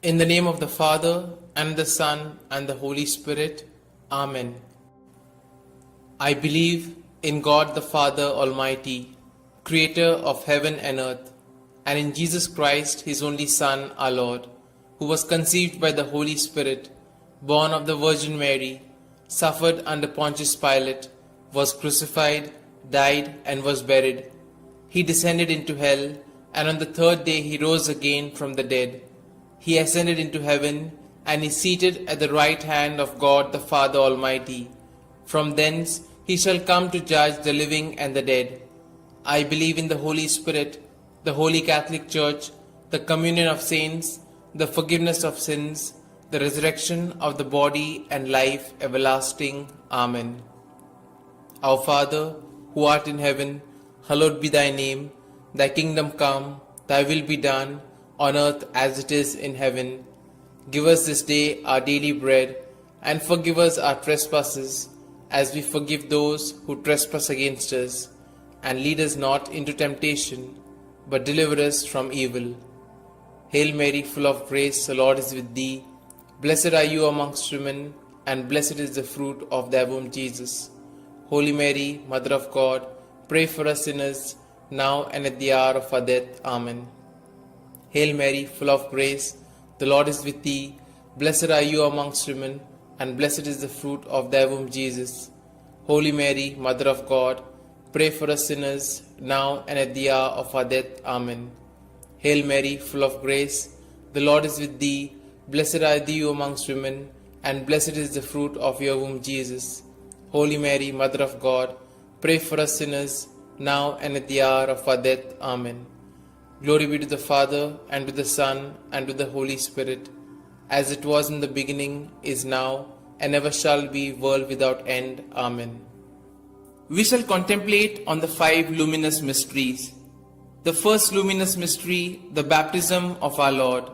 In the name of the Father, and the Son, and the Holy Spirit. Amen. I believe in God the Father Almighty, Creator of heaven and earth, and in Jesus Christ, His only Son, our Lord, who was conceived by the Holy Spirit, born of the Virgin Mary, suffered under Pontius Pilate, was crucified, died, and was buried. He descended into hell, and on the third day He rose again from the dead. He ascended into heaven, and is seated at the right hand of God the Father Almighty. From thence He shall come to judge the living and the dead. I believe in the Holy Spirit, the Holy Catholic Church, the communion of saints, the forgiveness of sins, the resurrection of the body, and life everlasting. Amen. Our Father, who art in heaven, hallowed be thy name. Thy kingdom come, thy will be done, on earth as it is in heaven. Give us this day our daily bread, and forgive us our trespasses, as we forgive those who trespass against us. And lead us not into temptation, but deliver us from evil. Hail Mary, full of grace, the Lord is with thee. Blessed are you amongst women, and blessed is the fruit of thy womb, Jesus. Holy Mary, Mother of God, pray for us sinners, now and at the hour of our death. Amen. Hail Mary, full of grace, the Lord is with thee. Blessed are you amongst women, and blessed is the fruit of thy womb, Jesus. Holy Mary, Mother of God, pray for us sinners, now and at the hour of our death. Amen. Hail Mary, full of grace, the Lord is with thee. Blessed are you amongst women, and blessed is the fruit of your womb, Jesus. Holy Mary, Mother of God, pray for us sinners, now and at the hour of our death. Amen. Glory be to the Father, and to the Son, and to the Holy Spirit, as it was in the beginning, is now, and ever shall be, world without end. Amen. We shall contemplate on the 5 luminous mysteries. The first luminous mystery, the baptism of our Lord.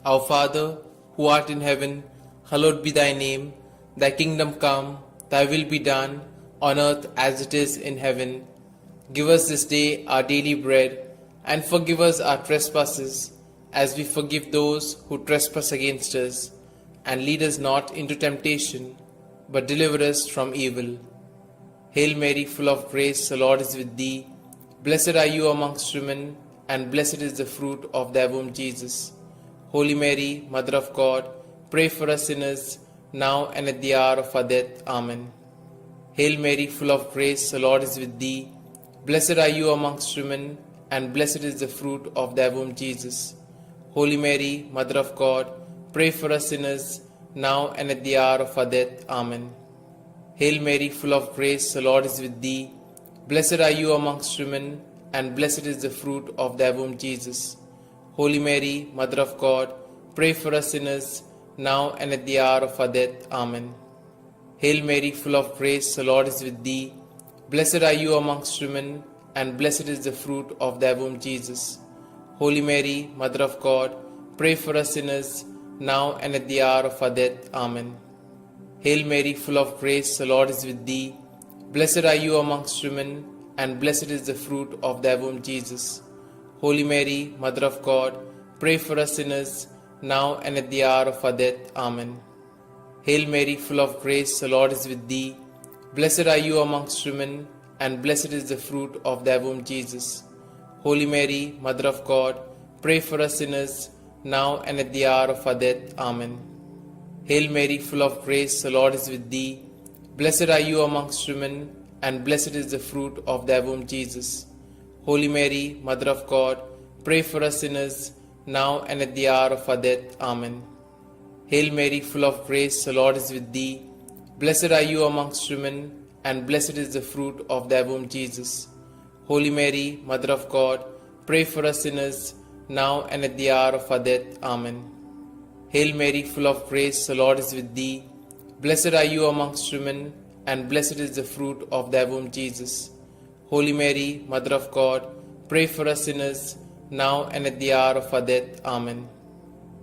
Our Father, who art in heaven, hallowed be thy name. Thy kingdom come, thy will be done, on earth as it is in heaven. Give us this day our daily bread, and forgive us our trespasses, as we forgive those who trespass against us. And lead us not into temptation, but deliver us from evil. Hail Mary, full of grace, the Lord is with thee. Blessed are you amongst women, and blessed is the fruit of thy womb, Jesus. Holy Mary, Mother of God, pray for us sinners, now and at the hour of our death. Amen. Hail Mary, full of grace, the Lord is with thee. Blessed are you amongst women, and blessed is the fruit of thy womb, Jesus. Holy Mary, Mother of God, pray for us sinners, now and at the hour of our death. Amen. Hail Mary, full of grace, the Lord is with thee. Blessed are you amongst women, and blessed is the fruit of thy womb, Jesus. Holy Mary, Mother of God, pray for us sinners, now and at the hour of our death. Amen. Hail Mary, full of grace, the Lord is with thee. Blessed are you amongst women, and blessed is the fruit of thy womb, Jesus. Holy Mary, Mother of God, pray for us sinners, now and at the hour of our death. Amen. Hail Mary, full of grace, the Lord is with thee. Blessed are you amongst women, and blessed is the fruit of thy womb, Jesus. Holy Mary, Mother of God, pray for us sinners, now and at the hour of our death. Amen. Hail Mary, full of grace, the Lord is with thee. Blessed are you amongst women, and blessed is the fruit of thy womb, Jesus. Holy Mary, Mother of God, pray for us sinners, now and at the hour of our death. Amen. Hail Mary, full of grace, the Lord is with thee. Blessed are you amongst women, and blessed is the fruit of thy womb, Jesus. Holy Mary, Mother of God, pray for us sinners, now and at the hour of our death. Amen. Hail Mary, full of grace, the Lord is with thee. Blessed are you amongst women, and blessed is the fruit of thy womb, Jesus. Holy Mary, Mother of God, pray for us sinners, now and at the hour of our death. Amen. Hail Mary, full of grace, the Lord is with thee. Blessed are you amongst women, and blessed is the fruit of thy womb, Jesus. Holy Mary, Mother of God, pray for us sinners, now and at the hour of our death. Amen.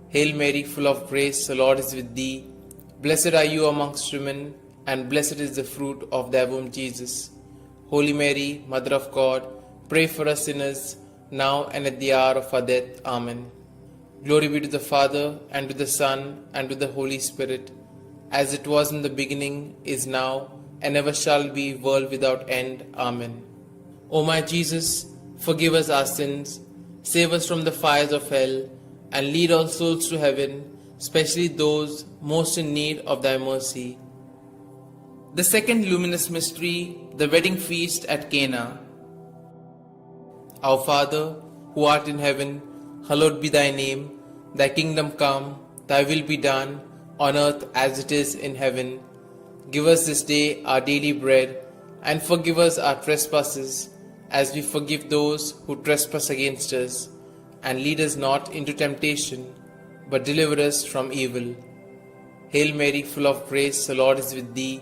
Hail Mary, full of grace, the Lord is with thee. Blessed are you amongst women, and blessed is the fruit of thy womb, Jesus. Holy Mary, Mother of God, pray for us sinners, now and at the hour of our death. Amen. Glory be to the Father, and to the Son, and to the Holy Spirit, as it was in the beginning, is now, and ever shall be, world without end. Amen. O my Jesus, forgive us our sins, save us from the fires of hell, and lead all souls to heaven, especially those most in need of thy mercy. The second luminous mystery, the wedding feast at Cana. Our Father, who art in heaven, hallowed be thy name. Thy kingdom come, thy will be done, on earth as it is in heaven. Give us this day our daily bread, and forgive us our trespasses, as we forgive those who trespass against us. And lead us not into temptation, but deliver us from evil. Hail Mary, full of grace, the Lord is with thee.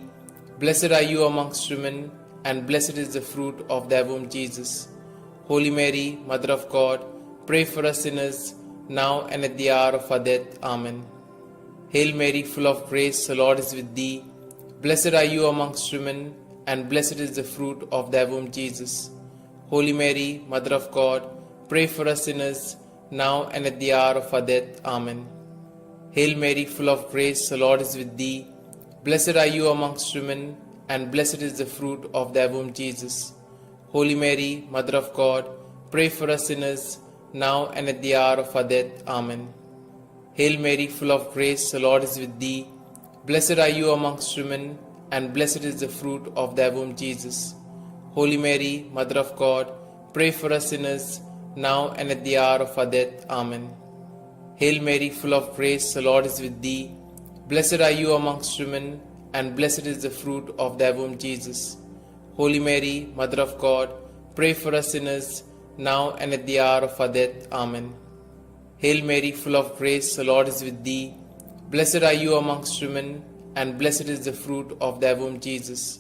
Blessed are you amongst women, and blessed is the fruit of thy womb, Jesus. Holy Mary, Mother of God, pray for us sinners, now and at the hour of our death. Amen. Hail Mary, full of grace, the Lord is with thee. Blessed are you amongst women, and blessed is the fruit of thy womb, Jesus. Holy Mary, Mother of God, pray for us sinners, now and at the hour of our death. Amen. Hail Mary, full of grace, the Lord is with thee. Blessed are you amongst women, and blessed is the fruit of thy womb, Jesus. Holy Mary, Mother of God, pray for us sinners, now and at the hour of our death. Amen. Hail Mary, full of grace, the Lord is with thee. Blessed are you amongst women, and blessed is the fruit of thy womb, Jesus. Holy Mary, Mother of God, pray for us sinners, now and at the hour of our death. Amen. Hail Mary, full of grace, the Lord is with thee. Blessed are you amongst women, and blessed is the fruit of thy womb, Jesus. Holy Mary, Mother of God, pray for us sinners, now and at the hour of our death. Amen. Hail Mary, full of grace, the Lord is with thee. Blessed are you amongst women, and blessed is the fruit of thy womb, Jesus.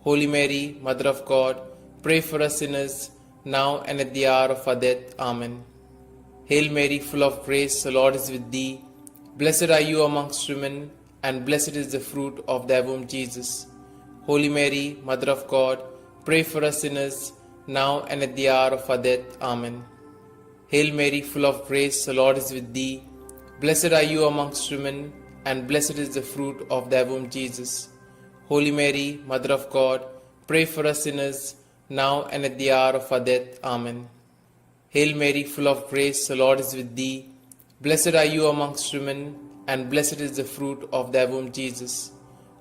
Holy Mary, Mother of God, pray for us sinners, now and at the hour of our death. Amen. Hail Mary, full of grace, the Lord is with thee. Blessed are you amongst women, and blessed is the fruit of thy womb, Jesus. Holy Mary, Mother of God, pray for us sinners, now and at the hour of our death. Amen. Hail Mary, full of grace, the Lord is with thee. Blessed are you amongst women, and blessed is the fruit of thy womb, Jesus. Holy Mary, Mother of God, pray for us sinners, now and at the hour of our death. Amen. Hail Mary, full of grace, the Lord is with thee. Blessed are you amongst women, and blessed is the fruit of thy womb, Jesus.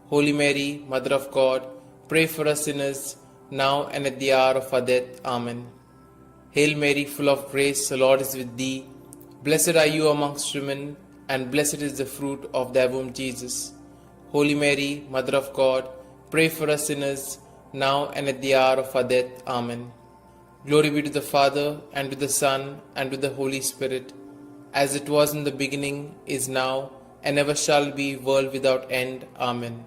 Holy Mary, Mother of God, pray for us sinners, now and at the hour of our death. Amen. Hail Mary, full of grace, the Lord is with thee. Blessed are you amongst women, and blessed is the fruit of thy womb, Jesus. Holy Mary, Mother of God, pray for us sinners, now and at the hour of our death. Amen. Glory be to the Father, and to the Son, and to the Holy Spirit, as it was in the beginning, is now, and ever shall be, world without end. Amen.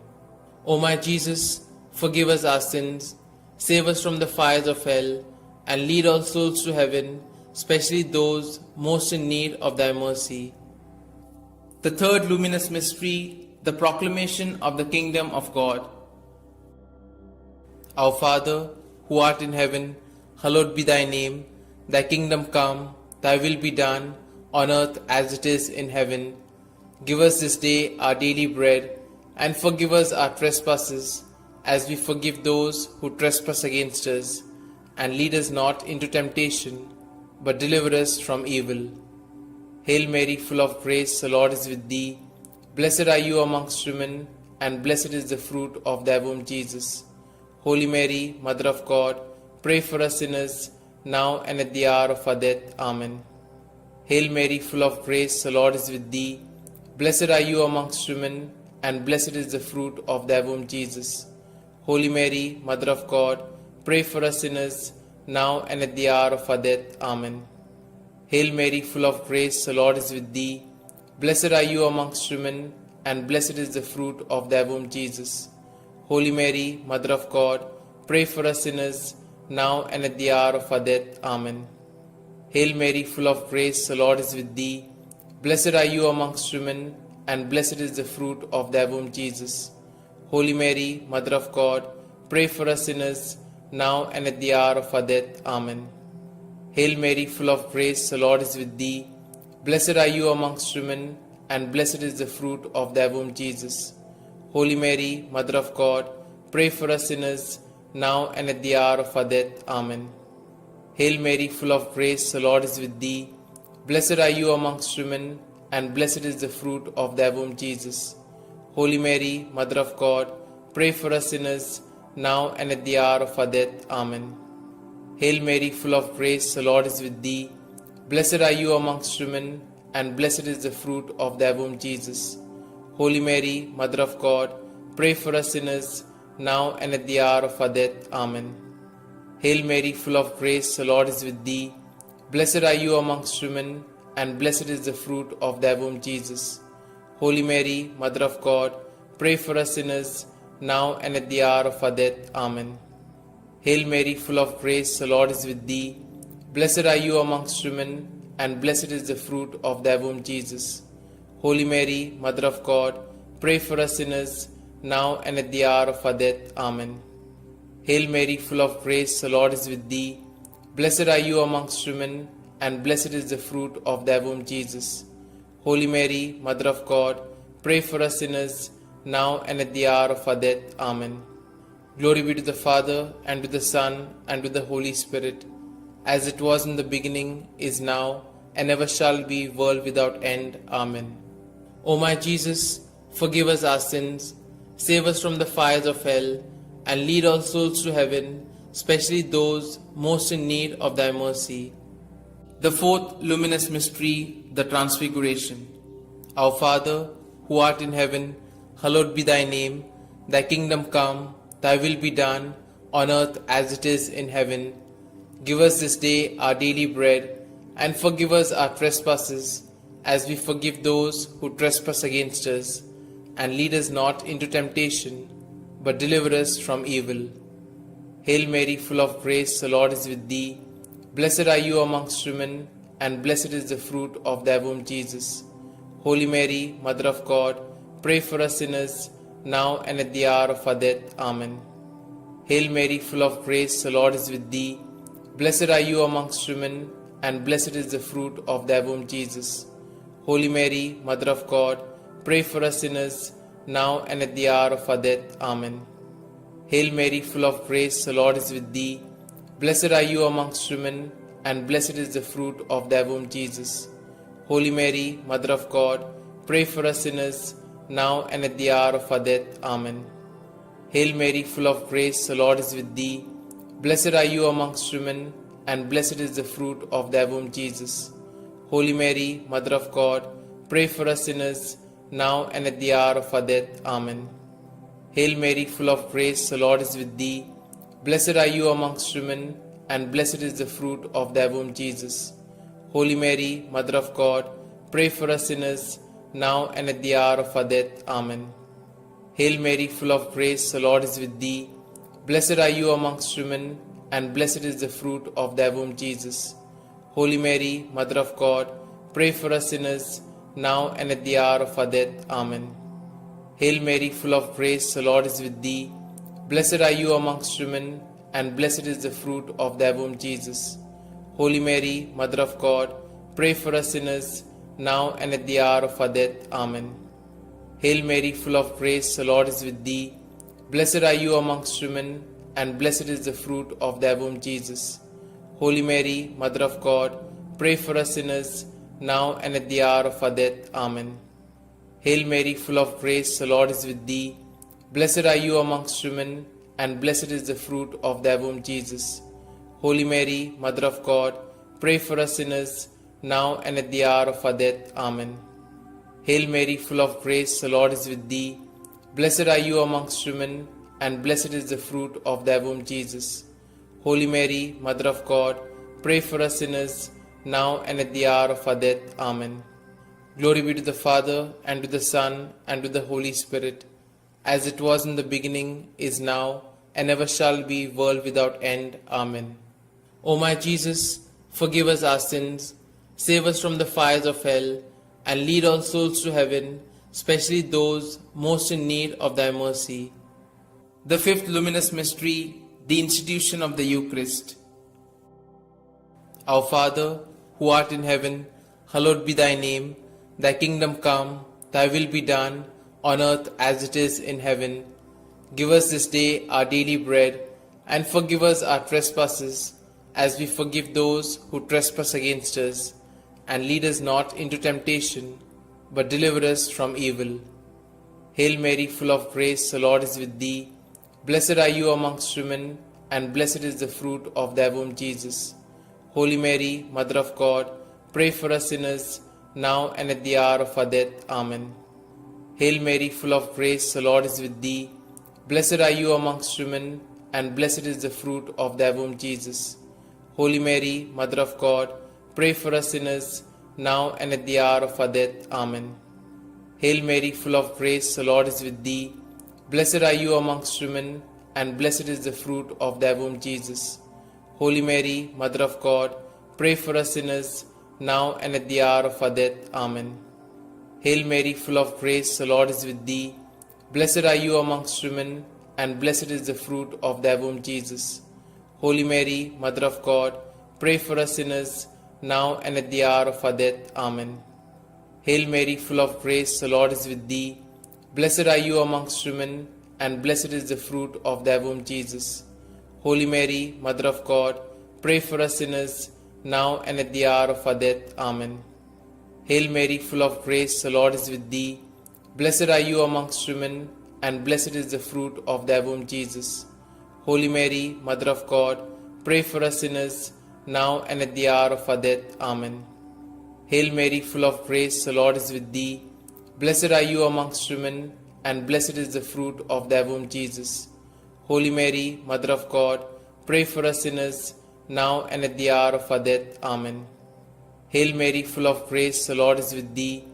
O my Jesus, forgive us our sins, save us from the fires of hell, and lead all souls to heaven, especially those most in need of thy mercy. The third luminous mystery, the proclamation of the kingdom of God. Our Father, who art in heaven, hallowed be thy name. Thy kingdom come, thy will be done, on earth as it is in heaven. Give us this day our daily bread, and forgive us our trespasses, as we forgive those who trespass against us. And lead us not into temptation, but deliver us from evil. Hail Mary, full of grace, the Lord is with thee. Blessed are you amongst women, and blessed is the fruit of thy womb, Jesus. Holy Mary, Mother of God, pray for us sinners, now and at the hour of our death. Amen. Hail Mary, full of grace, the Lord is with thee. Blessed are you amongst women, and blessed is the fruit of thy womb, Jesus. Holy Mary, Mother of God, pray for us sinners, now and at the hour of our death. Amen. Hail Mary, full of grace, the Lord is with thee. Blessed are you amongst women, and blessed is the fruit of thy womb, Jesus. Holy Mary, Mother of God, pray for us sinners, now and at the hour of our death. Amen. Hail Mary, full of grace, the Lord is with thee. Blessed are you amongst women, and blessed is the fruit of thy womb, Jesus. Holy Mary, Mother of God, pray for us sinners, now and at the hour of our death. Amen. Hail Mary, full of grace, the Lord is with thee. Blessed are you amongst women, and blessed is the fruit of thy womb, Jesus. Holy Mary, Mother of God, pray for us sinners, now and at the hour of our death. Amen. Hail Mary, full of grace, the Lord is with thee. Blessed are you amongst women, and blessed is the fruit of thy womb, Jesus. Holy Mary, Mother of God, pray for us sinners, now and at the hour of our death. Amen. Hail Mary, full of grace, the Lord is with thee. Blessed are you amongst women, and blessed is the fruit of thy womb, Jesus. Holy Mary, Mother of God, pray for us sinners, now and at the hour of our death. Amen. Hail Mary, full of grace, the Lord is with thee. Blessed are you amongst women, and blessed is the fruit of thy womb, Jesus. Holy Mary, Mother of God, pray for us sinners, now and at the hour of our death. Amen. Hail Mary, full of grace, the Lord is with thee. Blessed are you amongst women, and blessed is the fruit of thy womb, Jesus. Holy Mary, Mother of God, pray for us sinners, now and at the hour of our death. Amen. Hail Mary, full of grace, the Lord is with thee. Blessed are you amongst women, and blessed is the fruit of thy womb, Jesus. Holy Mary, Mother of God, pray for us sinners, now and at the hour of our death. Amen. Glory be to the Father, and to the Son, and to the Holy Spirit, as it was in the beginning, is now, and ever shall be, world without end. Amen. O my Jesus, forgive us our sins, save us from the fires of hell, and lead all souls to heaven, especially those most in need of thy mercy. The fourth luminous mystery, the Transfiguration. Our Father, who art in heaven, hallowed be thy name. Thy kingdom come, thy will be done, on earth as it is in heaven. Give us this day our daily bread, and forgive us our trespasses, as we forgive those who trespass against us. And lead us not into temptation, but deliver us from evil. Hail Mary, full of grace, the Lord is with thee. Blessed are you amongst women, and blessed is the fruit of thy womb, Jesus. Holy Mary, Mother of God, pray for us sinners, now and at the hour of our death. Amen. Hail Mary, full of grace, the Lord is with thee. Blessed are you amongst women, and blessed is the fruit of thy womb, Jesus. Holy Mary, Mother of God, pray for us sinners, now and at the hour of our death. Amen. Hail Mary, full of grace, the Lord is with thee. Blessed are you amongst women, and blessed is the fruit of thy womb, Jesus. Holy Mary, Mother of God, pray for us sinners, now and at the hour of our death. Amen. Hail Mary, full of grace, the Lord is with thee. Blessed are you amongst women, and blessed is the fruit of thy womb, Jesus. Holy Mary, Mother of God, pray for us sinners, now and at the hour of our death. Amen. Hail Mary, full of grace, the Lord is with thee. Blessed are you amongst women, and blessed is the fruit of thy womb, Jesus. Holy Mary, Mother of God, pray for us sinners, now and at the hour of our death. Amen. Hail Mary, full of grace, the Lord is with thee. Blessed are you amongst women, and blessed is the fruit of thy womb, Jesus. Holy Mary, Mother of God, pray for us sinners, now and at the hour of our death. Amen. Hail Mary, full of grace, the Lord is with thee. Blessed are you amongst women, and blessed is the fruit of thy womb, Jesus. Holy Mary, Mother of God, pray for us sinners, now and at the hour of our death. Amen. Hail Mary, full of grace, the Lord is with thee. Blessed are you amongst women, and blessed is the fruit of thy womb, Jesus. Holy Mary, Mother of God, pray for us sinners, now and at the hour of our death. Amen. Hail Mary, full of grace, the Lord is with thee. Blessed are you amongst women, and blessed is the fruit of thy womb, Jesus. Holy Mary, Mother of God, pray for us sinners, now and at the hour of our death. Amen. Hail Mary, full of grace, the Lord is with thee. Blessed are you amongst women, and blessed is the fruit of thy womb, Jesus. Holy Mary, Mother of God, pray for us sinners, now and at the hour of our death. Amen. Glory be to the Father, and to the Son, and to the Holy Spirit, as it was in the beginning, is now, and ever shall be, world without end. Amen. O my Jesus, forgive us our sins, save us from the fires of hell, and lead all souls to heaven, especially those most in need of thy mercy. The fifth luminous mystery, the institution of the Eucharist. Our Father, who art in heaven, hallowed be thy name. Thy kingdom come, thy will be done, on earth as it is in heaven. Give us this day our daily bread, and forgive us our trespasses, as we forgive those who trespass against us. And lead us not into temptation, but deliver us from evil. Hail Mary, full of grace, the Lord is with thee. Blessed are you amongst women, and blessed is the fruit of thy womb, Jesus. Holy Mary, Mother of God, pray for us sinners, now and at the hour of our death. Amen. Hail Mary, full of grace, the Lord is with thee. Blessed are you amongst women, and blessed is the fruit of thy womb, Jesus. Holy Mary, Mother of God, pray for us sinners, now and at the hour of our death. Amen. Hail Mary, full of grace, the Lord is with thee. Blessed are you amongst women, and blessed is the fruit of thy womb, Jesus. Holy Mary, Mother of God, pray for us sinners, now and at the hour of our death. Amen. Hail Mary, full of grace, the Lord is with thee. Blessed are you amongst women, and blessed is the fruit of thy womb, Jesus. Holy Mary, Mother of God, pray for us sinners, now and at the hour of our death. Amen. Hail Mary, full of grace, the Lord is with thee. Blessed are you amongst women, and blessed is the fruit of thy womb, Jesus. Holy Mary, Mother of God, pray for us sinners, now and at the hour of our death. Amen. Hail Mary, full of grace, the Lord is with thee. Blessed are you amongst women, and blessed is the fruit of thy womb, Jesus. Holy Mary, Mother of God, pray for us sinners, now and at the hour of our death. Amen. Hail Mary, full of grace, the Lord is with thee. Blessed are you amongst women, and blessed is the fruit of thy womb, Jesus. Holy Mary, Mother of God, pray for us sinners, now and at the hour of our death. Amen. Hail Mary, full of grace, the Lord is with thee.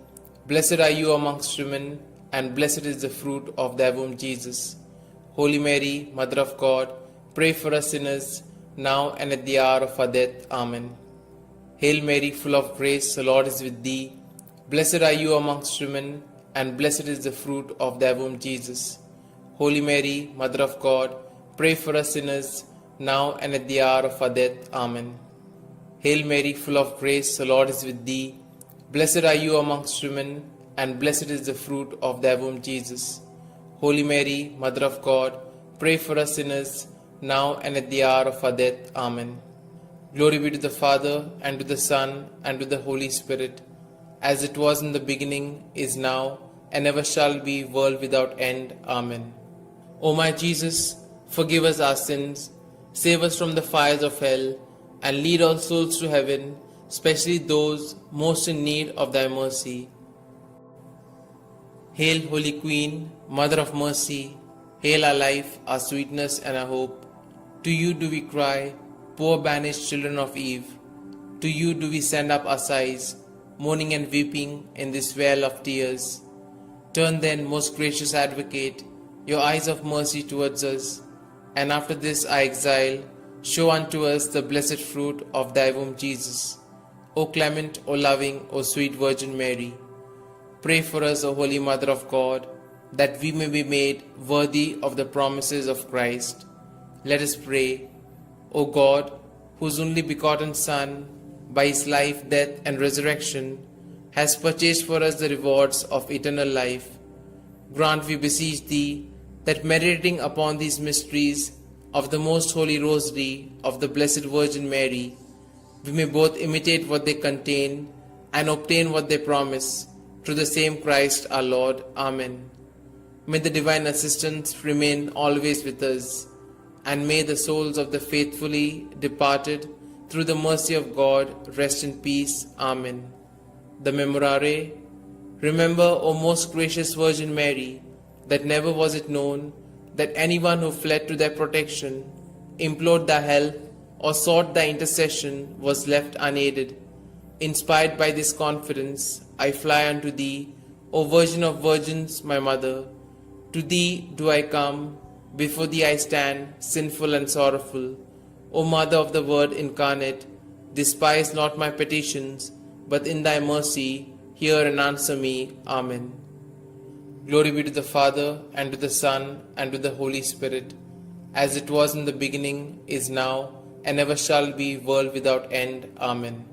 Blessed are you amongst women, and blessed is the fruit of thy womb, Jesus. Holy Mary, Mother of God, pray for us sinners, now and at the hour of our death. Amen. Hail Mary, full of grace, the Lord is with thee. Blessed are you amongst women, and blessed is the fruit of thy womb, Jesus. Holy Mary, Mother of God, pray for us sinners, now and at the hour of our death. Amen. Hail Mary, full of grace, the Lord is with thee. Blessed are you amongst women, and blessed is the fruit of thy womb, Jesus. Holy Mary, Mother of God, pray for us sinners, now and at the hour of our death. Amen. Glory be to the Father, and to the Son, and to the Holy Spirit, as it was in the beginning, is now, and ever shall be, world without end. Amen. O my Jesus, forgive us our sins, save us from the fires of hell, and lead all souls to heaven, especially those most in need of thy mercy. Hail, Holy Queen, Mother of Mercy, hail our life, our sweetness, and our hope. To you do we cry, poor banished children of Eve. To you do we send up our sighs, mourning and weeping in this vale of tears. Turn then, most gracious Advocate, your eyes of mercy towards us, and after this our exile, show unto us the blessed fruit of thy womb, Jesus. O clement, O loving, O sweet Virgin Mary, pray for us, O Holy Mother of God, that we may be made worthy of the promises of Christ. Let us pray. O God, whose only begotten Son, by his life, death, and resurrection, has purchased for us the rewards of eternal life, grant, we beseech thee, that meditating upon these mysteries of the most holy Rosary of the Blessed Virgin Mary, we may both imitate what they contain and obtain what they promise, through the same Christ our Lord. Amen. May the divine assistance remain always with us, and may the souls of the faithfully departed, through the mercy of God, rest in peace. Amen. The Memorare. Remember, O most gracious Virgin Mary, that never was it known that anyone who fled to thy protection, implored thy help, or sought thy intercession was left unaided. Inspired by this confidence, I fly unto thee, O Virgin of Virgins, my Mother. To thee do I come, before thee I stand, sinful and sorrowful. O Mother of the Word incarnate, despise not my petitions, but in thy mercy hear and answer me. Amen. Glory be to the Father, and to the Son, and to the Holy Spirit, as it was in the beginning, is now, and ever shall be, world without end. Amen.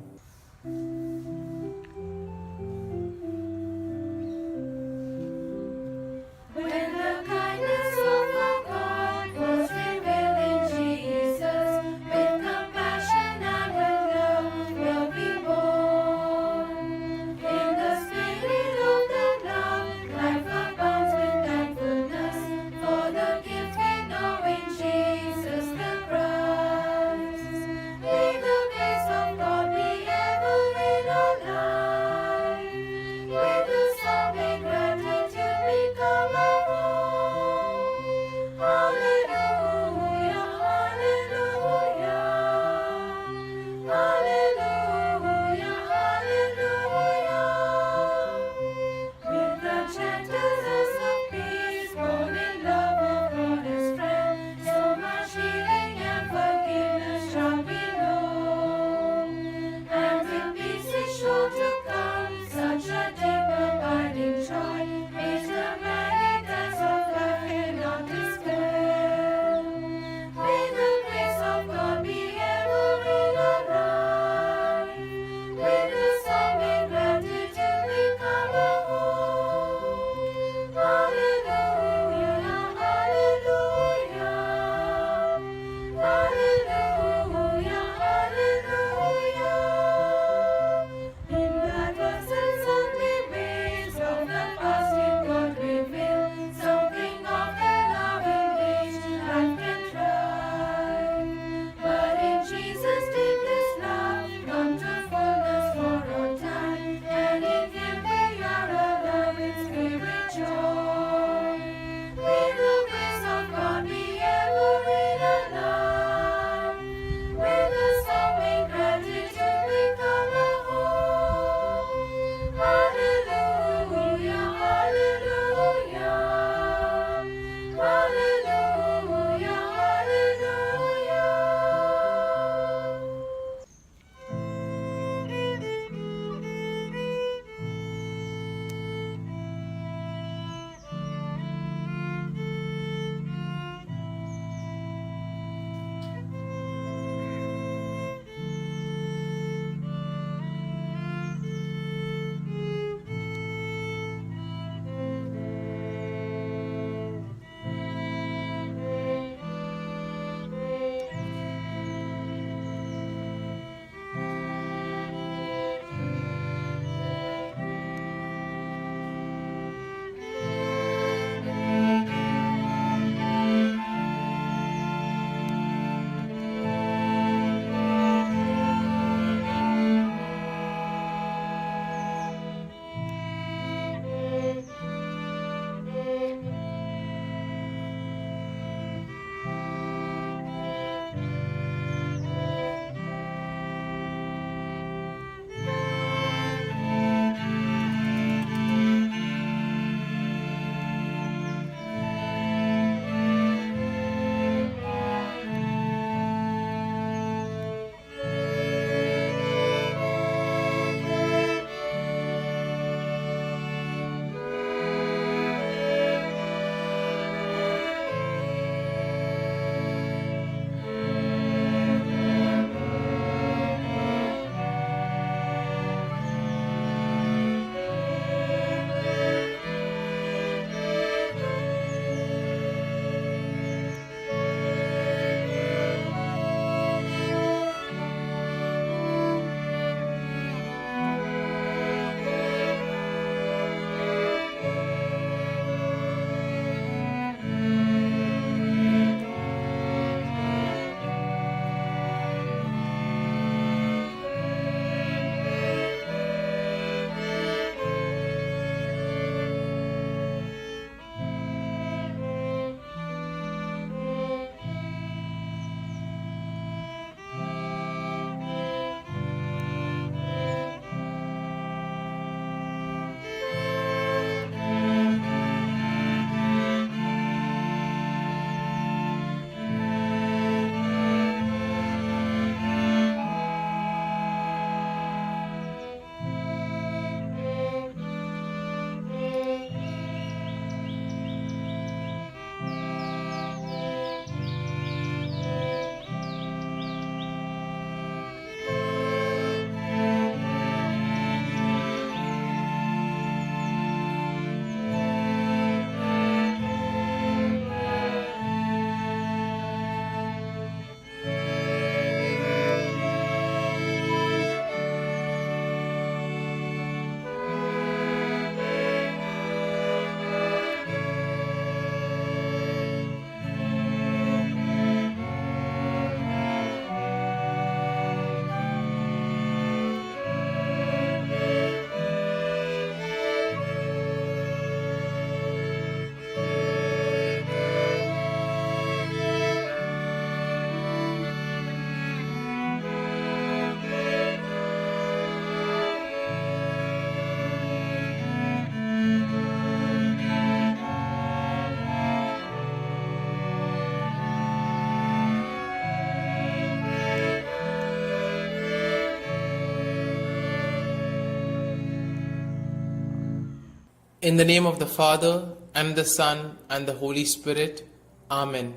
In the name of the Father, and the Son, and the Holy Spirit. Amen.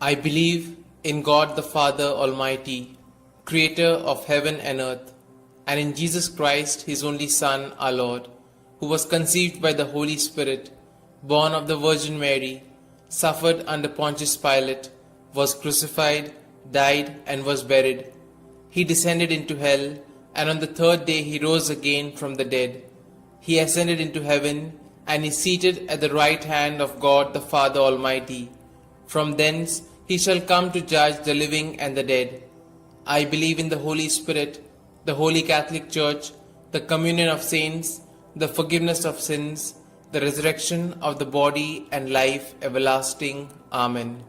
I believe in God the Father Almighty, Creator of heaven and earth, and in Jesus Christ, His only Son, our Lord, who was conceived by the Holy Spirit, born of the Virgin Mary, suffered under Pontius Pilate, was crucified, died, and was buried. He descended into hell, and on the third day He rose again from the dead. He ascended into heaven, and is seated at the right hand of God the Father Almighty. From thence He shall come to judge the living and the dead. I believe in the Holy Spirit, the Holy Catholic Church, the communion of saints, the forgiveness of sins, the resurrection of the body, and life everlasting. Amen.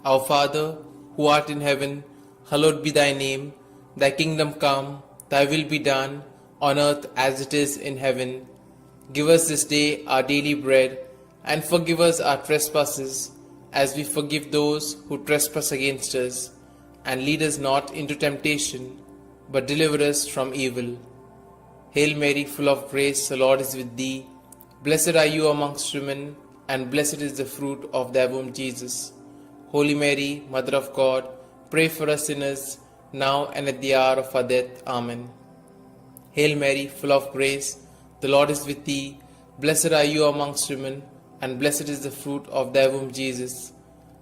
Our Father, who art in heaven, hallowed be thy name. Thy kingdom come, thy will be done, on earth as it is in heaven. Give us this day our daily bread, and forgive us our trespasses, as we forgive those who trespass against us. And lead us not into temptation, but deliver us from evil. Hail Mary, full of grace, the Lord is with thee. Blessed are you amongst women, and blessed is the fruit of thy womb, Jesus. Holy Mary, Mother of God, pray for us sinners, now and at the hour of our death. Amen. Hail Mary, full of grace, the Lord is with thee. Blessed are you amongst women, and blessed is the fruit of thy womb, Jesus.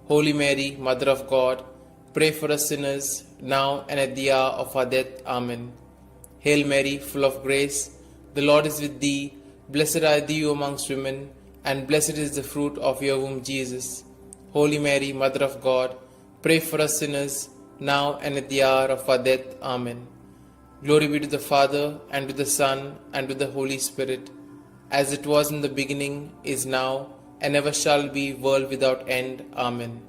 Holy Mary, Mother of God, pray for us sinners, now and at the hour of our death. Amen. Hail Mary, full of grace, the Lord is with thee. Blessed are you amongst women, and blessed is the fruit of your womb, Jesus. Holy Mary, Mother of God, pray for us sinners, now and at the hour of our death. Amen. Glory be to the Father, and to the Son, and to the Holy Spirit, as it was in the beginning, is now, and ever shall be, world without end. Amen.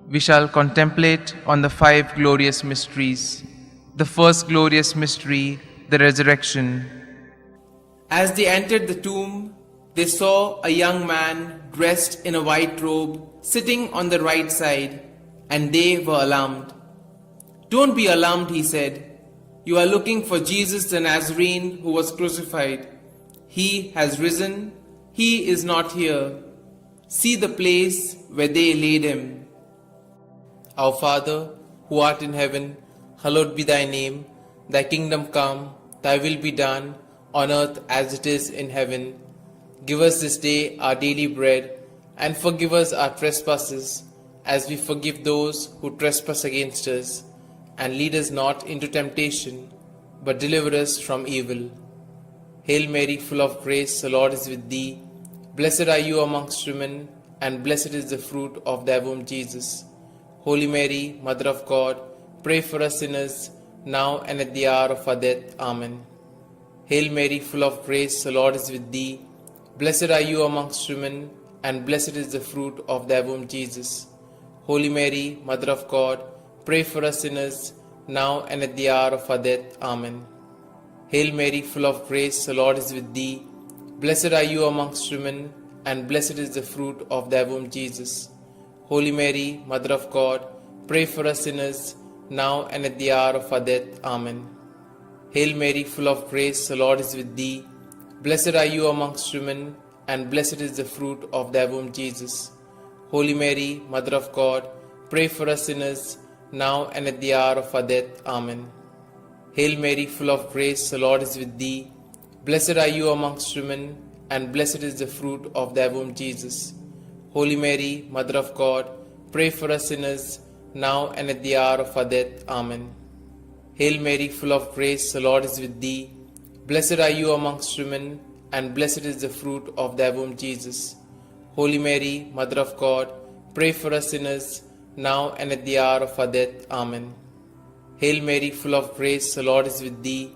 We shall contemplate on the 5 glorious mysteries. The first glorious mystery, the resurrection. As they entered the tomb, they saw a young man dressed in a white robe sitting on the right side, and they were alarmed. "Don't be alarmed," he said. "You are looking for Jesus the Nazarene who was crucified. He has risen. He is not here. See the place where they laid him." Our Father, who art in heaven, hallowed be thy name. Thy kingdom come, thy will be done, on earth as it is in heaven. Give us this day our daily bread, and forgive us our trespasses, as we forgive those who trespass against us. And lead us not into temptation, but deliver us from evil. Hail Mary, full of grace, the Lord is with thee. Blessed are you amongst women, and blessed is the fruit of thy womb, Jesus. Holy Mary, Mother of God, pray for us sinners, now and at the hour of our death. Amen. Hail Mary, full of grace, the Lord is with thee. Blessed are you amongst women, and blessed is the fruit of thy womb, Jesus. Holy Mary, Mother of God, pray for us sinners, now and at the hour of our death. Amen. Hail Mary, full of grace, the Lord is with thee. Blessed are you amongst women, and blessed is the fruit of thy womb, Jesus. Holy Mary, Mother of God, pray for us sinners, now and at the hour of our death. Amen. Hail Mary, full of grace, the Lord is with thee. Blessed are you amongst women, and blessed is the fruit of thy womb, Jesus. Holy Mary, Mother of God, pray for us sinners, now and at the hour of our death. Amen. Hail Mary, full of grace, the Lord is with thee. Blessed are you amongst women, and blessed is the fruit of thy womb, Jesus. Holy Mary, Mother of God, pray for us sinners, now and at the hour of our death. Amen. Hail Mary, full of grace, the Lord is with thee. Blessed are you amongst women, and blessed is the fruit of thy womb, Jesus. Holy Mary, Mother of God, pray for us sinners, now and at the hour of our death. Amen. Hail Mary, full of grace, the Lord is with thee.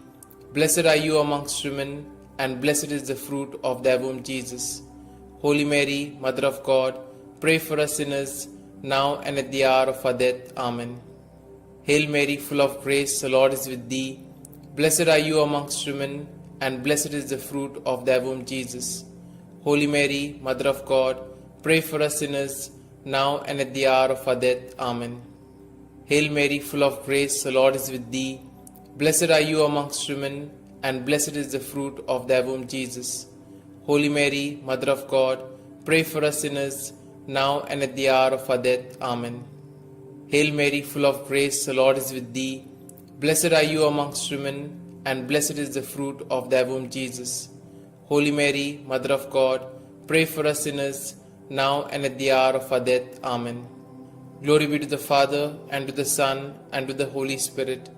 Blessed are you amongst women, and blessed is the fruit of thy womb, Jesus. Holy Mary, Mother of God, pray for us sinners, now and at the hour of our death. Amen. Hail Mary, full of grace, the Lord is with thee. Blessed are you amongst women, and blessed is the fruit of thy womb, Jesus. Holy Mary, Mother of God, pray for us sinners, now and at the hour of our death. Amen. Hail Mary, full of grace, the Lord is with thee. Blessed are you amongst women, and blessed is the fruit of thy womb, Jesus. Holy Mary, Mother of God, pray for us sinners, now and at the hour of our death. Amen. Hail Mary, full of grace, the Lord is with thee. Blessed are you amongst women, and blessed is the fruit of thy womb, Jesus. Holy Mary, Mother of God, pray for us sinners, now and at the hour of our death. Amen. Glory be to the Father, and to the Son, and to the Holy Spirit,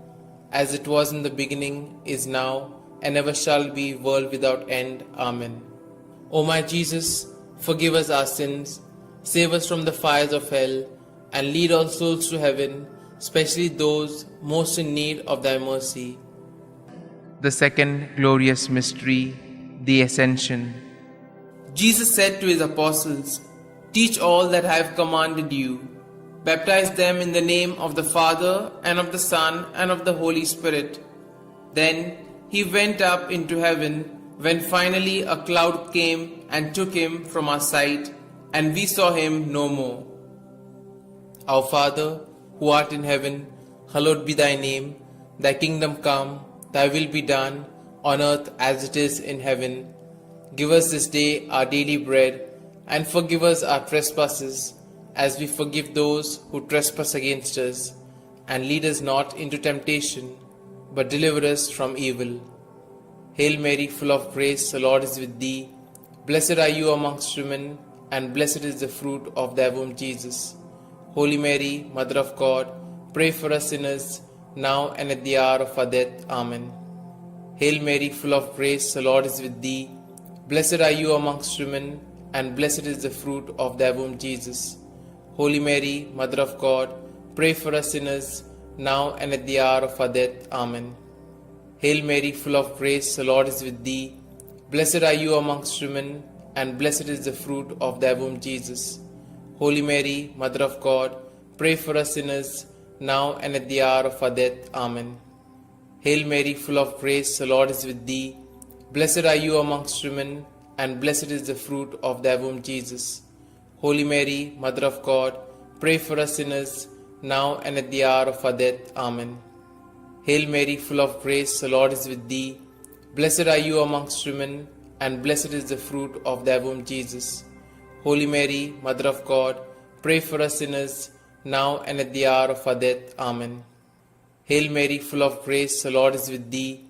as it was in the beginning, is now, and ever shall be, world without end. Amen. O my Jesus, forgive us our sins, save us from the fires of hell, and lead all souls to heaven, especially those most in need of thy mercy. The second glorious mystery, the Ascension. Jesus said to his apostles, "Teach all that I have commanded you. Baptize them in the name of the Father, and of the Son, and of the Holy Spirit." Then he went up into heaven, when finally a cloud came and took him from our sight, and we saw him no more. Our Father, who art in heaven, hallowed be thy name. Thy kingdom come, thy will be done, on earth as it is in heaven. Give us this day our daily bread, and forgive us our trespasses, as we forgive those who trespass against us. And lead us not into temptation, but deliver us from evil. Hail Mary, full of grace, the Lord is with thee. Blessed are you amongst women, and blessed is the fruit of thy womb, Jesus. Holy Mary, Mother of God, pray for us sinners, now and at the hour of our death. Amen. Hail Mary, full of grace, the Lord is with thee. Blessed are you amongst women, and blessed is the fruit of thy womb, Jesus. Holy Mary, Mother of God, pray for us sinners, now and at the hour of our death. Amen. Hail Mary, full of grace, the Lord is with thee. Blessed are you amongst women, and blessed is the fruit of thy womb, Jesus. Holy Mary, Mother of God, pray for us sinners, now and at the hour of our death. Amen. Hail Mary, full of grace, the Lord is with thee. Blessed are you amongst women, and blessed is the fruit of thy womb, Jesus. Holy Mary, Mother of God, pray for us sinners, now and at the hour of our death. Amen. Hail Mary, full of grace, the Lord is with thee. Blessed are you amongst women, and blessed is the fruit of thy womb, Jesus. Holy Mary, Mother of God, pray for us sinners, now and at the hour of our death. Amen. Hail Mary, full of grace, the Lord is with thee.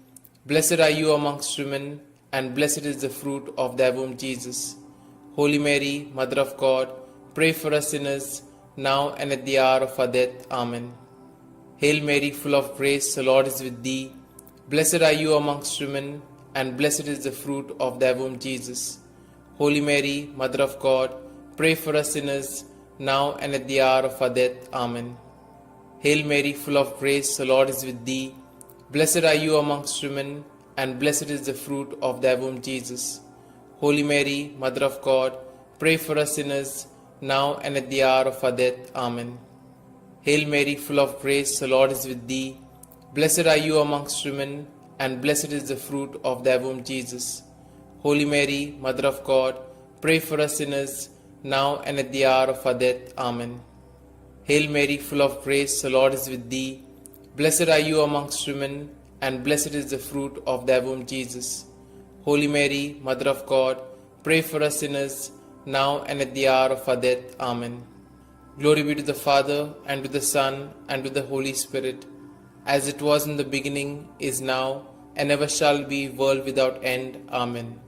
Blessed are you amongst women, and blessed is the fruit of thy womb, Jesus. Holy Mary, Mother of God, pray for us sinners, now and at the hour of our death. Amen. Hail Mary, full of grace, the Lord is with thee. Blessed are you amongst women, and blessed is the fruit of thy womb, Jesus. Holy Mary, Mother of God, pray for us sinners, now and at the hour of our death. Amen. Hail Mary, full of grace, the Lord is with thee. Blessed are you amongst women, and blessed is the fruit of thy womb, Jesus. Holy Mary, Mother of God, pray for us sinners, now and at the hour of our death. Amen. Hail Mary, full of grace, the Lord is with thee. Blessed are you amongst women, and blessed is the fruit of thy womb, Jesus. Holy Mary, Mother of God, pray for us sinners, now and at the hour of our death. Amen. Hail Mary, full of grace, the Lord is with thee. Blessed are you amongst women, and blessed is the fruit of thy womb, Jesus. Holy Mary, Mother of God, pray for us sinners, now and at the hour of our death. Amen. Glory be to the Father, and to the Son, and to the Holy Spirit, as it was in the beginning, is now, and ever shall be, world without end. Amen.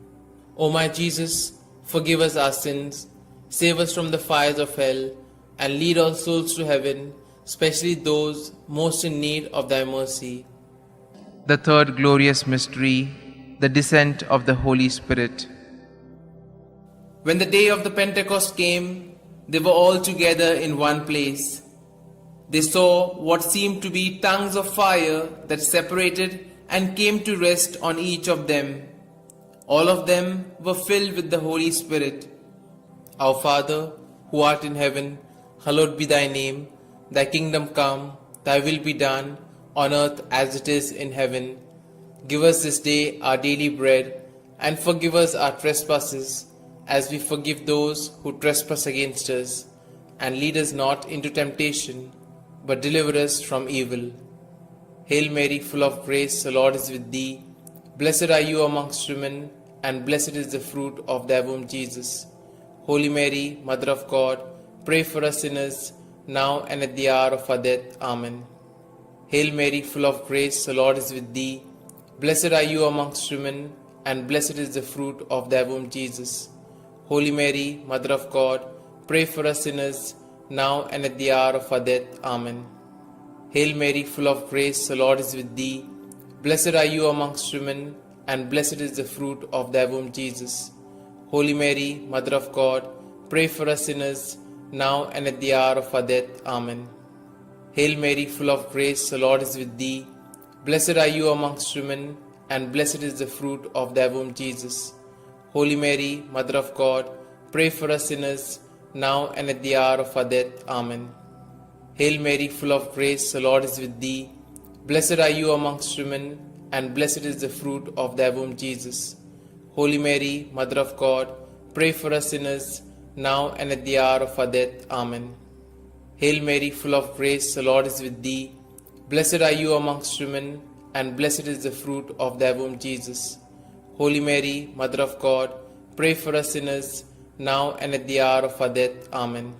O my Jesus, forgive us our sins, save us from the fires of hell, and lead all souls to heaven, especially those most in need of thy mercy. The third glorious mystery, the descent of the Holy Spirit. When the day of the Pentecost came, they were all together in one place. They saw what seemed to be tongues of fire that separated and came to rest on each of them. All of them were filled with the Holy Spirit. Our Father, who art in heaven, hallowed be thy name. Thy kingdom come, thy will be done, on earth as it is in heaven. Give us this day our daily bread, and forgive us our trespasses, as we forgive those who trespass against us. And lead us not into temptation, but deliver us from evil. Hail Mary, full of grace, the Lord is with thee. Blessed are you amongst women, and blessed is the fruit of thy womb, Jesus. Holy Mary, Mother of God, pray for us sinners, now and at the hour of our death. Amen. Hail Mary, full of grace, the Lord is with thee. Blessed are you amongst women, and blessed is the fruit of thy womb, Jesus. Holy Mary, Mother of God, pray for us sinners, now and at the hour of our death. Amen. Hail Mary, full of grace, the Lord is with thee. Blessed are you amongst women, and blessed is the fruit of thy womb, Jesus. Holy Mary, Mother of God, pray for us sinners, now and at the hour of our death. Amen. Hail Mary, full of grace, the Lord is with thee. Blessed are you amongst women, and blessed is the fruit of thy womb, Jesus. Holy Mary, Mother of God, pray for us sinners, now and at the hour of our death. Amen. Hail Mary, full of grace, the Lord is with thee. Blessed are you amongst women, and blessed is the fruit of thy womb, Jesus. Holy Mary, Mother of God, pray for us sinners, now and at the hour of our death. Amen. Hail Mary, full of grace, the Lord is with thee. Blessed are you amongst women, and blessed is the fruit of thy womb, Jesus. Holy Mary, Mother of God, pray for us sinners, now and at the hour of our death. Amen.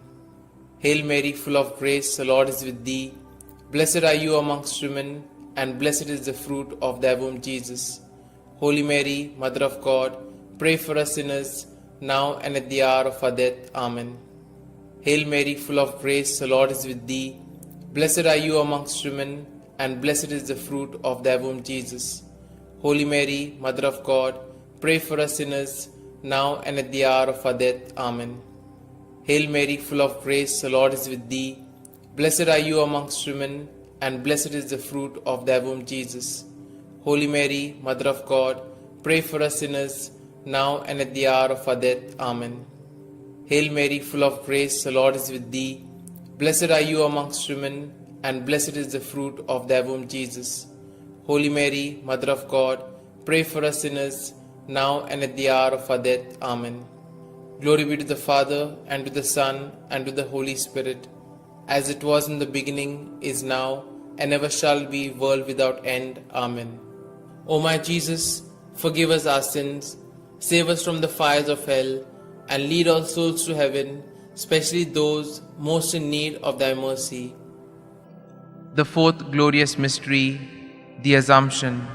Hail Mary, full of grace, the Lord is with thee. Blessed are you amongst women, and blessed is the fruit of thy womb, Jesus. Holy Mary, Mother of God, pray for us sinners, now and at the hour of our death. Amen. Hail Mary, full of grace, the Lord is with thee. Blessed are you amongst women, and blessed is the fruit of thy womb, Jesus. Holy Mary, Mother of God, pray for us sinners, now and at the hour of our death. Amen. Hail Mary, full of grace, the Lord is with thee. Blessed are you amongst women, and blessed is the fruit of thy womb, Jesus. Holy Mary, Mother of God, pray for us sinners, now and at the hour of our death. Amen. Hail Mary, full of grace, the Lord is with thee. Blessed are you amongst women, and blessed is the fruit of thy womb, Jesus. Holy Mary, Mother of God, pray for us sinners, now and at the hour of our death. Amen. Glory be to the Father, and to the Son, and to the Holy Spirit, as it was in the beginning, is now, and ever shall be, world without end. Amen. O my Jesus, forgive us our sins, save us from the fires of hell, and lead all souls to heaven, especially those most in need of thy mercy. The fourth glorious mystery, the Assumption.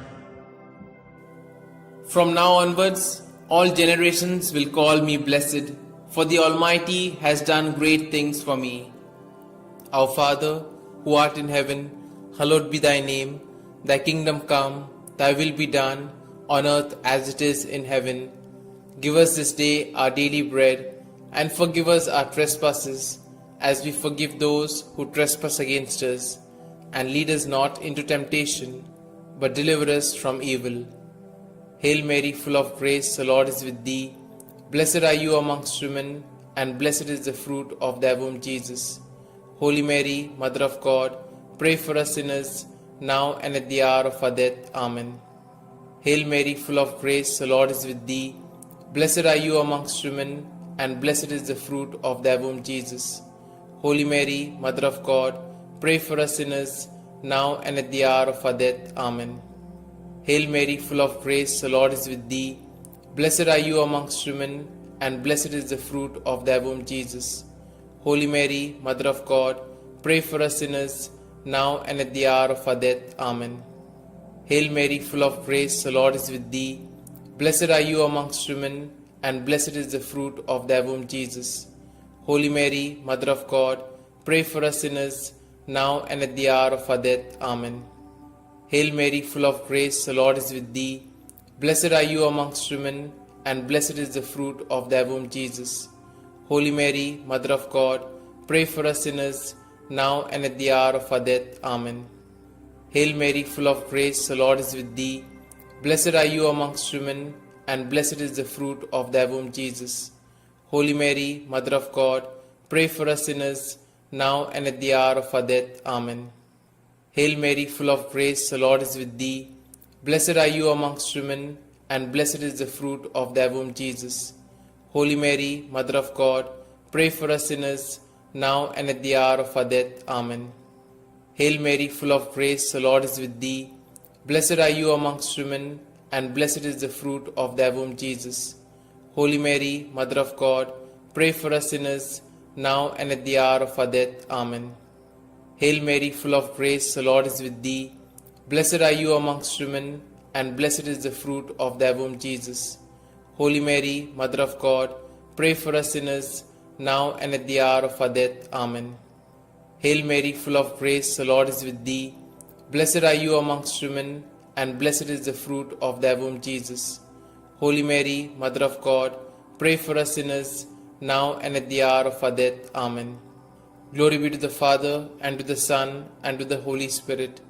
From now onwards, all generations will call me blessed, for the Almighty has done great things for me. Our Father, who art in heaven, hallowed be thy name. Thy kingdom come, thy will be done, on earth as it is in heaven. Give us this day our daily bread, and forgive us our trespasses, as we forgive those who trespass against us. And lead us not into temptation, but deliver us from evil. Hail Mary, full of grace, the Lord is with thee. Blessed are you amongst women, and blessed is the fruit of thy womb, Jesus. Holy Mary, Mother of God, pray for us sinners, now and at the hour of our death. Amen. Hail Mary, full of grace, the Lord is with thee. Blessed are you amongst women, and blessed is the fruit of thy womb, Jesus. Holy Mary, Mother of God, pray for us sinners, now and at the hour of our death. Amen. Hail Mary, full of grace, the Lord is with thee. Blessed are you amongst women, and blessed is the fruit of thy womb, Jesus. Holy Mary, Mother of God, pray for us sinners, now and at the hour of our death. Amen. Hail Mary, full of grace, the Lord is with thee. Blessed are you amongst women, and blessed is the fruit of thy womb, Jesus. Holy Mary, Mother of God, pray for us sinners, now and at the hour of our death. Amen. Hail Mary, full of grace, the Lord is with thee. Blessed are you amongst women, and blessed is the fruit of thy womb, Jesus. Holy Mary, Mother of God, pray for us sinners, now and at the hour of our death. Amen. Hail Mary, full of grace, the Lord is with thee. Blessed are you amongst women, and blessed is the fruit of thy womb, Jesus. Holy Mary, Mother of God, pray for us sinners, now and at the hour of our death. Amen. Hail Mary, full of grace, the Lord is with thee. Blessed are you amongst women, and blessed is the fruit of thy womb, Jesus. Holy Mary, Mother of God, pray for us sinners, now and at the hour of our death. Amen. Hail Mary, full of grace, the Lord is with thee. Blessed are you amongst women, and blessed is the fruit of thy womb, Jesus. Holy Mary, Mother of God, pray for us sinners, now and at the hour of our death. Amen. Hail Mary, full of grace, the Lord is with thee. Blessed are you amongst women, and blessed is the fruit of thy womb, Jesus. Holy Mary, Mother of God, pray for us sinners, now and at the hour of our death. Amen. Hail Mary, full of grace, the Lord is with thee. Blessed are you amongst women, and blessed is the fruit of thy womb, Jesus. Holy Mary, Mother of God, pray for us sinners, now and at the hour of our death. Amen. Glory be to the Father, and to the Son, and to the Holy Spirit,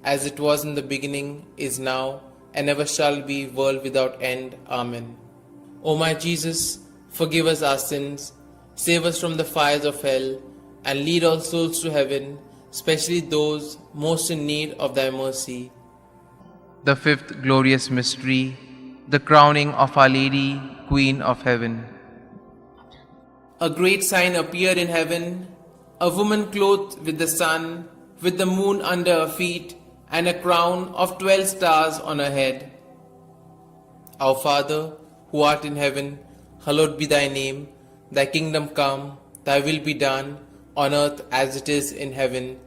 as it was in the beginning, is now, and ever shall be, world without end. Amen. O my Jesus, forgive us our sins, save us from the fires of hell, and lead all souls to heaven, especially those most in need of thy mercy. The fifth glorious mystery, the crowning of Our Lady, Queen of Heaven. A great sign appeared in heaven, a woman clothed with the sun, with the moon under her feet, and a crown of 12 stars on her head. Our Father, who art in heaven, hallowed be thy name. Thy kingdom come, thy will be done, on earth as it is in heaven.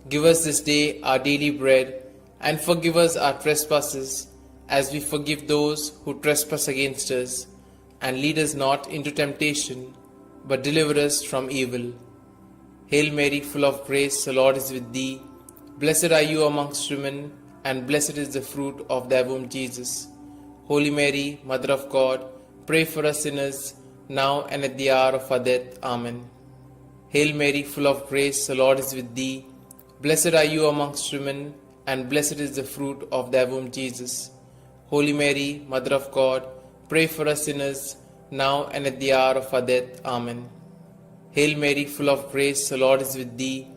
Give us this day our daily bread, and forgive us our trespasses, as we forgive those who trespass against us. And lead us not into temptation, but deliver us from evil. Hail Mary, full of grace, the Lord is with thee. Blessed are you amongst women, and blessed is the fruit of thy womb, Jesus. Holy Mary, Mother of God, pray for us sinners, now and at the hour of our death. Amen. Hail Mary, full of grace, the Lord is with thee. Blessed are you amongst women, and blessed is the fruit of thy womb, Jesus. Holy Mary, Mother of God, pray for us sinners, now and at the hour of our death. Amen. Hail Mary, full of grace, the Lord is with thee.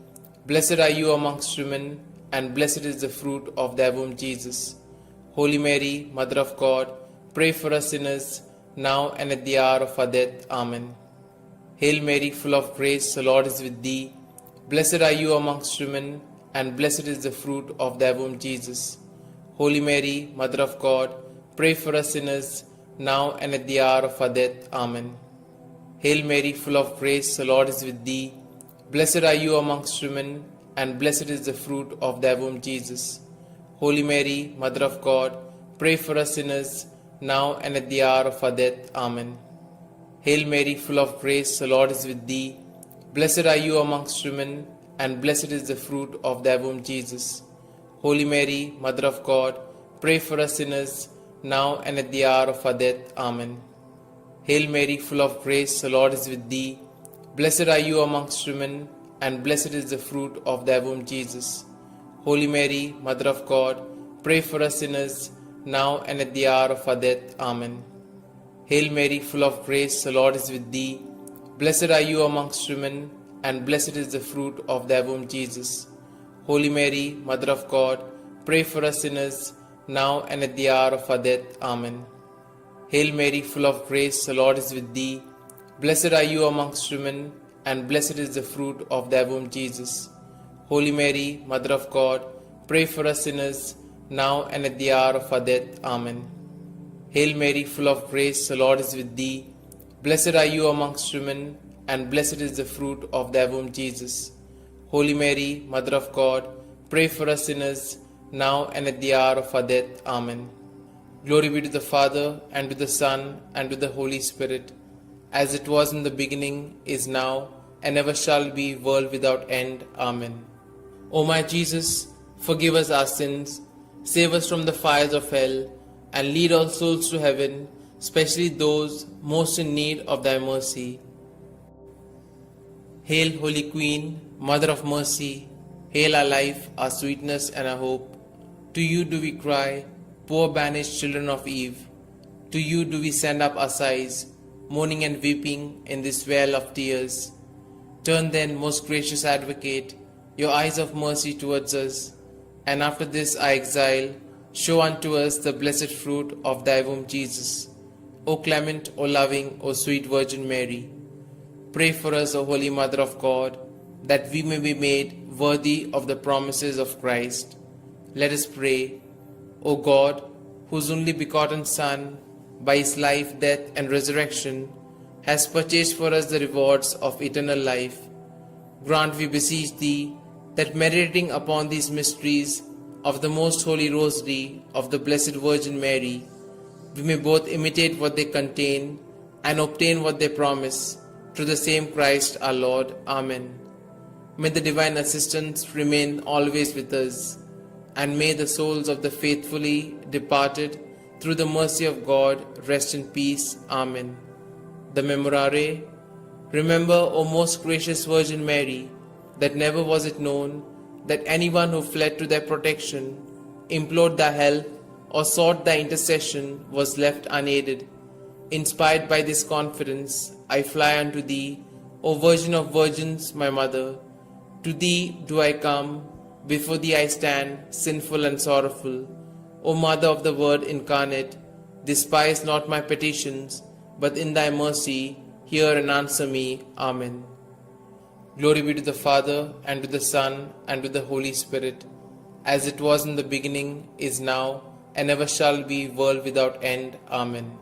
Blessed are you amongst women, and blessed is the fruit of thy womb, Jesus. Holy Mary, Mother of God, pray for us sinners, now and at the hour of our death. Amen. Hail Mary, full of grace, the Lord is with thee. Blessed are you amongst women, and blessed is the fruit of thy womb, Jesus. Holy Mary, Mother of God, pray for us sinners, now and at the hour of our death. Amen. Hail Mary, full of grace, the Lord is with thee. Blessed are you amongst women, and blessed is the fruit of thy womb, Jesus. Holy Mary, Mother of God, pray for us sinners, now and at the hour of our death. Amen. Hail Mary, full of grace, the Lord is with thee. Blessed are you amongst women, and blessed is the fruit of thy womb, Jesus. Holy Mary, Mother of God, pray for us sinners, now and at the hour of our death. Amen. Hail Mary, full of grace, the Lord is with thee. Blessed are you amongst women, and blessed is the fruit of thy womb, Jesus. Holy Mary, Mother of God, pray for us sinners, now and at the hour of our death. Amen. Hail Mary, full of grace, the Lord is with thee. Blessed are you amongst women, and blessed is the fruit of thy womb, Jesus. Holy Mary, Mother of God, pray for us sinners, now and at the hour of our death. Amen. Hail Mary, full of grace, the Lord is with thee. Blessed are you amongst women, and blessed is the fruit of thy womb, Jesus. Holy Mary, Mother of God, pray for us sinners, now and at the hour of our death. Amen. Hail Mary, full of grace, the Lord is with thee. Blessed are you amongst women, and blessed is the fruit of thy womb, Jesus. Holy Mary, Mother of God, pray for us sinners, now and at the hour of our death. Amen. Glory be to the Father, and to the Son, and to the Holy Spirit, as it was in the beginning, is now, and ever shall be, world without end. Amen. O my Jesus, forgive us our sins, save us from the fires of hell, and lead all souls to heaven, especially those most in need of thy mercy. Hail, Holy Queen, Mother of Mercy, hail our life, our sweetness, and our hope. To you do we cry, poor banished children of Eve. To you do we send up our sighs, mourning and weeping in this vale of tears. Turn then, most gracious Advocate, your eyes of mercy towards us, and after this our exile, show unto us the blessed fruit of thy womb, Jesus. O clement, O loving, O sweet Virgin Mary, pray for us, O Holy Mother of God, that we may be made worthy of the promises of Christ. Let us pray. O God, whose only begotten Son, by his life, death, and resurrection, has purchased for us the rewards of eternal life, grant, we beseech thee, that meditating upon these mysteries of the most holy Rosary of the Blessed Virgin Mary, we may both imitate what they contain and obtain what they promise, through the same Christ our Lord. Amen. May the divine assistance remain always with us, and may the souls of the faithfully departed, through the mercy of God, rest in peace. Amen. The Memorare. Remember, O most gracious Virgin Mary, that never was it known that anyone who fled to thy protection, implored thy help, or sought thy intercession was left unaided. Inspired by this confidence, I fly unto thee, O Virgin of Virgins, my Mother. To thee do I come, before thee I stand, sinful and sorrowful. O Mother of the Word incarnate, despise not my petitions, but in thy mercy hear and answer me. Amen. Glory be to the Father, and to the Son, and to the Holy Spirit, as it was in the beginning, is now, and ever shall be, world without end. Amen.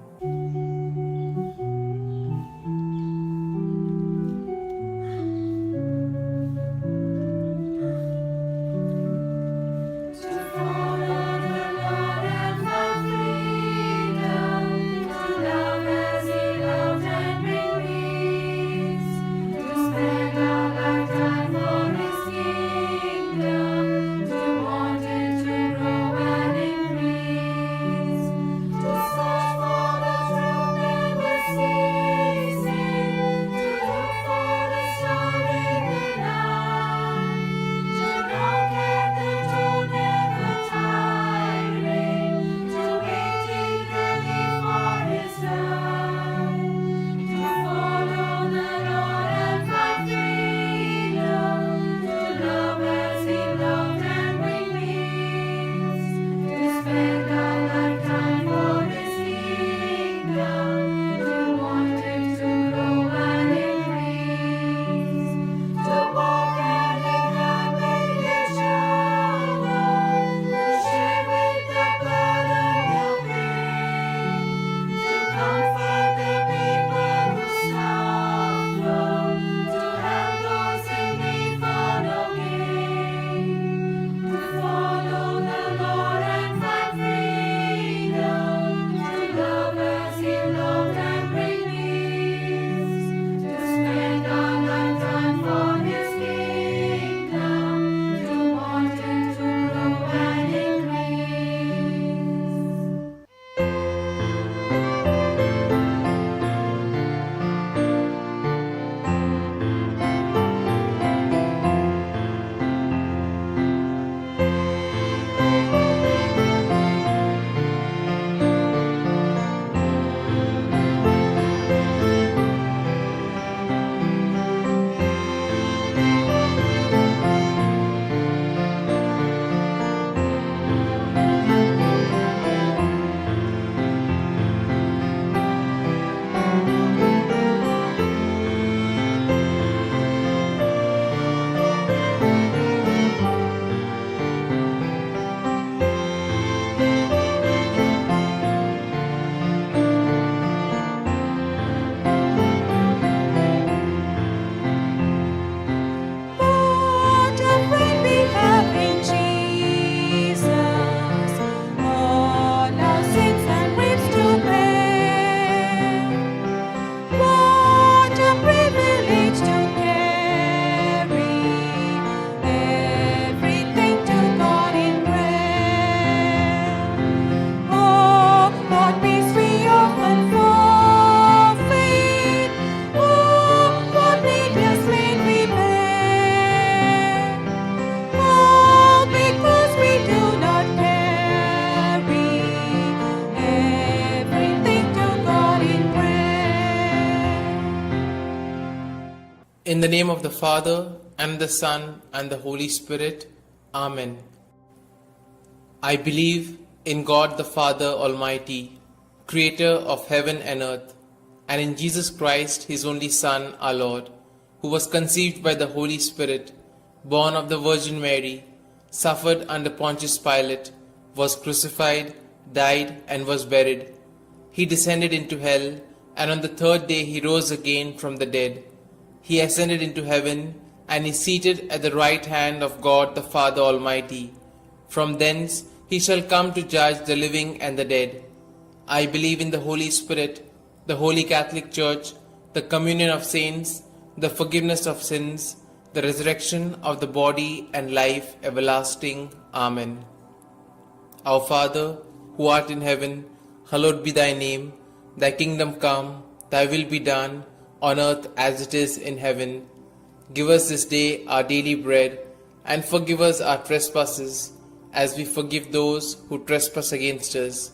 In the name of the Father, and the Son, and the Holy Spirit. Amen. I believe in God the Father Almighty, Creator of heaven and earth, and in Jesus Christ, His only Son, our Lord, who was conceived by the Holy Spirit, born of the Virgin Mary, suffered under Pontius Pilate, was crucified, died, and was buried. He descended into hell, and on the third day he rose again from the dead. He ascended into heaven, and is seated at the right hand of God the Father Almighty. From thence he shall come to judge the living and the dead. I believe in the Holy Spirit, the Holy Catholic Church, the communion of saints, the forgiveness of sins, the resurrection of the body, and life everlasting. Amen. Our Father, who art in heaven, hallowed be thy name. Thy kingdom come, thy will be done, on earth as it is in heaven. Give us this day our daily bread, and forgive us our trespasses, as we forgive those who trespass against us.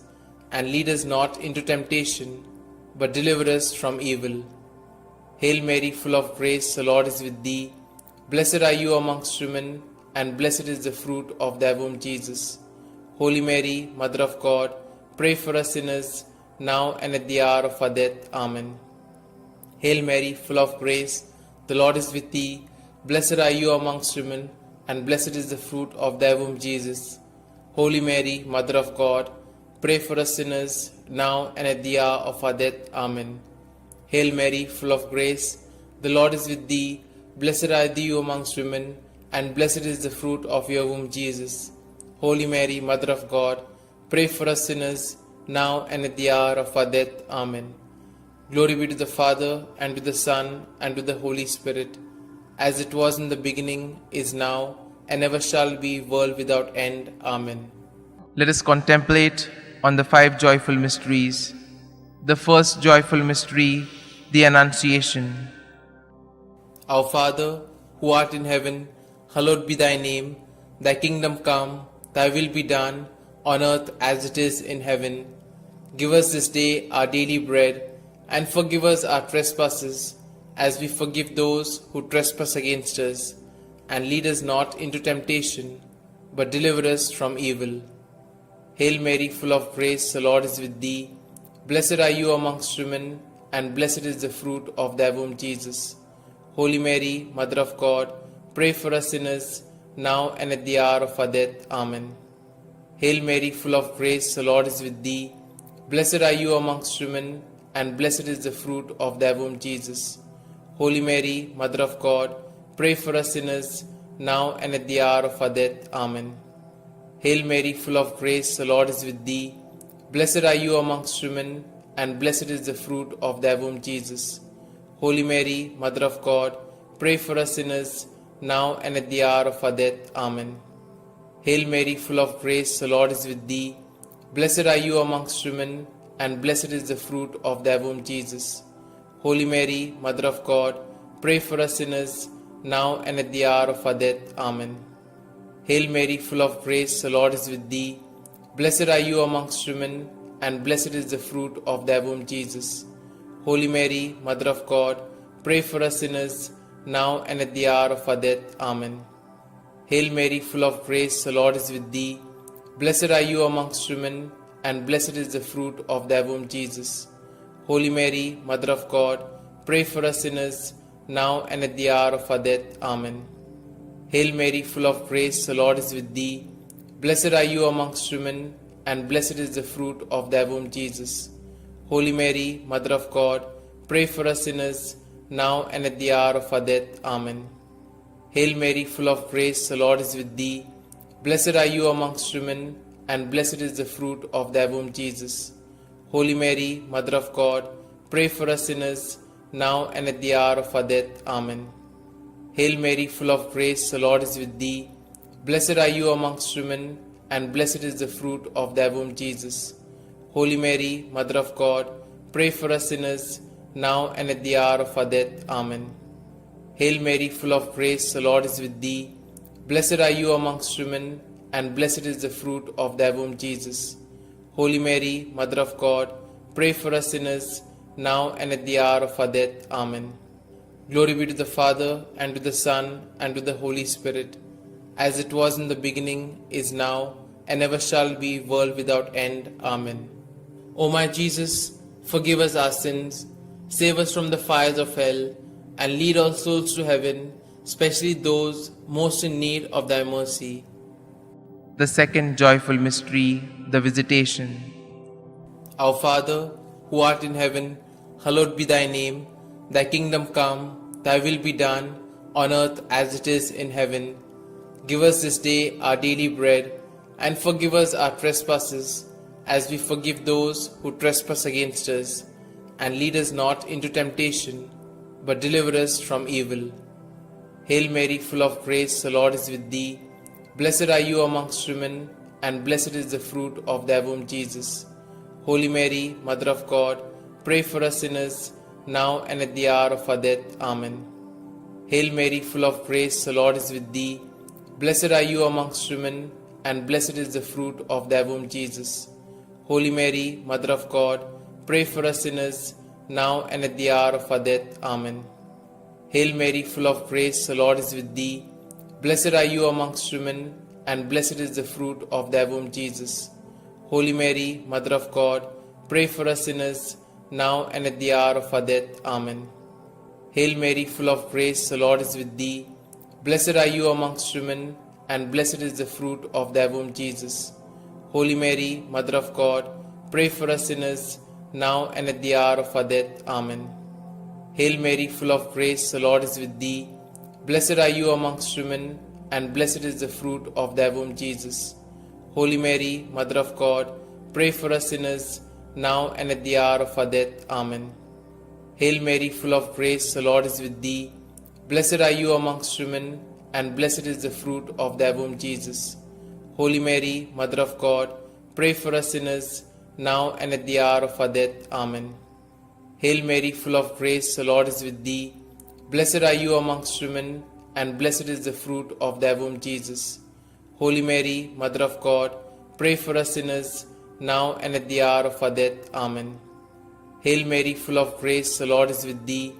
And lead us not into temptation, but deliver us from evil. Hail Mary, full of grace, the Lord is with thee. Blessed are you amongst women, and blessed is the fruit of thy womb, Jesus. Holy Mary, Mother of God, pray for us sinners, now and at the hour of our death. Amen. Hail Mary, full of grace, the Lord is with thee. Blessed are you amongst women, and blessed is the fruit of thy womb, Jesus. Holy Mary, Mother of God, pray for us sinners, now and at the hour of our death. Amen. Hail Mary, full of grace, the Lord is with thee. Blessed are you amongst women, and blessed is the fruit of your womb, Jesus. Holy Mary, Mother of God, pray for us sinners, now and at the hour of our death. Amen. Glory be to the Father, and to the Son, and to the Holy Spirit, as it was in the beginning, is now, and ever shall be, world without end. Amen. Let us contemplate on the 5 joyful mysteries. The first joyful mystery, the Annunciation. Our Father, who art in heaven, hallowed be thy name. Thy kingdom come, thy will be done, on earth as it is in heaven. Give us this day our daily bread, and forgive us our trespasses, as we forgive those who trespass against us. And lead us not into temptation, but deliver us from evil. Hail Mary, full of grace, the Lord is with thee. Blessed are you amongst women, and blessed is the fruit of thy womb, Jesus. Holy Mary, Mother of God, pray for us sinners, now and at the hour of our death. Amen. Hail Mary, full of grace, the Lord is with thee. Blessed are you amongst women, and blessed is the fruit of thy womb, Jesus. Holy Mary, Mother of God, pray for us sinners, now and at the hour of our death. Amen. Hail Mary, full of grace, the Lord is with thee. Blessed are you amongst women, and blessed is the fruit of thy womb, Jesus. Holy Mary, Mother of God, pray for us sinners, now and at the hour of our death. Amen. Hail Mary, full of grace, the Lord is with thee. Blessed are you amongst women, and blessed is the fruit of thy womb, Jesus. Holy Mary, Mother of God, pray for us sinners, now and at the hour of our death. Amen. Hail Mary, full of grace, the Lord is with thee. Blessed are you amongst women, and blessed is the fruit of thy womb, Jesus. Holy Mary, Mother of God, pray for us sinners, now and at the hour of our death. Amen. Hail Mary, full of grace, the Lord is with thee. Blessed are you amongst women, and blessed is the fruit of thy womb, Jesus. Holy Mary, Mother of God, pray for us sinners, now and at the hour of our death. Amen. Hail Mary, full of grace, the Lord is with thee. Blessed are you amongst women, and blessed is the fruit of thy womb, Jesus. Holy Mary, Mother of God, pray for us sinners, now and at the hour of our death. Amen. Hail Mary, full of grace, the Lord is with thee. Blessed are you amongst women, and blessed is the fruit of thy womb, Jesus. Holy Mary, Mother of God, pray for us sinners, now and at the hour of our death. Amen. Hail Mary, full of grace, the Lord is with thee. Blessed are you amongst women, and blessed is the fruit of thy womb, Jesus. Holy Mary, Mother of God, pray for us sinners, now and at the hour of our death. Amen. Hail Mary, full of grace, the Lord is with thee. Blessed are you amongst women, and blessed is the fruit of thy womb, Jesus. Holy Mary, Mother of God, pray for us sinners, now and at the hour of our death. Amen. Glory be to the Father, and to the Son, and to the Holy Spirit, as it was in the beginning, is now, and ever shall be, world without end. Amen. O my Jesus, forgive us our sins, save us from the fires of hell, and lead all souls to heaven, especially those most in need of thy mercy. The second joyful mystery, the Visitation. Our Father, who art in heaven, hallowed be thy name. Thy kingdom come, thy will be done, on earth as it is in heaven. Give us this day our daily bread, and forgive us our trespasses, as we forgive those who trespass against us. And lead us not into temptation, but deliver us from evil. Hail Mary, full of grace, the Lord is with thee. Blessed are you amongst women, and blessed is the fruit of thy womb, Jesus. Holy Mary, Mother of God, pray for us sinners, now and at the hour of our death. Amen. Hail Mary, full of grace, the Lord is with thee. Blessed are you amongst women, and blessed is the fruit of thy womb, Jesus. Holy Mary, Mother of God, pray for us sinners, now and at the hour of our death. Amen. Hail Mary, full of grace, the Lord is with thee. Blessed are you amongst women, and blessed is the fruit of thy womb, Jesus. Holy Mary, Mother of God, pray for us sinners, now and at the hour of our death. Amen. Hail Mary, full of grace, the Lord is with thee. Blessed are you amongst women, and blessed is the fruit of thy womb, Jesus. Holy Mary, Mother of God, pray for us sinners, now and at the hour of our death. Amen. Hail Mary, full of grace, the Lord is with thee. Blessed are you amongst women, and blessed is the fruit of thy womb, Jesus. Holy Mary, Mother of God, pray for us sinners, now and at the hour of our death. Amen. Hail Mary, full of grace, the Lord is with thee. Blessed are you amongst women, and blessed is the fruit of thy womb, Jesus. Holy Mary, Mother of God, pray for us sinners, now and at the hour of our death. Amen. Hail Mary, full of grace, the Lord is with thee. Blessed are you amongst women, and blessed is the fruit of thy womb, Jesus. Holy Mary, Mother of God, pray for us sinners, now and at the hour of our death. Amen. Hail Mary, full of grace, the Lord is with thee.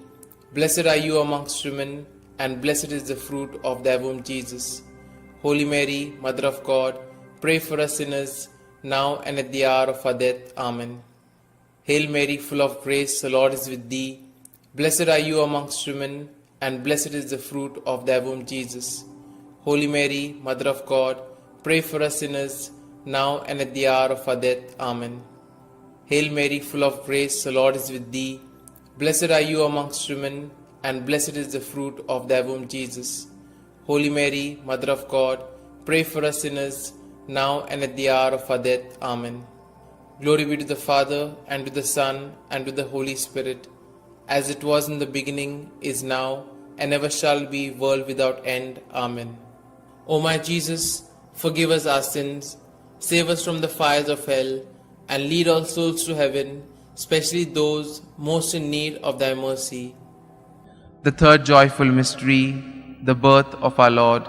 Blessed are you amongst women, and blessed is the fruit of thy womb, Jesus. Holy Mary, Mother of God, pray for us sinners, now and at the hour of our death. Amen. Hail Mary, full of grace, the Lord is with thee. Blessed are you amongst women, and blessed is the fruit of thy womb, Jesus. Holy Mary, Mother of God, pray for us sinners, now and at the hour of our death. Amen. Hail Mary, full of grace, the Lord is with thee. Blessed are you amongst women, and blessed is the fruit of thy womb, Jesus. Holy Mary, Mother of God, pray for us sinners, now and at the hour of our death. Amen. Glory be to the Father, and to the Son, and to the Holy Spirit, as it was in the beginning, is now, and ever shall be, world without end. Amen. O my Jesus, forgive us our sins, save us from the fires of hell, and lead all souls to heaven, especially those most in need of thy mercy. The third joyful mystery, the birth of our Lord.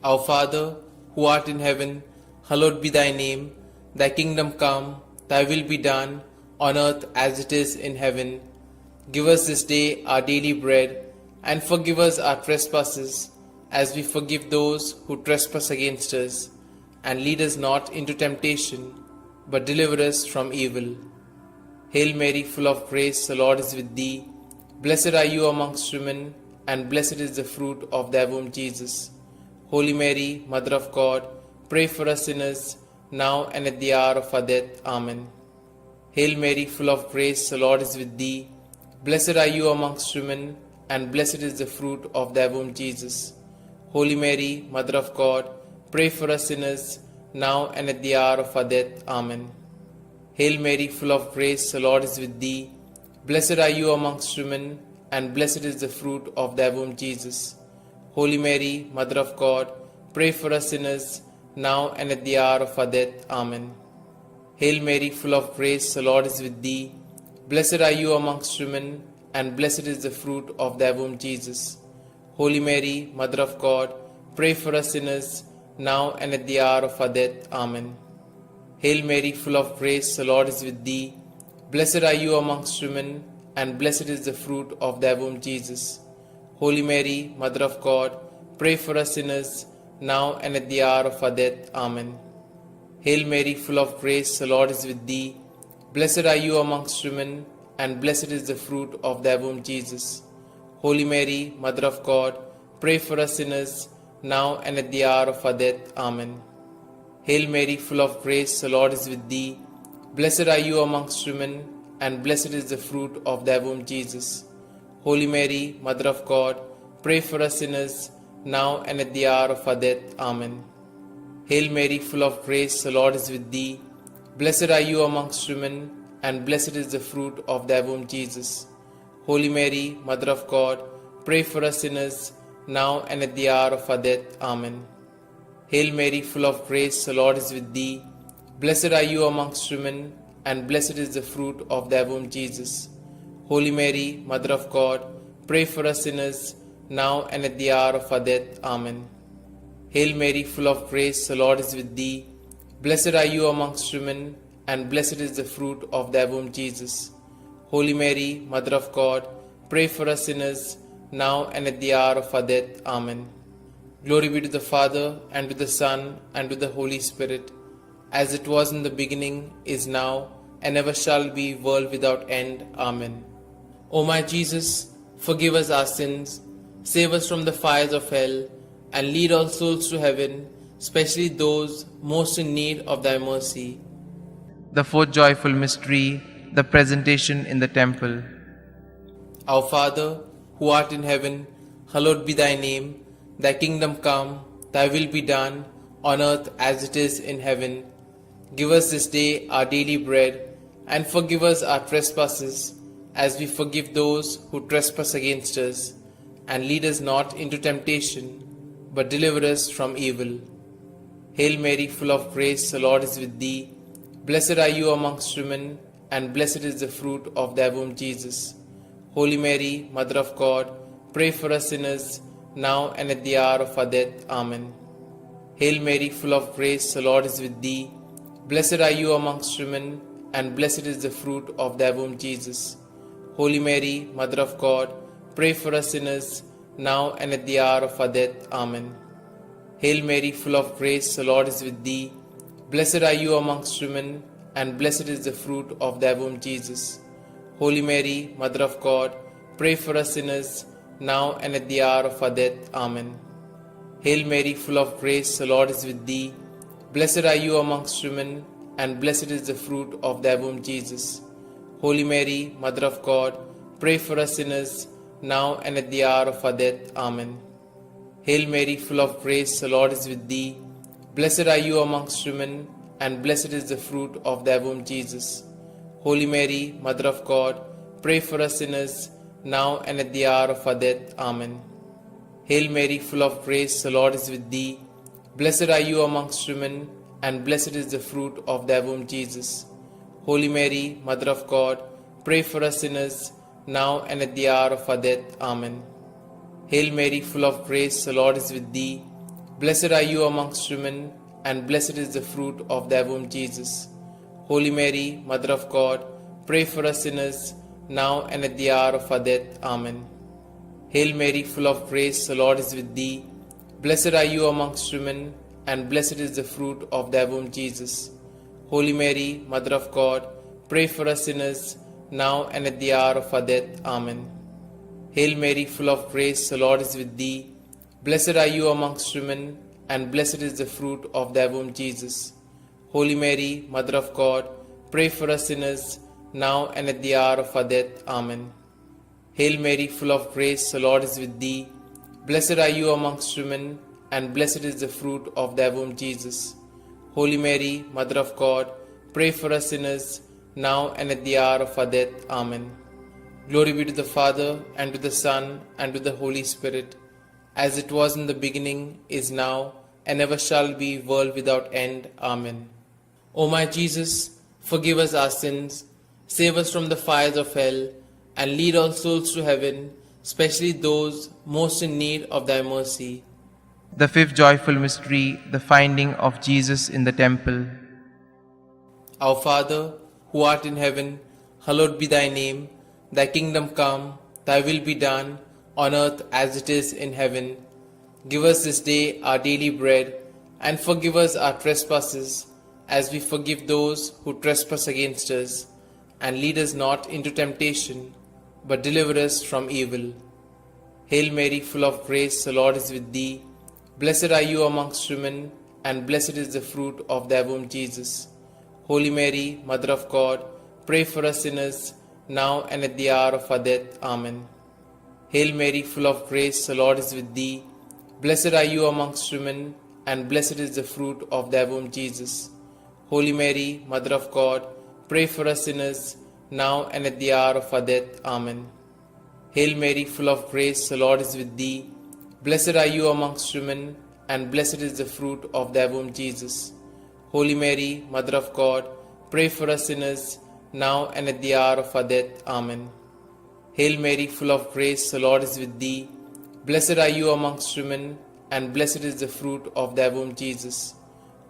Our Father, who art in heaven, hallowed be thy name. Thy kingdom come, thy will be done, on earth as it is in heaven. Give us this day our daily bread, and forgive us our trespasses, as we forgive those who trespass against us. And lead us not into temptation, but deliver us from evil. Hail Mary, full of grace, the Lord is with thee. Blessed are you amongst women, and blessed is the fruit of thy womb, Jesus. Holy Mary, Mother of God, pray for us sinners, now and at the hour of our death. Amen. Hail Mary, full of grace, the Lord is with thee. Blessed are you amongst women, and blessed is the fruit of thy womb, Jesus. Holy Mary, Mother of God, pray for us sinners, now and at the hour of our death. Amen. Hail Mary, full of grace, the Lord is with thee. Blessed are you amongst women, and blessed is the fruit of thy womb, Jesus. Holy Mary, Mother of God, pray for us sinners, now and at the hour of our death. Amen. Hail Mary, full of grace, the Lord is with thee. Blessed are you amongst women, and blessed is the fruit of thy womb, Jesus. Holy Mary, Mother of God, pray for us sinners, now and at the hour of our death. Amen. Hail Mary, full of grace, the Lord is with thee. Blessed are you amongst women, and blessed is the fruit of thy womb, Jesus. Holy Mary, Mother of God, pray for us sinners, now and at the hour of our death. Amen. Hail Mary, full of grace, the Lord is with thee. Blessed are you amongst women, and blessed is the fruit of thy womb, Jesus. Holy Mary, Mother of God, pray for us sinners, now and at the hour of our death. Amen. Hail Mary, full of grace, the Lord is with thee. Blessed are you amongst women, and blessed is the fruit of thy womb, Jesus. Holy Mary, Mother of God, pray for us sinners, now and at the hour of our death. Amen. Hail Mary, full of grace, the Lord is with thee. Blessed are you amongst women, and blessed is the fruit of thy womb, Jesus. Holy Mary, Mother of God, pray for us sinners, now and at the hour of our death. Amen. Hail Mary, full of grace, the Lord is with thee. Blessed are you amongst women, and blessed is the fruit of thy womb, Jesus. Holy Mary, Mother of God, pray for us sinners, now and at the hour of our death. Amen. Hail Mary, full of grace, the Lord is with thee. Blessed are you amongst women, and blessed is the fruit of thy womb, Jesus. Holy Mary, Mother of God, pray for us sinners, now and at the hour of our death. Amen. Glory be to the Father, and to the Son, and to the Holy Spirit, as it was in the beginning, is now, and ever shall be, world without end. Amen. O my Jesus, forgive us our sins, save us from the fires of hell, and lead all souls to heaven, especially those most in need of thy mercy. The fourth joyful mystery, the presentation in the temple. Our Father, who art in heaven, hallowed be thy name. Thy kingdom come, thy will be done, on earth as it is in heaven. Give us this day our daily bread, and forgive us our trespasses, as we forgive those who trespass against us. And lead us not into temptation, but deliver us from evil. Hail Mary, full of grace, the Lord is with thee. Blessed are you amongst women, and blessed is the fruit of thy womb, Jesus. Holy Mary, Mother of God, pray for us sinners, now and at the hour of our death. Amen. Hail Mary, full of grace, the Lord is with thee. Blessed are you amongst women, and blessed is the fruit of thy womb, Jesus. Holy Mary, Mother of God, pray for us sinners, now and at the hour of our death. Amen. Hail Mary, full of grace, the Lord is with thee. Blessed are you amongst women, and blessed is the fruit of thy womb, Jesus. Holy Mary, Mother of God, pray for us sinners, now and at the hour of our death. Amen. Hail Mary, full of grace, the Lord is with thee. Blessed are you amongst women, and blessed is the fruit of thy womb, Jesus. Holy Mary, Mother of God, pray for us sinners, now and at the hour of our death. Amen. Hail Mary, full of grace, the Lord is with thee. Blessed are you amongst women, and blessed is the fruit of thy womb, Jesus. Holy Mary, Mother of God, pray for us sinners, now and at the hour of our death. Amen. Hail Mary, full of grace, the Lord is with thee. Blessed are you amongst women, and blessed is the fruit of thy womb, Jesus. Holy Mary, Mother of God, pray for us sinners, now and at the hour of our death. Amen. Hail Mary, full of grace, the Lord is with thee. Blessed are you amongst women, and blessed is the fruit of thy womb, Jesus. Holy Mary, Mother of God, pray for us sinners, now and at the hour of our death. Amen. Hail Mary, full of grace, the Lord is with thee. Blessed are you amongst women, and blessed is the fruit of thy womb, Jesus. Holy Mary, Mother of God, pray for us sinners, now and at the hour of our death. Amen. Hail Mary, full of grace, the Lord is with thee. Blessed are you amongst women, and blessed is the fruit of thy womb, Jesus. Holy Mary, Mother of God, pray for us sinners, now and at the hour of our death. Amen. Hail Mary, full of grace, the Lord is with thee. Blessed are you amongst women, and blessed is the fruit of thy womb, Jesus. Holy Mary, Mother of God, pray for us sinners, now and at the hour of our death. Amen. Glory be to the Father, and to the Son, and to the Holy Spirit, as it was in the beginning, is now, and ever shall be, world without end. Amen. O my Jesus, forgive us our sins, save us from the fires of hell, and lead all souls to heaven, especially those most in need of thy mercy. The fifth joyful mystery, the finding of Jesus in the temple. Our Father, who art in heaven, hallowed be thy name. Thy kingdom come, thy will be done, on earth as it is in heaven. Give us this day our daily bread, and forgive us our trespasses, as we forgive those who trespass against us. And lead us not into temptation, but deliver us from evil. Hail Mary, full of grace, the Lord is with thee. Blessed are you amongst women, and blessed is the fruit of thy womb, Jesus. Holy Mary, Mother of God, pray for us sinners, now and at the hour of our death. Amen. Hail Mary, full of grace, the Lord is with thee. Blessed are you amongst women, and blessed is the fruit of thy womb, Jesus. Holy Mary, Mother of God, pray for us sinners, now and at the hour of our death. Amen. Hail Mary, full of grace, the Lord is with thee. Blessed are you amongst women, and blessed is the fruit of thy womb, Jesus. Holy Mary, Mother of God, pray for us sinners, now and at the hour of our death. Amen. Hail Mary, full of grace, the Lord is with thee. Blessed are you amongst women, and blessed is the fruit of thy womb, Jesus.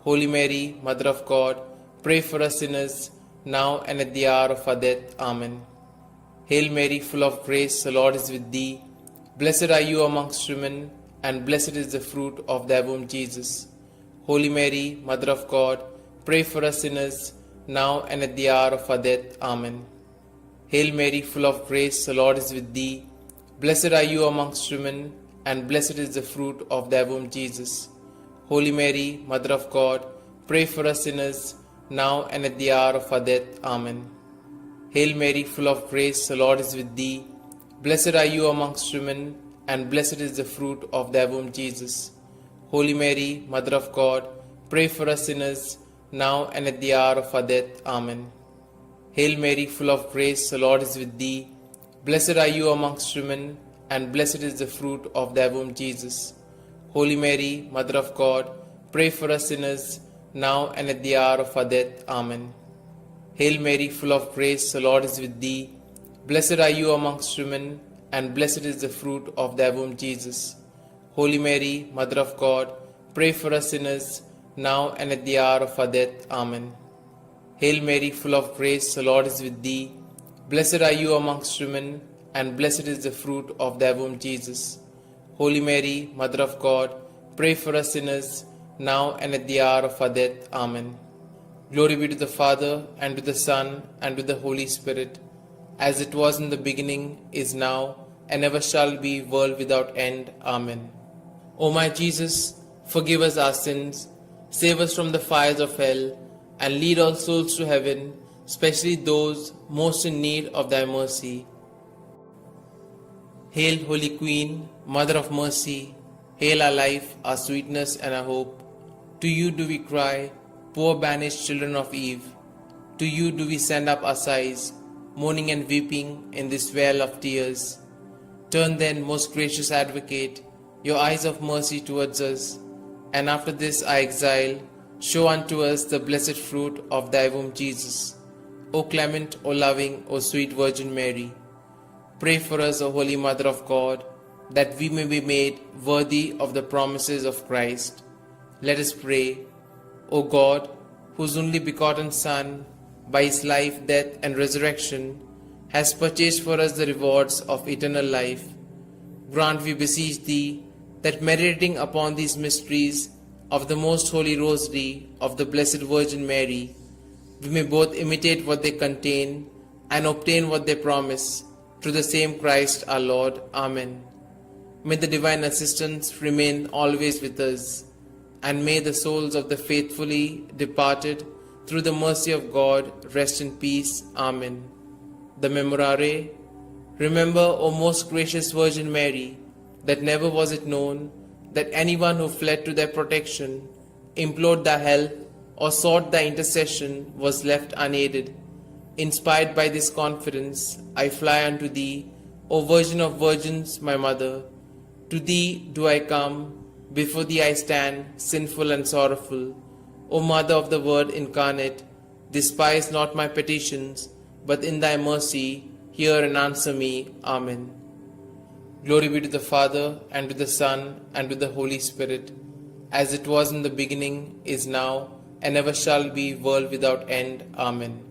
Holy Mary, Mother of God, pray for us sinners, now and at the hour of our death. Amen. Hail Mary, full of grace, the Lord is with thee. Blessed are you amongst women, and blessed is the fruit of thy womb, Jesus. Holy Mary, Mother of God, pray for us sinners, now and at the hour of our death. Amen. Hail Mary, full of grace, the Lord is with thee. Blessed are you amongst women, and blessed is the fruit of thy womb, Jesus. Holy Mary, Mother of God, pray for us sinners, now and at the hour of our death. Amen. Hail Mary, full of grace, the Lord is with thee. Blessed are you amongst women, and blessed is the fruit of thy womb, Jesus. Holy Mary, Mother of God, pray for us sinners, now and at the hour of our death. Amen. Hail Mary, full of grace, the Lord is with thee. Blessed are you amongst women, and blessed is the fruit of thy womb, Jesus. Holy Mary, Mother of God, pray for us sinners, now and at the hour of our death. Amen. Hail Mary, full of grace, the Lord is with thee. Blessed are you amongst women, and blessed is the fruit of thy womb, Jesus. Holy Mary, Mother of God, pray for us sinners, now and at the hour of our death. Amen. Hail Mary, full of grace, the Lord is with thee. Blessed are you amongst women, and blessed is the fruit of thy womb, Jesus. Holy Mary, Mother of God, pray for us sinners, now and at the hour of our death. Amen. Glory be to the Father, and to the Son, and to the Holy Spirit, as it was in the beginning, is now, and ever shall be, world without end. Amen. O my Jesus, forgive us our sins, save us from the fires of hell, and lead all souls to heaven, especially those most in need of thy mercy. Hail, Holy Queen, Mother of Mercy, hail our life, our sweetness, and our hope. To you do we cry, poor banished children of Eve. To you do we send up our sighs, mourning and weeping in this vale of tears. Turn then, most gracious Advocate, your eyes of mercy towards us, and after this our exile, show unto us the blessed fruit of thy womb, Jesus. O clement, O loving, O sweet Virgin Mary, pray for us, O Holy Mother of God, that we may be made worthy of the promises of Christ. Let us pray. O God, whose only begotten Son, by his life, death, and resurrection, has purchased for us the rewards of eternal life, grant, we beseech thee, that meditating upon these mysteries of the most holy Rosary of the Blessed Virgin Mary, we may both imitate what they contain and obtain what they promise, through the same Christ our Lord. Amen. May the divine assistance remain always with us, and may the souls of the faithfully departed, through the mercy of God, rest in peace. Amen. The Memorare. Remember, O most gracious Virgin Mary, that never was it known that anyone who fled to thy protection, implored thy help, or sought thy intercession was left unaided. Inspired by this confidence, I fly unto thee, O Virgin of Virgins, my Mother. To thee do I come, before thee I stand, sinful and sorrowful. O Mother of the Word incarnate, despise not my petitions, but in thy mercy hear and answer me. Amen. Glory be to the Father, and to the Son, and to the Holy Spirit, as it was in the beginning, is now, and ever shall be, world without end. Amen.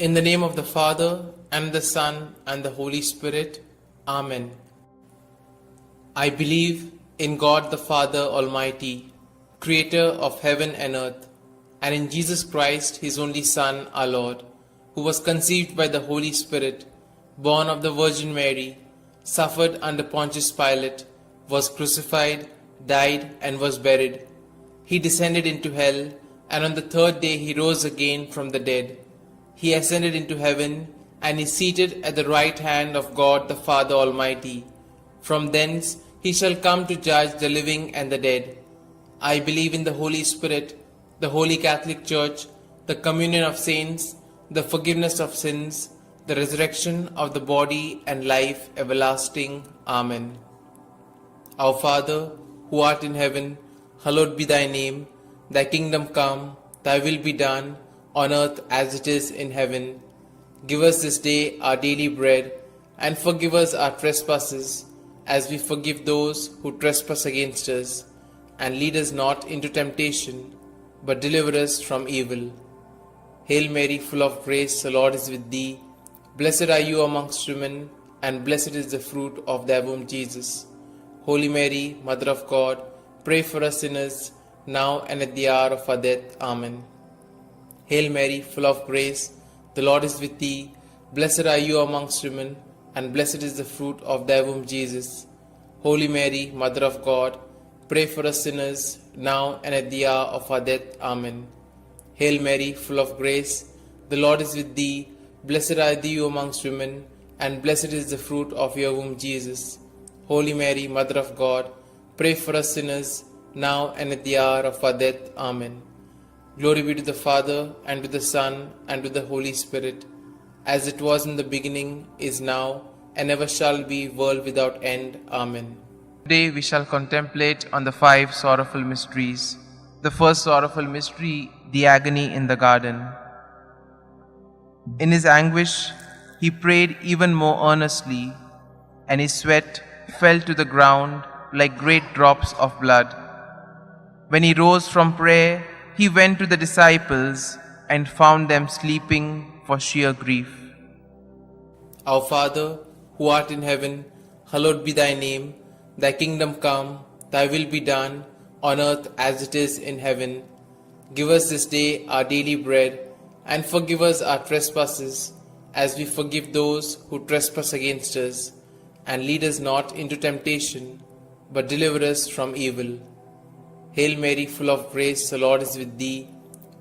In the name of the Father, and the Son, and the Holy Spirit. Amen. I believe in God the Father Almighty, Creator of heaven and earth, and in Jesus Christ, His only Son, our Lord, who was conceived by the Holy Spirit, born of the Virgin Mary, suffered under Pontius Pilate, was crucified, died, and was buried. He descended into hell, and on the third day He rose again from the dead. He ascended into heaven, and is seated at the right hand of God the Father Almighty. From thence He shall come to judge the living and the dead. I believe in the Holy Spirit, the Holy Catholic Church, the communion of saints, the forgiveness of sins, the resurrection of the body, and life everlasting. Amen. Our Father, who art in heaven, hallowed be thy name. Thy kingdom come, thy will be done, on earth as it is in heaven. Give us this day our daily bread, and forgive us our trespasses, as we forgive those who trespass against us. And lead us not into temptation, but deliver us from evil. Hail Mary, full of grace, the Lord is with thee. Blessed are you amongst women, and blessed is the fruit of thy womb, Jesus. Holy Mary, Mother of God, pray for us sinners, now and at the hour of our death. Amen. Hail Mary, full of grace, the Lord is with thee. Blessed are you amongst women, and blessed is the fruit of thy womb, Jesus. Holy Mary, Mother of God, pray for us sinners, now and at the hour of our death. Amen. Hail Mary, full of grace, the Lord is with thee. Blessed are you amongst women, and blessed is the fruit of your womb, Jesus. Holy Mary, Mother of God, pray for us sinners, now and at the hour of our death. Amen. Glory be to the Father, and to the Son, and to the Holy Spirit, as it was in the beginning, is now, and ever shall be, world without end. Amen. Today we shall contemplate on the 5 sorrowful mysteries. The first sorrowful mystery, the agony in the garden. In his anguish, he prayed even more earnestly, and his sweat fell to the ground like great drops of blood. When he rose from prayer, he went to the disciples and found them sleeping for sheer grief. Our Father, who art in heaven, hallowed be thy name. Thy kingdom come, thy will be done, on earth as it is in heaven. Give us this day our daily bread, and forgive us our trespasses, as we forgive those who trespass against us. And lead us not into temptation, but deliver us from evil. Hail Mary, full of grace, the Lord is with thee.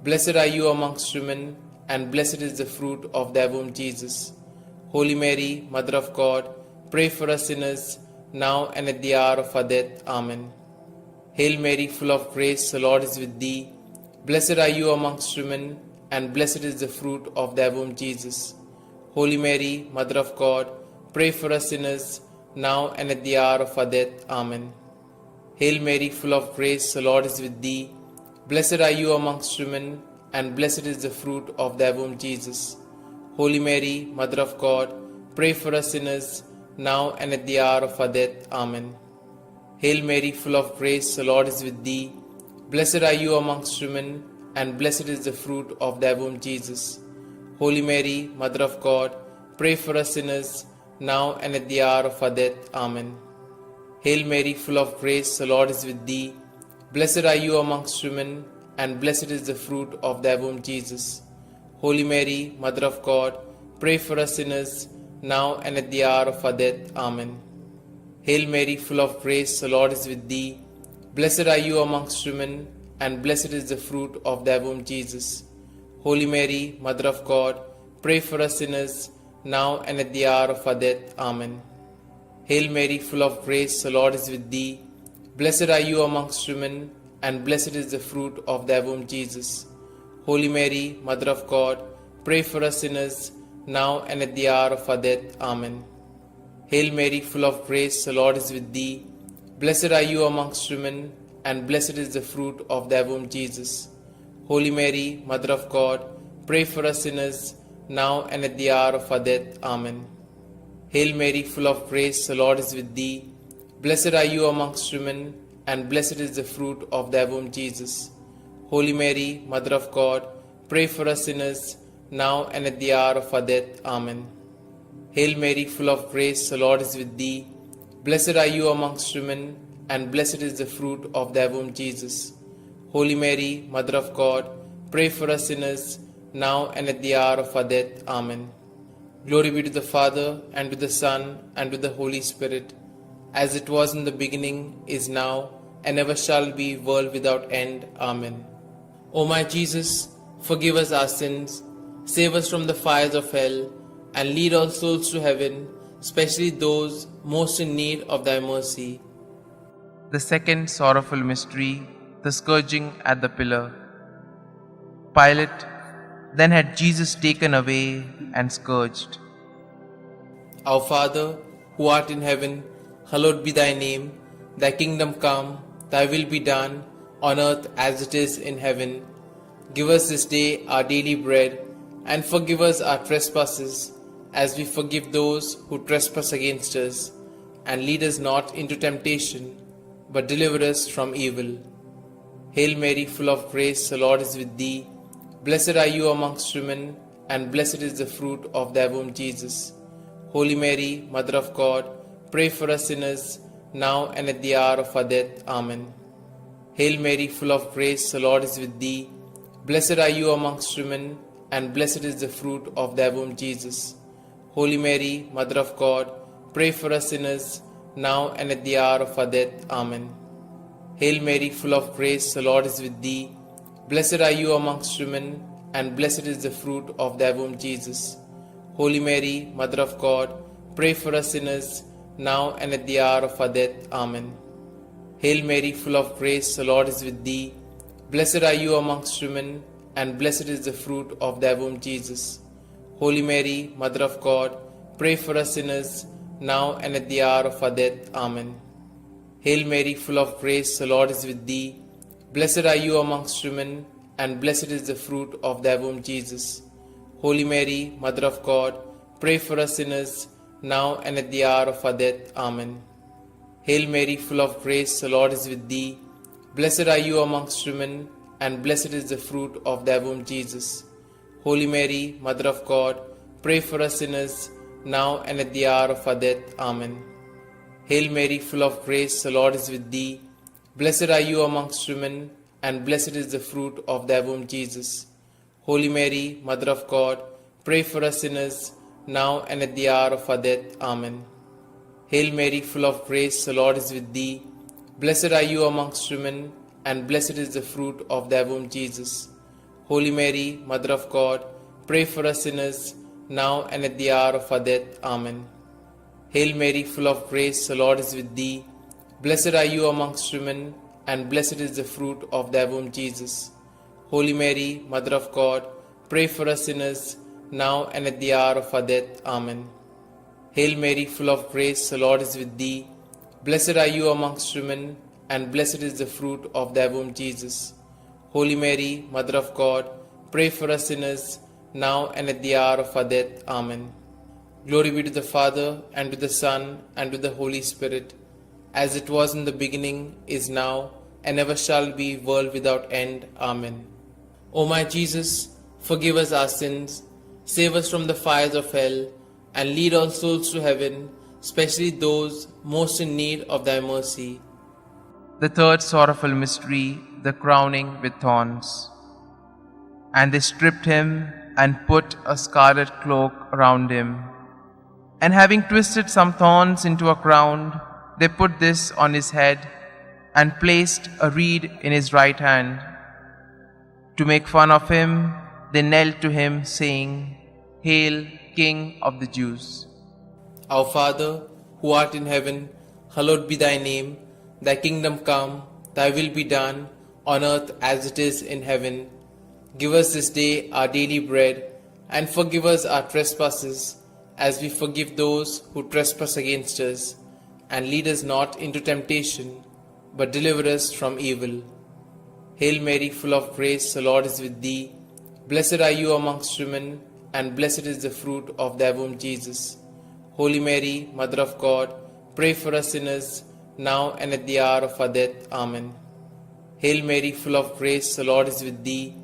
Blessed are you amongst women, and blessed is the fruit of thy womb, Jesus. Holy Mary, Mother of God, pray for us sinners, now and at the hour of our death. Amen. Hail Mary, full of grace, the Lord is with thee. Blessed are you amongst women, and blessed is the fruit of thy womb, Jesus. Holy Mary, Mother of God, pray for us sinners, now and at the hour of our death. Amen. Hail Mary, full of grace, the Lord is with thee. Blessed are you amongst women, and blessed is the fruit of thy womb, Jesus. Holy Mary, Mother of God, pray for us sinners, now and at the hour of our death. Amen. Hail Mary, full of grace, the Lord is with thee. Blessed are you amongst women, and blessed is the fruit of thy womb, Jesus. Holy Mary, Mother of God, pray for us sinners, now and at the hour of our death. Amen. Hail Mary, full of grace, the Lord is with thee. Blessed are you amongst women, and blessed is the fruit of thy womb, Jesus. Holy Mary, Mother of God, pray for us sinners, now and at the hour of our death. Amen. Hail Mary, full of grace, the Lord is with thee. Blessed are you amongst women, and blessed is the fruit of thy womb, Jesus. Holy Mary, Mother of God, pray for us sinners, now and at the hour of our death. Amen. Hail Mary, full of grace, the Lord is with thee. Blessed are you amongst women, and blessed is the fruit of thy womb, Jesus. Holy Mary, Mother of God, pray for us sinners, now and at the hour of our death. Amen. Hail Mary, full of grace, the Lord is with thee. Blessed are you amongst women, and blessed is the fruit of thy womb, Jesus. Holy Mary, Mother of God, pray for us sinners, now and at the hour of our death. Amen. Hail Mary, full of grace, the Lord is with thee. Blessed are you amongst women, and blessed is the fruit of thy womb, Jesus. Holy Mary, Mother of God, pray for us sinners, now and at the hour of our death. Amen. Hail Mary, full of grace, the Lord is with thee. Blessed are you amongst women, and blessed is the fruit of thy womb, Jesus. Holy Mary, Mother of God, pray for us sinners, now and at the hour of our death. Amen. Glory be to the Father, and to the Son, and to the Holy Spirit, as it was in the beginning, is now, and ever shall be, world without end. Amen. O my Jesus, forgive us our sins, save us from the fires of hell, and lead all souls to heaven, especially those most in need of thy mercy. The second sorrowful mystery, the scourging at the pillar. Pilate then had Jesus taken away and scourged. Our Father, who art in heaven, hallowed be thy name. Thy kingdom come, thy will be done, on earth as it is in heaven. Give us this day our daily bread, and forgive us our trespasses, as we forgive those who trespass against us. And lead us not into temptation, but deliver us from evil. Hail Mary, full of grace, the Lord is with thee. Blessed are you amongst women, and blessed is the fruit of thy womb, Jesus. Holy Mary, Mother of God, pray for us sinners, now and at the hour of our death. Amen. Hail Mary, full of grace, the Lord is with thee. Blessed are you amongst women, and blessed is the fruit of thy womb, Jesus. Holy Mary, Mother of God, pray for us sinners, now and at the hour of our death. Amen. Hail Mary, full of grace, the Lord is with thee. Blessed are you amongst women, and blessed is the fruit of thy womb, Jesus. Holy Mary, Mother of God, pray for us sinners, now and at the hour of our death. Amen. Hail Mary, full of grace, the Lord is with thee. Blessed are you amongst women, and blessed is the fruit of thy womb, Jesus. Holy Mary, Mother of God, pray for us sinners, now and at the hour of our death. Amen. Hail Mary, full of grace, the Lord is with thee. Blessed are you amongst women, and blessed is the fruit of thy womb, Jesus. Holy Mary, Mother of God, pray for us sinners, now and at the hour of our death. Amen. Hail Mary, full of grace, the Lord is with thee. Blessed are you amongst women, and blessed is the fruit of thy womb, Jesus. Holy Mary, Mother of God, pray for us sinners, now and at the hour of our death. Amen. Hail Mary, full of grace, the Lord is with thee. Blessed are you amongst women, and blessed is the fruit of thy womb, Jesus. Holy Mary, Mother of God, pray for us sinners, now and at the hour of our death. Amen. Hail Mary, full of grace, the Lord is with thee. Blessed are you amongst women, and blessed is the fruit of thy womb, Jesus. Holy Mary, Mother of God, pray for us sinners, now and at the hour of our death. Amen. Hail Mary, full of grace, the Lord is with thee. Blessed are you amongst women, and blessed is the fruit of thy womb, Jesus. Holy Mary, Mother of God, pray for us sinners, now and at the hour of our death. Amen. Hail Mary, full of grace, the Lord is with thee. Blessed are you amongst women, and blessed is the fruit of thy womb, Jesus. Holy Mary, Mother of God, pray for us sinners, now and at the hour of our death. Amen. Glory be to the Father, and to the Son, and to the Holy Spirit, as it was in the beginning, is now, and ever shall be, world without end. Amen. O my Jesus, forgive us our sins, save us from the fires of hell, and lead all souls to heaven, especially those most in need of thy mercy. The third sorrowful mystery, the crowning with thorns. And they stripped him and put a scarlet cloak around him. And having twisted some thorns into a crown, they put this on his head and placed a reed in his right hand. To make fun of him, they knelt to him, saying, "Hail, King of the Jews." Our Father, who art in heaven, hallowed be thy name. Thy kingdom come, thy will be done, on earth as it is in heaven. Give us this day our daily bread, and forgive us our trespasses, as we forgive those who trespass against us. And lead us not into temptation, but deliver us from evil. Hail Mary, full of grace, the Lord is with thee. Blessed are you amongst women, and blessed is the fruit of thy womb, Jesus. Holy Mary, Mother of God, pray for us sinners, now and at the hour of our death. Amen. Hail Mary, full of grace, the Lord is with thee.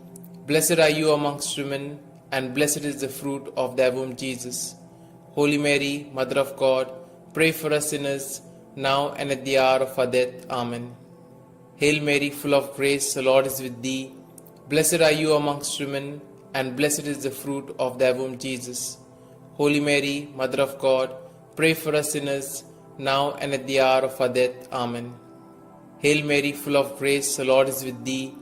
Blessed are you amongst women, and blessed is the fruit of thy womb, Jesus. Holy Mary, Mother of God, pray for us sinners, now and at the hour of our death. Amen. Hail Mary, full of grace, the Lord is with thee. Blessed are you amongst women, and blessed is the fruit of thy womb, Jesus. Holy Mary, Mother of God, pray for us sinners, now and at the hour of our death. Amen. Hail Mary, full of grace, the Lord is with thee.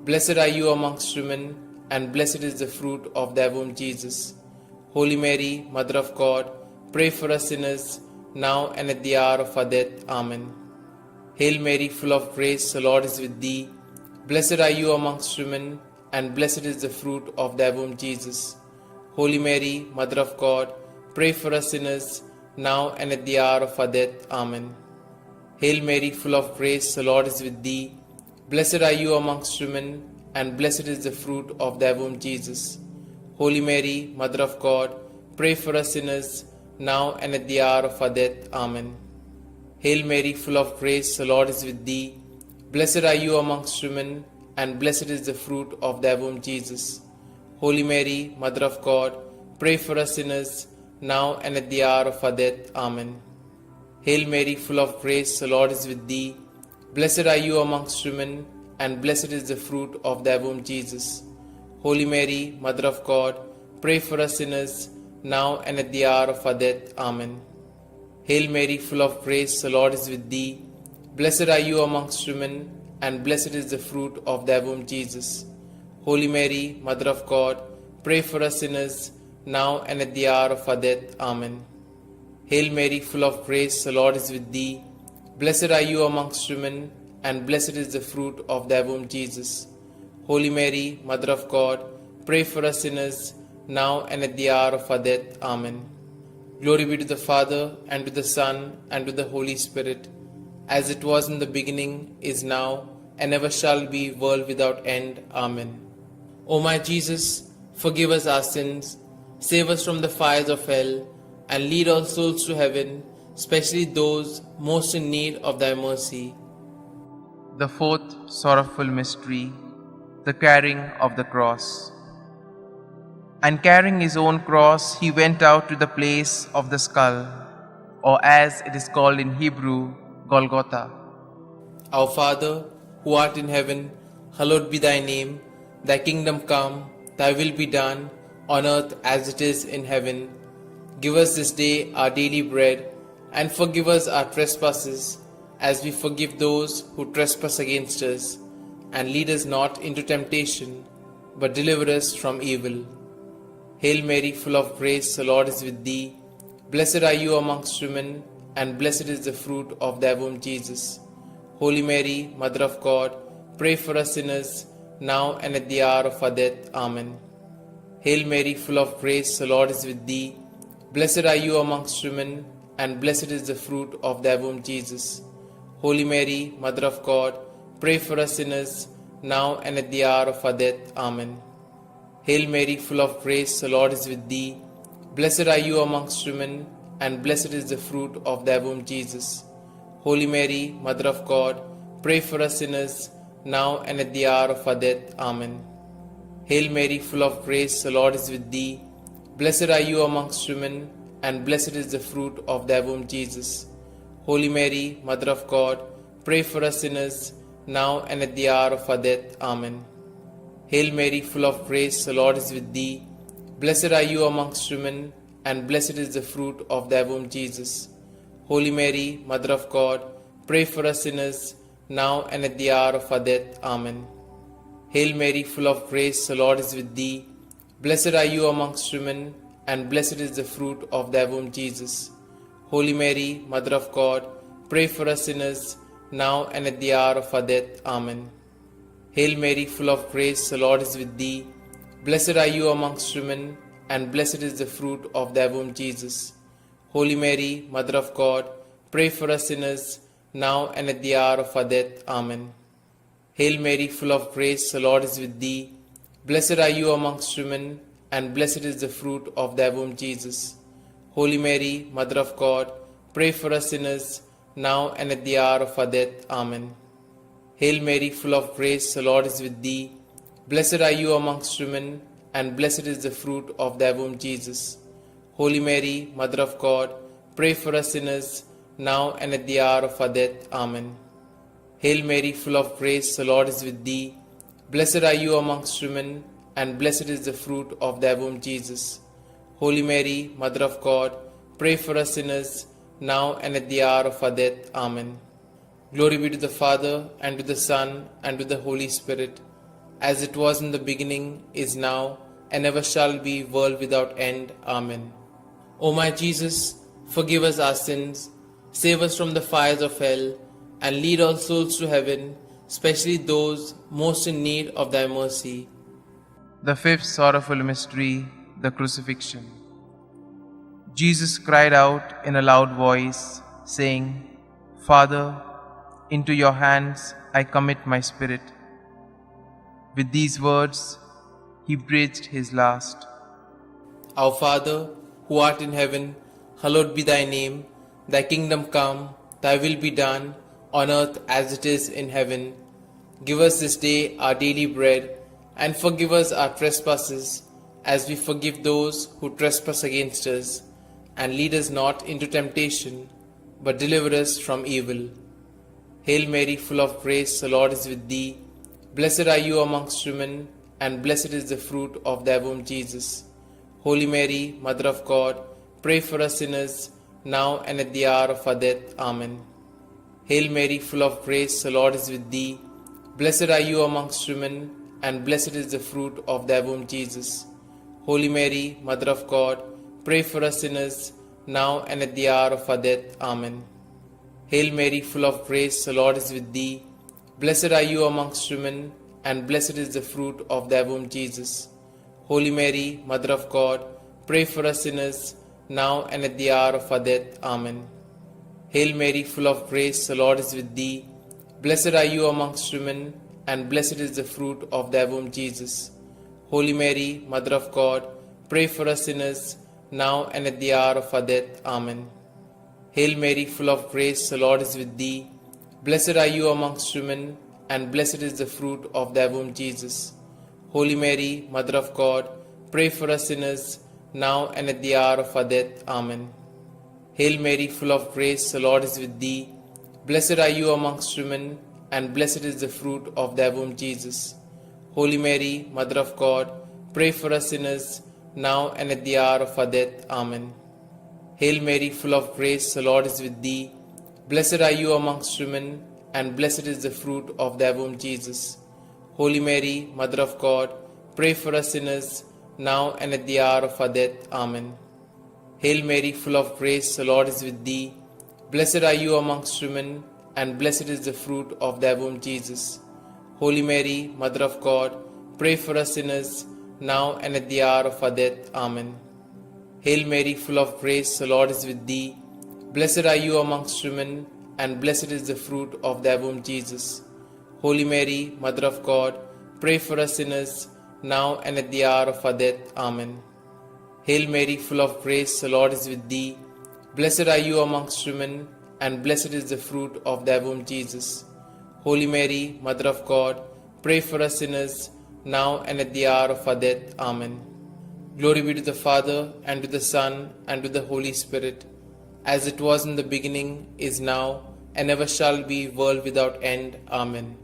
Blessed are you amongst women, and blessed is the fruit of thy womb, Jesus. Holy Mary, Mother of God, pray for us sinners, now and at the hour of our death. Amen. Hail Mary, full of grace, the Lord is with thee. Blessed are you amongst women, and blessed is the fruit of thy womb, Jesus. Holy Mary, Mother of God, pray for us sinners, now and at the hour of our death. Amen. Hail Mary, full of grace, the Lord is with thee. Blessed are you amongst women, and blessed is the fruit of thy womb, Jesus. Holy Mary, Mother of God, pray for us sinners, now and at the hour of our death. Amen. Hail Mary, full of grace, the Lord is with thee. Blessed are you amongst women, and blessed is the fruit of thy womb, Jesus. Holy Mary, Mother of God, pray for us sinners, now and at the hour of our death. Amen. Hail Mary, full of grace, the Lord is with thee. Blessed are you amongst women, and blessed is the fruit of thy womb, Jesus. Holy Mary, Mother of God, pray for us sinners, now and at the hour of our death. Amen. Hail Mary, full of grace, the Lord is with thee. Blessed are you amongst women, and blessed is the fruit of thy womb, Jesus. Holy Mary, Mother of God, pray for us sinners, now and at the hour of our death. Amen. Hail Mary, full of grace, the Lord is with thee. Blessed are you amongst women, and blessed is the fruit of thy womb, Jesus. Holy Mary, Mother of God, pray for us sinners, now and at the hour of our death. Amen. Glory be to the Father, and to the Son, and to the Holy Spirit, as it was in the beginning, is now, and ever shall be, world without end. Amen. O my Jesus, forgive us our sins, save us from the fires of hell, and lead all souls to heaven, especially those most in need of thy mercy. The fourth sorrowful mystery, the carrying of the cross. And carrying his own cross, he went out to the place of the skull, or as it is called in Hebrew, Golgotha. Our Father, who art in heaven, hallowed be thy name. Thy kingdom come, thy will be done, on earth as it is in heaven. Give us this day our daily bread, and forgive us our trespasses, as we forgive those who trespass against us. And lead us not into temptation, but deliver us from evil. Hail Mary, full of grace, the Lord is with thee. Blessed are you amongst women, and blessed is the fruit of thy womb, Jesus. Holy Mary, Mother of God, pray for us sinners, now and at the hour of our death. Amen. Hail Mary, full of grace, the Lord is with thee. Blessed are you amongst women, and blessed is the fruit of thy womb, Jesus. Holy Mary, Mother of God, pray for us sinners, now and at the hour of our death. Amen. Hail Mary, full of grace, the Lord is with thee. Blessed are you amongst women, and blessed is the fruit of thy womb, Jesus. Holy Mary, Mother of God, pray for us sinners, now and at the hour of our death. Amen. Hail Mary, full of grace, the Lord is with thee. Blessed are you amongst women, and blessed is the fruit of thy womb, Jesus. Holy Mary, Mother of God, pray for us sinners, now and at the hour of our death. Amen. Hail Mary, full of grace, the Lord is with thee. Blessed are you amongst women, and blessed is the fruit of thy womb, Jesus. Holy Mary, Mother of God, pray for us sinners, now and at the hour of our death. Amen. Hail Mary, full of grace, the Lord is with thee. Blessed are you amongst women, and blessed is the fruit of thy womb, Jesus. Holy Mary, Mother of God, pray for us sinners, now and at the hour of our death. Amen. Hail Mary, full of grace, the Lord is with thee. Blessed are you amongst women, and blessed is the fruit of thy womb, Jesus. Holy Mary, Mother of God, pray for us sinners, now and at the hour of our death. Amen. Hail Mary, full of grace, the Lord is with thee. Blessed are you amongst women, and blessed is the fruit of thy womb, Jesus. Holy Mary, Mother of God, pray for us sinners, now and at the hour of our death. Amen. Hail Mary, full of grace, the Lord is with thee. Blessed are you amongst women, and blessed is the fruit of thy womb, Jesus. Holy Mary, Mother of God, pray for us sinners, now and at the hour of our death. Amen. Hail Mary, full of grace, the Lord is with thee. Blessed are you amongst women, and blessed is the fruit of thy womb, Jesus. Holy Mary, Mother of God, pray for us sinners, now and at the hour of our death. Amen. Glory be to the Father, and to the Son, and to the Holy Spirit, as it was in the beginning, is now, and ever shall be, world without end. Amen. O my Jesus, forgive us our sins, save us from the fires of hell, and lead all souls to heaven, especially those most in need of thy mercy. The fifth sorrowful mystery, the crucifixion. Jesus cried out in a loud voice, saying, Father, into your hands I commit my spirit. With these words, he breathed his last. Our Father, who art in heaven, hallowed be thy name. Thy kingdom come, thy will be done, on earth as it is in heaven. Give us this day our daily bread, and forgive us our trespasses, as we forgive those who trespass against us. And lead us not into temptation, but deliver us from evil. Hail Mary, full of grace, the Lord is with thee. Blessed are you amongst women, and blessed is the fruit of thy womb, Jesus. Holy Mary, Mother of God, pray for us sinners, now and at the hour of our death. Amen. Hail Mary, full of grace, the Lord is with thee. Blessed are you amongst women, and blessed is the fruit of thy womb, Jesus. Holy Mary, Mother of God, pray for us sinners, now and at the hour of our death. Amen. Hail Mary, full of grace, the Lord is with thee. Blessed are you amongst women, and blessed is the fruit of thy womb, Jesus. Holy Mary, Mother of God, pray for us sinners, now and at the hour of our death. Amen. Hail Mary, full of grace, the Lord is with thee. Blessed are you amongst women, and blessed is the fruit of thy womb, Jesus. Holy Mary, Mother of God, pray for us sinners, now and at the hour of our death. Amen. Hail Mary, full of grace, the Lord is with thee. Blessed are you amongst women, and blessed is the fruit of thy womb, Jesus. Holy Mary, Mother of God, pray for us sinners, now and at the hour of our death. Amen. Hail Mary, full of grace, the Lord is with thee. Blessed are you amongst women, and blessed is the fruit of thy womb, Jesus. Holy Mary, Mother of God, pray for us sinners, now and at the hour of our death. Amen. Hail Mary, full of grace, the Lord is with thee. Blessed are you amongst women, and blessed is the fruit of thy womb, Jesus. Holy Mary, Mother of God, pray for us sinners, now and at the hour of our death. Amen. Hail Mary, full of grace, the Lord is with thee. Blessed are you amongst women, and blessed is the fruit of thy womb, Jesus. Holy Mary, Mother of God, pray for us sinners, now and at the hour of our death. Amen. Hail Mary, full of grace, the Lord is with thee. Blessed are you amongst women, and blessed is the fruit of thy womb, Jesus. Holy Mary, Mother of God, pray for us sinners, now and at the hour of our death. Amen. Hail Mary, full of grace, the Lord is with thee. Blessed are you amongst women, and blessed is the fruit of thy womb, Jesus. Holy Mary, Mother of God, pray for us sinners, now and at the hour of our death. Amen. Glory be to the Father, and to the Son, and to the Holy Spirit, as it was in the beginning, is now, and ever shall be, world without end. Amen.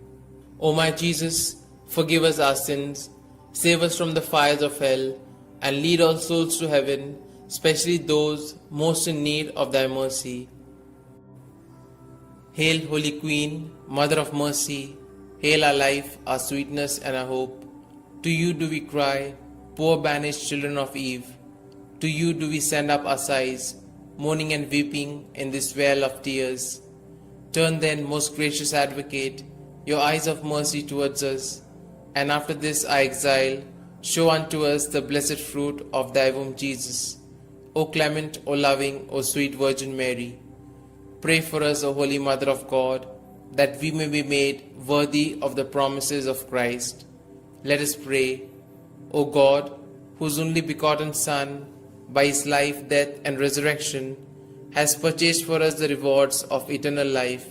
O my Jesus, forgive us our sins, save us from the fires of hell, and lead all souls to heaven, especially those most in need of thy mercy. Hail, Holy Queen, Mother of Mercy, hail our life, our sweetness, and our hope. To you do we cry, poor banished children of Eve. To you do we send up our sighs, mourning and weeping in this vale of tears. Turn then, most gracious Advocate, your eyes of mercy towards us, and after this our exile, show unto us the blessed fruit of thy womb, Jesus. O clement, O loving, O sweet Virgin Mary, pray for us, O Holy Mother of God, that we may be made worthy of the promises of Christ. Let us pray. O God, whose only begotten Son, by his life, death, and resurrection, has purchased for us the rewards of eternal life,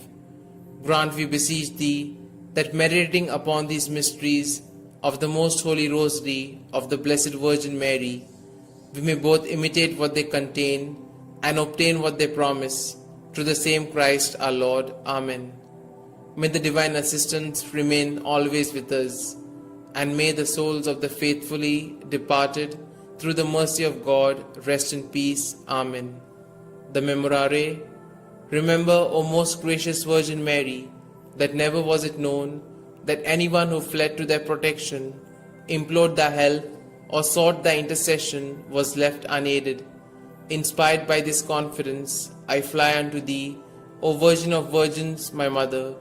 grant, we beseech thee, that meditating upon these mysteries of the Most Holy Rosary of the Blessed Virgin Mary, we may both imitate what they contain and obtain what they promise, through the same Christ our Lord. Amen. May the divine assistance remain always with us, and may the souls of the faithfully departed, through the mercy of God, rest in peace. Amen. The Memorare. Remember, O most gracious Virgin Mary, that never was it known that anyone who fled to thy protection, implored thy help, or sought thy intercession was left unaided. Inspired by this confidence, I fly unto thee, O Virgin of Virgins, my Mother.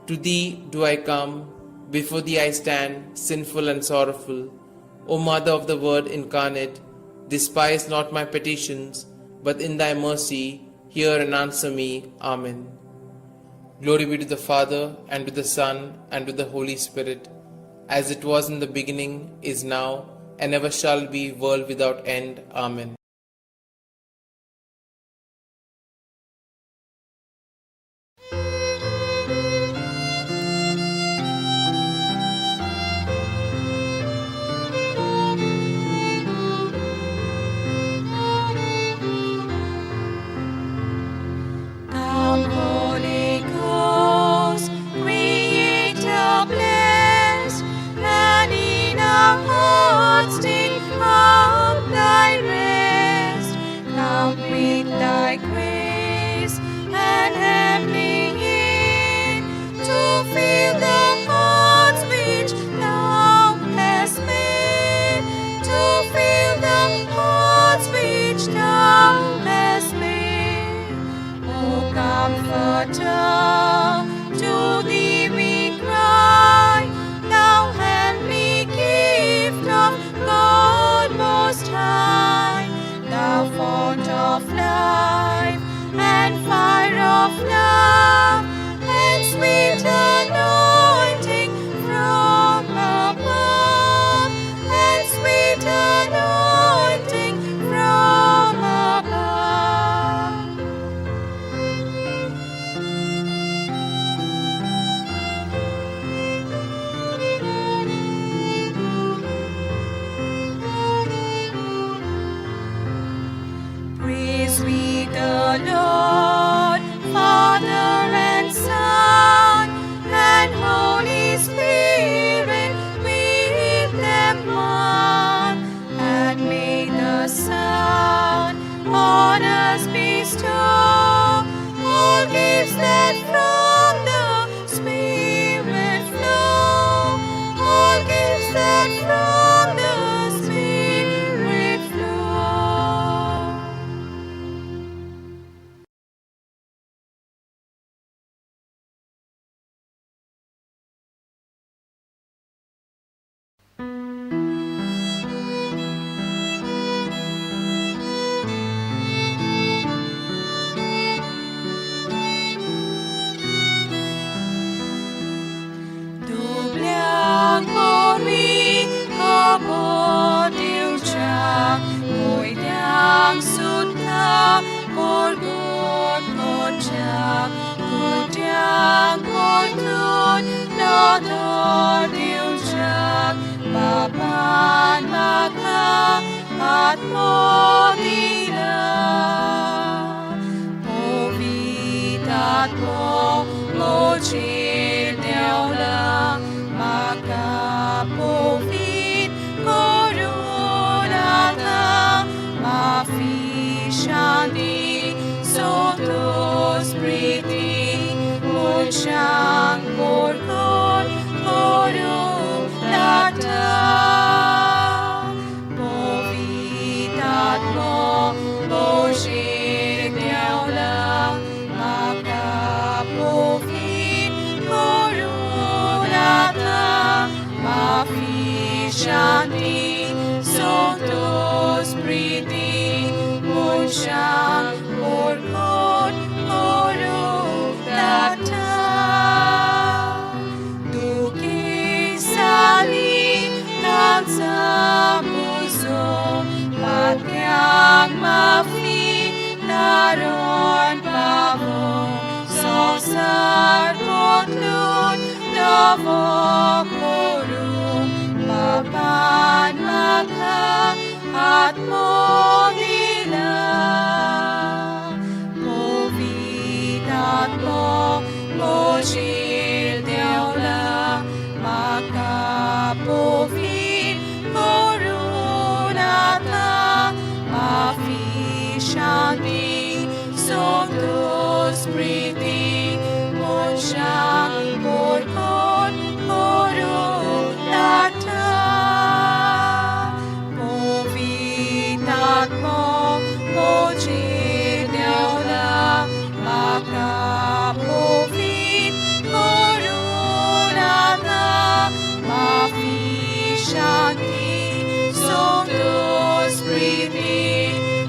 To thee do I come, before thee I stand, sinful and sorrowful. O Mother of the Word incarnate, despise not my petitions, but in thy mercy hear and answer me. Amen. Glory be to the Father, and to the Son, and to the Holy Spirit, as it was in the beginning, is now, and ever shall be, world without end. Amen. Come, Holy Ghost, Creator blessed, and in our hearts take up thy rest. Come with thy grace and heavenly aid, to fill the hearts which thou hast made, to fill the hearts which thou hast made. O Comforter, to thee we cry, thou heavenly gift of God Most High, thou fount of life and fire of love, and sweet anointing from above, and sweet anointing from above. Praise we the Lord, Father and Son, and Holy Spirit, with them one. And may the Son on us bestow all gifts that from the Spirit flow, all gifts that from the Spirit flow. Dobbiamo Diucha, noi diam sutta, por God kocha, kudiam kortun, nador Diucha, baban maka, at modila. Povitat mo, mocil deaula, maka povit coronata, ma fisciandi sotto spriti, munciang porcon coronata. Povitat mo, mocil deaula, maka povit coronata, ma fisciandi sotto spriti, munciang porcon coronata. Duki sali danza muso, patiang mafi naron pavo, sosar kotlun navo korum, ka at modila. Povitat mo, mojir deola, makapovit korunata, mafi shanti, sontos priti, monshang korkon korunata. Povitat mo, mojir deola, makapovit korunata, mafi shanti, sontos priti,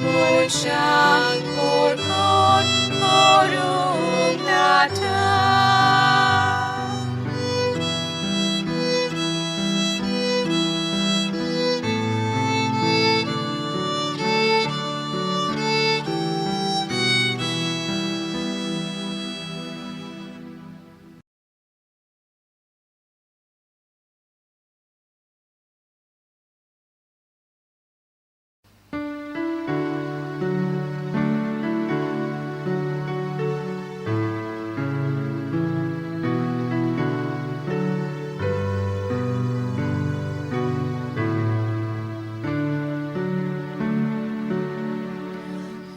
monshang korkon korunata.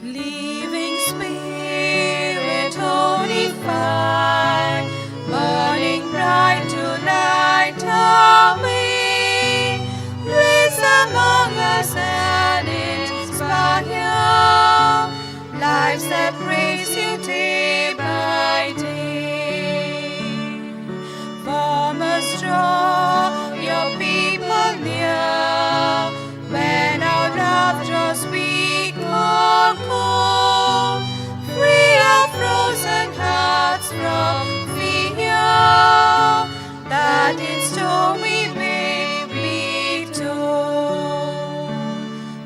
Living Spirit, holy fire, burning bright to light our way, place among us and inspire lives that praise you day by day. Form us, draw your people near, when our love draws weak or cold, free our frozen hearts from fear, that in storm we may be told.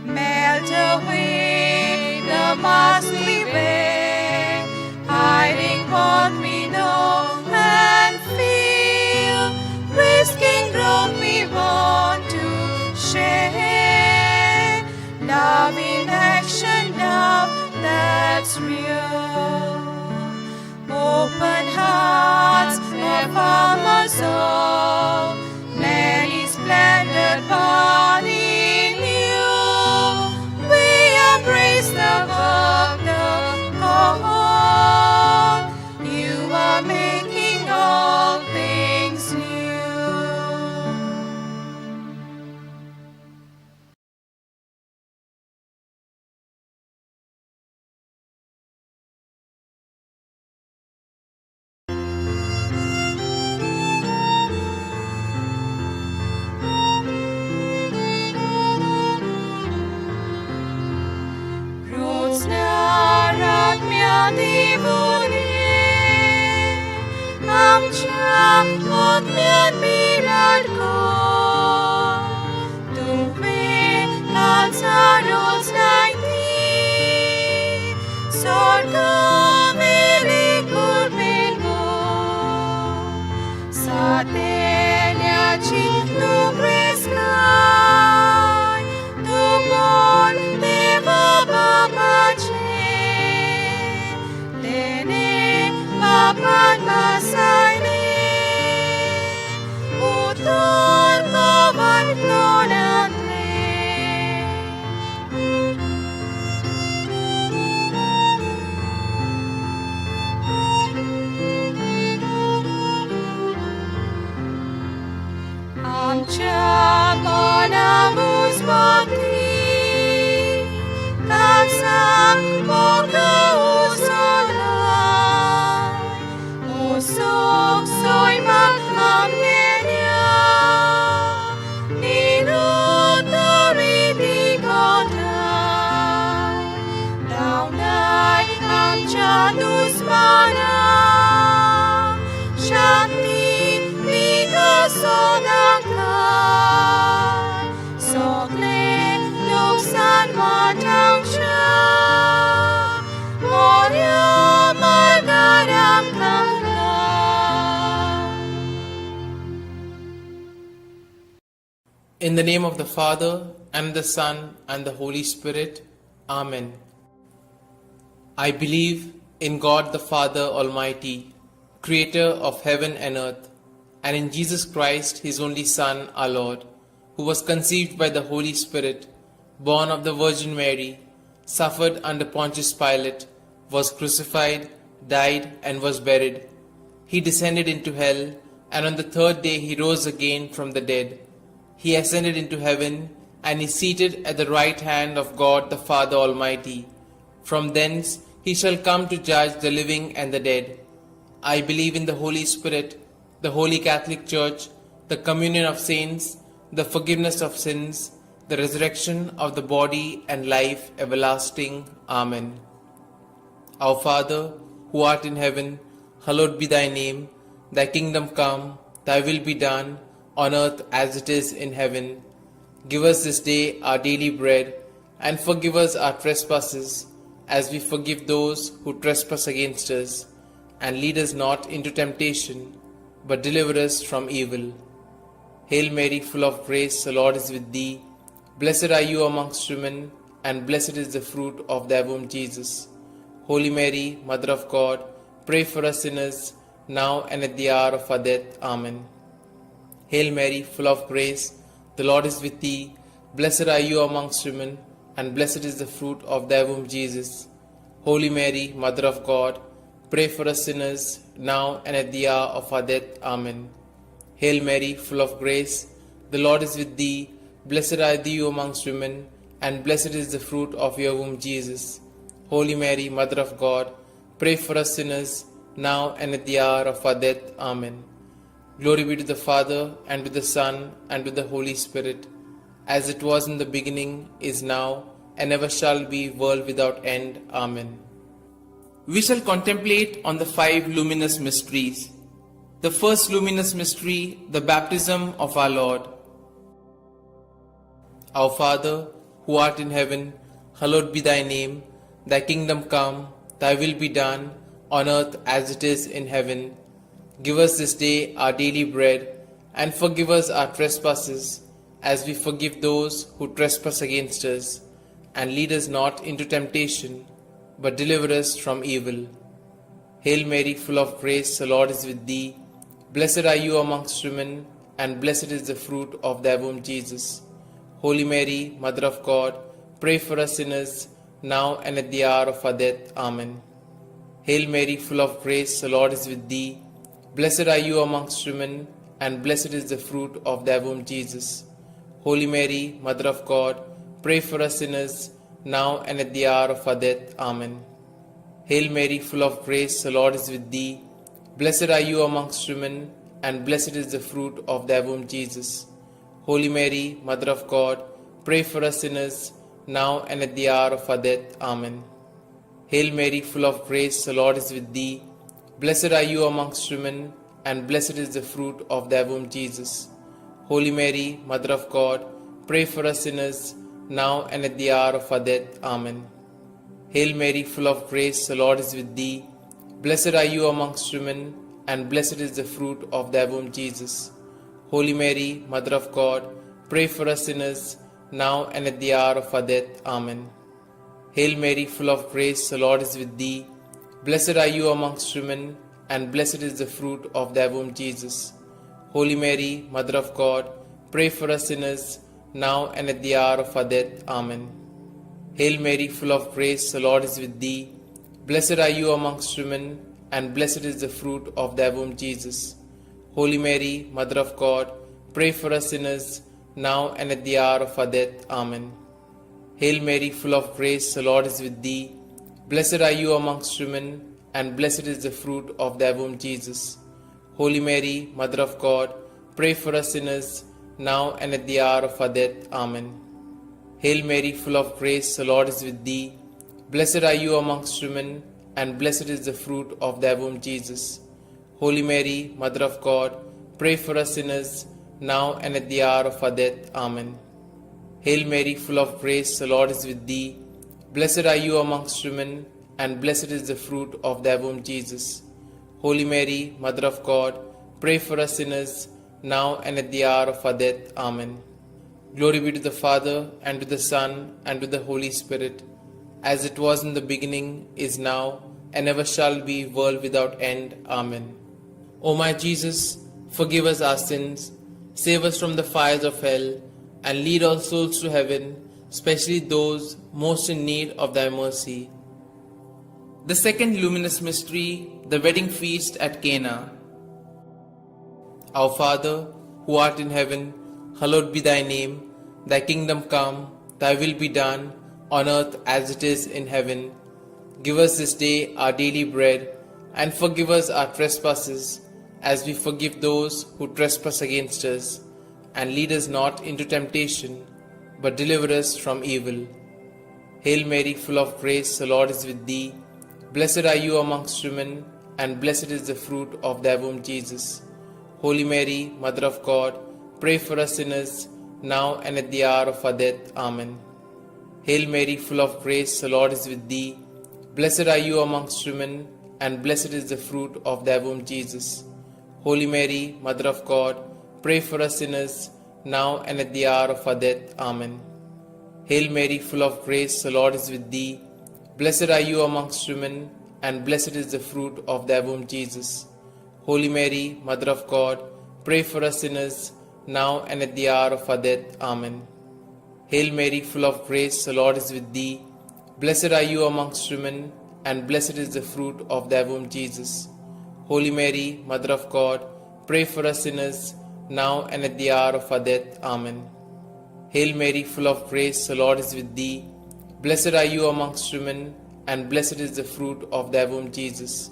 Melt away the mask we wear, hiding what we know and feel, risking growth we want to share. Love in action, love that's real. Open hearts have found us all, many splendid body new. We embrace the work, the call. You are making all things new. Roads narat miadivune, amcha ot miad mirad ko. Tuve kalsa roads naiti, sorga veli kurben mo. Sa telya tu preskai, tu bol deva babache, tene baban masaine, utor kavan klonante. Amcha monamus bhakti, kalsa boka usolai, usok soy makamgenya, ninutariti kotai, daunai amcha dusmana, shanti vikasodangkai, sokle luksan matangcha, moria margaram kangka. In the name of the Father, and the Son, and the Holy Spirit. Amen. I believe in God the Father Almighty, creator of heaven and earth, and in Jesus Christ, his only Son, our Lord, who was conceived by the Holy Spirit, born of the Virgin Mary, suffered under Pontius Pilate, was crucified, died, and was buried. He descended into hell, and on the third day he rose again from the dead. He ascended into heaven, and is seated at the right hand of God the Father Almighty. From thence he shall come to judge the living and the dead. I believe in the Holy Spirit, the Holy Catholic Church, the communion of saints, the forgiveness of sins, the resurrection of the body, and life everlasting. Amen. Our Father, who art in heaven, hallowed be thy name. Thy kingdom come, thy will be done, on earth as it is in heaven. Give us this day our daily bread, and forgive us our trespasses, as we forgive those who trespass against us. And lead us not into temptation, but deliver us from evil. Hail Mary, full of grace, the Lord is with thee. Blessed are you amongst women, and blessed is the fruit of thy womb, Jesus. Holy Mary, Mother of God, pray for us sinners, now and at the hour of our death. Amen. Hail Mary, full of grace, the Lord is with thee. Blessed are you amongst women, and blessed is the fruit of thy womb, Jesus. Holy Mary, Mother of God, pray for us sinners, now and at the hour of our death. Amen. Hail Mary, full of grace, the Lord is with thee. Blessed are thou amongst women, and blessed is the fruit of your womb, Jesus. Holy Mary, Mother of God, pray for us sinners, now and at the hour of our death. Amen. Glory be to the Father, and to the Son, and to the Holy Spirit, as it was in the beginning, is now, and ever shall be, world without end. Amen. We shall contemplate on the 5 luminous mysteries. The first luminous mystery, the baptism of our Lord. Our Father, who art in heaven, hallowed be thy name. Thy kingdom come, thy will be done, on earth as it is in heaven. Give us this day our daily bread, and forgive us our trespasses, as we forgive those who trespass against us. And lead us not into temptation, but deliver us from evil. Hail Mary, full of grace, the Lord is with thee. Blessed are you amongst women, and blessed is the fruit of thy womb, Jesus. Holy Mary, Mother of God, pray for us sinners, now and at the hour of our death. Amen. Hail Mary, full of grace, the Lord is with thee. Blessed are you amongst women, and blessed is the fruit of thy womb, Jesus. Holy Mary, Mother of God, pray for us sinners, now and at the hour of our death. Amen. Hail Mary, full of grace, the Lord is with thee. Blessed are you amongst women, and blessed is the fruit of thy womb, Jesus. Holy Mary, Mother of God, pray for us sinners, now and at the hour of our death. Amen. Hail Mary, full of grace, the Lord is with thee. Blessed are you amongst women, and blessed is the fruit of thy womb, Jesus. Holy Mary, Mother of God, pray for us sinners, now and at the hour of our death. Amen. Hail Mary, full of grace, the Lord is with thee. Blessed are you amongst women, and blessed is the fruit of thy womb, Jesus. Holy Mary, Mother of God, pray for us sinners, now and at the hour of our death. Amen. Hail Mary, full of grace, the Lord is with thee. Blessed are you amongst women, and blessed is the fruit of thy womb, Jesus. Holy Mary, Mother of God, pray for us sinners, now and at the hour of our death. Amen. Hail Mary, full of grace, the Lord is with thee. Blessed are you amongst women, and blessed is the fruit of thy womb, Jesus. Holy Mary, Mother of God, pray for us sinners, now and at the hour of our death. Amen. Hail Mary, full of grace, the Lord is with thee. Blessed are you amongst women, and blessed is the fruit of thy womb, Jesus. Holy Mary, Mother of God, pray for us sinners, now and at the hour of our death. Amen. Hail Mary, full of grace, the Lord is with thee. Blessed are you amongst women, and blessed is the fruit of thy womb, Jesus. Holy Mary, Mother of God, pray for us sinners, now and at the hour of our death. Amen. Hail Mary, full of grace, the Lord is with thee. Blessed are you amongst women, and blessed is the fruit of thy womb, Jesus. Holy Mary, Mother of God, pray for us sinners, now and at the hour of our death. Amen. Glory be to the Father, and to the Son, and to the Holy Spirit, as it was in the beginning, is now, and ever shall be, world without end. Amen. O my Jesus, forgive us our sins, save us from the fires of hell, and lead all souls to heaven, especially those most in need of thy mercy. The second luminous mystery, the wedding feast at Cana. Our Father, who art in heaven, hallowed be thy name. Thy kingdom come, thy will be done, on earth as it is in heaven. Give us this day our daily bread, and forgive us our trespasses, as we forgive those who trespass against us. And lead us not into temptation, but deliver us from evil. Hail Mary, full of grace, the Lord is with thee. Blessed are you amongst women, and blessed is the fruit of thy womb, Jesus. Holy Mary, Mother of God, pray for us sinners, now and at the hour of our death. Amen. Hail Mary, full of grace, the Lord is with thee. Blessed are you amongst women, and blessed is the fruit of thy womb, Jesus. Holy Mary, Mother of God, pray for us sinners, now and at the hour of our death. Amen. Hail Mary, full of grace, the Lord is with thee. Blessed are you amongst women, and blessed is the fruit of thy womb, Jesus. Holy Mary, Mother of God, pray for us sinners, now and at the hour of our death. Amen. Hail Mary, full of grace, the Lord is with thee. Blessed are you amongst women, and blessed is the fruit of thy womb, Jesus. Holy Mary, Mother of God, pray for us sinners, now and at the hour of our death. Amen. Hail Mary, full of grace, the Lord is with thee. Blessed are you amongst women, and blessed is the fruit of thy womb, Jesus.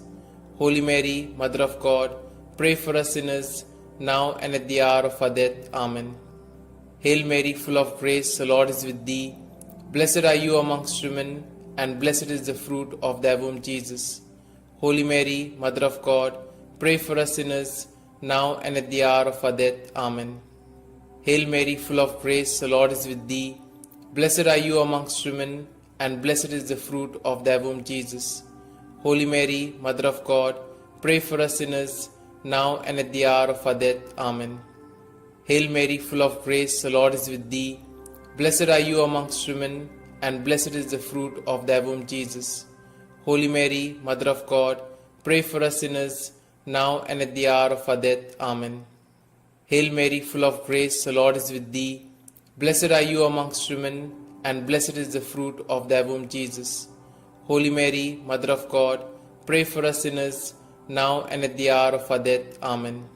Holy Mary, Mother of God, pray for us sinners, now and at the hour of our death. Amen. Hail Mary, full of grace, the Lord is with thee. Blessed are you amongst women, and blessed is the fruit of thy womb, Jesus. Holy Mary, Mother of God, pray for us sinners, now and at the hour of our death. Amen. Hail Mary, full of grace, the Lord is with thee. Blessed are you amongst women, and blessed is the fruit of thy womb, Jesus. Holy Mary, Mother of God, pray for us sinners, now and at the hour of our death. Amen. Hail Mary, full of grace, the Lord is with thee. Blessed are you amongst women, and blessed is the fruit of thy womb, Jesus. Holy Mary, Mother of God, pray for us sinners, now and at the hour of our death. Amen. Hail Mary, full of grace, the Lord is with thee. Blessed are you amongst women, and blessed is the fruit of thy womb, Jesus. Holy Mary, Mother of God, pray for us sinners, now and at the hour of our death. Amen.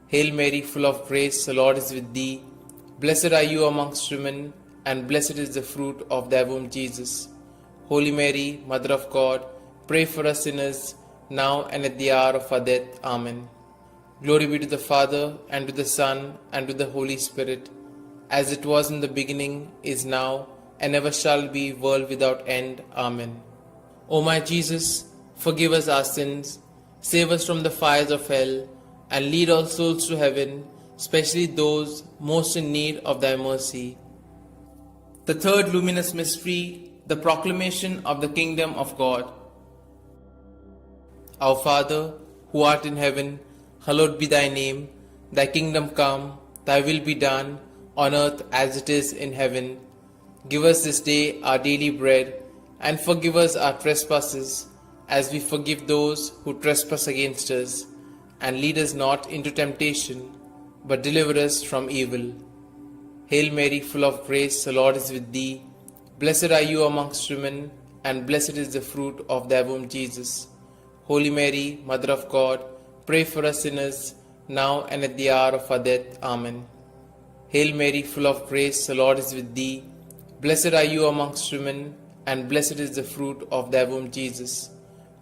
Hail Mary, full of grace, the Lord is with thee. Blessed are you amongst women, and blessed is the fruit of thy womb, Jesus. Holy Mary, Mother of God, pray for us sinners, now and at the hour of our death. Amen. Glory be to the Father, and to the Son, and to the Holy Spirit, as it was in the beginning, is now, and ever shall be, world without end. Amen. O my Jesus, forgive us our sins, save us from the fires of hell, and lead all souls to heaven, especially those most in need of thy mercy. The third luminous mystery, the proclamation of the kingdom of God. Our Father, who art in heaven, hallowed be thy name. Thy kingdom come, thy will be done, on earth as it is in heaven. Give us this day our daily bread, and forgive us our trespasses, as we forgive those who trespass against us. And lead us not into temptation, but deliver us from evil. Hail Mary, full of grace, the Lord is with thee. Blessed are you amongst women, and blessed is the fruit of thy womb, Jesus. Holy Mary, Mother of God, pray for us sinners, now and at the hour of our death. Amen. Hail Mary, full of grace, the Lord is with thee. Blessed are you amongst women, and blessed is the fruit of thy womb, Jesus.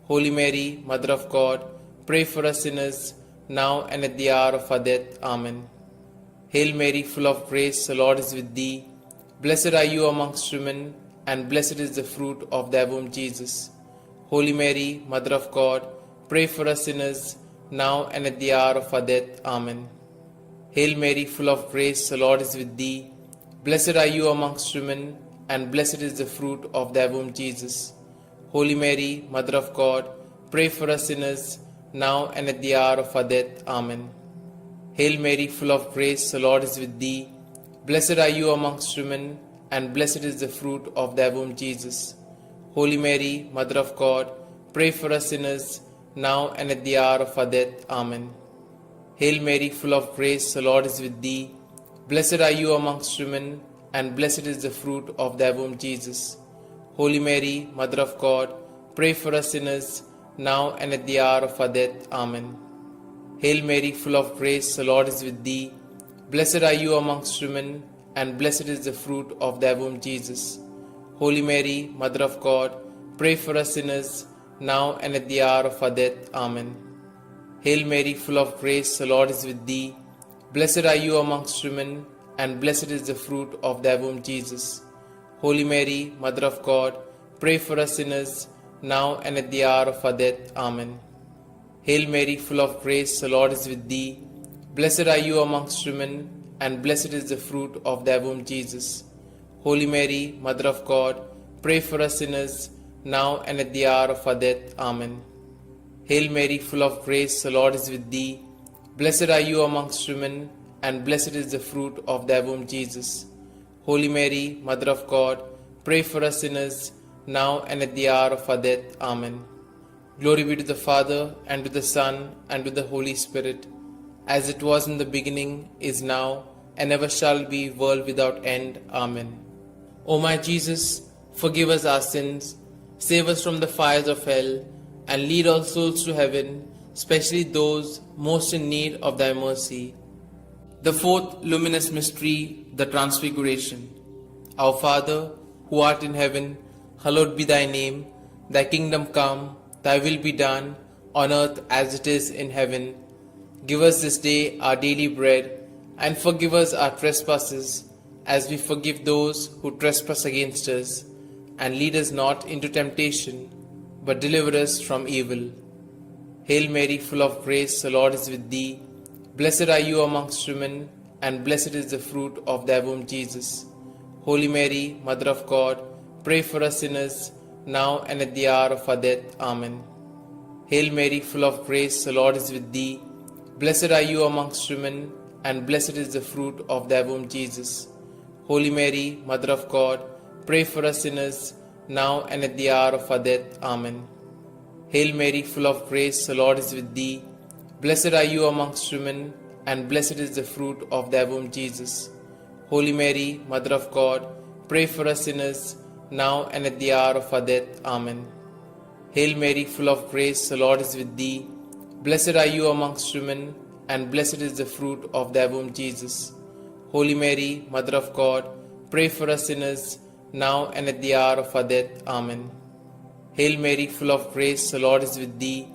Holy Mary, Mother of God, pray for us sinners, now and at the hour of our death. Amen. Hail Mary, full of grace, the Lord is with thee. Blessed are you amongst women, and blessed is the fruit of thy womb, Jesus. Holy Mary, Mother of God, pray for us sinners, now and at the hour of our death. Amen. Hail Mary, full of grace, the Lord is with thee. Blessed are you amongst women, and blessed is the fruit of thy womb, Jesus. Holy Mary, Mother of God, pray for us sinners, now and at the hour of our death. Amen. Hail Mary, full of grace, the Lord is with thee. Blessed are you amongst women, and blessed is the fruit of thy womb, Jesus. Holy Mary, Mother of God, pray for us sinners, now and at the hour of our death. Amen. Hail Mary, full of grace, the Lord is with thee. Blessed are you amongst women, and blessed is the fruit of thy womb, Jesus. Holy Mary, Mother of God, pray for us sinners, now and at the hour of our death. Amen. Hail Mary, full of grace, the Lord is with thee. Blessed are you amongst women, and blessed is the fruit of thy womb, Jesus. Holy Mary, Mother of God, pray for us sinners, now and at the hour of our death. Amen. Hail Mary, full of grace, the Lord is with thee. Blessed are you amongst women, and blessed is the fruit of thy womb, Jesus. Holy Mary, Mother of God, pray for us sinners, now and at the hour of our death. Amen. Hail Mary, full of grace, the Lord is with thee. Blessed are you amongst women, and blessed is the fruit of thy womb, Jesus. Holy Mary, Mother of God, pray for us sinners, now and at the hour of our death. Amen. Hail Mary, full of grace, the Lord is with thee. Blessed are you amongst women, and blessed is the fruit of thy womb, Jesus. Holy Mary, Mother of God, pray for us sinners, now and at the hour of our death. Amen. Glory be to the Father, and to the Son, and to the Holy Spirit, as it was in the beginning, is now, and ever shall be, world without end. Amen. O my Jesus, forgive us our sins, save us from the fires of hell, and lead all souls to heaven, especially those most in need of thy mercy. The fourth luminous mystery, the Transfiguration. Our Father, who art in heaven, hallowed be thy name. Thy kingdom come, thy will be done, on earth as it is in heaven. Give us this day our daily bread, and forgive us our trespasses, as we forgive those who trespass against us. And lead us not into temptation, but deliver us from evil. Hail Mary, full of grace, the Lord is with thee. Blessed are you amongst women, and blessed is the fruit of thy womb, Jesus. Holy Mary, Mother of God, pray for us sinners, now and at the hour of our death. Amen. Hail Mary, full of grace, the Lord is with thee. Blessed are you amongst women, and blessed is the fruit of thy womb, Jesus. Holy Mary, Mother of God, pray for us sinners, now and at the hour of our death. Amen. Hail Mary, full of grace, the Lord is with thee. Blessed are you amongst women, and blessed is the fruit of thy womb, Jesus. Holy Mary, Mother of God, pray for us sinners, now and at the hour of our death. Amen. Hail Mary, full of grace, the Lord is with thee. Blessed are you amongst women, and blessed is the fruit of thy womb, Jesus. Holy Mary, Mother of God, pray for us sinners, now and at the hour of our death. Amen. Hail Mary, full of grace, the Lord is with thee.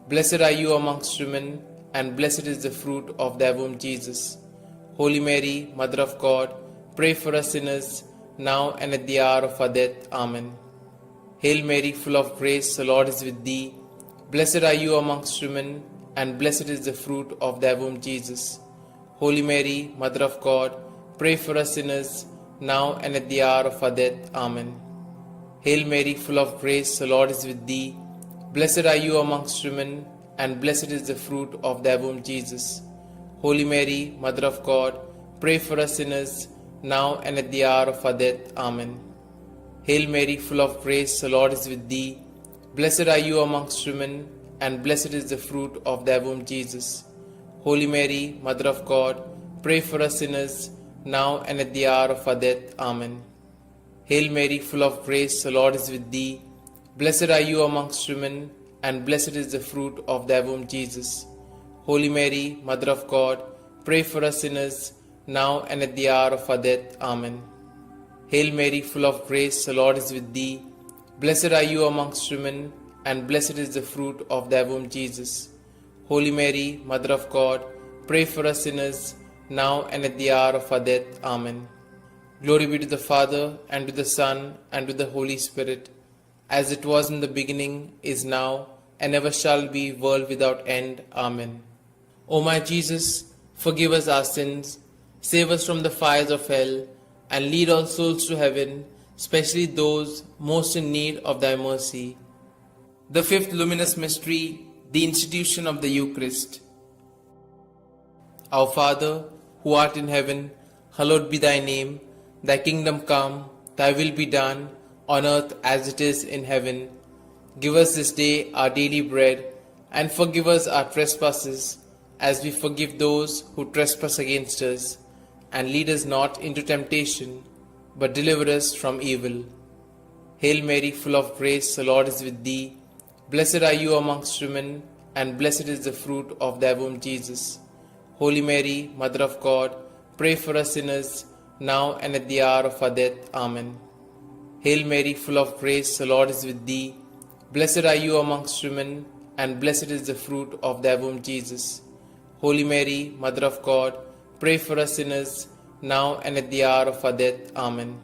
Blessed are you amongst women, and blessed is the fruit of thy womb, Jesus. Holy Mary, Mother of God, pray for us sinners, now and at the hour of our death. Amen. Hail Mary, full of grace, the Lord is with thee. Blessed are you amongst women, and blessed is the fruit of thy womb, Jesus. Holy Mary, Mother of God, pray for us sinners, now and at the hour of our death. Amen. Hail Mary, full of grace, the Lord is with thee. Blessed are you amongst women, and blessed is the fruit of thy womb, Jesus. Holy Mary, Mother of God, pray for us sinners, now and at the hour of our death. Amen. Hail Mary, full of grace, the Lord is with thee. Blessed are you amongst women, and blessed is the fruit of thy womb, Jesus. Holy Mary, Mother of God, pray for us sinners, now and at the hour of our death. Amen. Hail Mary, full of grace, the Lord is with thee. Blessed are you amongst women, and blessed is the fruit of thy womb, Jesus. Holy Mary, Mother of God, pray for us sinners, now and at the hour of our death. Amen. Hail Mary, full of grace, the Lord is with thee. Blessed are you amongst women, and blessed is the fruit of thy womb, Jesus. Holy Mary, Mother of God, pray for us sinners, now and at the hour of our death. Amen. Glory be to the Father, and to the Son, and to the Holy Spirit, as it was in the beginning, is now, and ever shall be, world without end. Amen. O my Jesus, forgive us our sins, save us from the fires of hell, and lead all souls to heaven, especially those most in need of thy mercy. The fifth luminous mystery, the institution of the Eucharist. Our Father, who art in heaven, hallowed be thy name. Thy kingdom come, thy will be done, on earth as it is in heaven. Give us this day our daily bread, and forgive us our trespasses, as we forgive those who trespass against us. And lead us not into temptation, but deliver us from evil. Hail Mary, full of grace, the Lord is with thee. Blessed are you amongst women, and blessed is the fruit of thy womb, Jesus. Holy Mary, Mother of God, pray for us sinners, now and at the hour of our death. Amen. Hail Mary, full of grace, the Lord is with thee. Blessed are you amongst women, and blessed is the fruit of thy womb, Jesus. Holy Mary, Mother of God, pray for us sinners, now and at the hour of our death. Amen.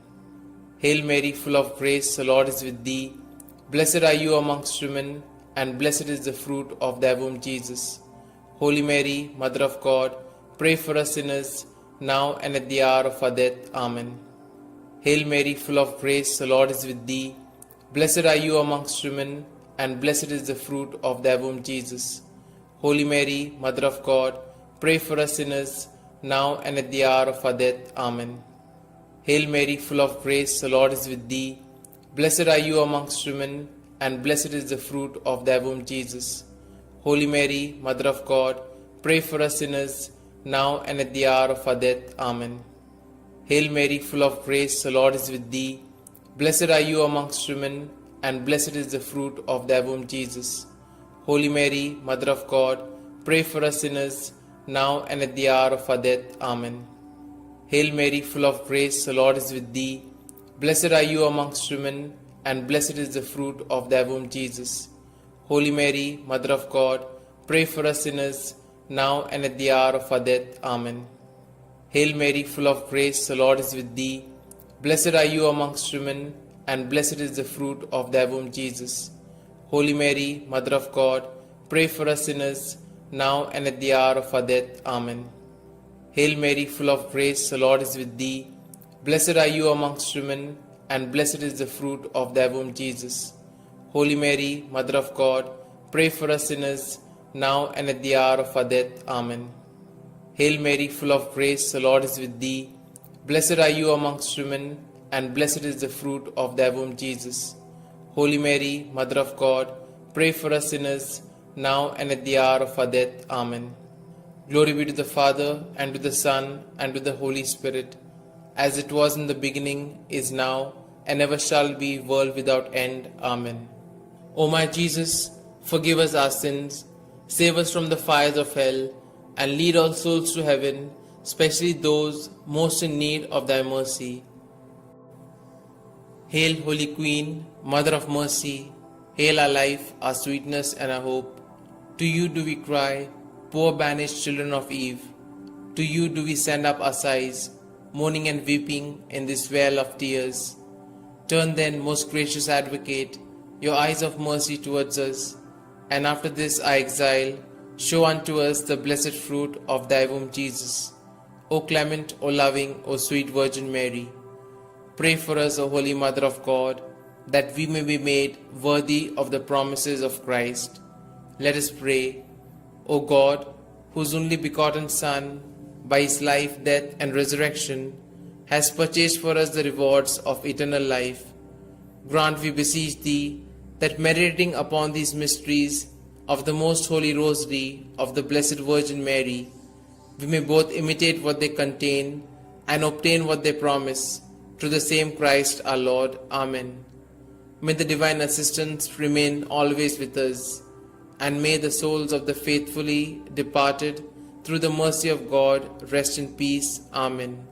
Hail Mary, full of grace, the Lord is with thee. Blessed are you amongst women, and blessed is the fruit of thy womb, Jesus. Holy Mary, Mother of God, pray for us sinners, now and at the hour of our death. Amen. Hail Mary, full of grace, the Lord is with thee. Blessed are you amongst women, and blessed is the fruit of thy womb, Jesus. Holy Mary, Mother of God, pray for us sinners, now and at the hour of our death. Amen. Hail Mary, full of grace, the Lord is with thee. Blessed are you amongst women, and blessed is the fruit of thy womb, Jesus. Holy Mary, Mother of God, pray for us sinners, now and at the hour of our death. Amen. Hail Mary, full of grace, the Lord is with thee. Blessed are you amongst women, and blessed is the fruit of thy womb, Jesus. Holy Mary, Mother of God, pray for us sinners, now and at the hour of our death. Amen. Hail Mary, full of grace, the Lord is with thee. Blessed are you amongst women, and blessed is the fruit of thy womb, Jesus. Holy Mary, Mother of God, pray for us sinners, now and at the hour of our death. Amen. Hail Mary, full of grace, the Lord is with thee. Blessed are you amongst women, and blessed is the fruit of thy womb, Jesus. Holy Mary, Mother of God, pray for us sinners, now and at the hour of our death. Amen. Hail Mary, full of grace, the Lord is with thee. Blessed are you amongst women, and blessed is the fruit of thy womb, Jesus. Holy Mary, Mother of God, pray for us sinners, now and at the hour of our death. Amen. Hail Mary, full of grace, the Lord is with thee. Blessed are you amongst women, and blessed is the fruit of thy womb, Jesus. Holy Mary, Mother of God, pray for us sinners, now and at the hour of our death. Amen. Glory be to the Father, and to the Son, and to the Holy Spirit, as it was in the beginning, is now, and ever shall be, world without end. Amen. O my Jesus, forgive us our sins, save us from the fires of hell, and lead all souls to heaven, especially those most in need of thy mercy. Hail, Holy Queen, Mother of Mercy, hail our life, our sweetness, and our hope. To you do we cry, poor banished children of Eve. To you do we send up our sighs, mourning and weeping in this vale of tears. Turn then, most gracious Advocate, your eyes of mercy towards us, and after this our exile, show unto us the blessed fruit of thy womb, Jesus. O clement, O loving, O sweet Virgin Mary, pray for us, O Holy Mother of God, that we may be made worthy of the promises of Christ. Let us pray. O God, whose only begotten Son, by his life, death, and resurrection, has purchased for us the rewards of eternal life, grant, we beseech thee, that meditating upon these mysteries of the most holy Rosary of the Blessed Virgin Mary, we may both imitate what they contain and obtain what they promise, through the same Christ our Lord. Amen. May the divine assistance remain always with us, and may the souls of the faithfully departed, through the mercy of God, rest in peace. Amen.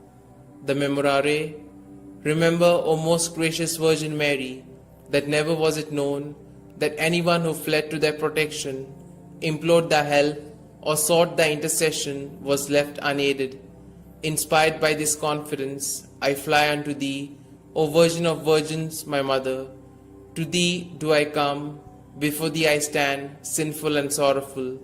The Memorare. Remember, O most gracious Virgin Mary, that never was it known that anyone who fled to thy protection, implored thy help, or sought thy intercession was left unaided. Inspired by this confidence, I fly unto thee, O Virgin of Virgins, my Mother. To thee do I come, before thee I stand, sinful and sorrowful.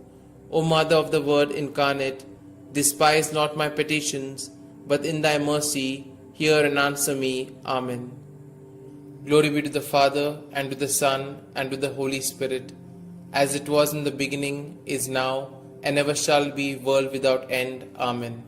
O Mother of the Word incarnate, despise not my petitions, but in thy mercy hear and answer me. Amen. Glory be to the Father, and to the Son, and to the Holy Spirit, as it was in the beginning, is now, and ever shall be, world without end. Amen.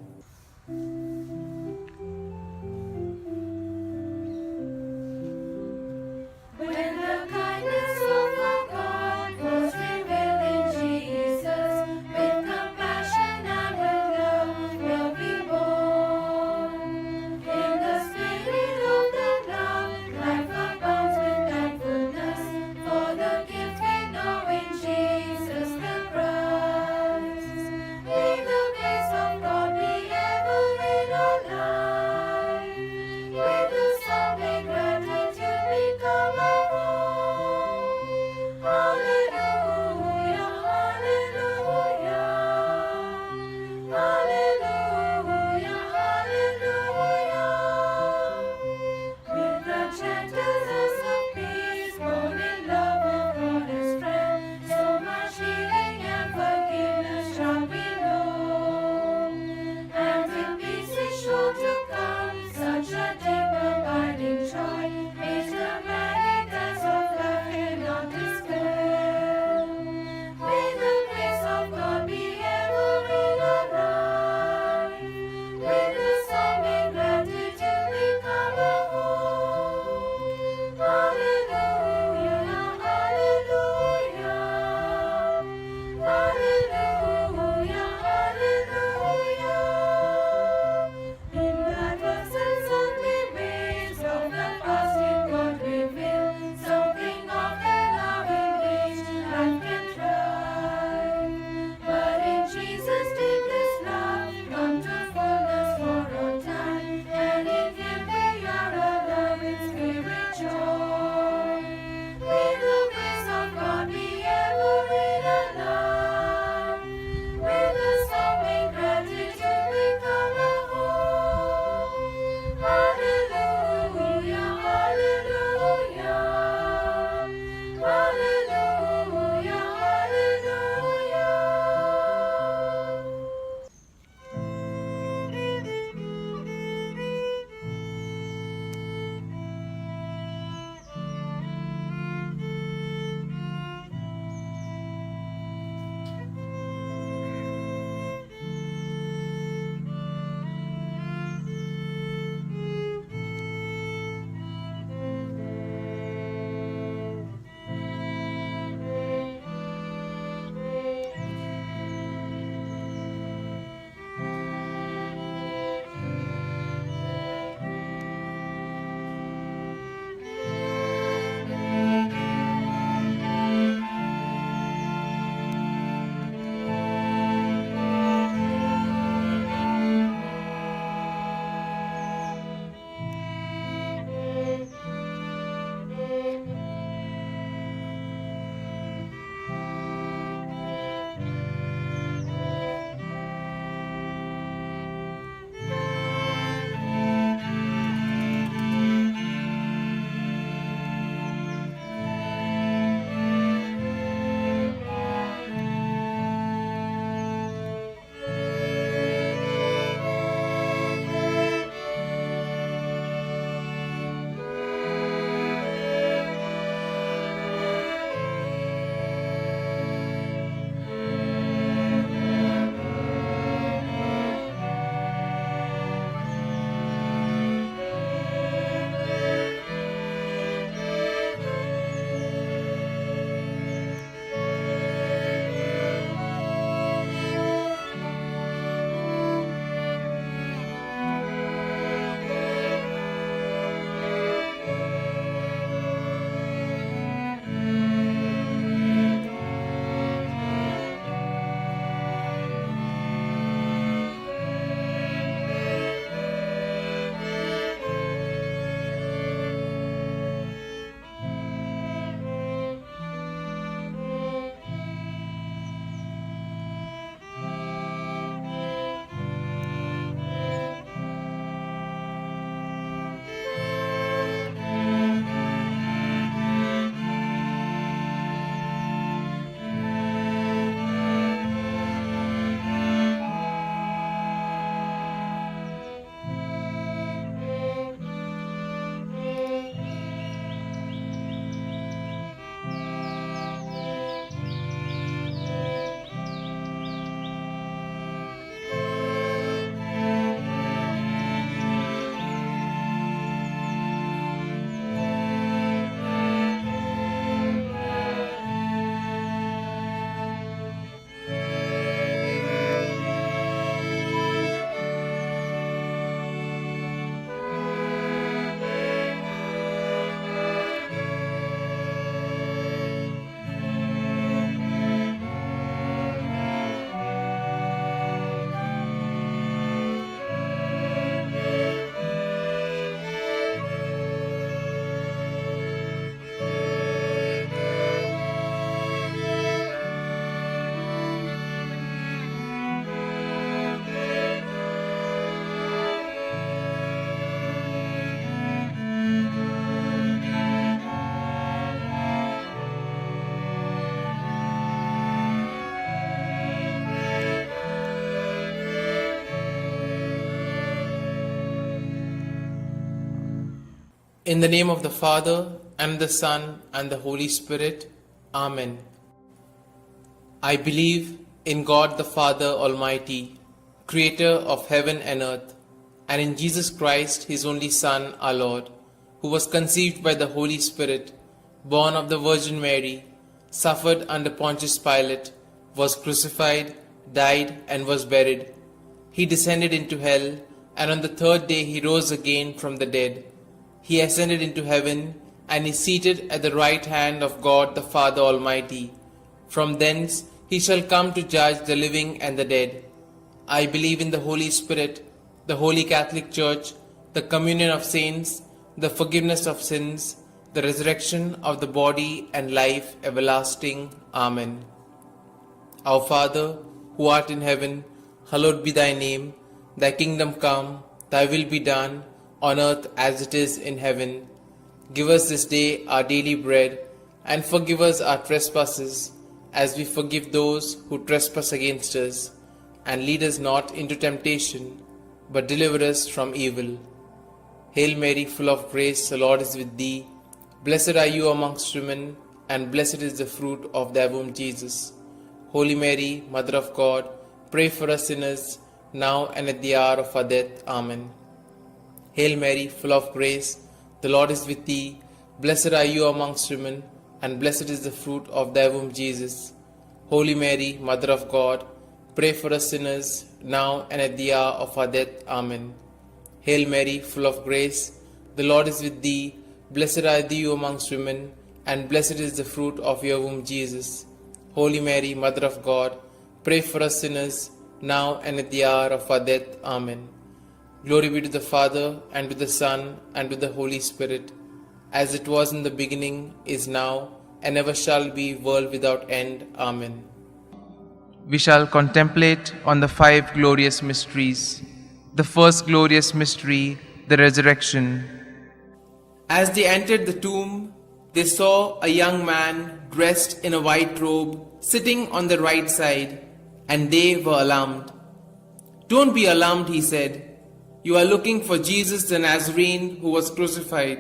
In the name of the Father, and the Son, and the Holy Spirit. Amen. I believe in God the Father Almighty, Creator of heaven and earth, and in Jesus Christ, His only Son, our Lord, who was conceived by the Holy Spirit, born of the Virgin Mary, suffered under Pontius Pilate, was crucified, died, and was buried. He descended into hell, and on the third day He rose again from the dead. He ascended into heaven, and is seated at the right hand of God the Father Almighty. From thence He shall come to judge the living and the dead. I believe in the Holy Spirit, the Holy Catholic Church, the communion of saints, the forgiveness of sins, the resurrection of the body, and life everlasting. Amen. Our Father, who art in heaven, hallowed be thy name. Thy kingdom come, thy will be done, on earth as it is in heaven. Give us this day our daily bread, and forgive us our trespasses, as we forgive those who trespass against us. And lead us not into temptation, but deliver us from evil. Hail Mary, full of grace, the Lord is with thee. Blessed are you amongst women, and blessed is the fruit of thy womb, Jesus. Holy Mary, Mother of God, pray for us sinners, now and at the hour of our death. Amen. Hail Mary, full of grace, the Lord is with thee. Blessed are you amongst women, and blessed is the fruit of thy womb, Jesus. Holy Mary, Mother of God, pray for us sinners, now and at the hour of our death. Amen. Hail Mary, full of grace, the Lord is with thee. Blessed are thou amongst women, and blessed is the fruit of your womb, Jesus. Holy Mary, Mother of God, pray for us sinners, now and at the hour of our death. Amen. Glory be to the Father, and to the Son, and to the Holy Spirit, as it was in the beginning, is now, and ever shall be, world without end. Amen. We shall contemplate on the 5 glorious mysteries. The first glorious mystery, the resurrection. As they entered the tomb, they saw a young man dressed in a white robe sitting on the right side, and they were alarmed. "Don't be alarmed," he said. "You are looking for Jesus the Nazarene who was crucified.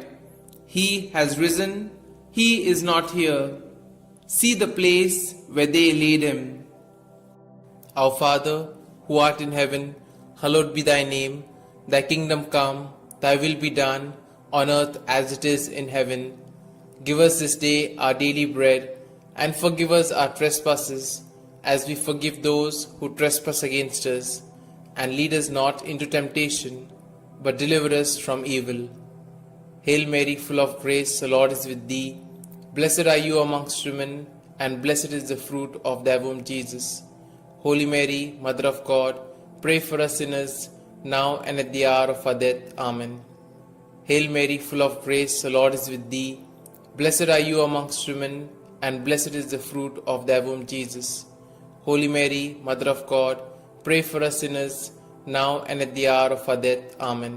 He has risen. He is not here. See the place where they laid him." Our Father, who art in heaven, hallowed be thy name. Thy kingdom come, thy will be done, on earth as it is in heaven. Give us this day our daily bread, and forgive us our trespasses, as we forgive those who trespass against us. And lead us not into temptation, but deliver us from evil. Hail Mary, full of grace, the Lord is with thee. Blessed are you amongst women, and blessed is the fruit of thy womb, Jesus. Holy Mary, Mother of God, pray for us sinners, now and at the hour of our death. Amen. Hail Mary, full of grace, the Lord is with thee. Blessed are you amongst women, and blessed is the fruit of thy womb, Jesus. Holy Mary, Mother of God, pray for us sinners, now and at the hour of our death. Amen.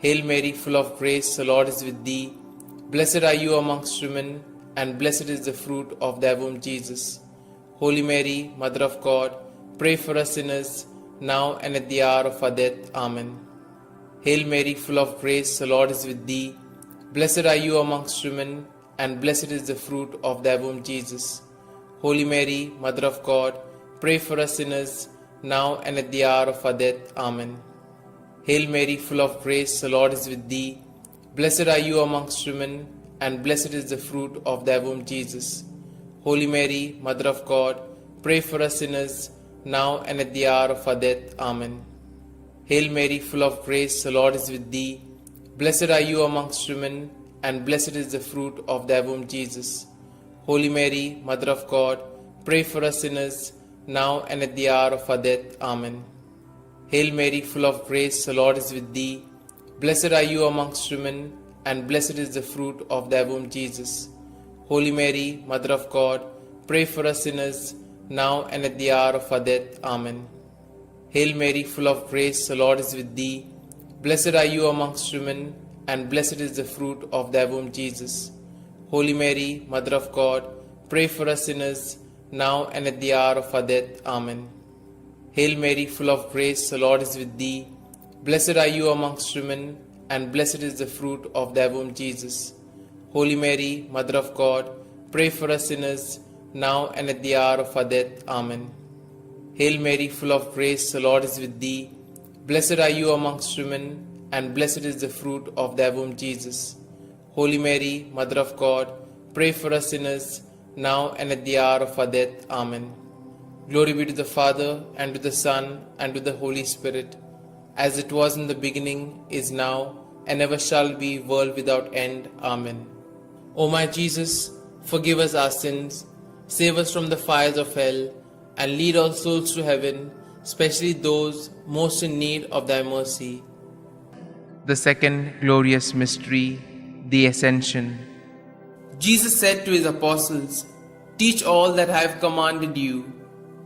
Hail Mary, full of grace, the Lord is with thee. Blessed are you amongst women, and blessed is the fruit of thy womb, Jesus. Holy Mary, Mother of God, pray for us sinners, now and at the hour of our death. Amen. Hail Mary, full of grace, the Lord is with thee. Blessed are you amongst women, and blessed is the fruit of thy womb, Jesus. Holy Mary, Mother of God, pray for us sinners, now and at the hour of our death. Amen. Hail Mary, full of grace, the Lord is with thee. Blessed are you amongst women, and blessed is the fruit of thy womb, Jesus. Holy Mary, Mother of God, pray for us sinners, now and at the hour of our death. Amen. Hail Mary, full of grace, the Lord is with thee. Blessed are you amongst women, and blessed is the fruit of thy womb, Jesus. Holy Mary, Mother of God, pray for us sinners, now and at the hour of our death. Amen. Hail Mary, full of grace, the Lord is with thee. Blessed are you amongst women, and blessed is the fruit of thy womb, Jesus. Holy Mary, Mother of God, pray for us sinners, now and at the hour of our death. Amen. Hail Mary, full of grace, the Lord is with thee. Blessed are you amongst women, and blessed is the fruit of thy womb, Jesus. Holy Mary, Mother of God, pray for us sinners, now and at the hour of our death. Amen. Hail Mary, full of grace, the Lord is with thee. Blessed are you amongst women, and blessed is the fruit of thy womb, Jesus. Holy Mary, Mother of God, pray for us sinners, now and at the hour of our death. Amen. Hail Mary, full of grace, the Lord is with thee. Blessed are you amongst women, and blessed is the fruit of thy womb, Jesus. Holy Mary, Mother of God, pray for us sinners, now and at the hour of our death. Amen. Glory be to the Father, and to the Son, and to the Holy Spirit, as it was in the beginning, is now, and ever shall be, world without end. Amen. O my Jesus, forgive us our sins, save us from the fires of hell, and lead all souls to heaven, especially those most in need of thy mercy. The second glorious mystery, the Ascension. Jesus said to his apostles, "Teach all that I have commanded you.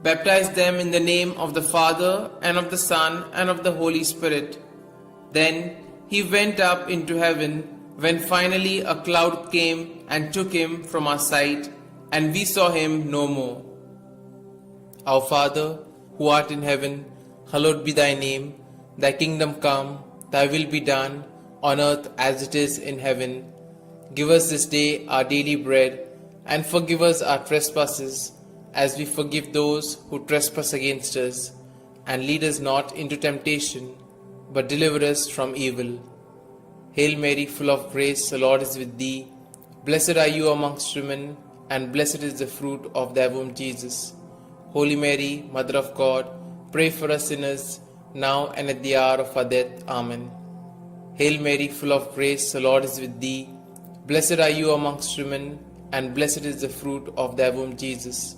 Baptize them in the name of the Father, and of the Son, and of the Holy Spirit." Then he went up into heaven, when finally a cloud came and took him from our sight, and we saw him no more. Our Father, who art in heaven, hallowed be thy name. Thy kingdom come, thy will be done, on earth as it is in heaven. Give us this day our daily bread, and forgive us our trespasses, as we forgive those who trespass against us. And lead us not into temptation, but deliver us from evil. Hail Mary, full of grace, the Lord is with thee. Blessed are you amongst women, and blessed is the fruit of thy womb, Jesus. Holy Mary, Mother of God, pray for us sinners, now and at the hour of our death. Amen. Hail Mary, full of grace, the Lord is with thee. Blessed are you amongst women, and blessed is the fruit of thy womb, Jesus.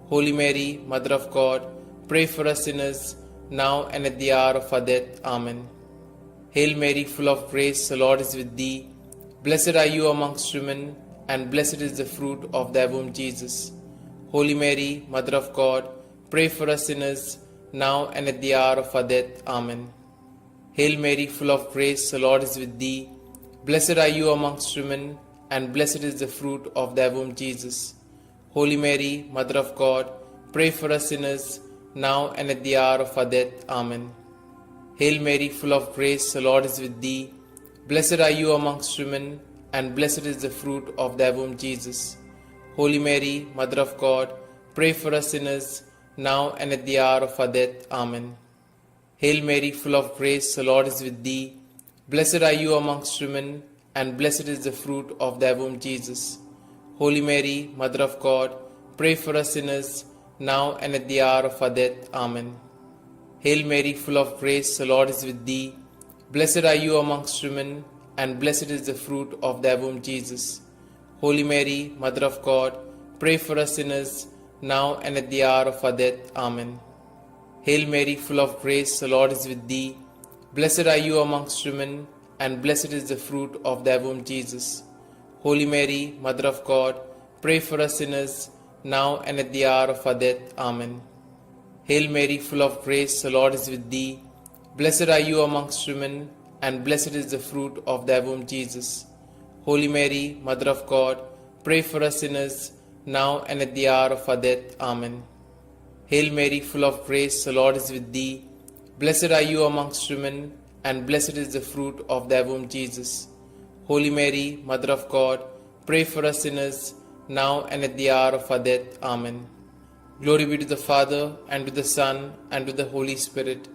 Holy Mary, Mother of God, pray for us sinners, now and at the hour of our death. Amen. Hail Mary, full of grace, the Lord is with thee. Blessed are you amongst women, and blessed is the fruit of thy womb, Jesus. Holy Mary, Mother of God, pray for us sinners, now and at the hour of our death. Amen. Hail Mary, full of grace, the Lord is with thee. Blessed are you amongst women, and blessed is the fruit of thy womb, Jesus. Holy Mary, Mother of God, pray for us sinners, now and at the hour of our death. Amen. Hail Mary, full of grace, the Lord is with thee. Blessed are you amongst women, and blessed is the fruit of thy womb, Jesus. Holy Mary, Mother of God, pray for us sinners, now and at the hour of our death. Amen. Hail Mary, full of grace, the Lord is with thee. Blessed are you amongst women, and blessed is the fruit of thy womb, Jesus. Holy Mary, Mother of God, pray for us sinners, now and at the hour of our death. Amen. Hail Mary, full of grace, the Lord is with thee. Blessed are you amongst women, and blessed is the fruit of thy womb, Jesus. Holy Mary, Mother of God, pray for us sinners, now and at the hour of our death. Amen. Hail Mary, full of grace, the Lord is with thee. Blessed are you amongst women, and blessed is the fruit of thy womb, Jesus. Holy Mary, Mother of God, pray for us sinners, now and at the hour of our death. Amen. Hail Mary, full of grace, the Lord is with thee. Blessed are you amongst women, and blessed is the fruit of thy womb, Jesus. Holy Mary, Mother of God, pray for us sinners, now and at the hour of our death. Amen. Hail Mary, full of grace, the Lord is with thee. Blessed are you amongst women, and blessed is the fruit of thy womb, Jesus. Holy Mary, Mother of God, pray for us sinners, now and at the hour of our death. Amen. Glory be to the Father, and to the Son, and to the Holy Spirit,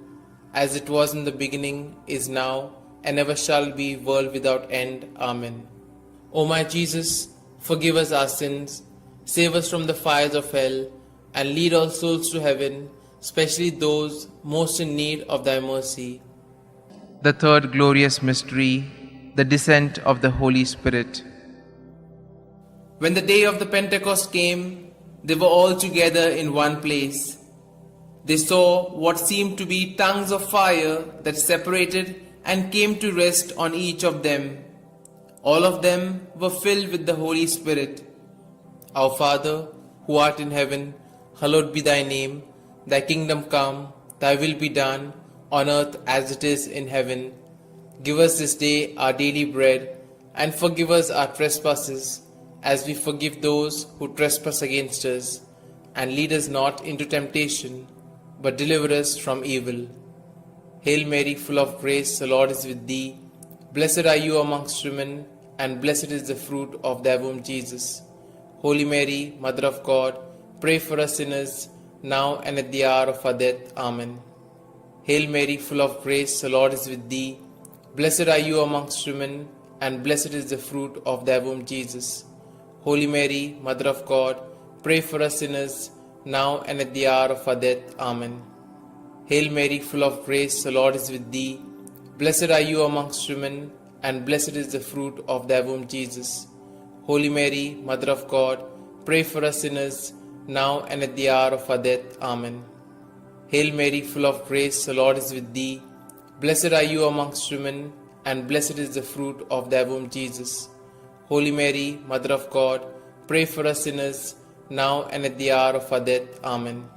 as it was in the beginning, is now, and ever shall be, world without end. Amen. O my Jesus, forgive us our sins, save us from the fires of hell, and lead all souls to heaven, especially those most in need of thy mercy. The third glorious mystery, the descent of the Holy Spirit. When the day of the Pentecost came, they were all together in one place. They saw what seemed to be tongues of fire that separated and came to rest on each of them. All of them were filled with the Holy Spirit. Our Father, who art in heaven, hallowed be thy name. Thy kingdom come, thy will be done, on earth as it is in heaven. Give us this day our daily bread, and forgive us our trespasses, as we forgive those who trespass against us. And lead us not into temptation, but deliver us from evil. Hail Mary, full of grace, the Lord is with thee. Blessed are you amongst women, and blessed is the fruit of thy womb, Jesus. Holy Mary, Mother of God, pray for us sinners, now and at the hour of our death. Amen. Hail Mary, full of grace, the Lord is with thee. Blessed are you amongst women, and blessed is the fruit of thy womb, Jesus. Holy Mary, Mother of God, pray for us sinners, now and at the hour of our death. Amen. Hail Mary, full of grace, the Lord is with thee. Blessed are you amongst women, and blessed is the fruit of thy womb, Jesus. Holy Mary, Mother of God, pray for us sinners, now and at the hour of our death. Amen. Hail Mary, full of grace, the Lord is with thee. Blessed are you amongst women, and blessed is the fruit of thy womb, Jesus. Holy Mary, Mother of God, pray for us sinners, now and at the hour of our death. Amen.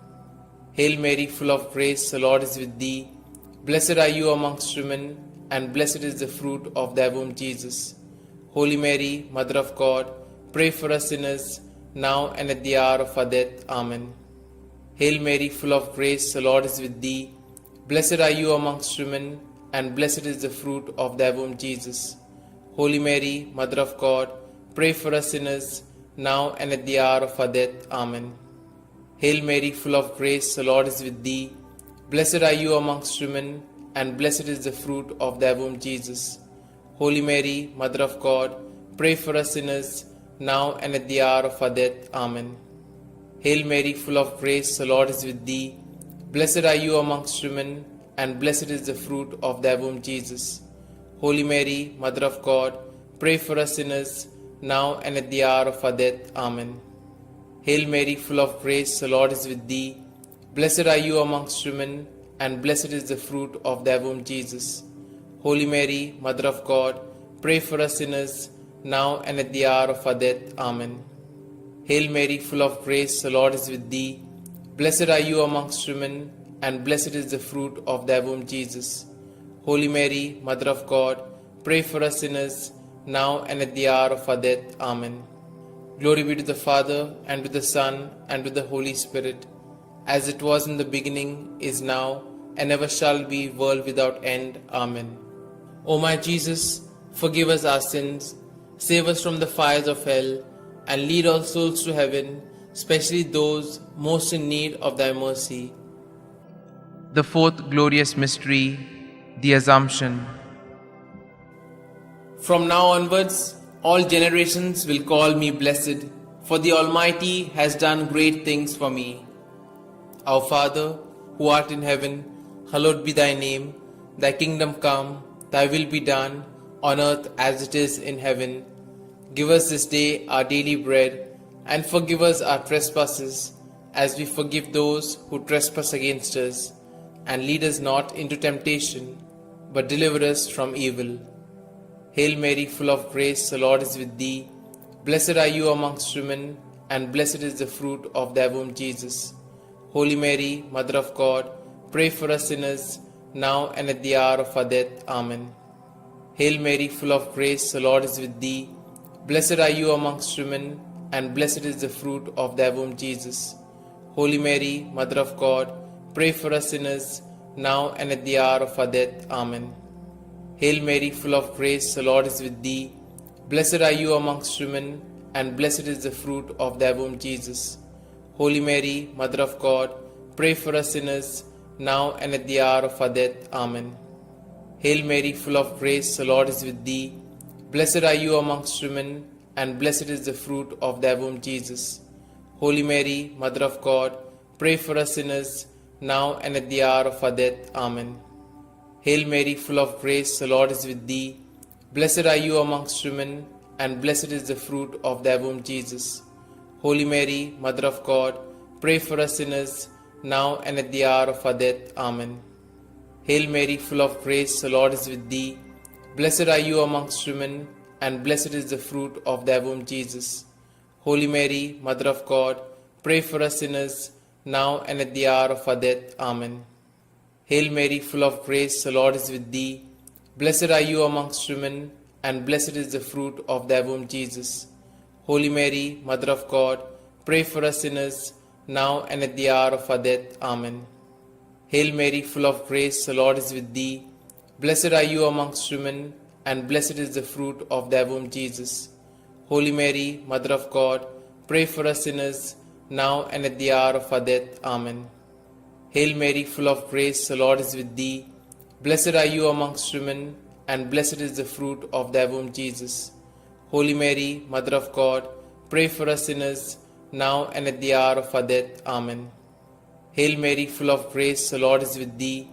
Hail Mary, full of grace, the Lord is with thee. Blessed are you amongst women, and blessed is the fruit of thy womb, Jesus. Holy Mary, Mother of God, pray for us sinners, now and at the hour of our death. Amen. Hail Mary, full of grace, the Lord is with thee. Blessed are you amongst women, and blessed is the fruit of thy womb, Jesus. Holy Mary, Mother of God, pray for us sinners, now and at the hour of our death. Amen. Hail Mary, full of grace, the Lord is with thee. Blessed are you amongst women, and blessed is the fruit of thy womb, Jesus. Holy Mary, Mother of God, pray for us sinners, now and at the hour of our death. Amen. Hail Mary, full of grace, the Lord is with thee. Blessed are you amongst women, and blessed is the fruit of thy womb, Jesus. Holy Mary, Mother of God, pray for us sinners, now and at the hour of our death. Amen. Hail Mary, full of grace, the Lord is with thee. Blessed are you amongst women, and blessed is the fruit of thy womb, Jesus. Holy Mary, Mother of God, pray for us sinners, now and at the hour of our death. Amen. Hail Mary, full of grace, the Lord is with thee. Blessed are you amongst women, and blessed is the fruit of thy womb, Jesus. Holy Mary, Mother of God, pray for us sinners, now and at the hour of our death. Amen. Glory be to the Father, and to the Son, and to the Holy Spirit, as it was in the beginning, is now, and ever shall be, world without end. Amen. O my Jesus, forgive us our sins, save us from the fires of hell, and lead all souls to heaven, especially those most in need of thy mercy. The fourth glorious mystery, the Assumption. From now onwards, all generations will call me blessed, for the Almighty has done great things for me. Our Father, who art in heaven, hallowed be thy name. Thy kingdom come, thy will be done, on earth as it is in heaven. Give us this day our daily bread, and forgive us our trespasses, as we forgive those who trespass against us. And lead us not into temptation, but deliver us from evil. Hail Mary, full of grace, the Lord is with thee. Blessed are you amongst women, and blessed is the fruit of thy womb, Jesus. Holy Mary, Mother of God, pray for us sinners, now and at the hour of our death. Amen. Hail Mary, full of grace, the Lord is with thee. Blessed are you amongst women, and blessed is the fruit of thy womb, Jesus. Holy Mary, Mother of God, pray for us sinners, now and at the hour of our death. Amen. Hail Mary, full of grace, the Lord is with thee. Blessed are you amongst women, and blessed is the fruit of thy womb, Jesus. Holy Mary, Mother of God, pray for us sinners, now and at the hour of our death. Amen. Hail Mary, full of grace, the Lord is with thee. Blessed are you amongst women, and blessed is the fruit of thy womb, Jesus. Holy Mary, Mother of God, pray for us sinners, now and at the hour of our death. Amen. Hail Mary, full of grace, the Lord is with thee. Blessed are you amongst women, and blessed is the fruit of thy womb, Jesus. Holy Mary, Mother of God, pray for us sinners, now and at the hour of our death. Amen. Hail Mary, full of grace, the Lord is with thee. Blessed are you amongst women, and blessed is the fruit of thy womb, Jesus. Holy Mary, Mother of God, pray for us sinners, now and at the hour of our death. Amen. Hail Mary, full of grace, the Lord is with thee. Blessed are you amongst women, and blessed is the fruit of thy womb, Jesus. Holy Mary, Mother of God, pray for us sinners, now and at the hour of our death. Amen. Hail Mary, full of grace, the Lord is with thee. Blessed are you amongst women, and blessed is the fruit of thy womb, Jesus. Holy Mary, Mother of God, pray for us sinners, now and at the hour of our death. Amen. Hail Mary, full of grace, the Lord is with thee. Blessed are you amongst women, and blessed is the fruit of thy womb, Jesus. Holy Mary, Mother of God, pray for us sinners, now and at the hour of our death. Amen. Hail Mary, full of grace, the Lord is with thee.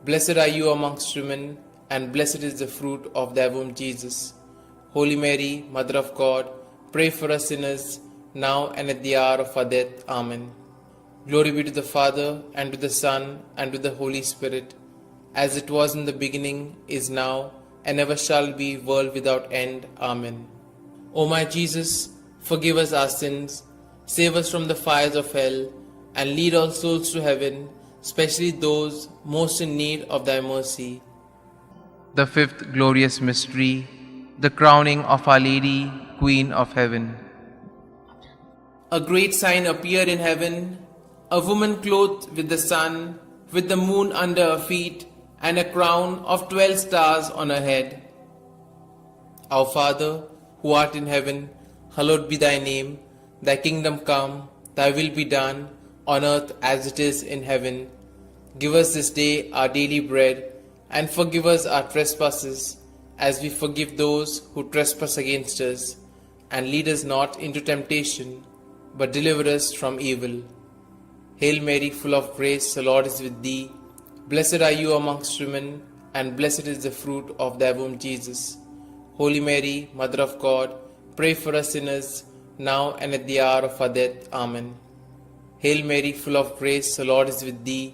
Blessed are you amongst women, and blessed is the fruit of thy womb, Jesus. Holy Mary, Mother of God, pray for us sinners, now and at the hour of our death. Amen. Glory be to the Father, and to the Son, and to the Holy Spirit, as it was in the beginning, is now, and ever shall be, world without end. Amen. O my Jesus, forgive us our sins, save us from the fires of hell, and lead all souls to heaven, especially those most in need of thy mercy. The fifth glorious mystery, the crowning of Our Lady, Queen of Heaven. A great sign appeared in heaven, a woman clothed with the sun, with the moon under her feet, and a crown of 12 stars on her head. Our Father, who art in heaven, hallowed be thy name. Thy kingdom come, thy will be done, on earth as it is in heaven. Give us this day our daily bread, and forgive us our trespasses, as we forgive those who trespass against us. And lead us not into temptation, but deliver us from evil. Hail Mary, full of grace, the Lord is with thee. Blessed are you amongst women, and blessed is the fruit of thy womb, Jesus. Holy Mary, Mother of God, pray for us sinners, now and at the hour of our death. Amen. Hail Mary, full of grace, the Lord is with thee.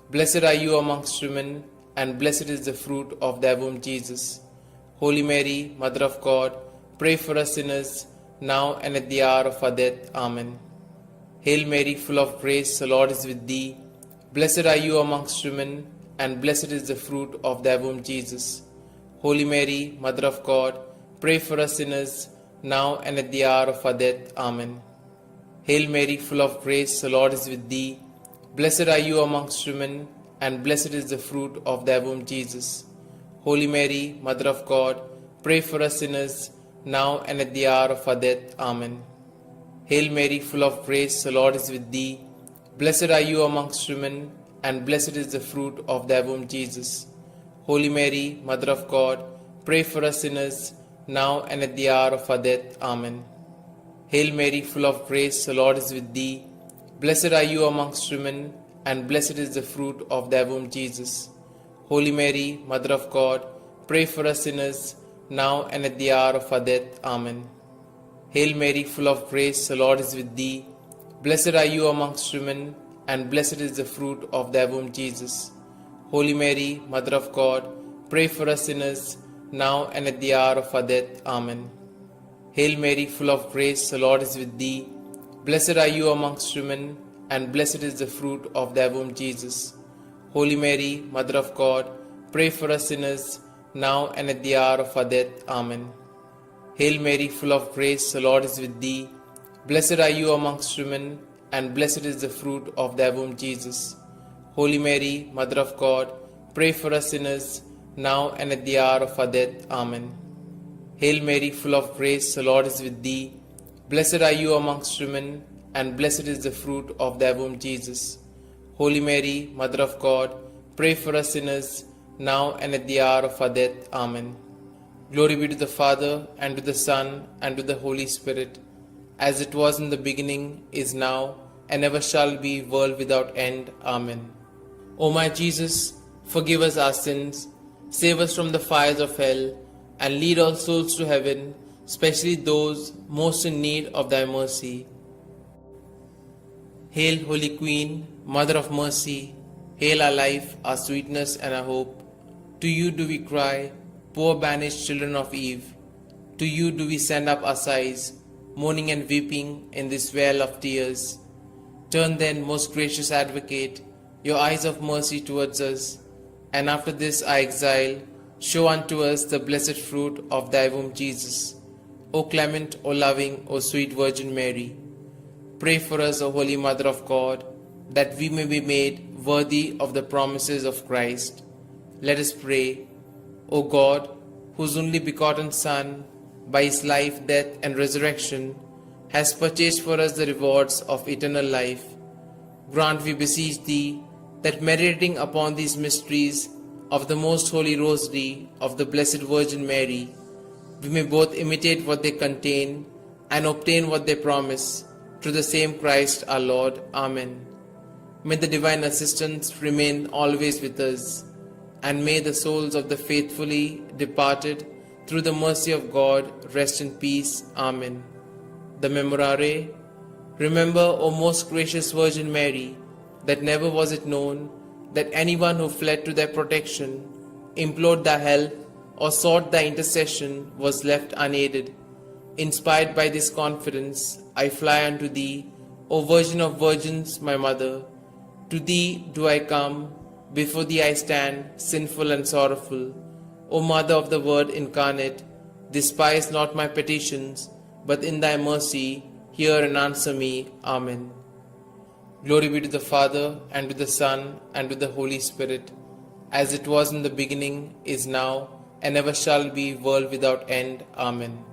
Blessed are you amongst women, and blessed is the fruit of thy womb, Jesus. Holy Mary, Mother of God, pray for us sinners, now and at the hour of our death. Amen. Hail Mary, full of grace, the Lord is with thee. Blessed are you amongst women, and blessed is the fruit of thy womb, Jesus. Holy Mary, Mother of God, pray for us sinners, now and at the hour of our death. Amen. Hail Mary, full of grace, the Lord is with thee. Blessed are you amongst women, and blessed is the fruit of thy womb, Jesus. Holy Mary, Mother of God, pray for us sinners, now and at the hour of our death. Amen. Hail Mary, full of grace, the Lord is with thee. Blessed are you amongst women, and blessed is the fruit of thy womb, Jesus. Holy Mary, Mother of God, pray for us sinners, now and at the hour of our death. Amen. Hail Mary, full of grace, the Lord is with thee. Blessed are you amongst women, and blessed is the fruit of thy womb, Jesus. Holy Mary, Mother of God, pray for us sinners, now and at the hour of our death. Amen. Hail Mary, full of grace, the Lord is with thee. Blessed are you amongst women, and blessed is the fruit of thy womb, Jesus. Holy Mary, Mother of God, pray for us sinners, now and at the hour of our death. Amen. Hail Mary, full of grace, the Lord is with thee. Blessed are you amongst women, and blessed is the fruit of thy womb, Jesus. Holy Mary, Mother of God, pray for us sinners, now and at the hour of our death. Amen. Hail Mary, full of grace, the Lord is with thee. Blessed are you amongst women, and blessed is the fruit of thy womb, Jesus. Holy Mary, Mother of God, pray for us sinners, now and at the hour of our death. Amen. Hail Mary, full of grace, the Lord is with thee. Blessed are you amongst women, and blessed is the fruit of thy womb, Jesus. Holy Mary, Mother of God, pray for us sinners, now and at the hour of our death. Amen. Glory be to the Father, and to the Son, and to the Holy Spirit, as it was in the beginning, is now, and ever shall be, world without end. Amen. O my Jesus, forgive us our sins, save us from the fires of hell, and lead all souls to heaven, especially those most in need of thy mercy. Hail, Holy Queen, Mother of Mercy, hail our life, our sweetness, and our hope. To you do we cry, poor banished children of Eve. To you do we send up our sighs, mourning and weeping in this vale of tears. Turn then, most gracious Advocate, your eyes of mercy towards us, and after this our exile, show unto us the blessed fruit of thy womb, Jesus. O clement, O loving, O sweet Virgin Mary, pray for us, O Holy Mother of God, that we may be made worthy of the promises of Christ. Let us pray. O God, whose only begotten Son, by his life, death, and resurrection, has purchased for us the rewards of eternal life, grant, we beseech thee, that meditating upon these mysteries of the most holy Rosary of the Blessed Virgin Mary, we may both imitate what they contain and obtain what they promise, through the same Christ our Lord. Amen. May the divine assistance remain always with us, and may the souls of the faithfully departed, through the mercy of God, rest in peace. Amen. The Memorare. Remember, O most gracious Virgin Mary, that never was it known that anyone who fled to thy protection, implored thy help, or sought thy intercession was left unaided. Inspired by this confidence, I fly unto thee, O Virgin of Virgins, my Mother. To thee do I come, before thee I stand, sinful and sorrowful. O Mother of the Word incarnate, despise not my petitions, but in thy mercy hear and answer me. Amen. Glory be to the Father, and to the Son, and to the Holy Spirit, as it was in the beginning, is now, and ever shall be, world without end. Amen.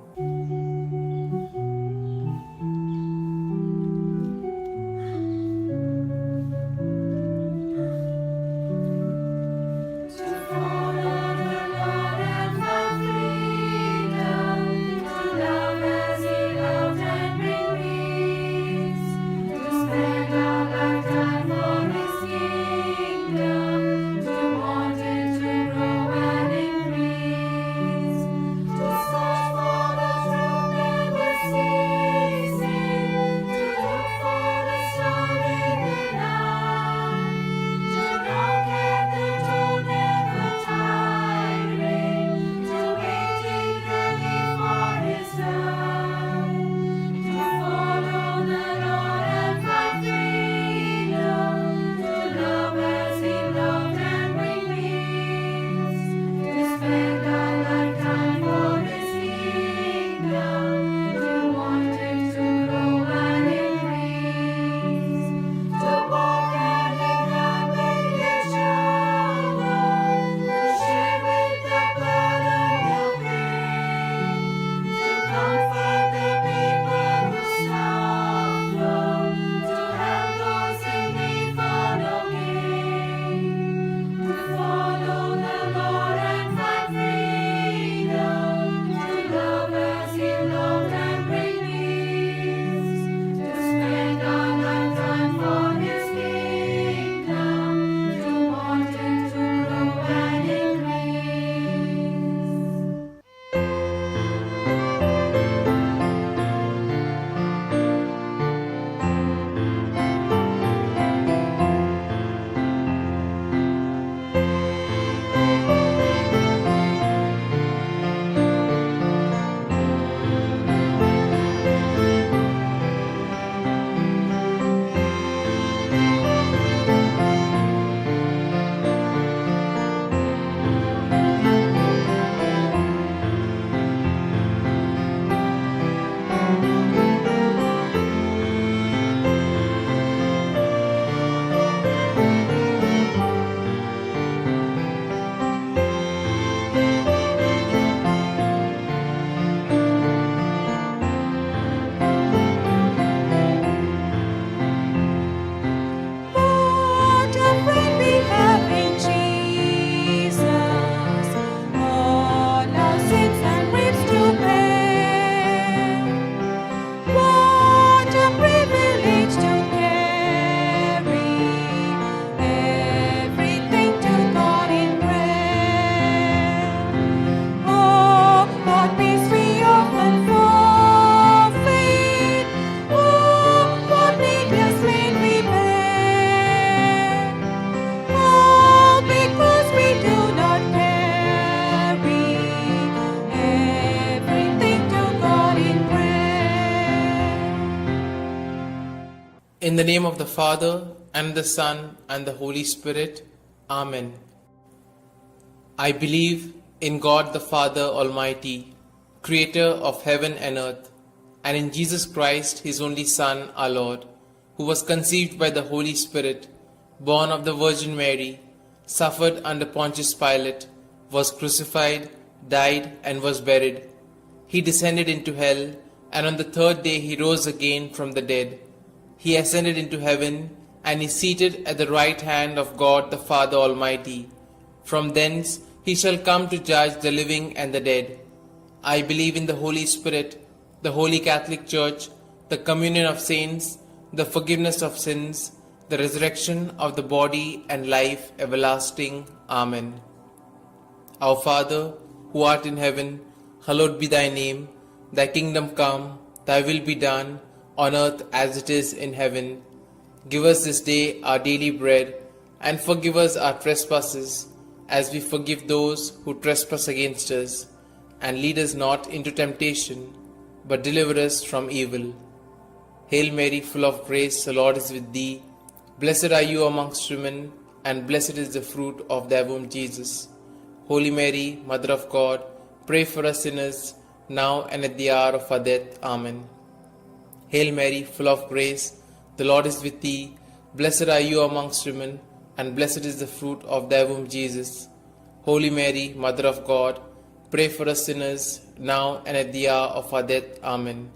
In the name of the Father, and the Son, and the Holy Spirit. Amen. I believe in God the Father Almighty, Creator of heaven and earth, and in Jesus Christ, His only Son, our Lord, who was conceived by the Holy Spirit, born of the Virgin Mary, suffered under Pontius Pilate, was crucified, died, and was buried. He descended into hell, and on the third day he rose again from the dead. He ascended into heaven, and is seated at the right hand of God the Father Almighty. From thence he shall come to judge the living and the dead. I believe in the Holy Spirit, the Holy Catholic Church, the communion of saints, the forgiveness of sins, the resurrection of the body, and life everlasting. Amen. Our Father, who art in heaven, hallowed be thy name. Thy kingdom come, thy will be done, on earth as it is in heaven. Give us this day our daily bread, and forgive us our trespasses, as we forgive those who trespass against us. And lead us not into temptation, but deliver us from evil. Hail Mary, full of grace, the Lord is with thee. Blessed are you amongst women, and blessed is the fruit of thy womb, Jesus. Holy Mary, Mother of God, pray for us sinners, now and at the hour of our death. Amen. Hail Mary, full of grace, the Lord is with thee. Blessed are you amongst women, and blessed is the fruit of thy womb, Jesus. Holy Mary, Mother of God, pray for us sinners, now and at the hour of our death. Amen.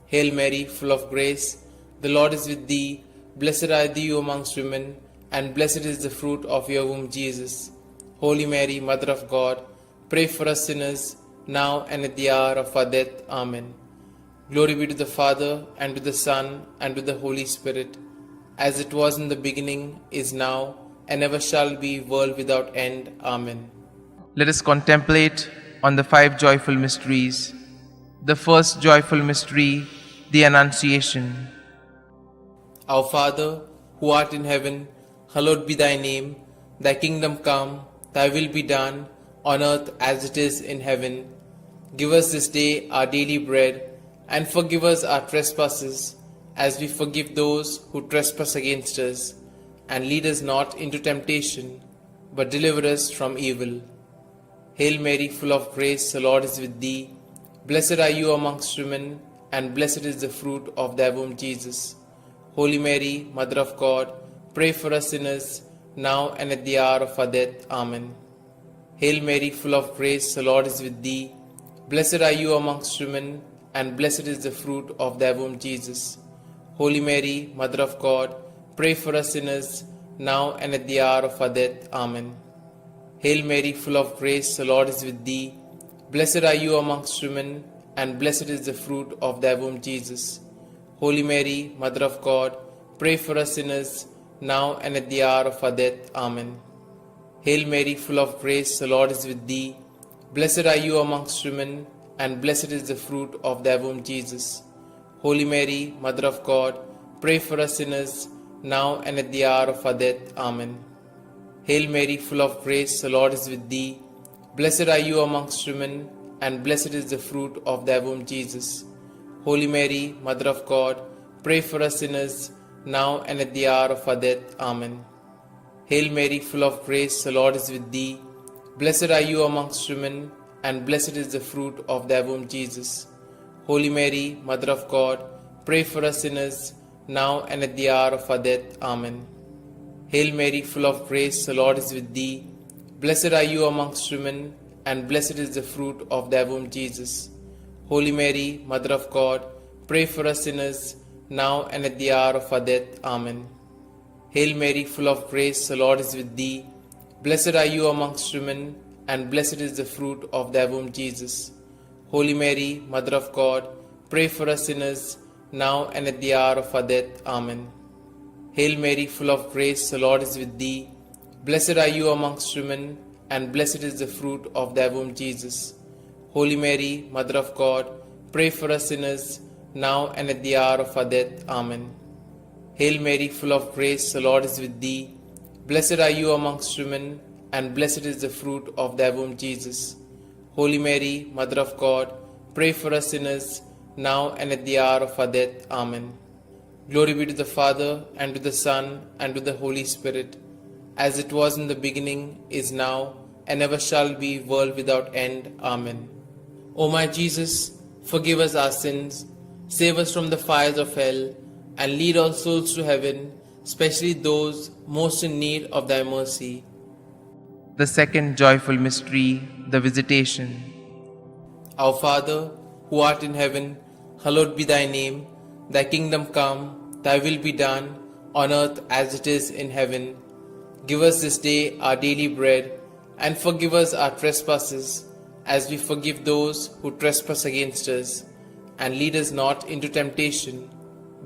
Hail Mary, full of grace, the Lord is with thee. Blessed are you amongst women, and blessed is the fruit of your womb, Jesus. Holy Mary, Mother of God, pray for us sinners, now and at the hour of our death. Amen. Glory be to the Father, and to the Son, and to the Holy Spirit, as it was in the beginning, is now, and ever shall be, world without end. Amen. Let us contemplate on the 5 joyful mysteries. The first joyful mystery, the Annunciation. Our Father, who art in heaven, hallowed be thy name. Thy kingdom come, thy will be done, on earth as it is in heaven. Give us this day our daily bread, and forgive us our trespasses, as we forgive those who trespass against us. And lead us not into temptation, but deliver us from evil. Hail Mary, full of grace, the Lord is with thee. Blessed are you amongst women, and blessed is the fruit of thy womb, Jesus. Holy Mary, Mother of God, pray for us sinners, now and at the hour of our death. Amen. Hail Mary, full of grace, the Lord is with thee. Blessed are you amongst women, and blessed is the fruit of thy womb, Jesus. Holy Mary, Mother of God, pray for us sinners, now and at the hour of our death. Amen. Hail Mary, full of grace, the Lord is with thee. Blessed are you amongst women, and blessed is the fruit of thy womb, Jesus. Holy Mary, Mother of God, pray for us sinners, now and at the hour of our death. Amen. Hail Mary, full of grace, the Lord is with thee. Blessed are you amongst women, and blessed is the fruit of thy womb, Jesus. Holy Mary, Mother of God, pray for us sinners, now and at the hour of our death. Amen. Hail Mary, full of grace, the Lord is with thee. Blessed are you amongst women, and blessed is the fruit of thy womb, Jesus. Holy Mary, Mother of God, pray for us sinners, now and at the hour of our death. Amen. Hail Mary, full of grace, the Lord is with thee. Blessed are you amongst women, and blessed is the fruit of thy womb, Jesus. Holy Mary, Mother of God, pray for us sinners, now and at the hour of our death. Amen. Hail Mary, full of grace, the Lord is with thee. Blessed are you amongst women, and blessed is the fruit of thy womb, Jesus. Holy Mary, Mother of God, pray for us sinners, now and at the hour of our death. Amen. Hail Mary, full of grace, the Lord is with thee. Blessed are you amongst women, and blessed is the fruit of thy womb, Jesus. Holy Mary, Mother of God, pray for us sinners, now and at the hour of our death. Amen. Hail Mary, full of grace, the Lord is with thee. Blessed are you amongst women, and blessed is the fruit of thy womb, Jesus. Holy Mary, Mother of God, pray for us sinners, now and at the hour of our death. Amen. Hail Mary, full of grace, the Lord is with thee. Blessed are you amongst women, and blessed is the fruit of thy womb, Jesus. Holy Mary, Mother of God, pray for us sinners, now and at the hour of our death. Amen. Glory be to the Father, and to the Son, and to the Holy Spirit, as it was in the beginning, is now, and ever shall be, world without end. Amen. O my Jesus, forgive us our sins, save us from the fires of hell, and lead all souls to heaven, especially those most in need of thy mercy. The second joyful mystery, the Visitation. Our Father, who art in heaven, hallowed be thy name. Thy kingdom come, thy will be done, on earth as it is in heaven. Give us this day our daily bread, and forgive us our trespasses, as we forgive those who trespass against us. And lead us not into temptation,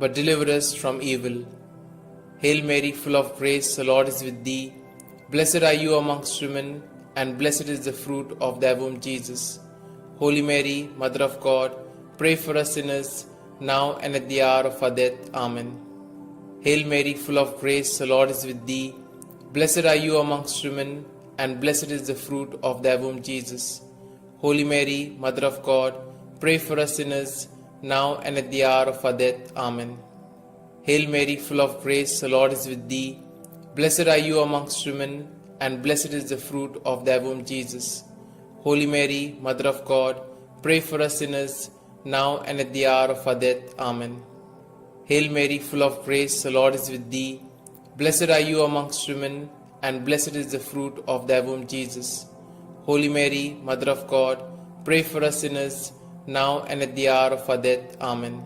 but deliver us from evil. Hail Mary, full of grace, the Lord is with thee. Blessed are you amongst women, and blessed is the fruit of thy womb, Jesus. Holy Mary, Mother of God, pray for us sinners, now and at the hour of our death. Amen. Hail Mary, full of grace, the Lord is with thee. Blessed are you amongst women, and blessed is the fruit of thy womb, Jesus. Holy Mary, Mother of God, pray for us sinners, now and at the hour of our death. Amen. Hail Mary, full of grace, the Lord is with thee. Blessed are you amongst women, and blessed is the fruit of thy womb, Jesus. Holy Mary, Mother of God, pray for us sinners, now and at the hour of our death. Amen. Hail Mary, full of grace, the Lord is with thee. Blessed are you amongst women, and blessed is the fruit of thy womb, Jesus. Holy Mary, Mother of God, pray for us sinners, now and at the hour of our death. Amen.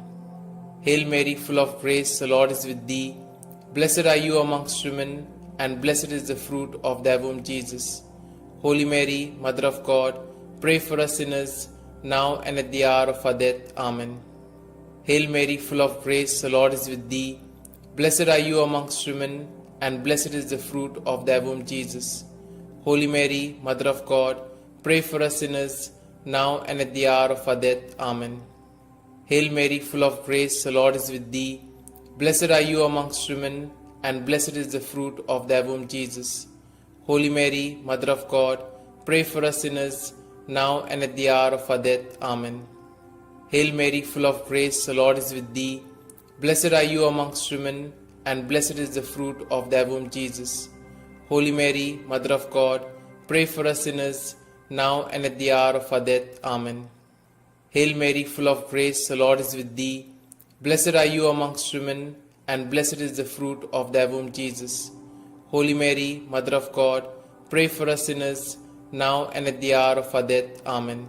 Hail Mary, full of grace, the Lord is with thee. Blessed are you amongst women, and blessed is the fruit of thy womb, Jesus. Holy Mary, Mother of God, pray for us sinners, now and at the hour of our death. Amen. Hail Mary, full of grace, the Lord is with thee. Blessed are you amongst women, and blessed is the fruit of thy womb, Jesus. Holy Mary, Mother of God, pray for us sinners, now and at the hour of our death. Amen. Hail Mary, full of grace, the Lord is with thee. Blessed are you amongst women, and blessed is the fruit of thy womb, Jesus. Holy Mary, Mother of God, pray for us sinners, now and at the hour of our death. Amen. Hail Mary, full of grace, the Lord is with thee. Blessed are you amongst women, and blessed is the fruit of thy womb, Jesus. Holy Mary, Mother of God, pray for us sinners, now and at the hour of our death. Amen. Hail Mary, full of grace, the Lord is with thee. Blessed are you amongst women, and blessed is the fruit of thy womb, Jesus. Holy Mary, Mother of God, pray for us sinners, now and at the hour of our death. Amen.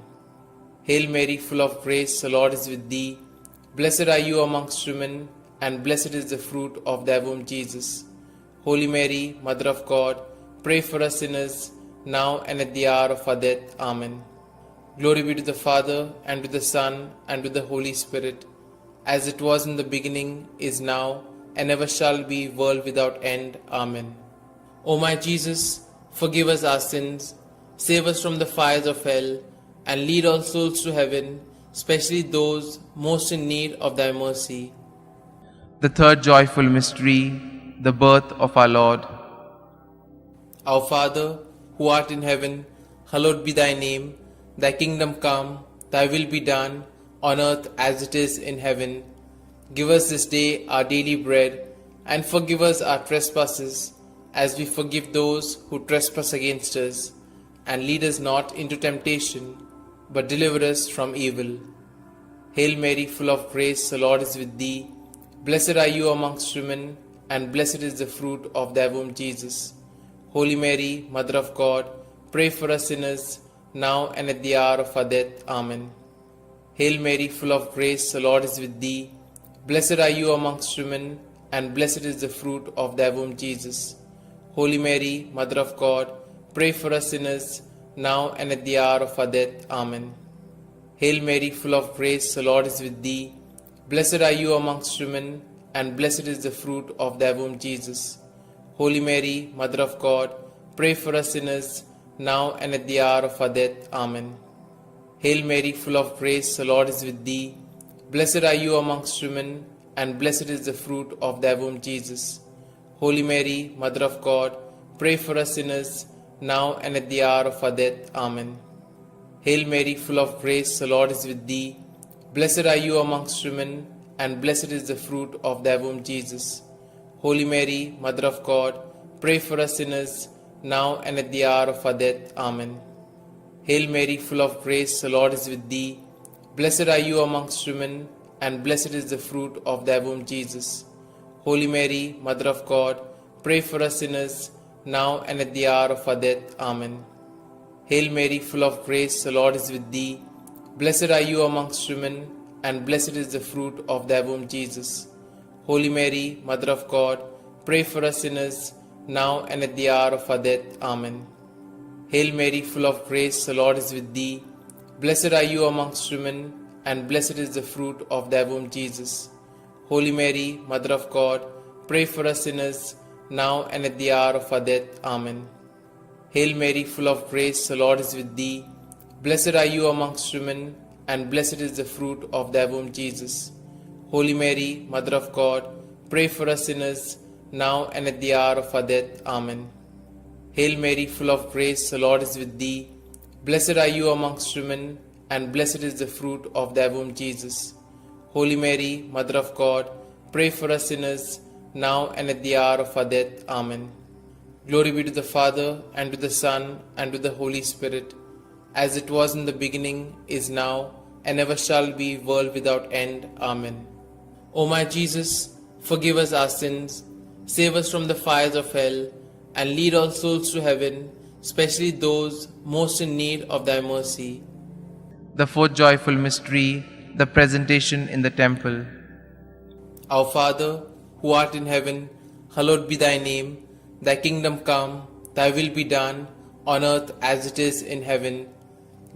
Hail Mary, full of grace, the Lord is with thee. Blessed are you amongst women, and blessed is the fruit of thy womb, Jesus. Holy Mary, Mother of God, pray for us sinners, now and at the hour of our death. Amen. Glory be to the Father, and to the Son, and to the Holy Spirit, as it was in the beginning, is now, and ever shall be, world without end. Amen. O my Jesus, forgive us our sins, save us from the fires of hell, and lead all souls to heaven, especially those most in need of thy mercy. The third joyful mystery, the birth of our Lord. Our Father, who art in heaven, hallowed be thy name. Thy kingdom come, thy will be done, on earth as it is in heaven. Give us this day our daily bread, and forgive us our trespasses, as we forgive those who trespass against us. And lead us not into temptation, but deliver us from evil. Hail Mary, full of grace, the Lord is with thee. Blessed are you amongst women, and blessed is the fruit of thy womb, Jesus. Holy Mary, Mother of God, pray for us sinners, now and at the hour of our death. Amen. Hail Mary, full of grace, the Lord is with thee. Blessed are you amongst women, and blessed is the fruit of thy womb, Jesus. Holy Mary, Mother of God, pray for us sinners, now and at the hour of our death. Amen. Hail Mary, full of grace, the Lord is with thee. Blessed are you amongst women, and blessed is the fruit of thy womb, Jesus. Holy Mary, Mother of God, pray for us sinners, now and at the hour of our death. Amen. Hail Mary, full of grace, the Lord is with thee. Blessed are you amongst women, and blessed is the fruit of thy womb, Jesus. Holy Mary, Mother of God, pray for us sinners, now and at the hour of our death. Amen. Hail Mary, full of grace, the Lord is with thee. Blessed are you amongst women, and blessed is the fruit of thy womb, Jesus. Holy Mary, Mother of God, pray for us sinners, now and at the hour of our death. Amen. Hail Mary, full of grace, the Lord is with thee. Blessed are you amongst women, and blessed is the fruit of thy womb, Jesus. Holy Mary, Mother of God, pray for us sinners, now and at the hour of our death. Amen. Hail Mary, full of grace, the Lord is with thee. Blessed are you amongst women, and blessed is the fruit of thy womb, Jesus. Holy Mary, Mother of God, pray for us sinners, now and at the hour of our death. Amen. Hail Mary, full of grace, the Lord is with thee. Blessed are you amongst women, and blessed is the fruit of thy womb, Jesus. Holy Mary, Mother of God, pray for us sinners, now and at the hour of our death. Amen. Hail Mary, full of grace, the Lord is with thee. Blessed are you amongst women, and blessed is the fruit of thy womb, Jesus. Holy Mary, Mother of God, pray for us sinners, now and at the hour of our death. Amen. Hail Mary, full of grace, the Lord is with thee. Blessed are you amongst women, and blessed is the fruit of thy womb, Jesus. Holy Mary, Mother of God, pray for us sinners, now and at the hour of our death. Amen. Glory be to the Father, and to the Son, and to the Holy Spirit, as it was in the beginning, is now, and ever shall be, world without end. Amen. O my Jesus, forgive us our sins, save us from the fires of hell, and lead all souls to heaven, especially those most in need of thy mercy. The fourth joyful mystery, the presentation in the temple. Our Father, who art in heaven, hallowed be thy name. Thy kingdom come, thy will be done, on earth as it is in heaven.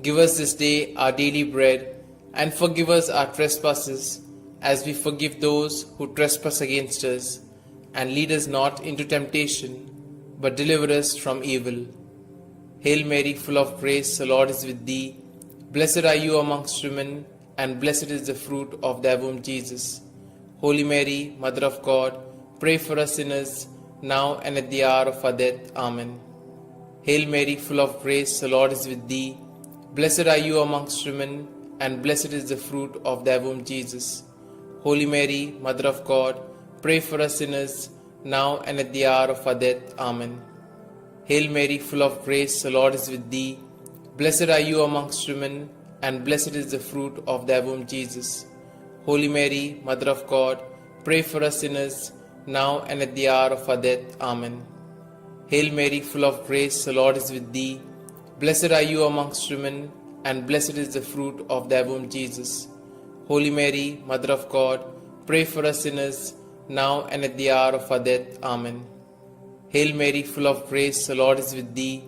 Give us this day our daily bread, and forgive us our trespasses, as we forgive those who trespass against us. And lead us not into temptation, but deliver us from evil. Hail Mary, full of grace, the Lord is with thee. Blessed are you amongst women, and blessed is the fruit of thy womb, Jesus. Holy Mary, Mother of God, pray for us sinners, now and at the hour of our death. Amen. Hail Mary, full of grace, the Lord is with thee. Blessed are you amongst women, and blessed is the fruit of thy womb, Jesus. Holy Mary, Mother of God, pray for us sinners, now and at the hour of our death. Amen. Hail Mary, full of grace, the Lord is with thee. Blessed are you amongst women, and blessed is the fruit of thy womb, Jesus. Holy Mary, Mother of God, pray for us sinners, now and at the hour of our death. Amen. Hail Mary, full of grace, the Lord is with thee. Blessed are you amongst women, and blessed is the fruit of thy womb, Jesus. Holy Mary, Mother of God, pray for us sinners, now and at the hour of our death. Amen. Hail Mary, full of grace, the Lord is with thee.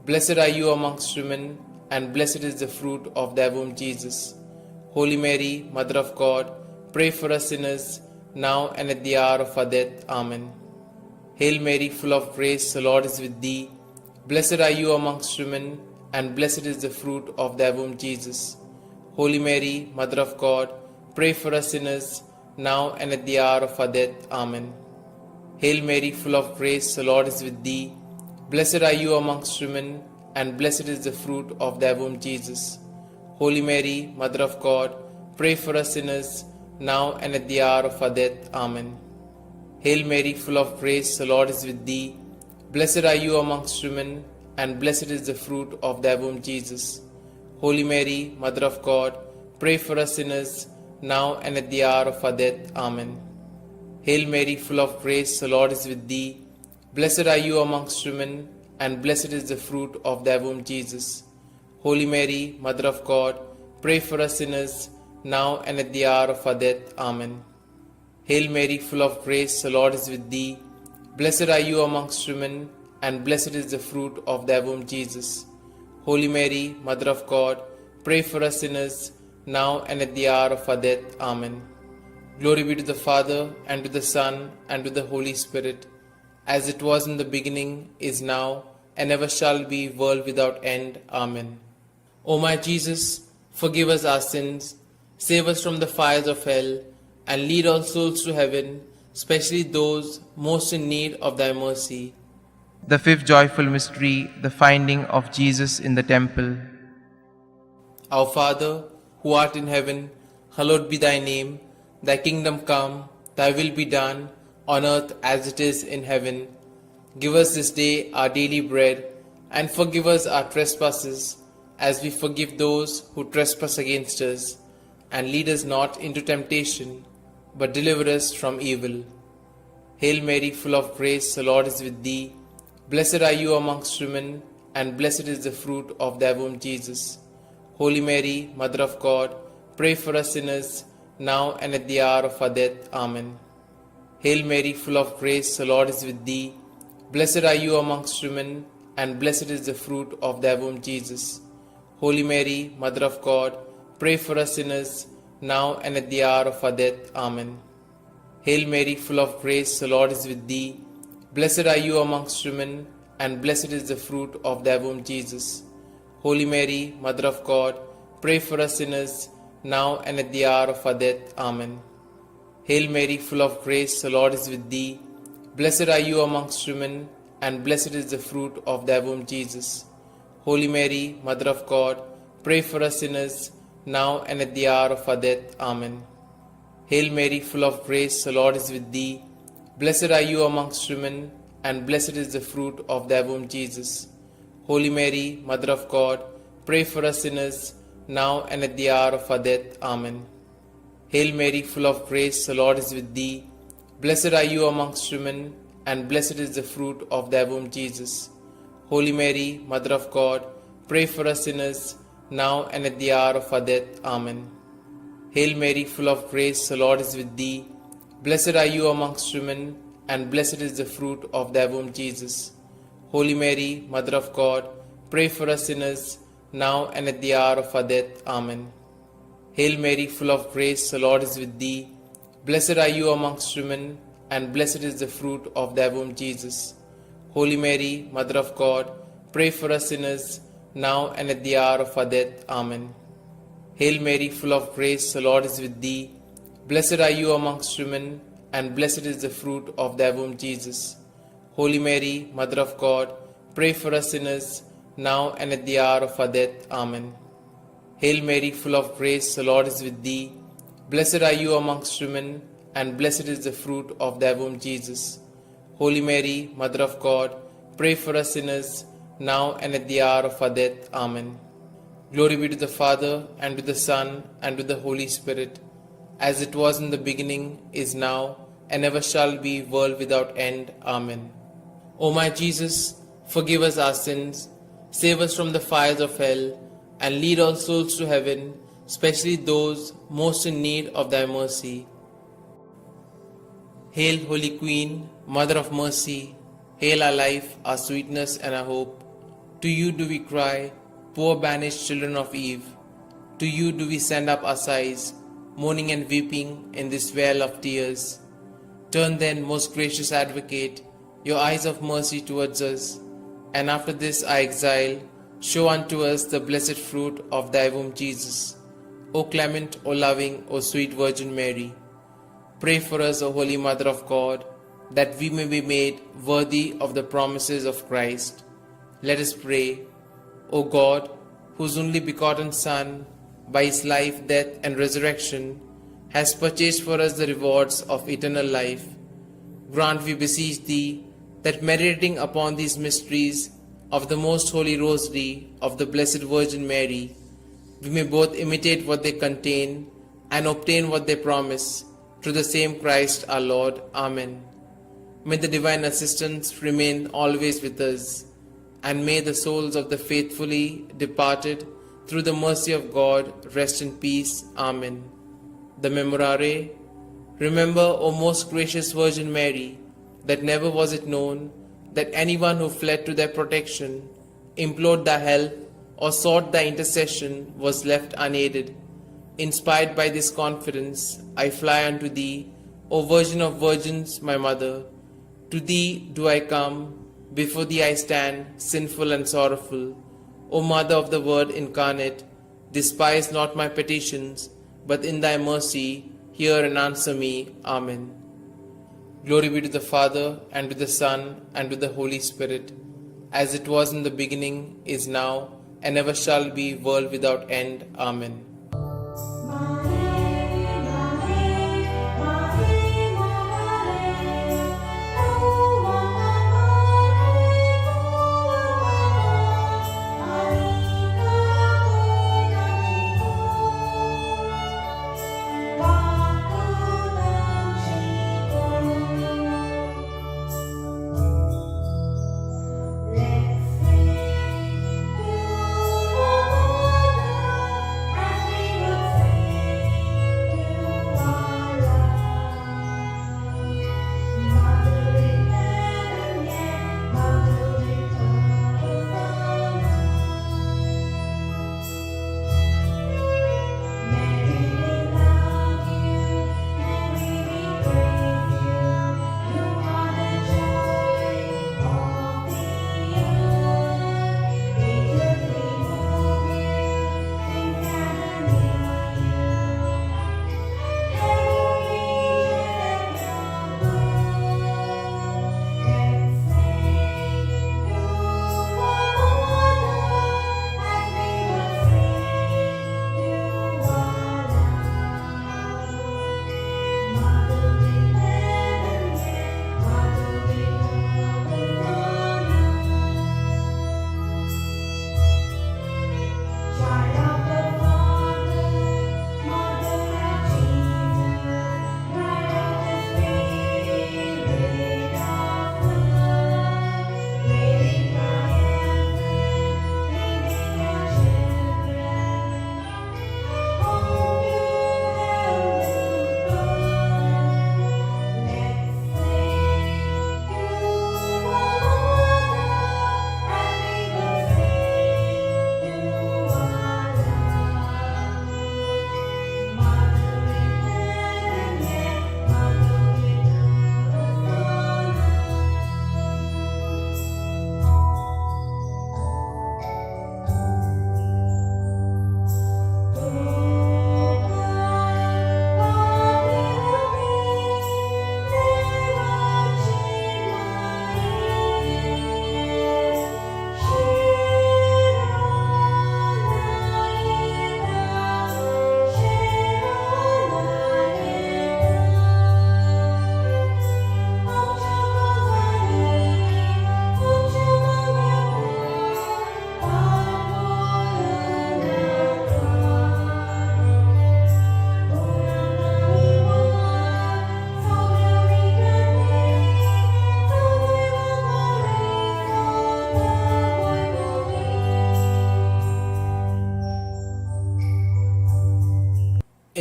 Blessed are you amongst women, and blessed is the fruit of thy womb, Jesus. Holy Mary, Mother of God, pray for us sinners, now and at the hour of our death. Amen. Hail Mary, full of grace, the Lord is with thee. Blessed are you amongst women, and blessed is the fruit of thy womb, Jesus. Holy Mary, Mother of God, pray for us sinners, now and at the hour of our death. Amen. Hail Mary, full of grace, the Lord is with thee. Blessed are you amongst women, and blessed is the fruit of thy womb, Jesus. Holy Mary, Mother of God, pray for us sinners, now and at the hour of our death. Amen. Hail Mary, full of grace, the Lord is with thee. Blessed are you amongst women, and blessed is the fruit of thy womb, Jesus. Holy Mary, Mother of God, pray for us sinners, now and at the hour of our death. Amen. Hail Mary, full of grace, the Lord is with thee. Blessed are you amongst women, and blessed is the fruit of thy womb, Jesus. Holy Mary, Mother of God, pray for us sinners, now and at the hour of our death. Amen. Hail Mary, full of grace, the Lord is with thee. Blessed are you amongst women, and blessed is the fruit of thy womb, Jesus. Holy Mary, Mother of God, pray for us sinners, now and at the hour of our death. Amen. Glory be to the Father, and to the Son, and to the Holy Spirit, as it was in the beginning, is now, and ever shall be, world without end. Amen. O my Jesus, forgive us our sins, save us from the fires of hell, and lead all souls to heaven, especially those most in need of thy mercy. The fifth joyful mystery, the finding of Jesus in the temple. Our Father, who art in heaven, hallowed be thy name. Thy kingdom come, thy will be done, on earth as it is in heaven. Give us this day our daily bread, and forgive us our trespasses, as we forgive those who trespass against us. And lead us not into temptation, but deliver us from evil. Hail Mary, full of grace, the Lord is with thee. Blessed are you amongst women, and blessed is the fruit of thy womb, Jesus. Holy Mary, Mother of God, pray for us sinners, now and at the hour of our death. Amen. Hail Mary, full of grace, the Lord is with thee. Blessed are you amongst women, and blessed is the fruit of thy womb, Jesus. Holy Mary, Mother of God, pray for us sinners, now and at the hour of our death. Amen. Hail Mary, full of grace, the Lord is with thee. Blessed are you amongst women, and blessed is the fruit of thy womb, Jesus. Holy Mary, Mother of God, pray for us sinners, now and at the hour of our death. Amen. Hail Mary, full of grace, the Lord is with thee. Blessed are you amongst women, and blessed is the fruit of thy womb, Jesus. Holy Mary, Mother of God, pray for us sinners, now and at the hour of our death. Amen. Hail Mary, full of grace, the Lord is with thee. Blessed are you amongst women, and blessed is the fruit of thy womb, Jesus. Holy Mary, Mother of God, pray for us sinners, now and at the hour of our death. Amen. Hail Mary, full of grace, the Lord is with thee. Blessed are you amongst women, and blessed is the fruit of thy womb, Jesus. Holy Mary, Mother of God, pray for us sinners, now and at the hour of our death. Amen. Hail Mary, full of grace, the Lord is with thee. Blessed are you amongst women, and blessed is the fruit of thy womb, Jesus. Holy Mary, Mother of God, pray for us sinners, now and at the hour of our death. Amen. Hail Mary, full of grace, the Lord is with thee. Blessed are you amongst women, and blessed is the fruit of thy womb, Jesus. Holy Mary, Mother of God, pray for us sinners, now and at the hour of our death. Amen. Hail Mary, full of grace, the Lord is with thee. Blessed are you amongst women, and blessed is the fruit of thy womb, Jesus. Holy Mary, Mother of God, pray for us sinners, now and at the hour of our death. Amen. Hail Mary, full of grace, the Lord is with thee. Blessed are you amongst women, and blessed is the fruit of thy womb, Jesus. Holy Mary, Mother of God, pray for us sinners, now and at the hour of our death. Amen. Glory be to the Father, and to the Son, and to the Holy Spirit, as it was in the beginning, is now, and ever shall be, world without end. Amen. O my Jesus, forgive us our sins, save us from the fires of hell, and lead all souls to heaven, especially those most in need of thy mercy. Hail, Holy Queen, Mother of Mercy, hail our life, our sweetness, and our hope. To you do we cry, poor banished children of Eve. To you do we send up our sighs, mourning and weeping in this vale of tears. Turn then, most gracious Advocate, your eyes of mercy towards us, and after this our exile, show unto us the blessed fruit of thy womb, Jesus. O clement, O loving, O sweet Virgin Mary, pray for us, O Holy Mother of God, that we may be made worthy of the promises of Christ. Let us pray. O God, whose only begotten Son, by his life, death, and resurrection, has purchased for us the rewards of eternal life, grant, we beseech thee, that meditating upon these mysteries of the most holy Rosary of the Blessed Virgin Mary, we may both imitate what they contain and obtain what they promise, through the same Christ our Lord. Amen. May the divine assistance remain always with us, and may the souls of the faithfully departed, through the mercy of God, rest in peace. Amen. The Memorare. Remember, O most gracious Virgin Mary, that never was it known that anyone who fled to thy protection, implored thy help, or sought thy intercession was left unaided. Inspired by this confidence, I fly unto thee, O Virgin of Virgins, my Mother. To thee do I come, before thee I stand, sinful and sorrowful. O Mother of the Word incarnate, despise not my petitions, but in thy mercy hear and answer me. Amen. Glory be to the Father, and to the Son, and to the Holy Spirit, as it was in the beginning, is now, and ever shall be, world without end. Amen.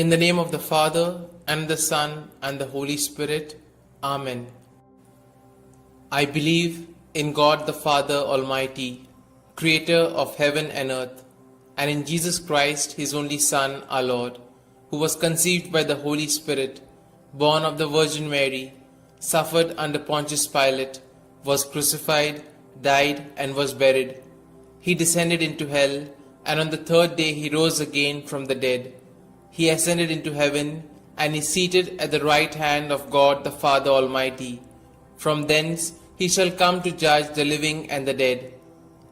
In the name of the Father, and the Son, and the Holy Spirit. Amen. I believe in God the Father Almighty, Creator of heaven and earth, and in Jesus Christ, His only Son, our Lord, who was conceived by the Holy Spirit, born of the Virgin Mary, suffered under Pontius Pilate, was crucified, died, and was buried. He descended into hell, and on the third day He rose again from the dead. He ascended into heaven, and is seated at the right hand of God the Father Almighty. From thence He shall come to judge the living and the dead.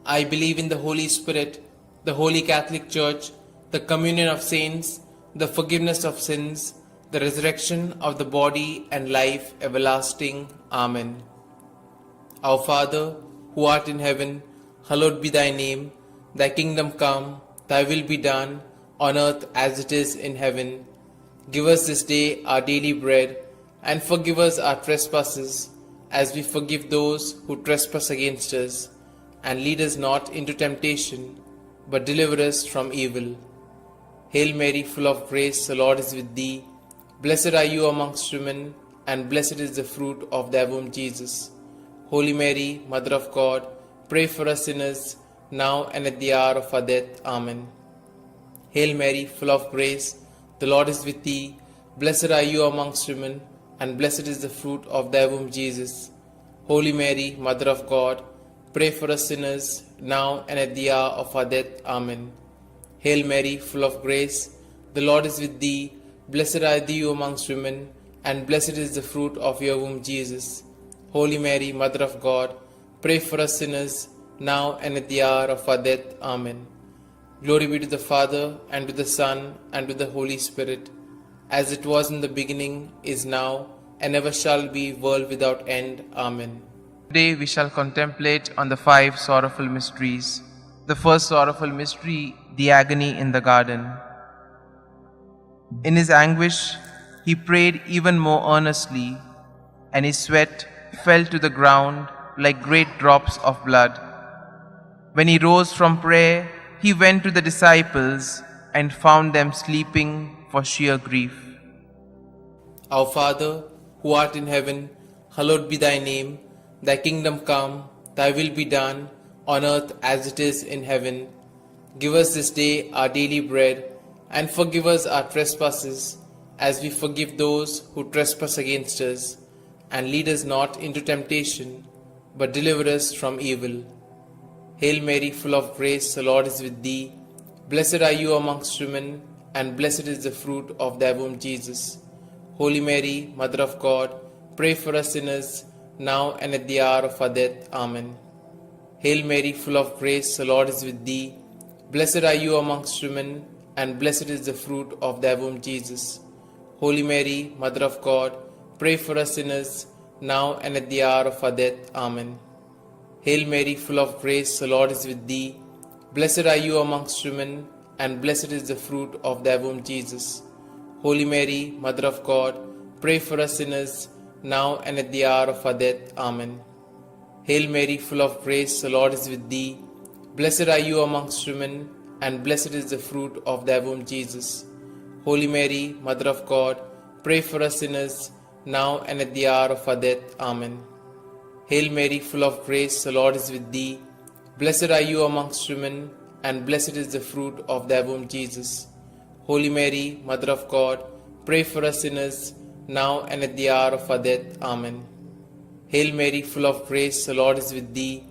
I believe in the Holy Spirit, the Holy Catholic Church, the communion of saints, the forgiveness of sins, the resurrection of the body, and life everlasting. Amen. Our Father, who art in heaven, hallowed be thy name. Thy kingdom come, thy will be done, on earth as it is in heaven. Give us this day our daily bread, and forgive us our trespasses, as we forgive those who trespass against us. And lead us not into temptation, but deliver us from evil. Hail Mary, full of grace, the Lord is with thee. Blessed are you amongst women, and blessed is the fruit of thy womb, Jesus. Holy Mary, Mother of God, pray for us sinners, now and at the hour of our death. Amen. Hail Mary, full of grace, the Lord is with thee. Blessed are you amongst women, and blessed is the fruit of thy womb, Jesus. Holy Mary, Mother of God, pray for us sinners, now and at the hour of our death. Amen. Hail Mary, full of grace, the Lord is with thee. Blessed are thou amongst women, and blessed is the fruit of your womb, Jesus. Holy Mary, Mother of God, pray for us sinners, now and at the hour of our death. Amen. Glory be to the Father, and to the Son, and to the Holy Spirit, as it was in the beginning, is now, and ever shall be, world without end. Amen. Today we shall contemplate on the 5 sorrowful mysteries. The first sorrowful mystery, the agony in the garden. In his anguish, he prayed even more earnestly, and his sweat fell to the ground like great drops of blood. When he rose from prayer, he went to the disciples and found them sleeping for sheer grief. Our Father, who art in heaven, hallowed be thy name. Thy kingdom come, thy will be done, on earth as it is in heaven. Give us this day our daily bread, and forgive us our trespasses, as we forgive those who trespass against us. And lead us not into temptation, but deliver us from evil. Hail Mary, full of grace, the Lord is with thee. Blessed are you amongst women, and blessed is the fruit of thy womb, Jesus. Holy Mary, Mother of God, pray for us sinners, now and at the hour of our death. Amen. Hail Mary, full of grace, the Lord is with thee. Blessed are you amongst women, and blessed is the fruit of thy womb, Jesus. Holy Mary, Mother of God, pray for us sinners, now and at the hour of our death. Amen. Hail Mary, full of grace, the Lord is with thee. Blessed are you amongst women, and blessed is the fruit of thy womb, Jesus. Holy Mary, Mother of God, pray for us sinners, now and at the hour of our death. Amen. Hail Mary, full of grace, the Lord is with thee. Blessed are you amongst women, and blessed is the fruit of thy womb, Jesus. Holy Mary, Mother of God, pray for us sinners, now and at the hour of our death. Amen. Hail Mary, full of grace, the Lord is with thee. Blessed are you amongst women, and blessed is the fruit of thy womb, Jesus. Holy Mary, Mother of God, pray for us sinners, now and at the hour of our death. Amen. Hail Mary, full of grace, the Lord is with thee.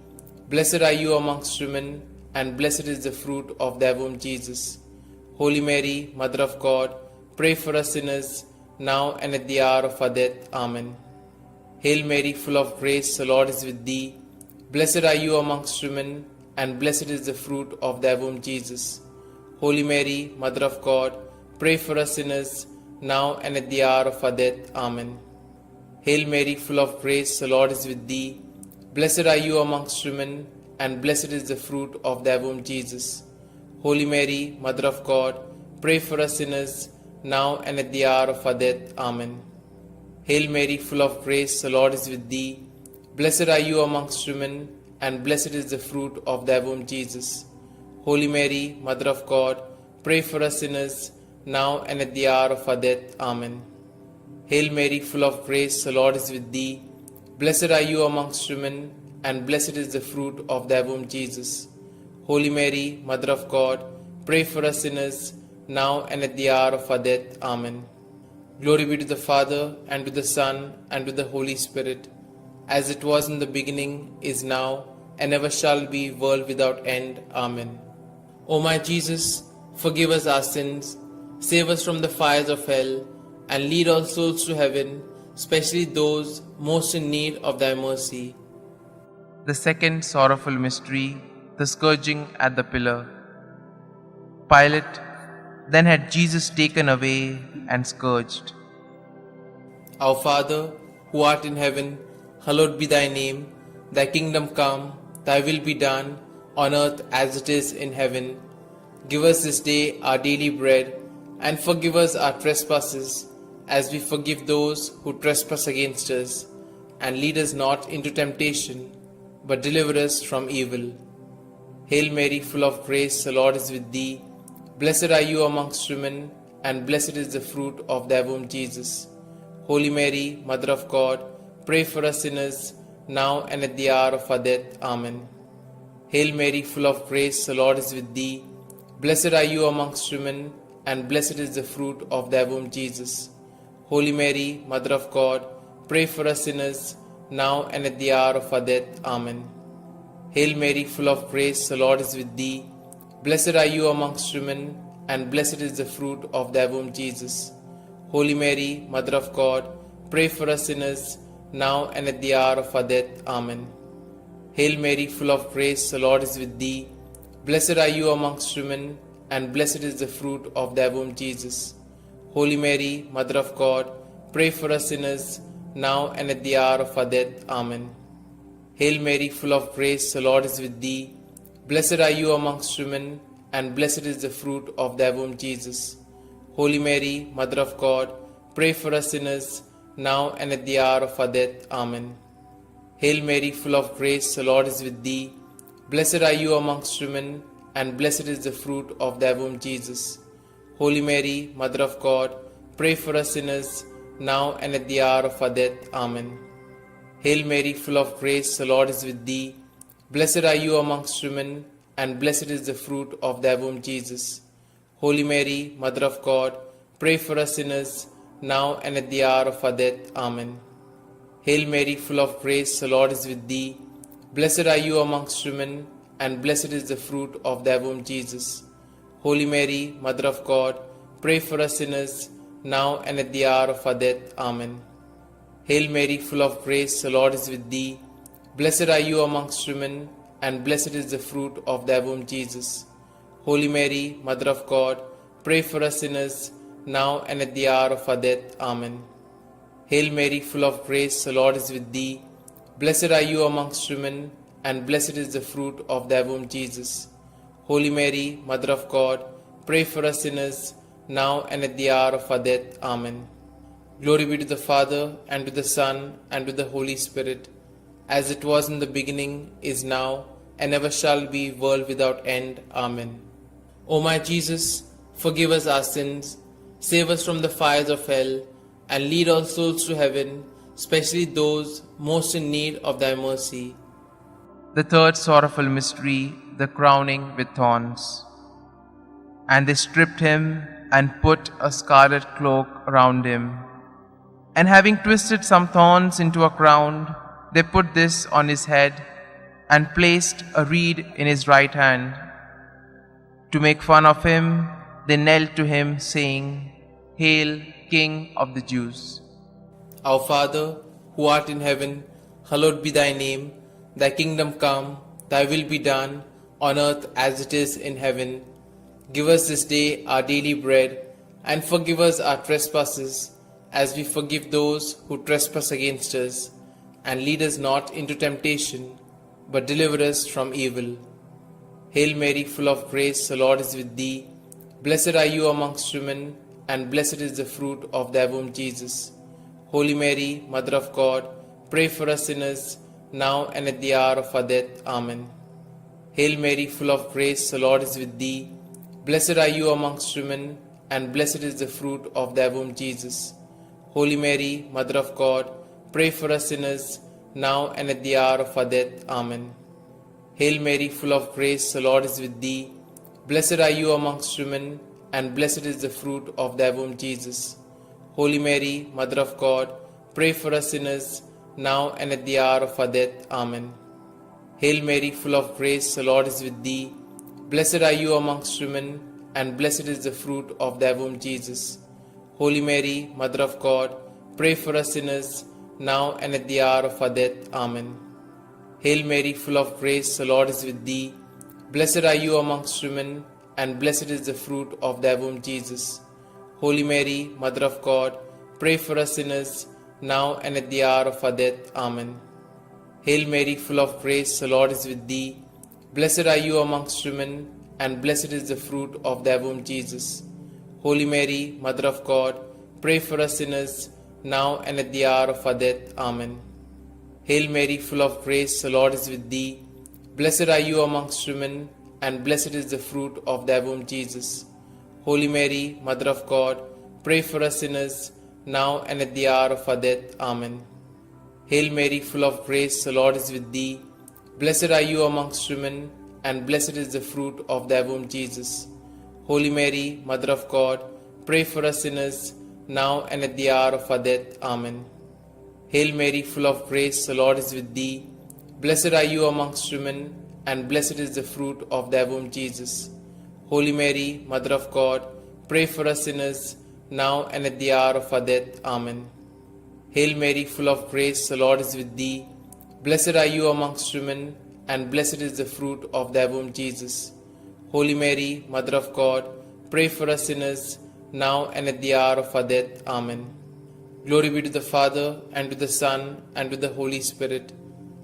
Blessed are you amongst women, and blessed is the fruit of thy womb, Jesus. Holy Mary, Mother of God, pray for us sinners, now and at the hour of our death. Amen. Hail Mary, full of grace, the Lord is with thee. Blessed are you amongst women, and blessed is the fruit of thy womb, Jesus. Holy Mary, Mother of God, pray for us sinners, now and at the hour of our death. Amen. Hail Mary, full of grace, the Lord is with thee. Blessed are you amongst women, and blessed is the fruit of thy womb, Jesus. Holy Mary, Mother of God, pray for us sinners, now and at the hour of our death. Amen. Hail Mary, full of grace, the Lord is with thee. Blessed are you amongst women, and blessed is the fruit of thy womb, Jesus. Holy Mary, Mother of God, pray for us sinners, now and at the hour of our death. Amen. Hail Mary, full of grace, the Lord is with thee. Blessed are you amongst women, and blessed is the fruit of thy womb, Jesus. Holy Mary, Mother of God, pray for us sinners, now and at the hour of our death. Amen. Glory be to the Father, and to the Son, and to the Holy Spirit, as it was in the beginning, is now, and ever shall be, world without end. Amen. O my Jesus, forgive us our sins, save us from the fires of hell, and lead all souls to heaven, especially those most in need of thy mercy. The second sorrowful mystery, the scourging at the pillar. Pilate then had Jesus taken away and scourged. Our Father, who art in heaven, hallowed be thy name. Thy kingdom come, thy will be done, on earth as it is in heaven. Give us this day our daily bread, and forgive us our trespasses, as we forgive those who trespass against us. And lead us not into temptation, but deliver us from evil. Hail Mary, full of grace, the Lord is with thee. Blessed are you amongst women, and blessed is the fruit of thy womb, Jesus. Holy Mary, Mother of God, pray for us sinners, now and at the hour of our death. Amen. Hail Mary, full of grace, the Lord is with thee. Blessed are you amongst women, and blessed is the fruit of thy womb, Jesus. Holy Mary, Mother of God, pray for us sinners, now and at the hour of our death. Amen. Hail Mary, full of grace, the Lord is with thee. Blessed are you amongst women, and blessed is the fruit of thy womb, Jesus. Holy Mary, Mother of God, pray for us sinners, now and at the hour of our death. Amen. Hail Mary, full of grace, the Lord is with thee. Blessed are you amongst women, and blessed is the fruit of thy womb, Jesus. Holy Mary, Mother of God, pray for us sinners, now and at the hour of our death. Amen. Hail Mary, full of grace, the Lord is with thee. Blessed are you amongst women, and blessed is the fruit of thy womb, Jesus. Holy Mary, Mother of God, pray for us sinners, now and at the hour of our death. Amen. Hail Mary, full of grace, the Lord is with thee. Blessed are you amongst women, and blessed is the fruit of thy womb, Jesus. Holy Mary, Mother of God, pray for us sinners, now and at the hour of our death. Amen. Hail Mary, full of grace, the Lord is with thee. Blessed are you amongst women, and blessed is the fruit of thy womb, Jesus. Holy Mary, Mother of God, pray for us sinners, now and at the hour of our death. Amen. Hail Mary, full of grace, the Lord is with thee. Blessed are you amongst women, and blessed is the fruit of thy womb, Jesus. Holy Mary, Mother of God, pray for us sinners, now and at the hour of our death. Amen. Hail Mary, full of grace, the Lord is with thee. Blessed are you amongst women, and blessed is the fruit of thy womb, Jesus. Holy Mary, Mother of God, pray for us sinners, now and at the hour of our death. Amen. Hail Mary, full of grace, the Lord is with thee. Blessed are you amongst women, and blessed is the fruit of thy womb, Jesus. Holy Mary, Mother of God, pray for us sinners, now and at the hour of our death. Amen. Glory be to the Father, and to the Son, and to the Holy Spirit, as it was in the beginning, is now, and ever shall be, world without end. Amen. O my Jesus, forgive us our sins, save us from the fires of hell, and lead all souls to heaven, especially those most in need of thy mercy. The third sorrowful mystery, the crowning with thorns. And they stripped him and put a scarlet cloak around him. And having twisted some thorns into a crown, they put this on his head and placed a reed in his right hand. To make fun of him, they knelt to him, saying, "Hail, King of the Jews." Our Father, who art in heaven, hallowed be thy name. Thy kingdom come, thy will be done, on earth as it is in heaven. Give us this day our daily bread, and forgive us our trespasses, as we forgive those who trespass against us. And lead us not into temptation, but deliver us from evil. Hail Mary, full of grace, the Lord is with thee. Blessed are you amongst women, and blessed is the fruit of thy womb, Jesus. Holy Mary, Mother of God, pray for us sinners, now and at the hour of our death. Amen. Hail Mary, full of grace, the Lord is with thee. Blessed are you amongst women, and blessed is the fruit of thy womb, Jesus. Holy Mary, Mother of God, pray for us sinners, now and at the hour of our death. Amen. Hail Mary, full of grace, the Lord is with thee. Blessed are you amongst women, and blessed is the fruit of thy womb, Jesus. Holy Mary, Mother of God, pray for us sinners, now and at the hour of our death. Amen. Hail Mary, full of grace, the Lord is with thee. Blessed are you amongst women, and blessed is the fruit of thy womb, Jesus. Holy Mary, Mother of God, pray for us sinners, now and at the hour of our death. Amen. Hail Mary, full of grace, the Lord is with thee. Blessed are you amongst women, and blessed is the fruit of thy womb, Jesus. Holy Mary, Mother of God, pray for us sinners, now and at the hour of our death. Amen. Hail Mary, full of grace, the Lord is with thee. Blessed are you amongst women, and blessed is the fruit of thy womb, Jesus. Holy Mary, Mother of God, pray for us sinners, now and at the hour of our death. Amen. Hail Mary, full of grace, the Lord is with thee. Blessed are you amongst women, and blessed is the fruit of thy womb, Jesus. Holy Mary, Mother of God, pray for us sinners, now and at the hour of our death. Amen. Hail Mary, full of grace, the Lord is with thee. Blessed are you amongst women, and blessed is the fruit of thy womb, Jesus. Holy Mary, Mother of God, pray for us sinners, now and at the hour of our death. Amen. Hail Mary, full of grace, the Lord is with thee. Blessed are you amongst women, and blessed is the fruit of thy womb, Jesus. Holy Mary, Mother of God, pray for us sinners, now and at the hour of our death. Amen. Hail Mary, full of grace, the Lord is with thee. Blessed are you amongst women, and blessed is the fruit of thy womb, Jesus. Holy Mary, Mother of God, pray for us sinners, now and at the hour of our death. Amen. Glory be to the Father, and to the Son, and to the Holy Spirit,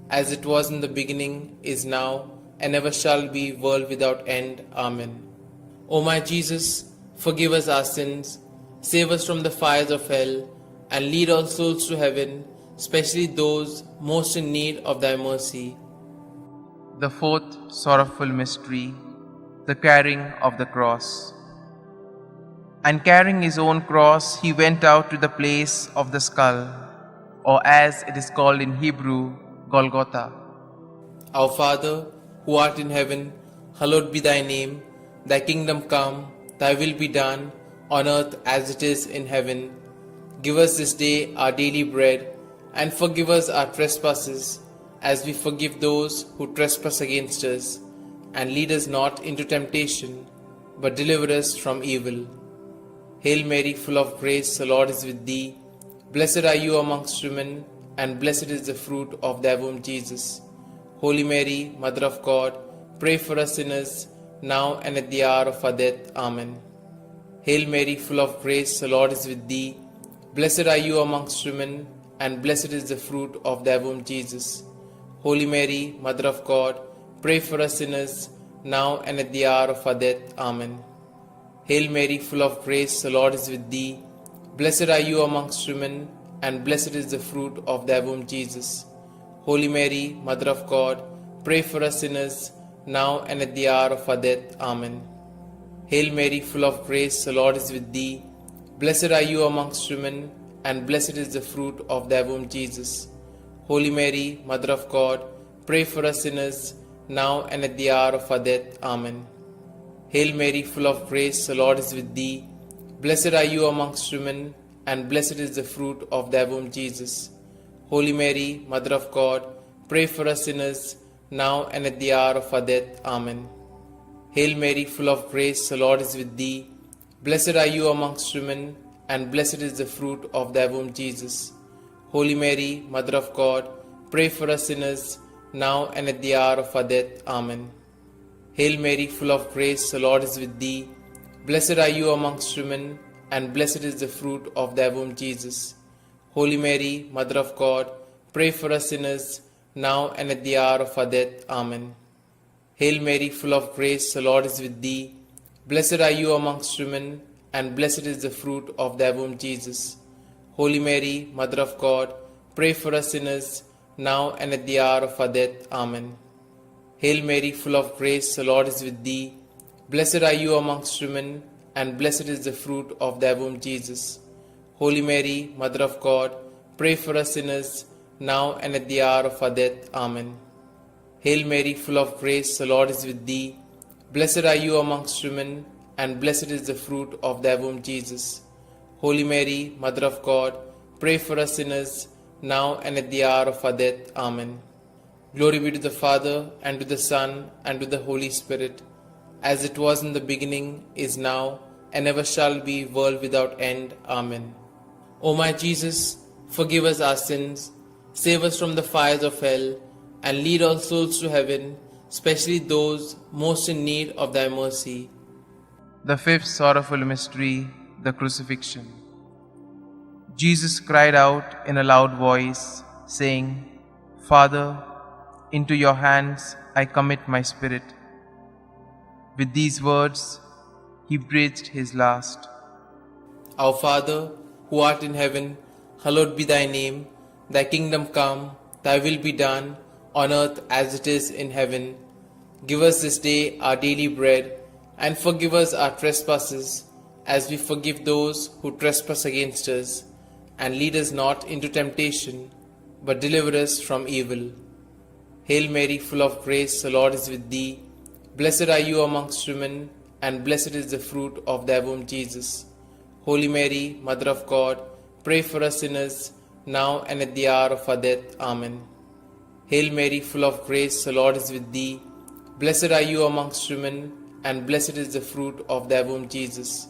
as it was in the beginning, is now, and ever shall be, world without end. Amen. O my Jesus, forgive us our sins, save us from the fires of hell, and lead all souls to heaven, especially those most in need of thy mercy. The fourth sorrowful mystery, the carrying of the cross. And carrying his own cross, he went out to the place of the skull, or as it is called in Hebrew, Golgotha. Our Father, who art in heaven, hallowed be thy name. Thy kingdom come, thy will be done, on earth as it is in heaven. Give us this day our daily bread, and forgive us our trespasses, as we forgive those who trespass against us. And lead us not into temptation, but deliver us from evil. Hail Mary, full of grace, the Lord is with thee. Blessed are you amongst women, and blessed is the fruit of thy womb, Jesus. Holy Mary, Mother of God, pray for us sinners, now and at the hour of our death. Amen. Hail Mary, full of grace, the Lord is with thee. Blessed are you amongst women, and blessed is the fruit of thy womb, Jesus. Holy Mary, Mother of God, pray for us sinners, now and at the hour of our death. Amen. Hail Mary, full of grace, the Lord is with thee. Blessed are you amongst women, and blessed is the fruit of thy womb, Jesus. Holy Mary, Mother of God, pray for us sinners, now and at the hour of our death. Amen. Hail Mary, full of grace, the Lord is with thee. Blessed are you amongst women, and blessed is the fruit of thy womb, Jesus. Holy Mary, Mother of God, pray for us sinners, now and at the hour of our death. Amen. Hail Mary, full of grace, the Lord is with thee. Blessed are you amongst women, and blessed is the fruit of thy womb, Jesus. Holy Mary, Mother of God, pray for us sinners, now and at the hour of our death. Amen. Hail Mary, full of grace, the Lord is with thee. Blessed are you amongst women, and blessed is the fruit of thy womb, Jesus. Holy Mary, Mother of God, pray for us sinners, now and at the hour of our death. Amen. Hail Mary, full of grace, the Lord is with thee. Blessed are you amongst women, and blessed is the fruit of thy womb, Jesus. Holy Mary, Mother of God, pray for us sinners, now and at the hour of our death. Amen. Hail Mary, full of grace, the Lord is with thee. Blessed are you amongst women, and blessed is the fruit of thy womb, Jesus. Holy Mary, Mother of God, pray for us sinners, now and at the hour of our death. Amen. Hail Mary, full of grace, the Lord is with thee. Blessed are you amongst women, and blessed is the fruit of thy womb, Jesus. Holy Mary, Mother of God, pray for us sinners, now and at the hour of our death. Amen. Hail Mary, full of grace, the Lord is with thee. Blessed are you amongst women, and blessed is the fruit of thy womb, Jesus. Holy Mary, Mother of God, pray for us sinners, now and at the hour of our death. Amen. Glory be to the Father, and to the Son, and to the Holy Spirit, as it was in the beginning, is now, and ever shall be, world without end. Amen. O my Jesus, forgive us our sins, save us from the fires of hell, and lead all souls to heaven, especially those most in need of thy mercy. The fifth sorrowful mystery, the crucifixion. Jesus cried out in a loud voice, saying, Father, into your hands I commit my spirit. With these words, he breathed his last. Our Father, who art in heaven, hallowed be thy name. Thy kingdom come, thy will be done, on earth as it is in heaven. Give us this day our daily bread, and forgive us our trespasses, as we forgive those who trespass against us. And lead us not into temptation, but deliver us from evil. Hail Mary, full of grace, the Lord is with thee. Blessed are you amongst women, and blessed is the fruit of thy womb, Jesus. Holy Mary, Mother of God, pray for us sinners, now and at the hour of our death. Amen. Hail Mary, full of grace, the Lord is with thee. Blessed are you amongst women, and blessed is the fruit of thy womb, Jesus.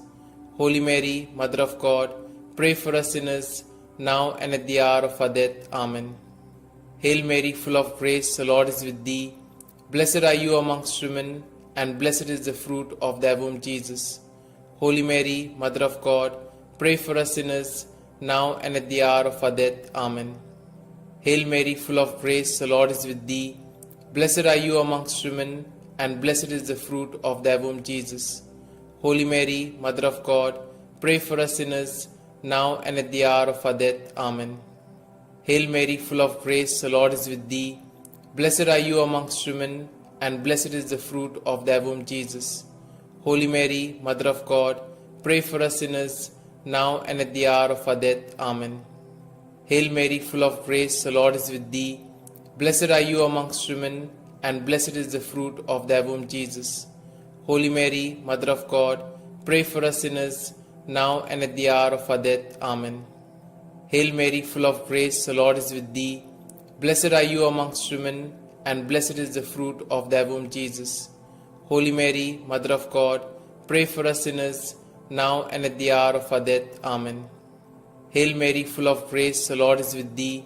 Holy Mary, Mother of God, pray for us sinners, now and at the hour of our death. Amen. Hail Mary, full of grace, the Lord is with thee. Blessed are you amongst women, and blessed is the fruit of thy womb, Jesus. Holy Mary, Mother of God, pray for us sinners, now and at the hour of our death. Amen. Hail Mary, full of grace, the Lord is with thee. Blessed are you amongst women, and blessed is the fruit of thy womb, Jesus. Holy Mary, Mother of God, pray for us sinners, now and at the hour of our death. Amen. Hail Mary, full of grace, the Lord is with thee. Blessed are you amongst women, and blessed is the fruit of thy womb, Jesus. Holy Mary, Mother of God, pray for us sinners, now and at the hour of our death. Amen. Hail Mary, full of grace, the Lord is with thee. Blessed are you amongst women, and blessed is the fruit of thy womb, Jesus. Holy Mary, Mother of God, pray for us sinners, now and at the hour of our death. Amen. Hail Mary, full of grace, the Lord is with thee. Blessed are you amongst women, and blessed is the fruit of thy womb, Jesus. Holy Mary, Mother of God, pray for us sinners, now and at the hour of our death. Amen. Hail Mary, full of grace, the Lord is with thee.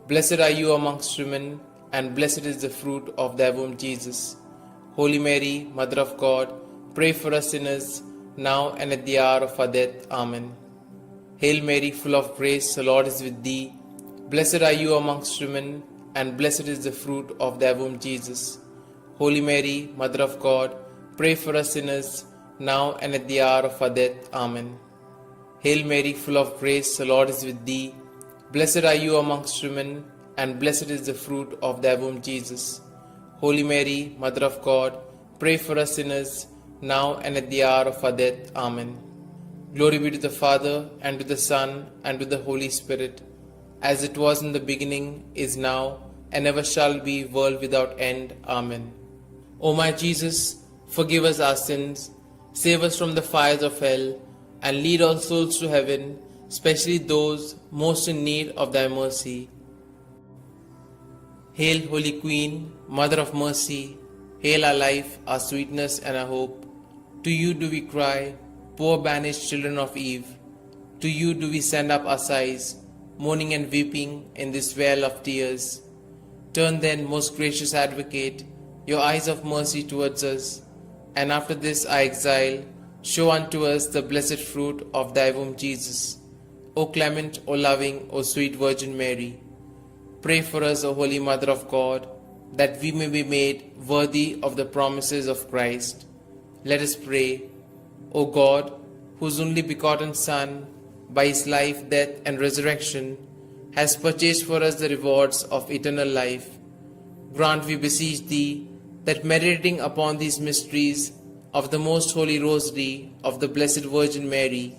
Blessed are you amongst women, and blessed is the fruit of thy womb, Jesus. Holy Mary, Mother of God, pray for us sinners, now and at the hour of our death. Amen. Hail Mary, full of grace, the Lord is with thee. Blessed are you amongst women, and blessed is the fruit of thy womb, Jesus. Holy Mary, Mother of God, pray for us sinners, now and at the hour of our death. Amen. Hail Mary, full of grace, the Lord is with thee. Blessed are you amongst women, and blessed is the fruit of thy womb, Jesus. Holy Mary, Mother of God, pray for us sinners, now and at the hour of our death. Amen. Glory be to the Father, and to the Son, and to the Holy Spirit, as it was in the beginning, is now, and ever shall be, world without end. Amen. O my Jesus, forgive us our sins, save us from the fires of hell, and lead all souls to heaven, especially those most in need of thy mercy. Hail, Holy Queen, Mother of Mercy, hail our life, our sweetness, and our hope. To you do we cry, poor banished children of Eve. To you do we send up our sighs, mourning and weeping in this vale of tears. Turn then, most gracious Advocate, your eyes of mercy towards us, and after this our exile, show unto us the blessed fruit of thy womb, Jesus. O clement, O loving, O sweet Virgin Mary, pray for us, O Holy Mother of God, that we may be made worthy of the promises of Christ. Let us pray. O God, whose only begotten Son, by his life, death, and resurrection, has purchased for us the rewards of eternal life, grant, we beseech thee, that meditating upon these mysteries of the Most Holy Rosary of the Blessed Virgin Mary,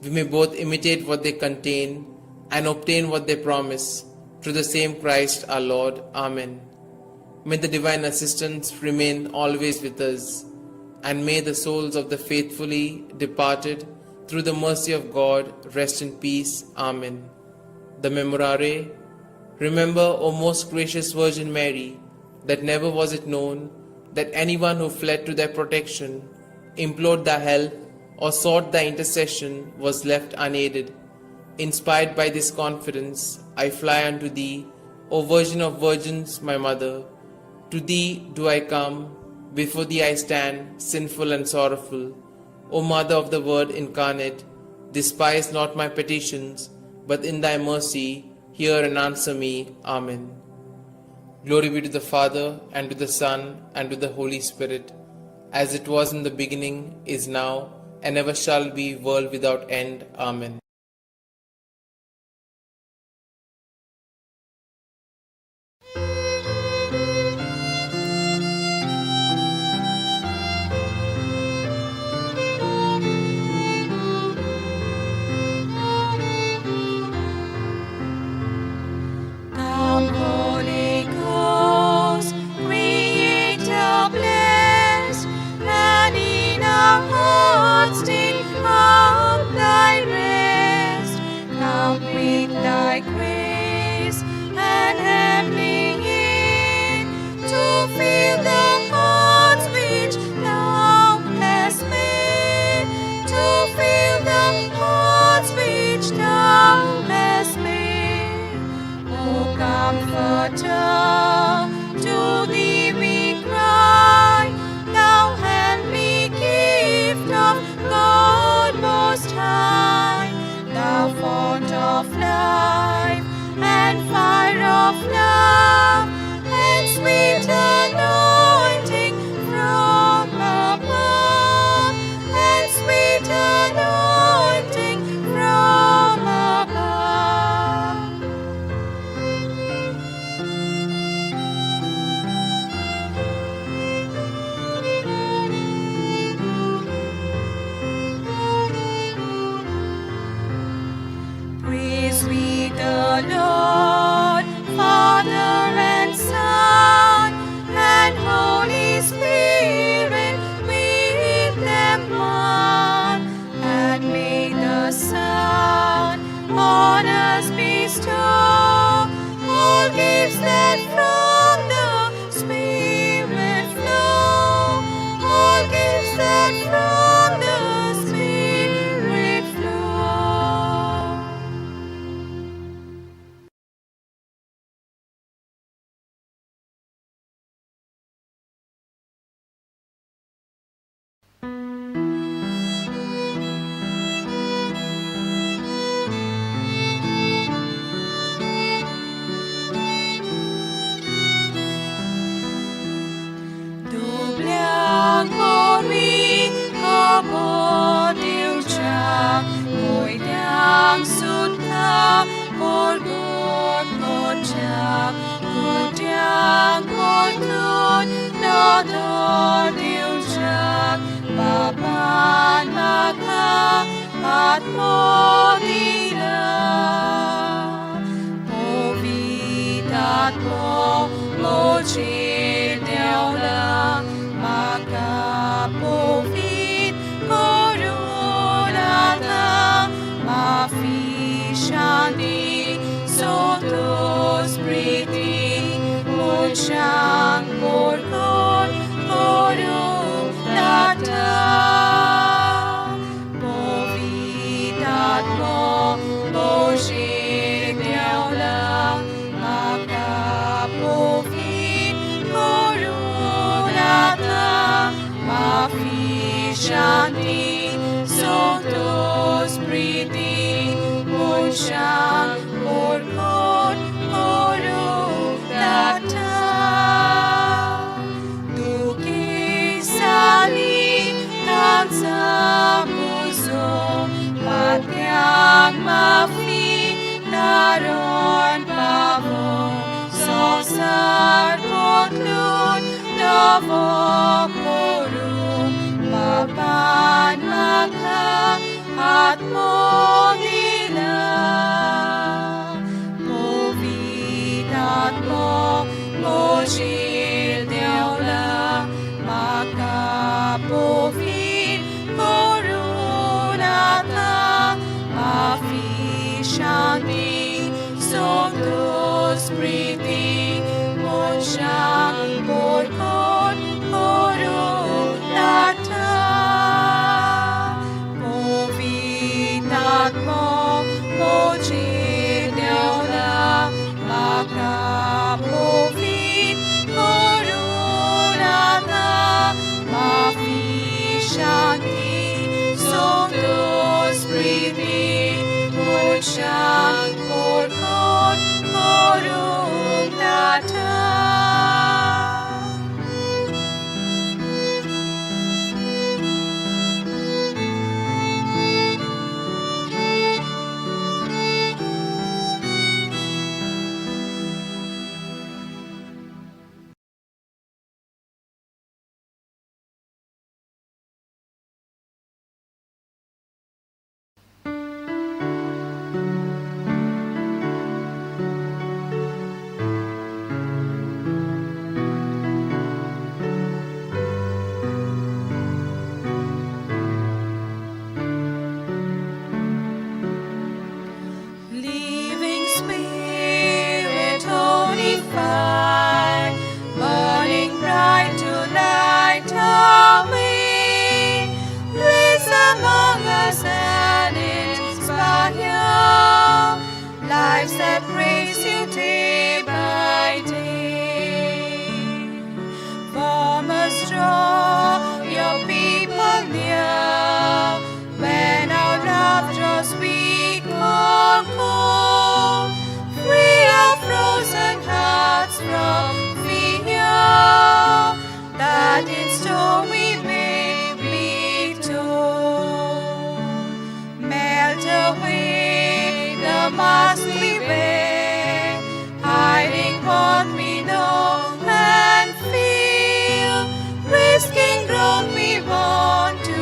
we may both imitate what they contain and obtain what they promise, through the same Christ our Lord. Amen. May the divine assistance remain always with us, and may the souls of the faithfully departed, through the mercy of God, rest in peace. Amen. The Memorare. Remember, O most gracious Virgin Mary, that never was it known that anyone who fled to thy protection, implored thy help, or sought thy intercession was left unaided. Inspired by this confidence, I fly unto thee, O Virgin of Virgins, my Mother. To thee do I come, before thee I stand, sinful and sorrowful. O Mother of the Word incarnate, despise not my petitions, but in thy mercy hear and answer me. Amen. Glory be to the Father, and to the Son, and to the Holy Spirit, as it was in the beginning, is now, and ever shall be, world without end. Amen. Come, Holy Ghost, Creator blessed, and in our hearts take up thy rest. Come with thy grace and heavenly aid, to fill the hearts which thou hast made, to fill the hearts which thou hast made. O Comforter, to thee we cry, thou heavenly gift of God Most High, thou fount of life and fire of love, and sweet anointing from above, and sweet anointing from above. Praise we the Lord, Father and Son, and Holy Spirit, with them one. And may the Son on us bestow all gifts that from the Spirit flow, all gifts that from the Spirit flow. Doblang mori kapot ilcha, ngồi đang sút tha porgot kocha, kodang kotun na dor ilcha, baban maka at modila. Povitat mo mochi deola, maka povit korunata, mafishani sotos priti, mochang porkon korunata. Povitat mo mochi deola, maka povit korunata, mafishani sotos priti, mochang porkon korunata. Duki sali kansa puso, patyang mafi naron pavo, sosar kotlun navo korum, at mo nila. Povitat mo, mojil deola, makapovit korunata, afishanti, sondos priti, monshang porkon korunata. Povitat mo, mojil deola, makapovit korunata, afishanti, sondos priti, monshang porkon korunata. Living Spirit, holy fire, burning bright to light our way, place among us and inspire lives that praise you day by day. Farmers, draw your people near. When our love draws weak or cold, free our frozen hearts from fear, that in stormy may be told. Melt away the mask we wear, hiding what we know and feel, risking growth we want to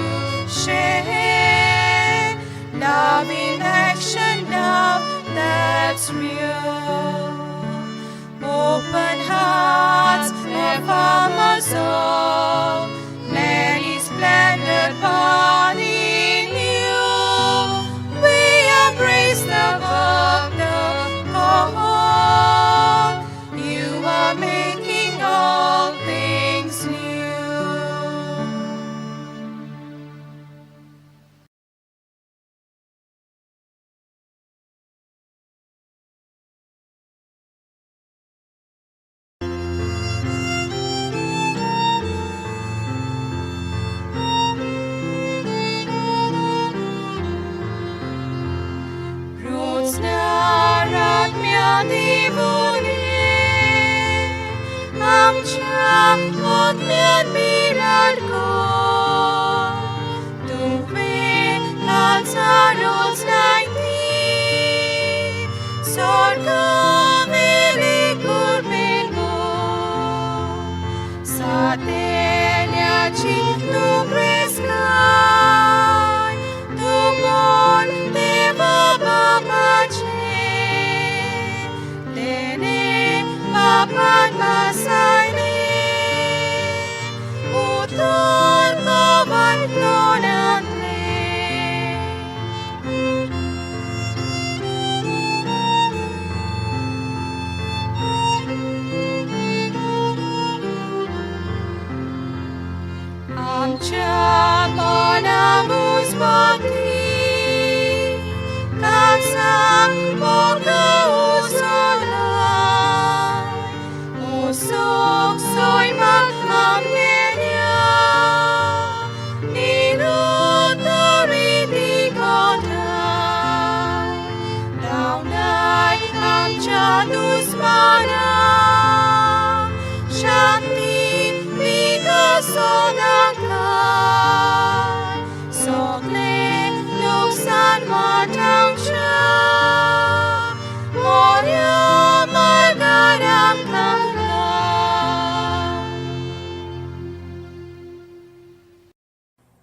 share. Love in action, love that's real. Open hearts of farmers all, many splendid burning you. We embrace the work, the call. You are making all things new.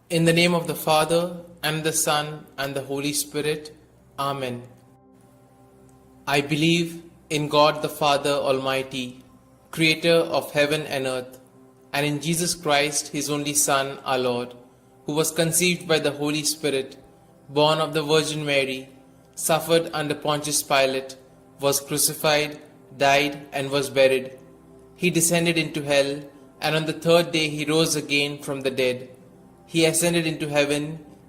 In the name of the Father, and the Son, and the Holy Spirit. Amen. I believe in God the Father Almighty, Creator of heaven and earth, and in Jesus Christ, His only Son, our Lord, who was conceived by the Holy Spirit, born of the Virgin Mary, suffered under Pontius Pilate, was crucified, died, and was buried. He descended into hell, and on the third day He rose again from the dead. He ascended into heaven,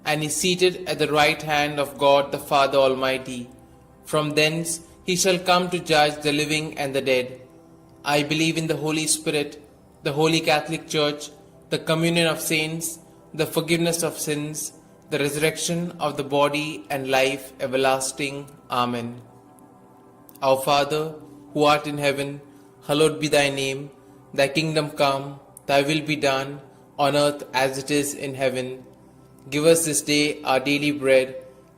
and is seated at the right hand of God the Father Almighty. From thence He shall come to judge the living and the dead. I believe in the Holy Spirit, the Holy Catholic Church, the communion of saints, the forgiveness of sins, the resurrection of the body, and life everlasting. Amen. Our Father, who art in heaven, hallowed be thy name. Thy kingdom come, thy will be done, on earth as it is in heaven. Give us this day our daily bread,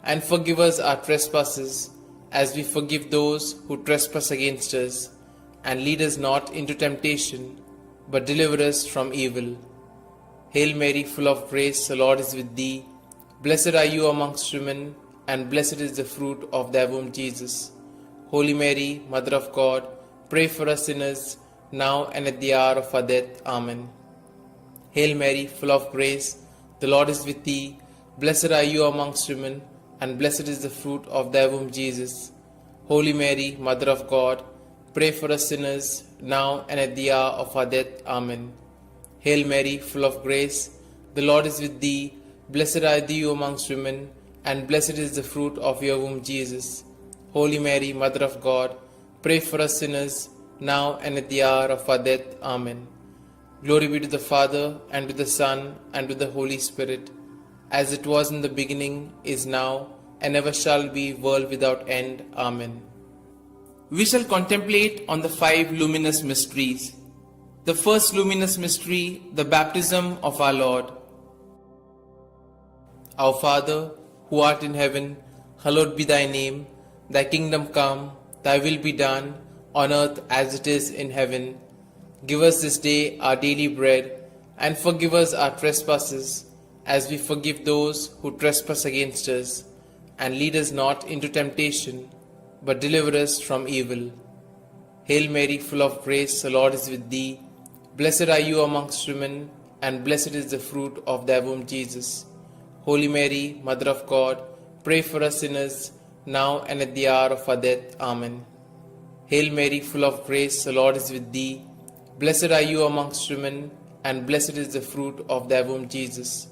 and forgive us our trespasses, as we forgive those who trespass against us. And lead us not into temptation, but deliver us from evil. Hail Mary, full of grace, the Lord is with thee. Blessed are you amongst women, and blessed is the fruit of thy womb, Jesus. Holy Mary, Mother of God, pray for us sinners, now and at the hour of our death. Amen. Hail Mary, full of grace, the Lord is with thee. Blessed are you amongst women, and blessed is the fruit of thy womb, Jesus. Holy Mary, Mother of God, pray for us sinners, now and at the hour of our death. Amen. Hail Mary, full of grace, the Lord is with thee. Blessed are thou amongst women, and blessed is the fruit of your womb, Jesus. Holy Mary, Mother of God, pray for us sinners, now and at the hour of our death. Amen. Glory be to the Father, and to the Son, and to the Holy Spirit, as it was in the beginning, is now, and ever shall be, world without end. Amen. We shall contemplate on the 5 luminous mysteries. The first luminous mystery, the baptism of our Lord. Our Father, who art in heaven, hallowed be thy name. Thy kingdom come, thy will be done, on earth as it is in heaven. Give us this day our daily bread, and forgive us our trespasses, as we forgive those who trespass against us. And lead us not into temptation, but deliver us from evil. Hail Mary, full of grace, the Lord is with thee. Blessed are you amongst women, and blessed is the fruit of thy womb, Jesus. Holy Mary, Mother of God, pray for us sinners, now and at the hour of our death. Amen. Hail Mary, full of grace, the Lord is with thee. Blessed are you amongst women, and blessed is the fruit of thy womb, Jesus.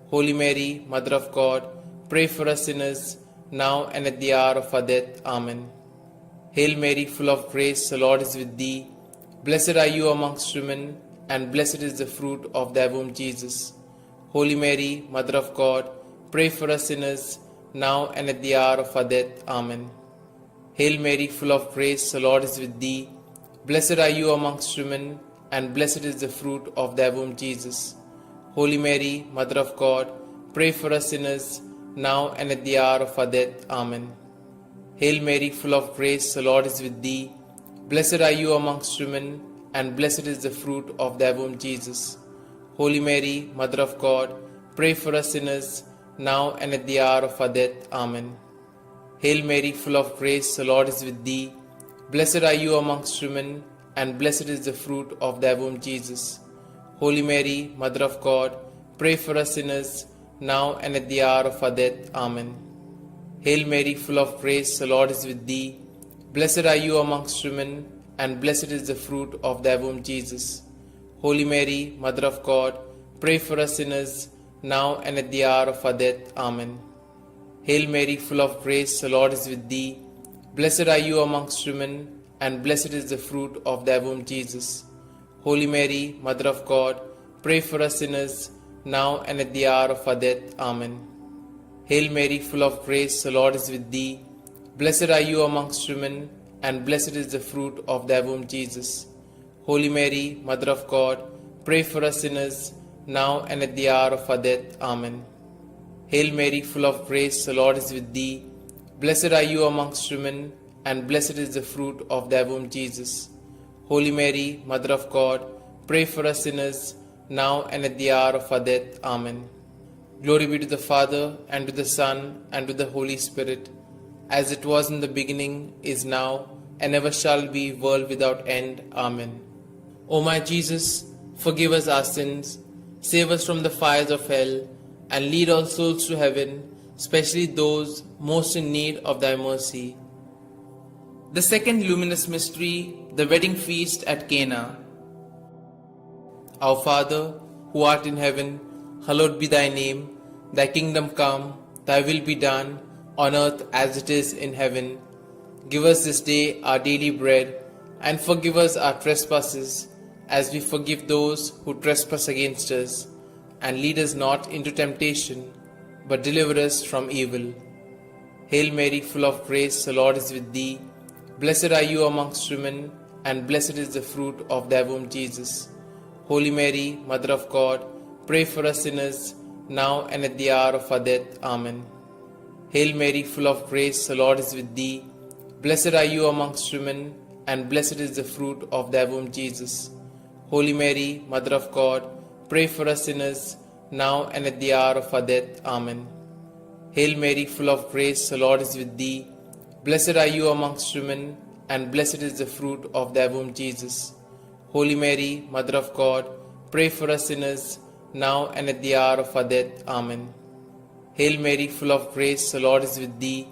Holy Mary, Mother of God, pray for us sinners, now and at the hour of our death. Amen. Hail Mary, full of grace, the Lord is with thee. Blessed are you amongst women, and blessed is the fruit of thy womb, Jesus. Holy Mary, Mother of God, pray for us sinners, now and at the hour of our death. Amen. Hail Mary, full of grace, the Lord is with thee. Blessed are you amongst women, and blessed is the fruit of thy womb, Jesus. Holy Mary, Mother of God, pray for us sinners, now and at the hour of our death. Amen. Hail Mary, full of grace, the Lord is with thee. Blessed are you amongst women, and blessed is the fruit of thy womb, Jesus. Holy Mary, Mother of God, pray for us sinners, now and at the hour of our death. Amen. Hail Mary, full of grace, the Lord is with thee. Blessed are you amongst women, and blessed is the fruit of thy womb, Jesus. Holy Mary, Mother of God, pray for us sinners, now and at the hour of our death. Amen. Hail Mary, full of grace, the Lord is with thee. Blessed are you amongst women, and blessed is the fruit of thy womb, Jesus. Holy Mary, Mother of God, pray for us sinners, now and at the hour of our death. Amen. Hail Mary, full of grace, the Lord is with thee. Blessed are you amongst women, and blessed is the fruit of thy womb, Jesus. Holy Mary, Mother of God, pray for us sinners, now and at the hour of our death. Amen. Hail Mary, full of grace, the Lord is with thee. Blessed are you amongst women, and blessed is the fruit of thy womb, Jesus. Holy Mary, Mother of God, pray for us sinners, now and at the hour of our death. Amen. Hail Mary, full of grace, the Lord is with thee. Blessed are you amongst women, and blessed is the fruit of thy womb, Jesus. Holy Mary, Mother of God, pray for us sinners, now and at the hour of our death. Amen. Glory be to the Father, and to the Son, and to the Holy Spirit, as it was in the beginning, is now, and ever shall be, world without end. Amen. O my Jesus, forgive us our sins, save us from the fires of hell, and lead all souls to heaven, especially those most in need of thy mercy. The second luminous mystery, the wedding feast at Cana. Our Father, who art in heaven, hallowed be thy name. Thy kingdom come, thy will be done, on earth as it is in heaven. Give us this day our daily bread, and forgive us our trespasses, as we forgive those who trespass against us. And lead us not into temptation, but deliver us from evil. Hail Mary, full of grace, the Lord is with thee. Blessed are you amongst women, and blessed is the fruit of thy womb, Jesus. Holy Mary, Mother of God, pray for us sinners, now and at the hour of our death. Amen. Hail Mary, full of grace, the Lord is with thee. Blessed are you amongst women, and blessed is the fruit of thy womb, Jesus. Holy Mary, Mother of God, pray for us sinners, now and at the hour of our death. Amen. Hail Mary, full of grace, the Lord is with thee. Blessed are you amongst women, and blessed is the fruit of thy womb, Jesus. Holy Mary, Mother of God, pray for us sinners, now and at the hour of our death. Amen. Hail Mary, full of grace, the Lord is with thee.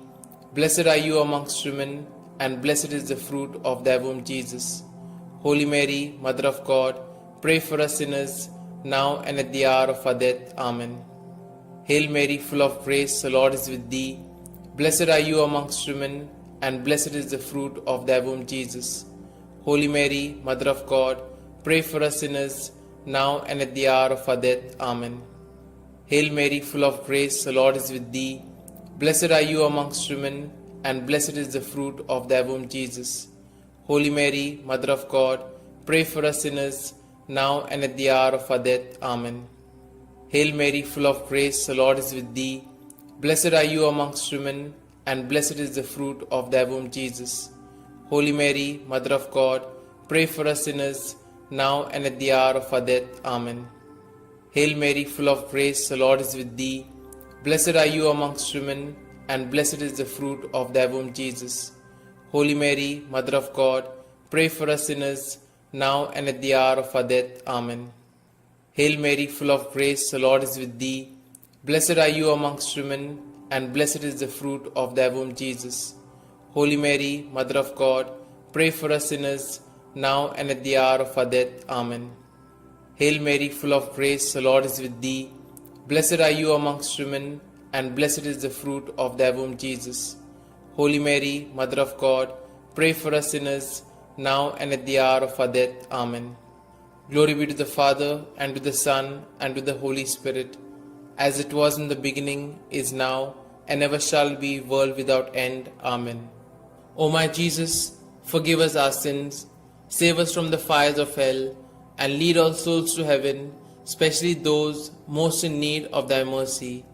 Blessed are you amongst women, and blessed is the fruit of thy womb, Jesus. Holy Mary, Mother of God, pray for us sinners, now and at the hour of our death. Amen. Hail Mary, full of grace, the Lord is with thee. Blessed are you amongst women, and blessed is the fruit of thy womb, Jesus. Holy Mary, Mother of God, pray for us sinners, now and at the hour of our death. Amen. Hail Mary, full of grace, the Lord is with thee. Blessed are you amongst women, and blessed is the fruit of thy womb, Jesus. Holy Mary, Mother of God, pray for us sinners, now and at the hour of our death. Amen. Hail Mary, full of grace, the Lord is with thee. Blessed are you amongst women, and blessed is the fruit of thy womb, Jesus. Holy Mary, Mother of God, pray for us sinners, now and at the hour of our death. Amen. Hail Mary, full of grace, the Lord is with thee. Blessed are you amongst women, and blessed is the fruit of thy womb, Jesus. Holy Mary, Mother of God, pray for us sinners, now and at the hour of our death. Amen. Hail Mary, full of grace, the Lord is with thee. Blessed are you amongst women, and blessed is the fruit of thy womb, Jesus. Holy Mary, Mother of God, pray for us sinners, now and at the hour of our death. Amen. Hail Mary, full of grace, the Lord is with thee. Blessed are you amongst women, and blessed is the fruit of thy womb, Jesus. Holy Mary, Mother of God, pray for us sinners, now and at the hour of our death. Amen. Glory be to the Father, and to the Son, and to the Holy Spirit, as it was in the beginning, is now, and ever shall be, world without end. Amen. O my Jesus, forgive us our sins, save us from the fires of hell, and lead all souls to heaven, especially those most in need of thy mercy.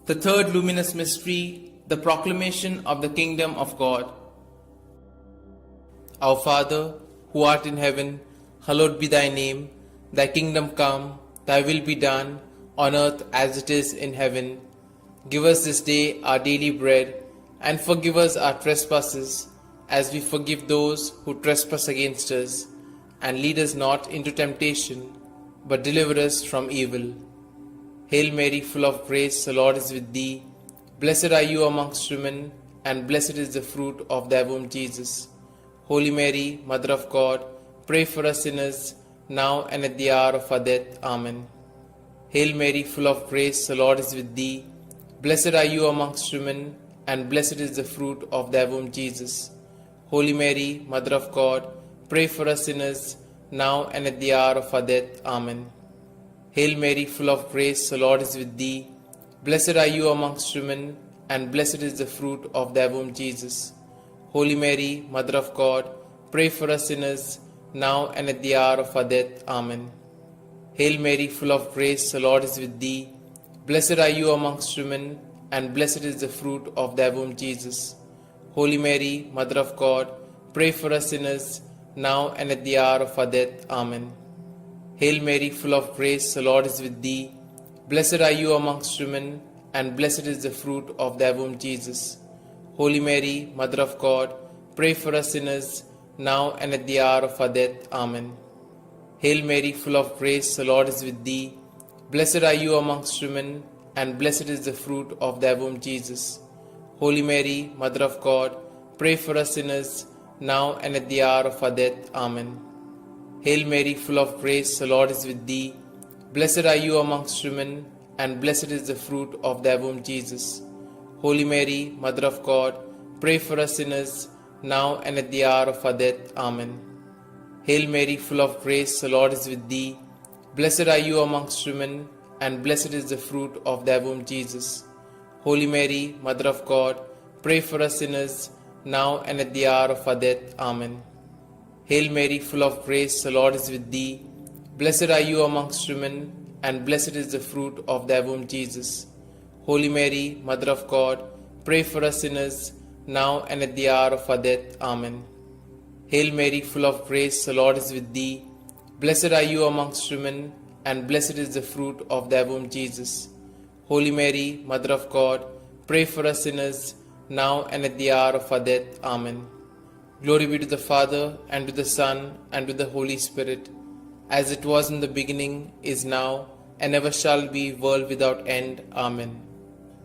The third luminous mystery, the proclamation of the kingdom of God. Our Father, who art in heaven, hallowed be thy name. Thy kingdom come, thy will be done, on earth as it is in heaven. Give us this day our daily bread, and forgive us our trespasses, as we forgive those who trespass against us. And lead us not into temptation, but deliver us from evil. Hail Mary, full of grace, the Lord is with thee. Blessed are you amongst women, and blessed is the fruit of thy womb, Jesus. Holy Mary, Mother of God, pray for us sinners, now and at the hour of our death. Amen. Hail Mary, full of grace, the Lord is with thee. Blessed are you amongst women, and blessed is the fruit of thy womb, Jesus. Holy Mary, Mother of God, pray for us sinners, now and at the hour of our death. Amen. Hail Mary, full of grace, the Lord is with thee. Blessed are you amongst women, and blessed is the fruit of thy womb, Jesus. Holy Mary, Mother of God, pray for us sinners, now and at the hour of our death. Amen. Hail Mary, full of grace, the Lord is with thee. Blessed are you amongst women, and blessed is the fruit of thy womb, Jesus. Holy Mary, Mother of God, pray for us sinners, now and at the hour of our death. Amen. Hail Mary, full of grace, the Lord is with thee. Blessed are you amongst women, and blessed is the fruit of thy womb, Jesus. Holy Mary, Mother of God, pray for us sinners, now and at the hour of our death. Amen. Hail Mary, full of grace, the Lord is with thee. Blessed are you amongst women, and blessed is the fruit of thy womb, Jesus. Holy Mary, Mother of God, pray for us sinners, now and at the hour of our death. Amen. Hail Mary, full of grace, the Lord is with thee. Blessed are you amongst women, and blessed is the fruit of thy womb, Jesus. Holy Mary, Mother of God, pray for us sinners, now and at the hour of our death. Amen. Hail Mary, full of grace, the Lord is with thee. Blessed are you amongst women, and blessed is the fruit of thy womb, Jesus. Holy Mary, Mother of God, pray for us sinners, now and at the hour of our death. Amen. Hail Mary, full of grace, the Lord is with thee. Blessed are you amongst women, and blessed is the fruit of thy womb, Jesus. Holy Mary, Mother of God, pray for us sinners, now and at the hour of our death. Amen. Hail Mary, full of grace, the Lord is with thee. Blessed are you amongst women, and blessed is the fruit of thy womb, Jesus. Holy Mary, Mother of God, pray for us sinners, now and at the hour of our death. Amen. Glory be to the Father, and to the Son, and to the Holy Spirit, as it was in the beginning, is now, and ever shall be, world without end. Amen.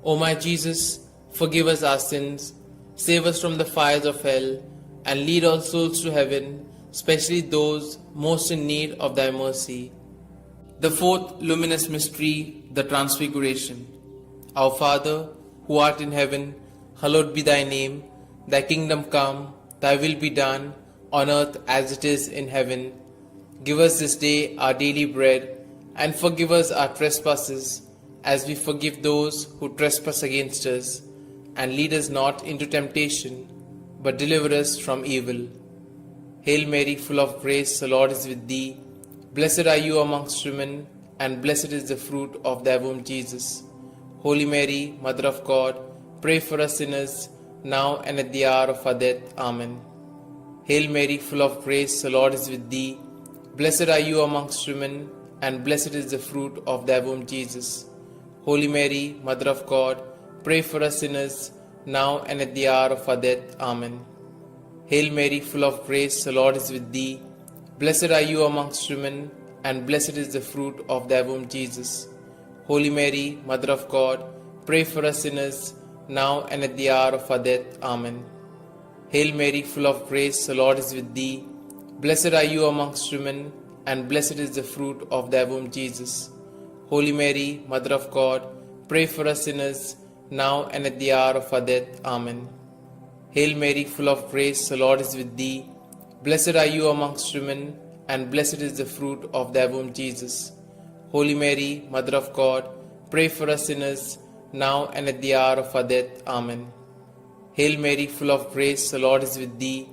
O my Jesus, forgive us our sins, save us from the fires of hell, and lead all souls to heaven, especially those most in need of thy mercy. The fourth luminous mystery, the Transfiguration. Our Father, who art in heaven, hallowed be thy name. Thy kingdom come, thy will be done, on earth as it is in heaven. Give us this day our daily bread, and forgive us our trespasses, as we forgive those who trespass against us. And lead us not into temptation, but deliver us from evil. Hail Mary, full of grace, the Lord is with thee. Blessed are you amongst women, and blessed is the fruit of thy womb, Jesus. Holy Mary, Mother of God, pray for us sinners, now and at the hour of our death. Amen. Hail Mary, full of grace, the Lord is with thee. Blessed are you amongst women, and blessed is the fruit of thy womb, Jesus. Holy Mary, Mother of God, pray for us sinners, now and at the hour of our death. Amen. Hail Mary, full of grace, the Lord is with thee. Blessed are you amongst women, and blessed is the fruit of thy womb, Jesus. Holy Mary, Mother of God, pray for us sinners, now and at the hour of our death. Amen. Hail Mary, full of grace, the Lord is with thee. Blessed are you amongst women, and blessed is the fruit of thy womb, Jesus. Holy Mary, Mother of God, pray for us sinners, now and at the hour of our death. Amen. Hail Mary, full of grace, the Lord is with thee. Blessed are you amongst women, and blessed is the fruit of thy womb, Jesus. Holy Mary, Mother of God, pray for us sinners, now and at the hour of our death. Amen. Hail Mary, full of grace, the Lord is with thee.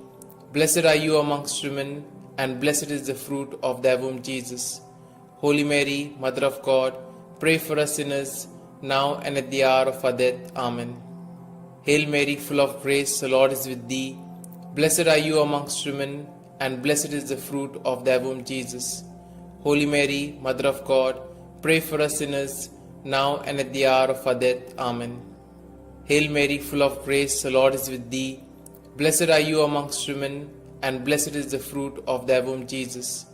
Blessed are you amongst women, and blessed is the fruit of thy womb, Jesus. Holy Mary, Mother of God, pray for us sinners, now and at the hour of our death. Amen. Hail Mary, full of grace, the Lord is with thee. Blessed are you amongst women, and blessed is the fruit of thy womb, Jesus. Holy Mary, Mother of God, pray for us sinners, now and at the hour of our death. Amen. Hail Mary, full of grace, the Lord is with thee. Blessed are you amongst women, and blessed is the fruit of thy womb, Jesus.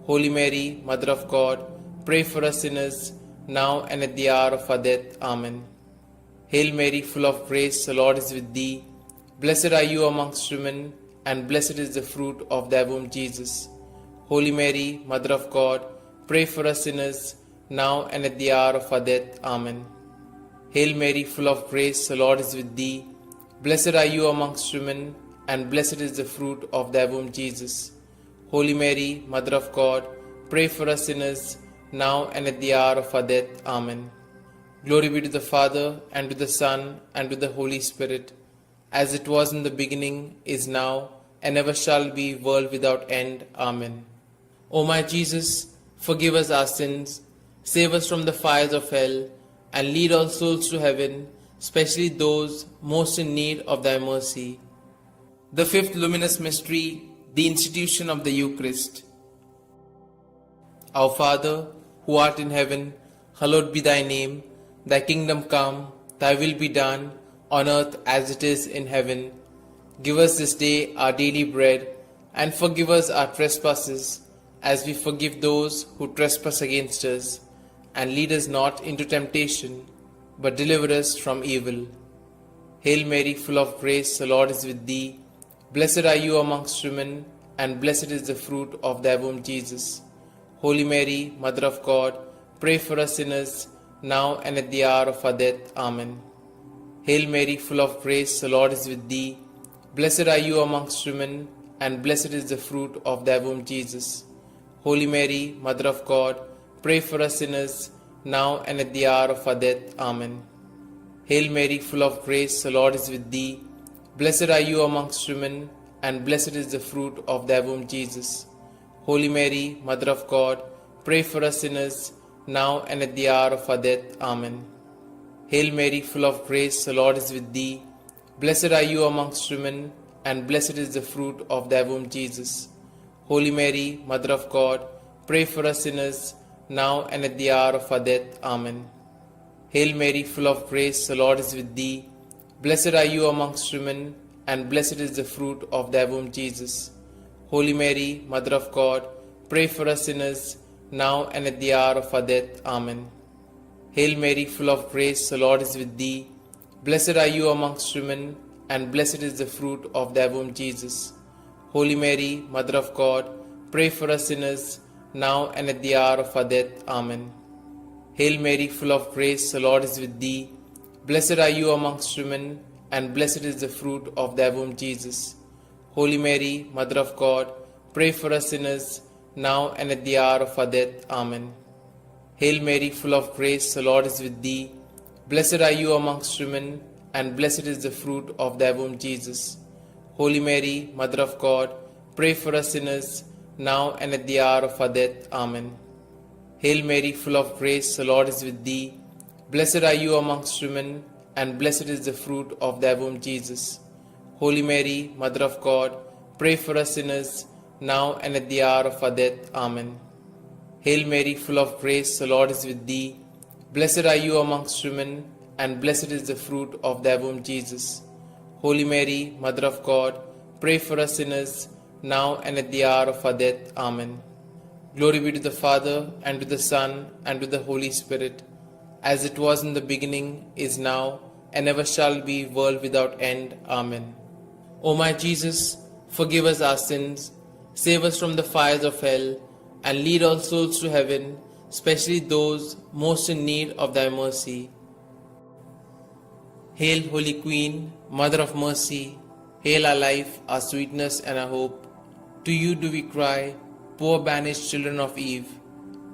Holy Mary, Mother of God, pray for us sinners, now and at the hour of our death. Amen. Hail Mary, full of grace, the Lord is with thee. Blessed are you amongst women, and blessed is the fruit of thy womb, Jesus. Holy Mary, Mother of God, pray for us sinners, now and at the hour of our death. Amen. Hail Mary, full of grace, the Lord is with thee. Blessed are you amongst women, and blessed is the fruit of thy womb, Jesus. Holy Mary, Mother of God, pray for us sinners, now and at the hour of our death. Amen. Glory be to the Father, and to the Son, and to the Holy Spirit, as it was in the beginning, is now, and ever shall be, world without end. Amen. O my Jesus, forgive us our sins, save us from the fires of hell, and lead all souls to heaven, especially those most in need of thy mercy. The fifth luminous mystery, the institution of the Eucharist. Our Father, who art in heaven, hallowed be thy name. Thy kingdom come, thy will be done, on earth as it is in heaven. Give us this day our daily bread, and forgive us our trespasses, as we forgive those who trespass against us. And lead us not into temptation, but deliver us from evil. Hail Mary, full of grace, the Lord is with thee. Blessed are you amongst women, and blessed is the fruit of thy womb, Jesus. Holy Mary, Mother of God, pray for us sinners, now and at the hour of our death. Amen. Hail Mary, full of grace, the Lord is with thee. Blessed are you amongst women, and blessed is the fruit of thy womb, Jesus. Holy Mary, Mother of God, pray for us sinners, now and at the hour of our death. Amen. Hail Mary, full of grace, the Lord is with thee. Blessed are you amongst women, and blessed is the fruit of thy womb, Jesus. Holy Mary, Mother of God, pray for us sinners, now and at the hour of our death. Amen. Hail Mary, full of grace, the Lord is with thee. Blessed are you amongst women, and blessed is the fruit of thy womb, Jesus. Holy Mary, Mother of God, pray for us sinners, now and at the hour of our death. Amen. Hail Mary, full of grace, the Lord is with thee. Blessed are you amongst women, and blessed is the fruit of thy womb, Jesus. Holy Mary, Mother of God, pray for us sinners, now and at the hour of our death. Amen. Hail Mary, full of grace, the Lord is with thee. Blessed are you amongst women, and blessed is the fruit of thy womb, Jesus. Holy Mary, Mother of God, pray for us sinners, now and at the hour of our death. Amen. Hail Mary, full of grace, the Lord is with thee. Blessed are you amongst women, and blessed is the fruit of thy womb, Jesus. Holy Mary, Mother of God, pray for us sinners, now and at the hour of our death. Amen. Hail Mary, full of grace, the Lord is with thee. Blessed are you amongst women, and blessed is the fruit of thy womb, Jesus. Holy Mary, Mother of God, pray for us sinners, now and at the hour of our death. Amen. Hail Mary, full of grace, the Lord is with thee. Blessed are you amongst women, and blessed is the fruit of thy womb, Jesus. Holy Mary, Mother of God, pray for us sinners, now and at the hour of our death. Amen. Hail Mary, full of grace, the Lord is with thee. Blessed are you amongst women, and blessed is the fruit of thy womb, Jesus. Holy Mary, Mother of God, pray for us sinners, now and at the hour of our death. Amen. Glory be to the Father, and to the Son, and to the Holy Spirit, as it was in the beginning, is now, and ever shall be, world without end. Amen. O my Jesus, forgive us our sins, save us from the fires of hell, and lead all souls to heaven, especially those most in need of thy mercy. Hail, Holy Queen, Mother of Mercy, hail our life, our sweetness, and our hope. To you do we cry, poor banished children of Eve.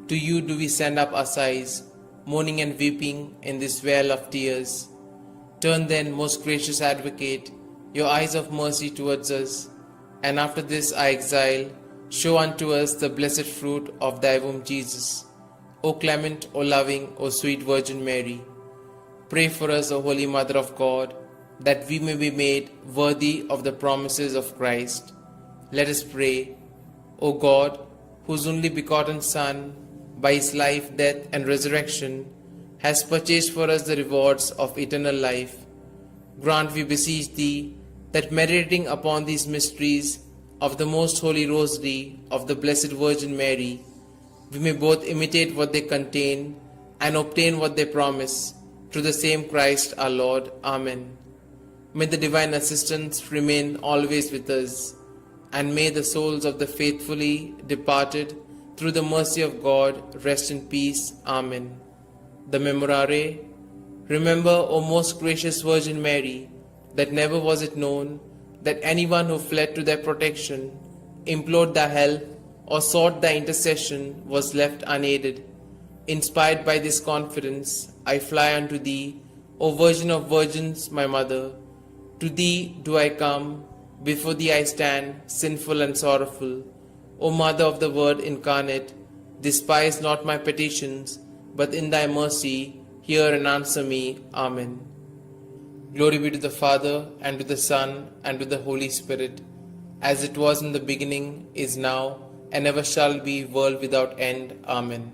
To you do we send up our sighs, mourning and weeping in this vale of tears. Turn then, most gracious Advocate, your eyes of mercy towards us, and after this our exile, show unto us the blessed fruit of thy womb, Jesus. O clement, O loving, O sweet Virgin Mary, pray for us, O Holy Mother of God, that we may be made worthy of the promises of Christ. Let us pray. O God, whose only begotten Son, by his life, death, and resurrection, has purchased for us the rewards of eternal life, grant, we beseech thee, that meditating upon these mysteries of the most holy Rosary of the Blessed Virgin Mary, we may both imitate what they contain and obtain what they promise, through the same Christ our Lord. Amen. May the divine assistance remain always with us, and may the souls of the faithfully departed, through the mercy of God, rest in peace. Amen. The Memorare. Remember, O most gracious Virgin Mary, that never was it known that anyone who fled to thy protection, implored thy help, or sought thy intercession was left unaided. Inspired by this confidence, I fly unto thee, O Virgin of Virgins, my Mother. To thee do I come, before thee I stand, sinful and sorrowful. O Mother of the Word incarnate, despise not my petitions, but in thy mercy hear and answer me. Amen. Glory be to the Father, and to the Son, and to the Holy Spirit, as it was in the beginning, is now, and ever shall be, world without end. Amen.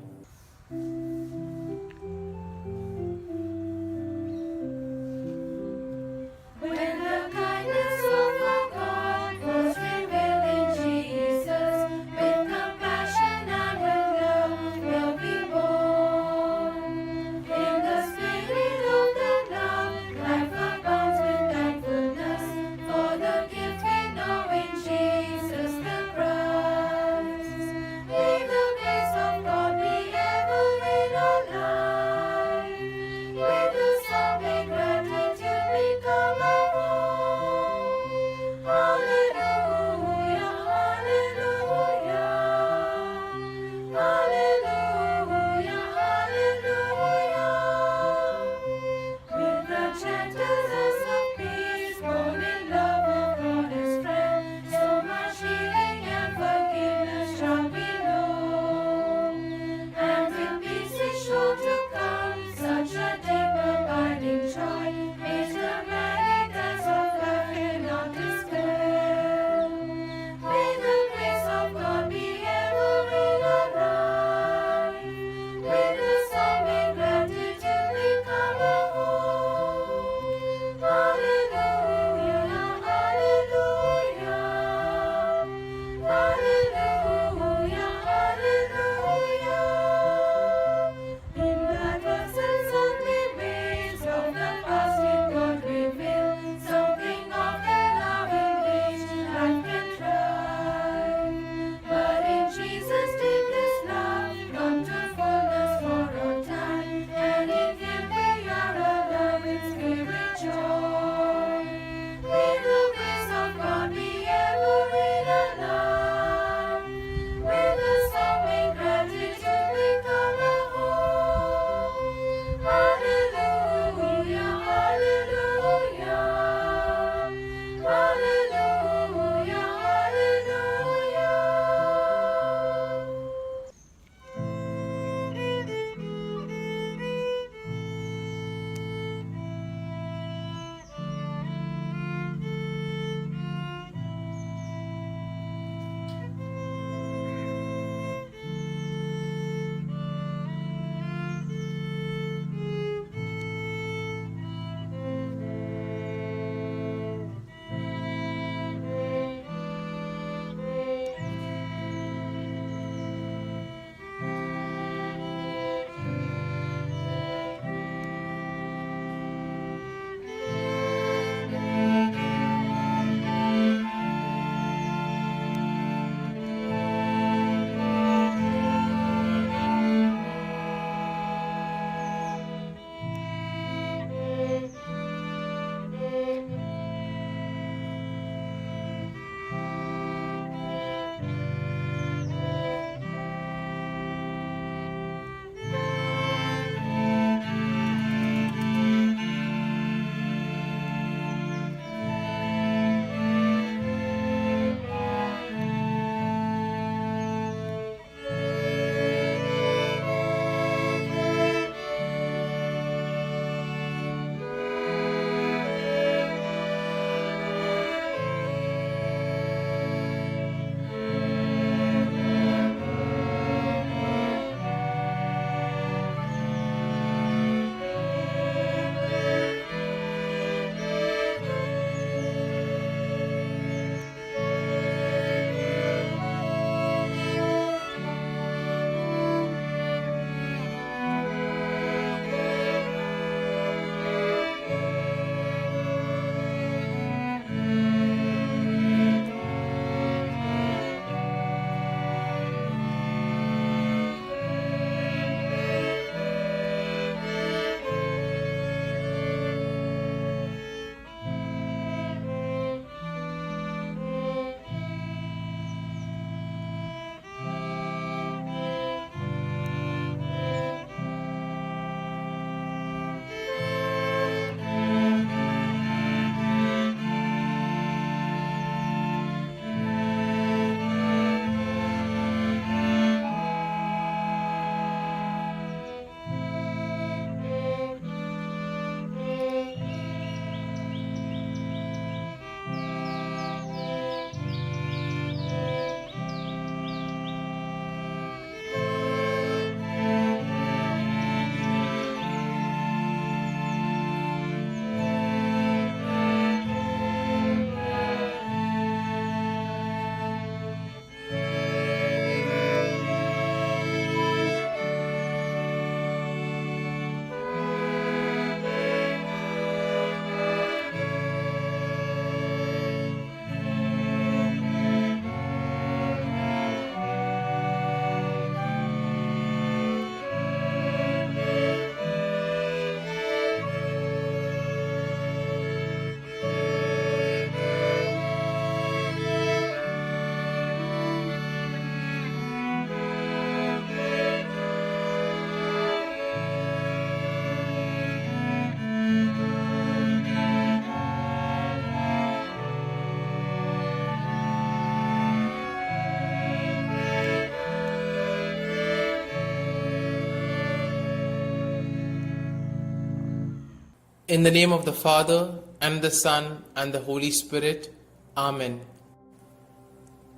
In the name of the Father, and the Son, and the Holy Spirit. Amen.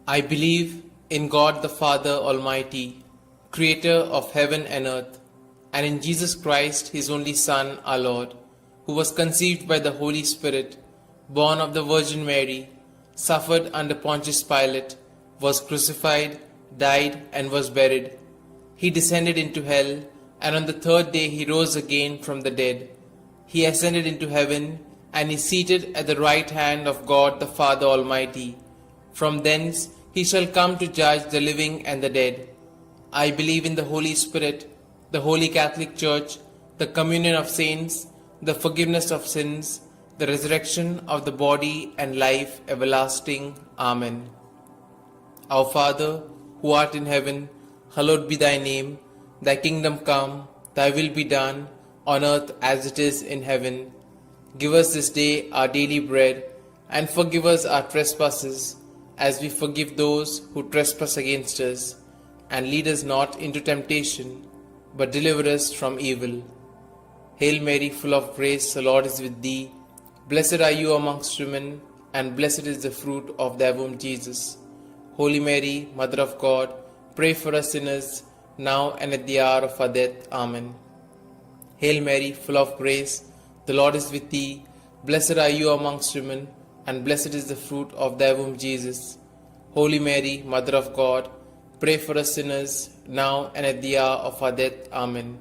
I believe in God the Father Almighty, Creator of heaven and earth, and in Jesus Christ, His only Son, our Lord, who was conceived by the Holy Spirit, born of the Virgin Mary, suffered under Pontius Pilate, was crucified, died, and was buried. He descended into hell, and on the third day He rose again from the dead. He ascended into heaven, and is seated at the right hand of God the Father Almighty. From thence He shall come to judge the living and the dead. I believe in the Holy Spirit, the Holy Catholic Church, the communion of saints, the forgiveness of sins, the resurrection of the body, and life everlasting. Amen. Our Father, who art in heaven, hallowed be thy name. Thy kingdom come, thy will be done, on earth as it is in heaven. Give us this day our daily bread, and forgive us our trespasses, as we forgive those who trespass against us. And lead us not into temptation, but deliver us from evil. Hail Mary, full of grace, the Lord is with thee. Blessed are you amongst women, and blessed is the fruit of thy womb, Jesus. Holy Mary, Mother of God, pray for us sinners, now and at the hour of our death. Amen. Hail Mary, full of grace, the Lord is with thee. Blessed are you amongst women, and blessed is the fruit of thy womb, Jesus. Holy Mary, Mother of God, pray for us sinners, now and at the hour of our death. Amen.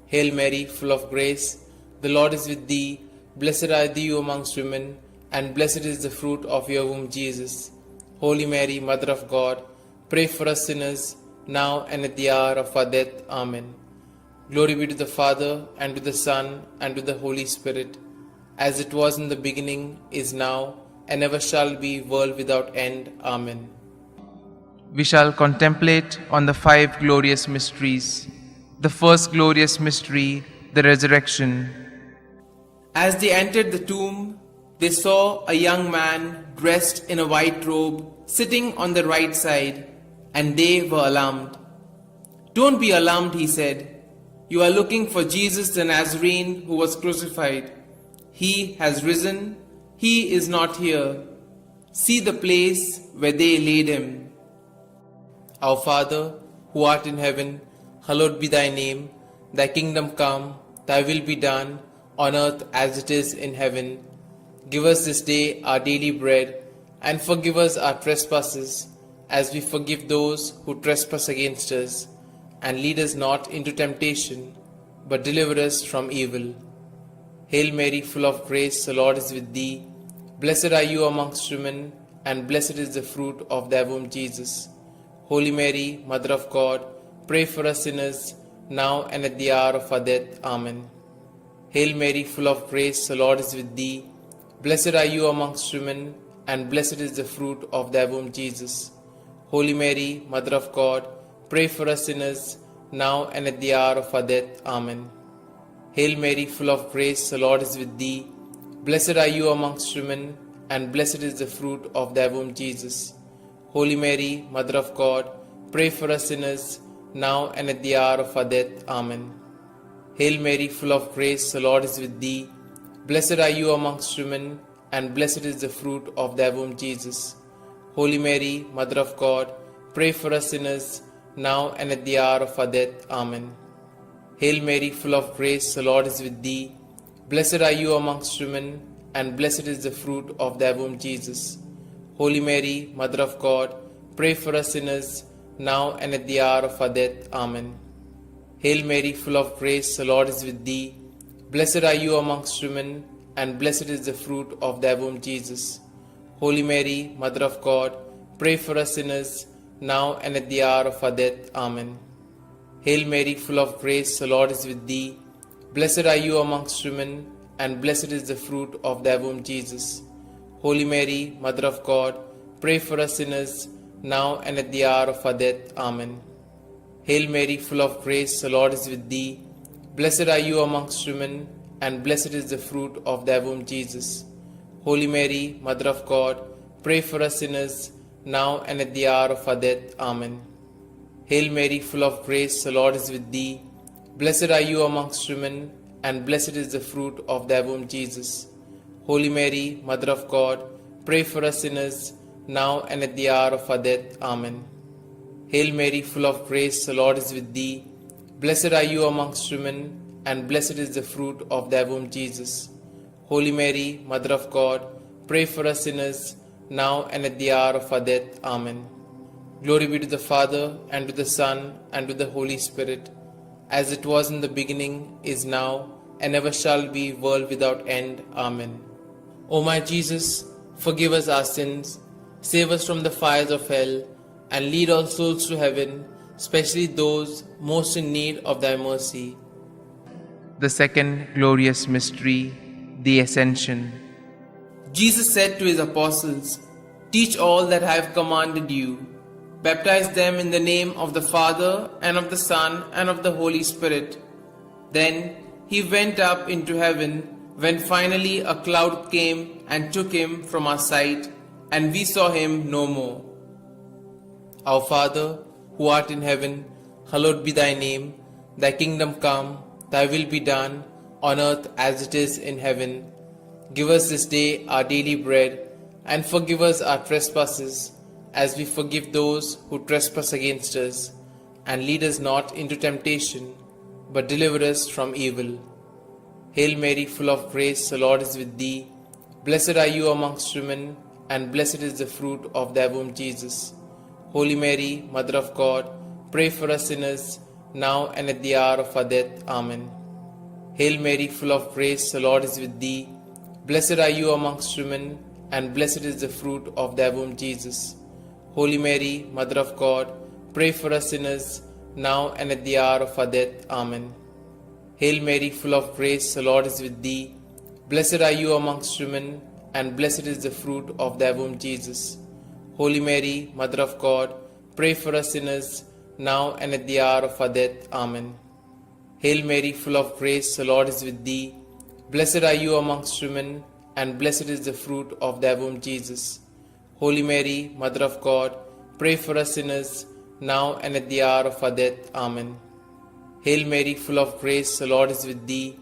Hail Mary, full of grace, the Lord is with thee. Blessed are you amongst women, and blessed is the fruit of your womb, Jesus. Holy Mary, Mother of God, pray for us sinners, now and at the hour of our death. Amen. Glory be to the Father, and to the Son, and to the Holy Spirit, as it was in the beginning, is now, and ever shall be, world without end. Amen. We shall contemplate on the 5 glorious mysteries. The first glorious mystery, the resurrection. As they entered the tomb, they saw a young man dressed in a white robe sitting on the right side, and they were alarmed. "Don't be alarmed," he said. "You are looking for Jesus the Nazarene who was crucified. He has risen. He is not here. See the place where they laid him. Our Father, who art in heaven, hallowed be thy name. Thy kingdom come, thy will be done, on earth as it is in heaven. Give us this day our daily bread, and forgive us our trespasses, as we forgive those who trespass against us. And lead us not into temptation, but deliver us from evil. Hail Mary, full of grace, the Lord is with thee. Blessed are you amongst women, and blessed is the fruit of thy womb, Jesus. Holy Mary, Mother of God, pray for us sinners, now and at the hour of our death. Amen. Hail Mary, full of grace, the Lord is with thee. Blessed are you amongst women, and blessed is the fruit of thy womb, Jesus. Holy Mary, Mother of God, pray for us sinners, now and at the hour of our death. Amen. Hail Mary, full of grace, the Lord is with thee. Blessed are you amongst women, and blessed is the fruit of thy womb, Jesus. Holy Mary, Mother of God, pray for us sinners, now and at the hour of our death. Amen. Hail Mary, full of grace, the Lord is with thee. Blessed are you amongst women, and blessed is the fruit of thy womb, Jesus. Holy Mary, Mother of God, pray for us sinners, now and at the hour of our death. Amen. Hail Mary, full of grace, the Lord is with thee. Blessed are you amongst women, and blessed is the fruit of thy womb, Jesus. Holy Mary, Mother of God, pray for us sinners, now and at the hour of our death. Amen. Hail Mary, full of grace, the Lord is with thee. Blessed are you amongst women, and blessed is the fruit of thy womb, Jesus. Holy Mary, Mother of God, pray for us sinners, now and at the hour of our death. Amen. Hail Mary, full of grace, the Lord is with thee. Blessed are you amongst women, and blessed is the fruit of thy womb, Jesus. Holy Mary, Mother of God, pray for us sinners, now and at the hour of our death. Amen. Hail Mary, full of grace, the Lord is with thee. Blessed are you amongst women, and blessed is the fruit of thy womb, Jesus. Holy Mary, Mother of God, pray for us sinners, now and at the hour of our death. Amen. Hail Mary, full of grace, the Lord is with thee. Blessed are you amongst women, and blessed is the fruit of thy womb, Jesus. Holy Mary, Mother of God, pray for us sinners, now and at the hour of our death. Amen. Hail Mary, full of grace, the Lord is with thee. Blessed are you amongst women, and blessed is the fruit of thy womb, Jesus. Holy Mary, Mother of God, pray for us sinners, now and at the hour of our death. Amen. Glory be to the Father, and to the Son, and to the Holy Spirit, as it was in the beginning, is now, and ever shall be, world without end. Amen. O my Jesus, forgive us our sins, save us from the fires of hell, and lead all souls to heaven, especially those most in need of thy mercy. The second glorious mystery, the Ascension. Jesus said to his apostles, "Teach all that I have commanded you. Baptize them in the name of the Father, and of the Son, and of the Holy Spirit." Then he went up into heaven, when finally a cloud came and took him from our sight, and we saw him no more. Our Father, who art in heaven, hallowed be thy name. Thy kingdom come, thy will be done, on earth as it is in heaven. Give us this day our daily bread, and forgive us our trespasses, as we forgive those who trespass against us. And lead us not into temptation, but deliver us from evil. Hail Mary, full of grace, the Lord is with thee. Blessed are you amongst women, and blessed is the fruit of thy womb, Jesus. Holy Mary, Mother of God, pray for us sinners, now and at the hour of our death. Amen. Hail Mary, full of grace, the Lord is with thee. Blessed are you amongst women, and blessed is the fruit of thy womb, Jesus. Holy Mary, Mother of God, pray for us sinners, now and at the hour of our death. Amen. Hail Mary, full of grace, the Lord is with thee. Blessed are you amongst women, and blessed is the fruit of thy womb, Jesus. Holy Mary, Mother of God, pray for us sinners, now and at the hour of our death. Amen. Hail Mary, full of grace, the Lord is with thee. Blessed are you amongst women, and blessed is the fruit of thy womb, Jesus. Holy Mary, Mother of God, pray for us sinners, now and at the hour of our death. Amen. Hail Mary, full of grace, the Lord is with thee.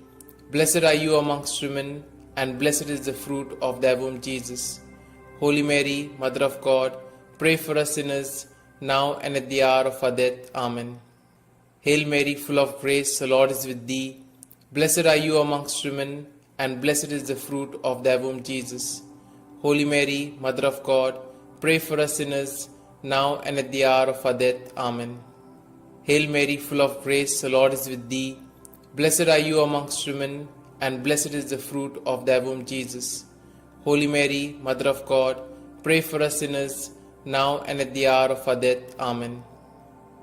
Blessed are you amongst women, and blessed is the fruit of thy womb, Jesus. Holy Mary, Mother of God, pray for us sinners, now and at the hour of our death. Amen. Hail Mary, full of grace, the Lord is with thee. Blessed are you amongst women, and blessed is the fruit of thy womb, Jesus. Holy Mary, Mother of God, pray for us sinners, now and at the hour of our death. Amen. Hail Mary, full of grace, the Lord is with thee. Blessed are you amongst women, and blessed is the fruit of thy womb, Jesus. Holy Mary, Mother of God, pray for us sinners, now and at the hour of our death. Amen.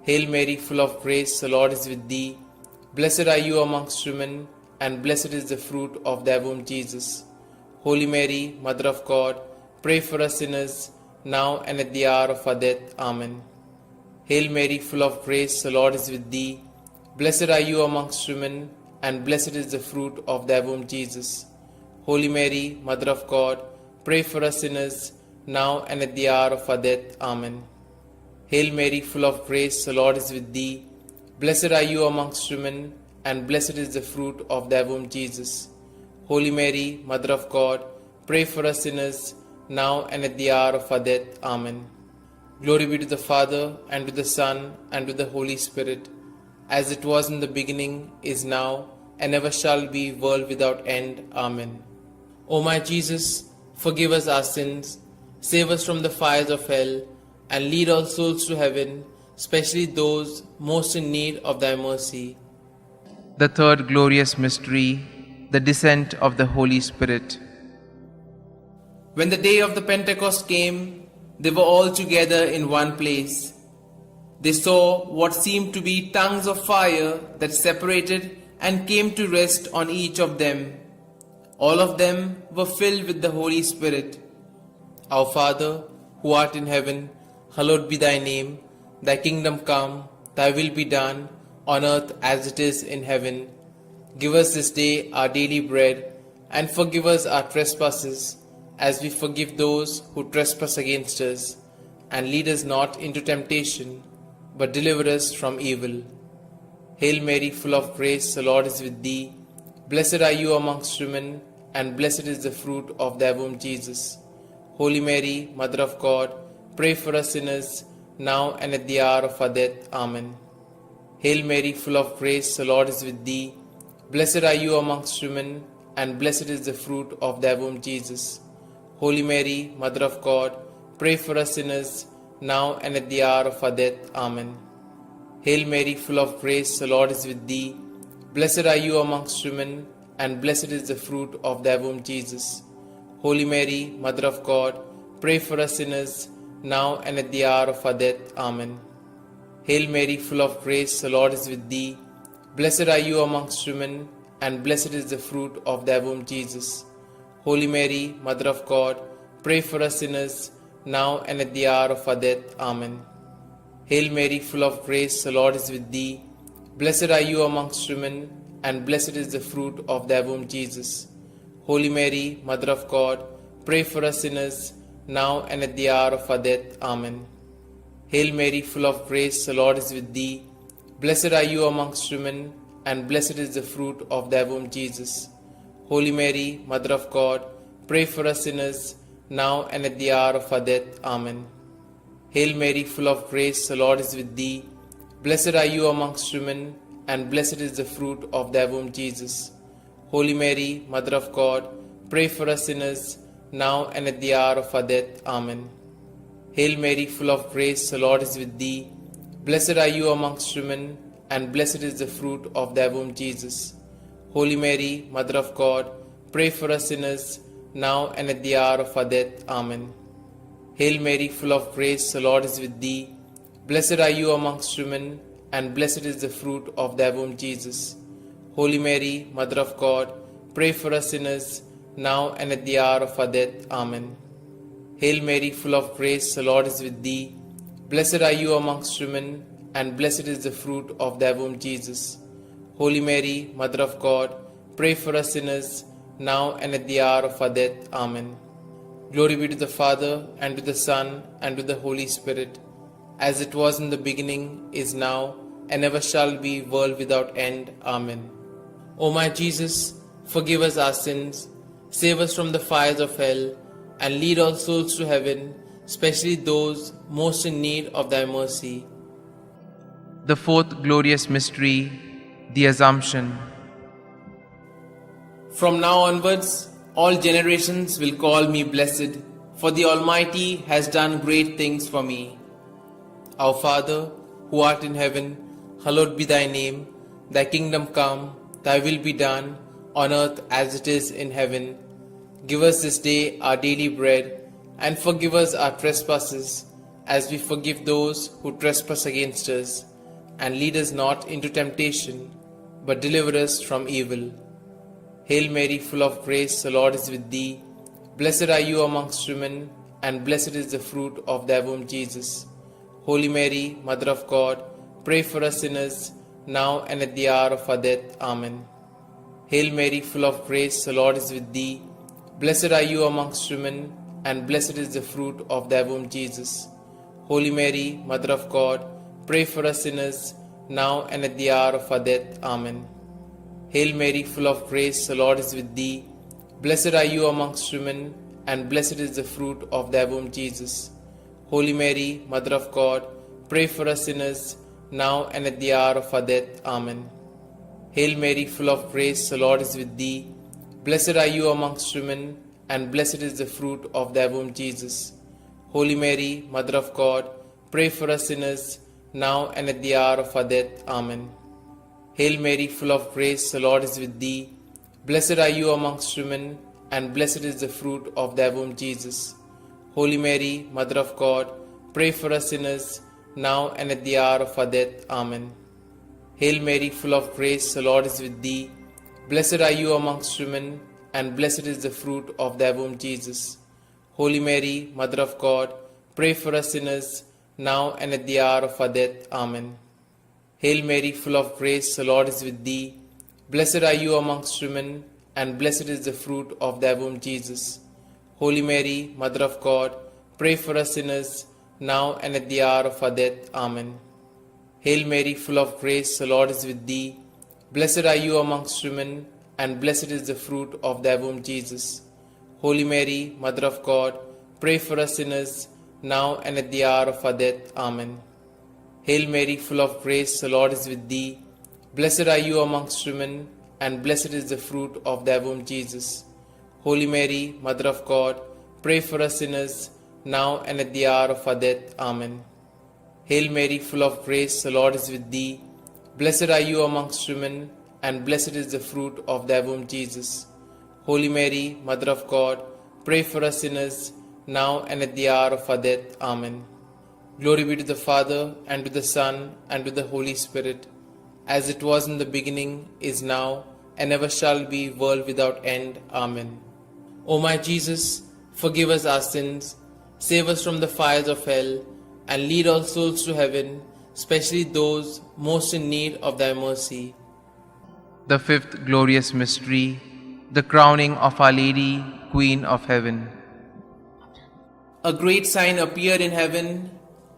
Hail Mary, full of grace, the Lord is with thee. Blessed are you amongst women, and blessed is the fruit of thy womb, Jesus. Holy Mary, Mother of God, pray for us sinners, now and at the hour of our death. Amen. Hail Mary, full of grace, the Lord is with thee. Blessed are you amongst women, and blessed is the fruit of thy womb, Jesus. Holy Mary, Mother of God, pray for us sinners, now and at the hour of our death. Amen. Hail Mary, full of grace, the Lord is with thee. Blessed are you amongst women, and blessed is the fruit of thy womb, Jesus. Holy Mary, Mother of God, pray for us sinners, now and at the hour of our death. Amen. Glory be to the Father, and to the Son, and to the Holy Spirit, as it was in the beginning, is now, and ever shall be, world without end. Amen. O my Jesus, forgive us our sins, save us from the fires of hell, and lead all souls to heaven, especially those most in need of thy mercy. The third glorious mystery, the descent of the Holy Spirit. When the day of the Pentecost came, they were all together in one place. They saw what seemed to be tongues of fire that separated and came to rest on each of them. All of them were filled with the Holy Spirit. Our Father, who art in heaven, hallowed be thy name. Thy kingdom come, thy will be done, on earth as it is in heaven. Give us this day our daily bread, and forgive us our trespasses, as we forgive those who trespass against us. And lead us not into temptation, but deliver us from evil. Hail Mary, full of grace, the Lord is with thee. Blessed are you amongst women, and blessed is the fruit of thy womb, Jesus. Holy Mary, Mother of God, pray for us sinners, now and at the hour of our death. Amen. Hail Mary, full of grace, the Lord is with thee. Blessed are you amongst women, and blessed is the fruit of thy womb, Jesus. Holy Mary, Mother of God, pray for us sinners, now and at the hour of our death. Amen. Hail Mary, full of grace, the Lord is with thee. Blessed are you amongst women, and blessed is the fruit of thy womb, Jesus. Holy Mary, Mother of God, pray for us sinners, now and at the hour of our death. Amen. Hail Mary, full of grace, the Lord is with thee. Blessed are you amongst women, and blessed is the fruit of thy womb, Jesus. Holy Mary, Mother of God, pray for us sinners, now and at the hour of our death. Amen. Hail Mary, full of grace, the Lord is with thee. Blessed are you amongst women, and blessed is the fruit of thy womb, Jesus. Holy Mary, Mother of God, pray for us sinners, now and at the hour of our death. Amen. Hail Mary, full of grace, the Lord is with thee. Blessed are you amongst women, and blessed is the fruit of thy womb, Jesus. Holy Mary, Mother of God, pray for us sinners, now and at the hour of our death. Amen. Hail Mary, full of grace, the Lord is with thee. Blessed are you amongst women, and blessed is the fruit of thy womb, Jesus. Holy Mary, Mother of God, pray for us sinners, now and at the hour of our death. Amen. Hail Mary, full of grace, the Lord is with thee. Blessed are you amongst women, and blessed is the fruit of thy womb, Jesus. Holy Mary, Mother of God, pray for us sinners, now and at the hour of our death. Amen. Hail Mary, full of grace, the Lord is with thee. Blessed are you amongst women, and blessed is the fruit of thy womb, Jesus. Holy Mary, Mother of God, pray for us sinners, now and at the hour of our death. Amen. Hail Mary, full of grace, the Lord is with thee. Blessed are you amongst women, and blessed is the fruit of thy womb, Jesus. Holy Mary, Mother of God, pray for us sinners, now and at the hour of our death. Amen. Glory be to the Father, and to the Son, and to the Holy Spirit, as it was in the beginning, is now, and ever shall be, world without end. Amen. O my Jesus, forgive us our sins, save us from the fires of hell, and lead all souls to heaven, especially those most in need of thy mercy. The fourth glorious mystery, the Assumption. From now onwards, all generations will call me blessed, for the Almighty has done great things for me. Our Father, who art in heaven, hallowed be thy name. Thy kingdom come, thy will be done, on earth as it is in heaven. Give us this day our daily bread, and forgive us our trespasses, as we forgive those who trespass against us. And lead us not into temptation, but deliver us from evil. Hail Mary, full of grace, the Lord is with thee. Blessed are you amongst women, and blessed is the fruit of thy womb, Jesus. Holy Mary, Mother of God, pray for us sinners, now and at the hour of our death. Amen. Hail Mary, full of grace, the Lord is with thee. Blessed are you amongst women, and blessed is the fruit of thy womb, Jesus. Holy Mary, Mother of God, pray for us sinners, now and at the hour of our death. Amen. Hail Mary, full of grace, the Lord is with thee. Blessed are you amongst women, and blessed is the fruit of thy womb, Jesus. Holy Mary, Mother of God, pray for us sinners, now and at the hour of our death. Amen. Hail Mary, full of grace, the Lord is with thee. Blessed are you amongst women, and blessed is the fruit of thy womb, Jesus. Holy Mary, Mother of God, pray for us sinners, now and at the hour of our death. Amen. Hail Mary, full of grace, the Lord is with thee. Blessed are you amongst women, and blessed is the fruit of thy womb, Jesus. Holy Mary, Mother of God, pray for us sinners, now and at the hour of our death. Amen. Hail Mary, full of grace, the Lord is with thee. Blessed are you amongst women, and blessed is the fruit of thy womb, Jesus. Holy Mary, Mother of God, pray for us sinners, now and at the hour of our death. Amen. Hail Mary, full of grace, the Lord is with thee. Blessed are you amongst women, and blessed is the fruit of thy womb, Jesus. Holy Mary, Mother of God, pray for us sinners, now and at the hour of our death. Amen. Hail Mary, full of grace, the Lord is with thee. Blessed are you amongst women, and blessed is the fruit of thy womb, Jesus. Holy Mary, Mother of God, pray for us sinners, now and at the hour of our death. Amen. Hail Mary, full of grace, the Lord is with thee. Blessed are you amongst women, and blessed is the fruit of thy womb, Jesus. Holy Mary, Mother of God, pray for us sinners, now and at the hour of our death. Amen. Hail Mary, full of grace, the Lord is with thee. Blessed are you amongst women, and blessed is the fruit of thy womb, Jesus. Holy Mary, Mother of God, pray for us sinners, now and at the hour of our death. Amen. Glory be to the Father, and to the Son, and to the Holy Spirit, as it was in the beginning, is now, and ever shall be, world without end. Amen. O my Jesus, forgive us our sins, save us from the fires of hell, and lead all souls to heaven, especially those most in need of thy mercy. The fifth glorious mystery, the crowning of Our Lady, Queen of Heaven. A great sign appeared in heaven,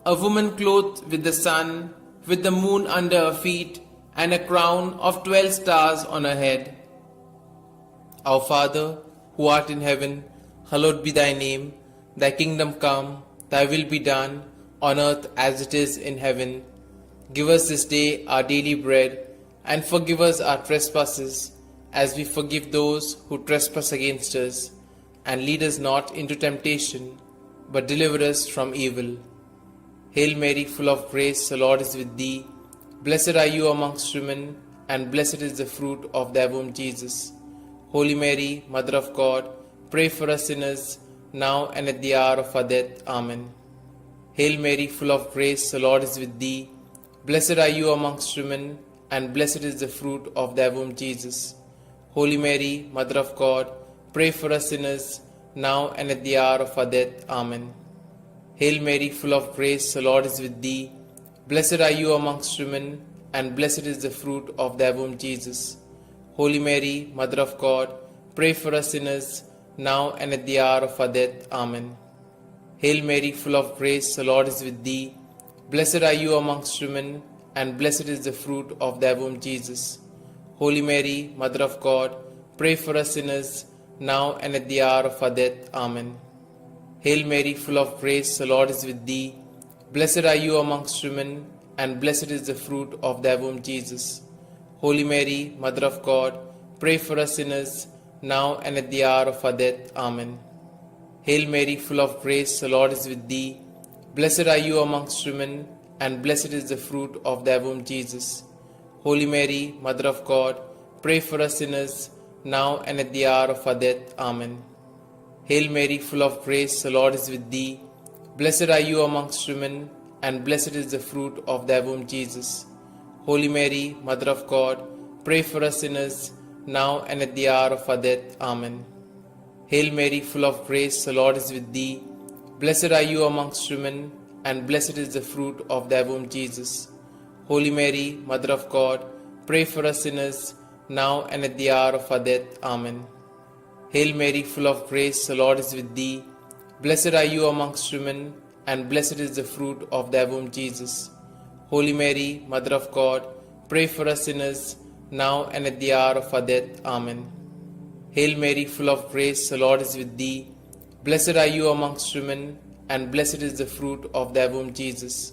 a woman clothed with the sun, with the moon under her feet, and a crown of 12 stars on her head. Our Father, who art in heaven, hallowed be thy name. Thy kingdom come, thy will be done, on earth as it is in heaven. Give us this day our daily bread, and forgive us our trespasses, as we forgive those who trespass against us. And lead us not into temptation, but deliver us from evil. Hail Mary, full of grace, the Lord is with thee. Blessed are you amongst women, and blessed is the fruit of thy womb, Jesus. Holy Mary, Mother of God, pray for us sinners, now and at the hour of our death. Amen. Hail Mary, full of grace, the Lord is with thee. Blessed are you amongst women, and blessed is the fruit of thy womb, Jesus. Holy Mary, Mother of God, pray for us sinners, now and at the hour of our death. Amen. Hail Mary, full of grace, the Lord is with thee. Blessed are you amongst women, and blessed is the fruit of thy womb, Jesus. Holy Mary, Mother of God, pray for us sinners, now and at the hour of our death. Amen. Hail Mary, full of grace, the Lord is with thee. Blessed are you amongst women, and blessed is the fruit of thy womb, Jesus. Holy Mary, Mother of God, pray for us sinners, now and at the hour of our death. Amen. Hail Mary, full of grace, the Lord is with thee. Blessed are you amongst women, and blessed is the fruit of thy womb, Jesus. Holy Mary, Mother of God, pray for us sinners, now and at the hour of our death. Amen. Hail Mary, full of grace, the Lord is with thee. Blessed are you amongst women, and blessed is the fruit of thy womb, Jesus. Holy Mary, Mother of God, pray for us sinners, now and at the hour of our death. Amen. Hail Mary, full of grace, the Lord is with thee. Blessed are you amongst women, and blessed is the fruit of thy womb, Jesus. Holy Mary, Mother of God, pray for us sinners, now and at the hour of our death. Amen. Hail Mary, full of grace, the Lord is with thee. Blessed are you amongst women, and blessed is the fruit of thy womb, Jesus. Holy Mary, Mother of God, pray for us sinners, now and at the hour of our death. Amen. Hail Mary, full of grace, the Lord is with thee. Blessed are you amongst women, and blessed is the fruit of thy womb, Jesus. Holy Mary, Mother of God, pray for us sinners, now and at the hour of our death. Amen. Hail Mary, full of grace, the Lord is with thee. Blessed are you amongst women, and blessed is the fruit of thy womb, Jesus.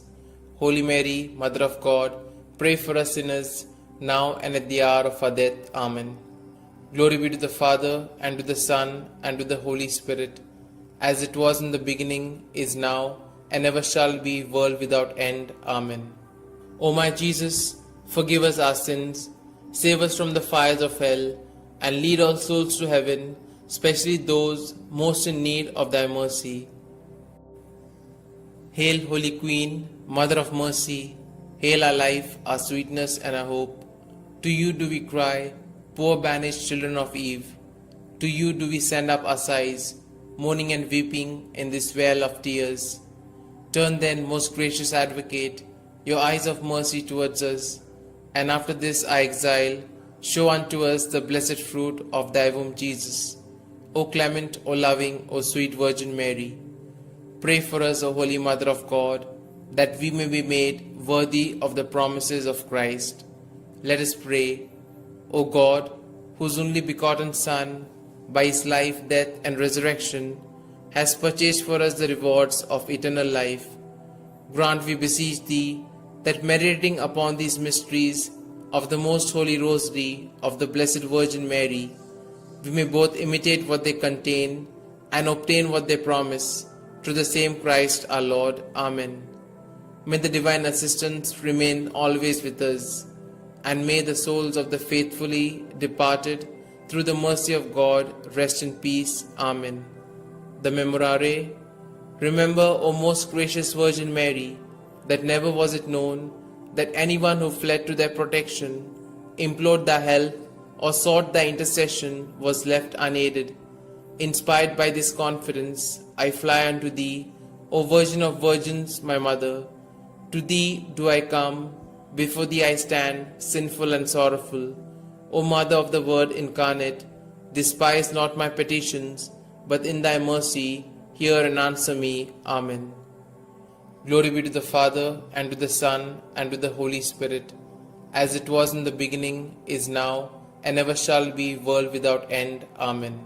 Holy Mary, Mother of God, pray for us sinners, now and at the hour of our death. Amen. Glory be to the Father, and to the Son, and to the Holy Spirit, as it was in the beginning, is now, and ever shall be, world without end. Amen. O my Jesus, forgive us our sins, save us from the fires of hell, and lead all souls to heaven, especially those most in need of thy mercy. Hail, Holy Queen, Mother of Mercy, hail our life, our sweetness, and our hope. To you do we cry, poor banished children of Eve. To you do we send up our sighs, mourning and weeping in this vale of tears. Turn then, most gracious Advocate, your eyes of mercy towards us, and after this our exile, show unto us the blessed fruit of thy womb, Jesus. O clement, O loving, O sweet Virgin Mary, pray for us, O Holy Mother of God, that we may be made worthy of the promises of Christ. Let us pray. O God, whose only begotten Son, by his life, death, and resurrection, has purchased for us the rewards of eternal life, grant, we beseech thee, that meditating upon these mysteries of the most holy Rosary of the Blessed Virgin Mary, we may both imitate what they contain and obtain what they promise, through the same Christ our Lord. Amen. May the divine assistance remain always with us, and may the souls of the faithfully departed, through the mercy of God, rest in peace. Amen. The Memorare. Remember, O most gracious Virgin Mary, that never was it known that anyone who fled to thy protection, implored thy help, or sought thy intercession was left unaided. Inspired by this confidence, I fly unto thee, O Virgin of Virgins, my Mother. To thee do I come, before thee I stand, sinful and sorrowful. O Mother of the Word incarnate, despise not my petitions, but in thy mercy hear and answer me. Amen. Glory be to the Father, and to the Son, and to the Holy Spirit, as it was in the beginning, is now, and ever shall be, world without end. Amen.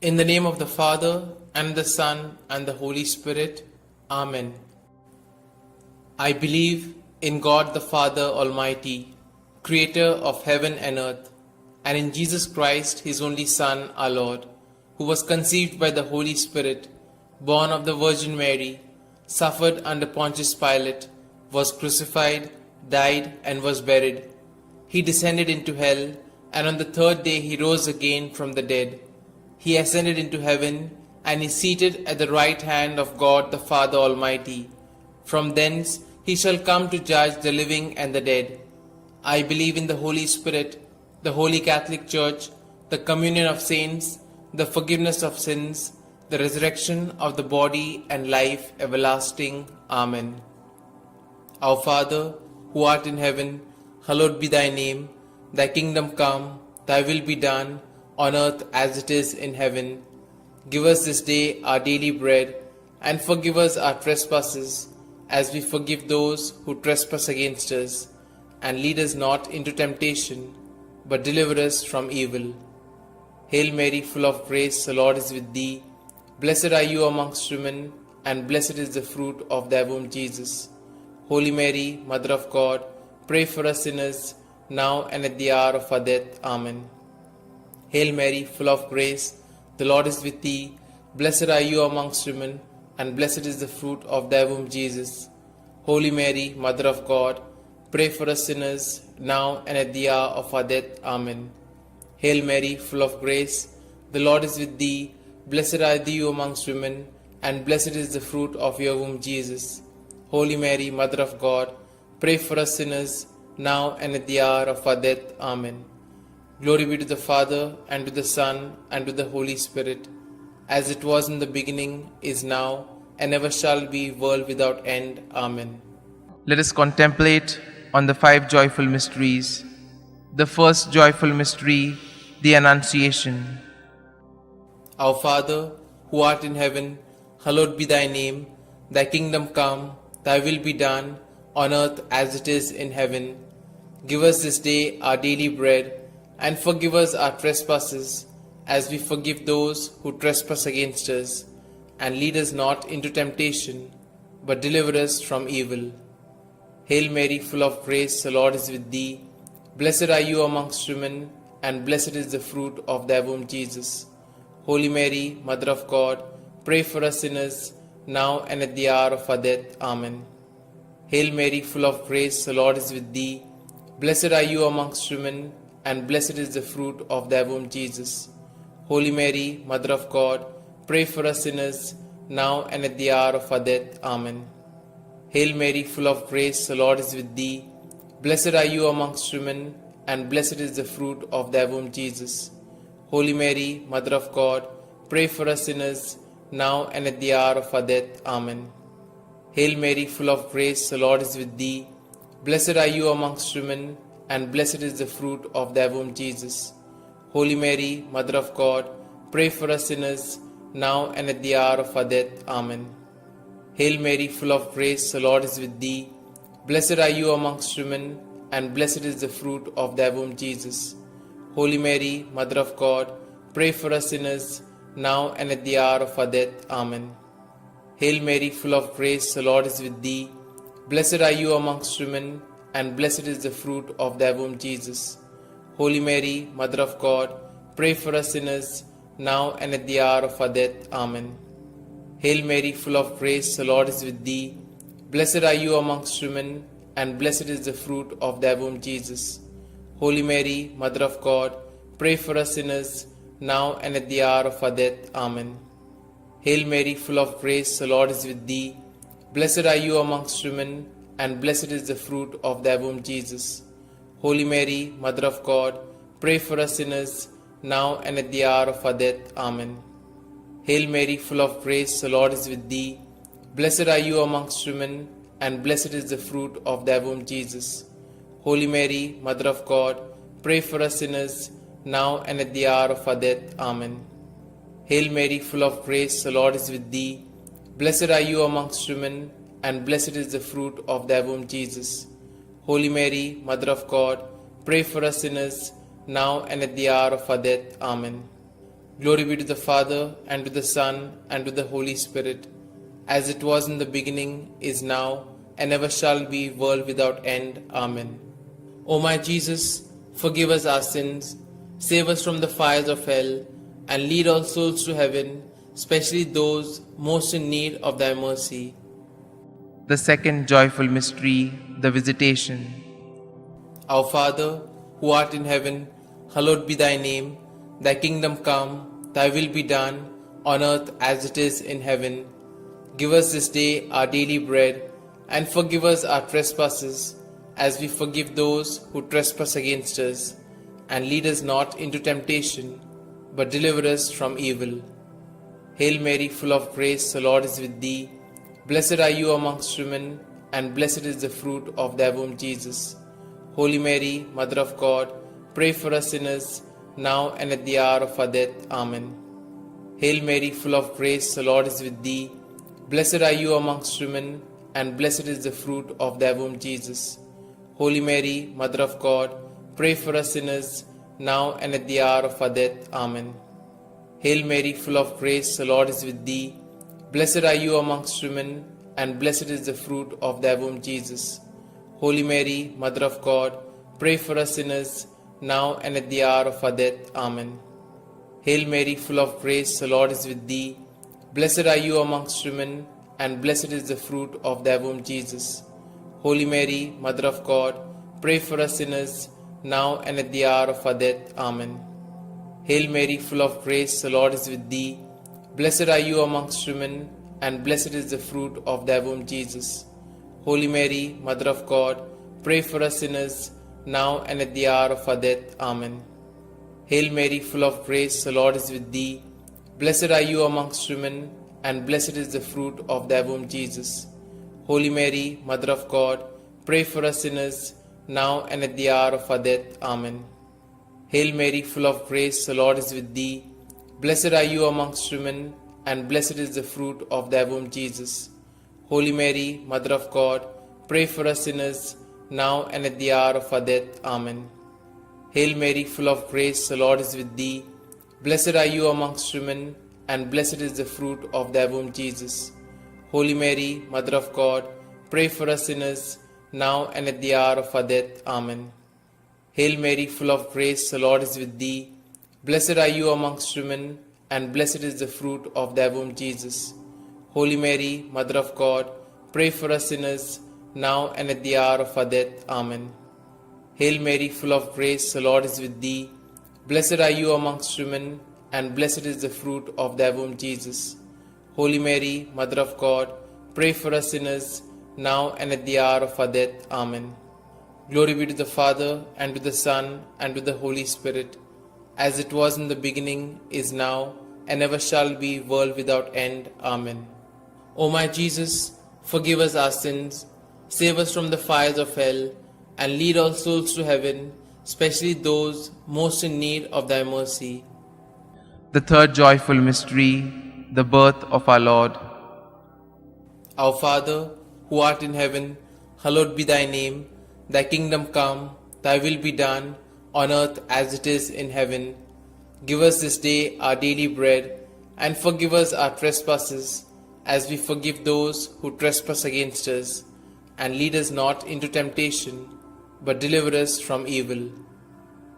In the name of the Father, and the Son, and the Holy Spirit. Amen. I believe in God the Father Almighty, Creator of heaven and earth, and in Jesus Christ, His only Son, our Lord, who was conceived by the Holy Spirit, born of the Virgin Mary, suffered under Pontius Pilate, was crucified, died, and was buried. He descended into hell, and on the third day he rose again from the dead. He ascended into heaven, and is seated at the right hand of God the Father Almighty. From thence he shall come to judge the living and the dead. I believe in the Holy Spirit, the Holy Catholic Church, the communion of saints, the forgiveness of sins, the resurrection of the body, and life everlasting. Amen. Our Father, who art in heaven, hallowed be thy name. Thy kingdom come, thy will be done, on earth as it is in heaven. Give us this day our daily bread, and forgive us our trespasses, as we forgive those who trespass against us. And lead us not into temptation, but deliver us from evil. Hail Mary, full of grace, the Lord is with thee. Blessed are you amongst women, and blessed is the fruit of thy womb, Jesus. Holy Mary, Mother of God, pray for us sinners, now and at the hour of our death. Amen. Hail Mary, full of grace, the Lord is with thee. Blessed are you amongst women, and blessed is the fruit of thy womb, Jesus. Holy Mary, Mother of God, pray for us sinners, now and at the hour of our death. Amen. Hail Mary, full of grace, the Lord is with thee. Blessed are thou amongst women, and blessed is the fruit of your womb, Jesus. Holy Mary, Mother of God, pray for us sinners, now and at the hour of our death. Amen. Glory be to the Father, and to the Son, and to the Holy Spirit, as it was in the beginning, is now, and ever shall be, world without end. Amen. Let us contemplate on the 5 joyful mysteries. The first joyful mystery, the Annunciation. Our Father, who art in heaven, hallowed be thy name. Thy kingdom come, thy will be done, on earth as it is in heaven. Give us this day our daily bread, and forgive us our trespasses, as we forgive those who trespass against us. And lead us not into temptation, but deliver us from evil. Hail Mary, full of grace, the Lord is with thee. Blessed are you amongst women, and blessed is the fruit of thy womb, Jesus. Holy Mary, Mother of God, pray for us sinners, now and at the hour of our death. Amen. Hail Mary, full of grace, the Lord is with thee. Blessed are you amongst women, and blessed is the fruit of thy womb, Jesus. Holy Mary, Mother of God, pray for us sinners, now and at the hour of our death. Amen. Hail Mary, full of grace, the Lord is with thee. Blessed are you amongst women, and blessed is the fruit of thy womb, Jesus. Holy Mary, Mother of God, pray for us sinners, now and at the hour of our death. Amen. Hail Mary, full of grace, the Lord is with thee. Blessed are you amongst women, and blessed is the fruit of thy womb, Jesus. Holy Mary, Mother of God, pray for us sinners, now and at the hour of our death. Amen. Hail Mary, full of grace, the Lord is with thee. Blessed are you amongst women, and blessed is the fruit of thy womb, Jesus. Holy Mary, Mother of God, pray for us sinners, now and at the hour of our death. Amen. Hail Mary, full of grace, the Lord is with thee. Blessed are you amongst women, and blessed is the fruit of thy womb, Jesus. Holy Mary, Mother of God, pray for us sinners, now and at the hour of our death. Amen. Hail Mary, full of grace, the Lord is with thee. Blessed are you amongst women, and blessed is the fruit of thy womb, Jesus. Holy Mary, Mother of God, pray for us sinners, now and at the hour of our death. Amen. Hail Mary, full of grace, the Lord is with thee. Blessed are you amongst women, and blessed is the fruit of thy womb, Jesus. Holy Mary, Mother of God, pray for us sinners, now and at the hour of our death. Amen. Hail Mary, full of grace, the Lord is with thee. Blessed are you amongst women, and blessed is the fruit of thy womb, Jesus. Holy Mary, Mother of God, pray for us sinners, now and at the hour of our death. Amen. Hail Mary, full of grace, the Lord is with thee. Blessed are you amongst women, and blessed is the fruit of thy womb, Jesus. Holy Mary, Mother of God, pray for us sinners, now and at the hour of our death. Amen. Glory be to the Father, and to the Son, and to the Holy Spirit, as it was in the beginning, is now, and ever shall be, world without end. Amen. O my Jesus, forgive us our sins, save us from the fires of hell, and lead all souls to heaven, especially those most in need of thy mercy. The second joyful mystery, the Visitation. Our Father, who art in heaven, hallowed be thy name. Thy kingdom come, thy will be done, on earth as it is in heaven. Give us this day our daily bread, and forgive us our trespasses, as we forgive those who trespass against us. And lead us not into temptation, but deliver us from evil. Hail Mary, full of grace, the Lord is with thee. Blessed are you amongst women, and blessed is the fruit of thy womb, Jesus. Holy Mary, Mother of God, pray for us sinners, now and at the hour of our death. Amen. Hail Mary, full of grace, the Lord is with thee. Blessed are you amongst women, and blessed is the fruit of thy womb, Jesus. Holy Mary, Mother of God, pray for us sinners, now and at the hour of our death. Amen. Hail Mary, full of grace, the Lord is with thee. Blessed are you amongst women, and blessed is the fruit of thy womb, Jesus. Holy Mary, Mother of God, pray for us sinners, now and at the hour of our death. Amen. Hail Mary, full of grace, the Lord is with thee. Blessed are you amongst women, and blessed is the fruit of thy womb, Jesus. Holy Mary, Mother of God, pray for us sinners, now and at the hour of our death. Amen. Hail Mary, full of grace, the Lord is with thee. Blessed are you amongst women, and blessed is the fruit of thy womb, Jesus. Holy Mary, Mother of God, pray for us sinners, now and at the hour of our death. Amen. Hail Mary, full of grace, the Lord is with thee. Blessed are you amongst women, and blessed is the fruit of thy womb, Jesus. Holy Mary, Mother of God, pray for us sinners, now and at the hour of our death. Amen. Hail Mary, full of grace, the Lord is with thee. Blessed are you amongst women, and blessed is the fruit of thy womb, Jesus. Holy Mary, Mother of God, pray for us sinners, now and at the hour of our death. Amen. Hail Mary, full of grace, the Lord is with thee. Blessed are you amongst women, and blessed is the fruit of thy womb, Jesus. Holy Mary, Mother of God, pray for us sinners, now and at the hour of our death. Amen. Hail Mary, full of grace, the Lord is with thee. Blessed are you amongst women, and blessed is the fruit of thy womb, Jesus. Holy Mary, Mother of God, pray for us sinners, now and at the hour of our death. Amen. Hail Mary, full of grace, the Lord is with thee. Blessed are you amongst women, and blessed is the fruit of thy womb, Jesus. Holy Mary, Mother of God, pray for us sinners, now and at the hour of our death. Amen. Glory be to the Father, and to the Son, and to the Holy Spirit, as it was in the beginning, is now, and ever shall be, world without end. Amen. O my Jesus, forgive us our sins, save us from the fires of hell, and lead all souls to heaven, especially those most in need of thy mercy. The third joyful mystery, the birth of our Lord. Our Father, who art in heaven, hallowed be thy name. Thy kingdom come, thy will be done, on earth as it is in heaven. Give us this day our daily bread, and forgive us our trespasses, as we forgive those who trespass against us. And lead us not into temptation, but deliver us from evil.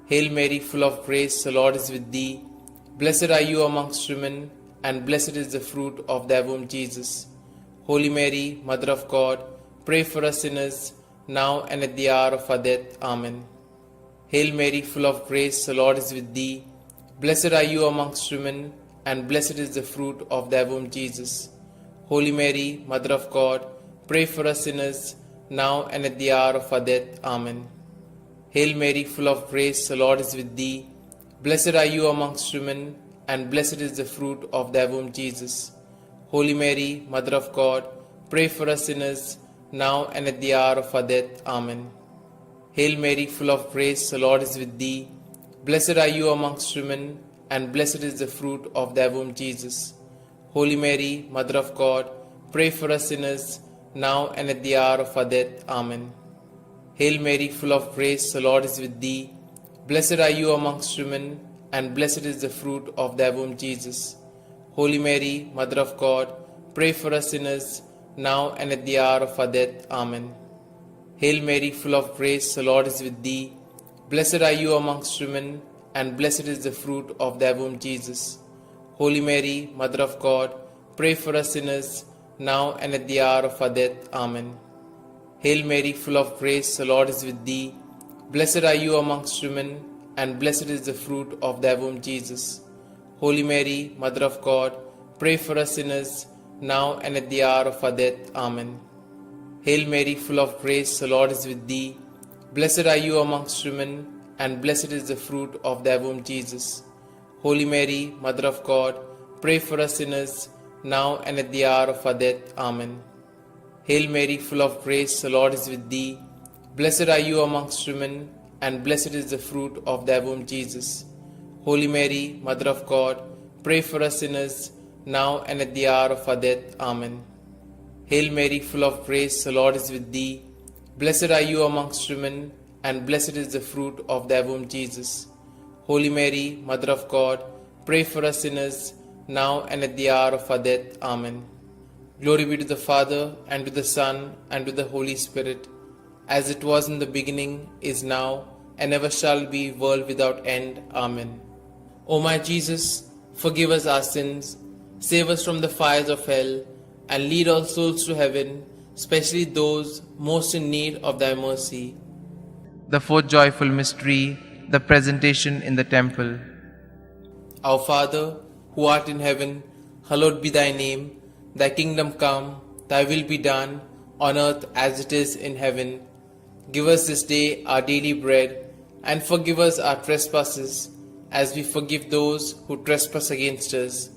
Hail Mary, full of grace, the Lord is with thee. Blessed are you amongst women, and blessed is the fruit of thy womb, Jesus. Holy Mary, Mother of God, pray for us sinners, now and at the hour of our death. Amen. Hail Mary, full of grace, the Lord is with thee. Blessed are you amongst women, and blessed is the fruit of thy womb, Jesus. Holy Mary, Mother of God, pray for us sinners, now and at the hour of our death. Amen. Hail Mary, full of grace, the Lord is with thee. Blessed are you amongst women, and blessed is the fruit of thy womb, Jesus. Holy Mary, Mother of God, pray for us sinners, now and at the hour of our death. Amen. Hail Mary, full of grace, the Lord is with thee. Blessed are you amongst women, and blessed is the fruit of thy womb, Jesus. Holy Mary, Mother of God, pray for us sinners, now and at the hour of our death. Amen. Hail Mary, full of grace, the Lord is with thee. Blessed are you amongst women, and blessed is the fruit of thy womb, Jesus. Holy Mary, Mother of God, pray for us sinners, now and at the hour of our death. Amen. Hail Mary, full of grace, the Lord is with thee. Blessed are you amongst women, and blessed is the fruit of thy womb, Jesus. Holy Mary, Mother of God, pray for us sinners, now and at the hour of our death. Amen. Hail Mary, full of grace, the Lord is with thee. Blessed are you amongst women, and blessed is the fruit of thy womb, Jesus. Holy Mary, Mother of God, pray for us sinners, now and at the hour of our death. Amen. Hail Mary, full of grace, the Lord is with thee. Blessed are you amongst women, and blessed is the fruit of thy womb, Jesus. Holy Mary, Mother of God, pray for us sinners, now and at the hour of our death. Amen. Hail Mary, full of grace, the Lord is with thee. Blessed are you amongst women, and blessed is the fruit of thy womb, Jesus. Holy Mary, Mother of God, pray for us sinners, now and at the hour of our death. Amen. Hail Mary, full of grace, the Lord is with thee. Blessed are you amongst women, and blessed is the fruit of thy womb, Jesus. Holy Mary, Mother of God, pray for us sinners, now and at the hour of our death. Amen. Glory be to the Father, and to the Son, and to the Holy Spirit, as it was in the beginning, is now, and ever shall be, world without end. Amen. O my Jesus, forgive us our sins, save us from the fires of hell, and lead all souls to heaven, especially those most in need of thy mercy. The fourth joyful mystery, the presentation in the temple. Our Father, who art in heaven, hallowed be thy name. Thy kingdom come, thy will be done, on earth as it is in heaven. Give us this day our daily bread, and forgive us our trespasses, as we forgive those who trespass against us.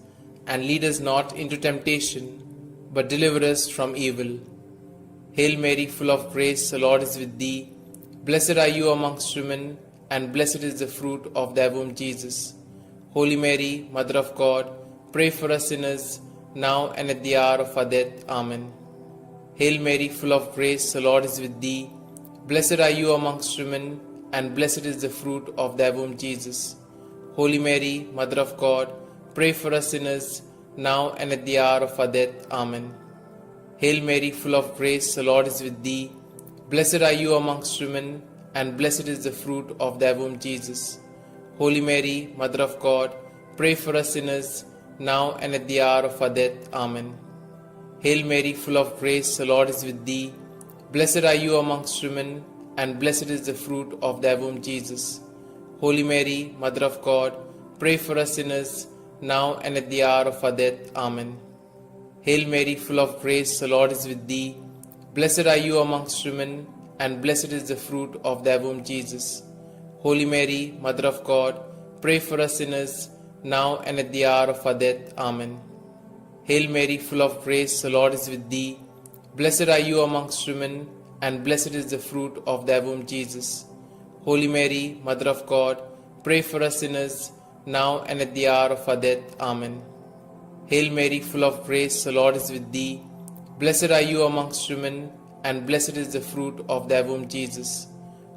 And lead us not into temptation, but deliver us from evil. Hail Mary, full of grace, the Lord is with thee. Blessed are you amongst women, and blessed is the fruit of thy womb, Jesus. Holy Mary, Mother of God, pray for us sinners, now and at the hour of our death. Amen. Hail Mary, full of grace, the Lord is with thee. Blessed are you amongst women, and blessed is the fruit of thy womb, Jesus. Holy Mary, Mother of God, pray for us sinners, now and at the hour of our death. Amen. Hail Mary, full of grace, the Lord is with thee. Blessed are you amongst women, and blessed is the fruit of thy womb, Jesus. Holy Mary, Mother of God, pray for us sinners, now and at the hour of our death. Amen. Hail Mary, full of grace, the Lord is with thee. Blessed are you amongst women, and blessed is the fruit of thy womb, Jesus. Holy Mary, Mother of God, pray for us sinners, now and at the hour of our death. Amen. Hail Mary, full of grace, the Lord is with thee. Blessed are you amongst women, and blessed is the fruit of thy womb, Jesus. Holy Mary, Mother of God, pray for us sinners, now and at the hour of our death. Amen. Hail Mary, full of grace, the Lord is with thee. Blessed are you amongst women, and blessed is the fruit of thy womb, Jesus. Holy Mary, Mother of God, pray for us sinners, now and at the hour of our death. Amen. Hail Mary, full of grace, the Lord is with thee. Blessed are you amongst women, and blessed is the fruit of thy womb, Jesus.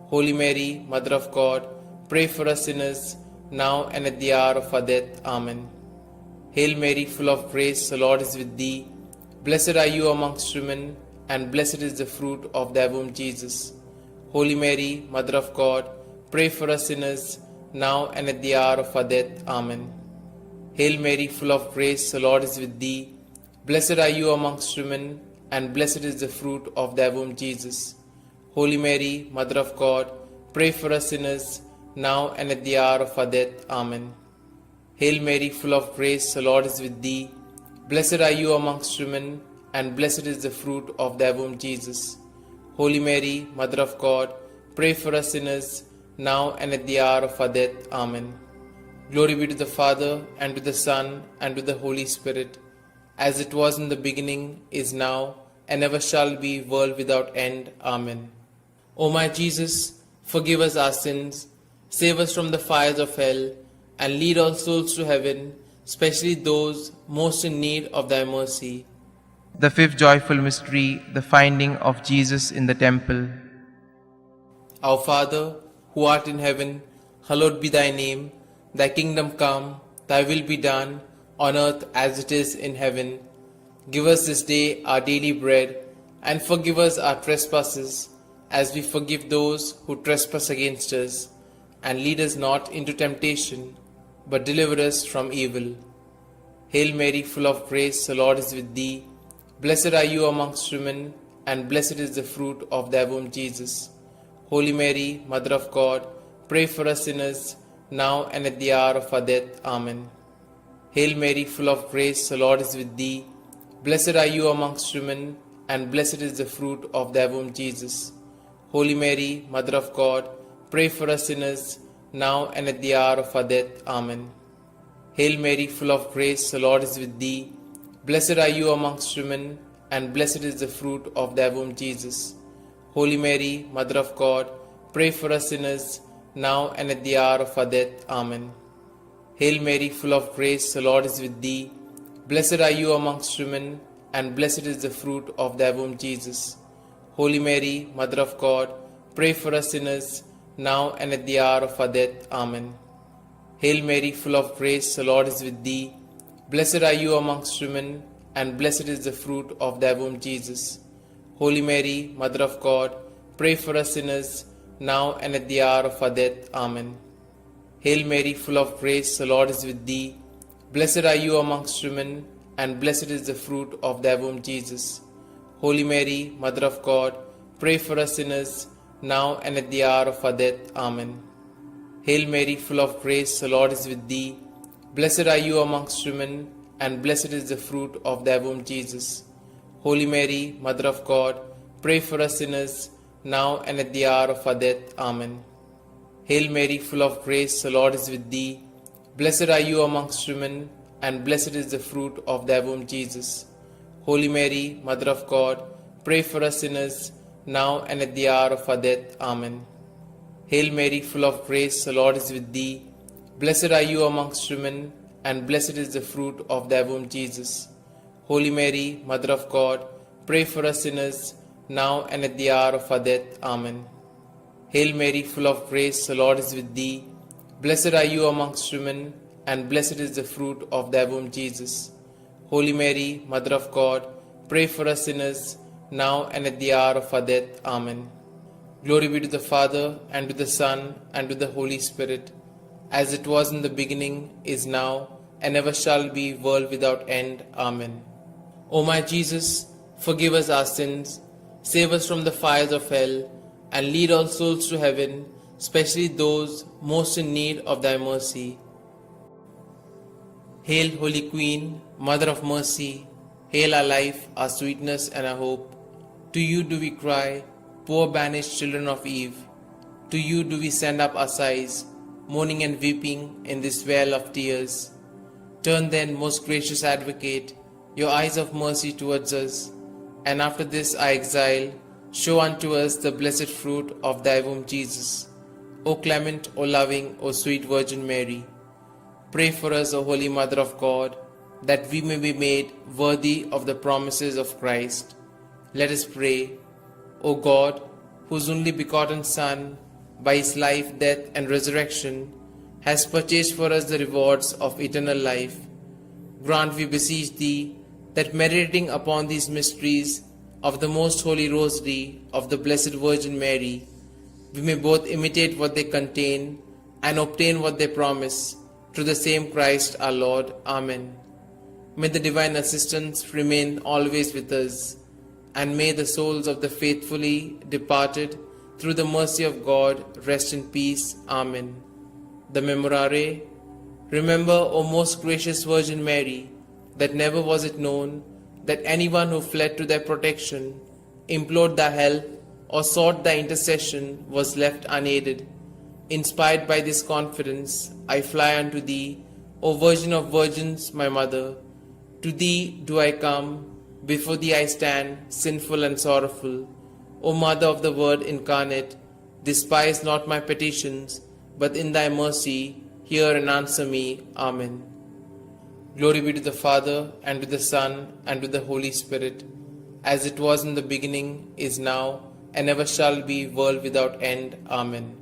Holy Mary, Mother of God, pray for us sinners, now and at the hour of our death. Amen. Hail Mary, full of grace, the Lord is with thee. Blessed are you amongst women, and blessed is the fruit of thy womb, Jesus. Holy Mary, Mother of God, pray for us sinners, now and at the hour of our death. Amen. Hail Mary, full of grace, the Lord is with thee. Blessed are you amongst women, and blessed is the fruit of thy womb, Jesus. Holy Mary, Mother of God, pray for us sinners, now and at the hour of our death. Amen. Hail Mary, full of grace, the Lord is with thee. Blessed are you amongst women, and blessed is the fruit of thy womb, Jesus. Holy Mary, Mother of God, pray for us sinners, now and at the hour of our death. Amen. Glory be to the Father, and to the Son, and to the Holy Spirit, as it was in the beginning, is now, and ever shall be, world without end. Amen. O my Jesus, forgive us our sins, save us from the fires of hell, and lead all souls to heaven, especially those most in need of thy mercy. The fifth joyful mystery, the finding of Jesus in the temple. Our Father, who art in heaven, hallowed be thy name. Thy kingdom come, thy will be done, on earth as it is in heaven. Give us this day our daily bread, and forgive us our trespasses, as we forgive those who trespass against us. And lead us not into temptation, but deliver us from evil. Hail Mary, full of grace, the Lord is with thee. Blessed are you amongst women, and blessed is the fruit of thy womb, Jesus. Holy Mary, Mother of God, pray for us sinners, now and at the hour of our death. Amen. Hail Mary, full of grace, the Lord is with thee. Blessed are you amongst women, and blessed is the fruit of thy womb, Jesus. Holy Mary, Mother of God, pray for us sinners, now and at the hour of our death. Amen. Hail Mary, full of grace, the Lord is with thee. Blessed are you amongst women, and blessed is the fruit of thy womb, Jesus. Holy Mary, Mother of God, pray for us sinners, now and at the hour of our death. Amen. Hail Mary, full of grace, the Lord is with thee. Blessed are you amongst women, and blessed is the fruit of thy womb, Jesus. Holy Mary, Mother of God, pray for us sinners, now and at the hour of our death. Amen. Hail Mary, full of grace, the Lord is with thee. Blessed are you amongst women, and blessed is the fruit of thy womb, Jesus. Holy Mary, Mother of God, pray for us sinners, now and at the hour of our death. Amen. Hail Mary, full of grace, the Lord is with thee. Blessed are you amongst women, and blessed is the fruit of thy womb, Jesus. Holy Mary, Mother of God, pray for us sinners, now and at the hour of our death. Amen. Hail Mary, full of grace, the Lord is with thee. Blessed are you amongst women, and blessed is the fruit of thy womb, Jesus. Holy Mary, Mother of God, pray for us sinners, now and at the hour of our death. Amen. Hail Mary, full of grace, the Lord is with thee. Blessed are you amongst women, and blessed is the fruit of thy womb, Jesus. Holy Mary, Mother of God, pray for us sinners, now and at the hour of our death. Amen. Hail Mary, full of grace, the Lord is with thee. Blessed are you amongst women, and blessed is the fruit of thy womb, Jesus. Holy Mary, Mother of God, pray for us sinners, now and at the hour of our death. Amen. Hail Mary, full of grace, the Lord is with thee. Blessed are you amongst women, and blessed is the fruit of thy womb, Jesus. Holy Mary, Mother of God, pray for us sinners, now and at the hour of our death. Amen. Glory be to the Father, and to the Son, and to the Holy Spirit, as it was in the beginning, is now, and ever shall be, world without end. Amen. O my Jesus, forgive us our sins, save us from the fires of hell, and lead all souls to heaven, especially those most in need of thy mercy. Hail, Holy Queen, Mother of Mercy, hail our life, our sweetness, and our hope. To you do we cry, poor banished children of Eve. To you do we send up our sighs, mourning and weeping in this vale of tears. Turn then, most gracious Advocate, your eyes of mercy towards us, and after this our exile, show unto us the blessed fruit of thy womb, Jesus. O clement, O loving, O sweet Virgin Mary, pray for us, O Holy Mother of God, that we may be made worthy of the promises of Christ. Let us pray. O God, whose only begotten Son, by his life, death, and resurrection, has purchased for us the rewards of eternal life, grant, we beseech thee, that meditating upon these mysteries of the most holy Rosary of the Blessed Virgin Mary, we may both imitate what they contain and obtain what they promise, through the same Christ our Lord. Amen. May the divine assistance remain always with us, and may the souls of the faithfully departed, through the mercy of God, rest in peace. Amen. The Memorare. Remember, O most gracious Virgin Mary, that never was it known that anyone who fled to thy protection, implored thy help, or sought thy intercession was left unaided. Inspired by this confidence, I fly unto thee, O Virgin of Virgins, my Mother. To thee do I come, before thee I stand, sinful and sorrowful. O Mother of the Word incarnate, despise not my petitions, but in thy mercy hear and answer me. Amen. Glory be to the Father, and to the Son, and to the Holy Spirit, as it was in the beginning, is now, and ever shall be, world without end. Amen.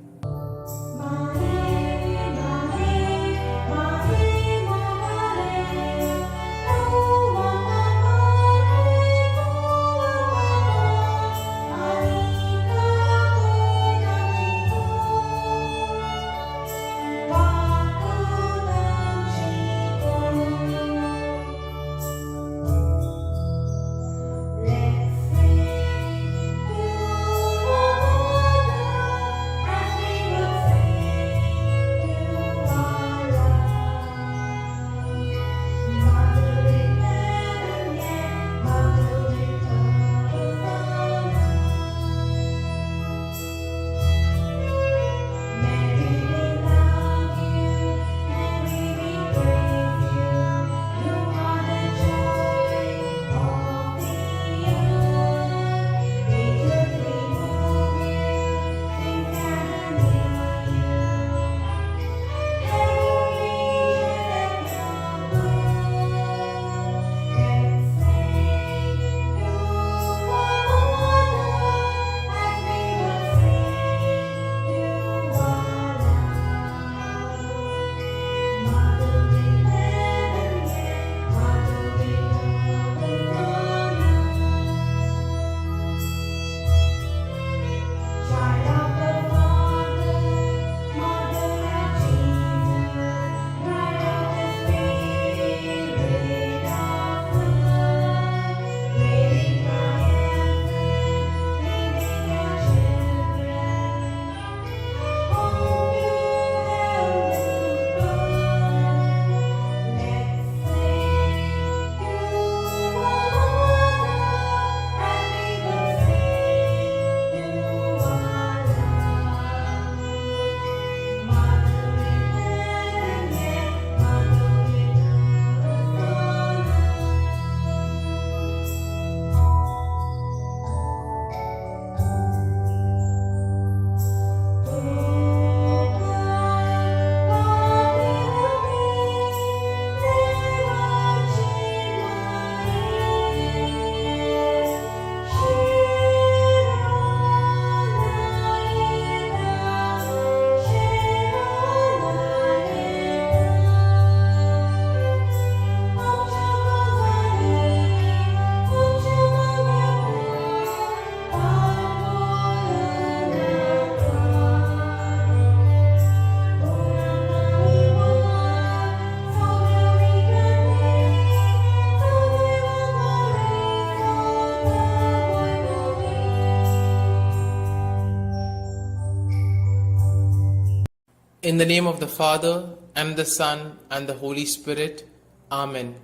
In the name of the Father, and the Son, and the Holy Spirit. Amen.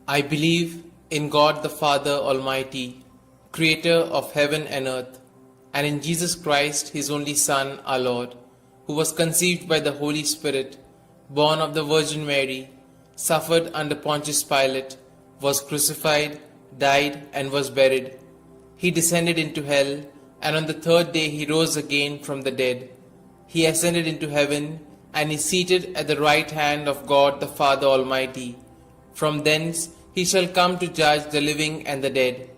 I believe in God the Father Almighty, Creator of heaven and earth, and in Jesus Christ, His only Son, our Lord, who was conceived by the Holy Spirit, born of the Virgin Mary, suffered under Pontius Pilate, was crucified, died, and was buried. He descended into hell, and on the third day He rose again from the dead. He ascended into heaven, and is seated at the right hand of God the Father Almighty. From thence He shall come to judge the living and the dead.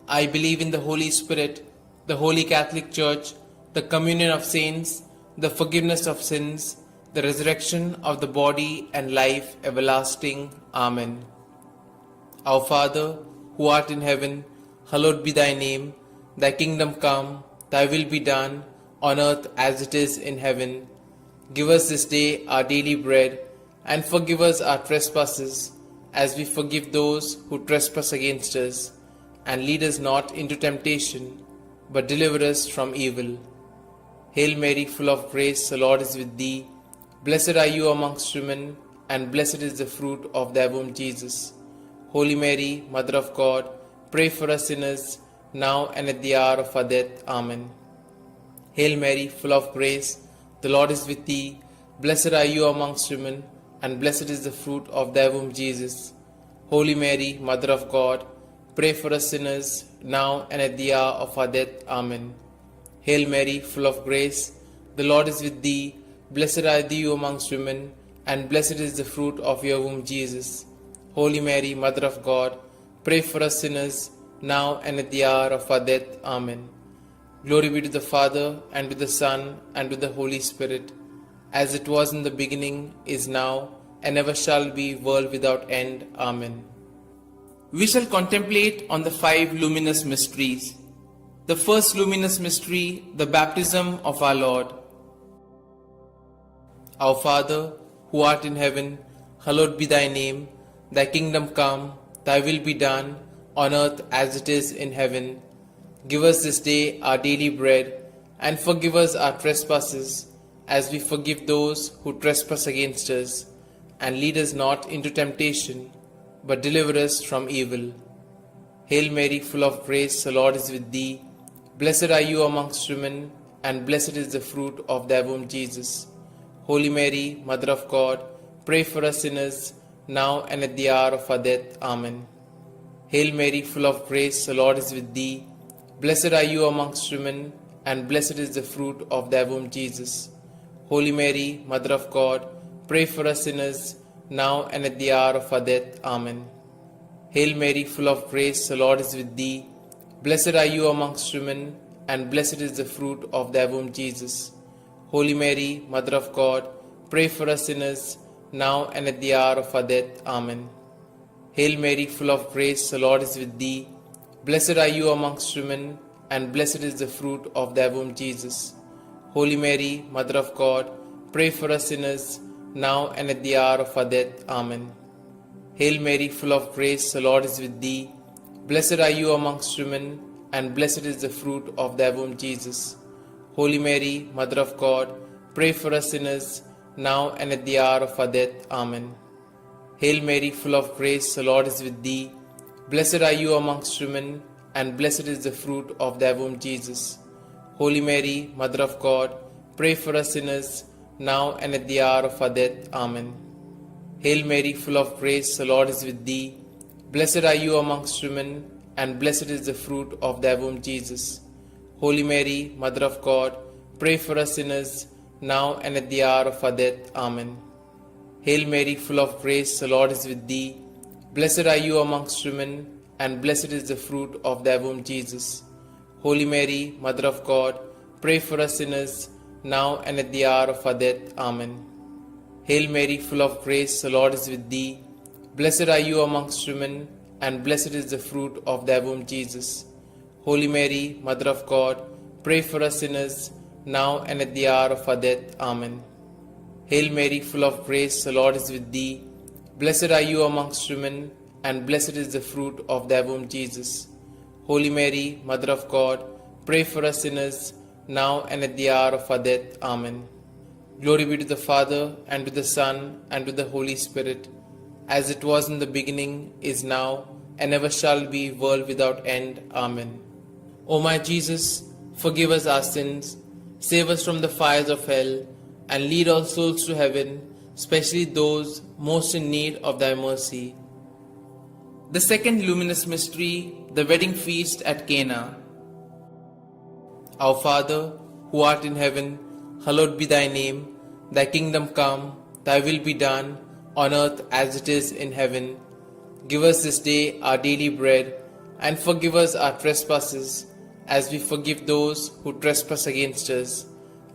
I believe in the Holy Spirit, the Holy Catholic Church, the communion of saints, the forgiveness of sins, the resurrection of the body, and life everlasting. Amen. Our Father, who art in heaven, hallowed be thy name. Thy kingdom come, thy will be done, on earth as it is in heaven. Give us this day our daily bread, and forgive us our trespasses, as we forgive those who trespass against us. And lead us not into temptation, but deliver us from evil. Hail Mary, full of grace, the Lord is with thee. Blessed are you amongst women, and blessed is the fruit of thy womb, Jesus. Holy Mary, Mother of God, pray for us sinners, now and at the hour of our death. Amen. Hail Mary, full of grace, the Lord is with thee. Blessed are you amongst women, and blessed is the fruit of thy womb, Jesus. Holy Mary, Mother of God, pray for us sinners, now and at the hour of our death. Amen. Hail Mary, full of grace, the Lord is with thee. Blessed are you amongst women, and blessed is the fruit of your womb, Jesus. Holy Mary, Mother of God, pray for us sinners, now and at the hour of our death. Amen. Glory be to the Father, and to the Son, and to the Holy Spirit, as it was in the beginning, is now, and ever shall be, world without end. Amen. We shall contemplate on the 5 luminous mysteries. The first luminous mystery, the baptism of our Lord. Our Father, who art in heaven, hallowed be thy name. Thy kingdom come, thy will be done, on earth as it is in heaven. Give us this day our daily bread, and forgive us our trespasses, as we forgive those who trespass against us. And lead us not into temptation, but deliver us from evil. Hail Mary, full of grace, the Lord is with thee. Blessed are you amongst women, and blessed is the fruit of thy womb, Jesus. Holy Mary, Mother of God, pray for us sinners, now and at the hour of our death. Amen. Hail Mary, full of grace, the Lord is with thee. Blessed are you amongst women, and blessed is the fruit of thy womb, Jesus. Holy Mary, Mother of God, pray for us sinners, now and at the hour of our death. Amen. Hail Mary, full of grace, the Lord is with thee. Blessed are you amongst women, and blessed is the fruit of thy womb, Jesus. Holy Mary, Mother of God, pray for us sinners, now and at the hour of our death. Amen. Hail Mary, full of grace, the Lord is with thee. Blessed are you amongst women, and blessed is the fruit of thy womb, Jesus. Holy Mary, Mother of God, pray for us sinners, now and at the hour of our death. Amen. Hail Mary, full of grace, the Lord is with thee. Blessed are you amongst women, and blessed is the fruit of thy womb, Jesus. Holy Mary, Mother of God, pray for us sinners, now and at the hour of our death. Amen. Hail Mary, full of grace, the Lord is with thee. Blessed are you amongst women, and blessed is the fruit of thy womb, Jesus. Holy Mary, Mother of God, pray for us sinners, now and at the hour of our death. Amen. Hail Mary, full of grace, the Lord is with thee. Blessed are you amongst women, and blessed is the fruit of thy womb, Jesus. Holy Mary, Mother of God, pray for us sinners, now and at the hour of our death. Amen. Hail Mary, full of grace, the Lord is with thee. Blessed are you amongst women, and blessed is the fruit of thy womb, Jesus. Holy Mary, Mother of God, pray for us sinners, now and at the hour of our death. Amen. Hail Mary, full of grace, the Lord is with thee. Blessed are you amongst women, and blessed is the fruit of thy womb, Jesus. Holy Mary, Mother of God, pray for us sinners, now and at the hour of our death. Amen. Hail Mary, full of grace, the Lord is with thee. Blessed are you amongst women, and blessed is the fruit of thy womb, Jesus. Holy Mary, Mother of God, pray for us sinners, now and at the hour of our death. Amen. Glory be to the Father, and to the Son, and to the Holy Spirit, as it was in the beginning, is now, and ever shall be, world without end. Amen. O my Jesus, forgive us our sins, save us from the fires of hell, and lead all souls to heaven, especially those most in need of thy mercy. The second luminous mystery, the wedding feast at Cana. Our Father, who art in heaven, hallowed be thy name. Thy kingdom come, thy will be done, on earth as it is in heaven. Give us this day our daily bread, and forgive us our trespasses, as we forgive those who trespass against us.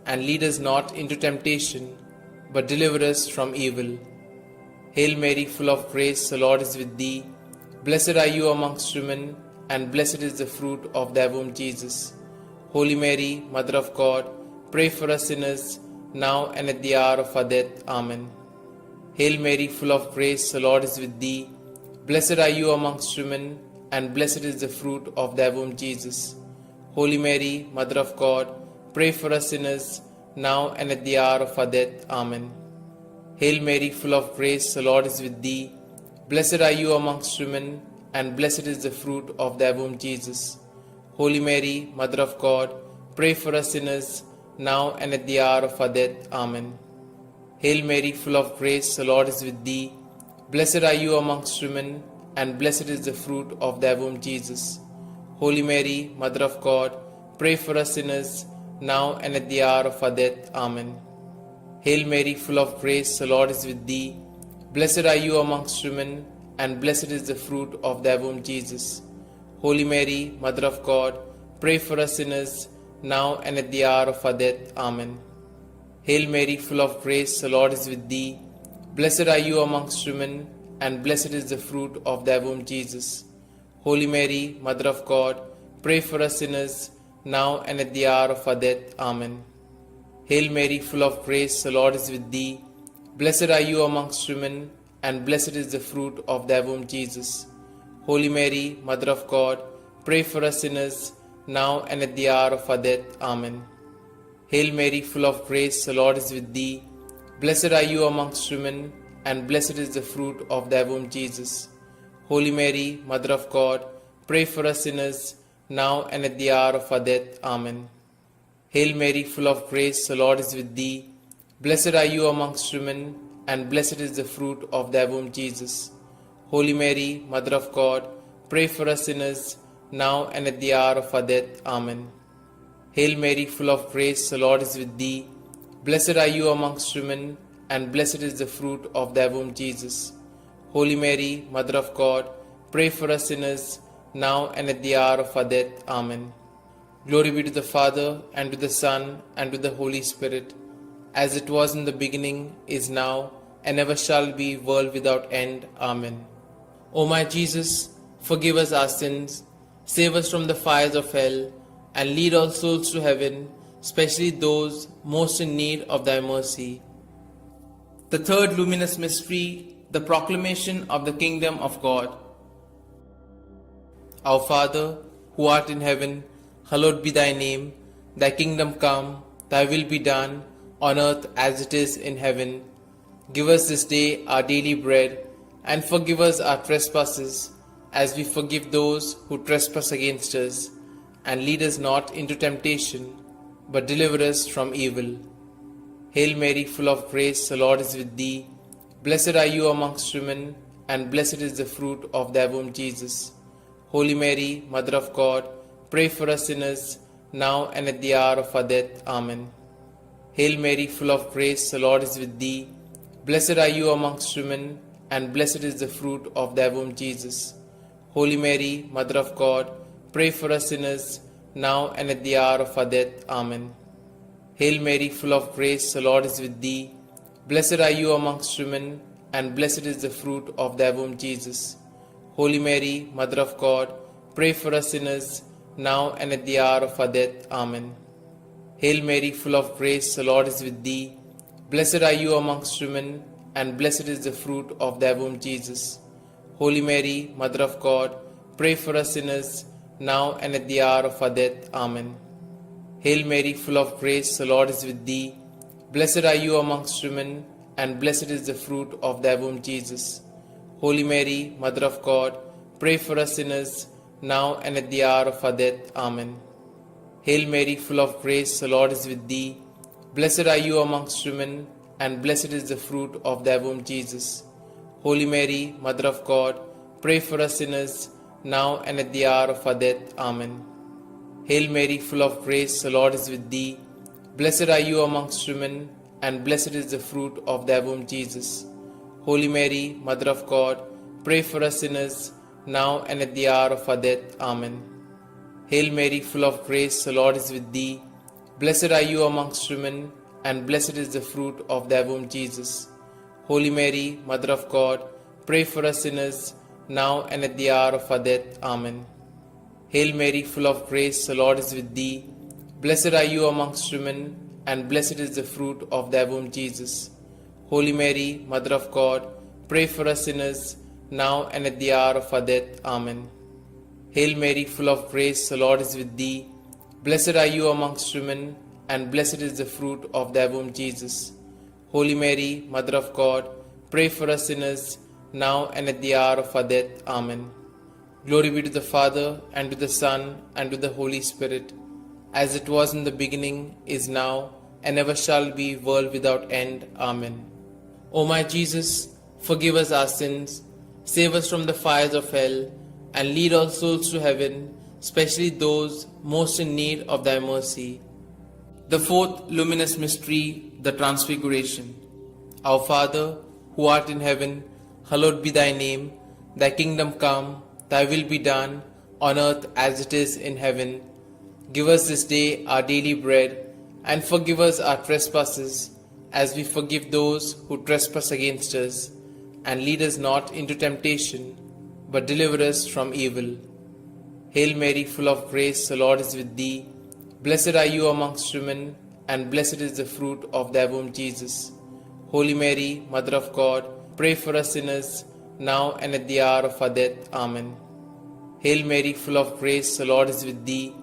And lead us not into temptation, but deliver us from evil. Hail Mary, full of grace, the Lord is with thee. Blessed are you amongst women, and blessed is the fruit of thy womb, Jesus. Holy Mary, Mother of God, pray for us sinners, now and at the hour of our death. Amen. Hail Mary, full of grace, the Lord is with thee. Blessed are you amongst women, and blessed is the fruit of thy womb, Jesus. Holy Mary, Mother of God, pray for us sinners, now and at the hour of our death. Amen. Hail Mary, full of grace, the Lord is with thee. Blessed are you amongst women, and blessed is the fruit of thy womb, Jesus. Holy Mary, Mother of God, pray for us sinners, now and at the hour of our death. Amen. Hail Mary, full of grace, the Lord is with thee. Blessed are you amongst women, and blessed is the fruit of thy womb, Jesus. Holy Mary, Mother of God, pray for us sinners, now and at the hour of our death. Amen. Hail Mary, full of grace, the Lord is with thee. Blessed are you amongst women, and blessed is the fruit of thy womb, Jesus. Holy Mary, Mother of God, pray for us sinners, now and at the hour of our death. Amen. Hail Mary, full of grace, the Lord is with thee. Blessed are you amongst women, and blessed is the fruit of thy womb, Jesus. Holy Mary, Mother of God, pray for us sinners, now and at the hour of our death. Amen. Hail Mary, full of grace, the Lord is with thee. Blessed are you amongst women, and blessed is the fruit of thy womb, Jesus. Holy Mary, Mother of God, pray for us sinners, now and at the hour of our death. Amen. Hail Mary, full of grace, the Lord is with thee. Blessed are you amongst women, and blessed is the fruit of thy womb, Jesus. Holy Mary, Mother of God, pray for us sinners, now and at the hour of our death. Amen. Hail Mary, full of grace, the Lord is with thee. Blessed are you amongst women, and blessed is the fruit of thy womb, Jesus. Holy Mary, Mother of God, pray for us sinners, now and at the hour of our death. Amen. Hail Mary, full of grace, the Lord is with thee. Blessed are you amongst women, and blessed is the fruit of thy womb, Jesus. Holy Mary, Mother of God, pray for us sinners, now and at the hour of our death. Amen. Glory be to the Father, and to the Son, and to the Holy Spirit, as it was in the beginning, is now, and ever shall be, world without end. Amen. O my Jesus, forgive us our sins, save us from the fires of hell, and lead all souls to heaven, especially those most in need of thy mercy. The third luminous mystery, the proclamation of the kingdom of God. Our Father, who art in heaven, hallowed be thy name. Thy kingdom come, thy will be done, on earth as it is in heaven. Give us this day our daily bread, and forgive us our trespasses, as we forgive those who trespass against us. And lead us not into temptation, but deliver us from evil. Hail Mary, full of grace, the Lord is with thee. Blessed are you amongst women, and blessed is the fruit of thy womb, Jesus. Holy Mary, Mother of God, pray for us sinners, now and at the hour of our death. Amen. Hail Mary, full of grace, the Lord is with thee. Blessed are you amongst women, and blessed is the fruit of thy womb, Jesus. Holy Mary, Mother of God, pray for us sinners, now and at the hour of our death. Amen. Hail Mary, full of grace, the Lord is with thee. Blessed are you amongst women, and blessed is the fruit of thy womb, Jesus. Holy Mary, Mother of God, pray for us sinners, now and at the hour of our death. Amen. Hail Mary, full of grace, the Lord is with thee. Blessed are you amongst women, and blessed is the fruit of thy womb, Jesus. Holy Mary, Mother of God, pray for us sinners, now and at the hour of our death. Amen. Hail Mary, full of grace, the Lord is with thee. Blessed are you amongst women, and blessed is the fruit of thy womb, Jesus. Holy Mary, Mother of God, pray for us sinners, now and at the hour of our death. Amen. Hail Mary, full of grace, the Lord is with thee. Blessed are you amongst women, and blessed is the fruit of thy womb, Jesus. Holy Mary, Mother of God, pray for us sinners, now and at the hour of our death. Amen. Hail Mary, full of grace, the Lord is with thee. Blessed are you amongst women, and blessed is the fruit of thy womb, Jesus. Holy Mary, Mother of God, pray for us sinners, now and at the hour of our death. Amen. Hail Mary, full of grace, the Lord is with thee. Blessed are you amongst women, and blessed is the fruit of thy womb, Jesus. Holy Mary, Mother of God, pray for us sinners, now and at the hour of our death. Amen. Hail Mary, full of grace, the Lord is with thee. Blessed are you amongst women, and blessed is the fruit of thy womb, Jesus. Holy Mary, Mother of God, pray for us sinners, now and at the hour of our death. Amen. Hail Mary, full of grace, the Lord is with thee. Blessed are you amongst women, and blessed is the fruit of thy womb, Jesus. Holy Mary, Mother of God, pray for us sinners, now and at the hour of our death. Amen. Glory be to the Father, and to the Son, and to the Holy Spirit, as it was in the beginning, is now, and ever shall be, world without end. Amen. O my Jesus, forgive us our sins, save us from the fires of hell, and lead all souls to heaven, especially those most in need of thy mercy. The fourth luminous mystery, the Transfiguration. Our Father, who art in heaven, hallowed be thy name. Thy kingdom come, thy will be done, on earth as it is in heaven. Give us this day our daily bread, and forgive us our trespasses, as we forgive those who trespass against us. And lead us not into temptation, but deliver us from evil. Hail Mary, full of grace, the Lord is with thee. Blessed are you amongst women, and blessed is the fruit of thy womb, Jesus. Holy Mary, Mother of God, pray for us sinners, now and at the hour of our death. Amen. Hail Mary, full of grace, the Lord is with thee.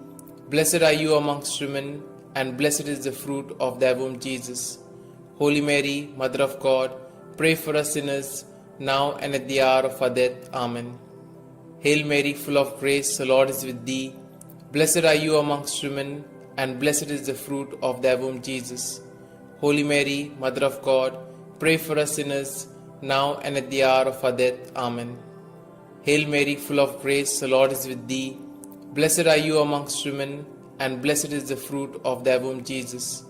Blessed are you amongst women, and blessed is the fruit of thy womb, Jesus. Holy Mary, Mother of God, pray for us sinners, now and at the hour of our death. Amen. Hail Mary, full of grace, the Lord is with thee. Blessed are you amongst women, and blessed is the fruit of thy womb, Jesus. Holy Mary, Mother of God, pray for us sinners, now and at the hour of our death. Amen. Hail Mary, full of grace, the Lord is with thee. Blessed are you amongst women, and blessed is the fruit of thy womb, Jesus.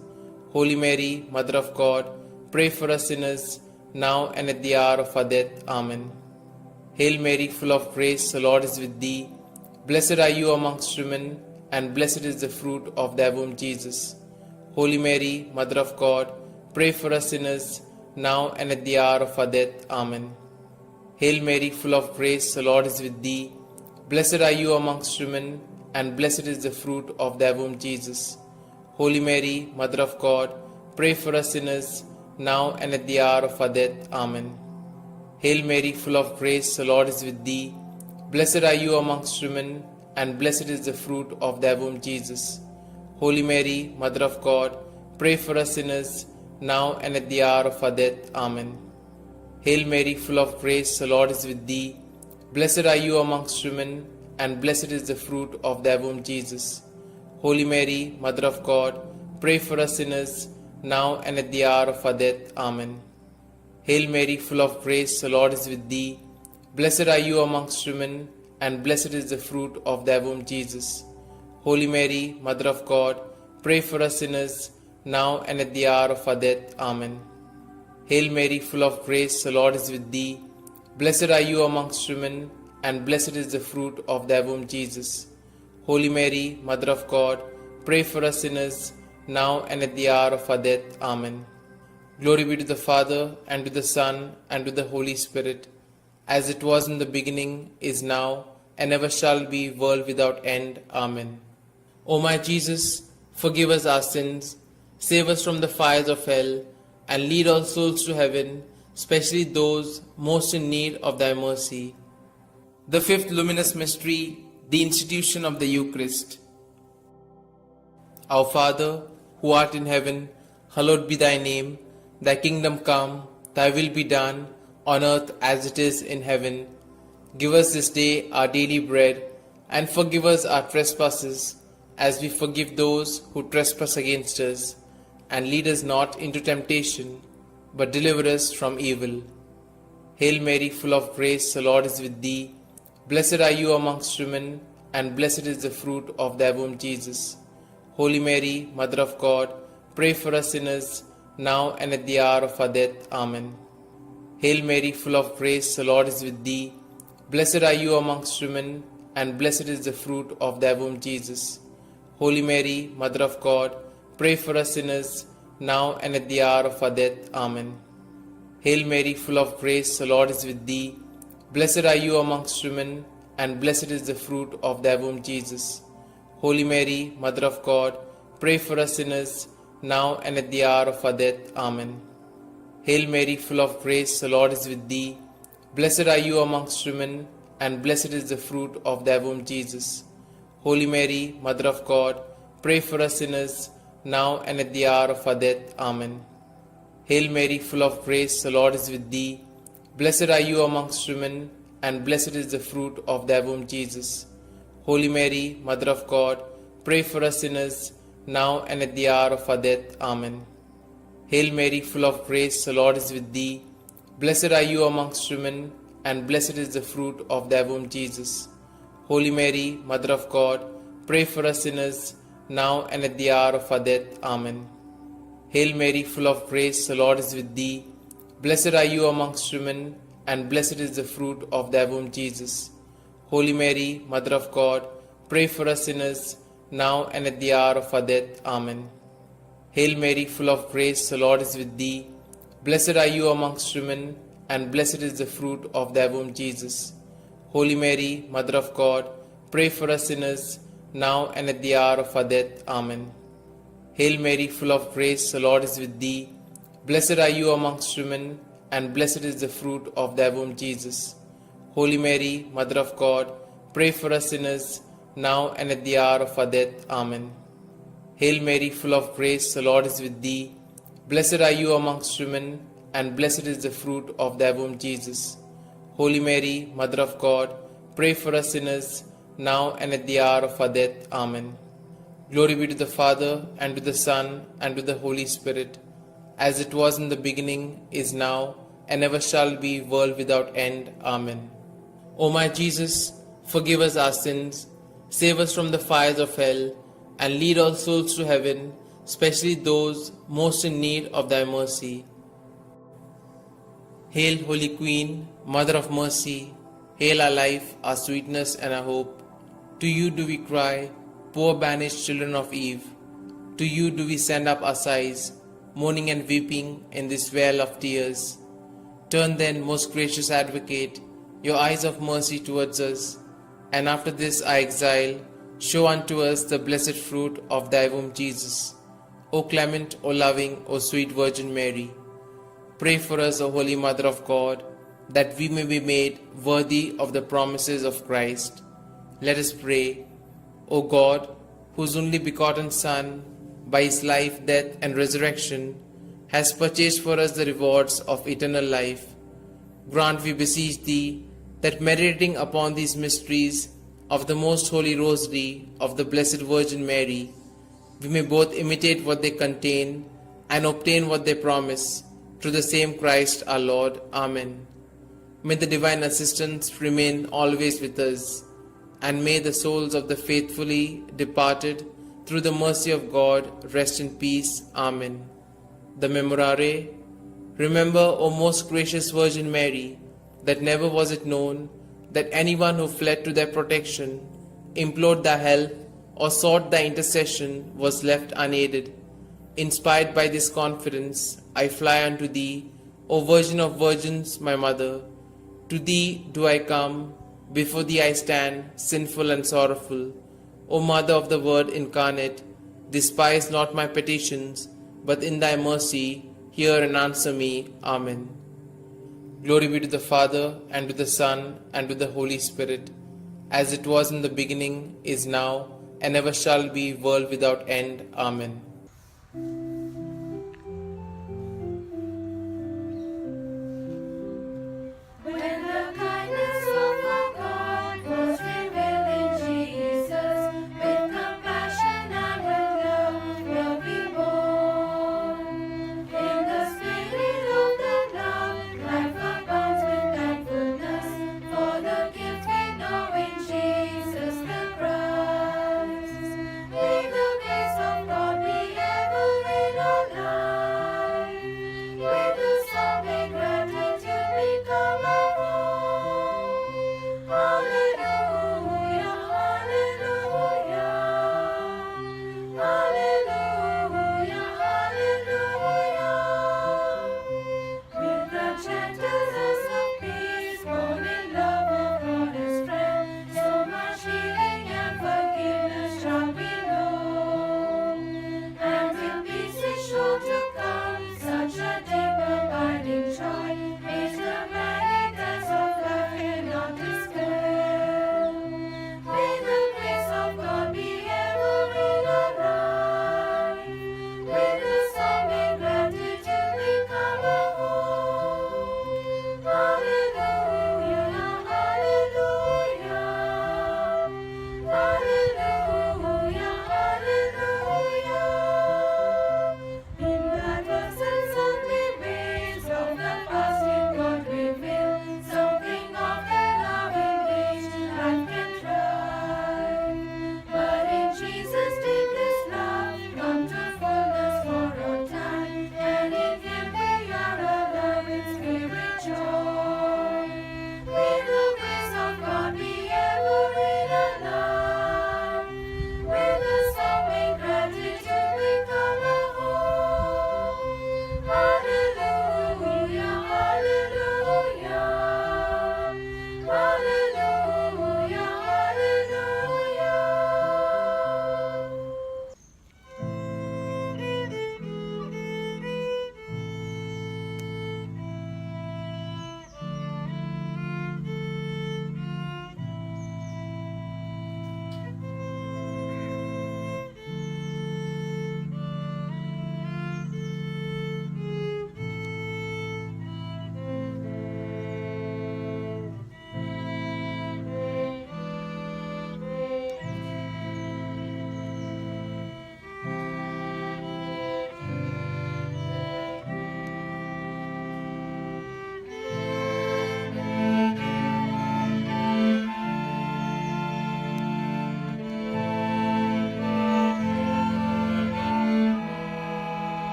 Holy Mary, Mother of God, pray for us sinners, now and at the hour of our death. Amen. Hail Mary, full of grace, the Lord is with thee. Blessed are you amongst women, and blessed is the fruit of thy womb, Jesus. Holy Mary, Mother of God, pray for us sinners, now and at the hour of our death. Amen. Hail Mary, full of grace, the Lord is with thee. Blessed are you amongst women, and blessed is the fruit of thy womb, Jesus. Holy Mary, Mother of God, pray for us sinners, now and at the hour of our death. Amen. Hail Mary, full of grace, the Lord is with thee. Blessed are you amongst women, and blessed is the fruit of thy womb, Jesus. Holy Mary, Mother of God, pray for us sinners, now and at the hour of our death. Amen. Hail Mary, full of grace, the Lord is with thee. Blessed are you amongst women, and blessed is the fruit of thy womb, Jesus. Holy Mary, Mother of God, pray for us sinners, now and at the hour of our death. Amen. Hail Mary, full of grace, the Lord is with thee. Blessed are you amongst women, and blessed is the fruit of thy womb, Jesus. Holy Mary, Mother of God, pray for us sinners, now and at the hour of our death. Amen. Hail Mary, full of grace, the Lord is with thee. Blessed are you amongst women, and blessed is the fruit of thy womb, Jesus. Holy Mary, Mother of God, pray for us sinners, now and at the hour of our death. Amen. Glory be to the Father, and to the Son, and to the Holy Spirit, as it was in the beginning, is now, and ever shall be, world without end. Amen. O my Jesus, forgive us our sins, save us from the fires of hell, and lead all souls to heaven, especially those most in need of thy mercy. The fifth luminous mystery, the institution of the Eucharist. Our Father, who art in heaven, hallowed be thy name. Thy kingdom come, thy will be done, on earth as it is in heaven. Give us this day our daily bread, and forgive us our trespasses, as we forgive those who trespass against us. And lead us not into temptation, but deliver us from evil. Hail Mary, full of grace, the Lord is with thee. Blessed are you amongst women, and blessed is the fruit of thy womb, Jesus. Holy Mary, Mother of God, pray for us sinners, now and at the hour of our death. Amen. Hail Mary, full of grace, the Lord is with thee. Blessed are you amongst women, and blessed is the fruit of thy womb, Jesus. Holy Mary, Mother of God, pray for us sinners, now and at the hour of our death. Amen. Hail Mary, full of grace, the Lord is with thee. Blessed are you amongst women, and blessed is the fruit of thy womb, Jesus. Holy Mary, Mother of God, pray for us sinners, now and at the hour of our death. Amen. Hail Mary, full of grace, the Lord is with thee. Blessed are you amongst women, and blessed is the fruit of thy womb, Jesus. Holy Mary, Mother of God, pray for us sinners, now and at the hour of our death. Amen. Hail Mary, full of grace, the Lord is with thee. Blessed are you amongst women, and blessed is the fruit of thy womb, Jesus. Holy Mary, Mother of God, pray for us sinners, now and at the hour of our death. Amen. Hail Mary, full of grace, the Lord is with thee. Blessed are you amongst women, and blessed is the fruit of thy womb, Jesus. Holy Mary, Mother of God, pray for us sinners, now and at the hour of our death. Amen. Hail Mary, full of grace, the Lord is with thee. Blessed are you amongst women, and blessed is the fruit of thy womb, Jesus. Holy Mary, Mother of God, pray for us sinners, now and at the hour of our death. Amen. Hail Mary, full of grace, the Lord is with thee. Blessed are you amongst women, and blessed is the fruit of thy womb, Jesus. Holy Mary, Mother of God, pray for us sinners, now and at the hour of our death. Amen. Hail Mary, full of grace, the Lord is with thee. Blessed are you amongst women, and blessed is the fruit of thy womb, Jesus. Holy Mary, Mother of God, pray for us sinners, now and at the hour of our death. Amen. Hail Mary, full of grace, the Lord is with thee. Blessed are you amongst women, and blessed is the fruit of thy womb, Jesus. Holy Mary, Mother of God, pray for us sinners, now and at the hour of our death. Amen. Glory be to the Father, and to the Son, and to the Holy Spirit, as it was in the beginning, is now, and ever shall be, world without end. Amen. O my Jesus, forgive us our sins, save us from the fires of hell, and lead all souls to heaven, especially those most in need of thy mercy. Hail, Holy Queen, Mother of Mercy, hail our life, our sweetness, and our hope. To you do we cry, poor banished children of Eve. To you do we send up our sighs, mourning and weeping in this vale of tears. Turn then, most gracious Advocate, your eyes of mercy towards us, and after this our exile, show unto us the blessed fruit of thy womb, Jesus. O clement, O loving, O sweet Virgin Mary, pray for us, O Holy Mother of God, that we may be made worthy of the promises of Christ. Let us pray. O God, whose only begotten Son, by his life, death, and resurrection, has purchased for us the rewards of eternal life, grant, we beseech thee, that meditating upon these mysteries of the most holy Rosary of the Blessed Virgin Mary, we may both imitate what they contain and obtain what they promise, through the same Christ our Lord. Amen. May the divine assistance remain always with us, and may the souls of the faithfully departed, through the mercy of God, rest in peace. Amen. The Memorare. Remember, O most gracious Virgin Mary, that never was it known that anyone who fled to thy protection, implored thy help, or sought thy intercession was left unaided. Inspired by this confidence, I fly unto thee, O Virgin of Virgins, my Mother. To thee do I come, before thee I stand, sinful and sorrowful. O Mother of the Word incarnate, despise not my petitions, but in thy mercy hear and answer me. Amen. Glory be to the Father, and to the Son, and to the Holy Spirit, as it was in the beginning, is now, and ever shall be, world without end. Amen.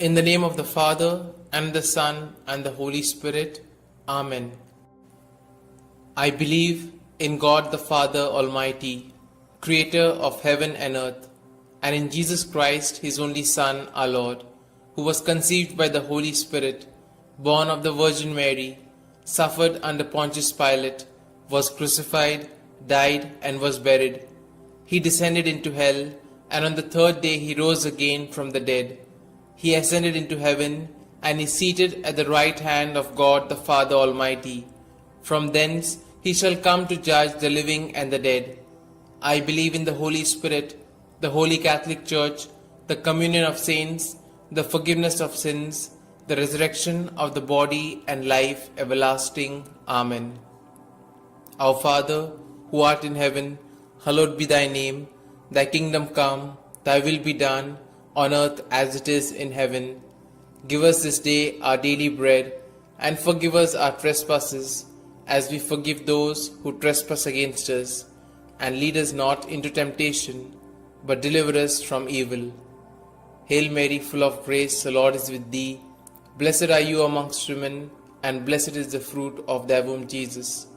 In the name of the Father, and the Son, and the Holy Spirit. Amen. I believe in God the Father Almighty, Creator of heaven and earth, and in Jesus Christ, His only Son, our Lord, who was conceived by the Holy Spirit, born of the Virgin Mary, suffered under Pontius Pilate, was crucified, died, and was buried. He descended into hell, and on the third day He rose again from the dead. He ascended into heaven, and is seated at the right hand of God the Father Almighty. From thence He shall come to judge the living and the dead. I believe in the Holy Spirit, the Holy Catholic Church, the communion of saints, the forgiveness of sins, the resurrection of the body, and life everlasting. Amen. Our Father, who art in heaven, hallowed be thy name. Thy kingdom come, thy will be done, on earth as it is in heaven. Give us this day our daily bread, and forgive us our trespasses, as we forgive those who trespass against us. And lead us not into temptation, but deliver us from evil. Hail Mary, full of grace, the Lord is with thee. Blessed are you amongst women, and blessed is the fruit of thy womb, Jesus.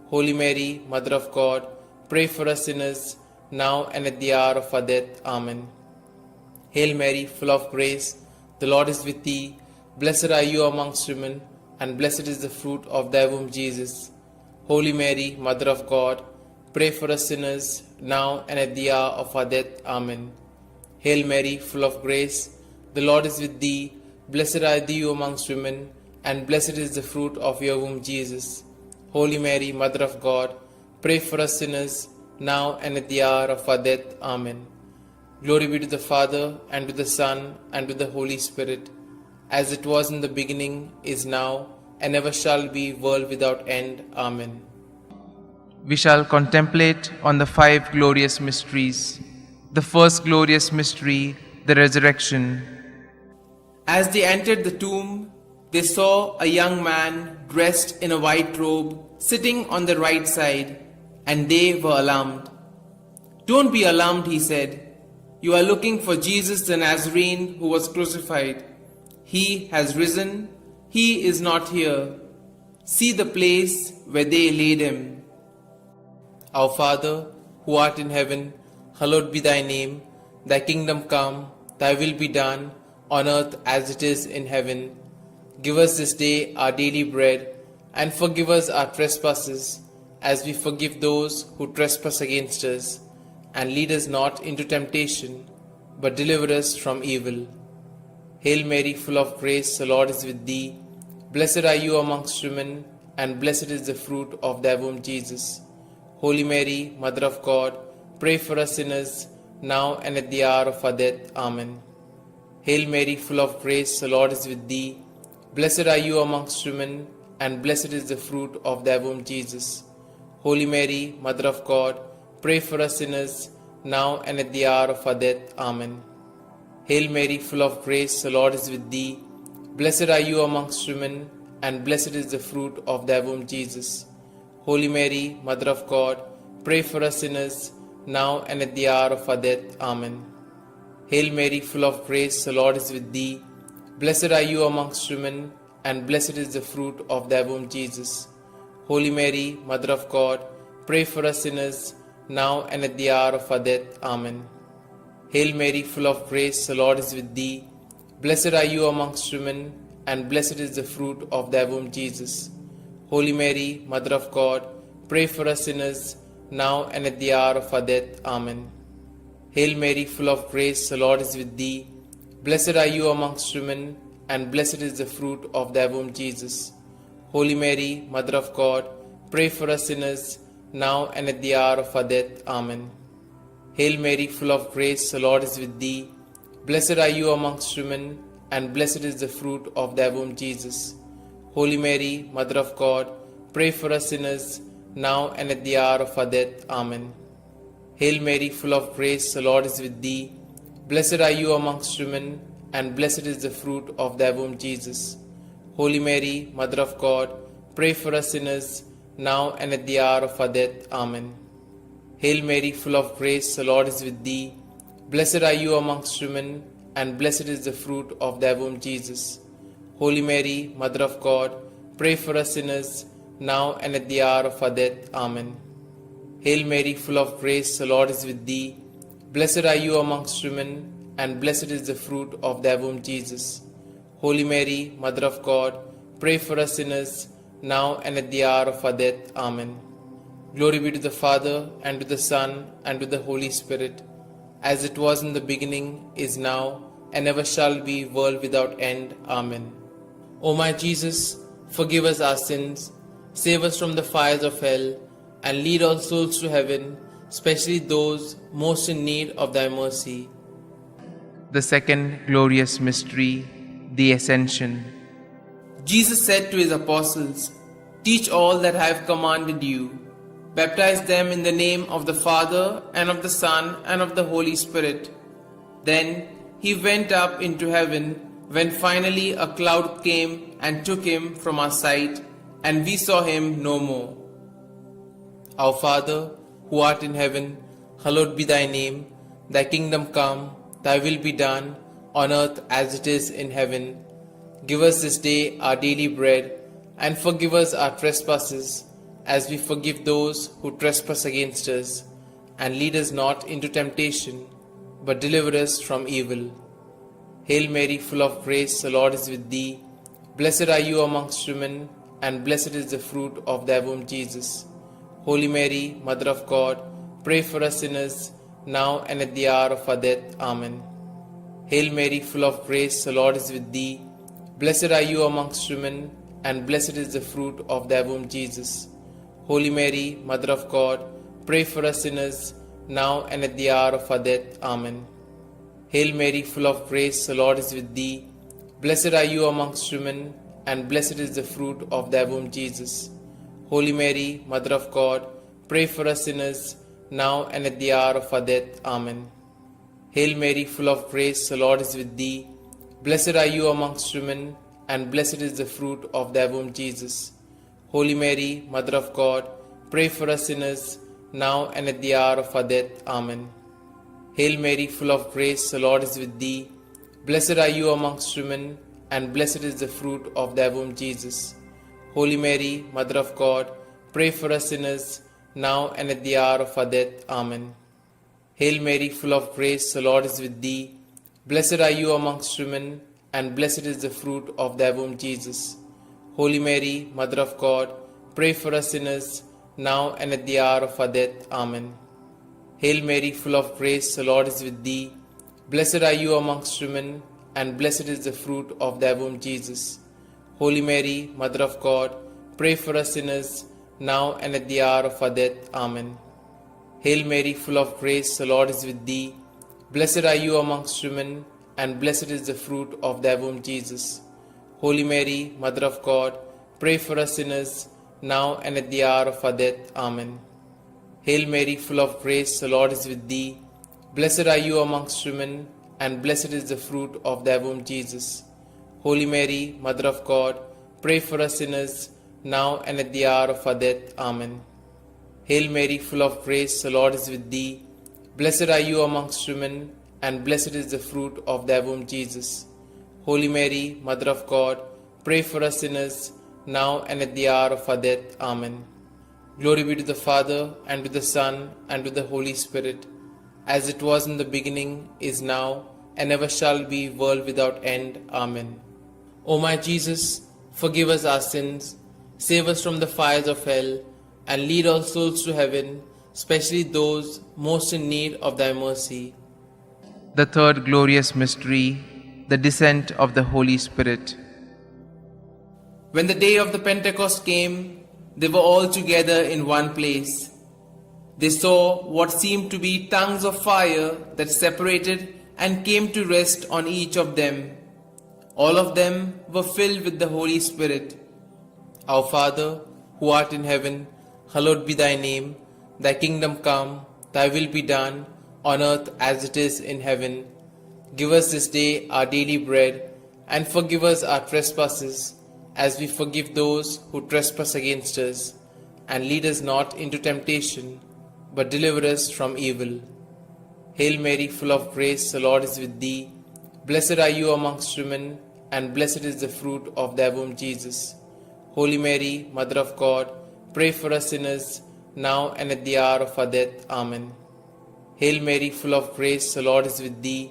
Holy Mary, Mother of God, pray for us sinners, now and at the hour of our death. Amen. Hail Mary, full of grace, the Lord is with thee. Blessed are you amongst women, and blessed is the fruit of thy womb, Jesus. Holy Mary, Mother of God, pray for us sinners, now and at the hour of our death. Amen. Hail Mary, full of grace, the Lord is with thee. Blessed are you amongst women, and blessed is the fruit of your womb, Jesus. Holy Mary, Mother of God, pray for us sinners, now and at the hour of our death. Amen. Glory be to the Father, and to the Son, and to the Holy Spirit, as it was in the beginning, is now, and ever shall be, world without end. Amen. We shall contemplate on the 5 glorious mysteries. The first glorious mystery, the resurrection. As they entered the tomb, they saw a young man dressed in a white robe sitting on the right side, and they were alarmed. "Don't be alarmed," he said. "You are looking for Jesus the Nazarene who was crucified. He has risen. He is not here. See the place where they laid him." Our Father, who art in heaven, hallowed be thy name. Thy kingdom come, thy will be done, on earth as it is in heaven. Give us this day our daily bread, and forgive us our trespasses, as we forgive those who trespass against us. And lead us not into temptation, but deliver us from evil. Hail Mary, full of grace, the Lord is with thee. Blessed are you amongst women, and blessed is the fruit of thy womb, Jesus. Holy Mary, Mother of God, pray for us sinners, now and at the hour of our death. Amen. Hail Mary, full of grace, the Lord is with thee. Blessed are you amongst women, and blessed is the fruit of thy womb, Jesus. Holy Mary, Mother of God, pray for us sinners, now and at the hour of our death. Amen. Hail Mary, full of grace, the Lord is with thee. Blessed are you amongst women, and blessed is the fruit of thy womb, Jesus. Holy Mary, Mother of God, pray for us sinners, now and at the hour of our death. Amen. Hail Mary, full of grace, the Lord is with thee. Blessed are you amongst women, and blessed is the fruit of thy womb, Jesus. Holy Mary, Mother of God, pray for us sinners, now and at the hour of our death. Amen. Hail Mary, full of grace, the Lord is with thee. Blessed are you amongst women, and blessed is the fruit of thy womb, Jesus. Holy Mary, Mother of God, pray for us sinners, now and at the hour of our death. Amen. Hail Mary, full of grace, the Lord is with thee. Blessed are you amongst women, and blessed is the fruit of thy womb, Jesus. Holy Mary, Mother of God, pray for us sinners, now and at the hour of our death. Amen. Hail Mary, full of grace, the Lord is with thee. Blessed are you amongst women, and blessed is the fruit of thy womb, Jesus. Holy Mary, Mother of God, pray for us sinners, now and at the hour of our death. Amen. Hail Mary, full of grace, the Lord is with thee. Blessed are you amongst women, and blessed is the fruit of thy womb, Jesus. Holy Mary, Mother of God, pray for us sinners, now and at the hour of our death. Amen. Hail Mary, full of grace, the Lord is with thee. Blessed are you amongst women, and blessed is the fruit of thy womb, Jesus. Holy Mary, Mother of God, pray for us sinners, now and at the hour of our death. Amen. Hail Mary, full of grace, the Lord is with thee. Blessed are you amongst women, and blessed is the fruit of thy womb, Jesus. Holy Mary, Mother of God, pray for us sinners, now and at the hour of our death. Amen. Glory be to the Father, and to the Son, and to the Holy Spirit, as it was in the beginning, is now, and ever shall be, world without end. Amen. O my Jesus, forgive us our sins, save us from the fires of hell, and lead all souls to heaven, especially those most in need of thy mercy. The second glorious mystery, the Ascension. Jesus said to his apostles, "Teach all that I have commanded you. Baptize them in the name of the Father, and of the Son, and of the Holy Spirit." Then he went up into heaven, when finally a cloud came and took him from our sight, and we saw him no more. Our Father, who art in heaven, hallowed be thy name. Thy kingdom come, thy will be done, on earth as it is in heaven. Give us this day our daily bread, and forgive us our trespasses, as we forgive those who trespass against us. And lead us not into temptation, but deliver us from evil. Hail Mary, full of grace, the Lord is with thee. Blessed are you amongst women, and blessed is the fruit of thy womb, Jesus. Holy Mary, Mother of God, pray for us sinners, now and at the hour of our death. Amen. Hail Mary, full of grace, the Lord is with thee. Blessed are you amongst women, and blessed is the fruit of thy womb, Jesus. Holy Mary, Mother of God, pray for us sinners, now and at the hour of our death. Amen. Hail Mary, full of grace, the Lord is with thee. Blessed are you amongst women, and blessed is the fruit of thy womb, Jesus. Holy Mary, Mother of God, pray for us sinners, now and at the hour of our death. Amen. Hail Mary, full of grace, the Lord is with thee. Blessed are you amongst women, and blessed is the fruit of thy womb, Jesus. Holy Mary, Mother of God, pray for us sinners, now and at the hour of our death. Amen. Hail Mary, full of grace, the Lord is with thee. Blessed are you amongst women, and blessed is the fruit of thy womb, Jesus. Holy Mary, Mother of God, pray for us sinners, now and at the hour of our death. Amen. Hail Mary, full of grace, the Lord is with thee. Blessed are you amongst women, and blessed is the fruit of thy womb, Jesus. Holy Mary, Mother of God, pray for us sinners, now and at the hour of our death. Amen. Hail Mary, full of grace, the Lord is with thee. Blessed are you amongst women, and blessed is the fruit of thy womb, Jesus. Holy Mary, Mother of God, pray for us sinners, now and at the hour of our death. Amen. Hail Mary, full of grace, the Lord is with thee. Blessed are you amongst women, and blessed is the fruit of thy womb, Jesus. Holy Mary, Mother of God, pray for us sinners, now and at the hour of our death. Amen. Hail Mary, full of grace, the Lord is with thee. Blessed are you amongst women, and blessed is the fruit of thy womb, Jesus. Holy Mary, Mother of God, pray for us sinners, now and at the hour of our death. Amen. Hail Mary, full of grace, the Lord is with thee. Blessed are you amongst women, and blessed is the fruit of thy womb, Jesus. Holy Mary, Mother of God, pray for us sinners, now and at the hour of our death. Amen. Glory be to the Father, and to the Son, and to the Holy Spirit, as it was in the beginning, is now, and ever shall be, world without end. Amen. O my Jesus, forgive us our sins, save us from the fires of hell, and lead all souls to heaven, especially those most in need of thy mercy. The third glorious mystery, the descent of the Holy Spirit. When the day of the Pentecost came, they were all together in one place. They saw what seemed to be tongues of fire that separated and came to rest on each of them. All of them were filled with the Holy Spirit. Our Father, who art in heaven, hallowed be thy name. Thy kingdom come, thy will be done, on earth as it is in heaven. Give us this day our daily bread, and forgive us our trespasses, as we forgive those who trespass against us. And lead us not into temptation, but deliver us from evil. Hail Mary, full of grace, the Lord is with thee. Blessed are you amongst women, and blessed is the fruit of thy womb, Jesus. Holy Mary, Mother of God, pray for us sinners, now and at the hour of our death. Amen. Hail Mary, full of grace, the Lord is with thee.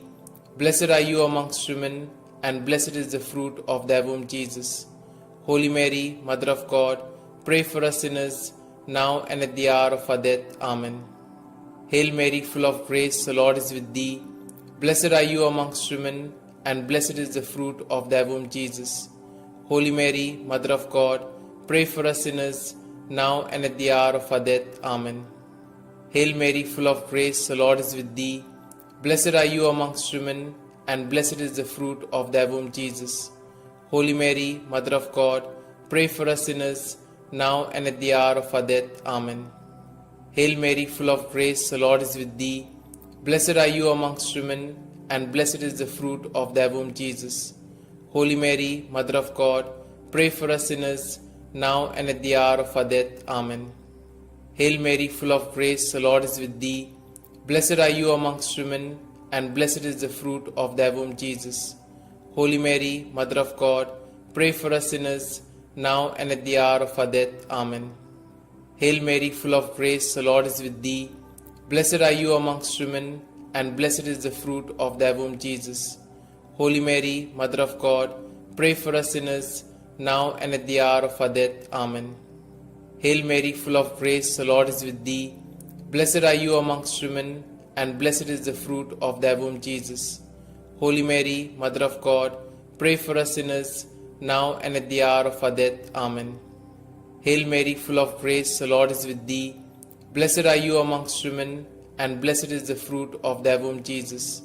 Blessed are you amongst women, and blessed is the fruit of thy womb, Jesus. Holy Mary, Mother of God, pray for us sinners, now and at the hour of our death. Amen. Hail Mary, full of grace, the Lord is with thee. Blessed are you amongst women, and blessed is the fruit of thy womb, Jesus. Holy Mary, Mother of God, pray for us sinners, now and at the hour of our death. Amen. Hail Mary, full of grace, the Lord is with thee. Blessed are you amongst women, and blessed is the fruit of thy womb, Jesus. Holy Mary, Mother of God, pray for us sinners, now and at the hour of our death. Amen. Hail Mary, full of grace, the Lord is with thee. Blessed are you amongst women, and blessed is the fruit of thy womb, Jesus. Holy Mary, Mother of God, pray for us sinners, now and at the hour of our death. Amen. Hail Mary, full of grace, the Lord is with thee. Blessed are you amongst women, and blessed is the fruit of thy womb, Jesus. Holy Mary, Mother of God, pray for us sinners, now and at the hour of our death. Amen. Hail Mary, full of grace, the Lord is with thee. Blessed are you amongst women, and blessed is the fruit of thy womb, Jesus. Holy Mary, Mother of God, pray for us sinners, now and at the hour of our death. Amen. Hail Mary, full of grace, the Lord is with thee. Blessed are you amongst women, and blessed is the fruit of thy womb, Jesus. Holy Mary, Mother of God, pray for us sinners, now and at the hour of our death. Amen. Hail Mary, full of grace, the Lord is with thee. Blessed are you amongst women, and blessed is the fruit of thy womb, Jesus.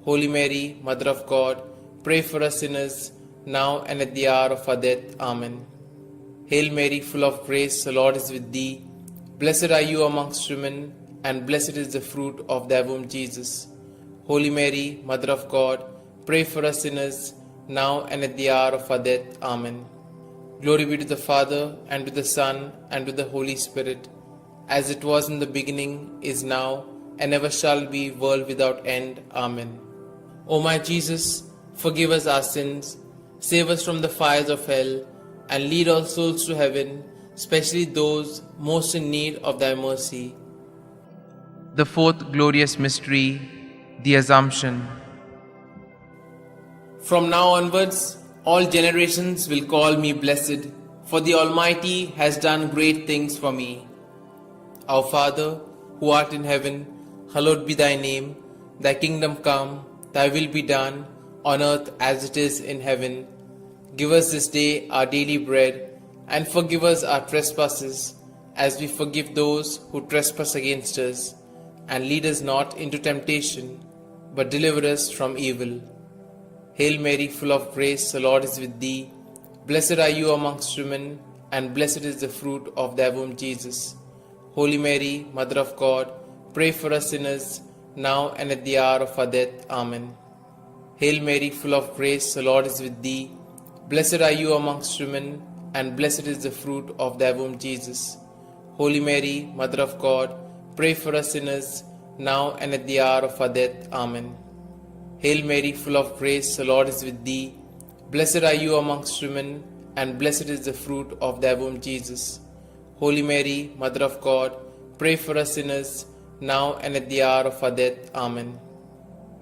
Holy Mary, Mother of God, pray for us sinners, now and at the hour of our death. Amen. Hail Mary, full of grace, the Lord is with thee. Blessed are you amongst women, and blessed is the fruit of thy womb, Jesus. Holy Mary, Mother of God, pray for us sinners, now and at the hour of our death. Amen. Glory be to the Father, and to the Son, and to the Holy Spirit, as it was in the beginning, is now, and ever shall be, world without end. Amen. O my Jesus, forgive us our sins, save us from the fires of hell, and lead all souls to heaven, especially those most in need of thy mercy. The fourth glorious mystery, the Assumption. From now onwards, all generations will call me blessed, for the Almighty has done great things for me. Our Father, who art in heaven, hallowed be thy name. Thy kingdom come, thy will be done, on earth as it is in heaven. Give us this day our daily bread, and forgive us our trespasses, as we forgive those who trespass against us. And lead us not into temptation, but deliver us from evil. Hail Mary, full of grace, the Lord is with thee. Blessed are you amongst women, and blessed is the fruit of thy womb, Jesus. Holy Mary, Mother of God, pray for us sinners, now and at the hour of our death. Amen. Hail Mary, full of grace, the Lord is with thee. Blessed are you amongst women, and blessed is the fruit of thy womb, Jesus. Holy Mary, Mother of God, pray for us sinners, now and at the hour of our death. Amen. Hail Mary, full of grace, the Lord is with thee. Blessed are you amongst women, and blessed is the fruit of thy womb, Jesus. Holy Mary, Mother of God, pray for us sinners, now and at the hour of our death. Amen.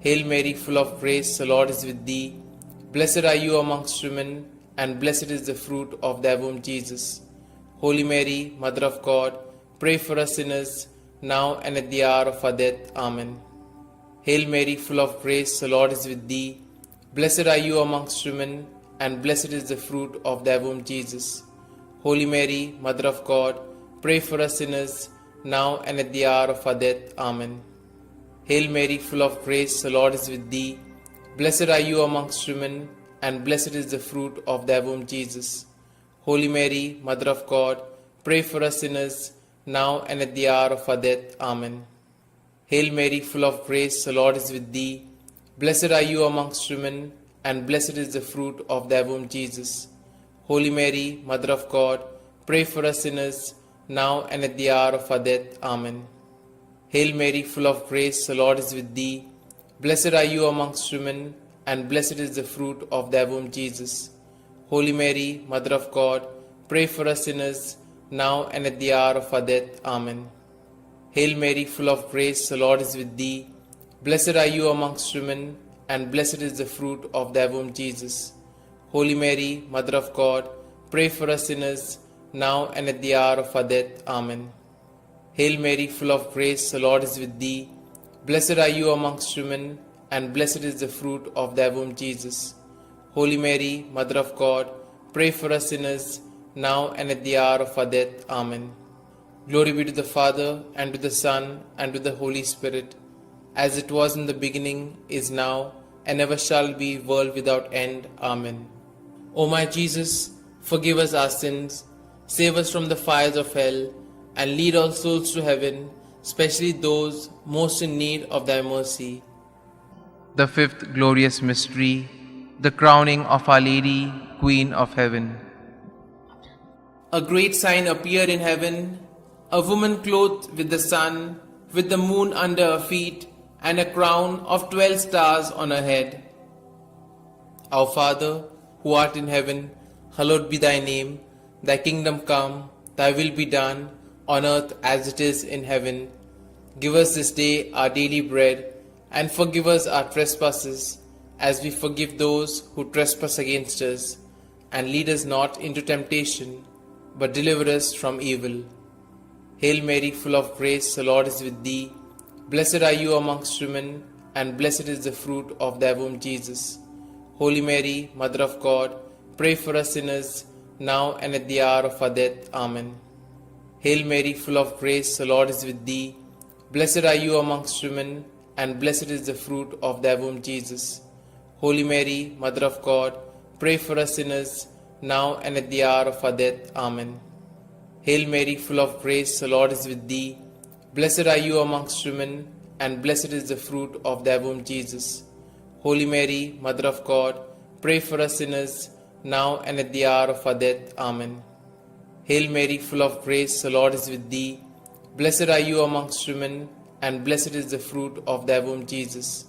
Hail Mary, full of grace, the Lord is with thee. Blessed are you amongst women, and blessed is the fruit of thy womb, Jesus. Holy Mary, Mother of God, pray for us sinners, now and at the hour of our death. Amen. Hail Mary, full of grace, the Lord is with thee. Blessed are you amongst women, and blessed is the fruit of thy womb, Jesus. Holy Mary, Mother of God, pray for us sinners, now and at the hour of our death. Amen. Hail Mary, full of grace, the Lord is with thee. Blessed are you amongst women, and blessed is the fruit of thy womb, Jesus. Holy Mary, Mother of God, pray for us sinners, now and at the hour of our death. Amen. Hail Mary, full of grace, the Lord is with thee. Blessed are you amongst women, and blessed is the fruit of thy womb, Jesus. Holy Mary, Mother of God, pray for us sinners, now and at the hour of our death. Amen. Hail Mary, full of grace, the Lord is with thee. Blessed are you amongst women, and blessed is the fruit of thy womb, Jesus. Holy Mary, Mother of God, pray for us sinners, now and at the hour of our death. Amen. Hail Mary, full of grace, the Lord is with thee. Blessed are you amongst women, and blessed is the fruit of thy womb, Jesus. Holy Mary, Mother of God, pray for us sinners, now and at the hour of our death. Amen. Hail Mary, full of grace, the Lord is with thee. Blessed are you amongst women, and blessed is the fruit of thy womb, Jesus. Holy Mary, Mother of God, pray for us sinners, now and at the hour of our death. Amen. Glory be to the Father, and to the Son, and to the Holy Spirit, as it was in the beginning, is now, and ever shall be, world without end. Amen. O my Jesus, forgive us our sins, save us from the fires of hell, and lead all souls to heaven, especially those most in need of thy mercy. The fifth glorious mystery, the crowning of Our Lady, Queen of Heaven. A great sign appeared in heaven, a woman clothed with the sun, with the moon under her feet, and a crown of 12 stars on her head. Our Father, who art in heaven, hallowed be thy name. Thy kingdom come, thy will be done, on earth as it is in heaven. Give us this day our daily bread, and forgive us our trespasses, as we forgive those who trespass against us. And lead us not into temptation, but deliver us from evil. Hail Mary, full of grace, the Lord is with thee. Blessed are you amongst women, and blessed is the fruit of thy womb, Jesus. Holy Mary, Mother of God, pray for us sinners, now and at the hour of our death. Amen. Hail Mary, full of grace, the Lord is with thee. Blessed are you amongst women, and blessed is the fruit of thy womb, Jesus. Holy Mary, Mother of God, pray for us sinners, now and at the hour of our death. Amen. Hail Mary, full of grace, the Lord is with thee. Blessed are you amongst women, and blessed is the fruit of thy womb, Jesus. Holy Mary, Mother of God, pray for us sinners, now and at the hour of our death. Amen. Hail Mary, full of grace, the Lord is with thee. Blessed are you amongst women, and blessed is the fruit of thy womb, Jesus.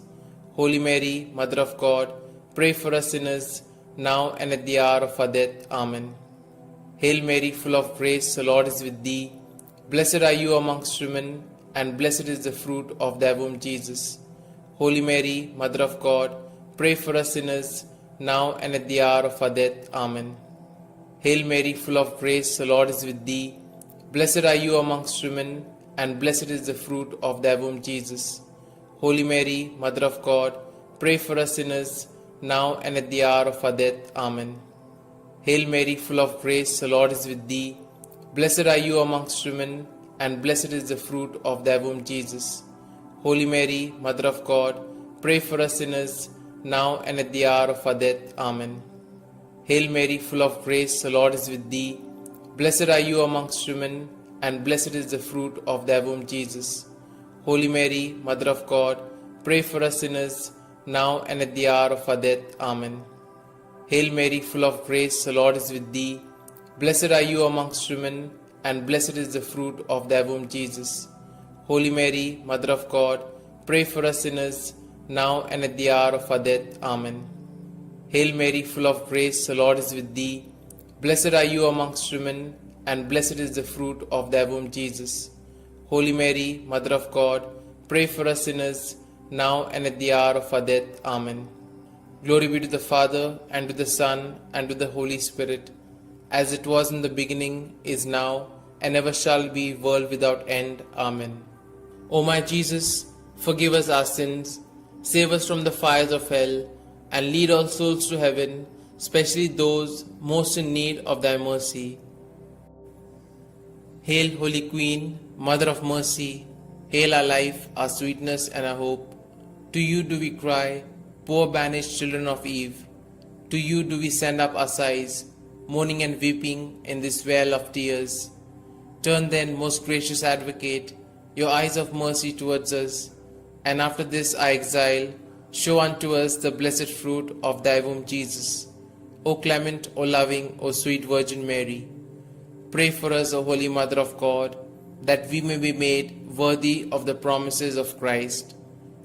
Holy Mary, Mother of God, pray for us sinners, now and at the hour of our death. Amen. Hail Mary, full of grace, the Lord is with thee. Blessed are you amongst women, and blessed is the fruit of thy womb, Jesus. Holy Mary, Mother of God, pray for us sinners, now and at the hour of our death. Amen. Hail Mary, full of grace, the Lord is with thee. Blessed are you amongst women, and blessed is the fruit of thy womb, Jesus. Holy Mary, Mother of God, pray for us sinners, now and at the hour of our death. Amen. Hail Mary, full of grace, the Lord is with thee. Blessed are you amongst women, and blessed is the fruit of thy womb, Jesus. Holy Mary, Mother of God, pray for us sinners, now and at the hour of our death. Amen. Hail Mary, full of grace, the Lord is with thee. Blessed are you amongst women, and blessed is the fruit of thy womb, Jesus. Holy Mary, Mother of God, pray for us sinners, now and at the hour of our death. Amen. Hail Mary, full of grace, the Lord is with thee. Blessed are you amongst women, and blessed is the fruit of thy womb, Jesus. Holy Mary, Mother of God, pray for us sinners, now and at the hour of our death. Amen. Hail Mary, full of grace, the Lord is with thee. Blessed are you amongst women, and blessed is the fruit of thy womb, Jesus. Holy Mary, Mother of God, pray for us sinners, now and at the hour of our death. Amen. Glory be to the Father, and to the Son, and to the Holy Spirit, as it was in the beginning, is now, and ever shall be, world without end. Amen. O my Jesus, forgive us our sins, save us from the fires of hell, and lead all souls to heaven, especially those most in need of thy mercy. Hail, Holy Queen, Mother of Mercy, hail our life, our sweetness, and our hope. To you do we cry, poor banished children of Eve. To you do we send up our sighs, mourning and weeping in this vale of tears. Turn then, most gracious Advocate, your eyes of mercy towards us, and after this our exile, show unto us the blessed fruit of thy womb, Jesus. O clement, O loving, O sweet Virgin Mary, pray for us, O Holy Mother of God, that we may be made worthy of the promises of Christ.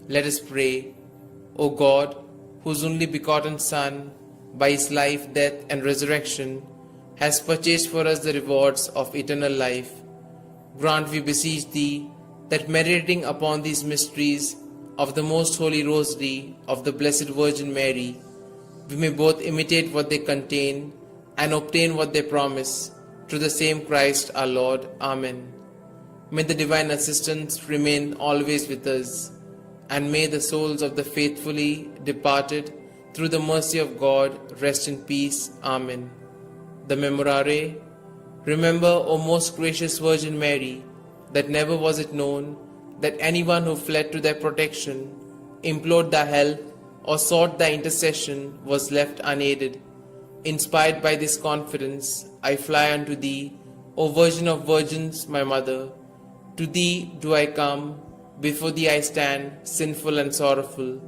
Let us pray. O God, whose only begotten Son, by his life, death, and resurrection, has purchased for us the rewards of eternal life, grant, we beseech thee, that meditating upon these mysteries of the most holy Rosary of the Blessed Virgin Mary, we may both imitate what they contain and obtain what they promise, through the same Christ our Lord. Amen. May the divine assistance remain always with us, and may the souls of the faithfully departed, through the mercy of God, rest in peace. Amen. The Memorare. Remember, O most gracious Virgin Mary, that never was it known that anyone who fled to thy protection, implored thy help, or sought thy intercession was left unaided. Inspired by this confidence, I fly unto thee, O Virgin of Virgins, my Mother. To thee do I come, before thee I stand, sinful and sorrowful.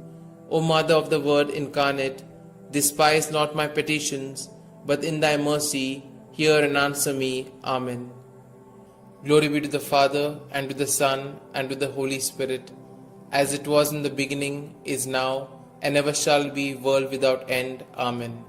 O Mother of the Word incarnate, despise not my petitions, but in thy mercy hear and answer me. Amen. Glory be to the Father, and to the Son, and to the Holy Spirit, as it was in the beginning, is now, and ever shall be, world without end. Amen.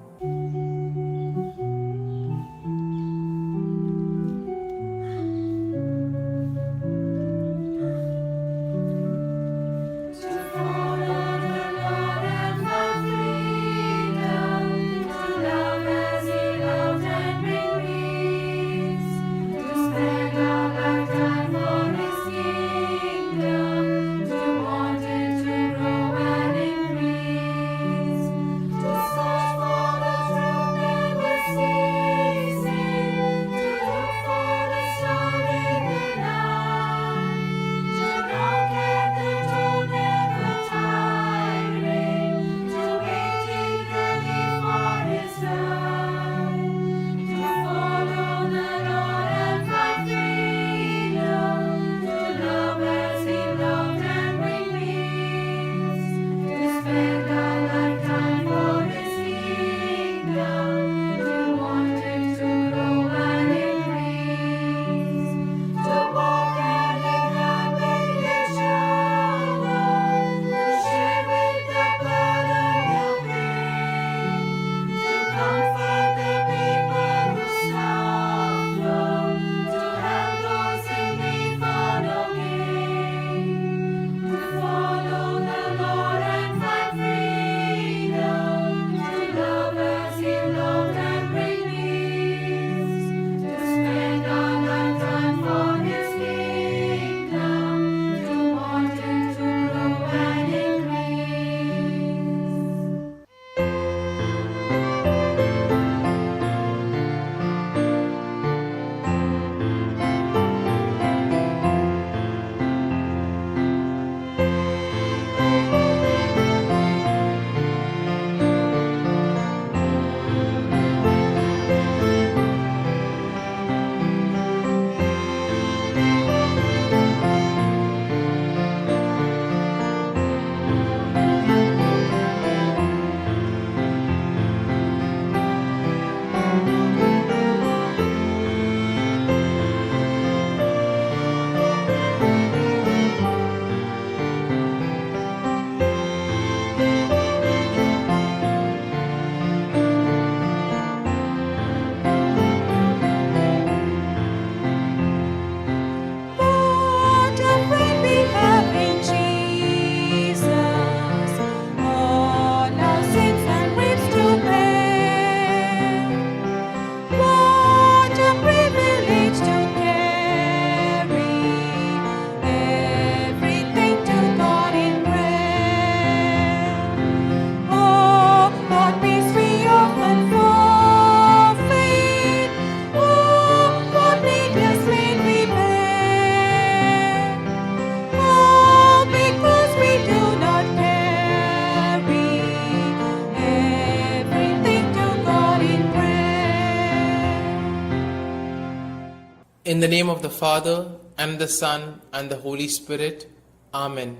In the name of the Father, and the Son, and the Holy Spirit. Amen.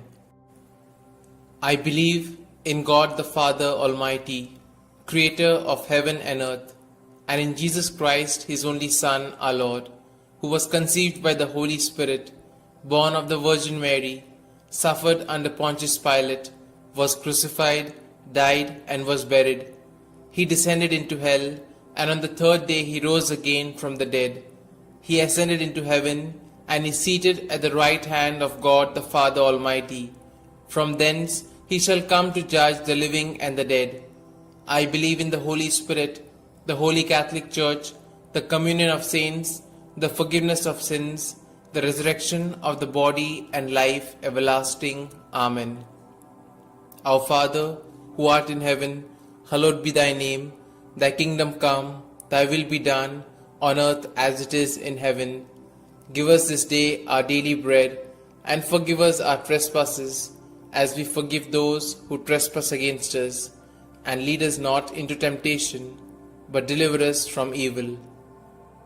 I believe in God the Father Almighty, Creator of heaven and earth, and in Jesus Christ, His only Son, our Lord, who was conceived by the Holy Spirit, born of the Virgin Mary, suffered under Pontius Pilate, was crucified, died, and was buried. He descended into hell, and on the third day he rose again from the dead. He ascended into heaven, and is seated at the right hand of God the Father Almighty. From thence he shall come to judge the living and the dead. I believe in the Holy Spirit, the Holy Catholic Church, the communion of saints, the forgiveness of sins, the resurrection of the body, and life everlasting. Amen. Our Father, who art in heaven, hallowed be thy name. Thy kingdom come, thy will be done, on earth as it is in heaven. Give us this day our daily bread, and forgive us our trespasses, as we forgive those who trespass against us. And lead us not into temptation, but deliver us from evil.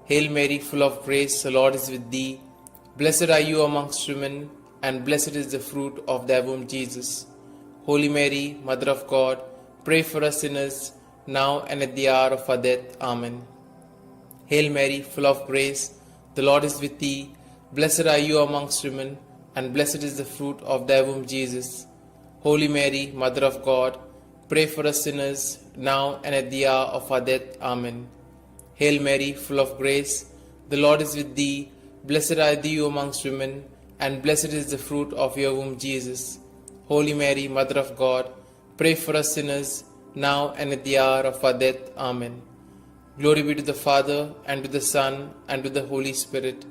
Hail Mary, full of grace, the Lord is with thee. Blessed are you amongst women, and blessed is the fruit of thy womb, Jesus. Holy Mary, Mother of God, pray for us sinners, now and at the hour of our death. Amen. Hail Mary, full of grace, the Lord is with thee. Blessed are you amongst women, and blessed is the fruit of thy womb, Jesus. Holy Mary, Mother of God, pray for us sinners, now and at the hour of our death. Amen. Hail Mary, full of grace, the Lord is with thee. Blessed are you amongst women, and blessed is the fruit of your womb, Jesus. Holy Mary, Mother of God, pray for us sinners, now and at the hour of our death. Amen. Glory be to the Father, and to the Son, and to the Holy Spirit,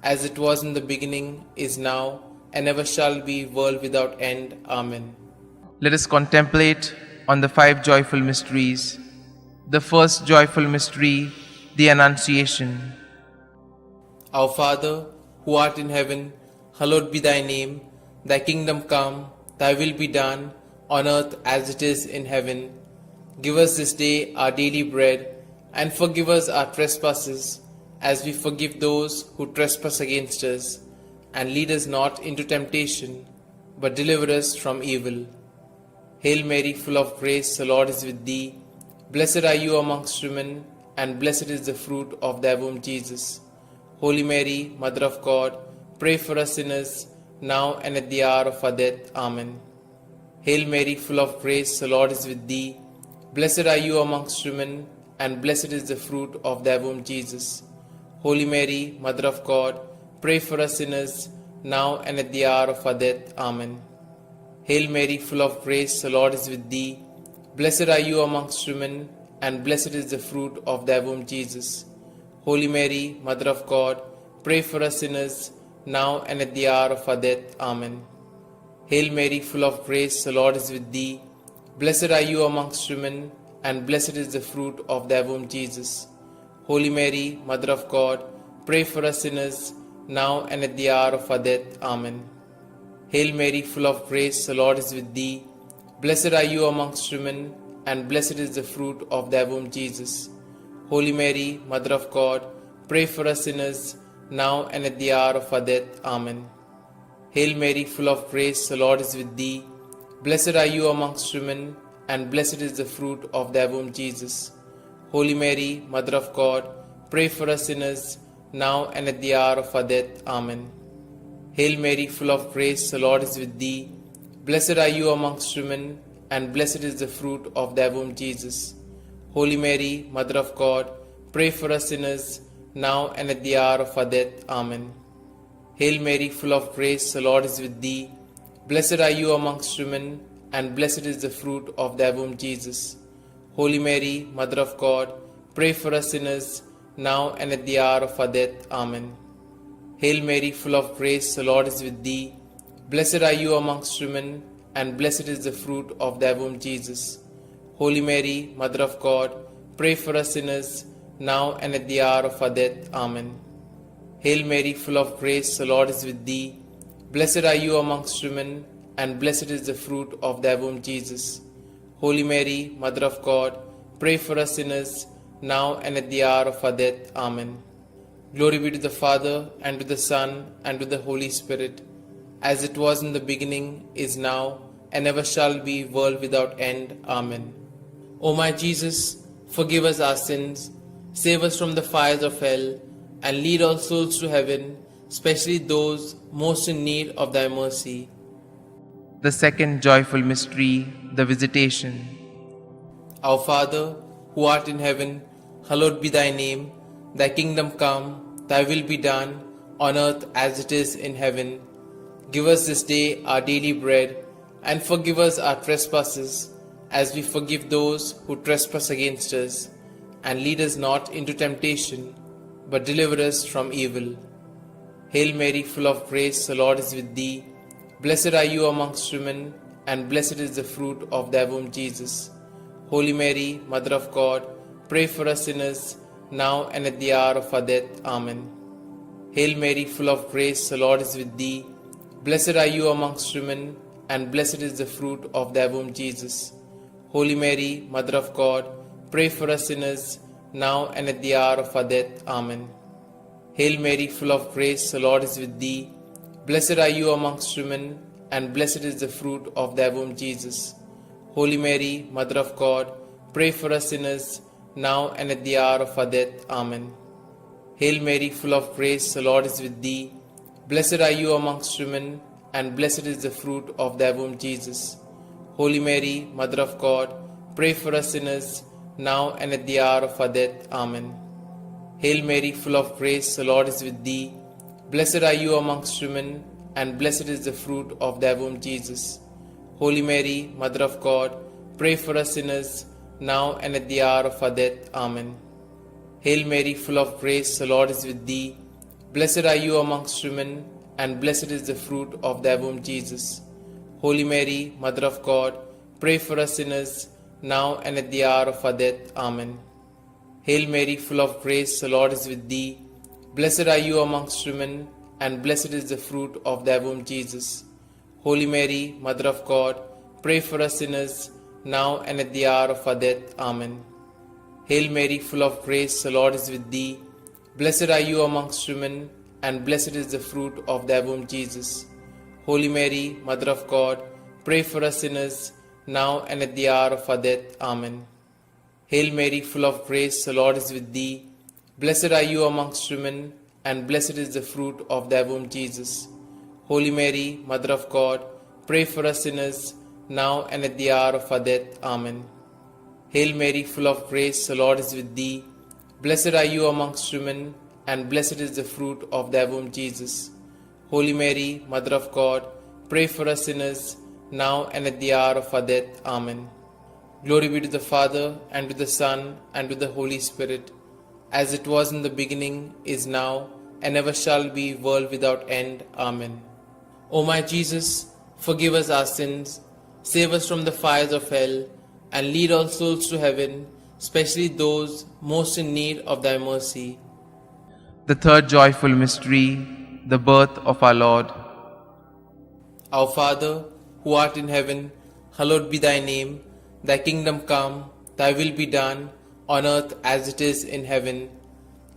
as it was in the beginning, is now, and ever shall be, world without end. Amen. Let us contemplate on the 5 joyful mysteries. The first joyful mystery, the Annunciation. Our Father, who art in heaven, hallowed be thy name. Thy kingdom come, thy will be done, on earth as it is in heaven. Give us this day our daily bread, and forgive us our trespasses, as we forgive those who trespass against us. And lead us not into temptation, but deliver us from evil. Hail Mary, full of grace, the Lord is with thee. Blessed are you amongst women, and blessed is the fruit of thy womb, Jesus. Holy Mary, Mother of God, pray for us sinners, now and at the hour of our death. Amen. Hail Mary, full of grace, the Lord is with thee. Blessed are you amongst women, and blessed is the fruit of thy womb, Jesus. Holy Mary, Mother of God, pray for us sinners, now and at the hour of our death. Amen. Hail Mary, full of grace, the Lord is with thee. Blessed are you amongst women, and blessed is the fruit of thy womb, Jesus. Holy Mary, Mother of God, pray for us sinners, now and at the hour of our death. Amen. Hail Mary, full of grace, the Lord is with thee. Blessed are you amongst women, and blessed is the fruit of thy womb, Jesus. Holy Mary, Mother of God, pray for us sinners, now and at the hour of our death. Amen. Hail Mary, full of grace, the Lord is with thee. Blessed are you amongst women, and blessed is the fruit of thy womb, Jesus. Holy Mary, Mother of God, pray for us sinners, now and at the hour of our death. Amen. Hail Mary, full of grace, the Lord is with thee. Blessed are you amongst women, and blessed is the fruit of thy womb, Jesus. Holy Mary, Mother of God, pray for us sinners, now and at the hour of our death. Amen. Hail Mary, full of grace, the Lord is with thee. Blessed are you amongst women, and blessed is the fruit of thy womb, Jesus. Holy Mary, Mother of God, pray for us sinners, now and at the hour of our death. Amen. Hail Mary, full of grace, the Lord is with thee. Blessed are you amongst women, and blessed is the fruit of thy womb, Jesus. Holy Mary, Mother of God, pray for us sinners, now and at the hour of our death. Amen. Hail Mary, full of grace, the Lord is with thee. Blessed are you amongst women, and blessed is the fruit of thy womb, Jesus. Holy Mary, Mother of God, pray for us sinners, now and at the hour of our death. Amen. Hail Mary, full of grace, the Lord is with thee. Blessed are you amongst women, and blessed is the fruit of thy womb, Jesus. Holy Mary, Mother of God, pray for us sinners, now and at the hour of our death. Amen. Glory be to the Father, and to the Son, and to the Holy Spirit, as it was in the beginning, is now, and ever shall be, world without end. Amen. O my Jesus, forgive us our sins, save us from the fires of hell, and lead all souls to heaven, especially those most in need of thy mercy. The second joyful mystery, the Visitation. Our Father, who art in heaven, hallowed be thy name. Thy kingdom come, thy will be done, on earth as it is in heaven. Give us this day our daily bread, and forgive us our trespasses, as we forgive those who trespass against us. And lead us not into temptation, but deliver us from evil. Hail Mary, full of grace, the Lord is with thee. Blessed are you amongst women, and blessed is the fruit of thy womb, Jesus. Holy Mary, Mother of God, pray for us sinners, now and at the hour of our death. Amen. Hail Mary, full of grace, the Lord is with thee. Blessed are you amongst women, and blessed is the fruit of thy womb, Jesus. Holy Mary, Mother of God, pray for us sinners, now and at the hour of our death. Amen. Hail Mary, full of grace, the Lord is with thee. Blessed are you amongst women, and blessed is the fruit of thy womb, Jesus. Holy Mary, Mother of God, pray for us sinners, now and at the hour of our death. Amen. Hail Mary, full of grace, the Lord is with thee. Blessed are you amongst women, and blessed is the fruit of thy womb, Jesus. Holy Mary, Mother of God, pray for us sinners, now and at the hour of our death. Amen. Hail Mary, full of grace, the Lord is with thee. Blessed are you amongst women, and blessed is the fruit of thy womb, Jesus. Holy Mary, Mother of God, pray for us sinners, now and at the hour of our death. Amen. Hail Mary, full of grace, the Lord is with thee. Blessed are you amongst women, and blessed is the fruit of thy womb, Jesus. Holy Mary, Mother of God, pray for us sinners, now and at the hour of our death. Amen. Hail Mary, full of grace, the Lord is with thee. Blessed are you amongst women, and blessed is the fruit of thy womb, Jesus. Holy Mary, Mother of God, pray for us sinners, now and at the hour of our death. Amen. Hail Mary, full of grace, the Lord is with thee. Blessed are you amongst women, and blessed is the fruit of thy womb, Jesus. Holy Mary, Mother of God, pray for us sinners, now and at the hour of our death. Amen. Hail Mary, full of grace, the Lord is with thee. Blessed are you amongst women, and blessed is the fruit of thy womb, Jesus. Holy Mary, Mother of God, pray for us sinners, now and at the hour of our death. Amen. Hail Mary, full of grace, the Lord is with thee. Blessed are you amongst women, and blessed is the fruit of thy womb, Jesus. Holy Mary, Mother of God, pray for us sinners, now and at the hour of our death. Amen. Glory be to the Father, and to the Son, and to the Holy Spirit, as it was in the beginning, is now, and ever shall be, world without end. Amen. O my Jesus, forgive us our sins, save us from the fires of hell, and lead all souls to heaven, especially those most in need of thy mercy. The third joyful mystery, the birth of our Lord. Our Father, who art in heaven, hallowed be thy name. Thy kingdom come, thy will be done, on earth as it is in heaven.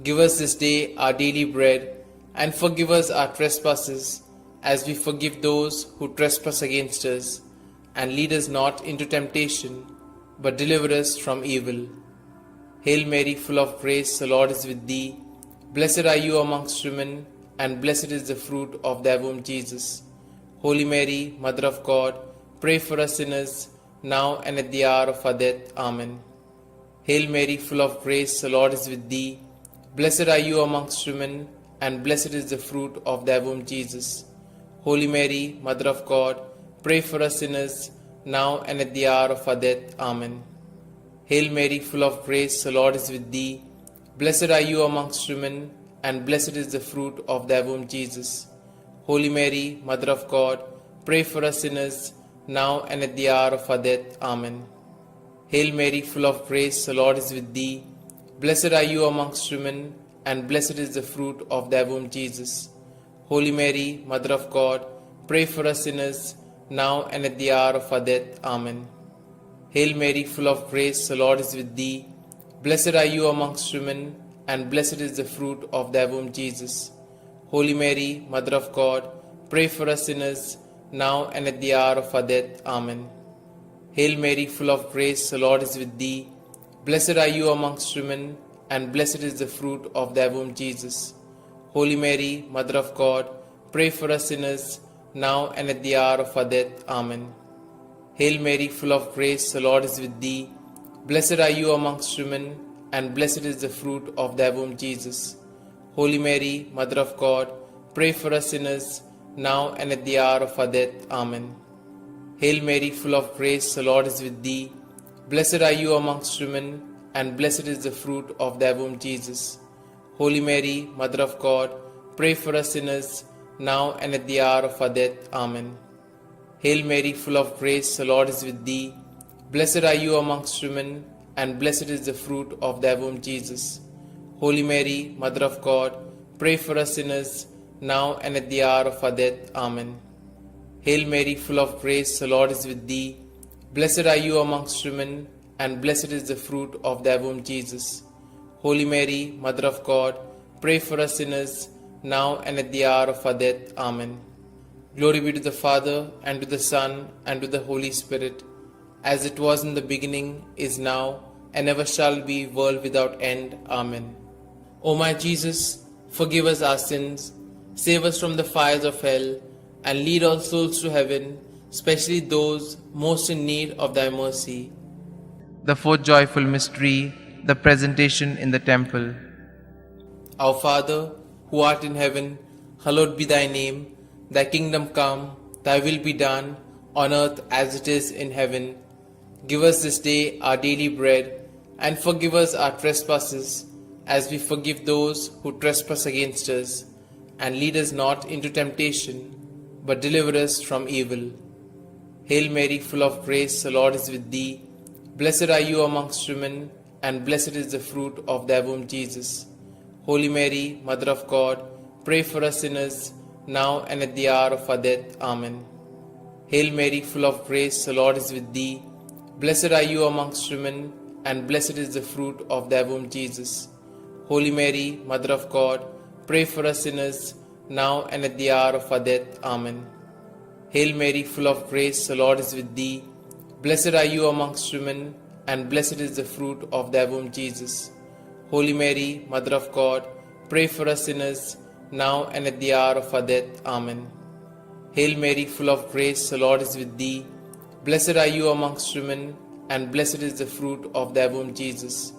Give us this day our daily bread, and forgive us our trespasses, as we forgive those who trespass against us. And lead us not into temptation, but deliver us from evil. Hail Mary, full of grace, the Lord is with thee. Blessed are you amongst women, and blessed is the fruit of thy womb, Jesus. Holy Mary, Mother of God, pray for us sinners, now and at the hour of our death. Amen. Hail Mary, full of grace, the Lord is with thee. Blessed are you amongst women, and blessed is the fruit of thy womb, Jesus. Holy Mary, Mother of God, pray for us sinners, now and at the hour of our death. Amen. Hail Mary, full of grace, the Lord is with thee. Blessed are you amongst women, and blessed is the fruit of thy womb, Jesus. Holy Mary, Mother of God, pray for us sinners, now and at the hour of our death. Amen. Hail Mary, full of grace, the Lord is with thee. Blessed are you amongst women, and blessed is the fruit of thy womb, Jesus. Holy Mary, Mother of God, pray for us sinners, now and at the hour of our death. Amen. Hail Mary, full of grace, the Lord is with thee. Blessed are you amongst women, and blessed is the fruit of thy womb, Jesus. Holy Mary, Mother of God, pray for us sinners, now and at the hour of our death. Amen. Hail Mary, full of grace, the Lord is with thee. Blessed are you amongst women, and blessed is the fruit of thy womb, Jesus. Holy Mary, Mother of God, pray for us sinners, now and at the hour of our death. Amen. Hail Mary, full of grace, the Lord is with thee. Blessed are you amongst women, and blessed is the fruit of thy womb, Jesus. Holy Mary, Mother of God, pray for us sinners, now and at the hour of our death. Amen. Hail Mary, full of grace, the Lord is with thee. Blessed are you amongst women, and blessed is the fruit of thy womb, Jesus. Holy Mary, Mother of God, pray for us sinners, now and at the hour of our death. Amen. Hail Mary, full of grace, the Lord is with thee. Blessed are you amongst women, and blessed is the fruit of thy womb, Jesus. Holy Mary, Mother of God, pray for us sinners, now and at the hour of our death. Amen. Hail Mary, full of grace, the Lord is with thee. Blessed are you amongst women, and blessed is the fruit of thy womb, Jesus. Holy Mary, Mother of God, pray for us sinners, now and at the hour of our death. Amen. Glory be to the Father, and to the Son, and to the Holy Spirit, as it was in the beginning, is now, and ever shall be, world without end. Amen. O my Jesus, forgive us our sins, save us from the fires of hell, and lead all souls to heaven, especially those most in need of thy mercy. The fourth joyful mystery, the presentation in the temple. Our Father, who art in heaven, hallowed be thy name. Thy kingdom come, thy will be done, on earth as it is in heaven. Give us this day our daily bread, and forgive us our trespasses, as we forgive those who trespass against us. And lead us not into temptation, but deliver us from evil. Hail Mary, full of grace, the Lord is with thee. Blessed are you amongst women, and blessed is the fruit of thy womb, Jesus. Holy Mary, Mother of God, pray for us sinners, now and at the hour of our death. Amen. Hail Mary, full of grace, the Lord is with thee. Blessed are you amongst women, and blessed is the fruit of thy womb, Jesus. Holy Mary, Mother of God, pray for us sinners, now and at the hour of our death. Amen. Hail Mary, full of grace, the Lord is with thee. Blessed are you amongst women, and blessed is the fruit of thy womb, Jesus. Holy Mary, Mother of God, pray for us sinners, now and at the hour of our death. Amen. Hail Mary, full of grace, the Lord is with thee. Blessed are you amongst women, and blessed is the fruit of thy womb, Jesus.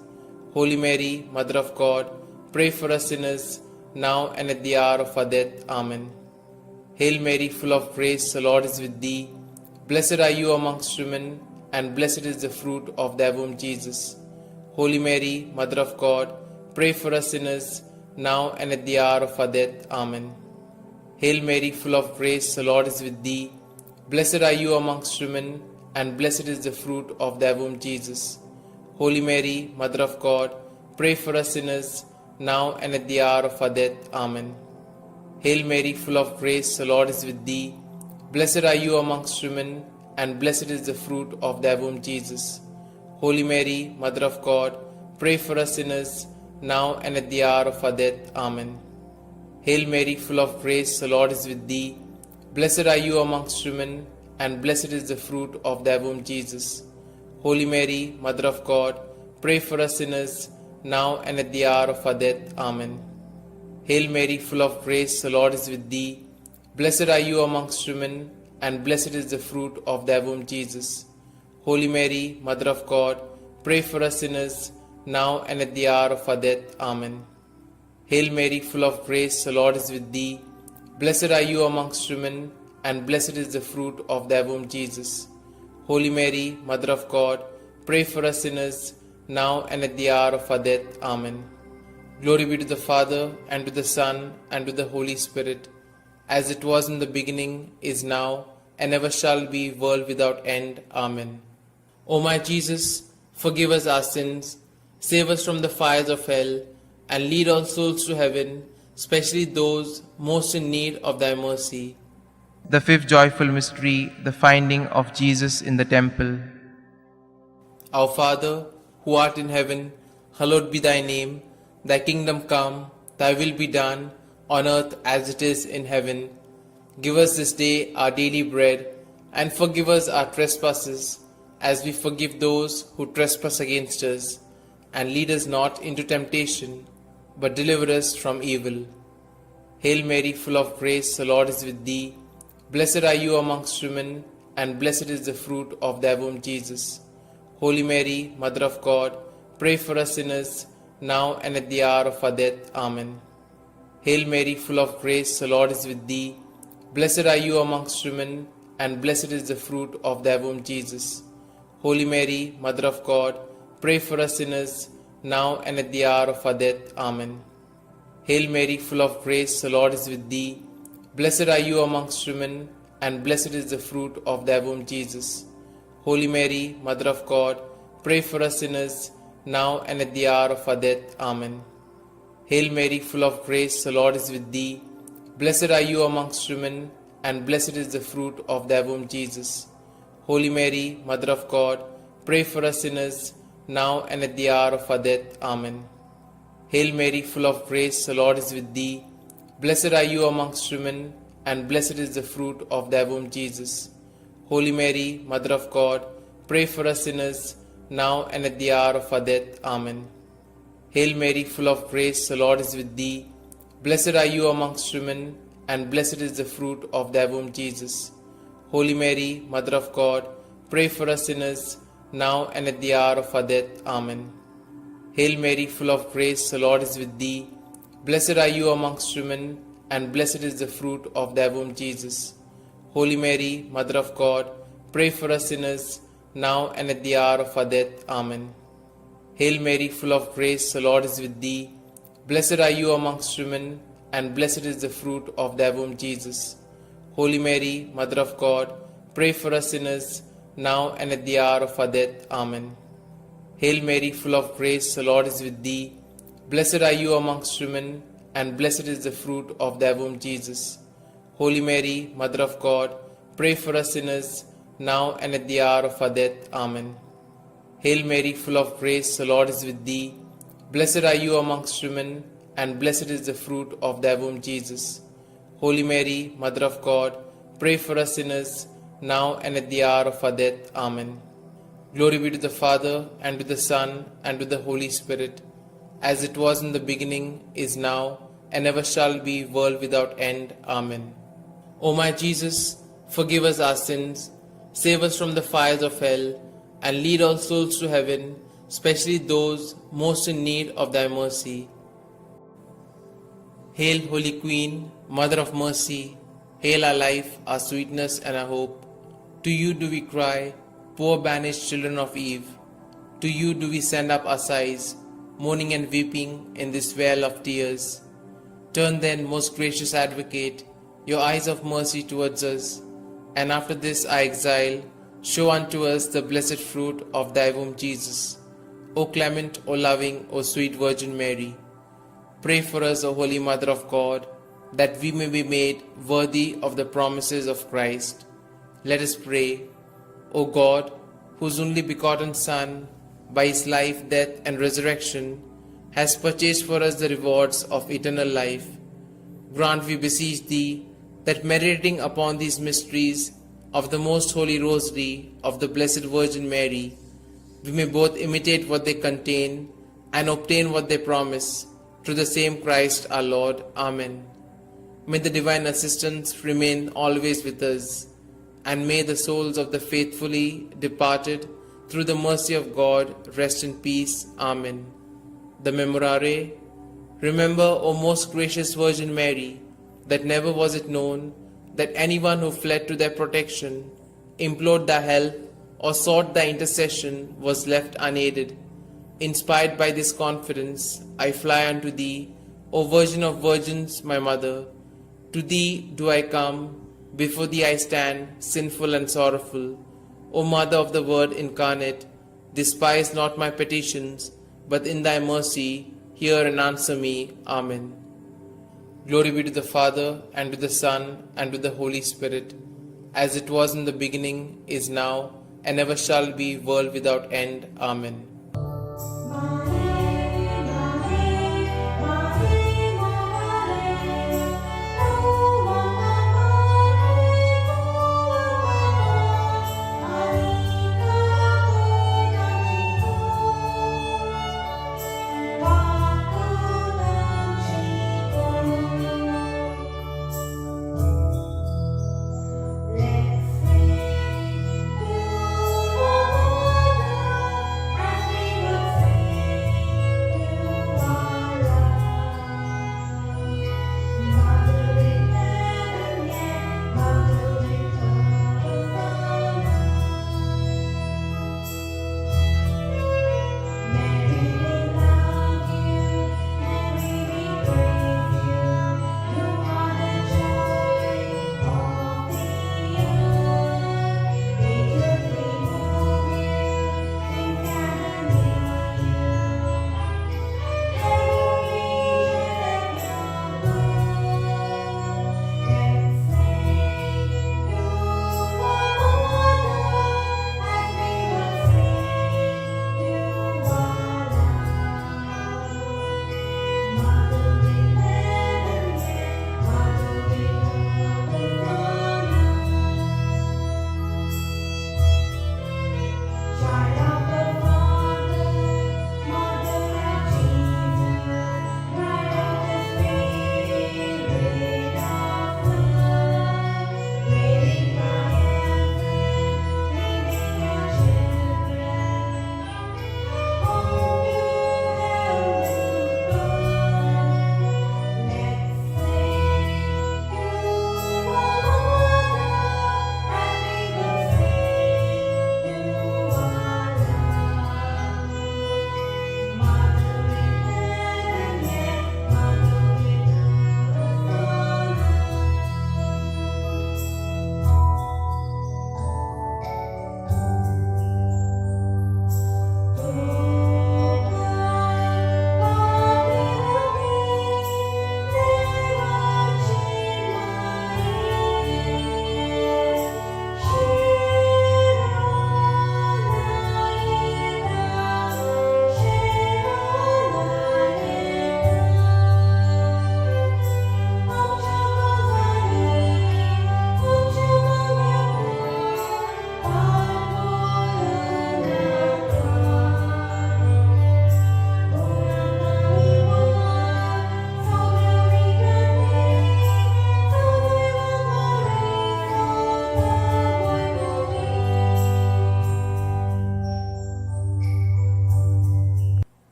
Holy Mary, Mother of God, pray for us sinners, now and at the hour of our death. Amen. Hail Mary, full of grace, the Lord is with thee. Blessed are you amongst women, and blessed is the fruit of thy womb, Jesus. Holy Mary, Mother of God, pray for us sinners, now and at the hour of our death. Amen. Hail Mary, full of grace, the Lord is with thee. Blessed are you amongst women, and blessed is the fruit of thy womb, Jesus. Holy Mary, Mother of God, pray for us sinners, now and at the hour of our death. Amen. Hail Mary, full of grace, the Lord is with thee. Blessed are you amongst women, and blessed is the fruit of thy womb, Jesus. Holy Mary, Mother of God, pray for us sinners, now and at the hour of our death. Amen. Hail Mary, full of grace, the Lord is with thee. Blessed are you amongst women, and blessed is the fruit of thy womb, Jesus. Holy Mary, Mother of God, pray for us sinners, now and at the hour of our death. Amen. Hail Mary, full of grace, the Lord is with thee. Blessed are you amongst women, and blessed is the fruit of thy womb, Jesus. Holy Mary, Mother of God, pray for us sinners, now and at the hour of our death. Amen. Hail Mary, full of grace, the Lord is with thee. Blessed are you amongst women, and blessed is the fruit of thy womb, Jesus. Holy Mary, Mother of God, pray for us sinners, now and at the hour of our death. Amen. Glory be to the Father, and to the Son, and to the Holy Spirit, as it was in the beginning, is now, and ever shall be, world without end. Amen. O my Jesus, forgive us our sins, save us from the fires of hell, and lead all souls to heaven, especially those most in need of thy mercy. The fifth joyful mystery, the finding of Jesus in the temple. Our Father, who art in heaven, hallowed be thy name. Thy kingdom come, thy will be done, on earth as it is in heaven. Give us this day our daily bread, and forgive us our trespasses, as we forgive those who trespass against us. And lead us not into temptation, but deliver us from evil. Hail Mary, full of grace, the Lord is with thee. Blessed are you amongst women, and blessed is the fruit of thy womb, Jesus. Holy Mary, Mother of God, pray for us sinners, now and at the hour of our death. Amen. Hail Mary, full of grace, the Lord is with thee. Blessed are you amongst women, and blessed is the fruit of thy womb, Jesus. Holy Mary, Mother of God, pray for us sinners, now and at the hour of our death. Amen. Hail Mary, full of grace, the Lord is with thee. Blessed are you amongst women, and blessed is the fruit of thy womb, Jesus. Holy Mary, Mother of God, pray for us sinners, now and at the hour of our death. Amen. Hail Mary, full of grace, the Lord is with thee. Blessed are you amongst women, and blessed is the fruit of thy womb, Jesus. Holy Mary, Mother of God, pray for us sinners, now and at the hour of our death. Amen. Hail Mary, full of grace, the Lord is with thee. Blessed are you amongst women, and blessed is the fruit of thy womb, Jesus. Holy Mary, Mother of God, pray for us sinners, now and at the hour of our death. Amen. Hail Mary, full of grace, the Lord is with thee. Blessed are you amongst women, and blessed is the fruit of thy womb, Jesus. Holy Mary, Mother of God, pray for us sinners, now and at the hour of our death. Amen. Hail Mary, full of grace, the Lord is with thee. Blessed are you amongst women, and blessed is the fruit of thy womb, Jesus. Holy Mary, Mother of God, pray for us sinners, now and at the hour of our death. Amen. Hail Mary, full of grace, the Lord is with thee. Blessed are you amongst women, and blessed is the fruit of thy womb, Jesus. Holy Mary, Mother of God, pray for us sinners, now and at the hour of our death. Amen. Hail Mary, full of grace, the Lord is with thee. Blessed are you amongst women, and blessed is the fruit of thy womb, Jesus. Holy Mary, Mother of God, pray for us sinners, now and at the hour of our death. Amen. Hail Mary, full of grace, the Lord is with thee. Blessed are you amongst women, and blessed is the fruit of thy womb, Jesus. Holy Mary, Mother of God, pray for us sinners, now and at the hour of our death. Amen. Glory be to the Father, and to the Son, and to the Holy Spirit, as it was in the beginning, is now, and ever shall be, world without end. Amen. O my Jesus, forgive us our sins, save us from the fires of hell, and lead all souls to heaven, especially those most in need of thy mercy. Hail, Holy Queen, Mother of Mercy, hail our life, our sweetness, and our hope. To you do we cry, poor banished children of Eve. To you do we send up our sighs, mourning and weeping in this vale of tears. Turn then, most gracious Advocate, your eyes of mercy towards us, and after this our exile, show unto us the blessed fruit of thy womb, Jesus. O clement, O loving, O sweet Virgin Mary, pray for us, O Holy Mother of God, that we may be made worthy of the promises of Christ. Let us pray. O God, whose only begotten Son, by his life, death, and resurrection, has purchased for us the rewards of eternal life, grant, we beseech thee, that meditating upon these mysteries of the most holy Rosary of the Blessed Virgin Mary, we may both imitate what they contain and obtain what they promise, through the same Christ our Lord. Amen. May the divine assistance remain always with us, and may the souls of the faithfully departed, through the mercy of God, rest in peace. Amen. The Memorare. Remember, O most gracious Virgin Mary, that never was it known that anyone who fled to thy protection, implored thy help, or sought thy intercession was left unaided. Inspired by this confidence, I fly unto thee, O Virgin of Virgins, my Mother. To thee do I come, before thee I stand, sinful and sorrowful. O Mother of the Word incarnate, despise not my petitions, but in thy mercy hear and answer me. Amen. Glory be to the Father, and to the Son, and to the Holy Spirit, as it was in the beginning, is now, and ever shall be, world without end. Amen.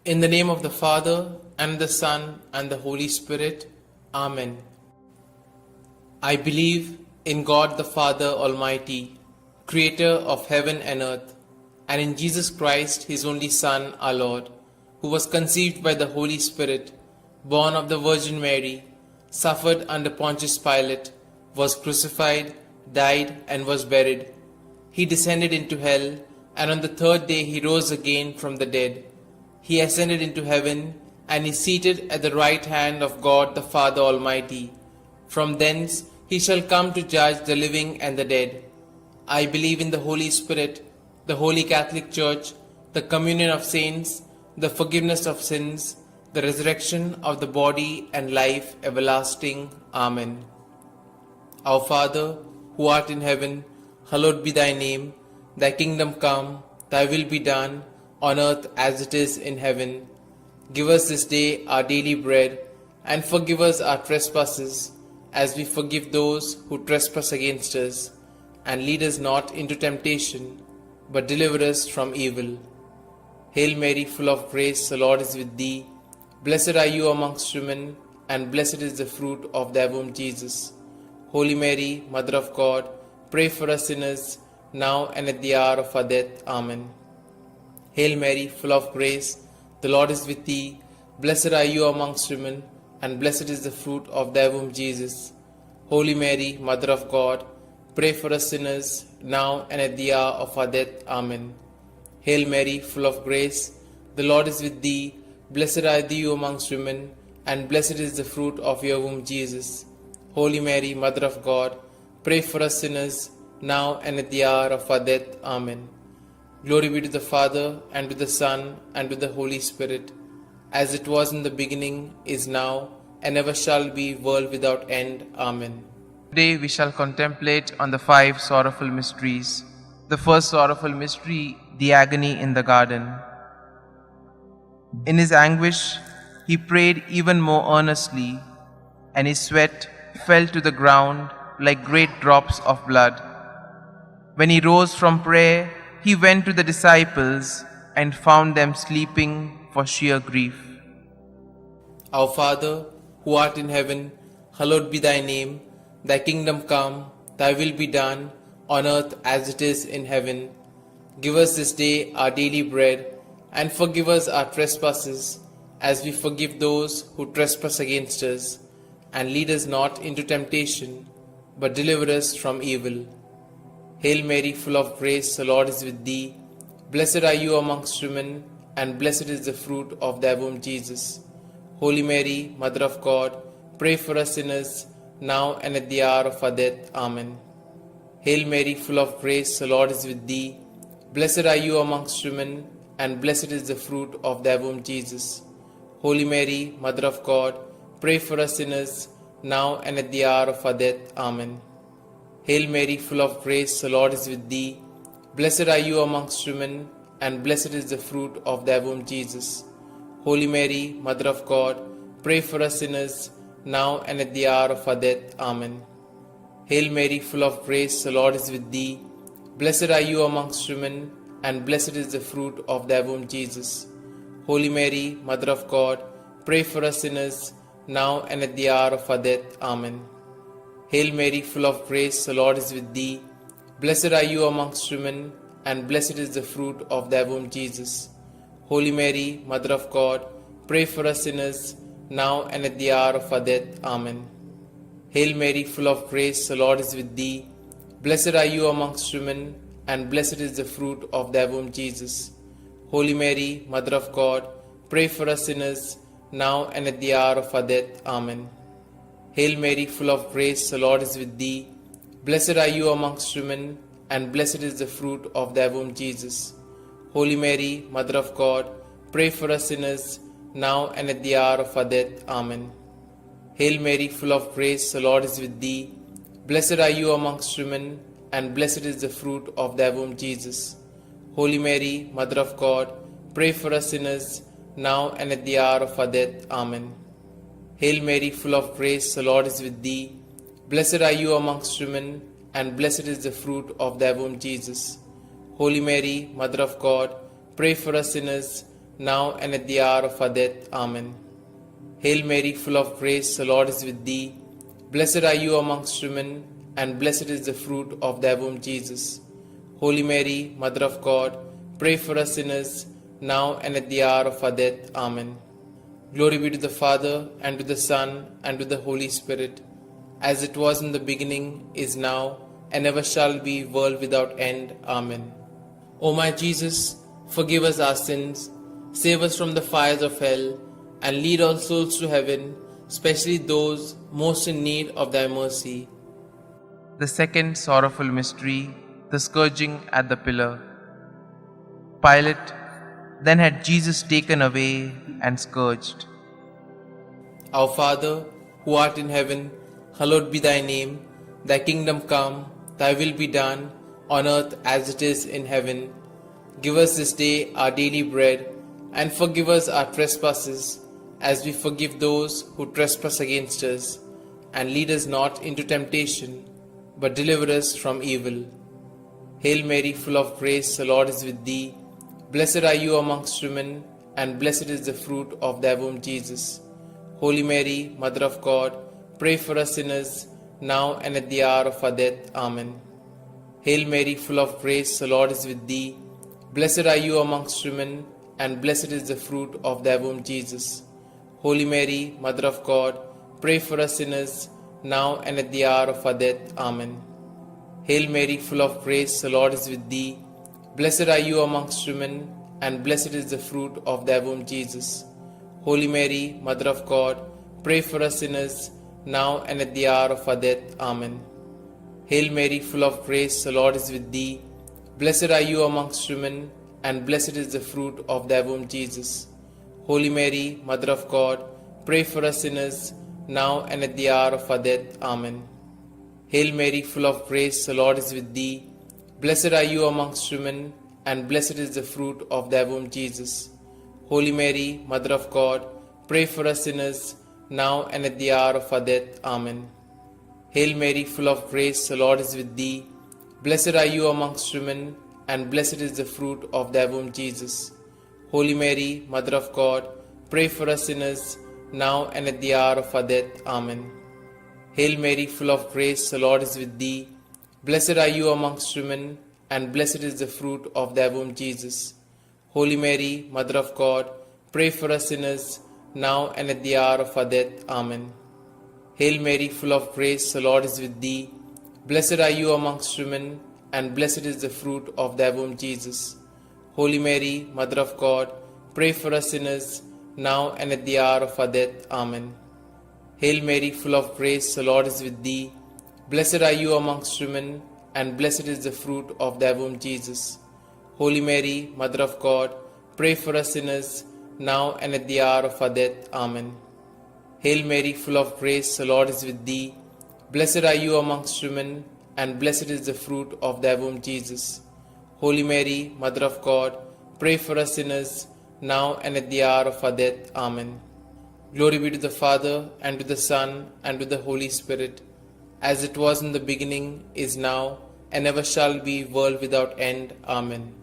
In the name of the Father, and the Son, and the Holy Spirit. Amen. I believe in God the Father Almighty, Creator of heaven and earth, and in Jesus Christ, His only Son, our Lord, who was conceived by the Holy Spirit, born of the Virgin Mary, suffered under Pontius Pilate, was crucified, died, and was buried. He descended into hell, and on the third day He rose again from the dead. He ascended into heaven, and is seated at the right hand of God the Father Almighty. From thence He shall come to judge the living and the dead. I believe in the Holy Spirit, the Holy Catholic Church, the communion of saints, the forgiveness of sins, the resurrection of the body, and life everlasting. Amen. Our Father, who art in heaven, hallowed be thy name. Thy kingdom come, thy will be done, on earth as it is in heaven. Give us this day our daily bread, and forgive us our trespasses, as we forgive those who trespass against us. And lead us not into temptation, but deliver us from evil. Hail Mary, full of grace, the Lord is with thee. Blessed are you amongst women, and blessed is the fruit of thy womb, Jesus. Holy Mary, Mother of God, pray for us sinners, now and at the hour of our death. Amen. Hail Mary, full of grace, the Lord is with thee. Blessed are you amongst women, and blessed is the fruit of thy womb, Jesus. Holy Mary, Mother of God, pray for us sinners, now and at the hour of our death. Amen. Hail Mary, full of grace, the Lord is with thee. Blessed are you amongst women, and blessed is the fruit of your womb, Jesus. Holy Mary, Mother of God, pray for us sinners, now and at the hour of our death. Amen. Glory be to the Father, and to the Son, and to the Holy Spirit, as it was in the beginning, is now, and ever shall be, world without end. Amen. Today we shall contemplate on the 5 sorrowful mysteries. The first sorrowful mystery, the agony in the garden. In his anguish, he prayed even more earnestly, and his sweat fell to the ground like great drops of blood. When he rose from prayer, he went to the disciples and found them sleeping for sheer grief. Our Father, who art in heaven, hallowed be thy name. Thy kingdom come, thy will be done, on earth as it is in heaven. Give us this day our daily bread, and forgive us our trespasses, as we forgive those who trespass against us. And lead us not into temptation, but deliver us from evil. Hail Mary, full of grace, the Lord is with thee. Blessed are you amongst women, and blessed is the fruit of thy womb, Jesus. Holy Mary, Mother of God, pray for us sinners, now and at the hour of our death. Amen. Hail Mary, full of grace, the Lord is with thee. Blessed are you amongst women, and blessed is the fruit of thy womb, Jesus. Holy Mary, Mother of God, pray for us sinners, now and at the hour of our death. Amen. Hail Mary, full of grace, the Lord is with thee. Blessed are you amongst women, and blessed is the fruit of thy womb, Jesus. Holy Mary, Mother of God, pray for us sinners, now and at the hour of our death. Amen. Hail Mary, full of grace, the Lord is with thee. Blessed are you amongst women, and blessed is the fruit of thy womb, Jesus. Holy Mary, Mother of God, pray for us sinners, now and at the hour of our death. Amen. Hail Mary, full of grace, the Lord is with thee. Blessed are you amongst women, and blessed is the fruit of thy womb, Jesus. Holy Mary, Mother of God, pray for us sinners, now and at the hour of our death. Amen. Hail Mary, full of grace, the Lord is with thee. Blessed are you amongst women, and blessed is the fruit of thy womb, Jesus. Holy Mary, Mother of God, pray for us sinners, now and at the hour of our death. Amen. Hail Mary, full of grace, the Lord is with thee. Blessed are you amongst women, and blessed is the fruit of thy womb, Jesus. Holy Mary, Mother of God, pray for us sinners, now and at the hour of our death. Amen. Hail Mary, full of grace, the Lord is with thee. Blessed are you amongst women, and blessed is the fruit of thy womb, Jesus. Holy Mary, Mother of God, pray for us sinners, now and at the hour of our death. Amen. Hail Mary, full of grace, the Lord is with thee. Blessed are you amongst women, and blessed is the fruit of thy womb, Jesus. Holy Mary, Mother of God, pray for us sinners, now and at the hour of our death. Amen. Hail Mary, full of grace, the Lord is with thee. Blessed are you amongst women, and blessed is the fruit of thy womb, Jesus. Holy Mary, Mother of God, pray for us sinners, now and at the hour of our death. Amen. Glory be to the Father, and to the Son, and to the Holy Spirit, as it was in the beginning, is now, and ever shall be, world without end. Amen. O my Jesus, forgive us our sins, save us from the fires of hell, and lead all souls to heaven, especially those most in need of thy mercy. The second sorrowful mystery, the scourging at the pillar. Pilate then had Jesus taken away and scourged. Our Father, who art in heaven, hallowed be thy name. Thy kingdom come, thy will be done, on earth as it is in heaven. Give us this day our daily bread, and forgive us our trespasses, as we forgive those who trespass against us. And lead us not into temptation, but deliver us from evil. Hail Mary, full of grace, the Lord is with thee. Blessed are you amongst women, and blessed is the fruit of thy womb, Jesus. Holy Mary, Mother of God, pray for us sinners, now and at the hour of our death. Amen. Hail Mary, full of grace, the Lord is with thee. Blessed are you amongst women, and blessed is the fruit of thy womb, Jesus. Holy Mary, Mother of God, pray for us sinners, now and at the hour of our death. Amen. Hail Mary, full of grace, the Lord is with thee. Blessed are you amongst women, and blessed is the fruit of thy womb, Jesus. Holy Mary, Mother of God, pray for us sinners, now and at the hour of our death. Amen. Hail Mary, full of grace, the Lord is with thee. Blessed are you amongst women, and blessed is the fruit of thy womb, Jesus. Holy Mary, Mother of God, pray for us sinners, now and at the hour of our death. Amen. Hail Mary, full of grace, the Lord is with thee. Blessed are you amongst women, and blessed is the fruit of thy womb, Jesus. Holy Mary, Mother of God, pray for us sinners, now and at the hour of our death. Amen. Hail Mary, full of grace, the Lord is with thee. Blessed are you amongst women, and blessed is the fruit of thy womb, Jesus. Holy Mary, Mother of God, pray for us sinners, now and at the hour of our death. Amen. Hail Mary, full of grace, the Lord is with thee. Blessed are you amongst women, and blessed is the fruit of thy womb, Jesus. Holy Mary, Mother of God, pray for us sinners, now and at the hour of our death. Amen. Hail Mary, full of grace, the Lord is with thee. Blessed are you amongst women, and blessed is the fruit of thy womb, Jesus. Holy Mary, Mother of God, pray for us sinners, now and at the hour of our death. Amen. Hail Mary, full of grace, the Lord is with thee. Blessed are you amongst women, and blessed is the fruit of thy womb, Jesus. Holy Mary, Mother of God, pray for us sinners, now and at the hour of our death. Amen. Hail Mary, full of grace, the Lord is with thee. Blessed are you amongst women, and blessed is the fruit of thy womb, Jesus. Holy Mary, Mother of God, pray for us sinners, now and at the hour of our death. Amen. Glory be to the Father, and to the Son, and to the Holy Spirit, as it was in the beginning, is now, and ever shall be, world without end. Amen.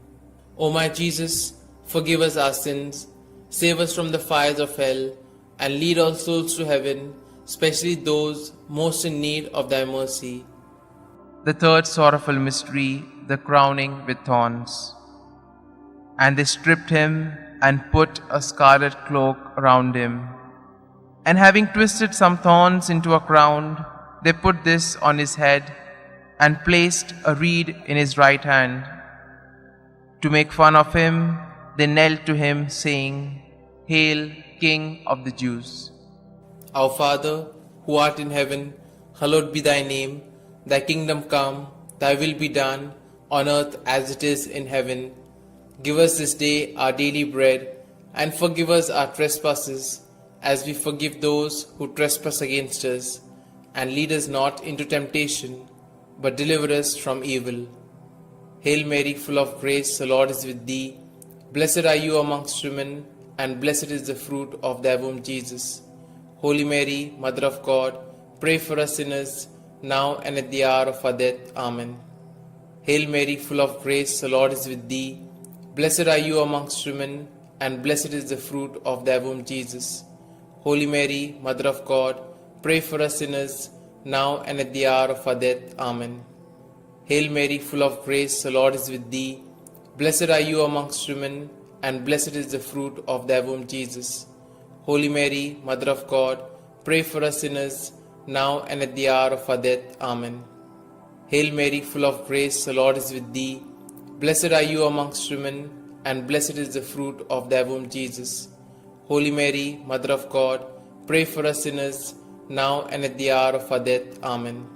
O my Jesus, forgive us our sins, save us from the fires of hell, and lead all souls to heaven, especially those most in need of thy mercy. The third sorrowful mystery, the crowning with thorns. And they stripped him and put a scarlet cloak around him. And having twisted some thorns into a crown, they put this on his head and placed a reed in his right hand. To make fun of him, they knelt to him, saying, "Hail, King of the Jews." Our Father, who art in heaven, hallowed be thy name. Thy kingdom come, thy will be done, on earth as it is in heaven. Give us this day our daily bread, and forgive us our trespasses, as we forgive those who trespass against us. And lead us not into temptation, but deliver us from evil. Hail Mary, full of grace, the Lord is with thee. Blessed are you amongst women, and blessed is the fruit of thy womb, Jesus. Holy Mary, Mother of God, pray for us sinners, now and at the hour of our death. Amen. Hail Mary, full of grace, the Lord is with thee. Blessed are you amongst women, and blessed is the fruit of thy womb, Jesus. Holy Mary, Mother of God, pray for us sinners, now and at the hour of our death. Amen. Hail Mary, full of grace, the Lord is with thee. Blessed are you amongst women, and blessed is the fruit of thy womb, Jesus. Holy Mary, Mother of God, pray for us sinners, now and at the hour of our death. Amen. Hail Mary, full of grace, the Lord is with thee. Blessed are you amongst women, and blessed is the fruit of thy womb, Jesus. Holy Mary, Mother of God, pray for us sinners, now and at the hour of our death. Amen.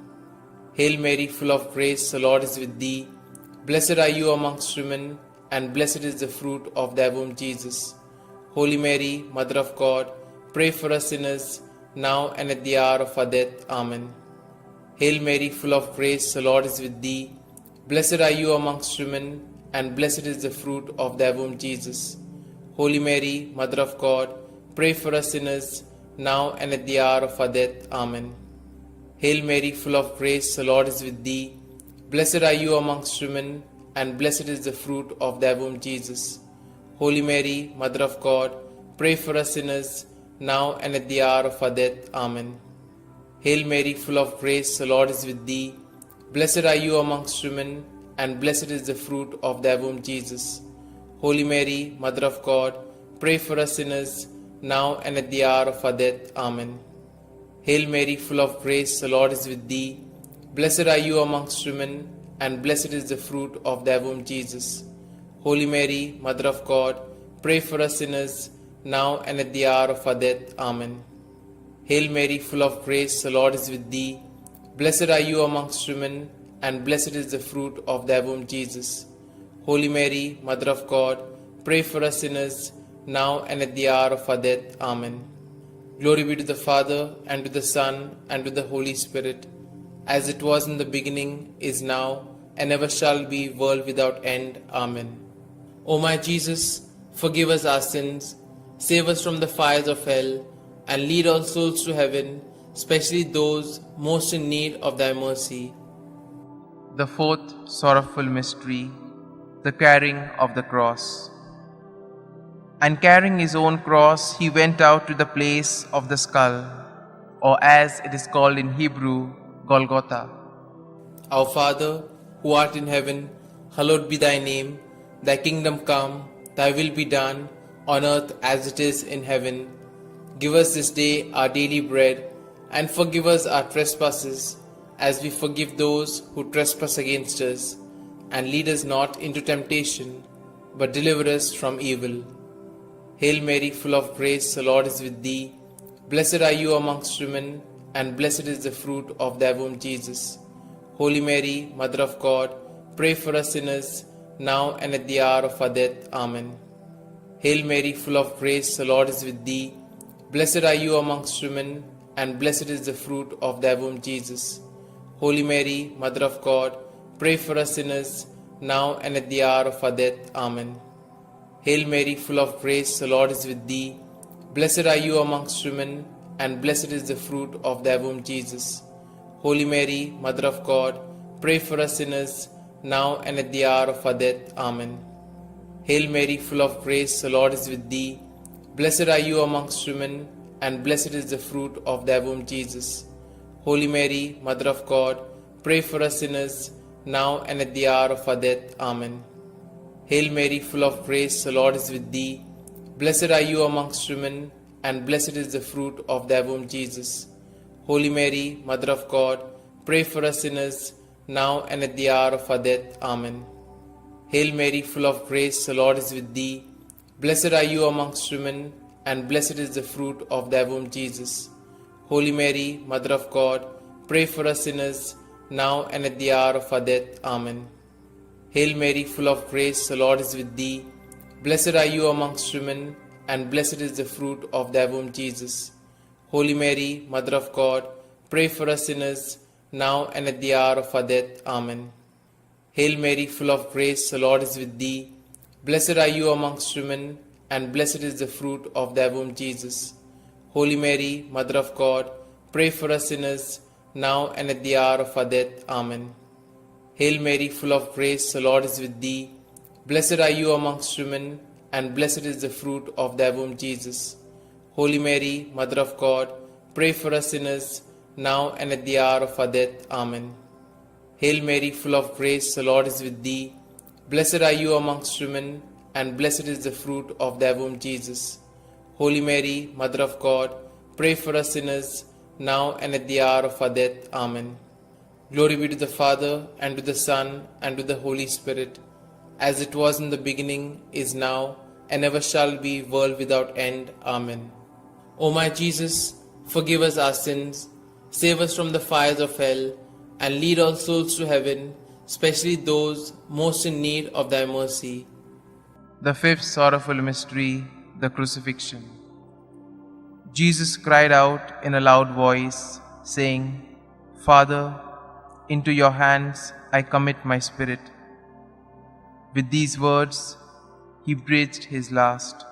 Hail Mary, full of grace, the Lord is with thee. Blessed are you amongst women, and blessed is the fruit of thy womb, Jesus. Holy Mary, Mother of God, pray for us sinners, now and at the hour of our death. Amen. Hail Mary, full of grace, the Lord is with thee. Blessed are you amongst women, and blessed is the fruit of thy womb, Jesus. Holy Mary, Mother of God, pray for us sinners, now and at the hour of our death. Amen. Hail Mary, full of grace, the Lord is with thee. Blessed are you amongst women, and blessed is the fruit of thy womb, Jesus. Holy Mary, Mother of God, pray for us sinners, now and at the hour of our death. Amen. Hail Mary, full of grace, the Lord is with thee. Blessed are you amongst women, and blessed is the fruit of thy womb, Jesus. Holy Mary, Mother of God, pray for us sinners, now and at the hour of our death. Amen. Hail Mary, full of grace, the Lord is with thee. Blessed are you amongst women, and blessed is the fruit of thy womb, Jesus. Holy Mary, Mother of God, pray for us sinners, now and at the hour of our death. Amen. Hail Mary, full of grace, the Lord is with thee. Blessed are you amongst women, and blessed is the fruit of thy womb, Jesus. Holy Mary, Mother of God, pray for us sinners, now and at the hour of our death. Amen. Glory be to the Father, and to the Son, and to the Holy Spirit, as it was in the beginning, is now, and ever shall be, world without end. Amen. O my Jesus, forgive us our sins, save us from the fires of hell, and lead all souls to heaven, especially those most in need of thy mercy. The fourth sorrowful mystery, the carrying of the cross. And carrying his own cross, he went out to the place of the skull, or as it is called in Hebrew, Golgotha. Our Father, who art in heaven, hallowed be thy name. Thy kingdom come, thy will be done, on earth as it is in heaven. Give us this day our daily bread, and forgive us our trespasses, as we forgive those who trespass against us. And lead us not into temptation, but deliver us from evil. Hail Mary, full of grace, the Lord is with thee. Blessed are you amongst women, and blessed is the fruit of thy womb, Jesus. Holy Mary, Mother of God, pray for us sinners, now and at the hour of our death. Amen. Hail Mary, full of grace, the Lord is with thee. Blessed are you amongst women, and blessed is the fruit of thy womb, Jesus. Holy Mary, Mother of God, pray for us sinners, now and at the hour of our death. Amen. Hail Mary, full of grace, the Lord is with thee. Blessed are you amongst women, and blessed is the fruit of thy womb, Jesus. Holy Mary, Mother of God, pray for us sinners, now and at the hour of our death. Amen. Hail Mary, full of grace, the Lord is with thee. Blessed are you amongst women, and blessed is the fruit of thy womb, Jesus. Holy Mary, Mother of God, pray for us sinners, now and at the hour of our death. Amen. Hail Mary, full of grace, the Lord is with thee. Blessed are you amongst women, and blessed is the fruit of thy womb, Jesus. Holy Mary, Mother of God, pray for us sinners, now and at the hour of our death. Amen. Hail Mary, full of grace, the Lord is with thee. Blessed are you amongst women, and blessed is the fruit of thy womb, Jesus. Holy Mary, Mother of God, pray for us sinners, now and at the hour of our death. Amen. Hail Mary, full of grace, the Lord is with thee. Blessed are you amongst women, and blessed is the fruit of thy womb, Jesus. Holy Mary, Mother of God, pray for us sinners, now and at the hour of our death. Amen. Hail Mary, full of grace, the Lord is with thee. Blessed are you amongst women, and blessed is the fruit of thy womb, Jesus. Holy Mary, Mother of God, pray for us sinners, now and at the hour of our death. Amen. Hail Mary, full of grace, the Lord is with thee. Blessed are you amongst women, and blessed is the fruit of thy womb, Jesus. Holy Mary, Mother of God, pray for us sinners, now and at the hour of our death. Amen. Hail Mary, full of grace, the Lord is with thee. Blessed are you amongst women, and blessed is the fruit of thy womb, Jesus. Holy Mary, Mother of God, pray for us sinners, now and at the hour of our death. Amen. Glory be to the Father, and to the Son, and to the Holy Spirit, as it was in the beginning, is now, and ever shall be, world without end. Amen. O my Jesus, forgive us our sins, save us from the fires of hell, and lead all souls to heaven, especially those most in need of thy mercy. The fifth sorrowful mystery, the crucifixion. Jesus cried out in a loud voice, saying, Father, into your hands I commit my spirit. With these words, he breathed his last.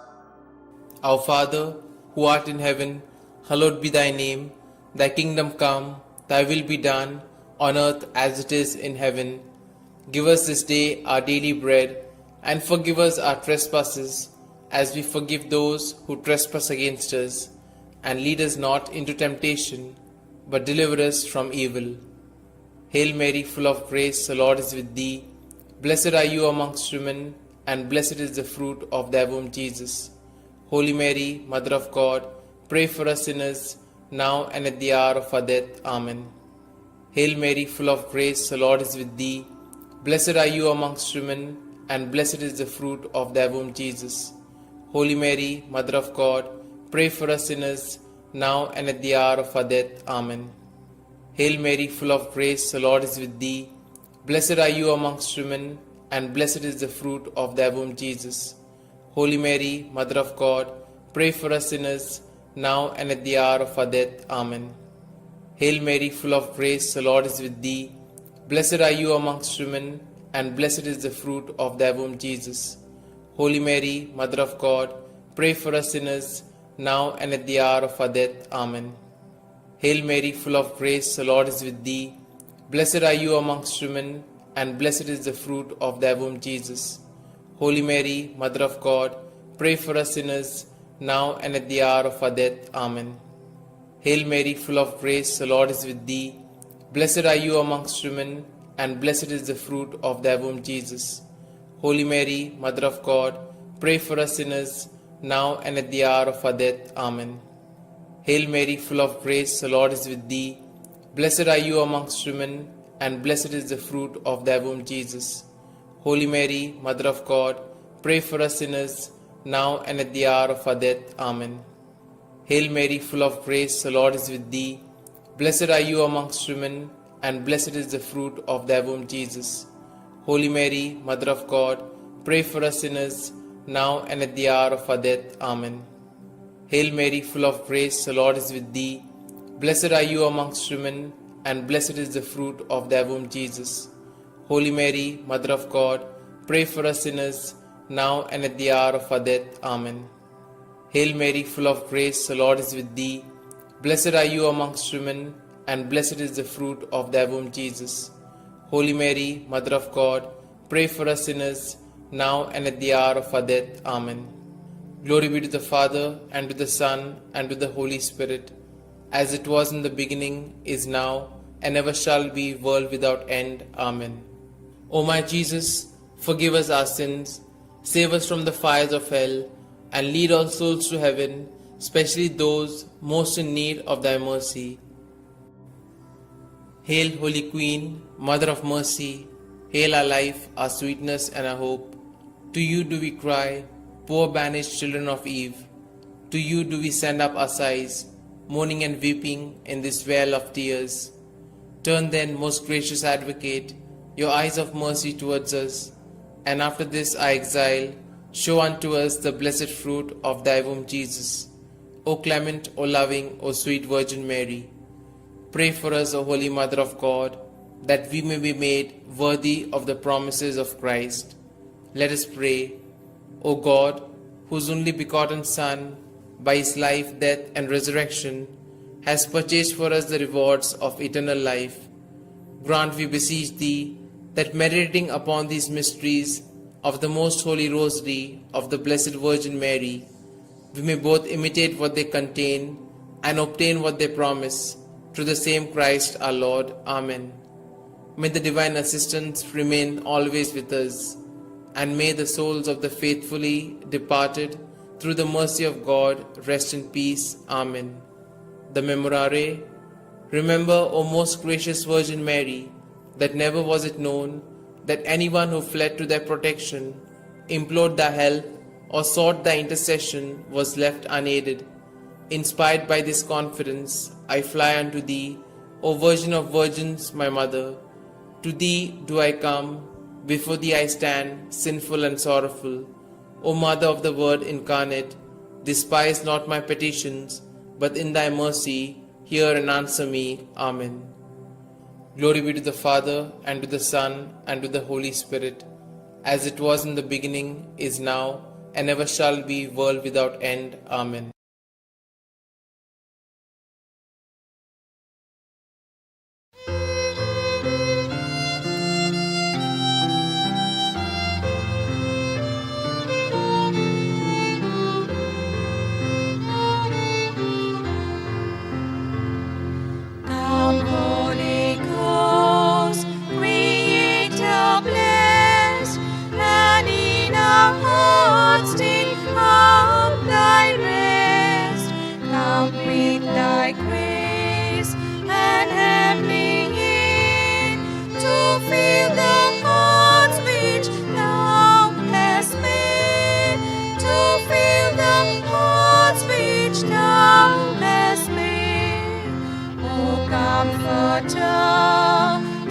Our Father, who art in heaven, hallowed be thy name. Thy kingdom come, thy will be done, on earth as it is in heaven. Give us this day our daily bread, and forgive us our trespasses, as we forgive those who trespass against us. And lead us not into temptation, but deliver us from evil. Hail Mary, full of grace, the Lord is with thee. Blessed are you amongst women, and blessed is the fruit of thy womb, Jesus. Holy Mary, Mother of God, pray for us sinners, now and at the hour of our death. Amen. Hail Mary, full of grace, the Lord is with thee. Blessed are you amongst women, and blessed is the fruit of thy womb, Jesus. Holy Mary, Mother of God, pray for us sinners, now and at the hour of our death. Amen. Hail Mary, full of grace, the Lord is with thee. Blessed are you amongst women, and blessed is the fruit of thy womb, Jesus. Holy Mary, Mother of God, pray for us sinners, now and at the hour of our death. Amen. Hail Mary, full of grace, the Lord is with thee. Blessed are you amongst women, and blessed is the fruit of thy womb, Jesus. Holy Mary, Mother of God, pray for us sinners, now and at the hour of our death. Amen. Hail Mary, full of grace, the Lord is with thee. Blessed are you amongst women, and blessed is the fruit of thy womb, Jesus. Holy Mary, Mother of God, pray for us sinners, now and at the hour of our death. Amen. Hail Mary, full of grace, the Lord is with thee. Blessed are you amongst women, and blessed is the fruit of thy womb, Jesus. Holy Mary, Mother of God, pray for us sinners, now and at the hour of our death. Amen. Hail Mary, full of grace, the Lord is with thee. Blessed are you amongst women, and blessed is the fruit of thy womb, Jesus. Holy Mary, Mother of God, pray for us sinners, now and at the hour of our death. Amen. Hail Mary, full of grace, the Lord is with thee. Blessed are you amongst women, and blessed is the fruit of thy womb, Jesus. Holy Mary, Mother of God, pray for us sinners, now and at the hour of our death. Amen. Hail Mary, full of grace, the Lord is with thee. Blessed are you amongst women, and blessed is the fruit of thy womb, Jesus. Holy Mary, Mother of God, pray for us sinners, now and at the hour of our death. Amen. Hail Mary, full of grace, the Lord is with thee. Blessed are you amongst women, and blessed is the fruit of thy womb, Jesus. Holy Mary, Mother of God, pray for us sinners, now and at the hour of our death. Amen. Glory be to the Father, and to the Son, and to the Holy Spirit, as it was in the beginning, is now, and ever shall be, world without end. Amen. O my Jesus, forgive us our sins, save us from the fires of hell, and lead all souls to heaven, especially those most in need of thy mercy. Hail, Holy Queen, Mother of Mercy, hail our life, our sweetness, and our hope. To you do we cry, poor banished children of Eve. To you do we send up our sighs, mourning and weeping in this vale of tears. Turn then, most gracious Advocate, your eyes of mercy towards us, and after this our exile, show unto us the blessed fruit of thy womb, Jesus. O clement, O loving, O sweet Virgin Mary, pray for us, O Holy Mother of God, that we may be made worthy of the promises of Christ. Let us pray. O God, whose only begotten Son, by his life, death, and resurrection, has purchased for us the rewards of eternal life, grant, we beseech thee, that meditating upon these mysteries of the Most Holy Rosary of the Blessed Virgin Mary, we may both imitate what they contain and obtain what they promise, through the same Christ our Lord. Amen. May the divine assistance remain always with us, and may the souls of the faithfully departed, through the mercy of God, rest in peace. Amen. The Memorare. Remember, O most gracious Virgin Mary, that never was it known that anyone who fled to thy protection, implored thy help, or sought thy intercession was left unaided. Inspired by this confidence, I fly unto thee, O Virgin of Virgins, my Mother. To thee do I come, before thee I stand, sinful and sorrowful. O Mother of the Word incarnate, despise not my petitions, but in thy mercy hear and answer me. Amen. Glory be to the Father, and to the Son, and to the Holy Spirit, as it was in the beginning, is now, and ever shall be, world without end. Amen. Come, Holy Ghost, Creator blessed, and in our hearts take up thy rest. Come with thy grace and heavenly aid, to fill the hearts which thou hast made, to fill the hearts which thou hast made. O Comforter,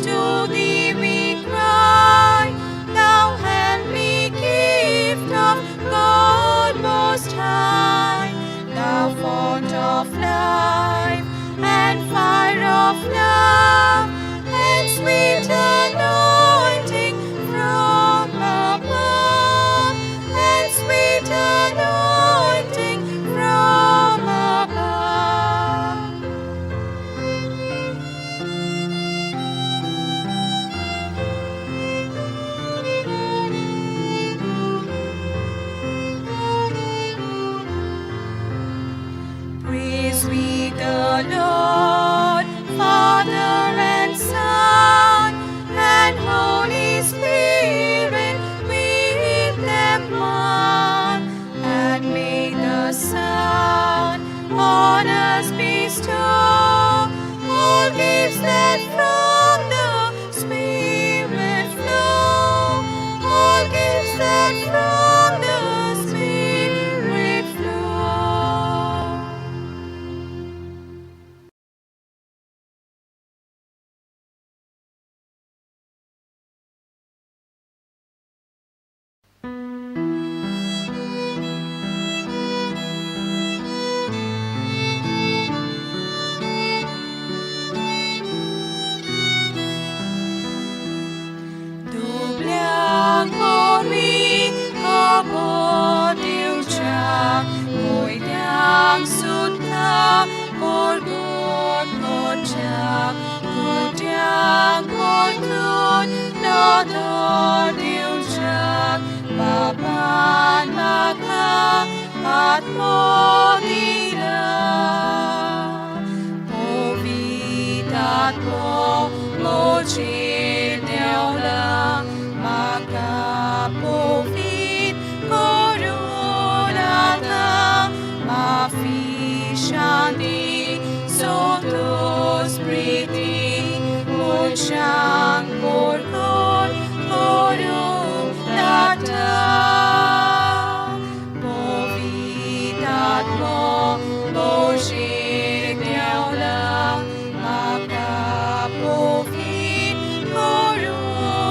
to thee we cry, thou heavenly gift of God Most High, thou fount of life and fire of love, and sweet anointing from above, and sweet anointing from above. Praise we the Lord, Father and Son, and Holy Spirit with them one. And may the Son on us bestow all gifts that from the Spirit flow, all gifts that from the Spirit flow. Doblang pori kapot diucap, koi dang sutla korgot kocak, kodang kortut nato diucap, baban maka at modila. Povitat po mochit deola, maka povit korunata, mafi shanti sotos priti, mochang korkor korunata. Povitat po mochit deola, maka povit korunata,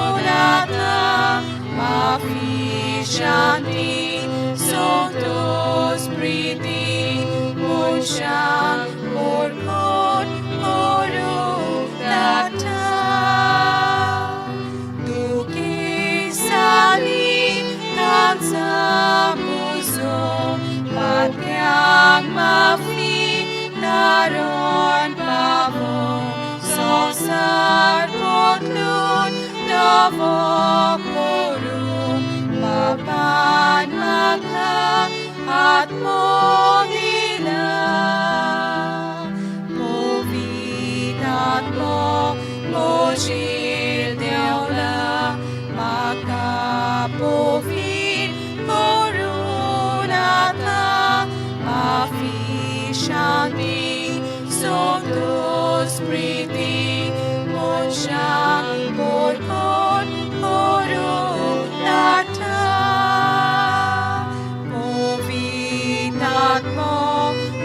mafi shanti sotos priti, mochang korkor korunata. Duki sali tansa muso, patyang mafi naron pavo, sosar kotlun navo korum, man magha at mo nila. Povitat mo, mojil deola, makapovit korunata, mafishanti, sontos priti, monshang porkon korunata. Povitat mo,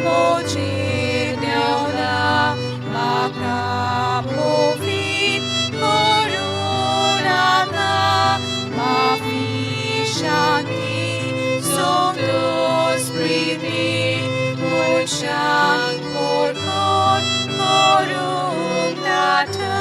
mojil deola, makapovit korunata, mafishanti, sontos priti, monshang porkon korunata.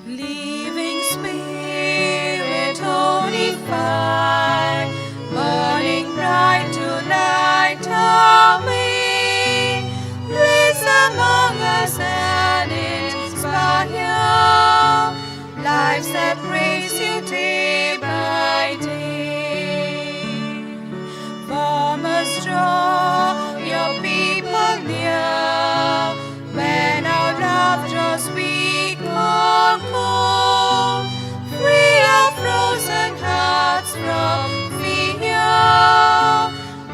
Living Spirit, holy fire, burning bright to light our way, place among us and inspire lives that praise you day by day. Form us, draw your people near, when our love draws weak or cold, free our frozen hearts from fear,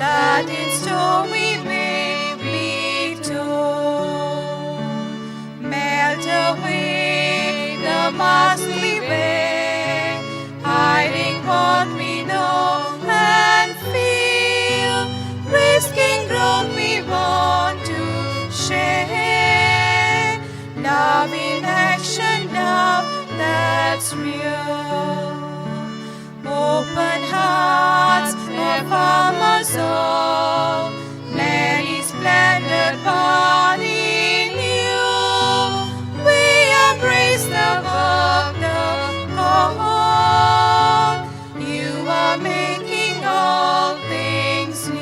that in storm we may be told. Melt away the mask we wear, hiding what we know and feel, risking growth we want to share. Love in action, love that's real. Open hearts have us all, many splendid body new. We embrace the work, the call. You are making all things new.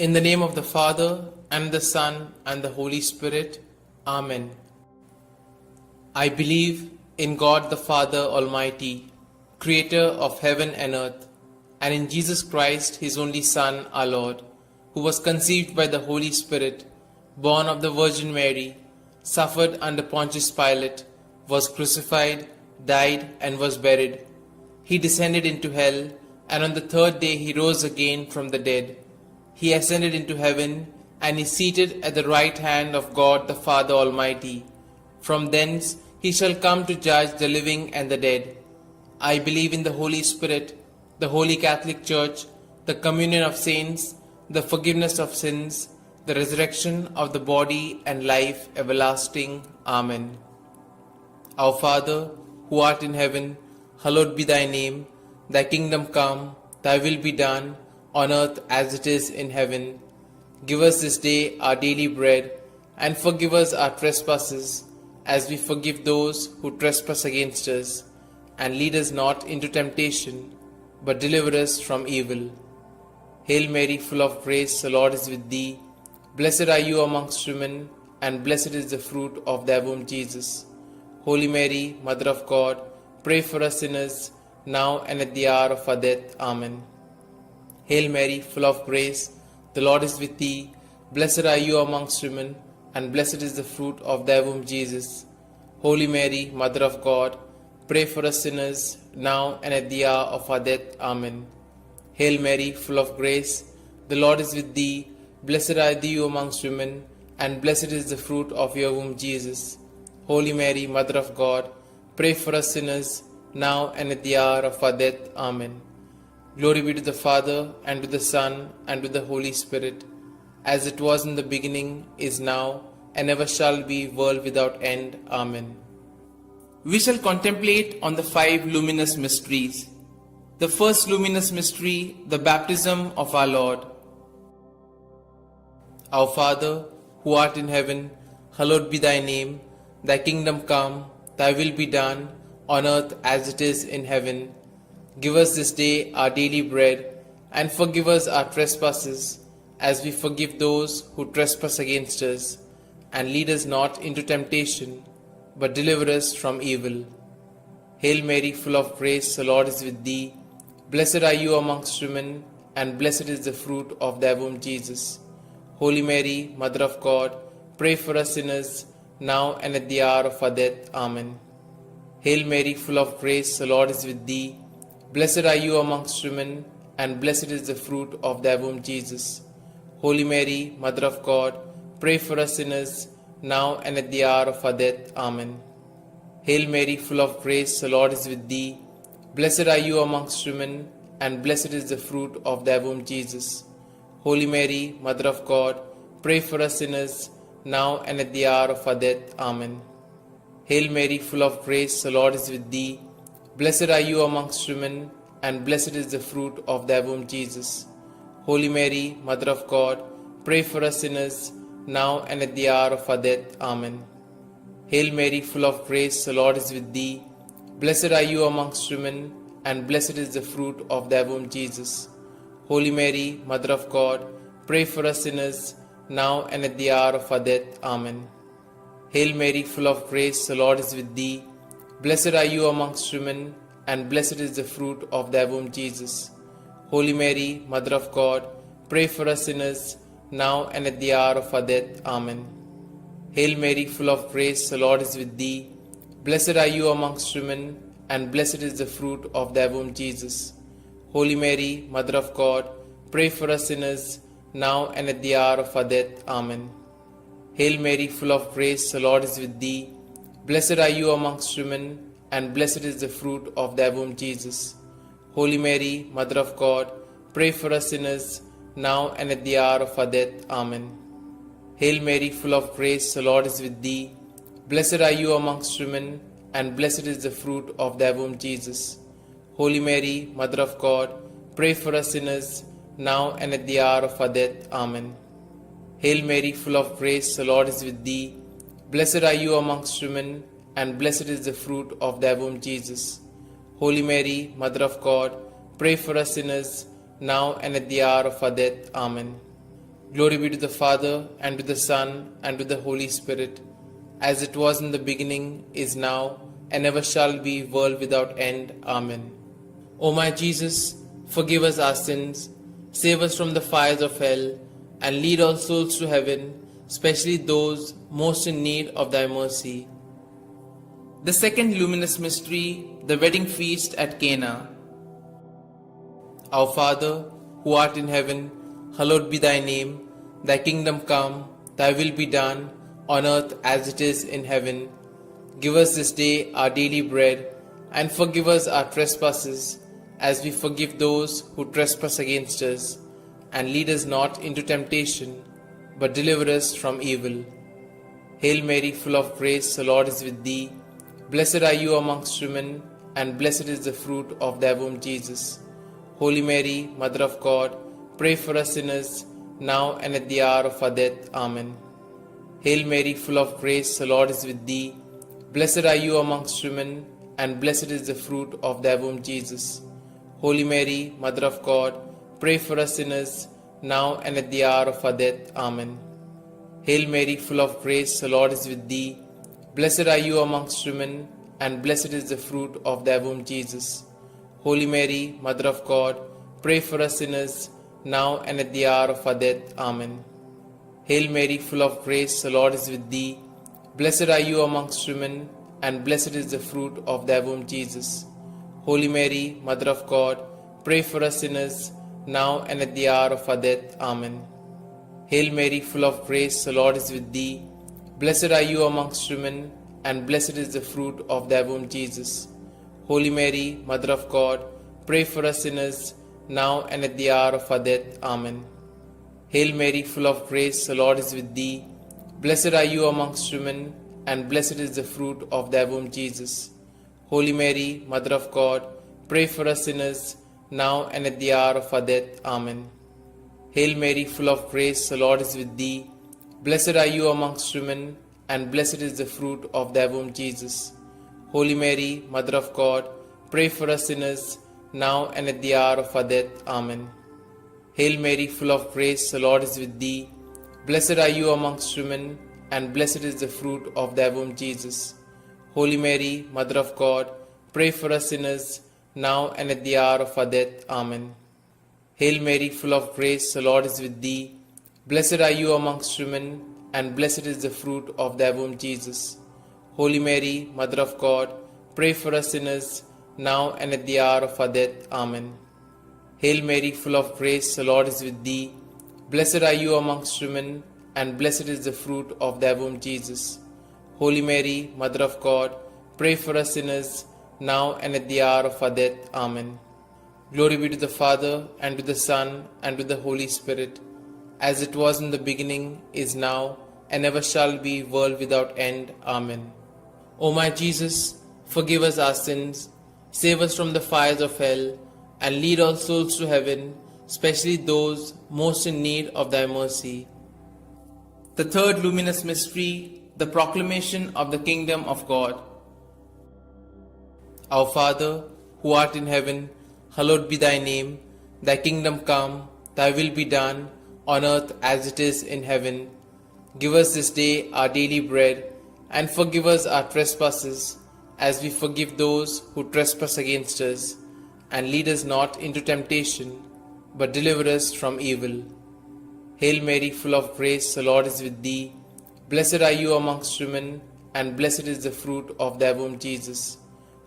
In the name of the Father, and the Son, and the Holy Spirit. Amen. I believe in God the Father Almighty, Creator of heaven and earth, and in Jesus Christ, His only Son, our Lord, who was conceived by the Holy Spirit, born of the Virgin Mary, suffered under Pontius Pilate, was crucified, died, and was buried. He descended into hell, and on the third day He rose again from the dead. He ascended into heaven, and is seated at the right hand of God the Father Almighty. From thence He shall come to judge the living and the dead. I believe in the Holy Spirit, the Holy Catholic Church, the communion of saints, the forgiveness of sins, the resurrection of the body, and life everlasting. Amen. Our Father, who art in heaven, hallowed be thy name. Thy kingdom come, thy will be done, on earth as it is in heaven. Give us this day our daily bread, and forgive us our trespasses, as we forgive those who trespass against us. And lead us not into temptation, but deliver us from evil. Hail Mary, full of grace, the Lord is with thee. Blessed are you amongst women, and blessed is the fruit of thy womb, Jesus. Holy Mary, Mother of God, pray for us sinners, now and at the hour of our death. Amen. Hail Mary, full of grace, the Lord is with thee. Blessed are you amongst women, and blessed is the fruit of thy womb, Jesus. Holy Mary, Mother of God, pray for us sinners, now and at the hour of our death. Amen. Hail Mary, full of grace, the Lord is with thee. Blessed are you amongst women, and blessed is the fruit of your womb, Jesus. Holy Mary, Mother of God, pray for us sinners, now and at the hour of our death. Amen. Glory be to the Father, and to the Son, and to the Holy Spirit, as it was in the beginning, is now, and ever shall be, world without end. Amen. We shall contemplate on the 5 luminous mysteries. The first luminous mystery, the baptism of our Lord. Our Father, who art in heaven, hallowed be thy name. Thy kingdom come, thy will be done, on earth as it is in heaven. Give us this day our daily bread, and forgive us our trespasses, as we forgive those who trespass against us. And lead us not into temptation, but deliver us from evil. Hail Mary, full of grace, the Lord is with thee. Blessed are you amongst women, and blessed is the fruit of thy womb, Jesus. Holy Mary, Mother of God, pray for us sinners, now and at the hour of our death. Amen. Hail Mary, full of grace, the Lord is with thee. Blessed are you amongst women, and blessed is the fruit of thy womb, Jesus. Holy Mary, Mother of God, pray for us sinners, now and at the hour of our death. Amen. Hail Mary, full of grace, the Lord is with thee. Blessed are you amongst women, and blessed is the fruit of thy womb, Jesus. Holy Mary, Mother of God, pray for us sinners, now and at the hour of our death. Amen. Hail Mary, full of grace, the Lord is with thee. Blessed are you amongst women, and blessed is the fruit of thy womb, Jesus. Holy Mary, Mother of God, pray for us sinners, now and at the hour of our death. Amen. Hail Mary, full of grace, the Lord is with thee. Blessed are you amongst women, and blessed is the fruit of thy womb, Jesus. Holy Mary, Mother of God, pray for us sinners, now and at the hour of our death. Amen. Hail Mary, full of grace, the Lord is with thee. Blessed are you amongst women, and blessed is the fruit of thy womb, Jesus. Holy Mary, Mother of God, pray for us sinners, now and at the hour of our death. Amen. Hail Mary, full of grace, the Lord is with thee. Blessed are you amongst women, and blessed is the fruit of thy womb, Jesus. Holy Mary, Mother of God, pray for us sinners, now and at the hour of our death. Amen. Hail Mary, full of grace, the Lord is with thee. Blessed are you amongst women, and blessed is the fruit of thy womb, Jesus. Holy Mary, Mother of God, pray for us sinners, now and at the hour of our death. Amen. Hail Mary, full of grace, the Lord is with thee. Blessed are you amongst women, and blessed is the fruit of thy womb, Jesus. Holy Mary, Mother of God, pray for us sinners, now and at the hour of our death. Amen. Hail Mary, full of grace, the Lord is with thee. Blessed are you amongst women, and blessed is the fruit of thy womb, Jesus. Holy Mary, Mother of God, pray for us sinners, now and at the hour of our death. Amen. Glory be to the Father, and to the Son, and to the Holy Spirit, as it was in the beginning, is now, and ever shall be, world without end. Amen. O my Jesus, forgive us our sins, save us from the fires of hell, and lead all souls to heaven, especially those most in need of thy mercy. The second luminous mystery, the wedding feast at Cana. Our Father, who art in heaven, hallowed be thy name. Thy kingdom come, thy will be done, on earth as it is in heaven. Give us this day our daily bread, and forgive us our trespasses, as we forgive those who trespass against us. And lead us not into temptation, but deliver us from evil. Hail Mary, full of grace, the Lord is with thee. Blessed are you amongst women, and blessed is the fruit of thy womb, Jesus. Holy Mary, Mother of God, pray for us sinners, now and at the hour of our death. Amen. Hail Mary, full of grace, the Lord is with thee. Blessed are you amongst women, and blessed is the fruit of thy womb, Jesus. Holy Mary, Mother of God, pray for us sinners, now and at the hour of our death. Amen. Hail Mary, full of grace, the Lord is with thee. Blessed are you amongst women, and blessed is the fruit of thy womb, Jesus. Holy Mary, Mother of God, pray for us sinners, now and at the hour of our death. Amen. Hail Mary, full of grace, the Lord is with thee. Blessed are you amongst women, and blessed is the fruit of thy womb, Jesus. Holy Mary, Mother of God, pray for us sinners, now and at the hour of our death. Amen. Hail Mary, full of grace, the Lord is with thee. Blessed are you amongst women, and blessed is the fruit of thy womb, Jesus. Holy Mary, Mother of God, pray for us sinners, now and at the hour of our death. Amen. Hail Mary, full of grace, the Lord is with thee. Blessed are you amongst women, and blessed is the fruit of thy womb, Jesus. Holy Mary, Mother of God, pray for us sinners, now and at the hour of our death. Amen. Hail Mary, full of grace, the Lord is with thee. Blessed are you amongst women, and blessed is the fruit of thy womb, Jesus. Holy Mary, Mother of God, pray for us sinners, now and at the hour of our death. Amen. Hail Mary, full of grace, the Lord is with thee. Blessed are you amongst women, and blessed is the fruit of thy womb, Jesus. Holy Mary, Mother of God, pray for us sinners, now and at the hour of our death. Amen. Hail Mary, full of grace, the Lord is with thee. Blessed are you amongst women, and blessed is the fruit of thy womb, Jesus. Holy Mary, Mother of God, pray for us sinners, now and at the hour of our death. Amen. Hail Mary, full of grace, the Lord is with thee. Blessed are you amongst women, and blessed is the fruit of thy womb, Jesus. Holy Mary, Mother of God, pray for us sinners, now and at the hour of our death. Amen. Glory be to the Father, and to the Son, and to the Holy Spirit, as it was in the beginning, is now, and ever shall be, world without end. Amen. O my Jesus, forgive us our sins, save us from the fires of hell, and lead all souls to heaven, especially those most in need of thy mercy. The third luminous mystery, the proclamation of the kingdom of God. Our Father, who art in heaven, hallowed be thy name. Thy kingdom come, thy will be done, on earth as it is in heaven. Give us this day our daily bread, and forgive us our trespasses, as we forgive those who trespass against us. And lead us not into temptation, but deliver us from evil. Hail Mary, full of grace, the Lord is with thee. Blessed are you amongst women, and blessed is the fruit of thy womb, Jesus.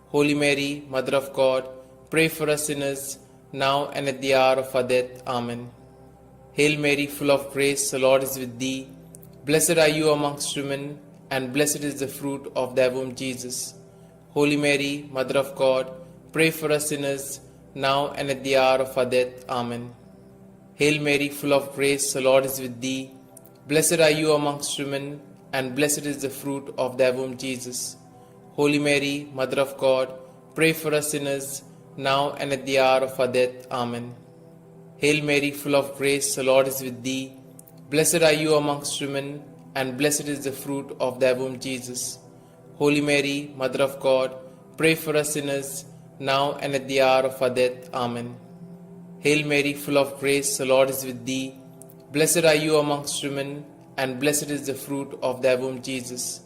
Holy Mary, Mother of God, pray for us sinners, now and at the hour of our death. Amen. Hail Mary, full of grace, the Lord is with thee. Blessed are you amongst women, and blessed is the fruit of thy womb, Jesus. Holy Mary, Mother of God, pray for us sinners, now and at the hour of our death. Amen. Hail Mary, full of grace, the Lord is with thee. Blessed are you amongst women, and blessed is the fruit of thy womb, Jesus. Holy Mary, Mother of God, pray for us sinners, now and at the hour of our death. Amen. Hail Mary, full of grace, the Lord is with thee. Blessed are you amongst women, and blessed is the fruit of thy womb, Jesus. Holy Mary, Mother of God, pray for us sinners, now and at the hour of our death. Amen. Hail Mary, full of grace, the Lord is with thee. Blessed are you amongst women, and blessed is the fruit of thy womb, Jesus.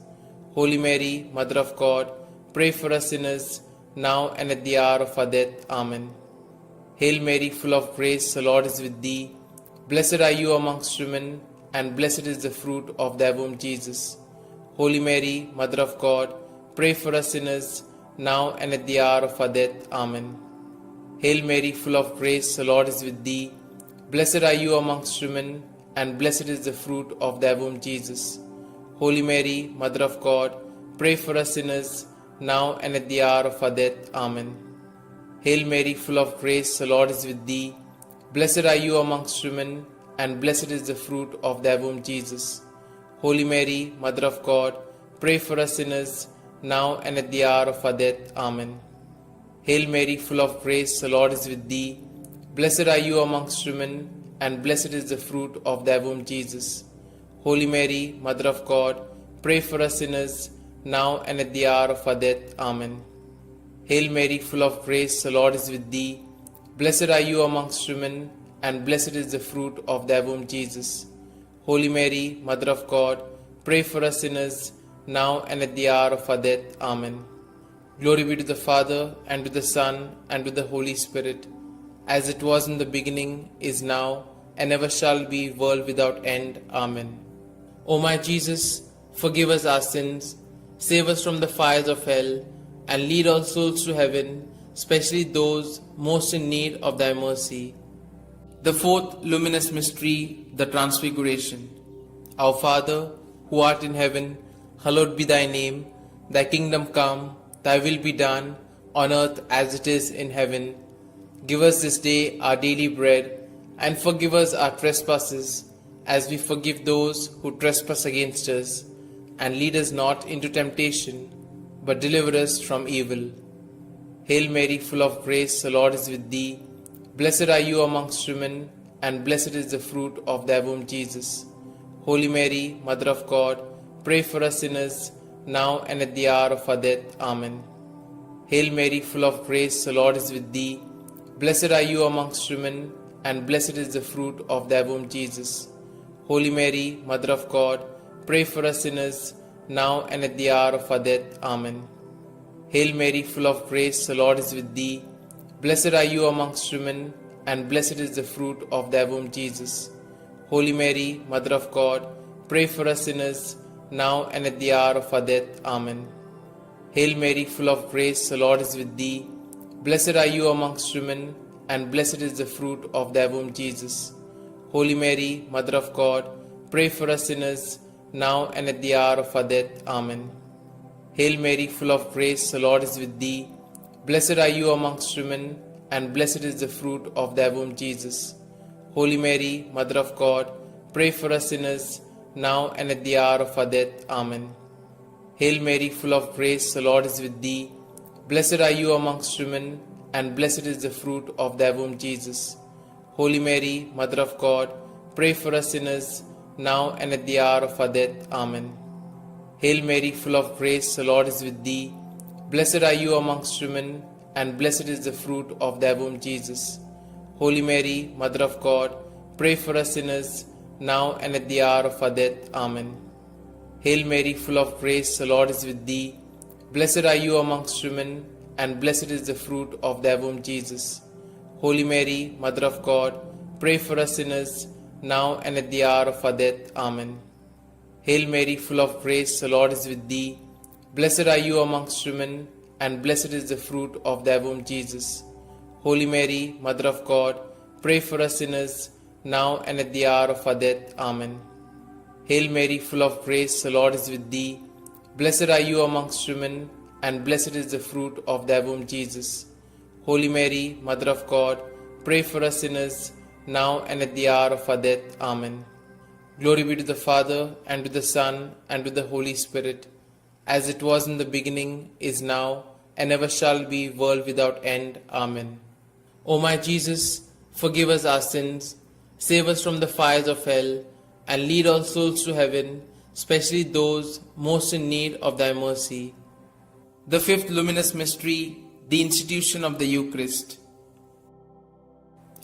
Holy Mary, Mother of God, pray for us sinners, now and at the hour of our death. Amen. Hail Mary, full of grace, the Lord is with thee. Blessed are you amongst women, and blessed is the fruit of thy womb, Jesus. Holy Mary, Mother of God, pray for us sinners, now and at the hour of our death. Amen. Hail Mary, full of grace, the Lord is with thee. Blessed are you amongst women, and blessed is the fruit of thy womb, Jesus. Holy Mary, Mother of God, pray for us sinners, now and at the hour of our death. Amen. Hail Mary, full of grace, the Lord is with thee. Blessed are you amongst women, and blessed is the fruit of thy womb, Jesus. Holy Mary, Mother of God, pray for us sinners, now and at the hour of our death. Amen. Hail Mary, full of grace, the Lord is with thee. Blessed are you amongst women, and blessed is the fruit of thy womb, Jesus. Holy Mary, Mother of God, pray for us sinners, now and at the hour of our death. Amen. Hail Mary, full of grace, the Lord is with thee. Blessed are you amongst women, and blessed is the fruit of thy womb, Jesus. Holy Mary, Mother of God, pray for us sinners, now and at the hour of our death. Amen. Glory be to the Father, and to the Son, and to the Holy Spirit, as it was in the beginning, is now, and ever shall be, world without end. Amen. O my Jesus, forgive us our sins, save us from the fires of hell, and lead all souls to heaven, especially those most in need of thy mercy. The fourth luminous mystery, the Transfiguration. Our Father, who art in heaven, hallowed be thy name. Thy kingdom come, thy will be done, on earth as it is in heaven. Give us this day our daily bread, and forgive us our trespasses, as we forgive those who trespass against us. And lead us not into temptation, but deliver us from evil. Hail Mary, full of grace, the Lord is with thee. Blessed are you amongst women, and blessed is the fruit of thy womb, Jesus. Holy Mary, Mother of God, pray for us sinners, now and at the hour of our death. Amen. Hail Mary, full of grace, the Lord is with thee. Blessed are you amongst women, and blessed is the fruit of thy womb, Jesus. Holy Mary, Mother of God, pray for us sinners, now and at the hour of our death. Amen. Hail Mary, full of grace, the Lord is with thee. Blessed are you amongst women, and blessed is the fruit of thy womb, Jesus. Holy Mary, Mother of God, pray for us sinners, now and at the hour of our death. Amen. Hail Mary, full of grace, the Lord is with thee. Blessed are you amongst women, and blessed is the fruit of thy womb, Jesus. Holy Mary, Mother of God, pray for us sinners, now and at the hour of our death. Amen. Hail Mary, full of grace, the Lord is with thee. Blessed are you amongst women, and blessed is the fruit of thy womb, Jesus. Holy Mary, Mother of God, pray for us sinners, now and at the hour of our death. Amen. Hail Mary, full of grace, the Lord is with thee. Blessed are you amongst women, and blessed is the fruit of thy womb, Jesus. Holy Mary, Mother of God, pray for us sinners, now and at the hour of our death. Amen. Hail Mary, full of grace, the Lord is with thee. Blessed are you amongst women, and blessed is the fruit of thy womb, Jesus. Holy Mary, Mother of God, pray for us sinners, now and at the hour of our death. Amen. Hail Mary, full of grace, the Lord is with thee. Blessed are you amongst women, and blessed is the fruit of thy womb, Jesus. Holy Mary, Mother of God, pray for us sinners, now and at the hour of our death. Amen. Hail Mary, full of grace, the Lord is with thee. Blessed are you amongst women, and blessed is the fruit of thy womb, Jesus. Holy Mary, Mother of God, pray for us sinners, now and at the hour of our death. Amen. Hail Mary, full of grace, the Lord is with thee. Blessed are you amongst women, and blessed is the fruit of thy womb, Jesus. Holy Mary, Mother of God, pray for us sinners, now and at the hour of our death. Amen. Glory be to the Father, and to the Son, and to the Holy Spirit, as it was in the beginning, is now, and ever shall be, world without end. Amen. O my Jesus, forgive us our sins, save us from the fires of hell, and lead all souls to heaven, especially those most in need of thy mercy. The fifth luminous mystery, the institution of the Eucharist.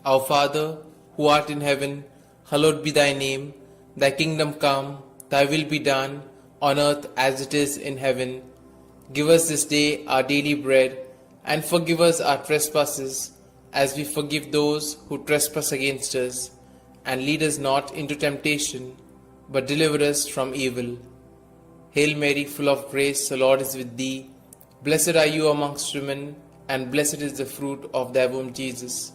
Our Father, who art in heaven, hallowed be thy name. Thy kingdom come, thy will be done, on earth as it is in heaven. Give us this day our daily bread, and forgive us our trespasses, as we forgive those who trespass against us. And lead us not into temptation, but deliver us from evil. Hail Mary, full of grace, the Lord is with thee. Blessed are you amongst women, and blessed is the fruit of thy womb, Jesus.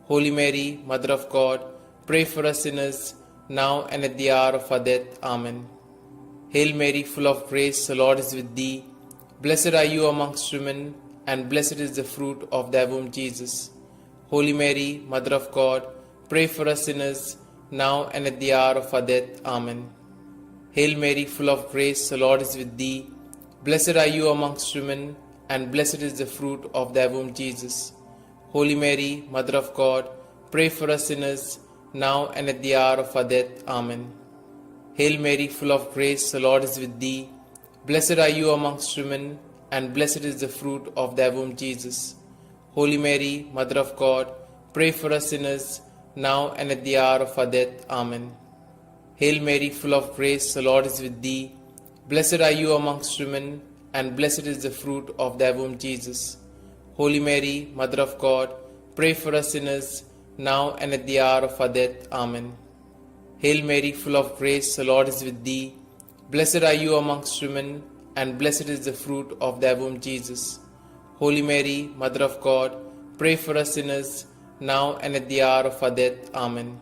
Holy Mary, Mother of God, pray for us sinners, now and at the hour of our death. Amen. Hail Mary, full of grace, the Lord is with thee. Blessed are you amongst women, and blessed is the fruit of thy womb, Jesus. Holy Mary, Mother of God, pray for us sinners, now and at the hour of our death. Amen. Hail Mary, full of grace, the Lord is with thee. Blessed are you amongst women, and blessed is the fruit of thy womb, Jesus. Holy Mary, Mother of God, pray for us sinners, now and at the hour of our death. Amen. Hail Mary, full of grace, the Lord is with thee. Blessed are you amongst women, and blessed is the fruit of thy womb, Jesus. Holy Mary, Mother of God, pray for us sinners, now and at the hour of our death. Amen. Hail Mary, full of grace, the Lord is with thee. Blessed are you amongst women, and blessed is the fruit of thy womb, Jesus. Holy Mary, Mother of God, pray for us sinners, now and at the hour of our death. Amen. Hail Mary, full of grace, the Lord is with thee. Blessed are you amongst women, and blessed is the fruit of thy womb, Jesus. Holy Mary, Mother of God, pray for us sinners, now and at the hour of our death. Amen.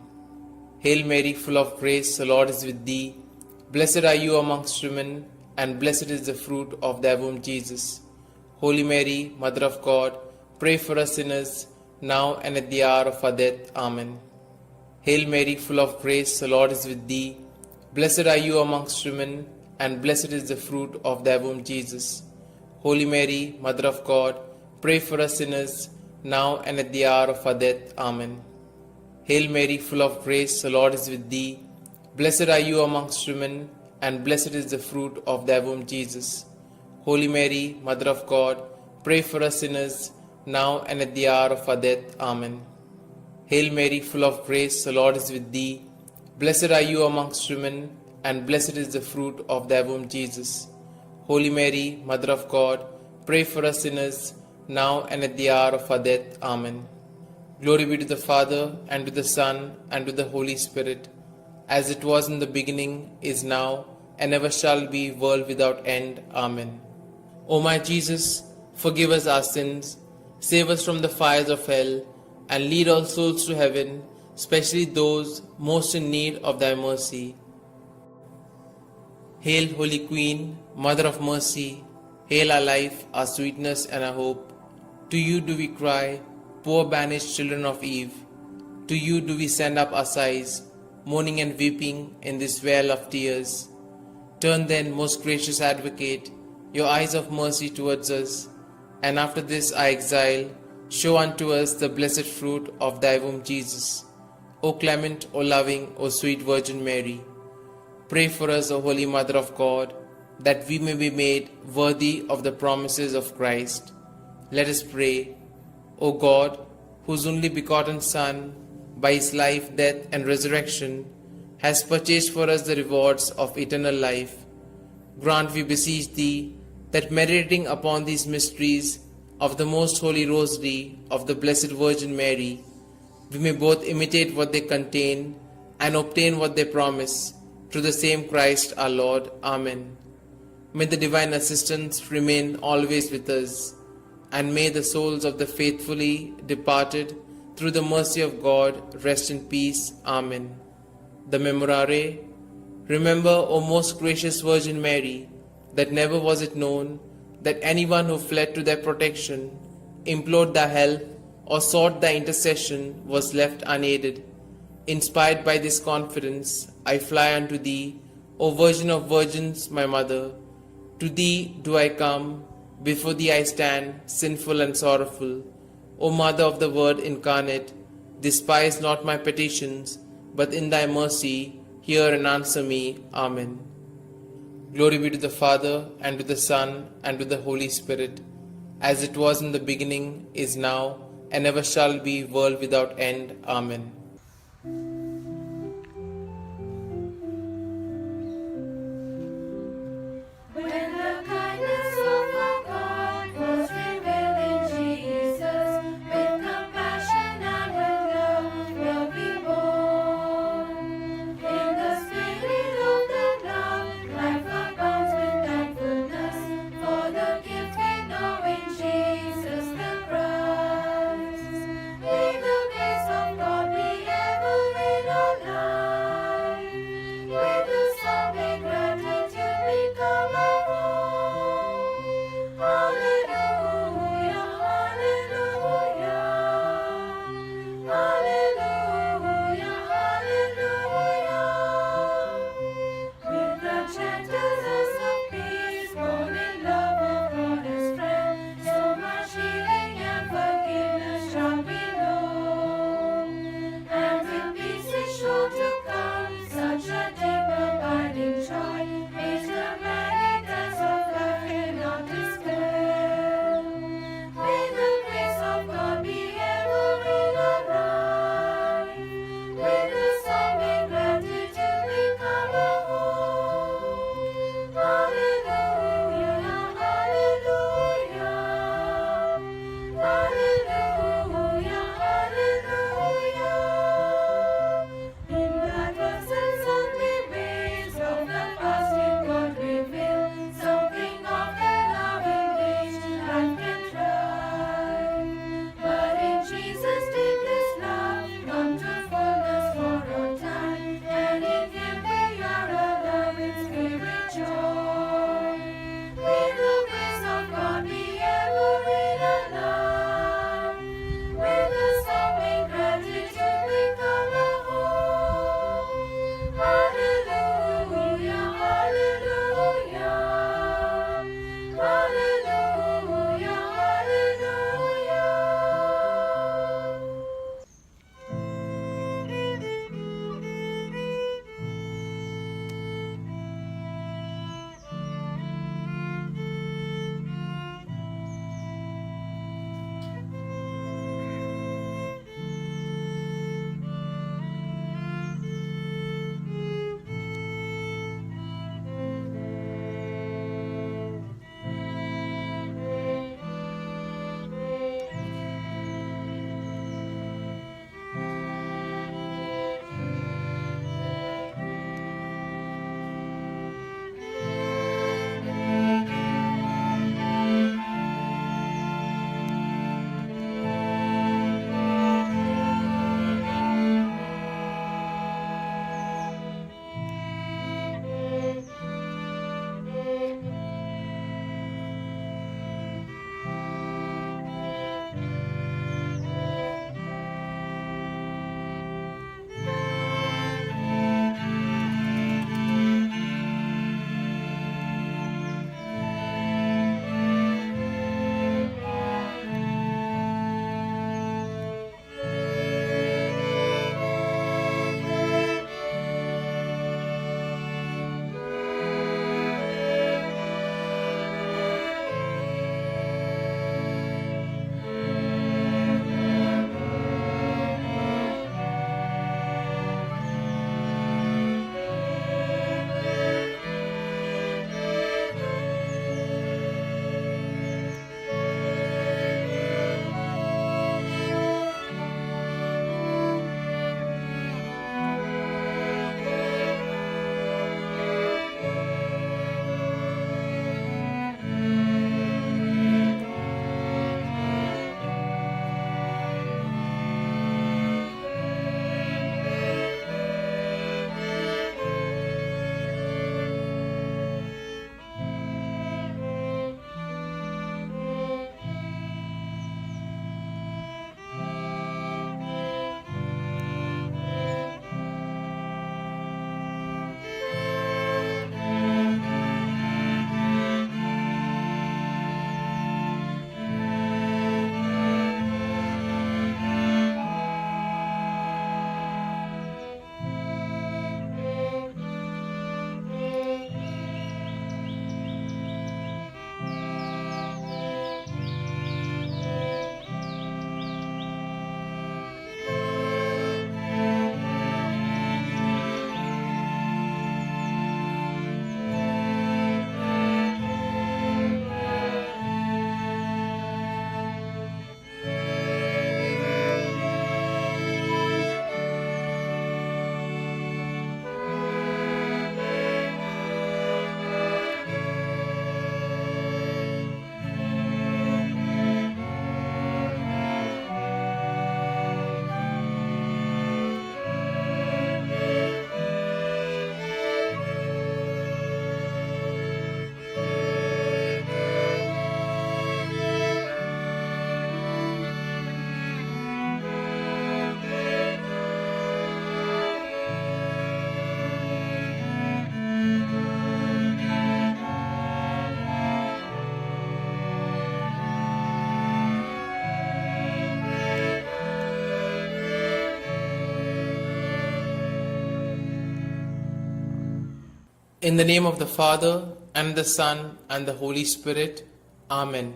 Hail Mary, full of grace, the Lord is with thee. Blessed are you amongst women, and blessed is the fruit of thy womb, Jesus. Holy Mary, Mother of God, pray for us sinners, now and at the hour of our death. Amen. Hail Mary, full of grace, the Lord is with thee. Blessed are you amongst women, and blessed is the fruit of thy womb, Jesus. Holy Mary, Mother of God, pray for us sinners, now and at the hour of our death. Amen. Hail Mary, full of grace, the Lord is with thee. Blessed are you amongst women, and blessed is the fruit of thy womb, Jesus. Holy Mary, Mother of God, pray for us sinners, now and at the hour of our death. Amen. Hail Mary, full of grace, the Lord is with thee. Blessed are you amongst women, and blessed is the fruit of thy womb, Jesus. Holy Mary, Mother of God, pray for us sinners, now and at the hour of our death. Amen. Glory be to the Father, and to the Son, and to the Holy Spirit, as it was in the beginning, is now, and ever shall be, world without end. Amen. O my Jesus, forgive us our sins, save us from the fires of hell, and lead all souls to heaven, especially those most in need of thy mercy. Hail, Holy Queen, Mother of Mercy, hail our life, our sweetness, and our hope. To you do we cry, poor banished children of Eve. To you do we send up our sighs, mourning and weeping in this vale of tears. Turn then, most gracious Advocate, your eyes of mercy towards us, and after this our exile, show unto us the blessed fruit of thy womb, Jesus. O clement, O loving, O sweet Virgin Mary, pray for us, O Holy Mother of God, that we may be made worthy of the promises of Christ. Let us pray. O God, whose only begotten Son, by his life, death, and resurrection, has purchased for us the rewards of eternal life, grant, we beseech thee, that meditating upon these mysteries of the most holy Rosary of the Blessed Virgin Mary, we may both imitate what they contain and obtain what they promise, through the same Christ our Lord. Amen. May the divine assistance remain always with us, and may the souls of the faithfully departed, through the mercy of God, rest in peace. Amen. The Memorare. Remember, O most gracious Virgin Mary, that never was it known that anyone who fled to thy protection, implored thy help, or sought thy intercession was left unaided. Inspired by this confidence, I fly unto thee, O Virgin of Virgins, my Mother. To thee do I come, before thee I stand, sinful and sorrowful. O Mother of the Word incarnate, despise not my petitions, but in thy mercy hear and answer me. Amen. Glory be to the Father, and to the Son, and to the Holy Spirit, as it was in the beginning, is now, and ever shall be, world without end. Amen. In the name of the Father, and the Son, and the Holy Spirit. Amen.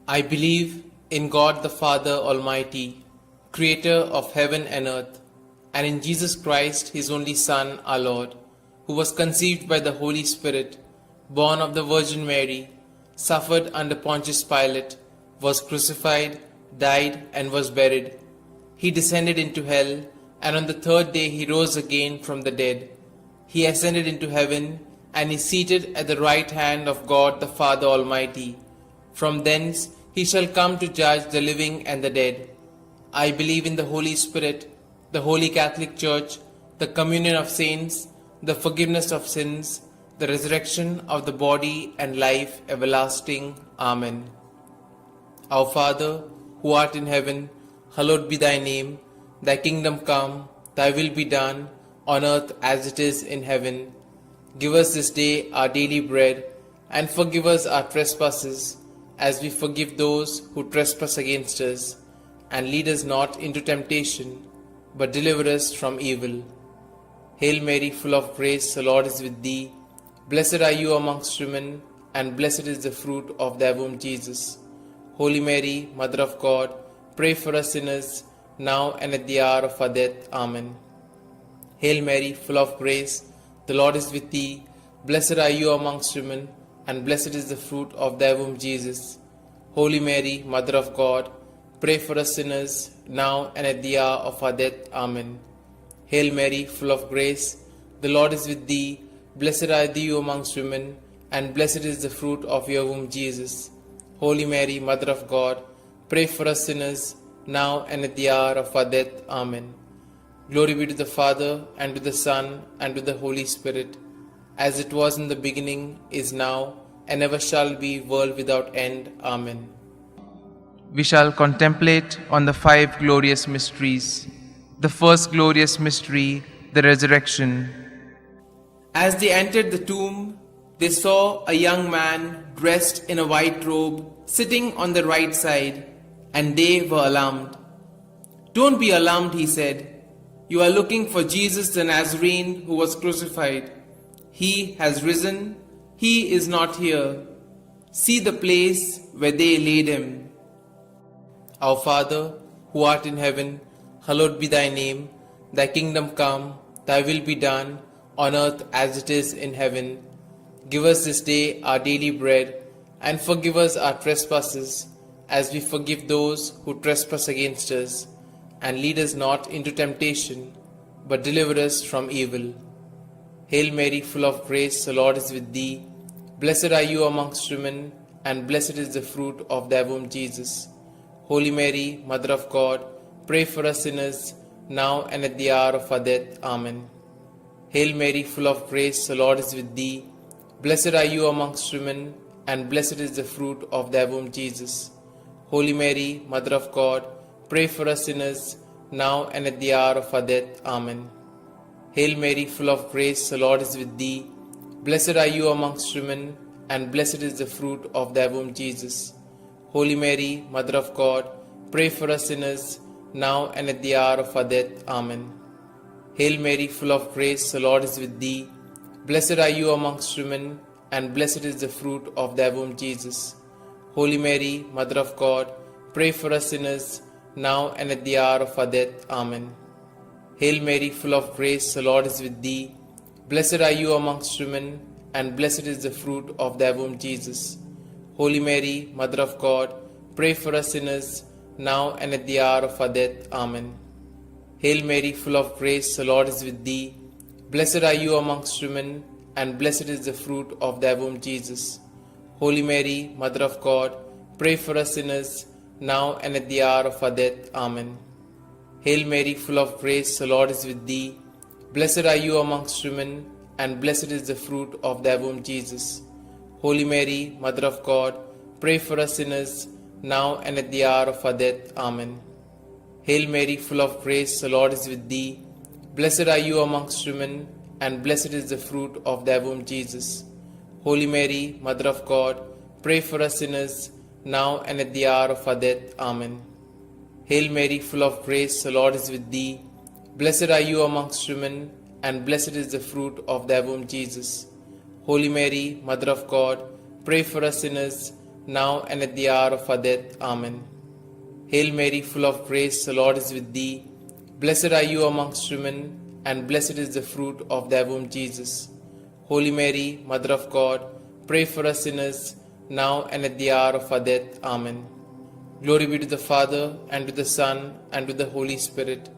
I believe in God the Father Almighty, creator of heaven and earth, and in Jesus Christ, his only Son, our Lord, who was conceived by the Holy Spirit, born of the Virgin Mary, suffered under Pontius Pilate, was crucified, died, and was buried. He descended into hell, and on the third day he rose again from the dead. He ascended into heaven, and is seated at the right hand of God the Father Almighty. From thence he shall come to judge the living and the dead. I believe in the Holy Spirit, the Holy Catholic Church, the communion of saints, the forgiveness of sins, the resurrection of the body, and life everlasting. Amen. Our Father, who art in heaven, hallowed be thy name. Thy kingdom come, thy will be done, on earth as it is in heaven. Give us this day our daily bread, and forgive us our trespasses, as we forgive those who trespass against us. And lead us not into temptation, but deliver us from evil. Hail Mary, full of grace, the Lord is with thee. Blessed are you amongst women, and blessed is the fruit of thy womb, Jesus. Holy Mary, Mother of God, pray for us sinners, now and at the hour of our death. Amen. Hail Mary, full of grace, the Lord is with thee. Blessed are you amongst women, and blessed is the fruit of thy womb, Jesus. Holy Mary, Mother of God, pray for us sinners, now and at the hour of our death. Amen. Hail Mary, full of grace, the Lord is with thee. Blessed are thou amongst women, and blessed is the fruit of your womb, Jesus. Holy Mary, Mother of God, pray for us sinners, now and at the hour of our death. Amen. Glory be to the Father, and to the Son, and to the Holy Spirit, as it was in the beginning, is now, and ever shall be, world without end. Amen. We shall contemplate on the 5 glorious mysteries. The first glorious mystery, the resurrection. As they entered the tomb, they saw a young man dressed in a white robe sitting on the right side, and they were alarmed. "Don't be alarmed," he said. "You are looking for Jesus the Nazarene who was crucified. He has risen. He is not here. See the place where they laid him. Our Father, who art in heaven, hallowed be thy name. Thy kingdom come, thy will be done, on earth as it is in heaven. Give us this day our daily bread, and forgive us our trespasses, as we forgive those who trespass against us. And lead us not into temptation, but deliver us from evil. Hail Mary, full of grace, the Lord is with thee. Blessed are you amongst women, and blessed is the fruit of thy womb, Jesus. Holy Mary, Mother of God, pray for us sinners, now and at the hour of our death. Amen. Hail Mary, full of grace, the Lord is with thee. Blessed are you amongst women, and blessed is the fruit of thy womb, Jesus. Holy Mary, Mother of God, pray for us sinners, now and at the hour of our death. Amen. Hail Mary, full of grace, the Lord is with thee. Blessed are you amongst women, and blessed is the fruit of thy womb, Jesus. Holy Mary, Mother of God, pray for us sinners, now and at the hour of our death. Amen. Hail Mary, full of grace, the Lord is with thee. Blessed are you amongst women, and blessed is the fruit of thy womb, Jesus. Holy Mary, Mother of God, pray for us sinners, now and at the hour of our death. Amen. Hail Mary, full of grace, the Lord is with thee. Blessed are you amongst women, and blessed is the fruit of thy womb, Jesus. Holy Mary, Mother of God, pray for us sinners, now and at the hour of our death. Amen. Hail Mary, full of grace, the Lord is with thee. Blessed are you amongst women, and blessed is the fruit of thy womb, Jesus. Holy Mary, Mother of God, pray for us sinners, now and at the hour of our death. Amen. Hail Mary, full of grace, the Lord is with thee. Blessed are you amongst women, and blessed is the fruit of thy womb, Jesus. Holy Mary, Mother of God, pray for us sinners, now and at the hour of our death. Amen. Hail Mary, full of grace, the Lord is with thee. Blessed are you amongst women, and blessed is the fruit of thy womb, Jesus. Holy Mary, Mother of God, pray for us sinners, now and at the hour of our death. Amen. Hail Mary, full of grace, the Lord is with thee. Blessed are you amongst women, and blessed is the fruit of thy womb, Jesus. Holy Mary, Mother of God, pray for us sinners, now and at the hour of our death. Amen. Hail Mary, full of grace, the Lord is with thee. Blessed are you amongst women, and blessed is the fruit of thy womb, Jesus. Holy Mary, Mother of God, pray for us sinners, now and at the hour of our death. Amen. Glory be to the Father, and to the Son, and to the Holy Spirit,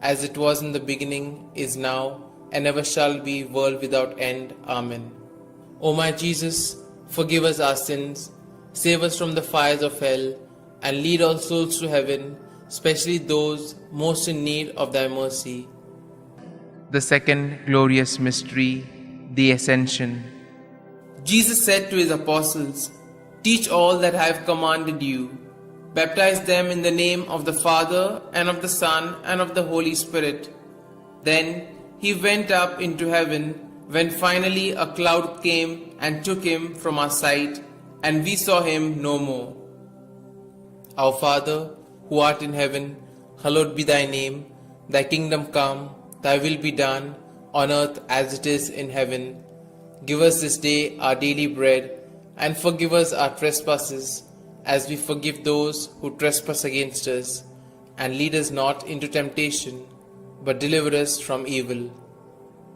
as it was in the beginning, is now, and ever shall be, world without end. Amen. O my Jesus, forgive us our sins, save us from the fires of hell, and lead all souls to heaven, especially those most in need of thy mercy. The second glorious mystery, the Ascension. Jesus said to his apostles, "Teach all that I have commanded you. Baptize them in the name of the Father, and of the Son, and of the Holy Spirit." Then he went up into heaven, when finally a cloud came and took him from our sight, and we saw him no more. Our Father, who art in heaven, hallowed be thy name. Thy kingdom come, thy will be done, on earth as it is in heaven. Give us this day our daily bread, and forgive us our trespasses, as we forgive those who trespass against us. And lead us not into temptation, but deliver us from evil.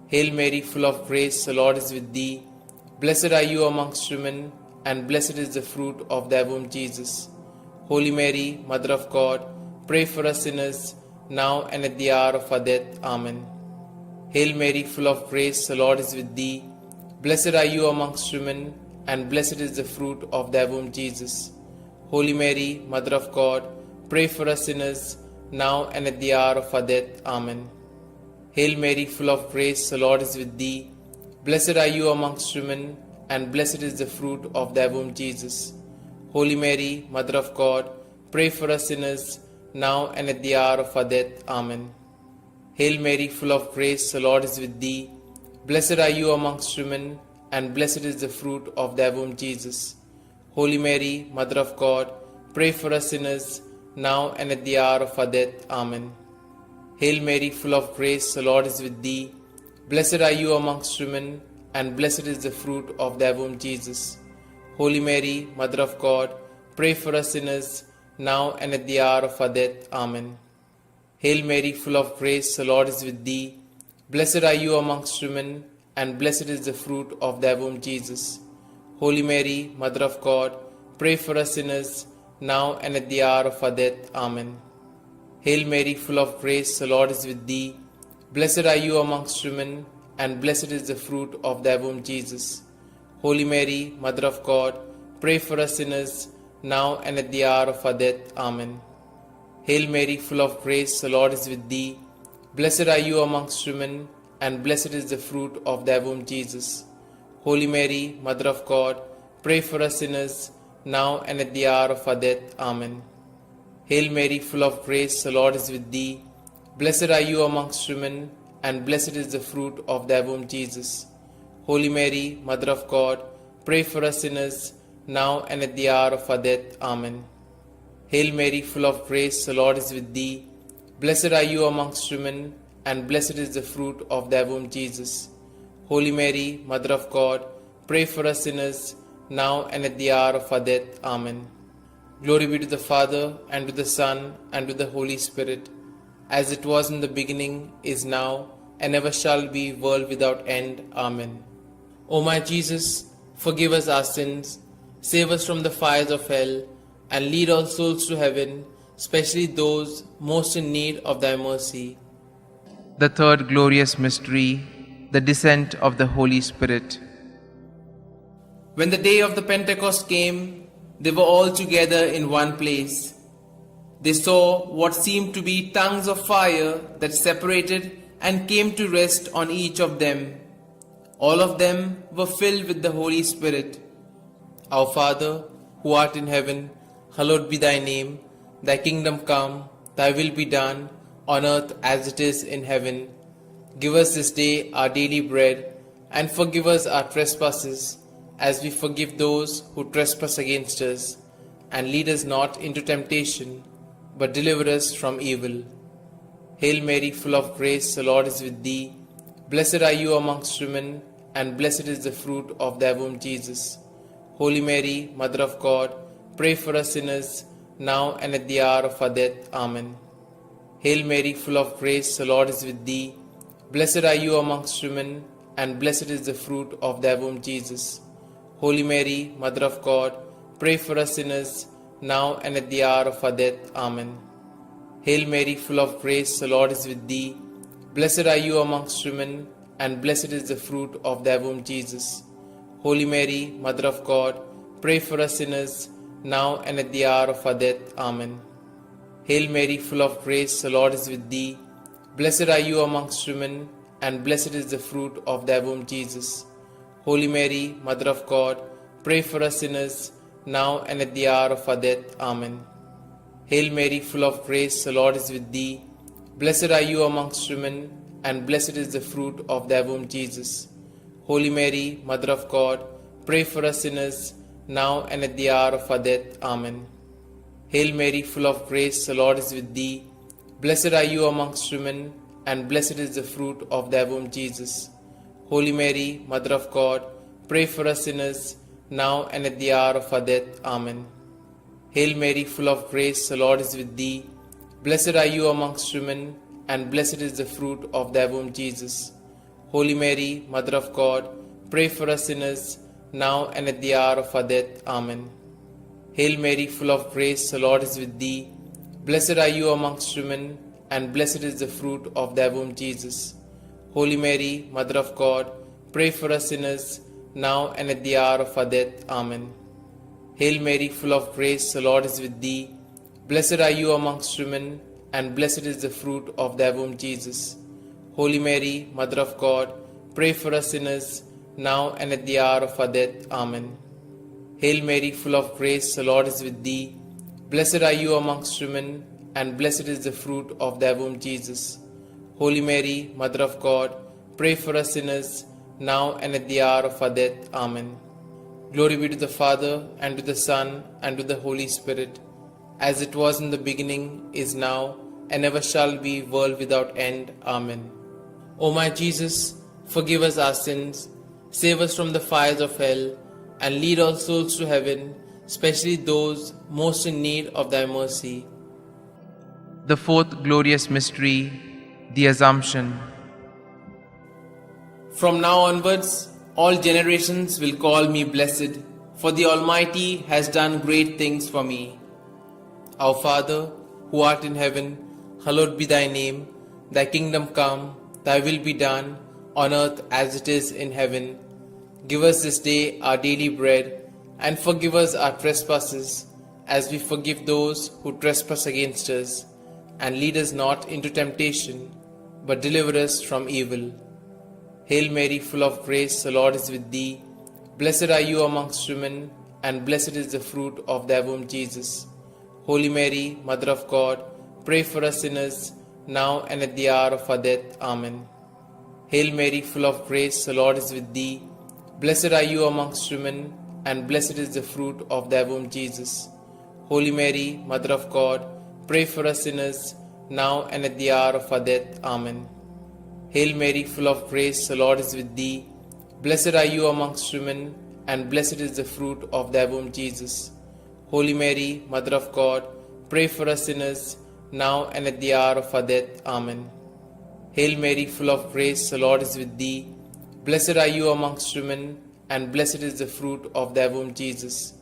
Hail Mary, full of grace, the Lord is with thee. Blessed are you amongst women, and blessed is the fruit of thy womb, Jesus. Holy Mary, Mother of God, pray for us sinners, now and at the hour of our death. Amen. Hail Mary, full of grace, the Lord is with thee. Blessed are you amongst women, and blessed is the fruit of thy womb, Jesus. Holy Mary, Mother of God, pray for us sinners, now and at the hour of our death. Amen. Hail Mary, full of grace, the Lord is with thee. Blessed are you amongst women, and blessed is the fruit of thy womb, Jesus. Holy Mary, Mother of God, pray for us sinners, now and at the hour of our death. Amen. Hail Mary, full of grace, the Lord is with thee. Blessed are you amongst women, and blessed is the fruit of thy womb, Jesus. Holy Mary, Mother of God, pray for us sinners, now and at the hour of our death. Amen. Hail Mary, full of grace, the Lord is with thee. Blessed are you amongst women, and blessed is the fruit of thy womb, Jesus. Holy Mary, Mother of God, pray for us sinners, now and at the hour of our death. Amen. Hail Mary, full of grace, the Lord is with thee. Blessed are you amongst women, and blessed is the fruit of thy womb, Jesus. Holy Mary, Mother of God, pray for us sinners, now and at the hour of our death. Amen. Hail Mary, full of grace, the Lord is with thee. Blessed are you amongst women, and blessed is the fruit of thy womb, Jesus. Holy Mary, Mother of God, pray for us sinners, now and at the hour of our death. Amen. Hail Mary, full of grace, the Lord is with thee. Blessed are you amongst women, and blessed is the fruit of thy womb, Jesus. Holy Mary, Mother of God, pray for us sinners, now and at the hour of our death. Amen. Hail Mary, full of grace, the Lord is with thee. Blessed are you amongst women, and blessed is the fruit of thy womb, Jesus. Holy Mary, Mother of God, pray for us sinners, now and at the hour of our death. Amen. Hail Mary, full of grace, the Lord is with thee. Blessed are you amongst women, and blessed is the fruit of thy womb, Jesus. Holy Mary, Mother of God, pray for us sinners, now and at the hour of our death. Amen. Glory be to the Father, and to the Son, and to the Holy Spirit, as it was in the beginning, is now, and ever shall be, world without end. Amen. O my Jesus, forgive us our sins, save us from the fires of hell, and lead all souls to heaven, especially those most in need of thy mercy. The third glorious mystery, the descent of the Holy Spirit. When the day of the Pentecost came, they were all together in one place. They saw what seemed to be tongues of fire that separated and came to rest on each of them. All of them were filled with the Holy Spirit. Our Father, who art in heaven, hallowed be thy name. Thy kingdom come, thy will be done, on earth as it is in heaven. Give us this day our daily bread, and forgive us our trespasses, as we forgive those who trespass against us. And lead us not into temptation, but deliver us from evil. Hail Mary, full of grace, the Lord is with thee. Blessed are you amongst women, and blessed is the fruit of thy womb, Jesus. Holy Mary, Mother of God, pray for us sinners, now and at the hour of our death. Amen. Hail Mary, full of grace, the Lord is with thee. Blessed are you amongst women, and blessed is the fruit of thy womb, Jesus. Holy Mary, Mother of God, pray for us sinners, now and at the hour of our death. Amen. Hail Mary, full of grace, the Lord is with thee. Blessed are you amongst women, and blessed is the fruit of thy womb, Jesus. Holy Mary, Mother of God, pray for us sinners, now and at the hour of our death. Amen. Hail Mary, full of grace, the Lord is with thee. Blessed are you amongst women, and blessed is the fruit of thy womb, Jesus. Holy Mary, Mother of God, pray for us sinners, now and at the hour of our death. Amen. Hail Mary, full of grace, the Lord is with thee. Blessed are you amongst women, and blessed is the fruit of thy womb, Jesus. Holy Mary, Mother of God, pray for us sinners, now and at the hour of our death. Amen. Hail Mary, full of grace, the Lord is with thee. Blessed are you amongst women, and blessed is the fruit of thy womb, Jesus. Holy Mary, Mother of God, pray for us sinners, now and at the hour of our death. Amen. Hail Mary, full of grace, the Lord is with thee. Blessed are you amongst women, and blessed is the fruit of thy womb, Jesus. Holy Mary, Mother of God, pray for us sinners, now and at the hour of our death. Amen. Hail Mary, full of grace, the Lord is with thee. Blessed are you amongst women, and blessed is the fruit of thy womb, Jesus. Holy Mary, Mother of God, pray for us sinners, now and at the hour of our death. Amen. Hail Mary, full of grace, the Lord is with thee. Blessed are you amongst women, and blessed is the fruit of thy womb, Jesus. Holy Mary, Mother of God, pray for us sinners, now and at the hour of our death. Amen. Hail Mary, full of grace, the Lord is with thee. Blessed are you amongst women, and blessed is the fruit of thy womb, Jesus. Holy Mary, Mother of God, pray for us sinners, now and at the hour of our death. Amen. Glory be to the Father, and to the Son, and to the Holy Spirit, as it was in the beginning, is now, and ever shall be, world without end. Amen. O my Jesus, forgive us our sins, save us from the fires of hell, and lead all souls to heaven, especially those most in need of thy mercy. The fourth glorious mystery, the Assumption. From now onwards, all generations will call me blessed, for the Almighty has done great things for me. Our Father, who art in heaven, hallowed be thy name. Thy kingdom come, thy will be done, on earth as it is in heaven. Give us this day our daily bread, and forgive us our trespasses, as we forgive those who trespass against us. And lead us not into temptation, but deliver us from evil. Hail Mary, full of grace, the Lord is with thee. Blessed are you amongst women, and blessed is the fruit of thy womb, Jesus. Holy Mary, Mother of God, pray for us sinners, now and at the hour of our death. Amen. Hail Mary, full of grace, the Lord is with thee. Blessed are you amongst women, and blessed is the fruit of thy womb, Jesus. Holy Mary, Mother of God, pray for us sinners, now and at the hour of our death. Amen. Hail Mary, full of grace, the Lord is with thee. Blessed are you amongst women, and blessed is the fruit of thy womb, Jesus. Holy Mary, Mother of God, pray for us sinners, now and at the hour of our death. Amen. Hail Mary, full of grace, the Lord is with thee. Blessed are you amongst women, and blessed is the fruit of thy womb, Jesus.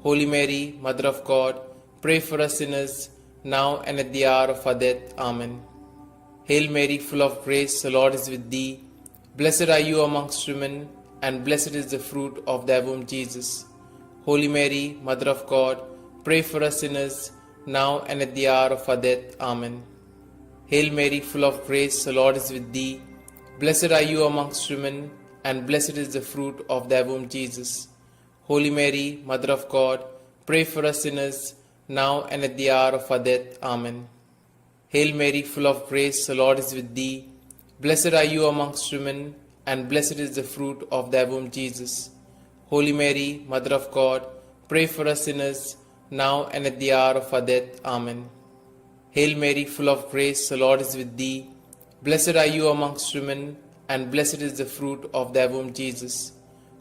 Holy Mary, Mother of God, pray for us sinners, now and at the hour of our death. Amen. Hail Mary, full of grace, the Lord is with thee. Blessed are you amongst women, and blessed is the fruit of thy womb, Jesus. Holy Mary, Mother of God, pray for us sinners, now and at the hour of our death. Amen. Hail Mary, full of grace, the Lord is with thee. Blessed are you amongst women, and blessed is the fruit of thy womb, Jesus. Holy Mary, Mother of God, pray for us sinners, now and at the hour of our death. Amen. Hail Mary, full of grace, the Lord is with thee. Blessed are you amongst women, and blessed is the fruit of thy womb, Jesus. Holy Mary, Mother of God, pray for us sinners, now and at the hour of our death. Amen. Hail Mary, full of grace, the Lord is with thee. Blessed are you amongst women, and blessed is the fruit of thy womb, Jesus.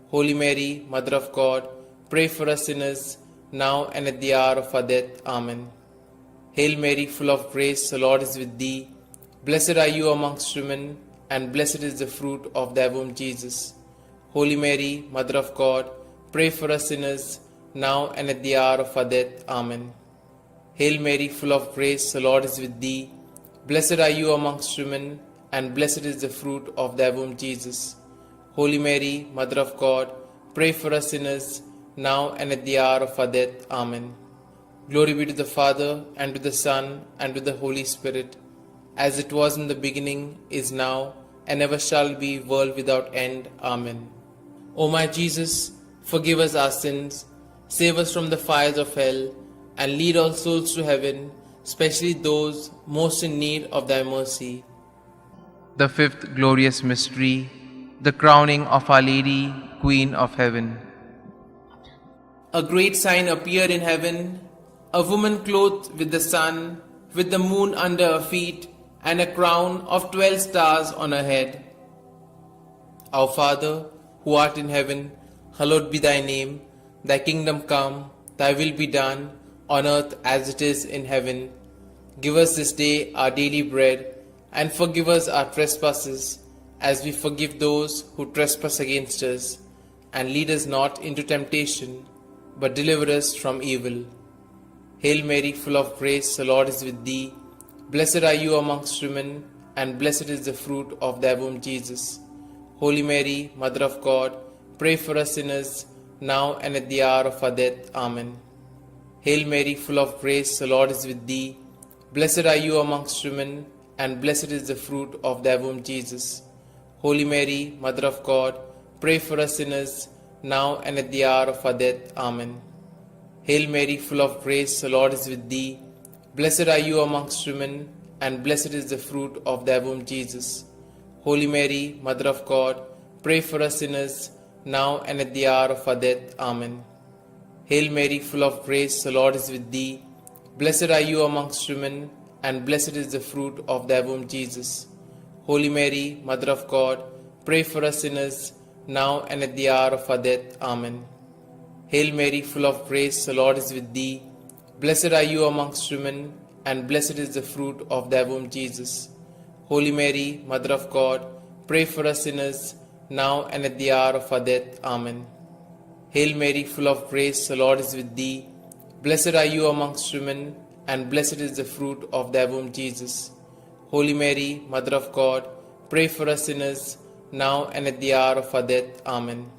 Holy Mary, Mother of God, pray for us sinners, now and at the hour of our death. Amen. Hail Mary, full of grace, the Lord is with thee. Blessed are you amongst women, and blessed is the fruit of thy womb, Jesus. Holy Mary, Mother of God, pray for us sinners, now and at the hour of our death. Amen. Hail Mary, full of grace, the Lord is with thee. Blessed are you amongst women, and blessed is the fruit of thy womb, Jesus. Holy Mary, Mother of God, pray for us sinners, now and at the hour of our death. Amen. Glory be to the Father, and to the Son, and to the Holy Spirit, as it was in the beginning, is now, and ever shall be, world without end. Amen. O my Jesus, forgive us our sins, save us from the fires of hell, and lead all souls to heaven, especially those most in need of thy mercy. The fifth glorious mystery, the crowning of Our Lady, Queen of Heaven. A great sign appeared in heaven, a woman clothed with the sun, with the moon under her feet, and a crown of 12 stars on her head. Our Father, who art in heaven, hallowed be thy name. Thy kingdom come, thy will be done, on earth as it is in heaven. Give us this day our daily bread, and forgive us our trespasses, as we forgive those who trespass against us. And lead us not into temptation, but deliver us from evil. Hail Mary, full of grace, the Lord is with thee. Blessed are you amongst women, and blessed is the fruit of thy womb, Jesus. Holy Mary, Mother of God, pray for us sinners, now and at the hour of our death. Amen. Hail Mary, full of grace, the Lord is with thee. Blessed are you amongst women, and blessed is the fruit of thy womb, Jesus. Holy Mary, Mother of God, pray for us sinners, now and at the hour of our death. Amen. Hail Mary, full of grace, the Lord is with thee. Blessed are you amongst women, and blessed is the fruit of thy womb, Jesus. Holy Mary, Mother of God, pray for us sinners, now and at the hour of our death. Amen. Hail Mary, full of grace, the Lord is with thee. Blessed are you amongst women, and blessed is the fruit of thy womb, Jesus. Holy Mary, Mother of God, pray for us sinners, now and at the hour of our death. Amen. Hail Mary, full of grace, the Lord is with thee. Blessed are you amongst women, and blessed is the fruit of thy womb, Jesus. Holy Mary, Mother of God, pray for us sinners, now and at the hour of our death. Amen. Hail Mary, full of grace, the Lord is with thee. Blessed are you amongst women, and blessed is the fruit of thy womb, Jesus. Holy Mary, Mother of God, pray for us sinners, now and at the hour of our death. Amen.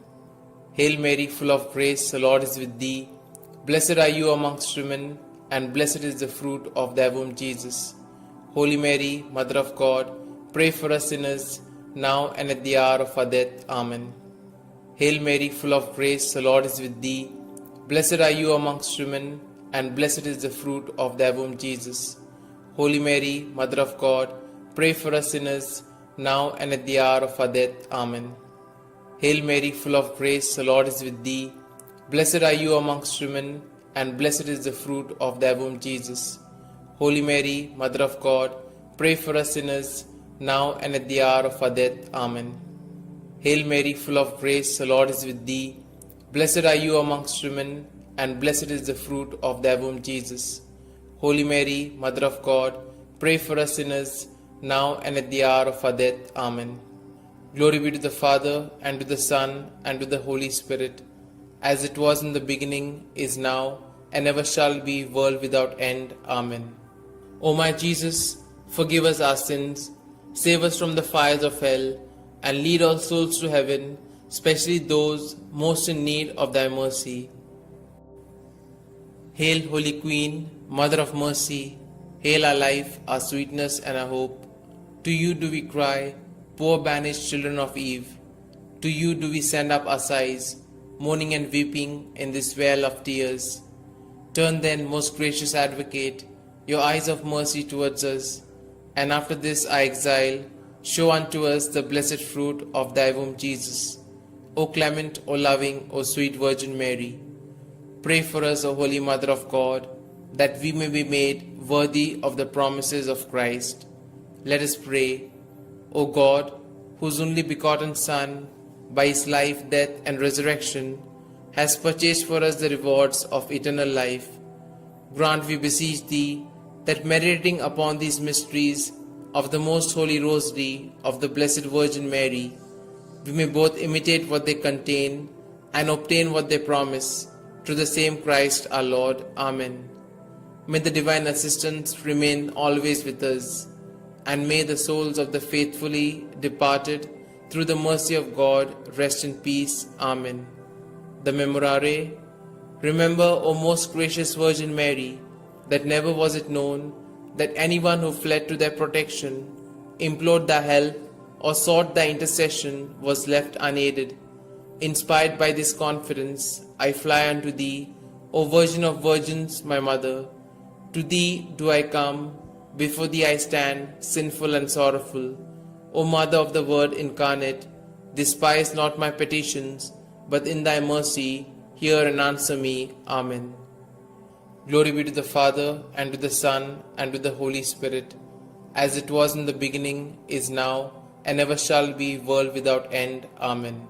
Hail Mary, full of grace, the Lord is with thee. Blessed are you amongst women, and blessed is the fruit of thy womb, Jesus. Holy Mary, Mother of God, pray for us sinners, now and at the hour of our death. Amen. Hail Mary, full of grace, the Lord is with thee. Blessed are you amongst women, and blessed is the fruit of thy womb, Jesus. Holy Mary, Mother of God, pray for us sinners, now and at the hour of our death. Amen. Hail Mary, full of grace, the Lord is with thee. Blessed are you amongst women, and blessed is the fruit of thy womb, Jesus. Holy Mary, Mother of God, pray for us sinners, now and at the hour of our death. Amen. Hail Mary, full of grace, the Lord is with thee. Blessed are you amongst women, and blessed is the fruit of thy womb, Jesus. Holy Mary, Mother of God, pray for us sinners, now and at the hour of our death. Amen. Glory be to the Father, and to the Son, and to the Holy Spirit, as it was in the beginning, is now, and ever shall be, world without end. Amen. O my Jesus, forgive us our sins, save us from the fires of hell, and lead all souls to heaven, especially those most in need of thy mercy. Hail, Holy Queen, Mother of Mercy, hail our life, our sweetness, and our hope. To you do we cry, poor banished children of Eve. To you do we send up our sighs, mourning and weeping in this vale of tears. Turn then, most gracious Advocate, your eyes of mercy towards us, and after this our exile, show unto us the blessed fruit of thy womb, Jesus. O clement, O loving, O sweet Virgin Mary, pray for us, O Holy Mother of God, that we may be made worthy of the promises of Christ. Let us pray. O God, whose only begotten Son, by his life, death, and resurrection, has purchased for us the rewards of eternal life, grant, we beseech thee, that meditating upon these mysteries of the most holy Rosary of the Blessed Virgin Mary, we may both imitate what they contain and obtain what they promise, through the same Christ our Lord. Amen. May the divine assistance remain always with us, and may the souls of the faithfully departed, through the mercy of God, rest in peace. Amen. The Memorare. Remember, O most gracious Virgin Mary, that never was it known that anyone who fled to thy protection, implored thy help, or sought thy intercession was left unaided. Inspired by this confidence, I fly unto thee, O Virgin of Virgins, my Mother. To thee do I come, before thee I stand, sinful and sorrowful. O Mother of the Word incarnate, despise not my petitions, but in thy mercy hear and answer me. Amen. Glory be to the Father, and to the Son, and to the Holy Spirit, as it was in the beginning, is now, and ever shall be, world without end. Amen.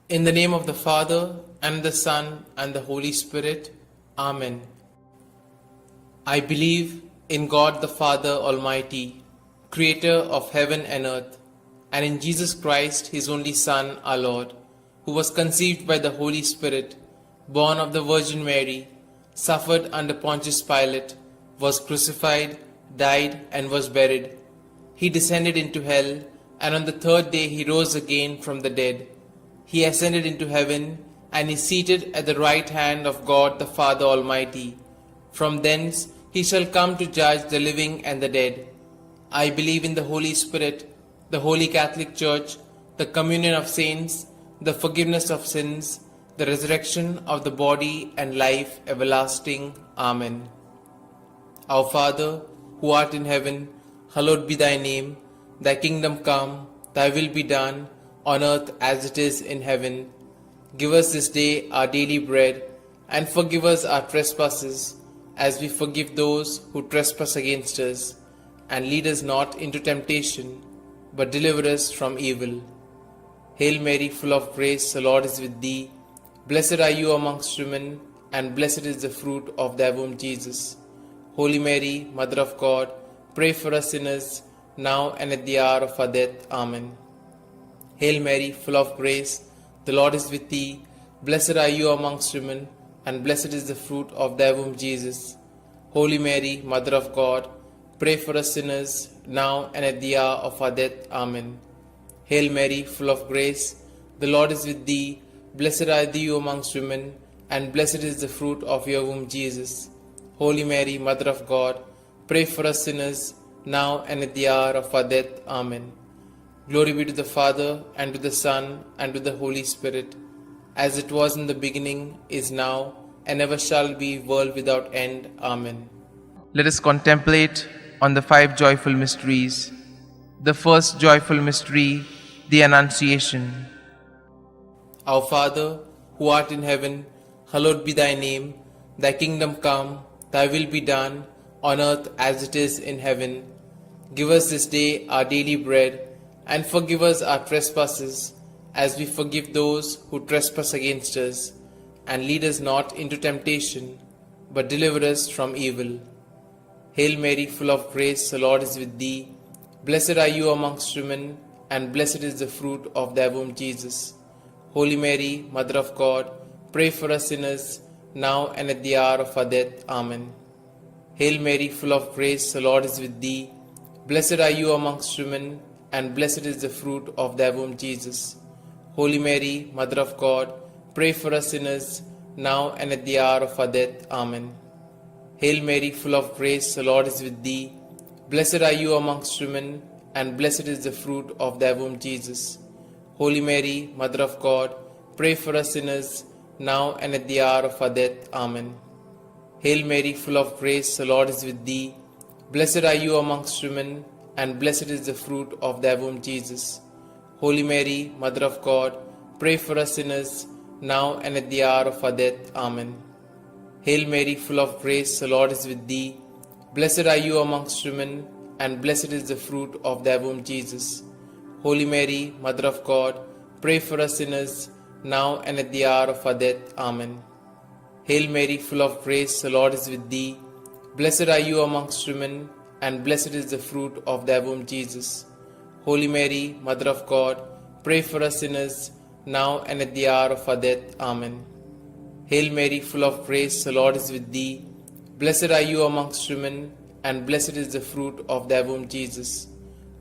In the name of the Father, and the Son, and the Holy Spirit. Amen. I believe in God the Father Almighty, Creator of heaven and earth, and in Jesus Christ, His only Son, our Lord, who was conceived by the Holy Spirit, born of the Virgin Mary, suffered under Pontius Pilate, was crucified, died, and was buried. He descended into hell, and on the third day he rose again from the dead. He ascended into heaven, and is seated at the right hand of God the Father Almighty. From thence he shall come to judge the living and the dead. I believe in the Holy Spirit, the Holy Catholic Church, the communion of saints, the forgiveness of sins, the resurrection of the body, and life everlasting. Amen. Our Father, who art in heaven, hallowed be thy name. Thy kingdom come, thy will be done, on earth as it is in heaven. Give us this day our daily bread, and forgive us our trespasses, as we forgive those who trespass against us. And lead us not into temptation, but deliver us from evil. Hail Mary, full of grace, the Lord is with thee. Blessed are you amongst women, and blessed is the fruit of thy womb, Jesus. Holy Mary, Mother of God, pray for us sinners, now and at the hour of our death. Amen. Hail Mary, full of grace, the Lord is with thee. Blessed are you amongst women, and blessed is the fruit of thy womb, Jesus. Holy Mary, Mother of God, pray for us sinners, now and at the hour of our death. Amen. Hail Mary, full of grace, the Lord is with thee. Blessed are thou amongst women, and blessed is the fruit of your womb, Jesus. Holy Mary, Mother of God, pray for us sinners, now and at the hour of our death. Amen. Glory be to the Father, and to the Son, and to the Holy Spirit, as it was in the beginning, is now, and ever shall be, world without end. Amen. Let us contemplate on the 5 joyful mysteries. The first joyful mystery, the Annunciation. Our Father, who art in heaven, hallowed be thy name. Thy kingdom come, thy will be done, on earth as it is in heaven. Give us this day our daily bread, and forgive us our trespasses, as we forgive those who trespass against us. And lead us not into temptation, but deliver us from evil. Hail Mary, full of grace, the Lord is with thee. Blessed are you amongst women, and blessed is the fruit of thy womb, Jesus. Holy Mary, Mother of God, pray for us sinners, now and at the hour of our death. Amen. Hail Mary, full of grace, the Lord is with thee. Blessed are you amongst women, and blessed is the fruit of thy womb, Jesus. Holy Mary, Mother of God, pray for us sinners, now and at the hour of our death. Amen. Hail Mary, full of grace, the Lord is with thee. Blessed are you amongst women, and blessed is the fruit of thy womb, Jesus. Holy Mary, Mother of God, pray for us sinners, now and at the hour of our death. Amen. Hail Mary, full of grace, the Lord is with thee. Blessed are you amongst women, and blessed is the fruit of thy womb, Jesus. Holy Mary, Mother of God, pray for us sinners, now and at the hour of our death. Amen. Hail Mary, full of grace, the Lord is with thee. Blessed are you amongst women, and blessed is the fruit of thy womb, Jesus. Holy Mary, Mother of God, pray for us sinners, now and at the hour of our death. Amen. Hail Mary, full of grace, the Lord is with thee. Blessed are you amongst women, and blessed is the fruit of thy womb, Jesus. Holy Mary, Mother of God, pray for us sinners, now and at the hour of our death. Amen. Hail Mary, full of grace, the Lord is with thee. Blessed are you amongst women, and blessed is the fruit of thy womb, Jesus.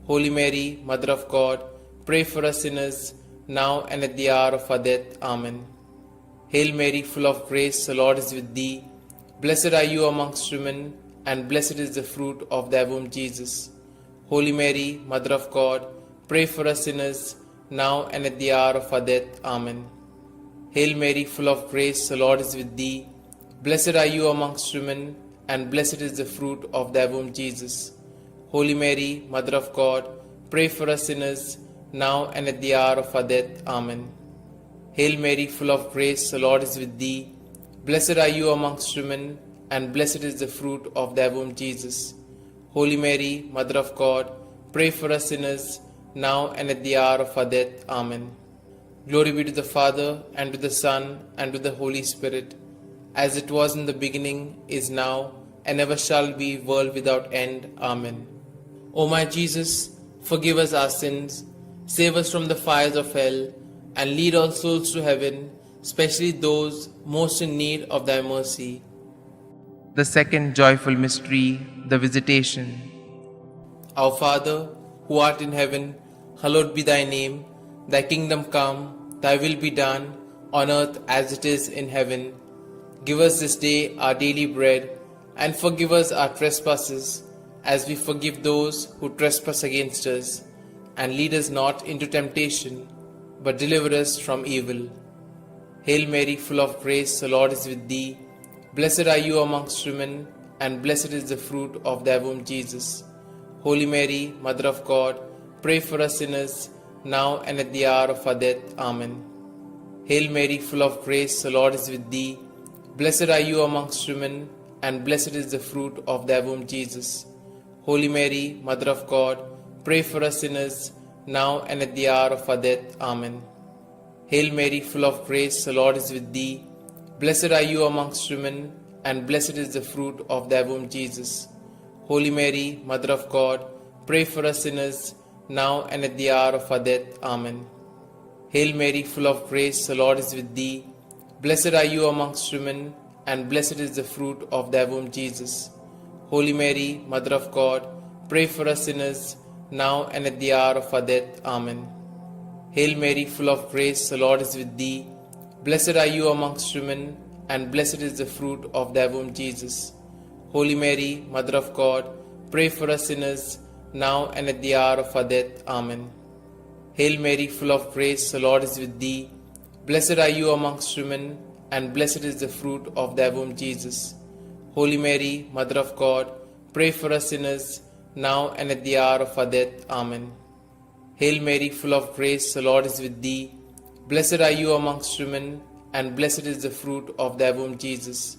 Holy Mary, Mother of God, pray for us sinners, now and at the hour of our death. Amen. Hail Mary, full of grace, the Lord is with thee. Blessed are you amongst women, and blessed is the fruit of thy womb, Jesus. Holy Mary, Mother of God, pray for us sinners, now and at the hour of our death. Amen. Hail Mary, full of grace, the Lord is with thee. Blessed are you amongst women, and blessed is the fruit of thy womb, Jesus. Holy Mary, Mother of God, pray for us sinners, now and at the hour of our death. Amen. Hail Mary, full of grace, the Lord is with thee. Blessed are you amongst women, and blessed is the fruit of thy womb, Jesus. Holy Mary, Mother of God, pray for us sinners, now and at the hour of our death. Amen. Glory be to the Father, and to the Son, and to the Holy Spirit, as it was in the beginning, is now, and ever shall be, world without end. Amen. O my Jesus, forgive us our sins, save us from the fires of hell, and lead all souls to heaven, especially those most in need of thy mercy. The second joyful mystery, the Visitation. Our Father, who art in heaven, hallowed be thy name. Thy kingdom come, thy will be done, on earth as it is in heaven. Give us this day our daily bread, and forgive us our trespasses, as we forgive those who trespass against us. And lead us not into temptation, but deliver us from evil. Hail Mary, full of grace, the Lord is with thee. Blessed are you amongst women, and blessed is the fruit of thy womb, Jesus. Holy Mary, Mother of God, pray for us sinners, now and at the hour of our death. Amen. Hail Mary, full of grace, the Lord is with thee. Blessed are you amongst women, and blessed is the fruit of thy womb, Jesus. Holy Mary, Mother of God, pray for us sinners, now and at the hour of our death. Amen. Hail Mary, full of grace, the Lord is with thee. Blessed are you amongst women, and blessed is the fruit of thy womb, Jesus. Holy Mary, Mother of God, pray for us sinners, now and at the hour of our death. Amen. Hail Mary, full of grace, the Lord is with thee. Blessed are you amongst women, and blessed is the fruit of thy womb, Jesus. Holy Mary, Mother of God, pray for us sinners, now and at the hour of our death. Amen. Hail Mary, full of grace, the Lord is with thee. Blessed are you amongst women, and blessed is the fruit of thy womb, Jesus. Holy Mary, Mother of God, pray for us sinners, now and at the hour of our death. Amen. Hail Mary, full of grace, the Lord is with thee. Blessed are you amongst women, and blessed is the fruit of thy womb, Jesus. Holy Mary, Mother of God, pray for us sinners, now and at the hour of our death. Amen. Hail Mary, full of grace, the Lord is with thee. Blessed are you amongst women, and blessed is the fruit of thy womb, Jesus.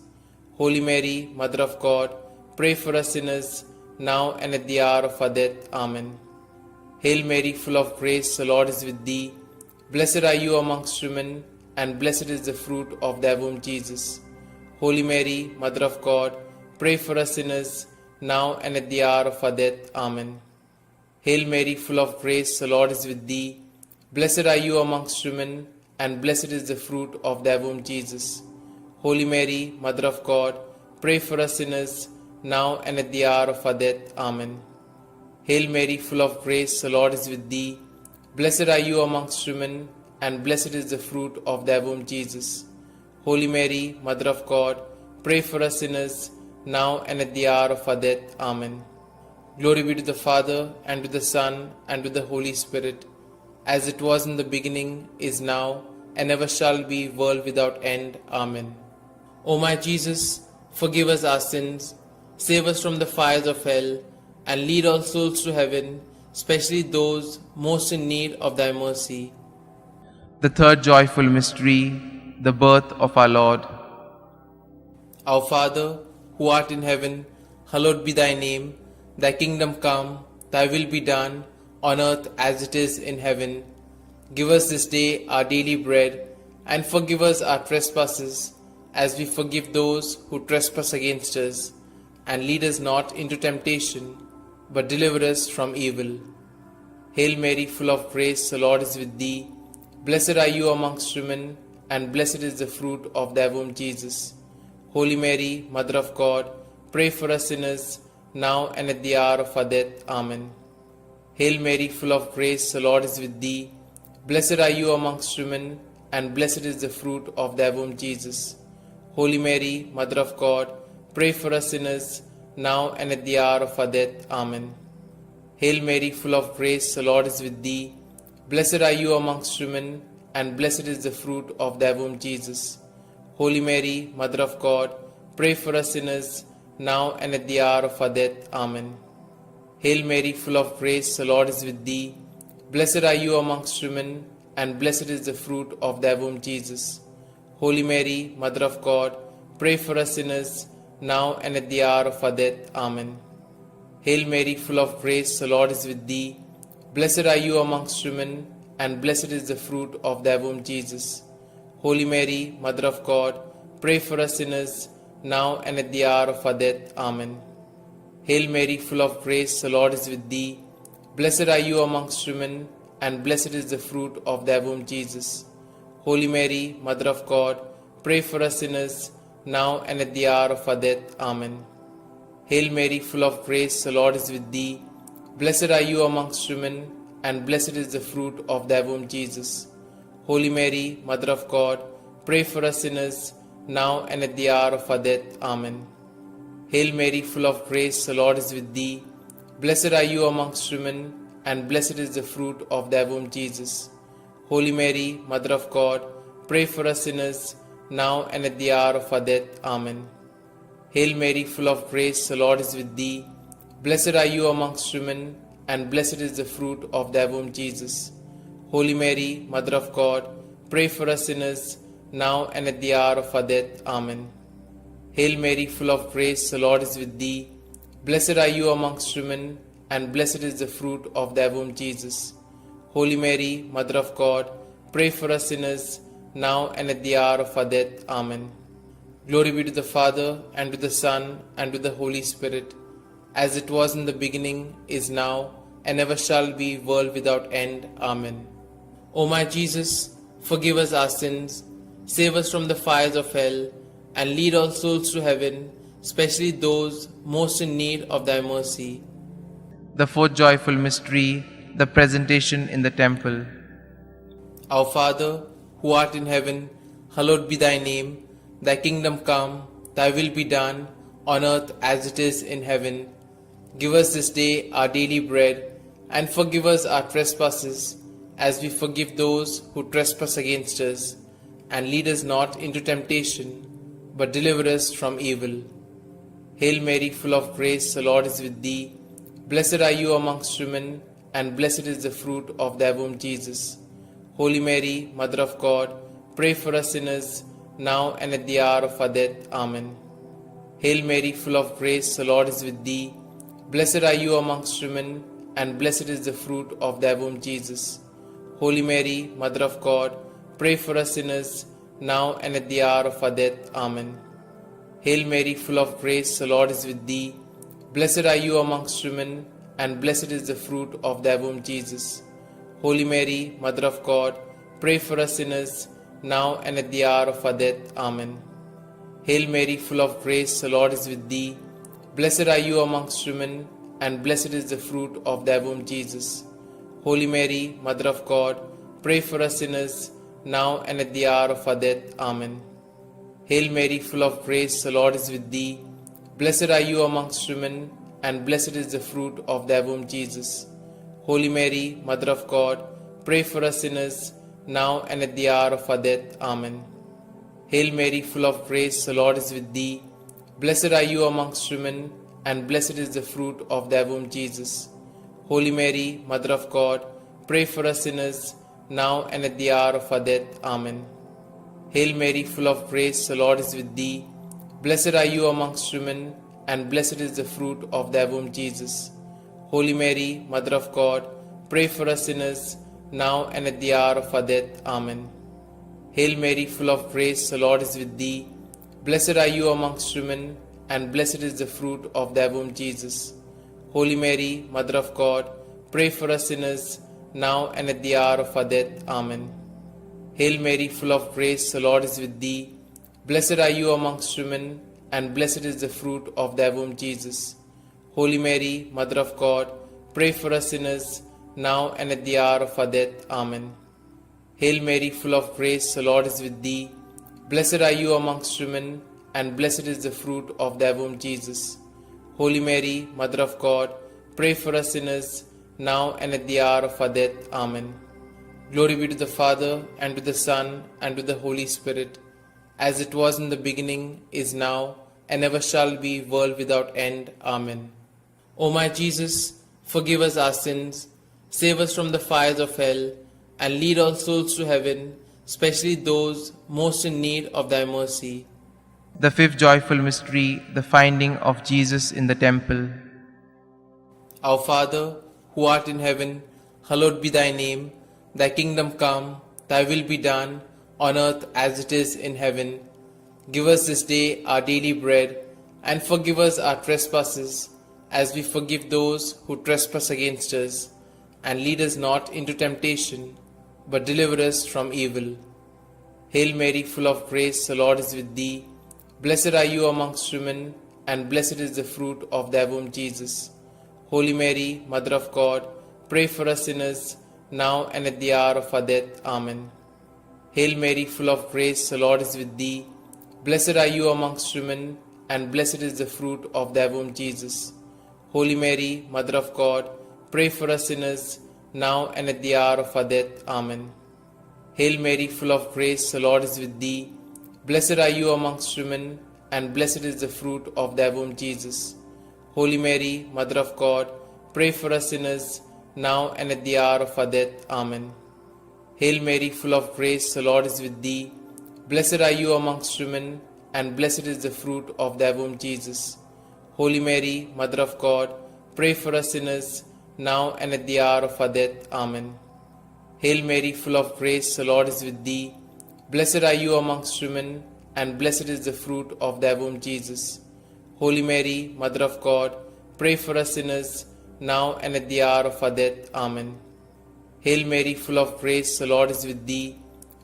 Holy Mary, Mother of God, pray for us sinners, now and at the hour of our death. Amen. Hail Mary, full of grace, the Lord is with thee. Blessed are you amongst women, and blessed is the fruit of thy womb, Jesus. Holy Mary, Mother of God, pray for us sinners, now and at the hour of our death. Amen. Hail Mary, full of grace, the Lord is with thee. Blessed are you amongst women, and blessed is the fruit of thy womb, Jesus. Holy Mary, Mother of God, pray for us sinners, now and at the hour of our death. Amen. Hail Mary, full of grace, the Lord is with thee. Blessed are you amongst women, and blessed is the fruit of thy womb, Jesus. Holy Mary, Mother of God, pray for us sinners, now and at the hour of our death. Amen. Glory be to the Father, and to the Son, and to the Holy Spirit, as it was in the beginning, is now, and ever shall be, world without end. Amen. O my Jesus, forgive us our sins, save us from the fires of hell, and lead all souls to heaven, especially those most in need of thy mercy. The third joyful mystery, the birth of our Lord. Our Father, who art in heaven, hallowed be thy name. Thy kingdom come, thy will be done, on earth as it is in heaven. Give us this day our daily bread, and forgive us our trespasses, as we forgive those who trespass against us. And lead us not into temptation, but deliver us from evil. Hail Mary, full of grace, the Lord is with thee. Blessed are you amongst women, and blessed is the fruit of thy womb, Jesus. Holy Mary, Mother of God, pray for us sinners, now and at the hour of our death. Amen. Hail Mary, full of grace, the Lord is with thee. Blessed are you amongst women, and blessed is the fruit of thy womb, Jesus. Holy Mary, Mother of God, pray for us sinners, now and at the hour of our death. Amen. Hail Mary, full of grace, the Lord is with thee. Blessed are you amongst women, and blessed is the fruit of thy womb, Jesus. Holy Mary, Mother of God, pray for us sinners, now and at the hour of our death. Amen. Hail Mary, full of grace, the Lord is with thee. Blessed are you amongst women, and blessed is the fruit of thy womb, Jesus. Holy Mary, Mother of God, pray for us sinners, now and at the hour of our death. Amen. Hail Mary, full of grace, the Lord is with thee. Blessed are you amongst women, and blessed is the fruit of thy womb, Jesus. Holy Mary, Mother of God, pray for us sinners, now and at the hour of our death. Amen. Hail Mary, full of grace, the Lord is with thee. Blessed are you amongst women, and blessed is the fruit of thy womb, Jesus. Holy Mary, Mother of God, pray for us sinners, now and at the hour of our death. Amen. Hail Mary, full of grace, the Lord is with thee. Blessed are you amongst women, and blessed is the fruit of thy womb, Jesus. Holy Mary, Mother of God, pray for us sinners, now and at the hour of our death. Amen. Hail Mary, full of grace, the Lord is with thee. Blessed are you amongst women, and blessed is the fruit of thy womb, Jesus. Holy Mary, Mother of God, pray for us sinners, now and at the hour of our death. Amen. Hail Mary, full of grace, the Lord is with thee. Blessed are you amongst women, and blessed is the fruit of thy womb, Jesus. Holy Mary, Mother of God, pray for us sinners, now and at the hour of our death. Amen. Hail Mary, full of grace, the Lord is with thee. Blessed are you amongst women, and blessed is the fruit of thy womb, Jesus. Holy Mary, Mother of God, pray for us sinners, now and at the hour of our death. Amen. Glory be to the Father, and to the Son, and to the Holy Spirit, as it was in the beginning, is now, and ever shall be, world without end. Amen. O my Jesus, forgive us our sins, save us from the fires of hell, and lead all souls to heaven, especially those most in need of thy mercy. The fourth joyful mystery, the presentation in the temple. Our Father, who art in heaven, hallowed be thy name. Thy kingdom come, thy will be done, on earth as it is in heaven. Give us this day our daily bread, and forgive us our trespasses, as we forgive those who trespass against us. And lead us not into temptation, but deliver us from evil. Hail Mary, full of grace, the Lord is with thee. Blessed are you amongst women, and blessed is the fruit of thy womb, Jesus. Holy Mary, Mother of God, pray for us sinners, now and at the hour of our death. Amen. Hail Mary, full of grace, the Lord is with thee. Blessed are you amongst women, and blessed is the fruit of thy womb, Jesus. Holy Mary, Mother of God, pray for us sinners, now and at the hour of our death. Amen. Hail Mary, full of grace, the Lord is with thee. Blessed are you amongst women, and blessed is the fruit of thy womb, Jesus. Holy Mary, Mother of God, pray for us sinners, now and at the hour of our death. Amen. Hail Mary, full of grace, the Lord is with thee. Blessed are you amongst women, and blessed is the fruit of thy womb, Jesus. Holy Mary, Mother of God, pray for us sinners, now and at the hour of our death. Amen. Hail Mary, full of grace, the Lord is with thee. Blessed are you amongst women, and blessed is the fruit of thy womb, Jesus. Holy Mary, Mother of God, pray for us sinners, now and at the hour of our death. Amen. Hail Mary, full of grace, the Lord is with thee. Blessed are you amongst women, and blessed is the fruit of thy womb, Jesus. Holy Mary, Mother of God, pray for us sinners, now and at the hour of our death. Amen. Hail Mary, full of grace, the Lord is with thee. Blessed are you amongst women, and blessed is the fruit of thy womb, Jesus. Holy Mary, Mother of God, pray for us sinners, now and at the hour of our death. Amen. Hail Mary, full of grace, the Lord is with thee. Blessed are you amongst women, and blessed is the fruit of thy womb, Jesus. Holy Mary, Mother of God, pray for us sinners, now and at the hour of our death. Amen. Hail Mary, full of grace, the Lord is with thee. Blessed are you amongst women, and blessed is the fruit of thy womb, Jesus. Holy Mary, Mother of God, pray for us sinners, now and at the hour of our death. Amen. Hail Mary, full of grace, the Lord is with thee. Blessed are you amongst women, and blessed is the fruit of thy womb, Jesus. Holy Mary, Mother of God, pray for us sinners, now and at the hour of our death. Amen. Glory be to the Father, and to the Son, and to the Holy Spirit, as it was in the beginning, is now, and ever shall be, world without end. Amen. O my Jesus, forgive us our sins, save us from the fires of hell, and lead all souls to heaven, especially those most in need of thy mercy. The fifth joyful mystery, the finding of Jesus in the temple. Our Father, who art in heaven, hallowed be thy name. Thy kingdom come, thy will be done, on earth as it is in heaven. Give us this day our daily bread, and forgive us our trespasses, as we forgive those who trespass against us. And lead us not into temptation, but deliver us from evil. Hail Mary, full of grace, the Lord is with thee. Blessed are you amongst women, and blessed is the fruit of thy womb, Jesus. Holy Mary, Mother of God, pray for us sinners, now and at the hour of our death. Amen. Hail Mary, full of grace, the Lord is with thee. Blessed are you amongst women, and blessed is the fruit of thy womb, Jesus. Holy Mary, Mother of God, pray for us sinners, now and at the hour of our death. Amen. Hail Mary, full of grace, the Lord is with thee. Blessed are you amongst women, and blessed is the fruit of thy womb, Jesus. Holy Mary, Mother of God, pray for us sinners, now and at the hour of our death. Amen. Hail Mary, full of grace, the Lord is with thee. Blessed are you amongst women, and blessed is the fruit of thy womb, Jesus. Holy Mary, Mother of God, pray for us sinners, now and at the hour of our death. Amen. Hail Mary, full of grace, the Lord is with thee. Blessed are you amongst women, and blessed is the fruit of thy womb, Jesus. Holy Mary, Mother of God, pray for us sinners, now and at the hour of our death. Amen. Hail Mary, full of grace, the Lord is with thee.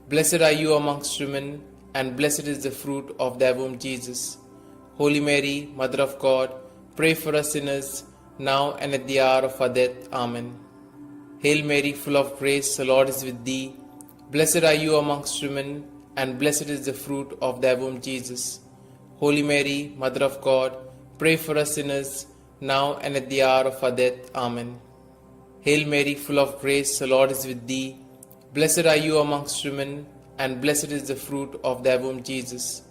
Blessed are you amongst women, and blessed is the fruit of thy womb, Jesus. Holy Mary, Mother of God, pray for us sinners, now and at the hour of our death. Amen. Hail Mary, full of grace, the Lord is with thee. Blessed are you amongst women, and blessed is the fruit of thy womb, Jesus. Holy Mary, Mother of God, pray for us sinners, now and at the hour of our death. Amen. Hail Mary, full of grace, the Lord is with thee. Blessed are you amongst women, and blessed is the fruit of thy womb, Jesus.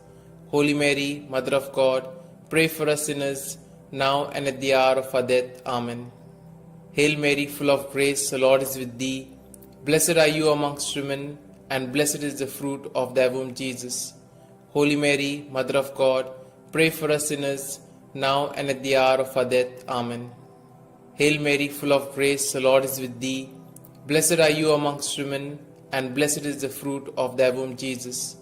Holy Mary, Mother of God, pray for us sinners, now and at the hour of our death. Amen. Hail Mary, full of grace, the Lord is with thee. Blessed are you amongst women, and blessed is the fruit of thy womb, Jesus. Holy Mary, Mother of God, pray for us sinners, now and at the hour of our death. Amen. Hail Mary, full of grace, the Lord is with thee. Blessed are you amongst women, and blessed is the fruit of thy womb, Jesus.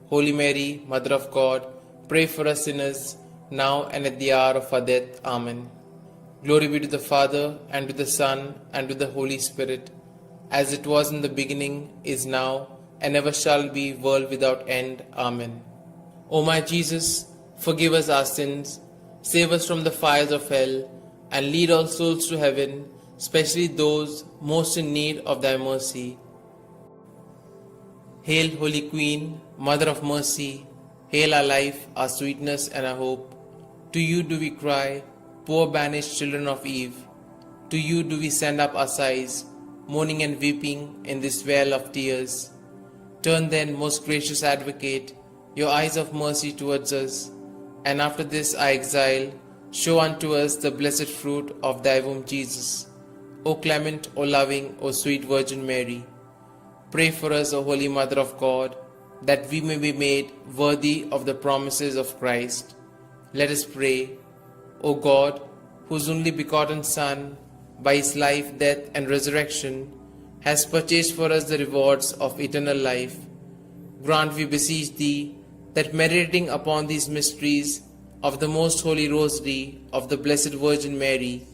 Holy Mary, Mother of God, pray for us sinners, now and at the hour of our death. Amen. Glory be to the Father, and to the Son, and to the Holy Spirit, as it was in the beginning, is now, and ever shall be, world without end. Amen. O my Jesus, forgive us our sins, save us from the fires of hell, and lead all souls to heaven, especially those most in need of thy mercy. Hail, Holy Queen, Mother of Mercy, hail our life, our sweetness, and our hope. To you do we cry, poor banished children of Eve. To you do we send up our sighs, mourning and weeping in this vale of tears. Turn then, most gracious Advocate, your eyes of mercy towards us, and after this our exile, show unto us the blessed fruit of thy womb, Jesus. O clement, O loving, O sweet Virgin Mary, pray for us, O Holy Mother of God, that we may be made worthy of the promises of Christ. Let us pray. O God, whose only begotten Son, by his life, death, and resurrection, has purchased for us the rewards of eternal life, grant, we beseech thee, that meditating upon these mysteries of the most holy Rosary of the Blessed Virgin Mary,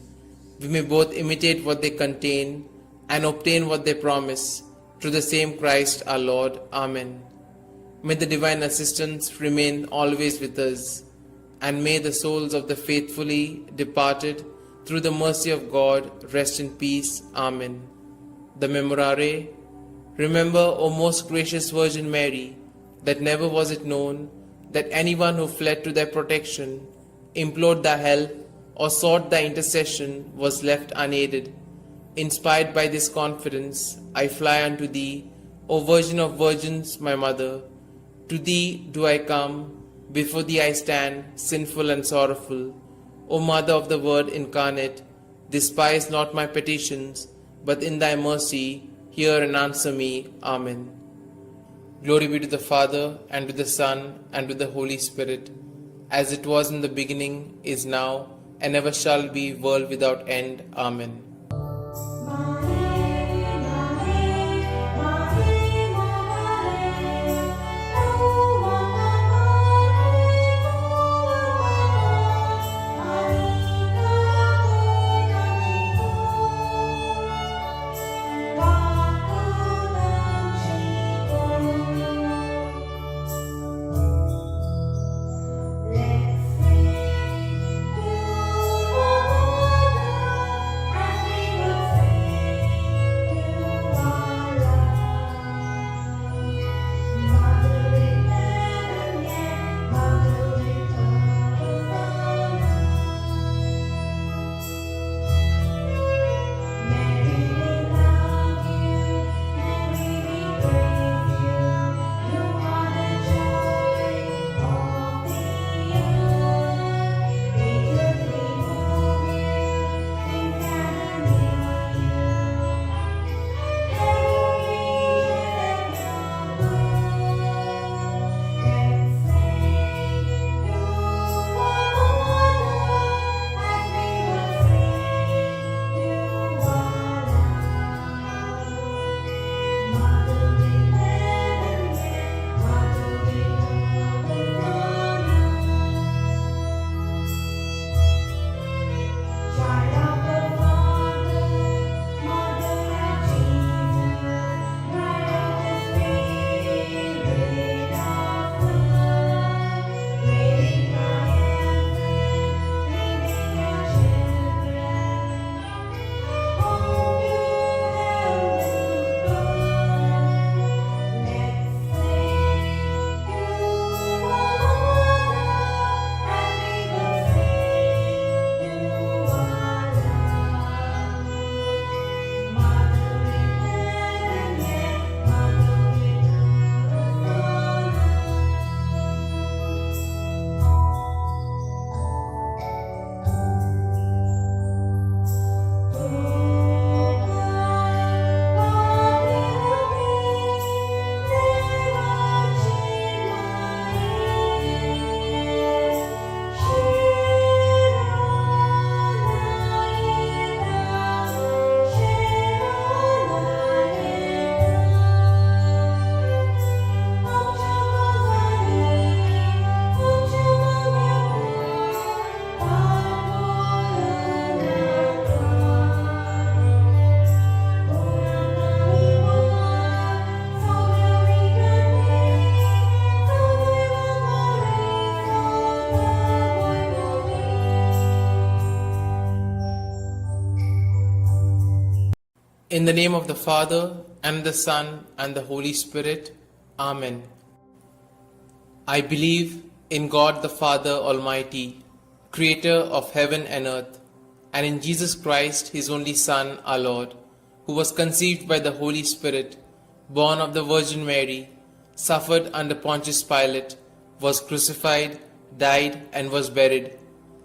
we may both imitate what they contain and obtain what they promise, through the same Christ our Lord. Amen. May the divine assistance remain always with us, and may the souls of the faithfully departed, through the mercy of God, rest in peace. Amen. The Memorare. Remember, O most gracious Virgin Mary, that never was it known that anyone who fled to thy protection, implored thy help, or sought thy intercession was left unaided. Inspired by this confidence, I fly unto thee, O Virgin of Virgins, my Mother. To thee do I come, before thee I stand, sinful and sorrowful. O Mother of the Word incarnate, despise not my petitions, but in thy mercy hear and answer me. Amen. Glory be to the Father, and to the Son, and to the Holy Spirit, as it was in the beginning, is now, and ever shall be, world without end. Amen. In the name of the Father, and the Son, and the Holy Spirit. Amen. I believe in God the Father Almighty, Creator of heaven and earth, and in Jesus Christ, His only Son, our Lord, who was conceived by the Holy Spirit, born of the Virgin Mary, suffered under Pontius Pilate, was crucified, died, and was buried.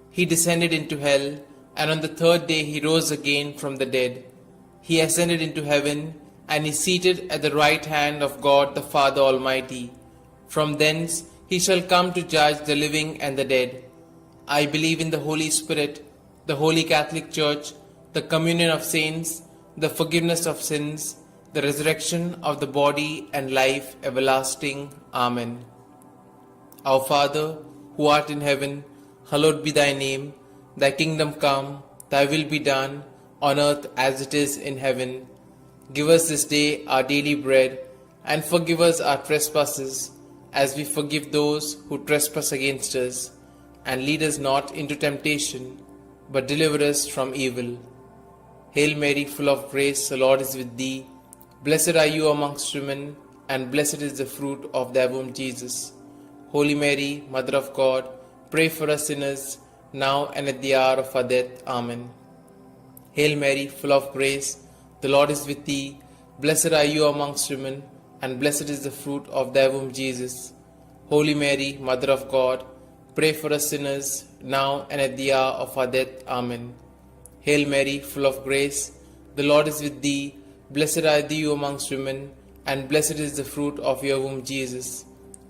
He descended into hell, and on the third day He rose again from the dead. He ascended into heaven, and is seated at the right hand of God the Father Almighty. From thence He shall come to judge the living and the dead. I believe in the Holy Spirit, the Holy Catholic Church, the communion of saints, the forgiveness of sins, the resurrection of the body, and life everlasting. Amen. Our Father, who art in heaven, hallowed be thy name. Thy kingdom come, thy will be done, on earth as it is in heaven. Give us this day our daily bread, and forgive us our trespasses, as we forgive those who trespass against us. And lead us not into temptation, but deliver us from evil. Hail Mary, full of grace, the Lord is with thee. Blessed are you amongst women, and blessed is the fruit of thy womb, Jesus. Holy Mary, Mother of God, pray for us sinners, now and at the hour of our death. Amen. Hail Mary, full of grace, the Lord is with thee. Blessed are you amongst women, and blessed is the fruit of thy womb, Jesus. Holy Mary, Mother of God, pray for us sinners, now and at the hour of our death. Amen. Hail Mary, full of grace, the Lord is with thee. Blessed are you amongst women, and blessed is the fruit of your womb, Jesus.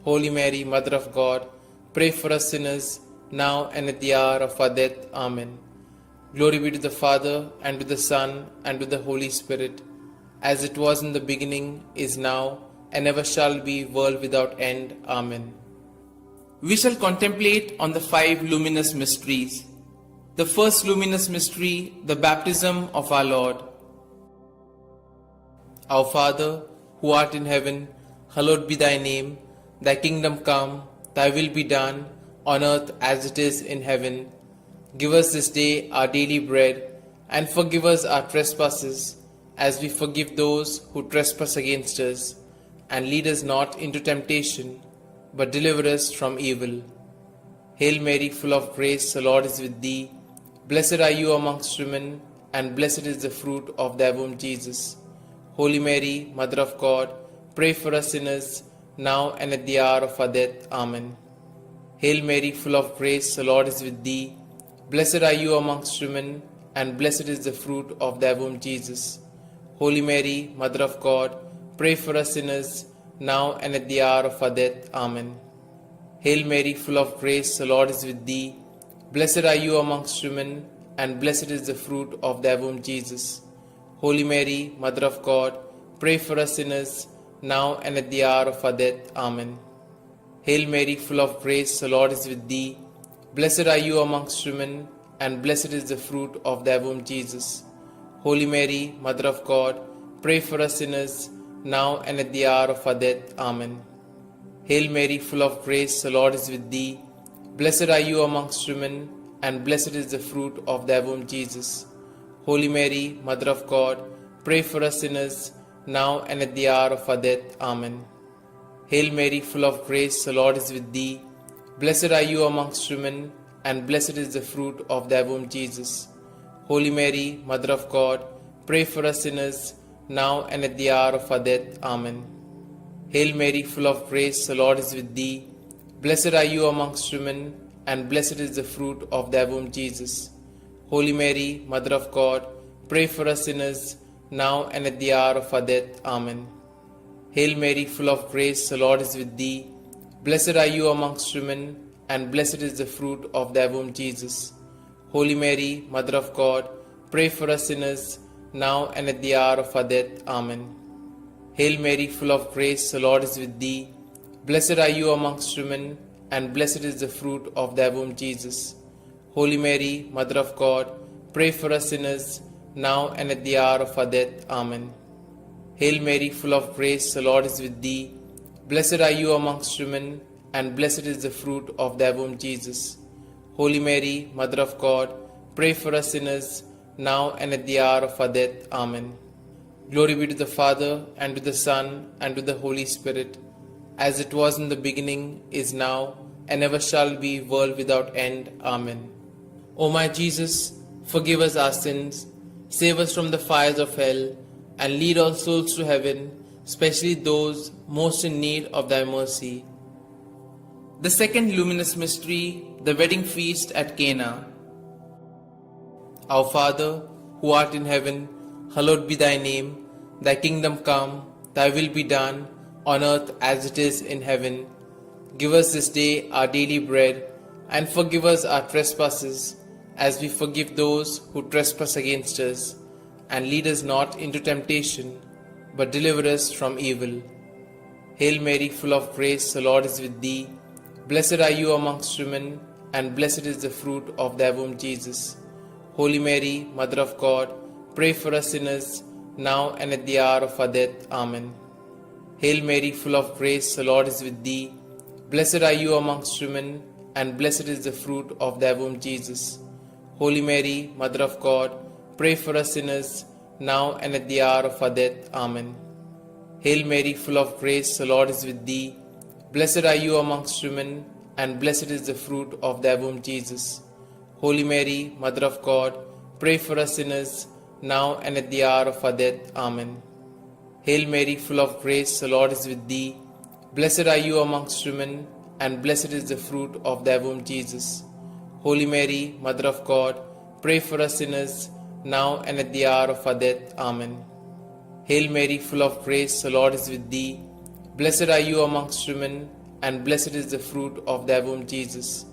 Holy Mary, Mother of God, pray for us sinners, now and at the hour of our death. Amen. Glory be to the Father, and to the Son, and to the Holy Spirit, as it was in the beginning, is now, and ever shall be, world without end. Amen. We shall contemplate on the 5 luminous mysteries. The first luminous mystery, the baptism of our Lord. Our Father, who art in heaven, hallowed be thy name. Thy kingdom come, thy will be done, on earth as it is in heaven. Give us this day our daily bread, and forgive us our trespasses, as we forgive those who trespass against us. And lead us not into temptation, but deliver us from evil. Hail Mary, full of grace, the Lord is with thee. Blessed are you amongst women, and blessed is the fruit of thy womb, Jesus. Holy Mary, Mother of God, pray for us sinners, now and at the hour of our death. Amen. Hail Mary, full of grace, the Lord is with thee. Blessed are you amongst women, and blessed is the fruit of thy womb, Jesus. Holy Mary, Mother of God, pray for us sinners, now and at the hour of our death. Amen. Hail Mary, full of grace, the Lord is with thee. Blessed are you amongst women, and blessed is the fruit of thy womb, Jesus. Holy Mary, Mother of God, pray for us sinners, now and at the hour of our death. Amen. Hail Mary, full of grace, the Lord is with thee. Blessed are you amongst women, and blessed is the fruit of thy womb, Jesus. Holy Mary, Mother of God, pray for us sinners, now and at the hour of our death. Amen. Hail Mary, full of grace, the Lord is with thee. Blessed are you amongst women, and blessed is the fruit of thy womb, Jesus. Holy Mary, Mother of God, pray for us sinners, now and at the hour of our death. Amen. Hail Mary, full of grace, the Lord is with thee. Blessed are you amongst women, and blessed is the fruit of thy womb, Jesus. Holy Mary, Mother of God, pray for us sinners, now and at the hour of our death. Amen. Hail Mary, full of grace, the Lord is with thee. Blessed are you amongst women, and blessed is the fruit of thy womb, Jesus. Holy Mary, Mother of God, pray for us sinners, now and at the hour of our death. Amen. Hail Mary, full of grace, the Lord is with thee. Blessed are you amongst women, and blessed is the fruit of thy womb, Jesus. Holy Mary, Mother of God, pray for us sinners, now and at the hour of our death. Amen. Hail Mary, full of grace, the Lord is with thee. Blessed are you amongst women, and blessed is the fruit of thy womb, Jesus. Holy Mary, Mother of God, pray for us sinners, now and at the hour of our death. Amen. Hail Mary, full of grace, the Lord is with thee. Blessed are you amongst women, and blessed is the fruit of thy womb, Jesus. Holy Mary, Mother of God, pray for us sinners, now and at the hour of our death. Amen. Glory be to the Father, and to the Son, and to the Holy Spirit, as it was in the beginning, is now, and ever shall be, world without end. Amen. O my Jesus, forgive us our sins, save us from the fires of hell, and lead all souls to heaven, especially those most in need of thy mercy. The second luminous mystery, the wedding feast at Cana. Our Father, who art in heaven, hallowed be thy name. Thy kingdom come, thy will be done, on earth as it is in heaven. Give us this day our daily bread, and forgive us our trespasses, as we forgive those who trespass against us. And lead us not into temptation, but deliver us from evil. Hail Mary, full of grace, the Lord is with thee. Blessed are you amongst women, and blessed is the fruit of thy womb, Jesus. Holy Mary, Mother of God, pray for us sinners, now and at the hour of our death. Amen. Hail Mary, full of grace, the Lord is with thee. Blessed are you amongst women, and blessed is the fruit of thy womb, Jesus. Holy Mary, Mother of God, pray for us sinners, now and at the hour of our death. Amen. Hail Mary, full of grace, the Lord is with thee. Blessed are you amongst women, and blessed is the fruit of thy womb, Jesus. Holy Mary, Mother of God, pray for us sinners, now and at the hour of our death. Amen. Hail Mary, full of grace, the Lord is with thee. Blessed are you amongst women, and blessed is the fruit of thy womb, Jesus. Holy Mary, Mother of God, pray for us sinners, now and at the hour of our death. Amen. Hail Mary, full of grace, the Lord is with thee. Blessed are you amongst women, and blessed is the fruit of thy womb, Jesus.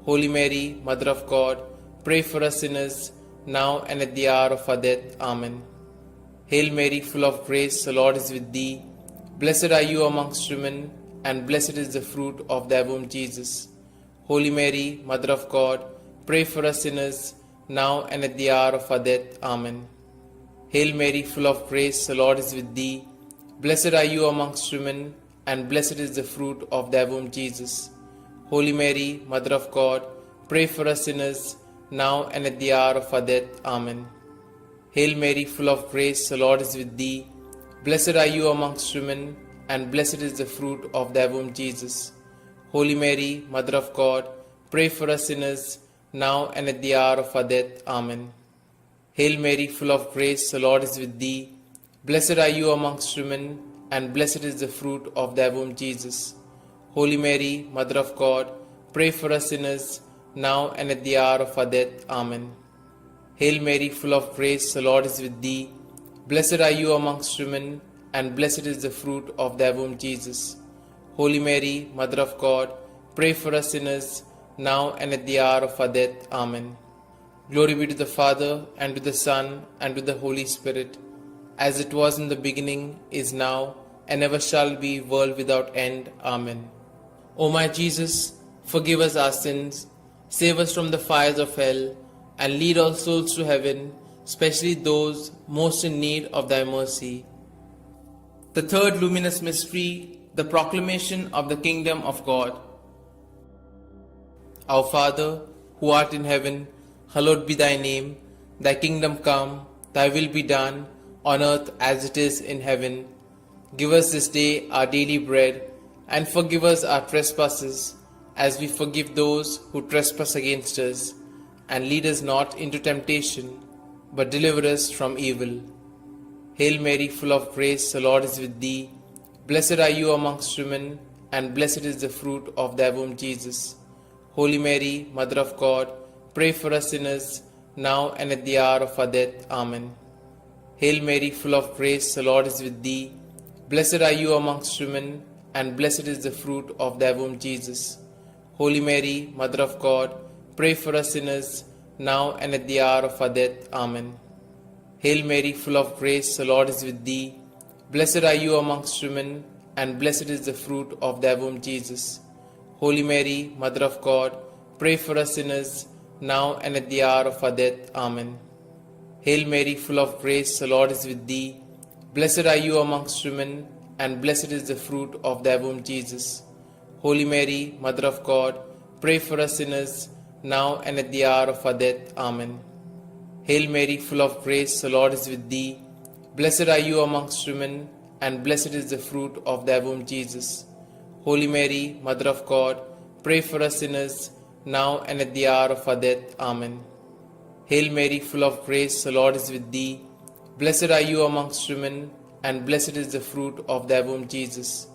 Holy Mary, Mother of God, pray for us sinners, now and at the hour of our death. Amen. Hail Mary, full of grace, the Lord is with thee. Blessed are you amongst women, and blessed is the fruit of thy womb, Jesus. Holy Mary, Mother of God, pray for us sinners, now and at the hour of our death. Amen. Hail Mary, full of grace, the Lord is with thee. Blessed are you amongst women, and blessed is the fruit of thy womb, Jesus. Holy Mary, Mother of God, pray for us sinners, now and at the hour of our death. Amen. Hail Mary, full of grace, the Lord is with thee. Blessed are you amongst women, and blessed is the fruit of thy womb, Jesus. Holy Mary, Mother of God, pray for us sinners, now and at the hour of our death. Amen. Hail Mary, full of grace, the Lord is with thee. Blessed are you amongst women, and blessed is the fruit of thy womb, Jesus. Holy Mary, Mother of God, pray for us sinners, now and at the hour of our death. Amen. Hail Mary, full of grace, the Lord is with thee. Blessed are you amongst women, and blessed is the fruit of thy womb, Jesus. Holy Mary, Mother of God, pray for us sinners, now and at the hour of our death. Amen. Glory be to the Father, and to the Son, and to the Holy Spirit, as it was in the beginning, is now, and ever shall be, world without end. Amen. O my Jesus, forgive us our sins, save us from the fires of hell, and lead all souls to heaven, especially those most in need of thy mercy. The third luminous mystery, the proclamation of the kingdom of God. Our Father, who art in heaven, hallowed be thy name. Thy kingdom come, thy will be done, on earth as it is in heaven. Give us this day our daily bread, and forgive us our trespasses, as we forgive those who trespass against us. And lead us not into temptation, but deliver us from evil. Hail Mary, full of grace, the Lord is with thee. Blessed are you amongst women, and blessed is the fruit of thy womb, Jesus. Holy Mary, Mother of God, pray for us sinners, now and at the hour of our death. Amen. Hail Mary, full of grace, the Lord is with thee. Blessed are you amongst women, and blessed is the fruit of thy womb, Jesus. Holy Mary, Mother of God, pray for us sinners, now and at the hour of our death. Amen. Hail Mary, full of grace, the Lord is with thee. Blessed are you amongst women, and blessed is the fruit of thy womb, Jesus. Holy Mary, Mother of God, pray for us sinners, now and at the hour of our death. Amen. Hail Mary, full of grace, the Lord is with thee. Blessed are you amongst women, and blessed is the fruit of thy womb, Jesus. Holy Mary, Mother of God, pray for us sinners, now and at the hour of our death. Amen. Hail Mary, full of grace, the Lord is with thee. Blessed are you amongst women, and blessed is the fruit of thy womb, Jesus. Holy Mary, Mother of God, pray for us sinners, now and at the hour of our death. Amen. Hail Mary, full of grace, the Lord is with thee. Blessed are you amongst women, and blessed is the fruit of thy womb, Jesus.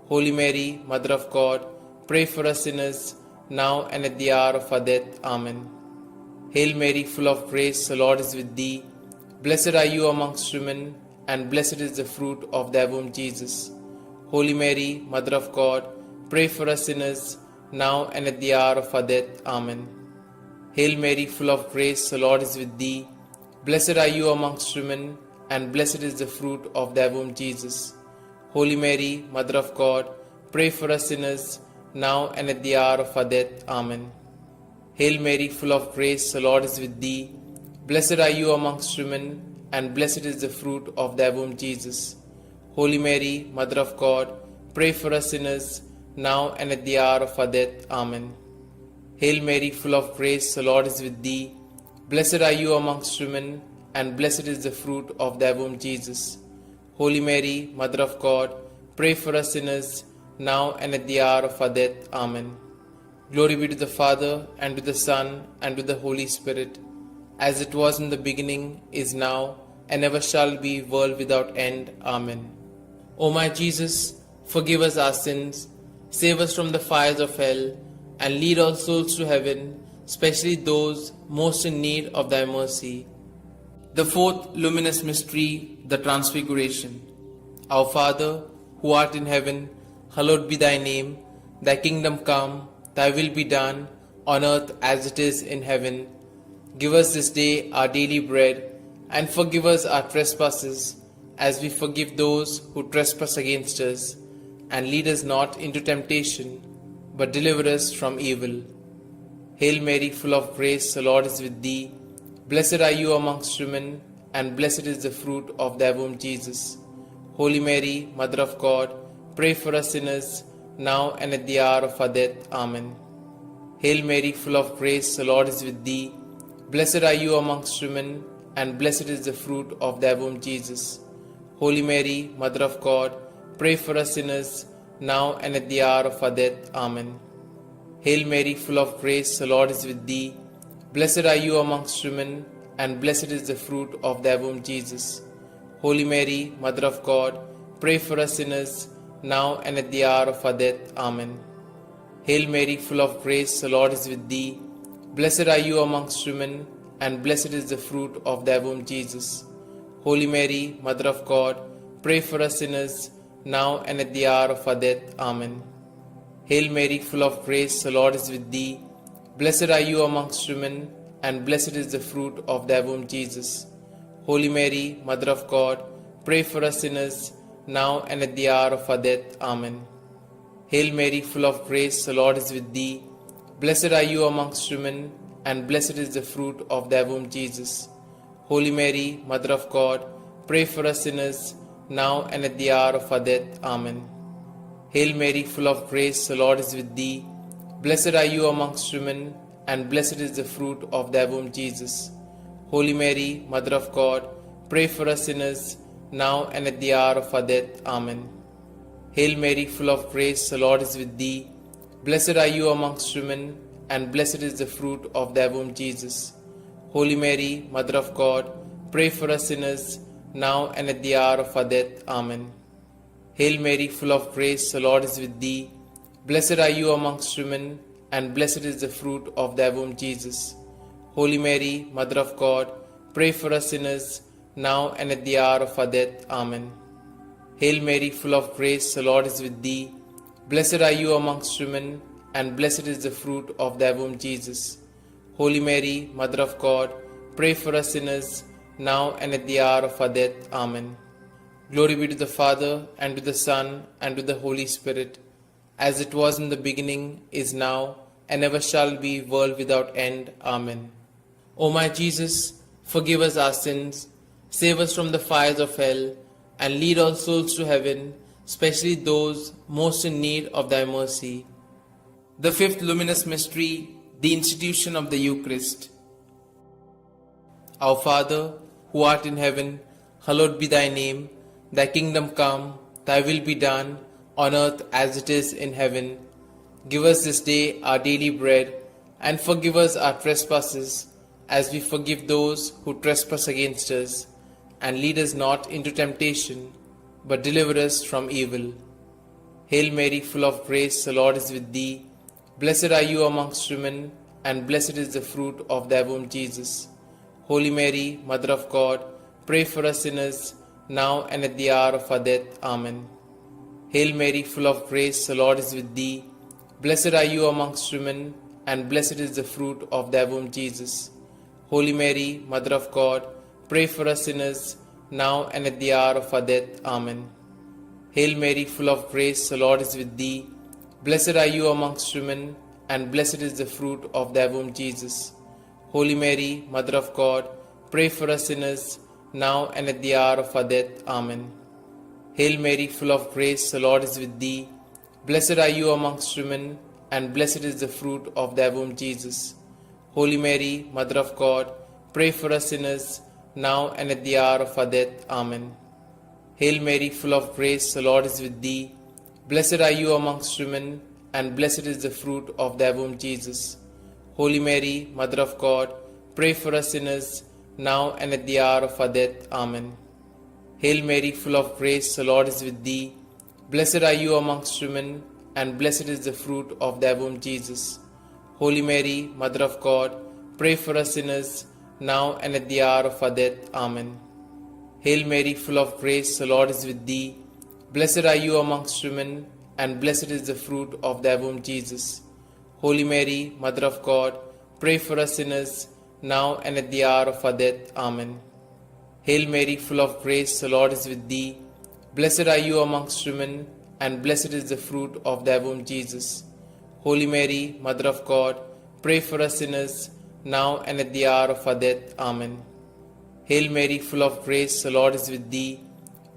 Holy Mary, Mother of God, pray for us sinners, now and at the hour of our death. Amen. Hail Mary, full of grace, the Lord is with thee. Blessed are you amongst women, and blessed is the fruit of thy womb, Jesus. Holy Mary, Mother of God, pray for us sinners, now and at the hour of our death. Amen. Hail Mary, full of grace, the Lord is with thee. Blessed are you amongst women, and blessed is the fruit of thy womb, Jesus. Holy Mary, Mother of God, pray for us sinners, now and at the hour of our death. Amen. Hail Mary, full of grace, the Lord is with thee. Blessed are you amongst women, and blessed is the fruit of thy womb, Jesus. Holy Mary, Mother of God, pray for us sinners, now and at the hour of our death. Amen. Hail Mary, full of grace, the Lord is with thee. Blessed are you amongst women, and blessed is the fruit of thy womb, Jesus. Holy Mary, Mother of God, pray for us sinners, now and at the hour of our death. Amen. Glory be to the Father, and to the Son, and to the Holy Spirit, as it was in the beginning, is now, and ever shall be, world without end. Amen. O my Jesus, forgive us our sins, save us from the fires of hell, and lead all souls to heaven, especially those most in need of thy mercy. The fourth luminous mystery, the Transfiguration. Our Father, who art in heaven, hallowed be thy name. Thy kingdom come, thy will be done, on earth as it is in heaven. Give us this day our daily bread, and forgive us our trespasses, as we forgive those who trespass against us. And lead us not into temptation, but deliver us from evil. Hail Mary, full of grace, the Lord is with thee. Blessed are you amongst women, and blessed is the fruit of thy womb, Jesus. Holy Mary, Mother of God, pray for us sinners, now and at the hour of our death. Amen. Hail Mary, full of grace, the Lord is with thee. Blessed are you amongst women, and blessed is the fruit of thy womb, Jesus. Holy Mary, Mother of God, pray for us sinners, now and at the hour of our death. Amen. Hail Mary, full of grace, the Lord is with thee. Blessed are you amongst women, and blessed is the fruit of thy womb, Jesus. Holy Mary, Mother of God, pray for us sinners, now and at the hour of our death. Amen. Hail Mary, full of grace, the Lord is with thee. Blessed are you amongst women, and blessed is the fruit of thy womb, Jesus. Holy Mary, Mother of God, pray for us sinners, now and at the hour of our death. Amen. Hail Mary, full of grace, the Lord is with thee. Blessed are you amongst women, and blessed is the fruit of thy womb, Jesus. Holy Mary, Mother of God, pray for us sinners, now and at the hour of our death. Amen. Hail Mary, full of grace, the Lord is with thee. Blessed are you amongst women, and blessed is the fruit of thy womb, Jesus. Holy Mary, Mother of God, pray for us sinners, now and at the hour of our death. Amen. Hail Mary, full of grace, the Lord is with thee. Blessed are you amongst women, and blessed is the fruit of thy womb, Jesus. Holy Mary, Mother of God, pray for us sinners, now and at the hour of our death. Amen. Hail Mary, full of grace, the Lord is with thee. Blessed are you amongst women, and blessed is the fruit of thy womb, Jesus. Holy Mary, Mother of God, pray for us sinners, now and at the hour of our death. Amen. Hail Mary, full of grace, the Lord is with thee. Blessed are you amongst women, and blessed is the fruit of thy womb, Jesus. Holy Mary, Mother of God, pray for us sinners, now and at the hour of our death. Amen. Hail Mary, full of grace, the Lord is with thee. Blessed are you amongst women, and blessed is the fruit of thy womb, Jesus. Holy Mary, Mother of God, pray for us sinners, now and at the hour of our death. Amen. Glory be to the Father, and to the Son, and to the Holy Spirit, as it was in the beginning, is now, and ever shall be, world without end. Amen. O my Jesus, forgive us our sins, save us from the fires of hell, and lead all souls to heaven, especially those most in need of thy mercy. The fifth luminous mystery, the institution of the Eucharist. Our Father, who art in heaven, hallowed be thy name. Thy kingdom come, thy will be done, on earth as it is in heaven. Give us this day our daily bread, and forgive us our trespasses, as we forgive those who trespass against us. And lead us not into temptation, but deliver us from evil. Hail Mary, full of grace, the Lord is with thee. Blessed are you amongst women, and blessed is the fruit of thy womb, Jesus. Holy Mary, Mother of God, pray for us sinners, now and at the hour of our death. Amen. Hail Mary, full of grace, the Lord is with thee. Blessed are you amongst women, and blessed is the fruit of thy womb, Jesus. Holy Mary, Mother of God, pray for us sinners, now and at the hour of our death. Amen. Hail Mary, full of grace, the Lord is with thee. Blessed are you amongst women, and blessed is the fruit of thy womb, Jesus. Holy Mary, Mother of God, pray for us sinners, now and at the hour of our death. Amen. Hail Mary, full of grace, the Lord is with thee. Blessed are you amongst women, and blessed is the fruit of thy womb, Jesus. Holy Mary, Mother of God, pray for us sinners, now and at the hour of our death. Amen. Hail Mary, full of grace, the Lord is with thee. Blessed are you amongst women, and blessed is the fruit of thy womb, Jesus. Holy Mary, Mother of God, pray for us sinners, now and at the hour of our death. Amen. Hail Mary, full of grace, the Lord is with thee. Blessed are you amongst women, and blessed is the fruit of thy womb, Jesus. Holy Mary, Mother of God, pray for us sinners, now and at the hour of our death. Amen. Hail Mary, full of grace, the Lord is with thee. Blessed are you amongst women, and blessed is the fruit of thy womb, Jesus. Holy Mary, Mother of God, pray for us sinners, now and at the hour of our death. Amen. Hail Mary, full of grace, the Lord is with thee. Blessed are you amongst women, and blessed is the fruit of thy womb, Jesus. Holy Mary, Mother of God, pray for us sinners, now and at the hour of our death. Amen. Hail Mary, full of grace, the Lord is with thee.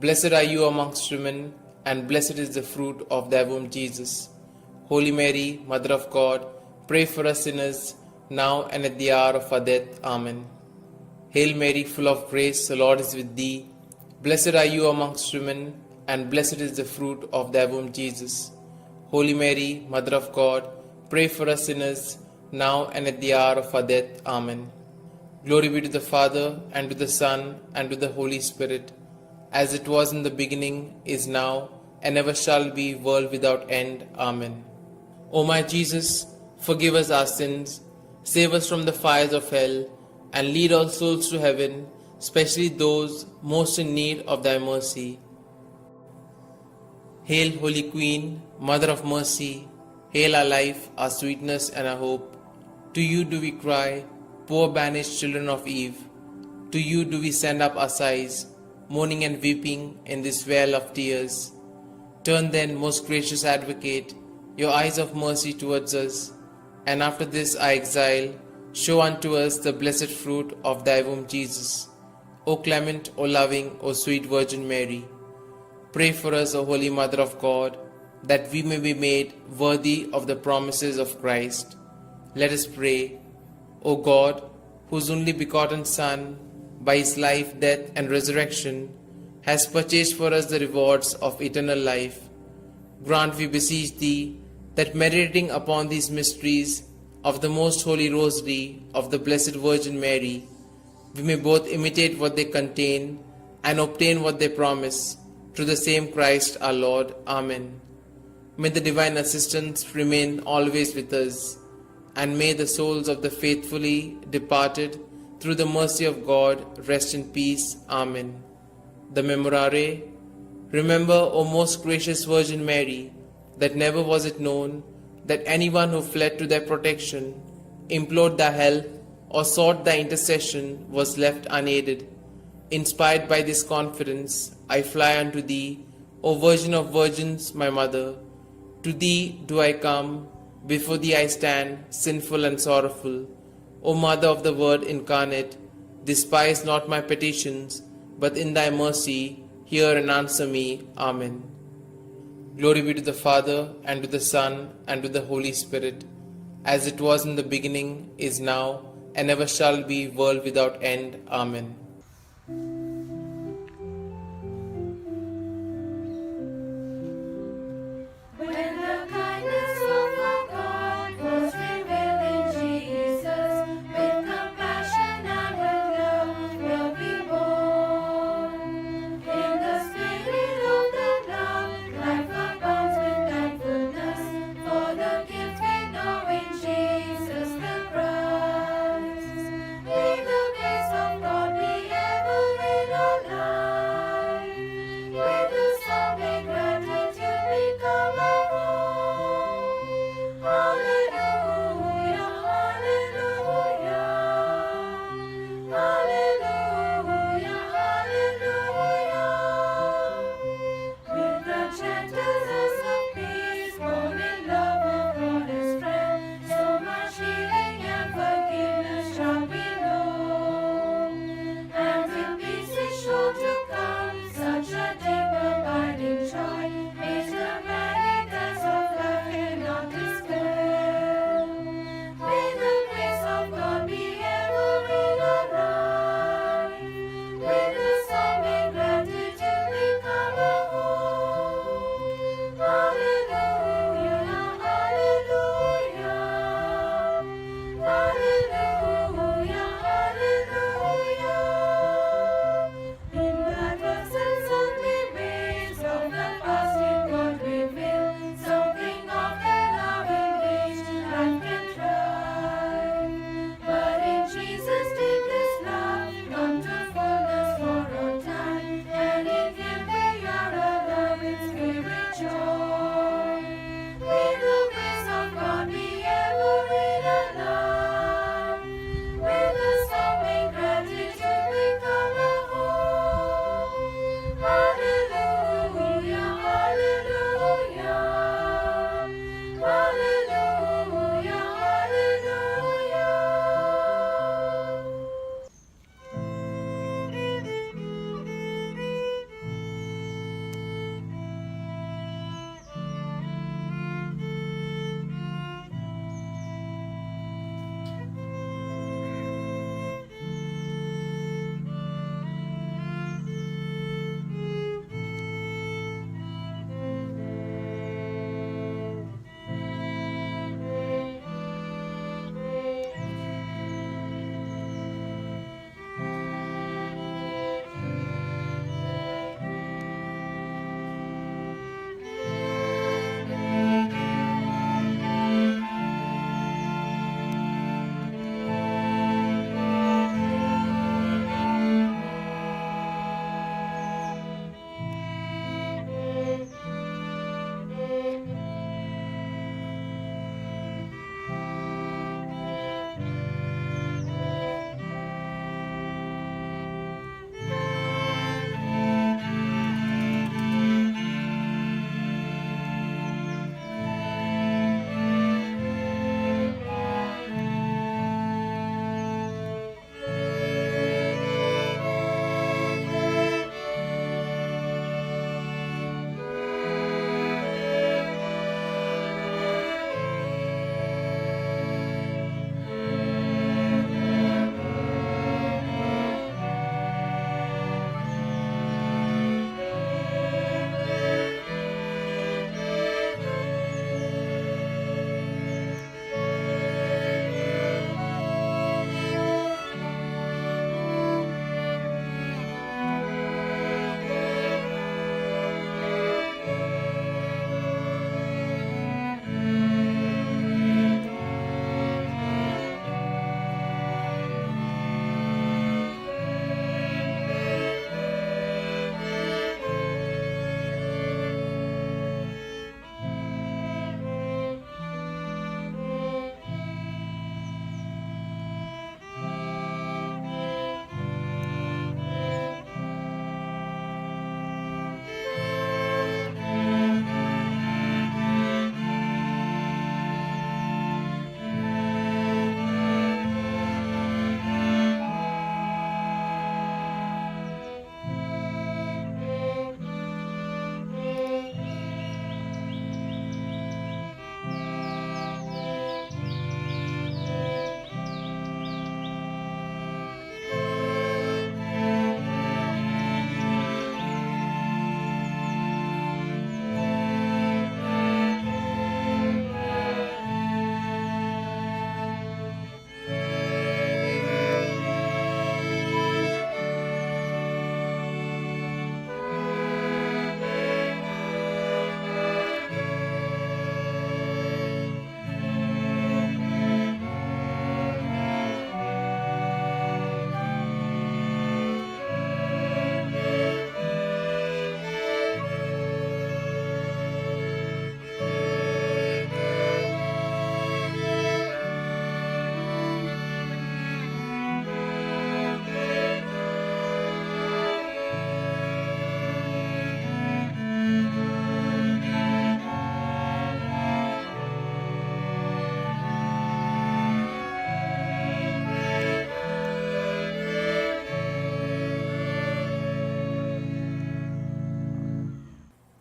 Blessed are you amongst women, and blessed is the fruit of thy womb, Jesus. Holy Mary, Mother of God, pray for us sinners, now and at the hour of our death. Amen. Hail Mary, full of grace, the Lord is with thee. Blessed are you amongst women, and blessed is the fruit of thy womb, Jesus. Holy Mary, Mother of God, pray for us sinners, now and at the hour of our death. Amen. Glory be to the Father, and to the Son, and to the Holy Spirit, as it was in the beginning, is now, and ever shall be, world without end. Amen. O my Jesus, forgive us our sins, save us from the fires of hell, and lead all souls to heaven, especially those most in need of thy mercy. Hail, Holy Queen, Mother of Mercy, hail our life, our sweetness, and our hope. To you do we cry, poor banished children of Eve. To you do we send up our sighs, mourning and weeping in this vale of tears. Turn then, most gracious Advocate, your eyes of mercy towards us, and after this our exile, show unto us the blessed fruit of thy womb, Jesus. O clement, O loving, O sweet Virgin Mary, pray for us, O Holy Mother of God, that we may be made worthy of the promises of Christ. Let us pray. O God, whose only begotten Son, by his life, death, and resurrection, has purchased for us the rewards of eternal life, grant, we beseech thee, that meditating upon these mysteries of the most holy Rosary of the Blessed Virgin Mary, we may both imitate what they contain and obtain what they promise, through the same Christ our Lord. Amen. May the divine assistance remain always with us, and may the souls of the faithfully departed, through the mercy of God, rest in peace. Amen. The Memorare. Remember, O most gracious Virgin Mary, that never was it known that anyone who fled to thy protection, implored thy help, or sought thy intercession was left unaided. Inspired by this confidence, I fly unto thee, O Virgin of Virgins, my Mother. To thee do I come, before thee I stand, sinful and sorrowful. O Mother of the Word incarnate, despise not my petitions, but in thy mercy hear and answer me. Amen. Glory be to the Father, and to the Son, and to the Holy Spirit, as it was in the beginning, is now, and ever shall be, world without end. Amen.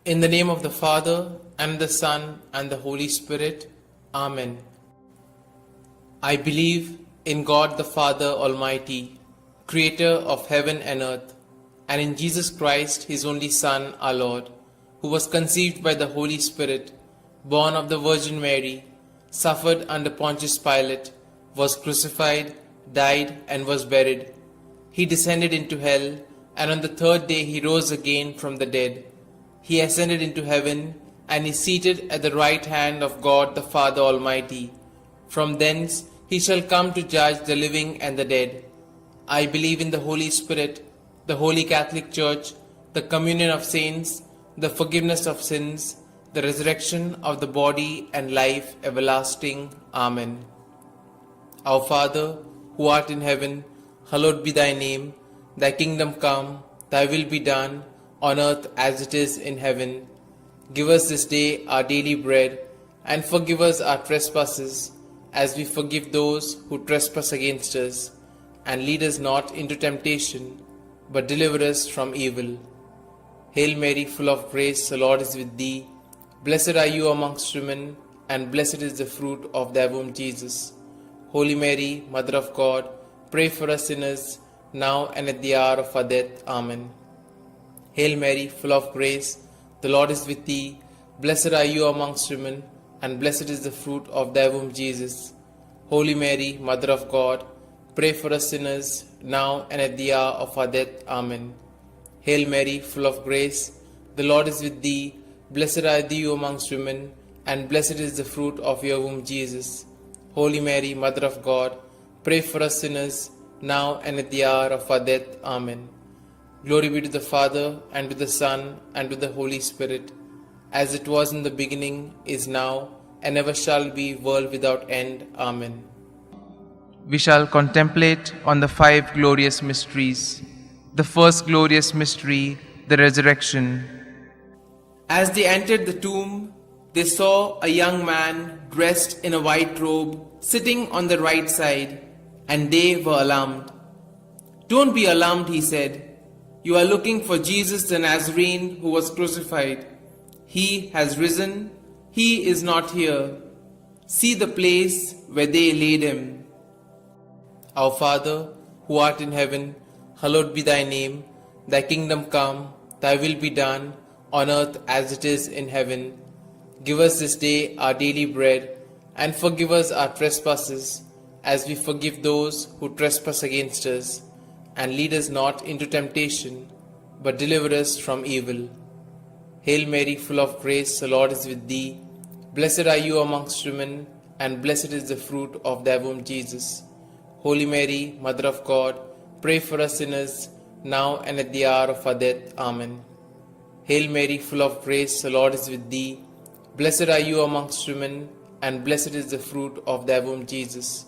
In the name of the Father, and the Son, and the Holy Spirit. Amen. I believe in God the Father Almighty, creator of heaven and earth, and in Jesus Christ, his only Son, our Lord, who was conceived by the Holy Spirit, born of the Virgin Mary, suffered under Pontius Pilate, was crucified, died, and was buried. He descended into hell, and on the third day he rose again from the dead. He ascended into heaven, and is seated at the right hand of God the Father Almighty. From thence he shall come to judge the living and the dead. I believe in the Holy Spirit, the Holy Catholic Church, the communion of saints, the forgiveness of sins, the resurrection of the body, and life everlasting. Amen. Our Father, who art in heaven, hallowed be thy name. Thy kingdom come, thy will be done, on earth as it is in heaven. Give us this day our daily bread, and forgive us our trespasses, as we forgive those who trespass against us. And lead us not into temptation, but deliver us from evil. Hail Mary, full of grace, the Lord is with thee. Blessed are you amongst women, and blessed is the fruit of thy womb, Jesus. Holy Mary, Mother of God, pray for us sinners, now and at the hour of our death. Amen. Hail Mary, full of grace, the Lord is with thee. Blessed are you amongst women, and blessed is the fruit of thy womb, Jesus. Holy Mary, Mother of God, pray for us sinners, now and at the hour of our death. Amen. Hail Mary, full of grace, the Lord is with thee. Blessed are thou amongst women, and blessed is the fruit of your womb, Jesus. Holy Mary, Mother of God, pray for us sinners, now and at the hour of our death. Amen. Glory be to the Father, and to the Son, and to the Holy Spirit, as it was in the beginning, is now, and ever shall be, world without end. Amen. We shall contemplate on the 5 glorious mysteries. The first glorious mystery, the resurrection. As they entered the tomb, they saw a young man dressed in a white robe sitting on the right side, and they were alarmed. "Don't be alarmed," he said. "You are looking for Jesus the Nazarene who was crucified. He has risen. He is not here. See the place where they laid him." Our Father, who art in heaven, hallowed be thy name. Thy kingdom come, thy will be done, on earth as it is in heaven. Give us this day our daily bread, and forgive us our trespasses, as we forgive those who trespass against us. And lead us not into temptation, but deliver us from evil. Hail Mary, full of grace, the Lord is with thee. Blessed are you amongst women, and blessed is the fruit of thy womb, Jesus. Holy Mary, Mother of God, pray for us sinners, now and at the hour of our death. Amen. Hail Mary, full of grace, the Lord is with thee. Blessed are you amongst women, and blessed is the fruit of thy womb, Jesus.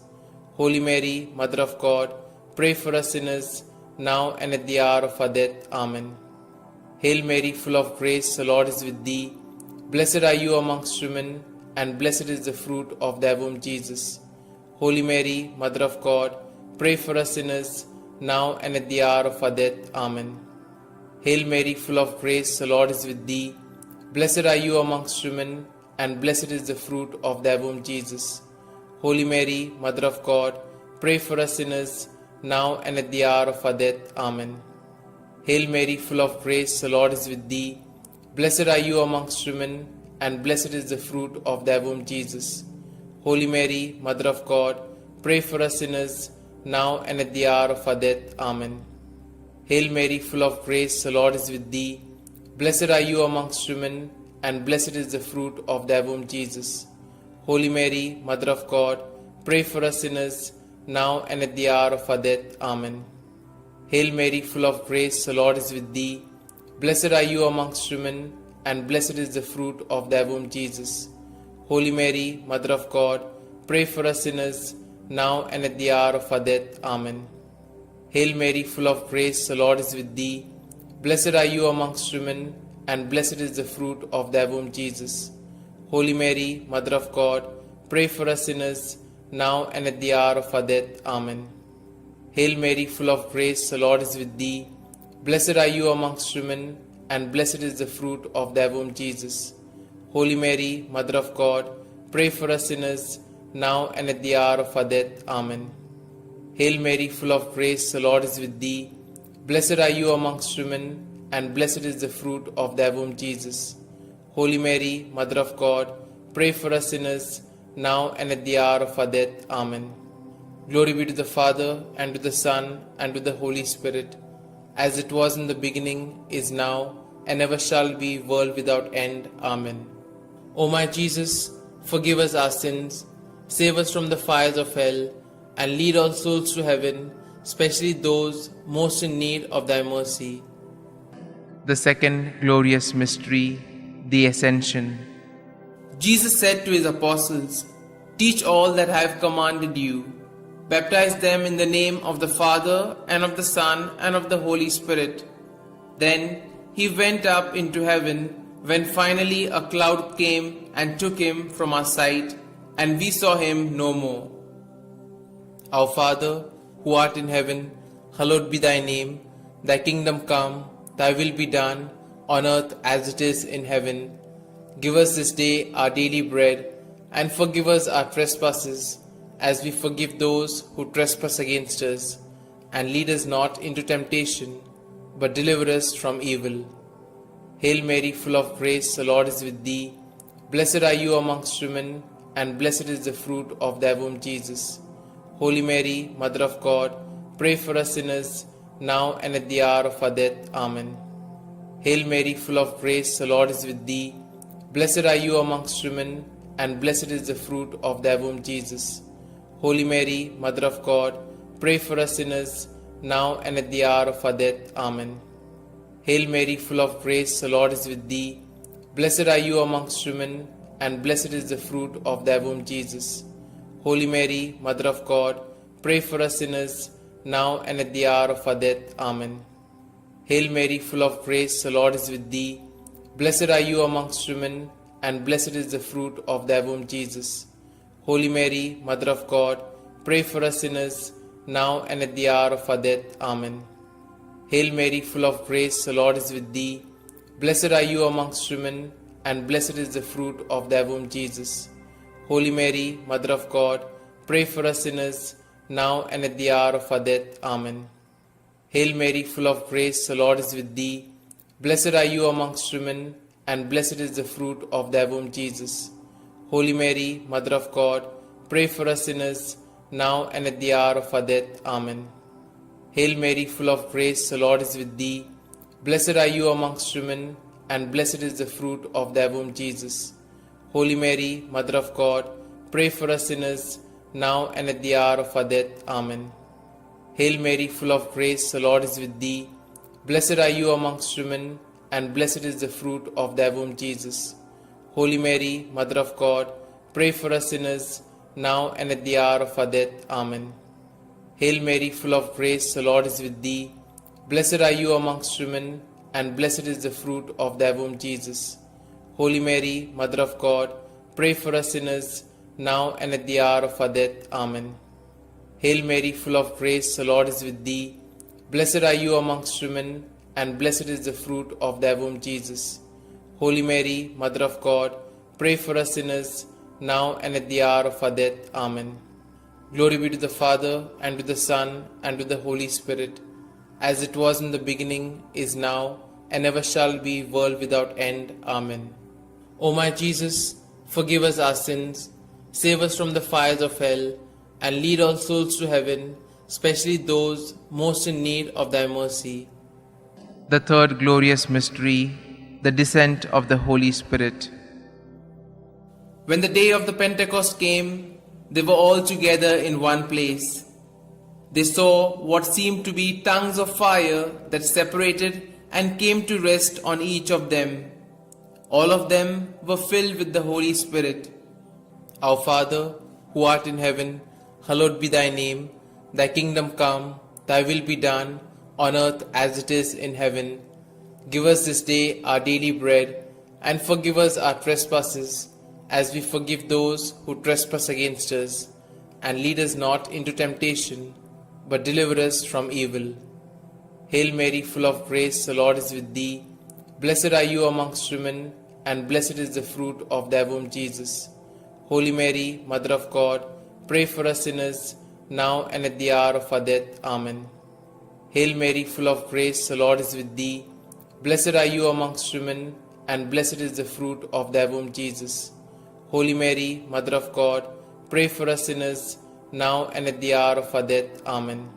Holy Mary, Mother of God, pray for us sinners, now and at the hour of our death. Amen. Hail Mary, full of grace, the Lord is with thee. Blessed are you amongst women, and blessed is the fruit of thy womb, Jesus. Holy Mary, Mother of God, pray for us sinners, now and at the hour of our death. Amen. Hail Mary, full of grace, the Lord is with thee. Blessed are you amongst women, and blessed is the fruit of thy womb, Jesus. Holy Mary, Mother of God, pray for us sinners, now and at the hour of our death. Amen. Hail Mary, full of grace, the Lord is with thee. Blessed are you amongst women, and blessed is the fruit of thy womb, Jesus. Holy Mary, Mother of God, pray for us sinners, now and at the hour of our death. Amen. Hail Mary, full of grace, the Lord is with thee. Blessed are you amongst women, and blessed is the fruit of thy womb, Jesus. Holy Mary, Mother of God, pray for us sinners, now and at the hour of our death. Amen. Hail Mary, full of grace, the Lord is with thee. Blessed are you amongst women, and blessed is the fruit of thy womb, Jesus. Holy Mary, Mother of God, pray for us sinners, now and at the hour of our death. Amen. Hail Mary, full of grace, the Lord is with thee. Blessed are you amongst women, and blessed is the fruit of thy womb, Jesus. Holy Mary, Mother of God, pray for us sinners, now and at the hour of our death. Amen. Hail Mary, full of grace, the Lord is with thee. Blessed are you amongst women, and blessed is the fruit of thy womb, Jesus. Holy Mary, Mother of God, pray for us sinners, now and at the hour of our death. Amen. Hail Mary, full of grace, the Lord is with thee. Blessed are you amongst women, and blessed is the fruit of thy womb, Jesus. Holy Mary, Mother of God, pray for us sinners, now and at the hour of our death. Amen. Glory be to the Father, and to the Son, and to the Holy Spirit, as it was in the beginning, is now, and ever shall be, world without end. Amen. O my Jesus, forgive us our sins, save us from the fires of hell, and lead all souls to heaven, especially those most in need of thy mercy. The second glorious mystery, the Ascension. Jesus said to his apostles, "Teach all that I have commanded you. Baptize them in the name of the Father, and of the Son, and of the Holy Spirit." Then he went up into heaven, when finally a cloud came and took him from our sight, and we saw him no more. Our Father, who art in heaven, hallowed be thy name. Thy kingdom come, thy will be done, on earth as it is in heaven. Give us this day our daily bread, and forgive us our trespasses, as we forgive those who trespass against us. And lead us not into temptation, but deliver us from evil. Hail Mary, full of grace, the Lord is with thee. Blessed are you amongst women, and blessed is the fruit of thy womb, Jesus. Holy Mary, Mother of God, pray for us sinners, now and at the hour of our death. Amen. Hail Mary, full of grace, the Lord is with thee. Blessed are you amongst women, and blessed is the fruit of thy womb, Jesus. Holy Mary, Mother of God, pray for us sinners, now and at the hour of our death. Amen. Hail Mary, full of grace, the Lord is with thee. Blessed are you amongst women, and blessed is the fruit of thy womb, Jesus. Holy Mary, Mother of God, pray for us sinners, now and at the hour of our death. Amen. Hail Mary, full of grace, the Lord is with thee. Blessed are you amongst women, and blessed is the fruit of thy womb, Jesus. Holy Mary, Mother of God, pray for us sinners, now and at the hour of our death. Amen. Hail Mary, full of grace, the Lord is with thee. Blessed are you amongst women, and blessed is the fruit of thy womb, Jesus. Holy Mary, Mother of God, pray for us sinners, now and at the hour of our death. Amen. Hail Mary, full of grace, the Lord is with thee. Blessed are you amongst women, and blessed is the fruit of thy womb, Jesus. Holy Mary, Mother of God, pray for us sinners, now and at the hour of our death. Amen. Hail Mary, full of grace, the Lord is with thee. Blessed are you amongst women, and blessed is the fruit of thy womb, Jesus. Holy Mary, Mother of God, pray for us sinners, now and at the hour of our death. Amen. Hail Mary, full of grace, the Lord is with thee. Blessed are you amongst women, and blessed is the fruit of thy womb, Jesus. Holy Mary, Mother of God, pray for us sinners, now and at the hour of our death. Amen. Hail Mary, full of grace, the Lord is with thee. Blessed are you amongst women, and blessed is the fruit of thy womb, Jesus. Holy Mary, Mother of God, pray for us sinners, now and at the hour of our death. Amen. Hail Mary, full of grace, the Lord is with thee. Blessed are you amongst women, and blessed is the fruit of thy womb, Jesus. Holy Mary, Mother of God, pray for us sinners, now and at the hour of our death. Amen. Glory be to the Father, and to the Son, and to the Holy Spirit, as it was in the beginning, is now, and ever shall be, world without end. Amen. O my Jesus, forgive us our sins, save us from the fires of hell, and lead all souls to heaven, especially those most in need of thy mercy. The third glorious mystery, the descent of the Holy Spirit. When the day of the Pentecost came, they were all together in one place. They saw what seemed to be tongues of fire that separated and came to rest on each of them. All of them were filled with the Holy Spirit. Our Father, who art in heaven, hallowed be thy name. Thy kingdom come, thy will be done, on earth as it is in heaven. Give us this day our daily bread, and forgive us our trespasses, as we forgive those who trespass against us. And lead us not into temptation, but deliver us from evil. Hail Mary, full of grace, the Lord is with thee. Blessed are you amongst women, and blessed is the fruit of thy womb, Jesus. Holy Mary, Mother of God, pray for us sinners, now and at the hour of our death. Amen. Hail Mary, full of grace, the Lord is with thee. Blessed are you amongst women, and blessed is the fruit of thy womb, Jesus. Holy Mary, Mother of God, pray for us sinners, now and at the hour of our death. Amen.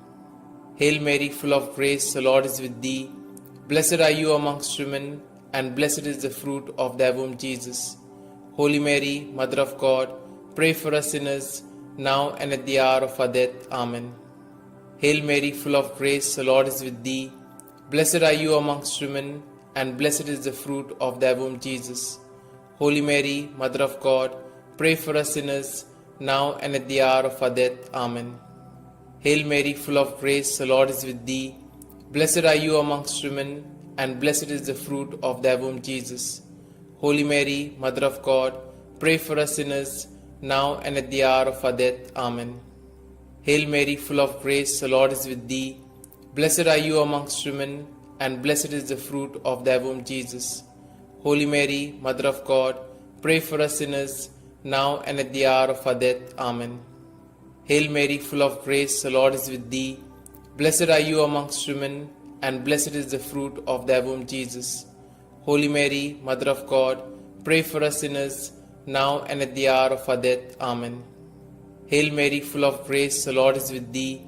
Hail Mary, full of grace, the Lord is with thee. Blessed are you amongst women, and blessed is the fruit of thy womb, Jesus. Holy Mary, Mother of God, pray for us sinners, now and at the hour of our death. Amen. Hail Mary, full of grace, the Lord is with thee. Blessed are you amongst women, and blessed is the fruit of thy womb, Jesus. Holy Mary, Mother of God, pray for us sinners, now and at the hour of our death. Amen. Hail Mary, full of grace, the Lord is with thee. Blessed are you amongst women, and blessed is the fruit of thy womb, Jesus. Holy Mary, Mother of God, pray for us sinners, now and at the hour of our death. Amen. Hail Mary, full of grace, the Lord is with thee. Blessed are you amongst women, and blessed is the fruit of thy womb, Jesus. Holy Mary, Mother of God, pray for us sinners, now and at the hour of our death. Amen. Hail Mary, full of grace, the Lord is with thee. Blessed are you amongst women, and blessed is the fruit of thy womb, Jesus. Holy Mary, Mother of God, pray for us sinners, now and at the hour of our death. Amen. Hail Mary, full of grace, the Lord is with thee.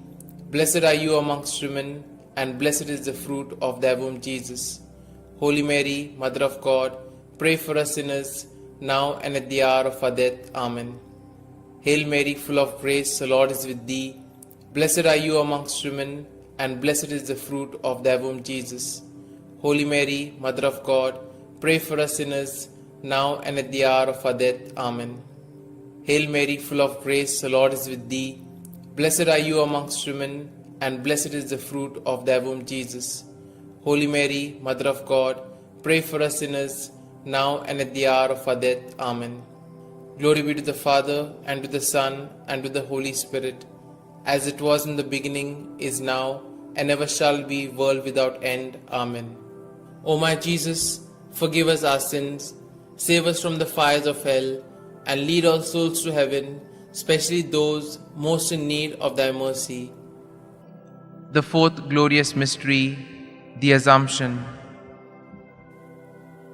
Blessed are you amongst women, and blessed is the fruit of thy womb, Jesus. Holy Mary, Mother of God, pray for us sinners, now and at the hour of our death. Amen. Hail Mary, full of grace, the Lord is with thee. Blessed are you amongst women, and blessed is the fruit of thy womb, Jesus. Holy Mary, Mother of God, pray for us sinners, now and at the hour of our death. Amen. Hail Mary, full of grace, the Lord is with thee. Blessed are you amongst women, and blessed is the fruit of thy womb, Jesus. Holy Mary, Mother of God, pray for us sinners, now and at the hour of our death. Amen. Glory be to the Father, and to the Son, and to the Holy Spirit, as it was in the beginning, is now, and ever shall be, world without end. Amen. O my Jesus, forgive us our sins, save us from the fires of hell, and lead all souls to heaven, especially those most in need of thy mercy. The fourth glorious mystery, the Assumption.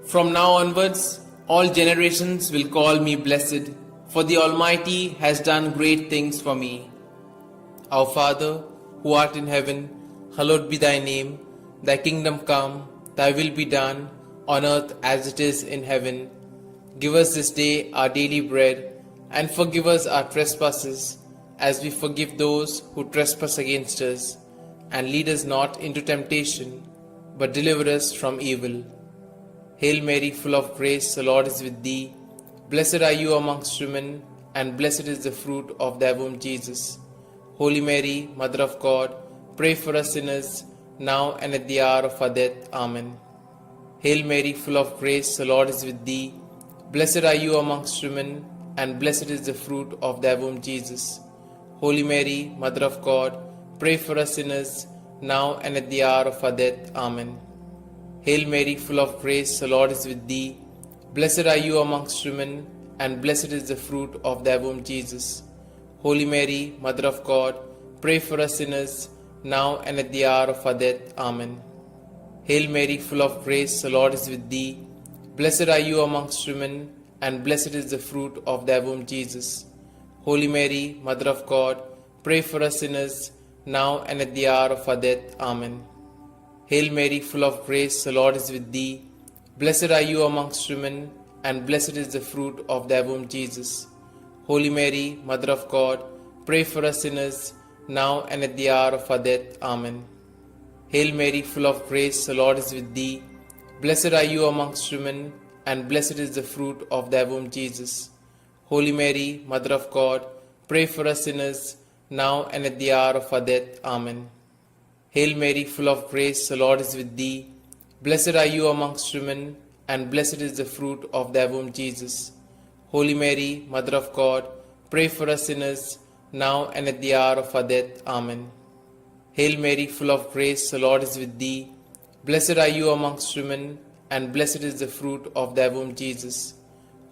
From now onwards, all generations will call me blessed, for the Almighty has done great things for me. Our Father, who art in heaven, hallowed be thy name. Thy kingdom come, thy will be done, on earth as it is in heaven. Give us this day our daily bread, and forgive us our trespasses, as we forgive those who trespass against us. And lead us not into temptation, but deliver us from evil. Hail Mary, full of grace, the Lord is with thee. Blessed are you amongst women, and blessed is the fruit of thy womb, Jesus. Holy Mary, Mother of God, pray for us sinners, now and at the hour of our death. Amen. Hail Mary, full of grace, the Lord is with thee. Blessed are you amongst women, and blessed is the fruit of thy womb, Jesus. Holy Mary, Mother of God, pray for us sinners, now and at the hour of our death. Amen. Hail Mary, full of grace, the Lord is with thee. Blessed are you amongst women, and blessed is the fruit of thy womb, Jesus. Holy Mary, Mother of God, pray for us sinners, now and at the hour of our death. Amen. Hail Mary, full of grace, the Lord is with thee. Blessed are you amongst women, and blessed is the fruit of thy womb, Jesus. Holy Mary, Mother of God, pray for us sinners, now and at the hour of our death. Amen. Hail Mary, full of grace, the Lord is with thee. Blessed are you amongst women, and blessed is the fruit of thy womb, Jesus. Holy Mary, Mother of God, pray for us sinners, now and at the hour of our death. Amen. Hail Mary, full of grace, the Lord is with thee. Blessed are you amongst women, and blessed is the fruit of thy womb, Jesus. Holy Mary, Mother of God, pray for us sinners, now and at the hour of our death. Amen. Hail Mary, full of grace, the Lord is with thee. Blessed are you amongst women, and blessed is the fruit of thy womb, Jesus. Holy Mary, Mother of God, pray for us sinners, now and at the hour of our death. Amen. Hail Mary, full of grace, the Lord is with thee. Blessed are you amongst women, and blessed is the fruit of thy womb, Jesus.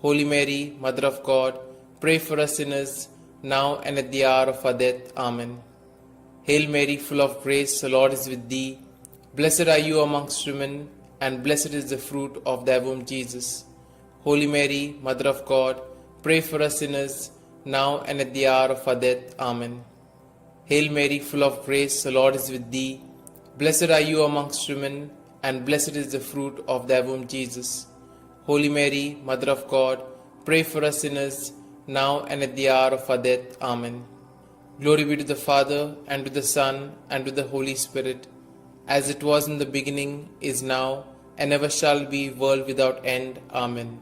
Holy Mary, Mother of God, pray for us sinners, now and at the hour of our death. Amen. Hail Mary, full of grace, the Lord is with thee. Blessed are you amongst women, and blessed is the fruit of thy womb, Jesus. Holy Mary, Mother of God, pray for us sinners, now and at the hour of our death. Amen. Hail Mary, full of grace, the Lord is with thee. Blessed are you amongst women, and blessed is the fruit of thy womb, Jesus. Holy Mary, Mother of God, pray for us sinners, now and at the hour of our death. Amen. Glory be to the Father, and to the Son, and to the Holy Spirit, as it was in the beginning, is now, and ever shall be, world without end. Amen.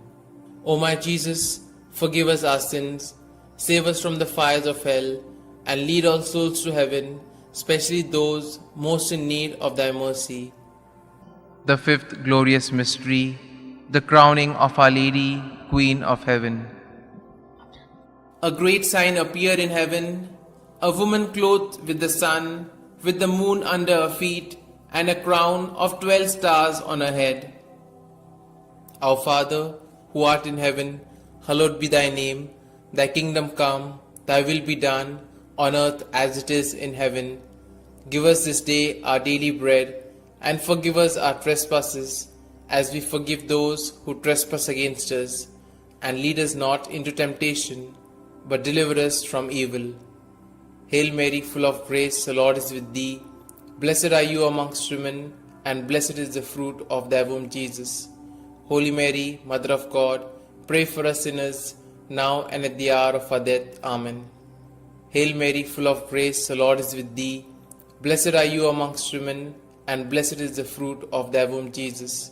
O my Jesus, forgive us our sins, save us from the fires of hell, and lead all souls to heaven, especially those most in need of thy mercy. The fifth glorious mystery, the crowning of Our Lady, Queen of Heaven. A great sign appeared in heaven, a woman clothed with the sun, with the moon under her feet, and a crown of 12 stars on her head. Our Father, who art in heaven, hallowed be thy name. Thy kingdom come, thy will be done, on earth as it is in heaven. Give us this day our daily bread, and forgive us our trespasses, as we forgive those who trespass against us. And lead us not into temptation, but deliver us from evil. Hail Mary, full of grace, the Lord is with thee. Blessed are you amongst women, and blessed is the fruit of thy womb, Jesus. Holy Mary, Mother of God, pray for us sinners, now and at the hour of our death. Amen. Hail Mary, full of grace, the Lord is with thee. Blessed are you amongst women, and blessed is the fruit of thy womb, Jesus.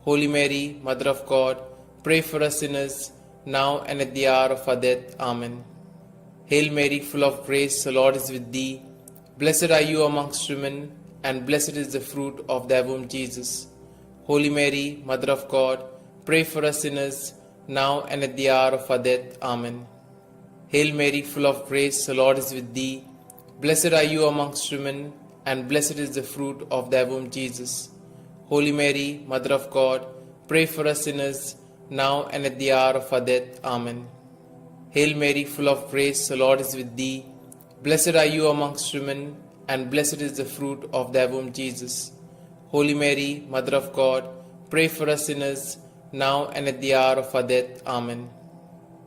Holy Mary, Mother of God, pray for us sinners, now and at the hour of our death. Amen. Hail Mary, full of grace, the Lord is with thee. Blessed are you amongst women, and blessed is the fruit of thy womb, Jesus. Holy Mary, Mother of God, pray for us sinners, now and at the hour of our death. Amen. Hail Mary, full of grace, the Lord is with thee. Blessed are you amongst women, and blessed is the fruit of thy womb, Jesus. Holy Mary, Mother of God, pray for us sinners, now and at the hour of our death. Amen. Hail Mary, full of grace, the Lord is with thee. Blessed are you amongst women, and blessed is the fruit of thy womb, Jesus. Holy Mary, Mother of God, pray for us sinners, now and at the hour of our death. Amen.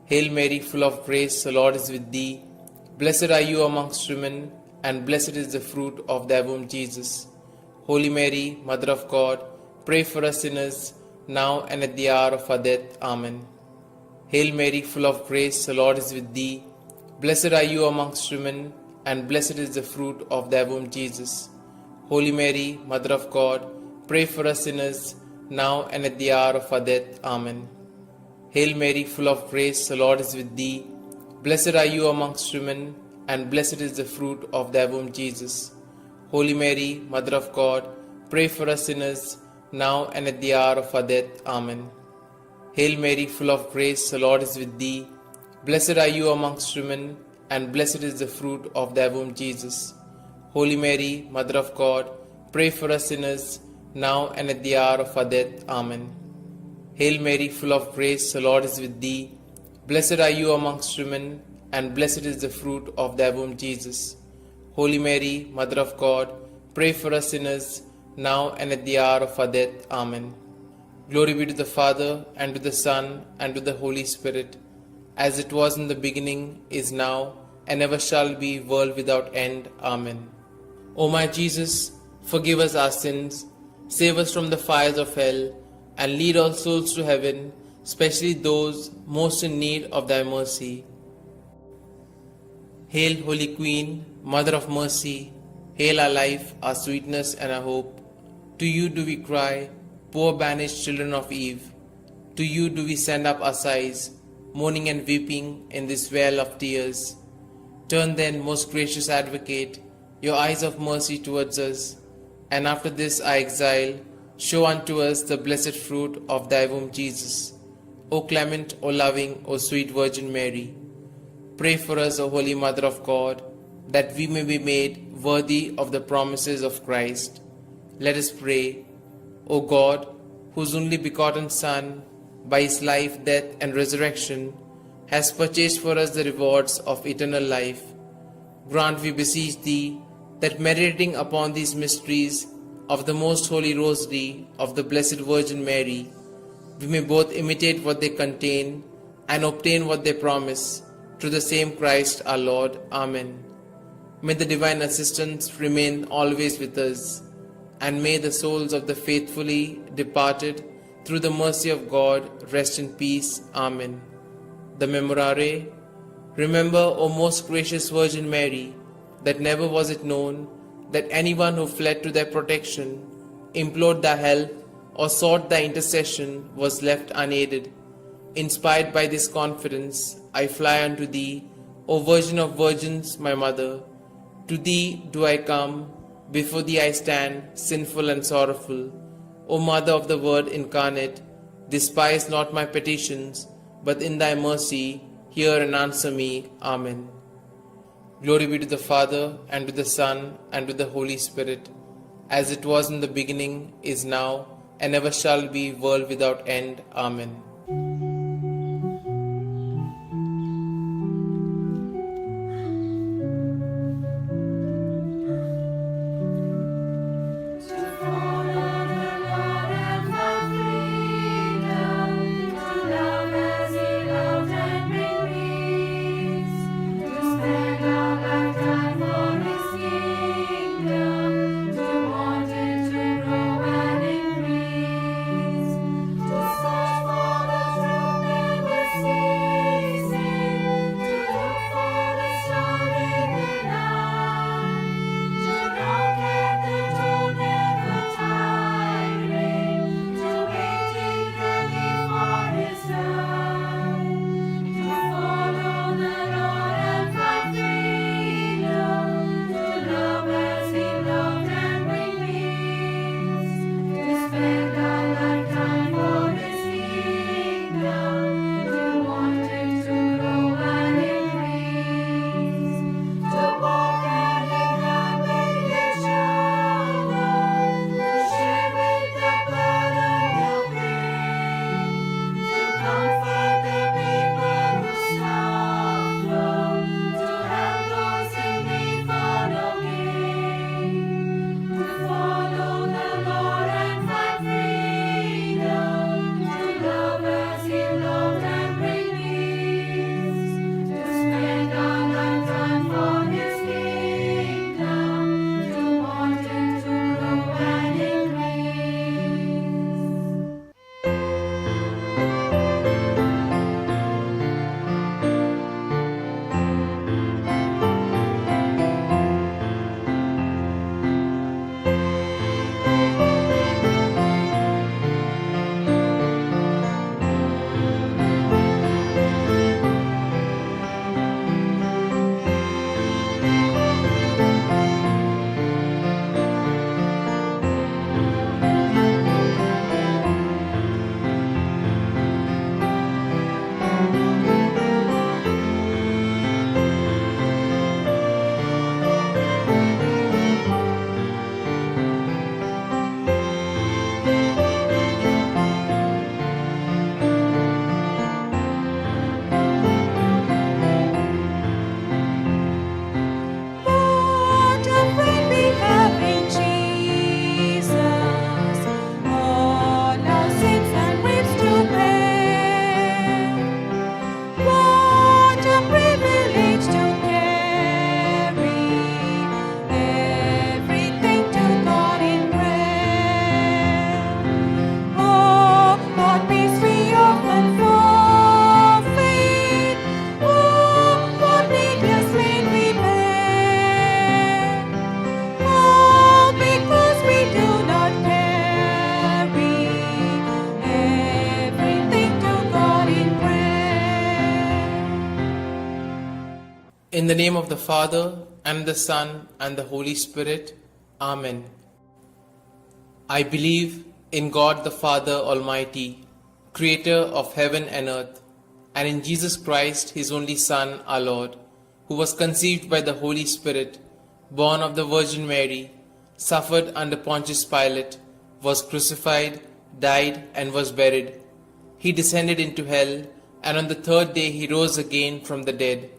Hail Mary, full of grace, the Lord is with thee. Blessed are you amongst women, and blessed is the fruit of thy womb, Jesus. Holy Mary, Mother of God, pray for us sinners, now and at the hour of our death. Amen. Hail Mary, full of grace, the Lord is with thee. Blessed are you amongst women, and blessed is the fruit of thy womb, Jesus. Holy Mary, Mother of God, pray for us sinners, now and at the hour of our death. Amen. Hail Mary, full of grace, the Lord is with thee. Blessed are you amongst women, and blessed is the fruit of thy womb, Jesus. Holy Mary, Mother of God, pray for us sinners, now and at the hour of our death. Amen. Hail Mary, full of grace, the Lord is with thee. Blessed are you amongst women, and blessed is the fruit of thy womb, Jesus. Holy Mary, Mother of God, pray for us sinners, now and at the hour of our death. Amen. Hail Mary, full of grace, the Lord is with thee. Blessed are you amongst women, and blessed is the fruit of thy womb, Jesus. Holy Mary, Mother of God, pray for us sinners, now and at the hour of our death. Amen. Glory be to the Father, and to the Son, and to the Holy Spirit, as it was in the beginning, is now, and ever shall be, world without end. Amen. O my Jesus, forgive us our sins, save us from the fires of hell, and lead all souls to heaven, especially those most in need of thy mercy. Hail, Holy Queen, Mother of Mercy, hail our life, our sweetness, and our hope. To you do we cry, poor banished children of Eve. To you do we send up our sighs, mourning and weeping in this vale of tears. Turn then, most gracious Advocate, your eyes of mercy towards us, and after this our exile, show unto us the blessed fruit of thy womb, Jesus. O clement, O loving, O sweet Virgin Mary, pray for us, O Holy Mother of God, that we may be made worthy of the promises of Christ. Let us pray. O God, whose only begotten Son, by his life, death, and resurrection, has purchased for us the rewards of eternal life, grant, we beseech thee, that meditating upon these mysteries of the most holy Rosary of the Blessed Virgin Mary, we may both imitate what they contain and obtain what they promise, through the same Christ our Lord. Amen. May the divine assistance remain always with us, and may the souls of the faithfully departed, through the mercy of God, rest in peace. Amen. The Memorare. Remember, O most gracious Virgin Mary, that never was it known that anyone who fled to thy protection, implored thy help, or sought thy intercession was left unaided. Inspired by this confidence, I fly unto thee, O Virgin of Virgins, my Mother. To thee do I come, before thee I stand, sinful and sorrowful. O Mother of the Word incarnate, despise not my petitions, but in thy mercy hear and answer me. Amen. Glory be to the Father, and to the Son, and to the Holy Spirit, as it was in the beginning, is now, and ever shall be, world without end. Amen. In the name of the Father, and the Son, and the Holy Spirit. Amen. I believe in God the Father Almighty, Creator of heaven and earth, and in Jesus Christ, His only Son, our Lord, who was conceived by the Holy Spirit, born of the Virgin Mary, suffered under Pontius Pilate, was crucified, died, and was buried. He descended into hell, and on the third day he rose again from the dead.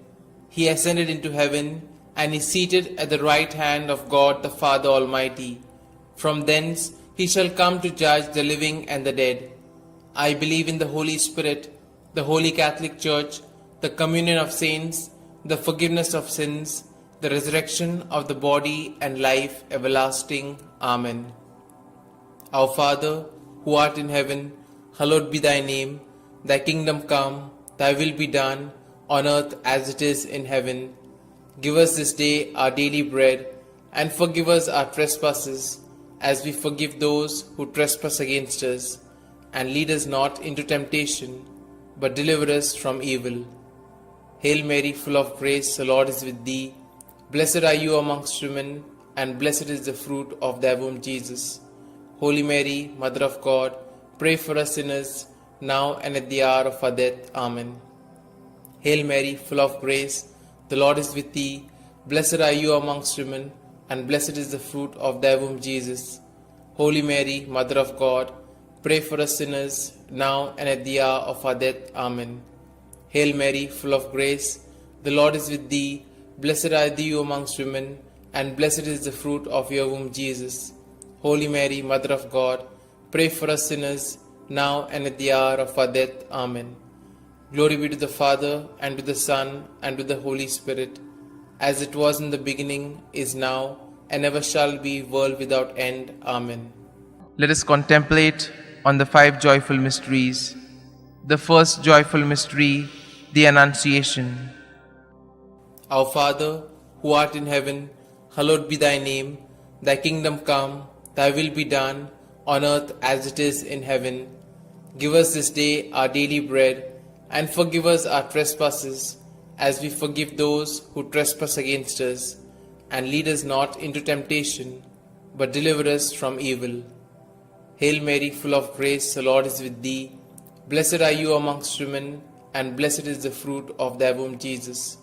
He ascended into heaven, and is seated at the right hand of God the Father Almighty. From thence he shall come to judge the living and the dead. I believe in the Holy Spirit, the Holy Catholic Church, the communion of saints, the forgiveness of sins, the resurrection of the body, and life everlasting. Amen. Our Father, who art in heaven, hallowed be thy name. Thy kingdom come, thy will be done, on earth as it is in heaven. Give us this day our daily bread, and forgive us our trespasses, as we forgive those who trespass against us. And lead us not into temptation, but deliver us from evil. Hail Mary, full of grace, the Lord is with thee. Blessed are you amongst women, and blessed is the fruit of thy womb, Jesus. Holy Mary, Mother of God, pray for us sinners, now and at the hour of our death. Amen. Hail Mary, full of grace, the Lord is with thee. Blessed are you amongst women, and blessed is the fruit of thy womb, Jesus. Holy Mary, Mother of God, pray for us sinners, now and at the hour of our death. Amen. Hail Mary, full of grace, the Lord is with thee. Blessed are thou amongst women, and blessed is the fruit of your womb, Jesus. Holy Mary, Mother of God, pray for us sinners, now and at the hour of our death. Amen. Glory be to the Father, and to the Son, and to the Holy Spirit, as it was in the beginning, is now, and ever shall be, world without end. Amen. Let us contemplate on the 5 joyful mysteries. The first joyful mystery, the Annunciation. Our Father, who art in heaven, hallowed be thy name. Thy kingdom come, thy will be done, on earth as it is in heaven. Give us this day our daily bread, and forgive us our trespasses, as we forgive those who trespass against us. And lead us not into temptation, but deliver us from evil. Hail Mary, full of grace, the Lord is with thee. Blessed are you amongst women, and blessed is the fruit of thy womb, Jesus.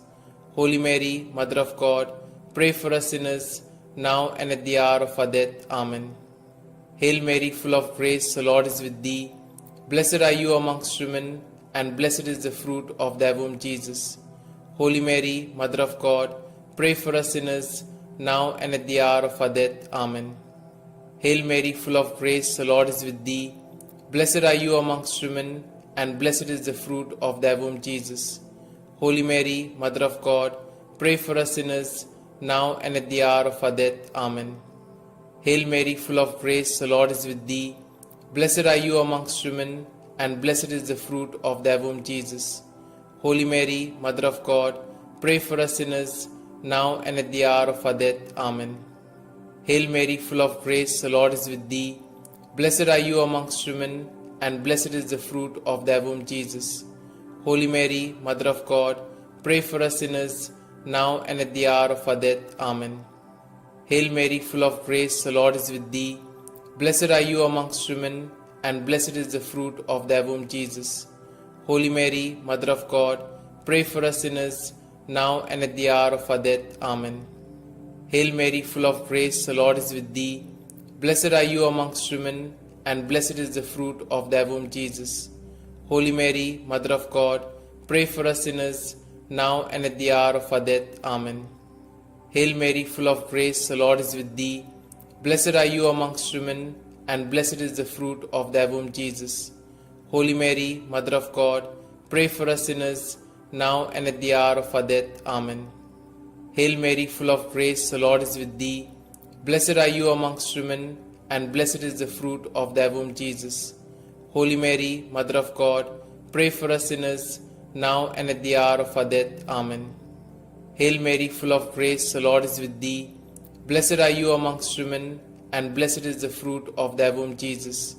Holy Mary, Mother of God, pray for us sinners, now and at the hour of our death. Amen. Hail Mary, full of grace, the Lord is with thee. Blessed are you amongst women, and blessed is the fruit of thy womb, Jesus. Holy Mary, Mother of God, pray for us sinners, now and at the hour of our death. Amen. Hail Mary, full of grace, the Lord is with thee. Blessed are you amongst women, and blessed is the fruit of thy womb, Jesus. Holy Mary, Mother of God, pray for us sinners, now and at the hour of our death. Amen. Hail Mary, full of grace, the Lord is with thee. Blessed are you amongst women, and blessed is the fruit of thy womb, Jesus. Holy Mary, Mother of God, pray for us sinners, now and at the hour of our death. Amen. Hail Mary, full of grace, the Lord is with thee. Blessed are you amongst women, and blessed is the fruit of thy womb, Jesus. Holy Mary, Mother of God, pray for us sinners, now and at the hour of our death. Amen. Hail Mary, full of grace, the Lord is with thee. Blessed are you amongst women, and blessed is the fruit of thy womb, Jesus. Holy Mary, Mother of God, pray for us sinners, now and at the hour of our death. Amen. Hail Mary, full of grace, the Lord is with thee. Blessed are you amongst women, and blessed is the fruit of thy womb, Jesus. Holy Mary, Mother of God, pray for us sinners, now and at the hour of our death. Amen. Hail Mary, full of grace, the Lord is with thee. Blessed are you amongst women, and blessed is the fruit of thy womb, Jesus. Holy Mary, Mother of God, pray for us sinners, now and at the hour of our death. Amen. Hail Mary, full of grace, the Lord is with thee. Blessed are you amongst women, and blessed is the fruit of thy womb, Jesus. Holy Mary, Mother of God, pray for us sinners, now and at the hour of our death. Amen. Hail Mary, full of grace, the Lord is with thee. Blessed are you amongst women, and blessed is the fruit of thy womb, Jesus.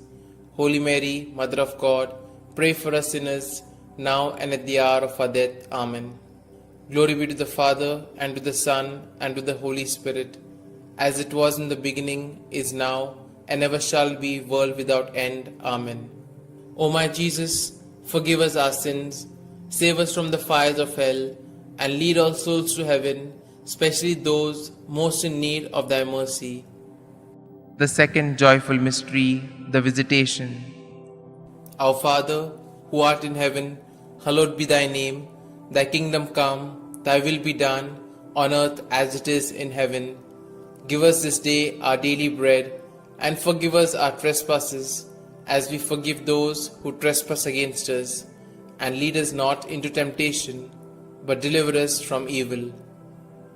Holy Mary, Mother of God, pray for us sinners, now and at the hour of our death. Amen. Glory be to the Father, and to the Son, and to the Holy Spirit, as it was in the beginning, is now, and ever shall be, world without end. Amen. O my Jesus, forgive us our sins, save us from the fires of hell, and lead all souls to heaven, especially those most in need of thy mercy. The second joyful mystery, the Visitation. Our Father, who art in heaven, hallowed be thy name. Thy kingdom come, thy will be done, on earth as it is in heaven. Give us this day our daily bread, and forgive us our trespasses, as we forgive those who trespass against us. And lead us not into temptation, but deliver us from evil.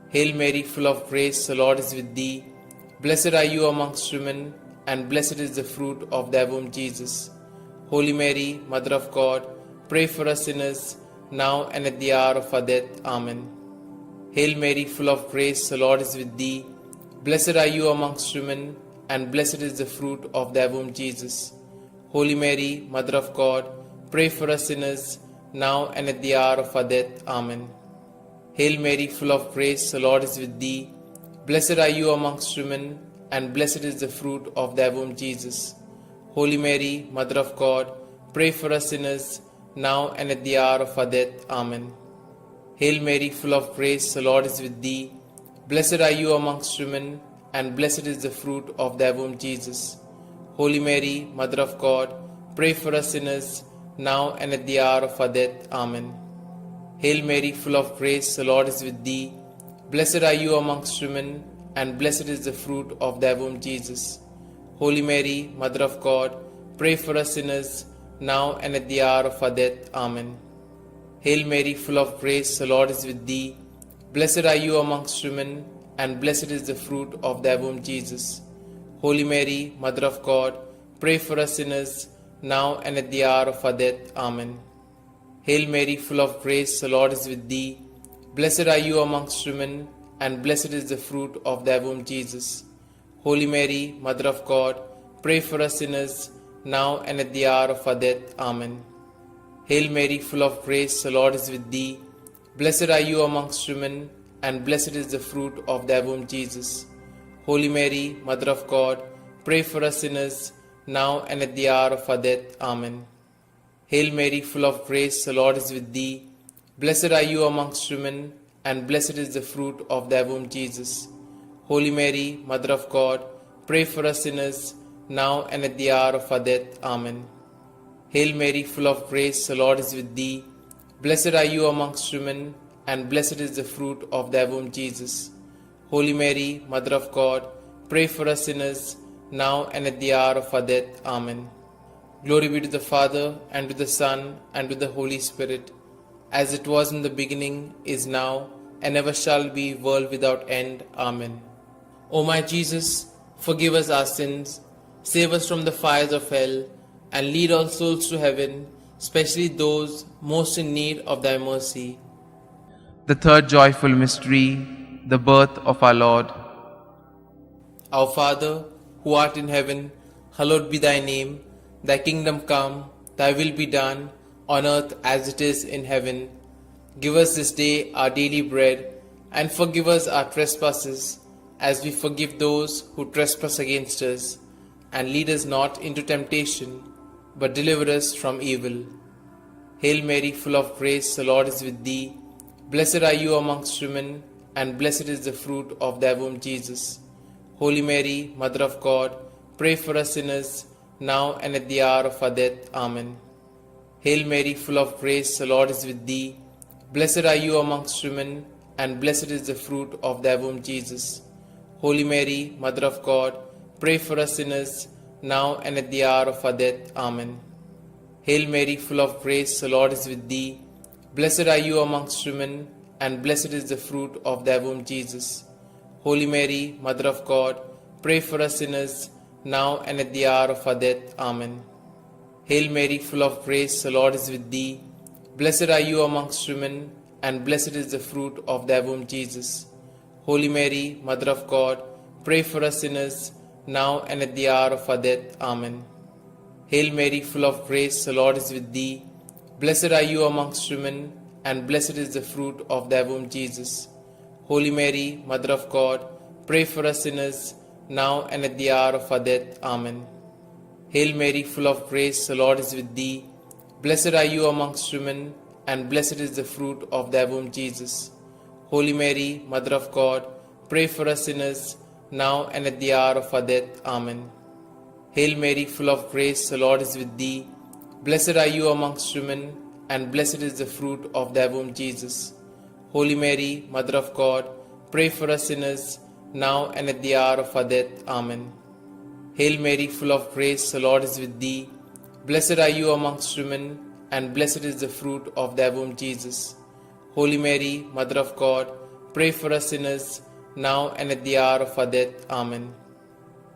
Hail Mary, full of grace, the Lord is with thee. Blessed are you amongst women, and blessed is the fruit of thy womb, Jesus. Holy Mary, Mother of God, pray for us sinners, now and at the hour of our death. Amen. Hail Mary, full of grace, the Lord is with thee. Blessed are you amongst women, and blessed is the fruit of thy womb, Jesus. Holy Mary, Mother of God, pray for us sinners, now and at the hour of our death. Amen. Hail Mary, full of grace, the Lord is with thee. Blessed are you amongst women, and blessed is the fruit of thy womb, Jesus. Holy Mary, Mother of God, pray for us sinners, now and at the hour of our death. Amen. Hail Mary, full of grace, the Lord is with thee. Blessed are you amongst women, and blessed is the fruit of thy womb, Jesus. Holy Mary, Mother of God, pray for us sinners, now and at the hour of our death. Amen. Hail Mary, full of grace, the Lord is with thee. Blessed are you amongst women, and blessed is the fruit of thy womb, Jesus. Holy Mary, Mother of God, pray for us sinners, now and at the hour of our death. Amen. Hail Mary, full of grace, the Lord is with thee. Blessed are you amongst women, and blessed is the fruit of thy womb, Jesus. Holy Mary, Mother of God, pray for us sinners, now and at the hour of our death. Amen. Hail Mary, full of grace, the Lord is with thee. Blessed are you amongst women, and blessed is the fruit of thy womb, Jesus. Holy Mary, Mother of God, pray for us sinners, now and at the hour of our death. Amen. Hail Mary, full of grace, the Lord is with thee. Blessed are you amongst women, and blessed is the fruit of thy womb, Jesus. Holy Mary, Mother of God, pray for us sinners, now and at the hour of our death. Amen. Hail Mary, full of grace, the Lord is with thee. Blessed are you amongst women, and blessed is the fruit of thy womb, Jesus. Holy Mary, Mother of God, pray for us sinners, now and at the hour of our death. Amen. Hail Mary, full of grace, the Lord is with thee. Blessed are you amongst women, and blessed is the fruit of thy womb, Jesus. Holy Mary, Mother of God, pray for us sinners, now and at the hour of our death. Amen. Glory be to the Father, and to the Son, and to the Holy Spirit, as it was in the beginning, is now, and ever shall be, world without end. Amen. O my Jesus, forgive us our sins, save us from the fires of hell, and lead all souls to heaven, especially those most in need of thy mercy. The third joyful mystery, the birth of our Lord. Our Father, who art in heaven, hallowed be thy name. Thy kingdom come, thy will be done, on earth as it is in heaven. Give us this day our daily bread, and forgive us our trespasses, as we forgive those who trespass against us. And lead us not into temptation, but deliver us from evil. Hail Mary, full of grace, the Lord is with thee. Blessed are you amongst women, and blessed is the fruit of thy womb, Jesus. Holy Mary, Mother of God, pray for us sinners, now and at the hour of our death. Amen. Hail Mary, full of grace, the Lord is with thee. Blessed are you amongst women, and blessed is the fruit of thy womb, Jesus. Holy Mary, Mother of God, pray for us sinners, now and at the hour of our death. Amen. Hail Mary, full of grace, the Lord is with thee. Blessed are you amongst women, and blessed is the fruit of thy womb, Jesus. Holy Mary, Mother of God, pray for us sinners, now and at the hour of our death. Amen. Hail Mary, full of grace, the Lord is with thee. Blessed are you amongst women, and blessed is the fruit of thy womb, Jesus. Holy Mary, Mother of God, pray for us sinners, now and at the hour of our death. Amen. Hail Mary, full of grace, the Lord is with thee. Blessed are you amongst women, and blessed is the fruit of thy womb, Jesus. Holy Mary, Mother of God, pray for us sinners, now and at the hour of our death. Amen. Hail Mary, full of grace, the Lord is with thee. Blessed are you amongst women, and blessed is the fruit of thy womb, Jesus. Holy Mary, Mother of God, pray for us sinners, now and at the hour of our death. Amen. Hail Mary, full of grace, the Lord is with thee. Blessed are you amongst women, and blessed is the fruit of thy womb, Jesus. Holy Mary, Mother of God, pray for us sinners, now and at the hour of our death. Amen. Hail Mary, full of grace, the Lord is with thee. Blessed are you amongst women, and blessed is the fruit of thy womb, Jesus. Holy Mary, Mother of God, pray for us sinners, now and at the hour of our death. Amen.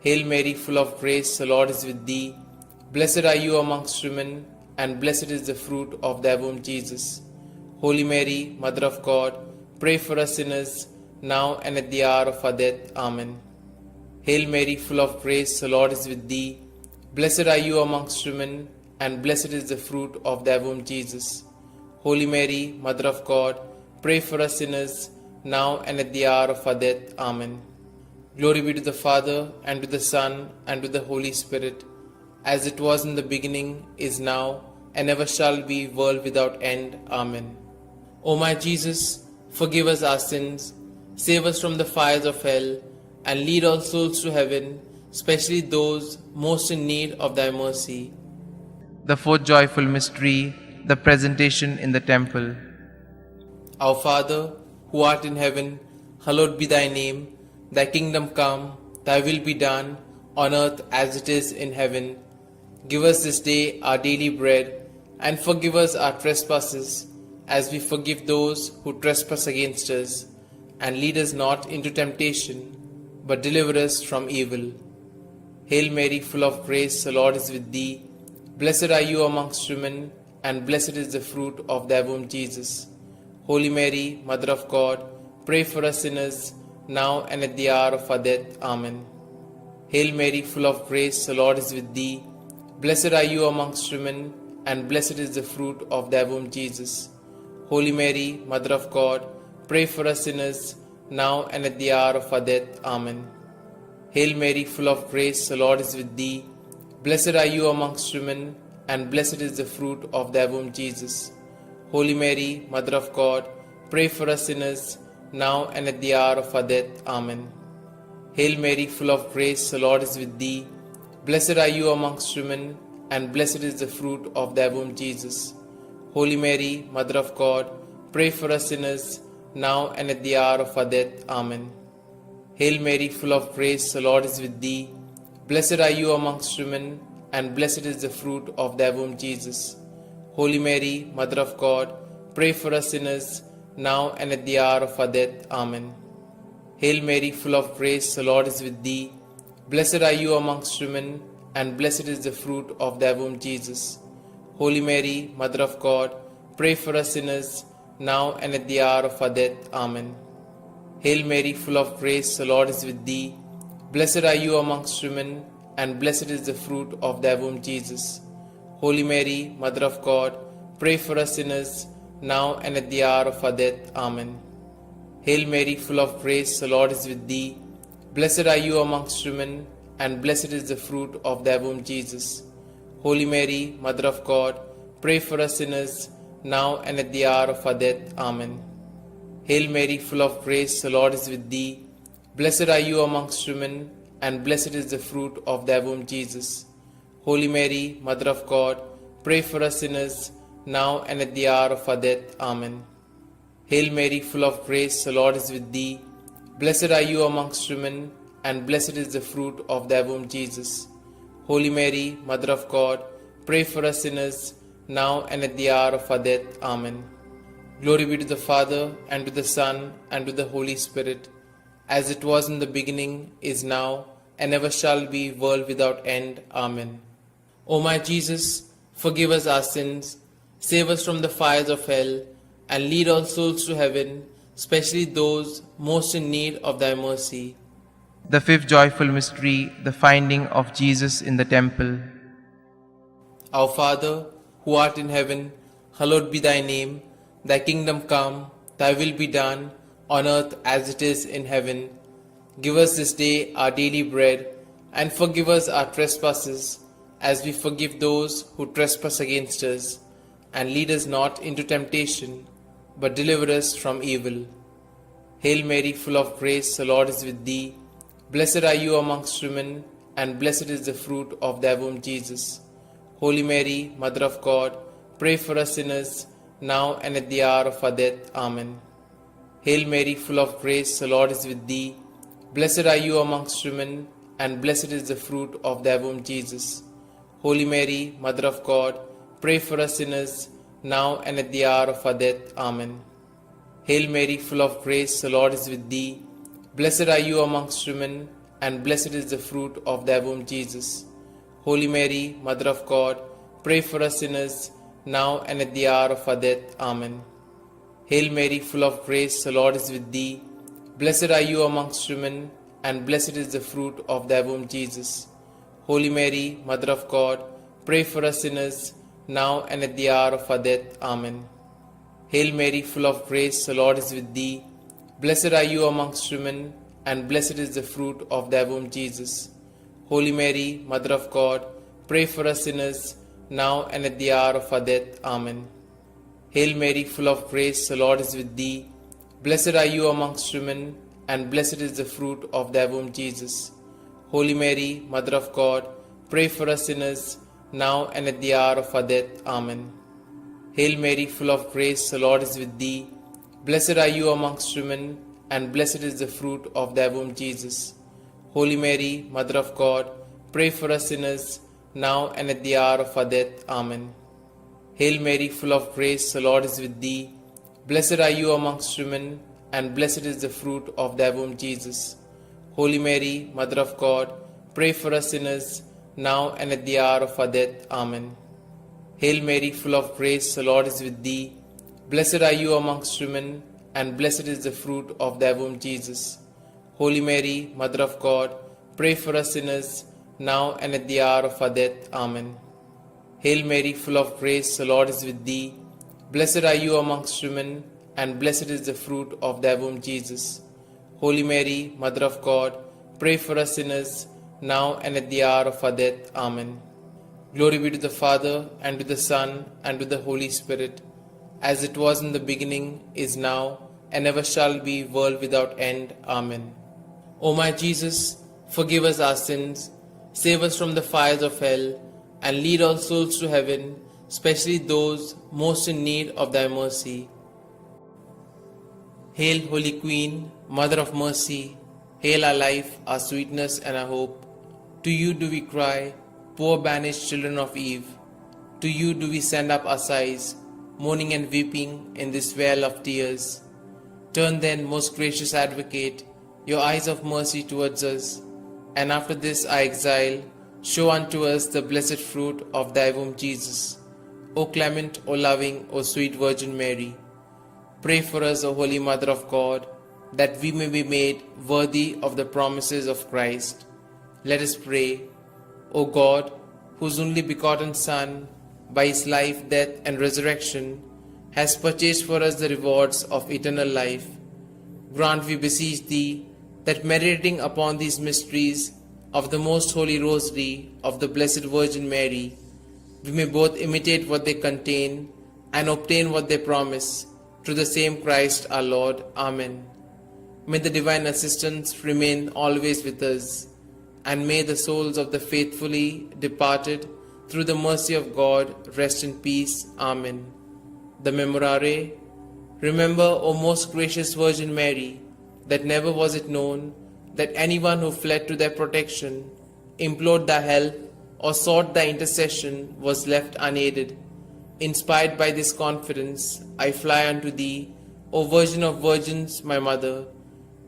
Hail Mary, full of grace, the Lord is with thee. Blessed are you amongst women, and blessed is the fruit of thy womb, Jesus. Holy Mary, Mother of God, pray for us sinners, now and at the hour of our death. Amen. Hail Mary, full of grace, the Lord is with thee. Blessed are you amongst women, and blessed is the fruit of thy womb, Jesus. Holy Mary, Mother of God, pray for us sinners, now and at the hour of our death. Amen. Glory be to the Father, and to the Son, and to the Holy Spirit, as it was in the beginning, is now, and ever shall be, world without end. Amen. O my Jesus, forgive us our sins, save us from the fires of hell, and lead all souls to heaven, especially those most in need of thy mercy. The fourth joyful mystery, the presentation in the temple. Our Father, who art in heaven, hallowed be thy name. Thy kingdom come, thy will be done, on earth as it is in heaven. Give us this day our daily bread, and forgive us our trespasses, as we forgive those who trespass against us. And lead us not into temptation, but deliver us from evil. Hail Mary, full of grace, the Lord is with thee. Blessed are you amongst women, and blessed is the fruit of thy womb, Jesus. Holy Mary, Mother of God, pray for us sinners, now and at the hour of our death. Amen. Hail Mary, full of grace, the Lord is with thee. Blessed are you amongst women, and blessed is the fruit of thy womb, Jesus. Holy Mary, Mother of God, pray for us sinners, now and at the hour of our death. Amen. Hail Mary, full of grace, the Lord is with thee. Blessed are you amongst women, and blessed is the fruit of thy womb, Jesus. Holy Mary, Mother of God, pray for us sinners, now and at the hour of our death. Amen. Hail Mary, full of grace, the Lord is with thee. Blessed are you amongst women, and blessed is the fruit of thy womb, Jesus. Holy Mary, Mother of God, pray for us sinners, now and at the hour of our death. Amen. Hail Mary, full of grace, the Lord is with thee. Blessed are you amongst women, and blessed is the fruit of thy womb, Jesus. Holy Mary, Mother of God, pray for us sinners, now and at the hour of our death. Amen. Hail Mary, full of grace, the Lord is with thee. Blessed are you amongst women, and blessed is the fruit of thy womb, Jesus. Holy Mary, Mother of God, pray for us sinners, now and at the hour of our death. Amen. Hail Mary, full of grace, the Lord is with thee. Blessed are you amongst women, and blessed is the fruit of thy womb, Jesus. Holy Mary, Mother of God, pray for us sinners, now and at the hour of our death. Amen. Hail Mary, full of grace, the Lord is with thee. Blessed are you amongst women, and blessed is the fruit of thy womb, Jesus. Holy Mary, Mother of God, pray for us sinners, now and at the hour of our death. Amen. Hail Mary, full of grace, the Lord is with thee. Blessed are you amongst women, and blessed is the fruit of thy womb, Jesus. Holy Mary, Mother of God, pray for us sinners, now and at the hour of our death. Amen. Hail Mary, full of grace, the Lord is with thee. Blessed are you amongst women, and blessed is the fruit of thy womb, Jesus. Holy Mary, Mother of God, pray for us sinners, now and at the hour of our death. Amen. Glory be to the Father, and to the Son, and to the Holy Spirit, as it was in the beginning, is now, and ever shall be, world without end. Amen. O my Jesus, forgive us our sins, save us from the fires of hell, and lead all souls to heaven, especially those most in need of thy mercy. The fifth joyful mystery, the finding of Jesus in the temple. Our Father, who art in heaven, hallowed be thy name. Thy kingdom come, thy will be done, on earth as it is in heaven. Give us this day our daily bread, and forgive us our trespasses, as we forgive those who trespass against us. And lead us not into temptation, but deliver us from evil. Hail Mary, full of grace, the Lord is with thee. Blessed are you amongst women, and blessed is the fruit of thy womb, Jesus. Holy Mary, Mother of God, pray for us sinners, now and at the hour of our death. Amen. Hail Mary, full of grace, the Lord is with thee. Blessed are you amongst women, and blessed is the fruit of thy womb, Jesus. Holy Mary, Mother of God, pray for us sinners, now and at the hour of our death. Amen. Hail Mary, full of grace, the Lord is with thee. Blessed are you amongst women, and blessed is the fruit of thy womb, Jesus. Holy Mary, Mother of God, pray for us sinners, now and at the hour of our death. Amen. Hail Mary, full of grace, the Lord is with thee. Blessed are you amongst women, and blessed is the fruit of thy womb, Jesus. Holy Mary, Mother of God, pray for us sinners, now and at the hour of our death. Amen. Hail Mary, full of grace, the Lord is with thee. Blessed are you amongst women, and blessed is the fruit of thy womb, Jesus. Holy Mary, Mother of God, pray for us sinners, now and at the hour of our death. Amen. Hail Mary, full of grace, the Lord is with thee. Blessed are you amongst women, and blessed is the fruit of thy womb, Jesus. Holy Mary, Mother of God, pray for us sinners, now and at the hour of our death. Amen. Hail Mary, full of grace, the Lord is with thee. Blessed are you amongst women, and blessed is the fruit of thy womb, Jesus. Holy Mary, Mother of God, pray for us sinners, now and at the hour of our death. Amen. Hail Mary, full of grace, the Lord is with thee. Blessed are you amongst women, and blessed is the fruit of thy womb, Jesus. Holy Mary, Mother of God, pray for us sinners, now and at the hour of our death. Amen. Hail Mary, full of grace, the Lord is with thee. Blessed are you amongst women, and blessed is the fruit of thy womb, Jesus. Holy Mary, Mother of God, pray for us sinners, now and at the hour of our death. Amen. Hail Mary, full of grace, the Lord is with thee. Blessed are you amongst women, and blessed is the fruit of thy womb, Jesus. Holy Mary, Mother of God, pray for us sinners, now and at the hour of our death. Amen. Glory be to the Father, and to the Son, and to the Holy Spirit, as it was in the beginning, is now, and ever shall be, world without end. Amen. O my Jesus, forgive us our sins, save us from the fires of hell, and lead all souls to heaven, especially those most in need of thy mercy. Hail, Holy Queen, Mother of Mercy, hail our life, our sweetness, and our hope. To you do we cry, poor banished children of Eve. To you do we send up our sighs, mourning and weeping in this vale of tears. Turn then, most gracious Advocate, your eyes of mercy towards us, and after this our exile, show unto us the blessed fruit of thy womb, Jesus. O clement, O loving, O sweet Virgin Mary, pray for us, O Holy Mother of God, that we may be made worthy of the promises of Christ. Let us pray. O God, whose only begotten Son, by his life, death, and resurrection, has purchased for us the rewards of eternal life, grant, we beseech thee, that meditating upon these mysteries of the most holy Rosary of the Blessed Virgin Mary, we may both imitate what they contain and obtain what they promise, through the same Christ our Lord. Amen. May the divine assistance remain always with us, and may the souls of the faithfully departed, through the mercy of God, rest in peace. Amen. The Memorare. Remember, O most gracious Virgin Mary, that never was it known that anyone who fled to thy protection, implored thy help, or sought thy intercession was left unaided. Inspired by this confidence, I fly unto thee, O Virgin of Virgins, my Mother.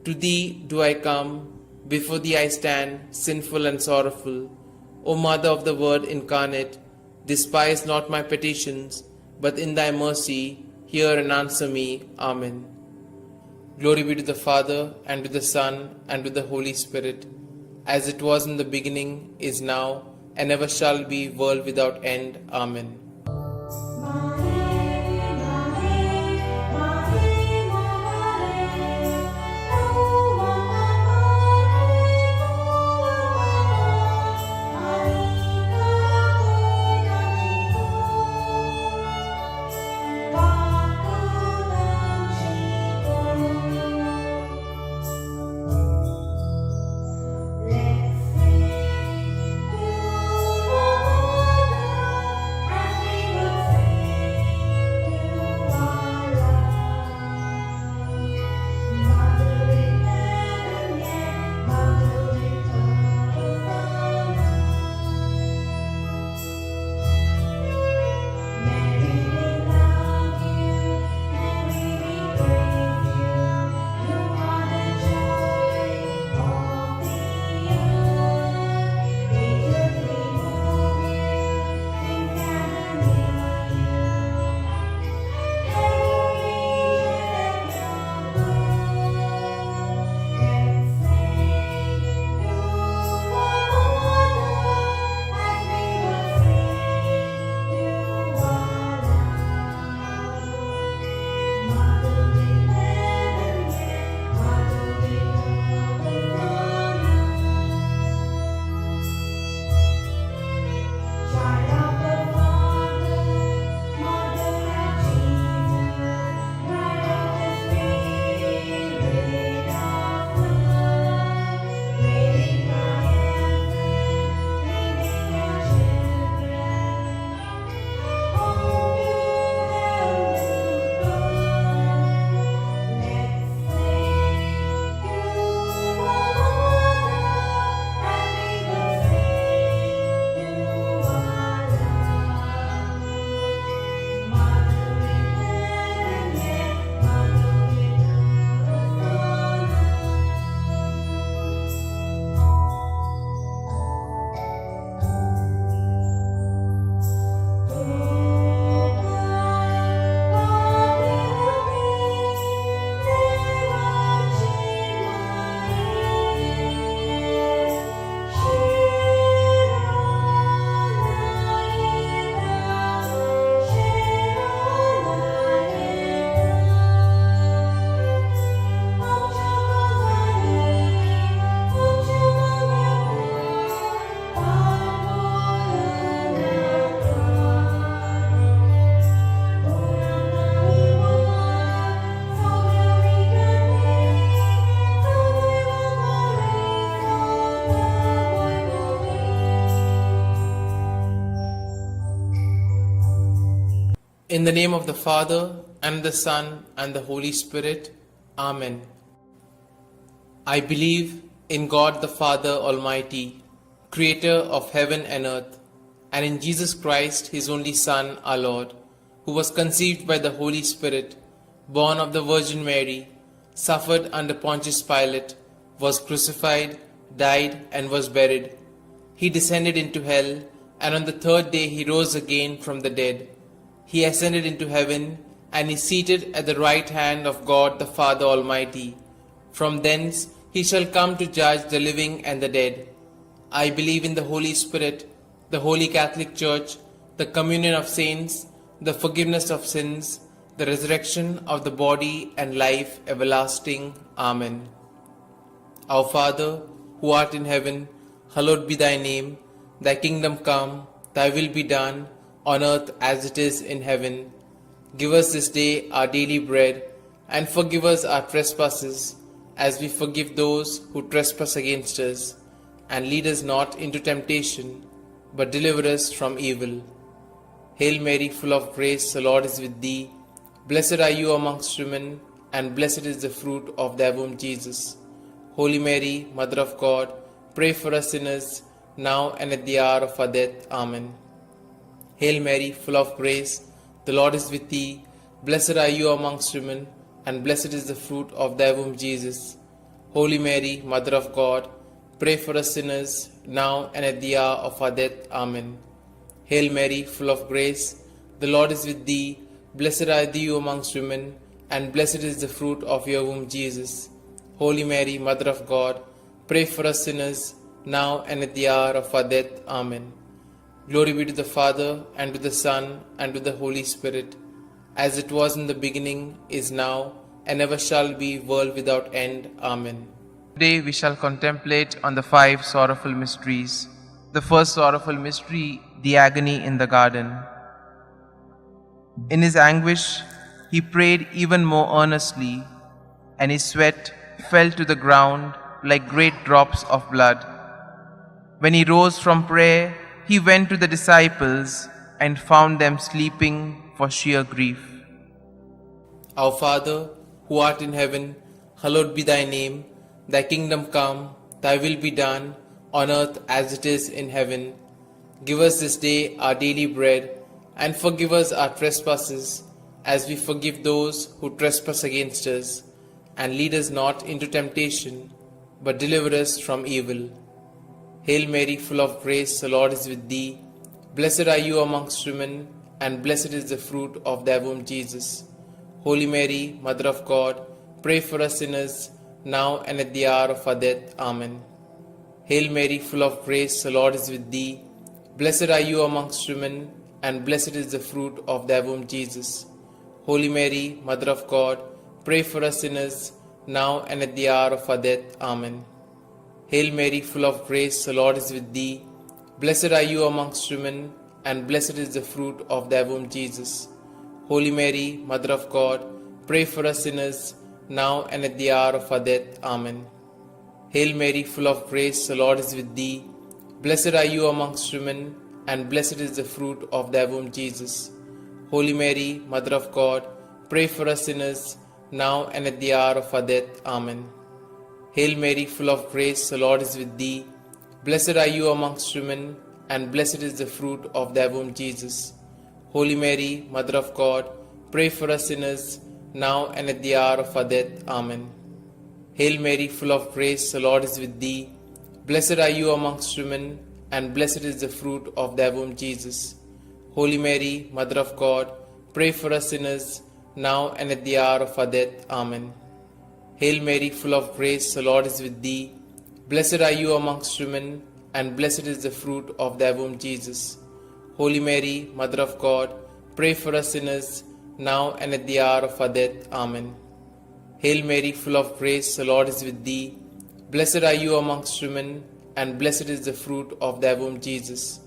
To thee do I come, before thee I stand, sinful and sorrowful. O Mother of the Word incarnate, despise not my petitions, but in thy mercy hear and answer me. Amen. Glory be to the Father, and to the Son, and to the Holy Spirit, as it was in the beginning, is now, and ever shall be, world without end. Amen. In the name of the Father, and the Son, and the Holy Spirit. Amen. I believe in God the Father Almighty, creator of heaven and earth, and in Jesus Christ, his only Son, our Lord, who was conceived by the Holy Spirit, born of the Virgin Mary, suffered under Pontius Pilate, was crucified, died, and was buried. He descended into hell, and on the third day he rose again from the dead. He ascended into heaven, and is seated at the right hand of God the Father Almighty. From thence he shall come to judge the living and the dead. I believe in the Holy Spirit, the Holy Catholic Church, the communion of saints, the forgiveness of sins, the resurrection of the body, and life everlasting. Amen. Our Father, who art in heaven, hallowed be thy name. Thy kingdom come, thy will be done, on earth as it is in heaven. Give us this day our daily bread, and forgive us our trespasses, as we forgive those who trespass against us. And lead us not into temptation, but deliver us from evil. Hail Mary, full of grace, the Lord is with thee. Blessed are you amongst women, and blessed is the fruit of thy womb, Jesus. Holy Mary, Mother of God, pray for us sinners, now and at the hour of our death. Amen. Hail Mary, full of grace, the Lord is with thee. Blessed are you amongst women, and blessed is the fruit of thy womb, Jesus. Holy Mary, Mother of God, pray for us sinners, now and at the hour of our death. Amen. Hail Mary, full of grace, the Lord is with thee. Blessed are you amongst women, and blessed is the fruit of your womb, Jesus. Holy Mary, Mother of God, pray for us sinners, now and at the hour of our death. Amen. Glory be to the Father, and to the Son, and to the Holy Spirit, as it was in the beginning, is now, and ever shall be, world without end. Amen. Today we shall contemplate on the 5 sorrowful mysteries. The first sorrowful mystery, the agony in the garden. In his anguish, he prayed even more earnestly, and his sweat fell to the ground like great drops of blood. When he rose from prayer, he went to the disciples and found them sleeping for sheer grief. Our Father, who art in heaven, hallowed be thy name. Thy kingdom come, thy will be done, on earth as it is in heaven. Give us this day our daily bread, and forgive us our trespasses, as we forgive those who trespass against us. And lead us not into temptation, but deliver us from evil. Hail Mary, full of grace, the Lord is with thee. Blessed are you amongst women, and blessed is the fruit of thy womb, Jesus. Holy Mary, Mother of God, pray for us sinners, now and at the hour of our death. Amen. Hail Mary, full of grace, the Lord is with thee. Blessed are you amongst women, and blessed is the fruit of thy womb, Jesus. Holy Mary, Mother of God, pray for us sinners, now and at the hour of our death. Amen. Hail Mary, full of grace, the Lord is with thee. Blessed are you amongst women, and blessed is the fruit of thy womb, Jesus. Holy Mary, Mother of God, pray for us sinners, now and at the hour of our death. Amen. Hail Mary, full of grace, the Lord is with thee. Blessed are you amongst women, and blessed is the fruit of thy womb, Jesus. Holy Mary, Mother of God, pray for us sinners, now and at the hour of our death. Amen. Hail Mary, full of grace, the Lord is with thee. Blessed are you amongst women, and blessed is the fruit of thy womb, Jesus. Holy Mary, Mother of God, pray for us sinners, now and at the hour of our death. Amen. Hail Mary, full of grace, the Lord is with thee. Blessed are you amongst women, and blessed is the fruit of thy womb, Jesus. Holy Mary, Mother of God, pray for us sinners, now and at the hour of our death. Amen. Hail Mary, full of grace, the Lord is with thee. Blessed are you amongst women, and blessed is the fruit of thy womb, Jesus. Holy Mary, Mother of God, pray for us sinners, now and at the hour of our death. Amen. Hail Mary, full of grace, the Lord is with thee. Blessed are you amongst women, and blessed is the fruit of thy womb, Jesus.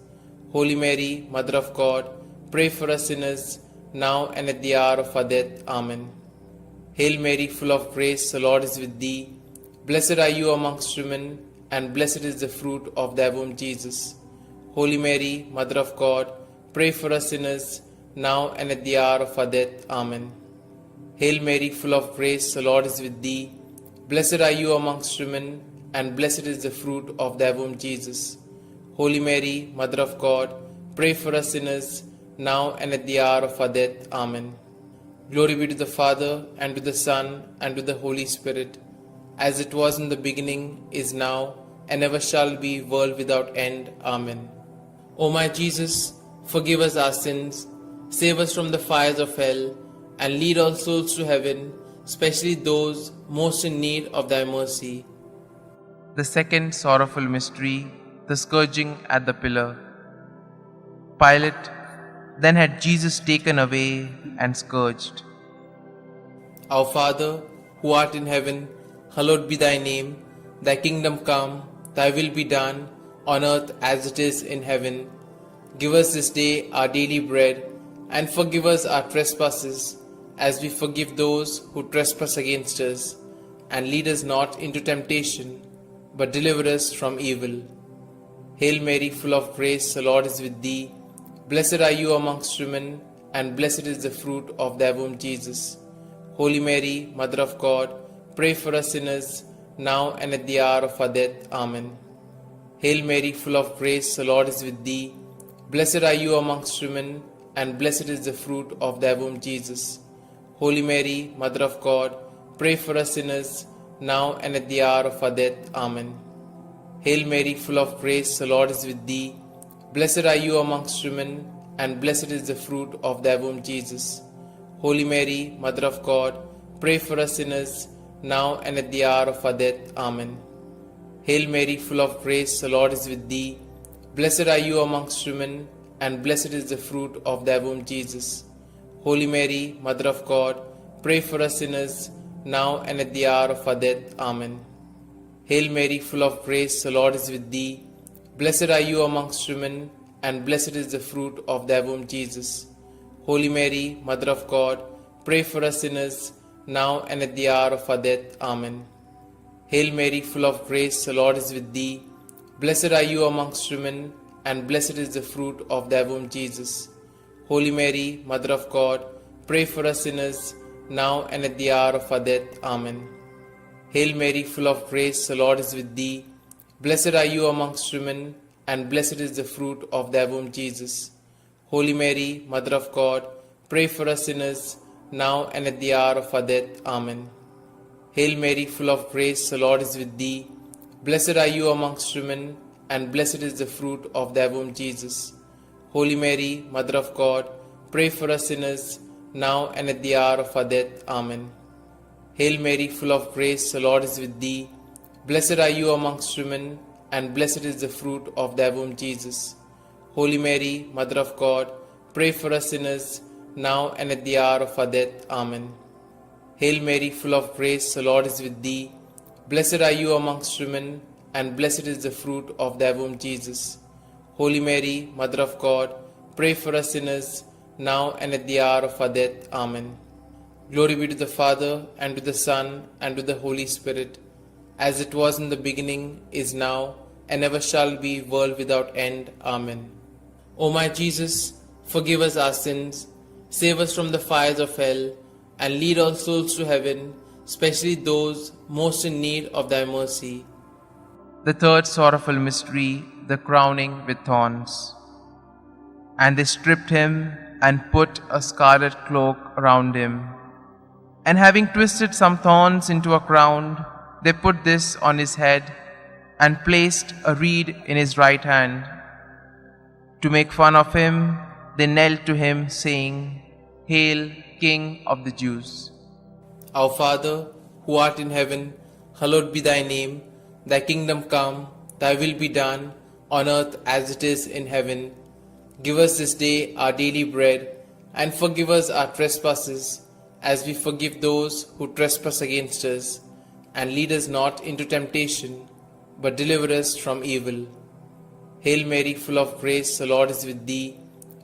Holy Mary, Mother of God, pray for us sinners, now and at the hour of our death. Amen. Hail Mary, full of grace, the Lord is with thee. Blessed are you amongst women, and blessed is the fruit of thy womb, Jesus. Holy Mary, Mother of God, pray for us sinners, now and at the hour of our death. Amen. Hail Mary, full of grace, the Lord is with thee. Blessed are you amongst women, and blessed is the fruit of thy womb, Jesus. Holy Mary, Mother of God, pray for us sinners, now and at the hour of our death. Amen. Glory be to the Father, and to the Son, and to the Holy Spirit, as it was in the beginning, is now, and ever shall be, world without end. Amen. O my Jesus, forgive us our sins, save us from the fires of hell, and lead all souls to heaven, especially those most in need of thy mercy. The second sorrowful mystery, the scourging at the pillar. Pilate then had Jesus taken away and scourged. Our Father, who art in heaven, hallowed be thy name. Thy kingdom come, thy will be done, on earth as it is in heaven. Give us this day our daily bread, and forgive us our trespasses, as we forgive those who trespass against us. And lead us not into temptation, but deliver us from evil. Hail Mary, full of grace, the Lord is with thee. Blessed are you amongst women, and blessed is the fruit of thy womb, Jesus. Holy Mary, Mother of God, pray for us sinners, now and at the hour of our death. Amen. Hail Mary, full of grace, the Lord is with thee. Blessed are you amongst women, and blessed is the fruit of thy womb, Jesus. Holy Mary, Mother of God, pray for us sinners, now and at the hour of our death. Amen. Hail Mary, full of grace, the Lord is with thee. Blessed are you amongst women, and blessed is the fruit of thy womb, Jesus. Holy Mary, Mother of God, pray for us sinners, now and at the hour of our death. Amen. Hail Mary, full of grace, the Lord is with thee. Blessed are you amongst women, and blessed is the fruit of thy womb, Jesus. Holy Mary, Mother of God, pray for us sinners, now and at the hour of our death. Amen. Hail Mary, full of grace, the Lord is with thee. Blessed are you amongst women, and blessed is the fruit of thy womb, Jesus. Holy Mary, Mother of God, pray for us sinners, now and at the hour of our death. Amen. Hail Mary, full of grace, the Lord is with thee. Blessed are you amongst women, and blessed is the fruit of thy womb, Jesus. Holy Mary, Mother of God, pray for us sinners, now and at the hour of our death. Amen. Hail Mary, full of grace, the Lord is with thee. Blessed are you amongst women, and blessed is the fruit of thy womb, Jesus. Holy Mary, Mother of God, pray for us sinners, now and at the hour of our death. Amen. Hail Mary, full of grace, the Lord is with thee. Blessed are you amongst women, and blessed is the fruit of thy womb, Jesus. Holy Mary, Mother of God, pray for us sinners, now and at the hour of our death. Amen. Hail Mary, full of grace, the Lord is with thee. Blessed are you amongst women, and blessed is the fruit of thy womb, Jesus. Holy Mary, Mother of God, pray for us sinners, now and at the hour of our death. Amen. Hail Mary, full of grace, the Lord is with thee. Blessed are you amongst women, and blessed is the fruit of thy womb, Jesus. Holy Mary, Mother of God, pray for us sinners, now and at the hour of our death. Amen. Glory be to the Father, and to the Son, and to the Holy Spirit, as it was in the beginning, is now, and ever shall be, world without end. Amen. O my Jesus, forgive us our sins, save us from the fires of hell, and lead all souls to heaven, especially those most in need of thy mercy. The third sorrowful mystery, the crowning with thorns. And they stripped him and put a scarlet cloak around him. And having twisted some thorns into a crown, they put this on his head and placed a reed in his right hand. To make fun of him, they knelt to him, saying, "Hail, King of the Jews." Our Father, who art in heaven, hallowed be thy name. Thy kingdom come, thy will be done, on earth as it is in heaven. Give us this day our daily bread, and forgive us our trespasses, as we forgive those who trespass against us. And lead us not into temptation, but deliver us from evil. Hail Mary, full of grace, the Lord is with thee.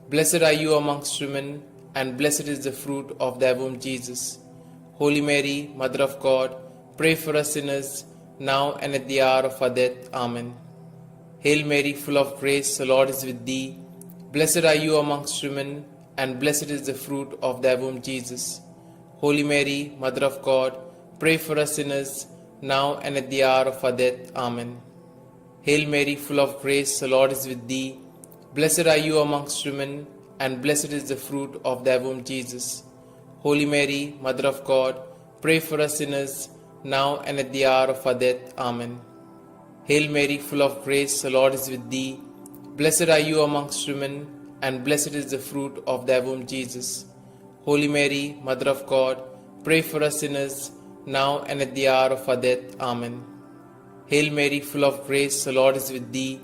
Blessed are you amongst women, and blessed is the fruit of thy womb, Jesus. Holy Mary, Mother of God, pray for us sinners, now and at the hour of our death. Amen. Hail Mary, full of grace, the Lord is with thee. Blessed are you amongst women, and blessed is the fruit of thy womb, Jesus. Holy Mary, Mother of God, pray for us sinners, now and at the hour of our death. Amen. Hail Mary, full of grace, the Lord is with thee. Blessed are you amongst women, and blessed is the fruit of thy womb, Jesus. Holy Mary, Mother of God, pray for us sinners, now and at the hour of our death. Amen. Hail Mary, full of grace, the Lord is with thee. Blessed are you amongst women, and blessed is the fruit of thy womb, Jesus. Holy Mary, Mother of God, pray for us sinners, now and at the hour of our death. Amen. Hail Mary, full of grace, the Lord is with thee.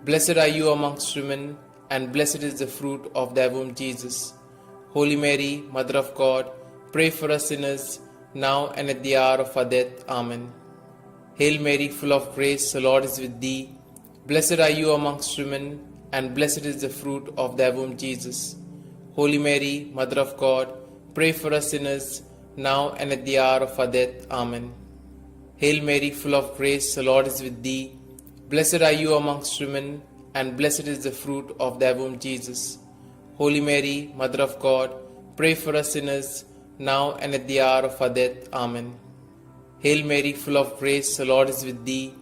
Blessed are you amongst women, and blessed is the fruit of thy womb, Jesus. Holy Mary, Mother of God, pray for us sinners, now and at the hour of our death. Amen. Hail Mary, full of grace, the Lord is with thee. Blessed are you amongst women, and blessed is the fruit of thy womb, Jesus. Holy Mary, Mother of God, pray for us sinners, now and at the hour of our death. Amen. Hail Mary, full of grace, the Lord is with thee. Blessed are you amongst women, and blessed is the fruit of thy womb, Jesus. Holy Mary, Mother of God, pray for us sinners, now and at the hour of our death. Amen. Hail Mary, full of grace, the Lord is with thee.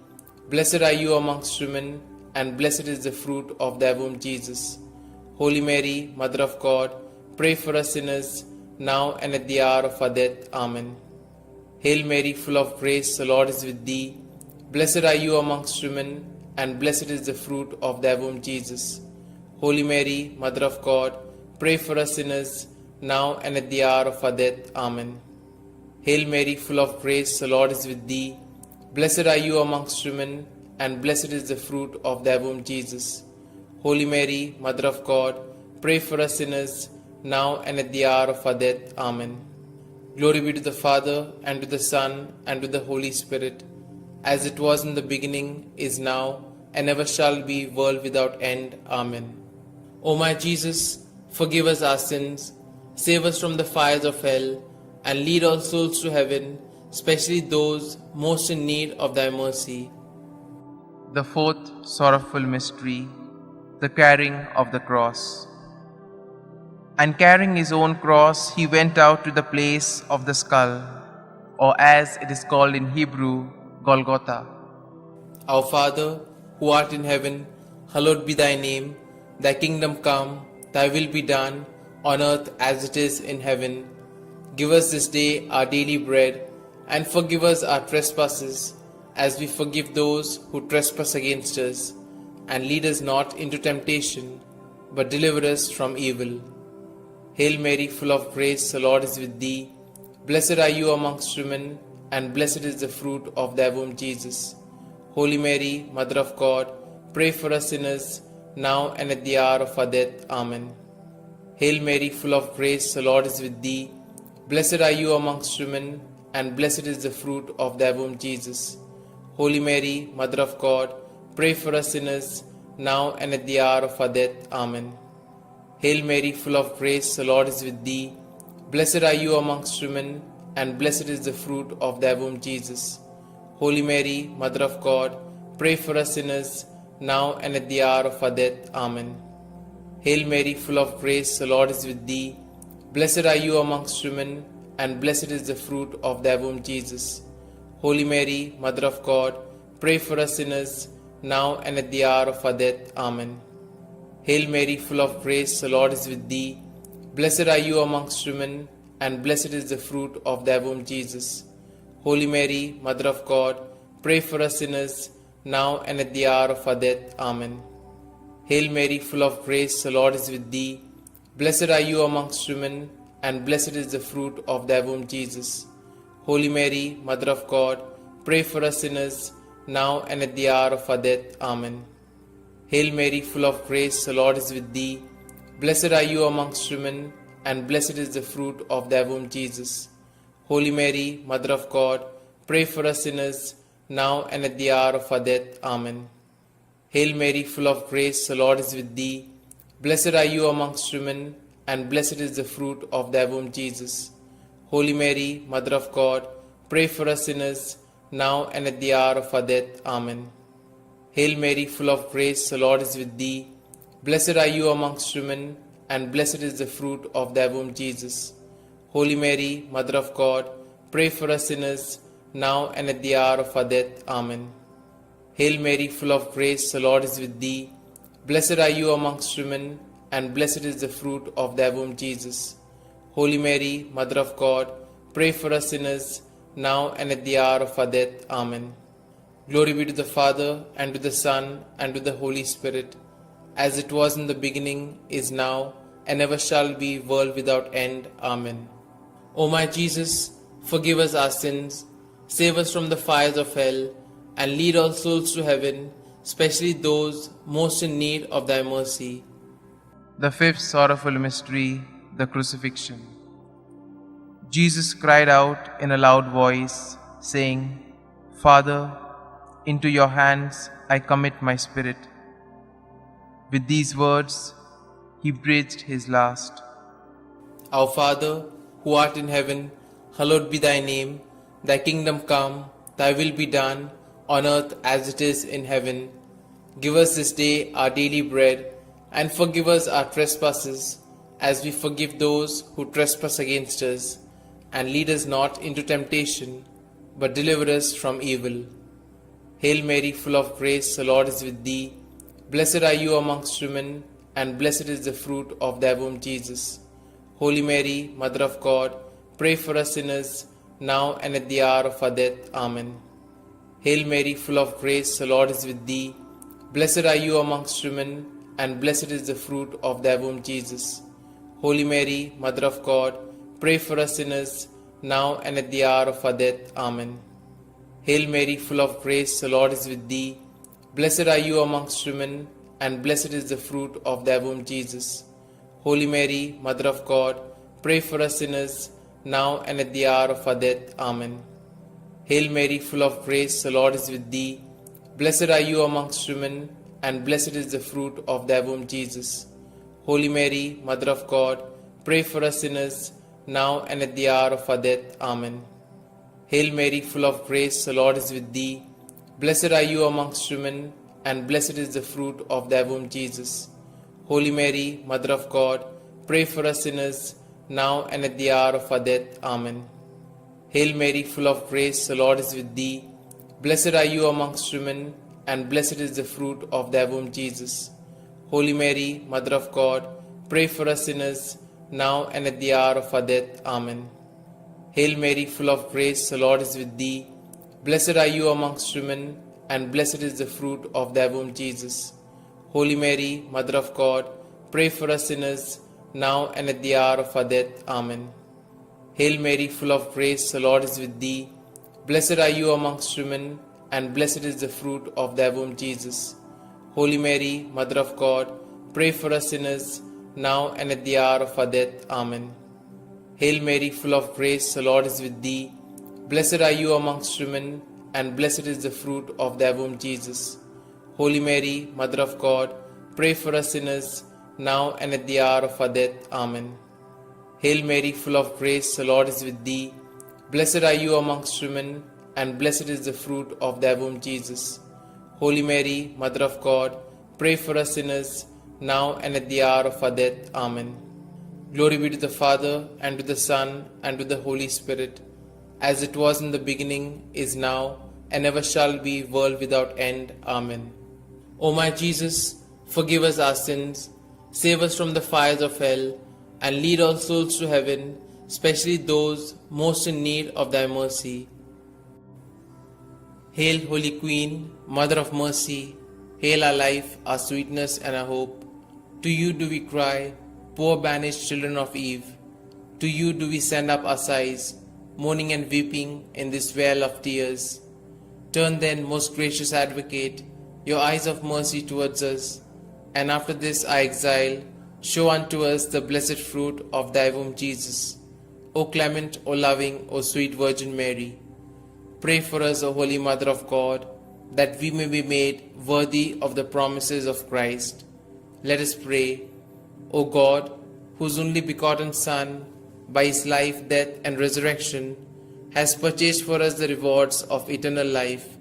Blessed are you amongst women, and blessed is the fruit of thy womb, Jesus. Holy Mary, Mother of God, pray for us sinners, now and at the hour of our death. Amen. Hail Mary, full of grace, the Lord is with thee. Blessed are you amongst women, and blessed is the fruit of thy womb, Jesus. Holy Mary, Mother of God, pray for us sinners, now and at the hour of our death. Amen. Hail Mary, full of grace, the Lord is with thee. Blessed are you amongst women, and blessed is the fruit of thy womb, Jesus. Holy Mary, Mother of God, pray for us sinners, now and at the hour of our death. Amen. Glory be to the Father, and to the Son, and to the Holy Spirit, as it was in the beginning, is now, and ever shall be, world without end. Amen. O my Jesus, forgive us our sins, save us from the fires of hell, and lead all souls to heaven, especially those most in need of thy mercy. The fourth sorrowful mystery, the carrying of the cross. And carrying his own cross, he went out to the place of the skull, or as it is called in Hebrew, Golgotha. Our Father, who art in heaven, hallowed be thy name. Thy kingdom come, thy will be done, on earth as it is in heaven. Give us this day our daily bread, and forgive us our trespasses, as we forgive those who trespass against us. And lead us not into temptation, but deliver us from evil. Hail Mary, full of grace, the Lord is with thee. Blessed are you amongst women, and blessed is the fruit of thy womb, Jesus. Holy Mary, Mother of God, pray for us sinners, now and at the hour of our death. Amen. Hail Mary, full of grace, the Lord is with thee. Blessed are you amongst women, and blessed is the fruit of thy womb, Jesus. Holy Mary, Mother of God, pray for us sinners, now and at the hour of our death. Amen. Hail Mary, full of grace, the Lord is with thee. Blessed are you amongst women, and blessed is the fruit of thy womb, Jesus. Holy Mary, Mother of God, pray for us sinners, now and at the hour of our death. Amen. Hail Mary, full of grace, the Lord is with thee. Blessed are you amongst women, and blessed is the fruit of thy womb, Jesus. Holy Mary, Mother of God, pray for us sinners, now and at the hour of our death. Amen. Hail Mary, full of grace, the Lord is with thee. Blessed are you amongst women, and blessed is the fruit of thy womb, Jesus. Holy Mary, Mother of God, pray for us sinners, now and at the hour of our death. Amen. Hail Mary, full of grace, the Lord is with thee. Blessed are you amongst women, and blessed is the fruit of thy womb, Jesus. Holy Mary, Mother of God, pray for us sinners, now and at the hour of our death. Amen. Hail Mary, full of grace, the Lord is with thee. Blessed are you amongst women, and blessed is the fruit of thy womb, Jesus. Holy Mary, Mother of God, pray for us sinners, now and at the hour of our death. Amen. Hail Mary, full of grace, the Lord is with thee. Blessed are you amongst women, and blessed is the fruit of thy womb, Jesus. Holy Mary, Mother of God, pray for us sinners, now and at the hour of our death. Amen. Hail Mary, full of grace, the Lord is with thee. Blessed are you amongst women, and blessed is the fruit of thy womb, Jesus. Holy Mary, Mother of God, pray for us sinners, now and at the hour of our death. Amen. Hail Mary, full of grace, the Lord is with thee. Blessed are you amongst women, and blessed is the fruit of thy womb, Jesus. Holy Mary, Mother of God, pray for us sinners, now and at the hour of our death. Amen. Glory be to the Father, and to the Son, and to the Holy Spirit, as it was in the beginning, is now, and ever shall be, world without end. Amen. O my Jesus, forgive us our sins, save us from the fires of hell, and lead all souls to heaven, especially those most in need of thy mercy. The fifth sorrowful mystery, the crucifixion. Jesus cried out in a loud voice, saying, Father, into your hands I commit my spirit. With these words, he breathed his last. Our Father, who art in heaven, hallowed be thy name. Thy kingdom come, thy will be done, on earth as it is in heaven. Give us this day our daily bread, and forgive us our trespasses, as we forgive those who trespass against us. And lead us not into temptation, but deliver us from evil. Hail Mary, full of grace, the Lord is with thee. Blessed are you amongst women, and blessed is the fruit of thy womb, Jesus. Holy Mary, Mother of God, pray for us sinners, now and at the hour of our death. Amen. Hail Mary, full of grace, the Lord is with thee. Blessed are you amongst women, and blessed is the fruit of thy womb, Jesus. Holy Mary, Mother of God, pray for us sinners, now and at the hour of our death. Amen. Hail Mary, full of grace, the Lord is with thee. Blessed are you amongst women, and blessed is the fruit of thy womb, Jesus. Holy Mary, Mother of God, pray for us sinners, now and at the hour of our death. Amen. Hail Mary, full of grace, the Lord is with thee. Blessed are you amongst women, and blessed is the fruit of thy womb, Jesus. Holy Mary, Mother of God, pray for us sinners, now and at the hour of our death. Amen. Hail Mary, full of grace, the Lord is with thee. Blessed are you amongst women, and blessed is the fruit of thy womb, Jesus. Holy Mary, Mother of God, pray for us sinners, now and at the hour of our death. Amen. Hail Mary, full of grace, the Lord is with thee. Blessed are you amongst women, and blessed is the fruit of thy womb, Jesus. Holy Mary, Mother of God, pray for us sinners, now and at the hour of our death. Amen. Hail Mary, full of grace, the Lord is with thee. Blessed are you amongst women, and blessed is the fruit of thy womb, Jesus. Holy Mary, Mother of God, pray for us sinners, now and at the hour of our death. Amen. Hail Mary, full of grace, the Lord is with thee. Blessed are you amongst women, and blessed is the fruit of thy womb, Jesus. Holy Mary, Mother of God, pray for us sinners, now and at the hour of our death. Amen. Hail Mary, full of grace, the Lord is with thee. Blessed are you amongst women, and blessed is the fruit of thy womb, Jesus. Holy Mary, Mother of God, pray for us sinners, now and at the hour of our death. Amen. Hail Mary, full of grace, the Lord is with thee. Blessed are you amongst women, and blessed is the fruit of thy womb, Jesus. Holy Mary, Mother of God, pray for us sinners, now and at the hour of our death. Amen. Glory be to the Father, and to the Son, and to the Holy Spirit, as it was in the beginning, is now, and ever shall be, world without end. Amen. O my Jesus, forgive us our sins, save us from the fires of hell, and lead all souls to heaven, especially those most in need of thy mercy. Hail, Holy Queen, Mother of Mercy, hail our life, our sweetness, and our hope. To you do we cry, poor banished children of Eve. To you do we send up our sighs, mourning and weeping in this vale of tears. Turn then, most gracious Advocate, your eyes of mercy towards us, and after this our exile, show unto us the blessed fruit of thy womb, Jesus. O clement, O loving, O sweet Virgin Mary, pray for us, O Holy Mother of God, that we may be made worthy of the promises of Christ. Let us pray. O God, whose only begotten Son, by his life, death, and resurrection, has purchased for us the rewards of eternal life,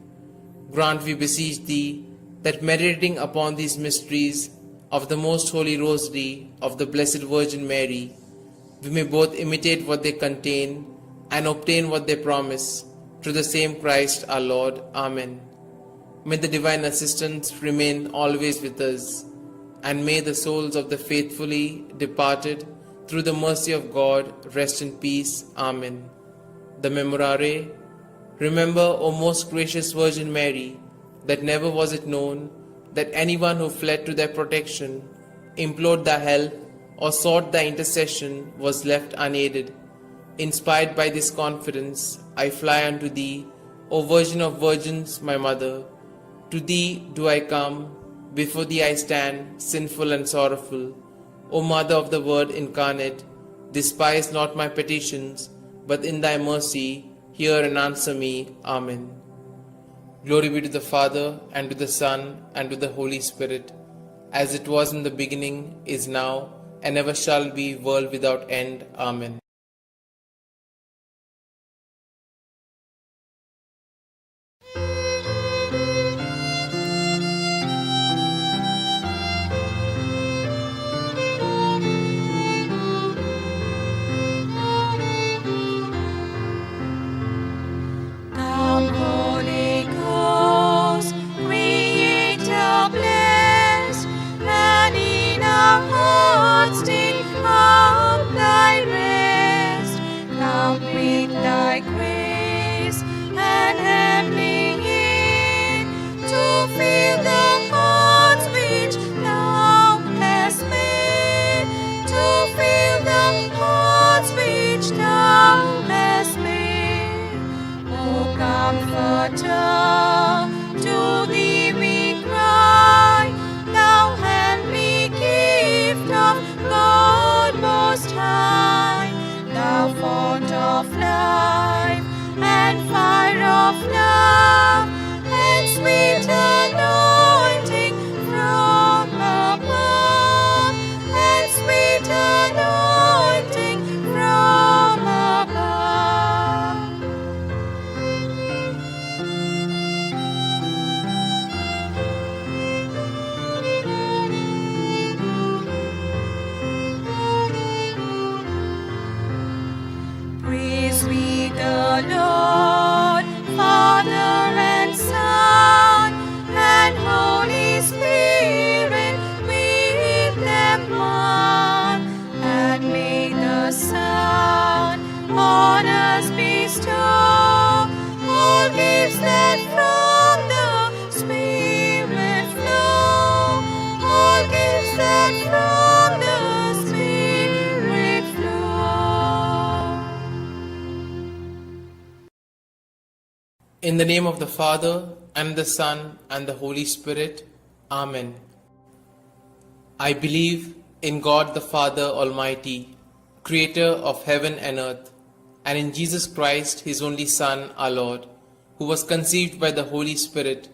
grant, we beseech thee, that meditating upon these mysteries, of the Most Holy Rosary of the Blessed Virgin Mary, we may both imitate what they contain and obtain what they promise, through the same Christ our Lord. Amen. May the divine assistance remain always with us, and may the souls of the faithfully departed, through the mercy of God, rest in peace. Amen. The Memorare. Remember, O most gracious Virgin Mary, that never was it known that anyone who fled to thy protection, implored thy help, or sought thy intercession was left unaided. Inspired by this confidence, I fly unto thee, O Virgin of Virgins, my Mother. To thee do I come, before thee I stand, sinful and sorrowful. O Mother of the Word incarnate, despise not my petitions, but in thy mercy hear and answer me. Amen. Glory be to the Father, and to the Son, and to the Holy Spirit, as it was in the beginning, is now, and ever shall be, world without end. Amen. Come, Holy Ghost, Creator blessed, and in our hearts take up thy rest. Come with thy grace and heavenly aid to fill the hearts which thou hast made, to fill the hearts which thou hast made. O Comforter, to thee we cry, thou heavenly gift of God Most High, thou fount of life and fire of love, and sweet anointing from above, and sweet anointing from above. Praise we the Lord, Father and Son, and Holy Spirit with them one. And may the Son on us bestow all gifts that from the Spirit flow, all gifts that from the Spirit flow. In the name of the Father, and the Son, and the Holy Spirit. Amen. I believe in God the Father Almighty, Creator of heaven and earth, and in Jesus Christ, His only Son, our Lord, who was conceived by the Holy Spirit,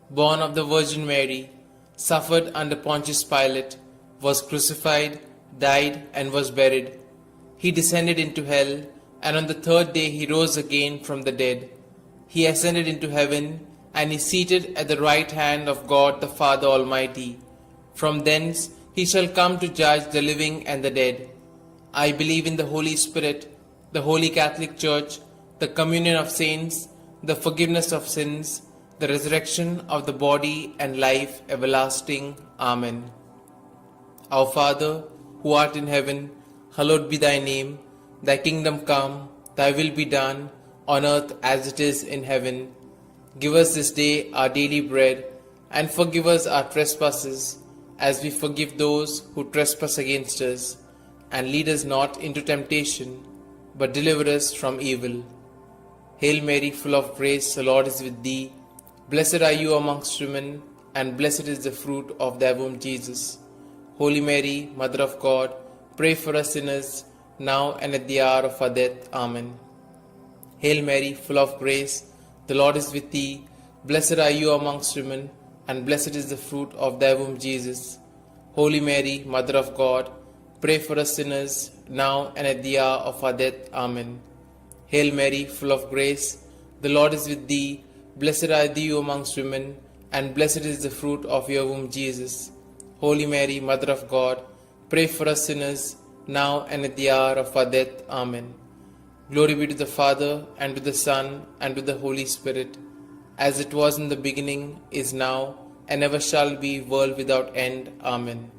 born of the Virgin Mary, suffered under Pontius Pilate, was crucified, died, and was buried. He descended into hell, and on the third day He rose again from the dead. He ascended into heaven, and is seated at the right hand of God the Father Almighty. From thence He shall come to judge the living and the dead. I believe in the Holy Spirit, the Holy Catholic Church, the communion of saints, the forgiveness of sins, the resurrection of the body, and life everlasting. Amen. Our Father, who art in heaven, hallowed be thy name. Thy kingdom come, thy will be done, on earth as it is in heaven. Give us this day our daily bread, and forgive us our trespasses, as we forgive those who trespass against us. And lead us not into temptation, but deliver us from evil. Hail Mary, full of grace, the Lord is with thee. Blessed are you amongst women, and blessed is the fruit of thy womb, Jesus. Holy Mary, Mother of God, pray for us sinners, now and at the hour of our death. Amen. Hail Mary, full of grace, the Lord is with thee. Blessed are you amongst women, and blessed is the fruit of thy womb, Jesus. Holy Mary, Mother of God, pray for us sinners, now and at the hour of our death. Amen. Hail Mary, full of grace, the Lord is with thee. Blessed are thou amongst women, and blessed is the fruit of your womb, Jesus. Holy Mary, Mother of God, pray for us sinners, now and at the hour of our death. Amen. Glory be to the Father, and to the Son, and to the Holy Spirit, as it was in the beginning, is now, and ever shall be, world without end. Amen.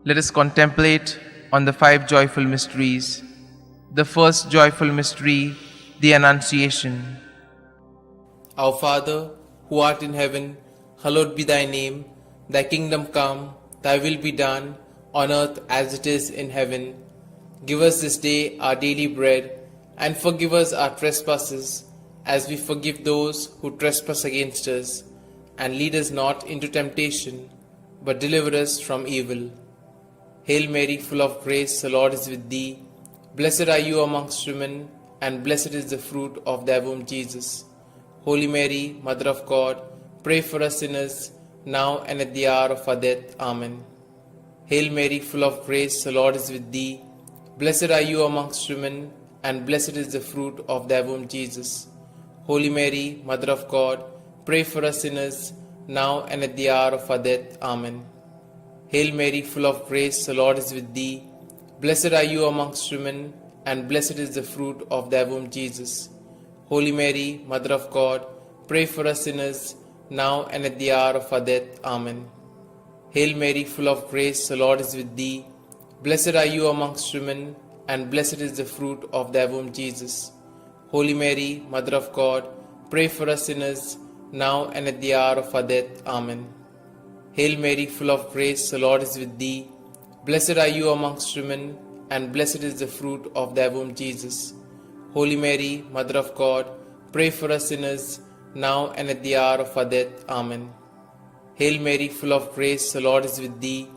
Let us contemplate on the 5 joyful mysteries. The first joyful mystery, the Annunciation. Our Father, who art in heaven, hallowed be thy name. Thy kingdom come, thy will be done, on earth as it is in heaven. Give us this day our daily bread, and forgive us our trespasses, as we forgive those who trespass against us. And lead us not into temptation, but deliver us from evil. Hail Mary, full of grace, the Lord is with thee. Blessed are you amongst women, and blessed is the fruit of thy womb, Jesus. Holy Mary, Mother of God, pray for us sinners, now and at the hour of our death. Amen. Hail Mary, full of grace, the Lord is with thee. Blessed are you amongst women, and blessed is the fruit of thy womb, Jesus. Holy Mary, Mother of God, pray for us sinners, now and at the hour of our death. Amen. Hail Mary, full of grace, the Lord is with thee. Blessed are you amongst women, and blessed is the fruit of thy womb, Jesus. Holy Mary, Mother of God, pray for us sinners, now and at the hour of our death. Amen. Hail Mary, full of grace, the Lord is with thee. Blessed are you amongst women, and blessed is the fruit of thy womb, Jesus. Holy Mary, Mother of God, pray for us sinners, now and at the hour of our death. Amen. Hail Mary, full of grace, the Lord is with thee. Blessed are you amongst women, and blessed is the fruit of thy womb, Jesus. Holy Mary, Mother of God, pray for us sinners, now and at the hour of our death. Amen. Hail Mary, full of grace, the Lord is with thee.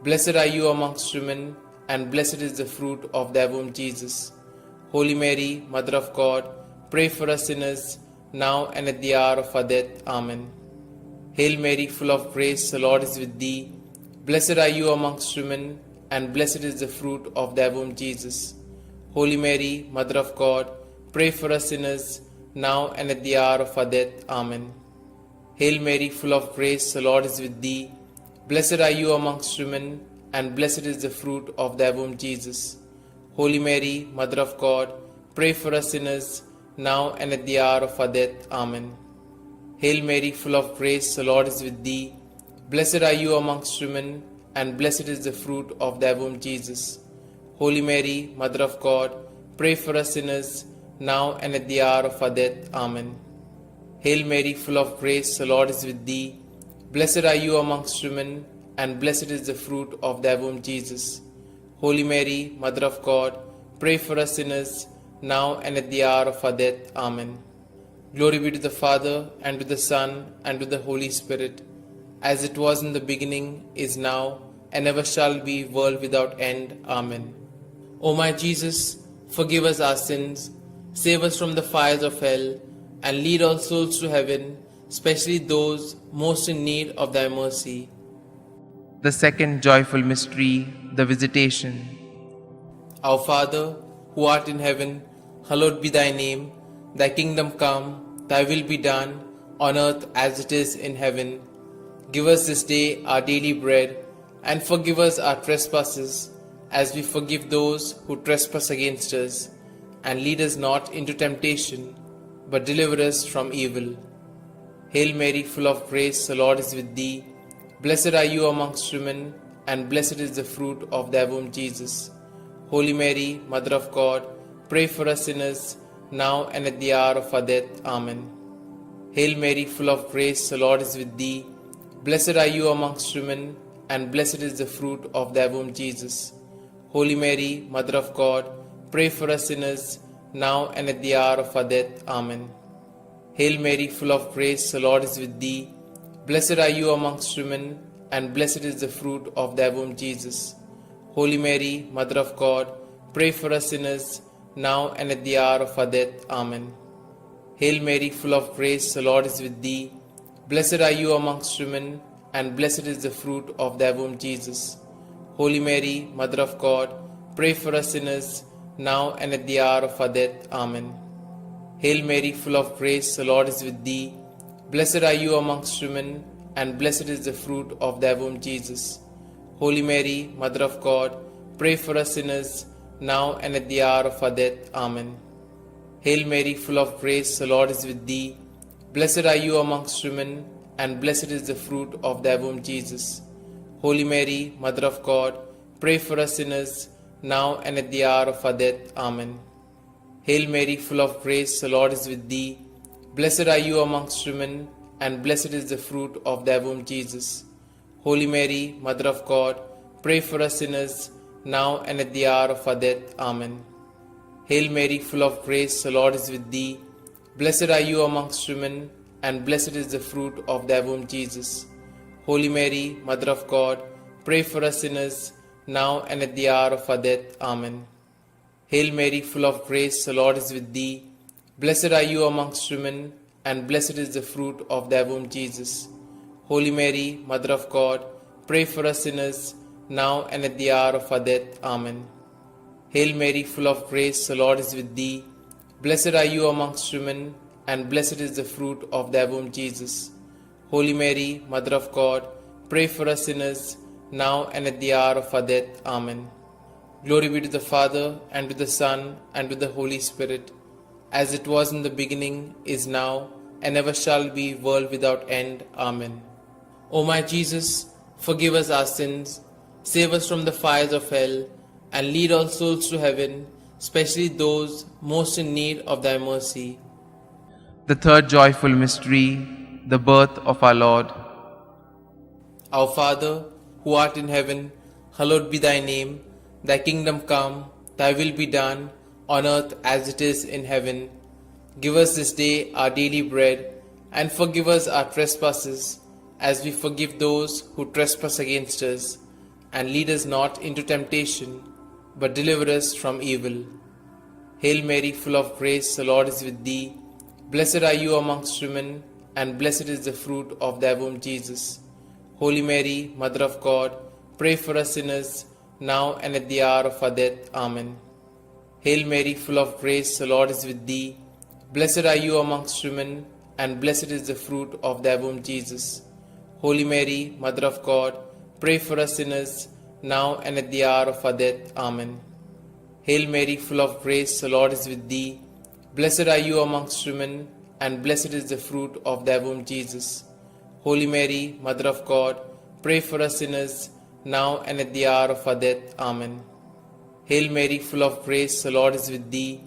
Blessed are you amongst women, and blessed is the fruit of thy womb, Jesus. Holy Mary, Mother of God, pray for us sinners, now and at the hour of our death. Amen. Hail Mary, full of grace, the Lord is with thee. Blessed are you amongst women, and blessed is the fruit of thy womb, Jesus. Holy Mary, Mother of God, pray for us sinners, now and at the hour of our death. Amen. Hail Mary, full of grace, the Lord is with thee. Blessed are you amongst women, and blessed is the fruit of thy womb, Jesus. Holy Mary, Mother of God, pray for us sinners, now and at the hour of our death. Amen. Hail Mary, full of grace, the Lord is with thee. Blessed are you amongst women, and blessed is the fruit of thy womb, Jesus. Holy Mary, Mother of God, pray for us sinners, now and at the hour of our death. Amen. Hail Mary, full of grace, the Lord is with thee. Blessed are you amongst women, and blessed is the fruit of thy womb, Jesus. Holy Mary, Mother of God, pray for us sinners, now and at the hour of our death. Amen. Glory be to the Father, and to the Son, and to the Holy Spirit, as it was in the beginning, is now, and ever shall be, world without end. Amen. O my Jesus, forgive us our sins, save us from the fires of hell, and lead all souls to heaven, especially those most in need of thy mercy. The second joyful mystery, the Visitation. Our Father, who art in heaven, hallowed be thy name. Thy kingdom come, thy will be done, on earth as it is in heaven. Give us this day our daily bread, and forgive us our trespasses, as we forgive those who trespass against us. And lead us not into temptation, but deliver us from evil. Hail Mary, full of grace, the Lord is with thee. Blessed are you amongst women, and blessed is the fruit of thy womb, Jesus. Holy Mary, Mother of God, pray for us sinners, now and at the hour of our death. Amen. Hail Mary, full of grace, the Lord is with thee. Blessed are you amongst women, and blessed is the fruit of thy womb, Jesus. Holy Mary, Mother of God, pray for us sinners, now and at the hour of our death. Amen. Hail Mary, full of grace, the Lord is with thee. Blessed are you amongst women, and blessed is the fruit of thy womb, Jesus. Holy Mary, Mother of God, pray for us sinners, now and at the hour of our death. Amen. Hail Mary, full of grace, the Lord is with thee. Blessed are you amongst women, and blessed is the fruit of thy womb, Jesus. Holy Mary, Mother of God, pray for us sinners, now and at the hour of our death. Amen. Hail Mary, full of grace, the Lord is with thee. Blessed are you amongst women, and blessed is the fruit of thy womb, Jesus. Holy Mary, Mother of God, pray for us sinners, now and at the hour of our death. Amen. Hail Mary, full of grace, the Lord is with thee. Blessed are you amongst women, and blessed is the fruit of thy womb, Jesus. Holy Mary, Mother of God, pray for us sinners, now and at the hour of our death. Amen. Hail Mary, full of grace, the Lord is with thee. Blessed are you amongst women, and blessed is the fruit of thy womb, Jesus. Holy Mary, Mother of God, pray for us sinners, now and at the hour of our death. Amen. Hail Mary, full of grace, the Lord is with thee. Blessed are you amongst women, and blessed is the fruit of thy womb, Jesus. Holy Mary, Mother of God, pray for us sinners, now and at the hour of our death. Amen. Hail Mary, full of grace, the Lord is with thee. Blessed are you amongst women, and blessed is the fruit of thy womb, Jesus. Holy Mary, Mother of God, pray for us sinners, now and at the hour of our death. Amen. Hail Mary, full of grace, the Lord is with thee. Blessed are you amongst women, and blessed is the fruit of thy womb, Jesus. Holy Mary, Mother of God, pray for us sinners, now and at the hour of our death. Amen. Glory be to the Father, and to the Son, and to the Holy Spirit, as it was in the beginning, is now, and ever shall be, world without end. Amen. O my Jesus, forgive us our sins, save us from the fires of hell, and lead all souls to heaven, especially those most in need of thy mercy. The third joyful mystery, the birth of our Lord. Our Father, who art in heaven, hallowed be thy name. Thy kingdom come, thy will be done, on earth as it is in heaven. Give us this day our daily bread, and forgive us our trespasses, as we forgive those who trespass against us. And lead us not into temptation, but deliver us from evil. Hail Mary, full of grace, the Lord is with thee. Blessed are you amongst women, and blessed is the fruit of thy womb, Jesus. Holy Mary, Mother of God, pray for us sinners, now and at the hour of our death. Amen. Hail Mary, full of grace, the Lord is with thee. Blessed are you amongst women, and blessed is the fruit of thy womb, Jesus. Holy Mary, Mother of God, pray for us sinners, now and at the hour of our death. Amen. Hail Mary, full of grace, the Lord is with thee. Blessed are you amongst women, and blessed is the fruit of thy womb, Jesus. Holy Mary, Mother of God, pray for us sinners, now and at the hour of our death. Amen. Hail Mary, full of grace, the Lord is with thee.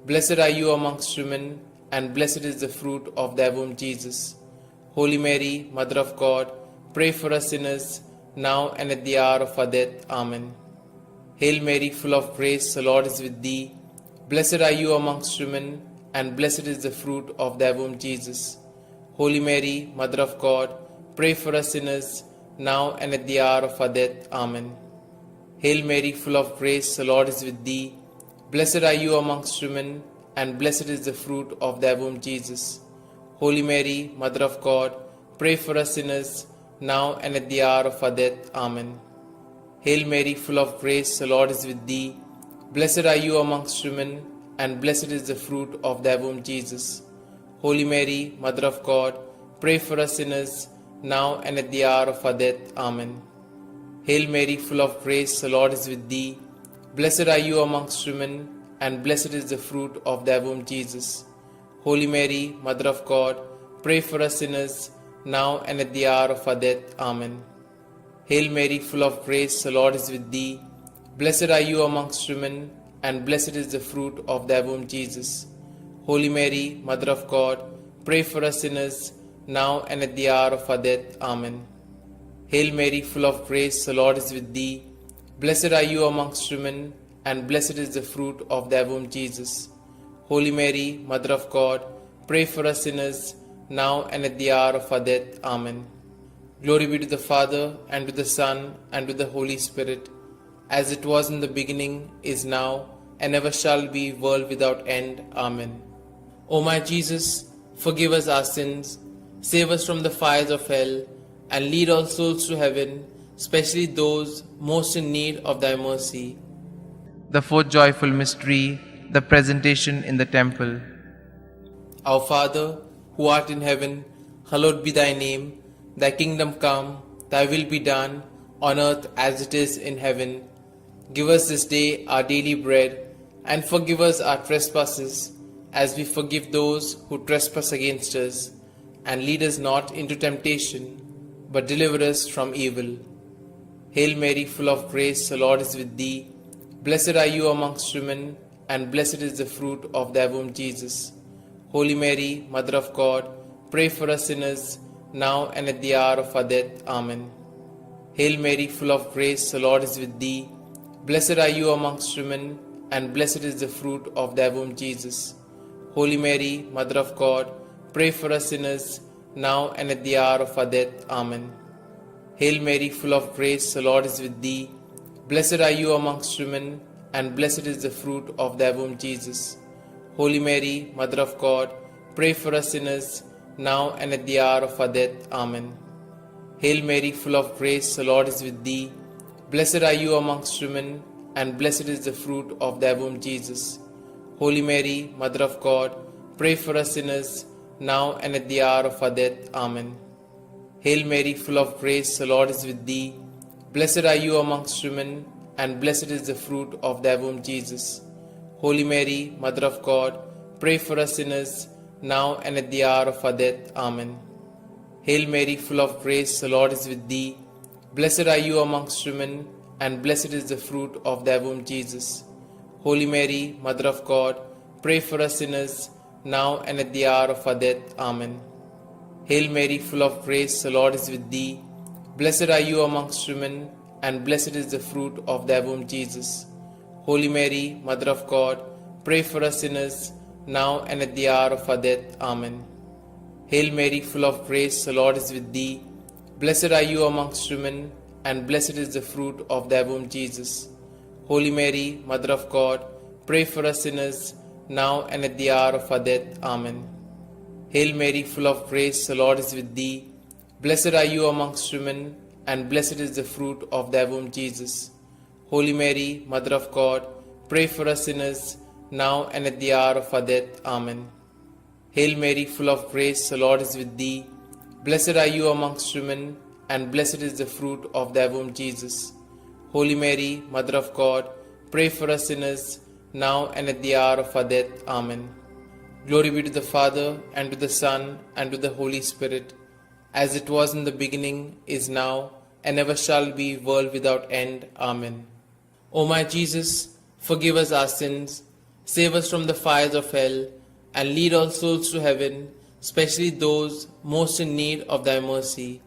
Blessed are you amongst women, and blessed is the fruit of thy womb, Jesus. Holy Mary, Mother of God, pray for us sinners, now and at the hour of our death. Amen. Hail Mary, full of grace, the Lord is with thee. Blessed are you amongst women, and blessed is the fruit of thy womb, Jesus. Holy Mary, Mother of God, pray for us sinners, now and at the hour of our death. Amen. Hail Mary, full of grace, the Lord is with thee. Blessed are you amongst women, and blessed is the fruit of thy womb, Jesus. Holy Mary, Mother of God, pray for us sinners, now and at the hour of our death. Amen. Hail Mary, full of grace, the Lord is with thee. Blessed are you amongst women, and blessed is the fruit of thy womb, Jesus. Holy Mary, Mother of God, pray for us sinners, now and at the hour of our death. Amen. Hail Mary, full of grace, the Lord is with thee. Blessed are you amongst women, and blessed is the fruit of thy womb, Jesus. Holy Mary, Mother of God, pray for us sinners, now and at the hour of our death. Amen. Hail Mary, full of grace, the Lord is with thee. Blessed are you amongst women, and blessed is the fruit of thy womb, Jesus. Holy Mary, Mother of God, pray for us sinners, now and at the hour of our death. Amen. Hail Mary, full of grace, the Lord is with thee. Blessed are you amongst women, and blessed is the fruit of thy womb, Jesus. Holy Mary, Mother of God, pray for us sinners, now and at the hour of our death. Amen. Glory be to the Father, and to the Son, and to the Holy Spirit, as it was in the beginning, is now, and ever shall be, world without end. Amen. O my Jesus, forgive us our sins, save us from the fires of hell, and lead all souls to heaven, especially those most in need of thy mercy. The fourth joyful mystery, the presentation in the temple. Our Father, who art in heaven, hallowed be thy name. Thy kingdom come, thy will be done, on earth as it is in heaven. Give us this day our daily bread, and forgive us our trespasses, as we forgive those who trespass against us. And lead us not into temptation, but deliver us from evil. Hail Mary, full of grace, the Lord is with thee. Blessed are you amongst women, and blessed is the fruit of thy womb, Jesus. Holy Mary, Mother of God, pray for us sinners, now and at the hour of our death. Amen. Hail Mary, full of grace, the Lord is with thee. Blessed are you amongst women, and blessed is the fruit of thy womb, Jesus. Holy Mary, Mother of God, pray for us sinners, now and at the hour of our death. Amen. Hail Mary, full of grace, the Lord is with thee. Blessed are you amongst women, and blessed is the fruit of thy womb, Jesus. Holy Mary, Mother of God, pray for us sinners, now and at the hour of our death. Amen. Hail Mary, full of grace, the Lord is with thee. Blessed are you amongst women, and blessed is the fruit of thy womb, Jesus. Holy Mary, Mother of God, pray for us sinners, now and at the hour of our death. Amen. Hail Mary, full of grace, the Lord is with thee. Blessed are you amongst women, and blessed is the fruit of thy womb, Jesus. Holy Mary, Mother of God, pray for us sinners, now and at the hour of our death. Amen. Hail Mary, full of grace, the Lord is with thee. Blessed are you amongst women, and blessed is the fruit of thy womb, Jesus. Holy Mary, Mother of God, pray for us sinners, now and at the hour of our death. Amen. Hail Mary, full of grace, the Lord is with thee. Blessed are you amongst women, and blessed is the fruit of thy womb, Jesus. Holy Mary, Mother of God, pray for us sinners, now and at the hour of our death. Amen. Hail Mary, full of grace, the Lord is with thee. Blessed are you amongst women, and blessed is the fruit of thy womb, Jesus. Holy Mary, Mother of God, pray for us sinners, now and at the hour of our death. Amen. Hail Mary, full of grace, the Lord is with thee. Blessed are you amongst women, and blessed is the fruit of thy womb, Jesus. Holy Mary, Mother of God, pray for us sinners, now and at the hour of our death. Amen. Hail Mary, full of grace, the Lord is with thee. Blessed are you amongst women, and blessed is the fruit of thy womb, Jesus. Holy Mary, Mother of God, pray for us sinners, now and at the hour of our death. Amen. Glory be to the Father, and to the Son, and to the Holy Spirit, as it was in the beginning, is now, and ever shall be, world without end. Amen. O my Jesus, forgive us our sins, save us from the fires of hell, and lead all souls to heaven, especially those most in need of thy mercy.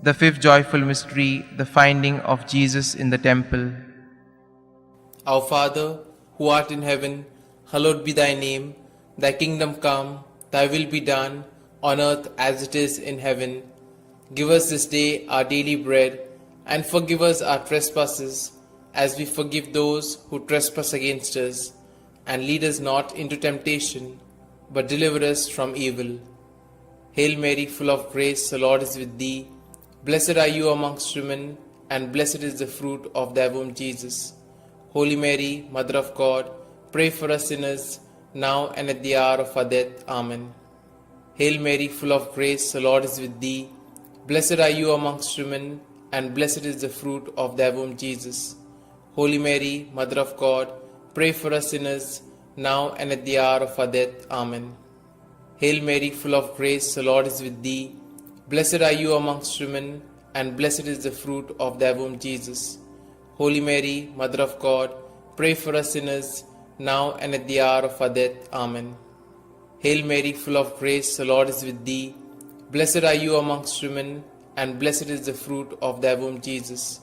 The fifth joyful mystery, the finding of Jesus in the temple. Our Father, who art in heaven, hallowed be thy name. Thy kingdom come, thy will be done, on earth as it is in heaven. Give us this day our daily bread, and forgive us our trespasses, as we forgive those who trespass against us. And lead us not into temptation, but deliver us from evil. Hail Mary, full of grace, the Lord is with thee. Blessed are you amongst women, and blessed is the fruit of thy womb, Jesus. Holy Mary, Mother of God, pray for us sinners, now and at the hour of our death. Amen. Hail Mary, full of grace, the Lord is with thee. Blessed are you amongst women, and blessed is the fruit of thy womb, Jesus. Holy Mary, Mother of God, pray for us sinners, now and at the hour of our death. Amen. Hail Mary, full of grace, the Lord is with thee. Blessed are you amongst women, and blessed is the fruit of thy womb, Jesus. Holy Mary, Mother of God, pray for us sinners, now and at the hour of our death. Amen. Hail Mary, full of grace, the Lord is with thee. Blessed are you amongst women, and blessed is the fruit of thy womb, Jesus.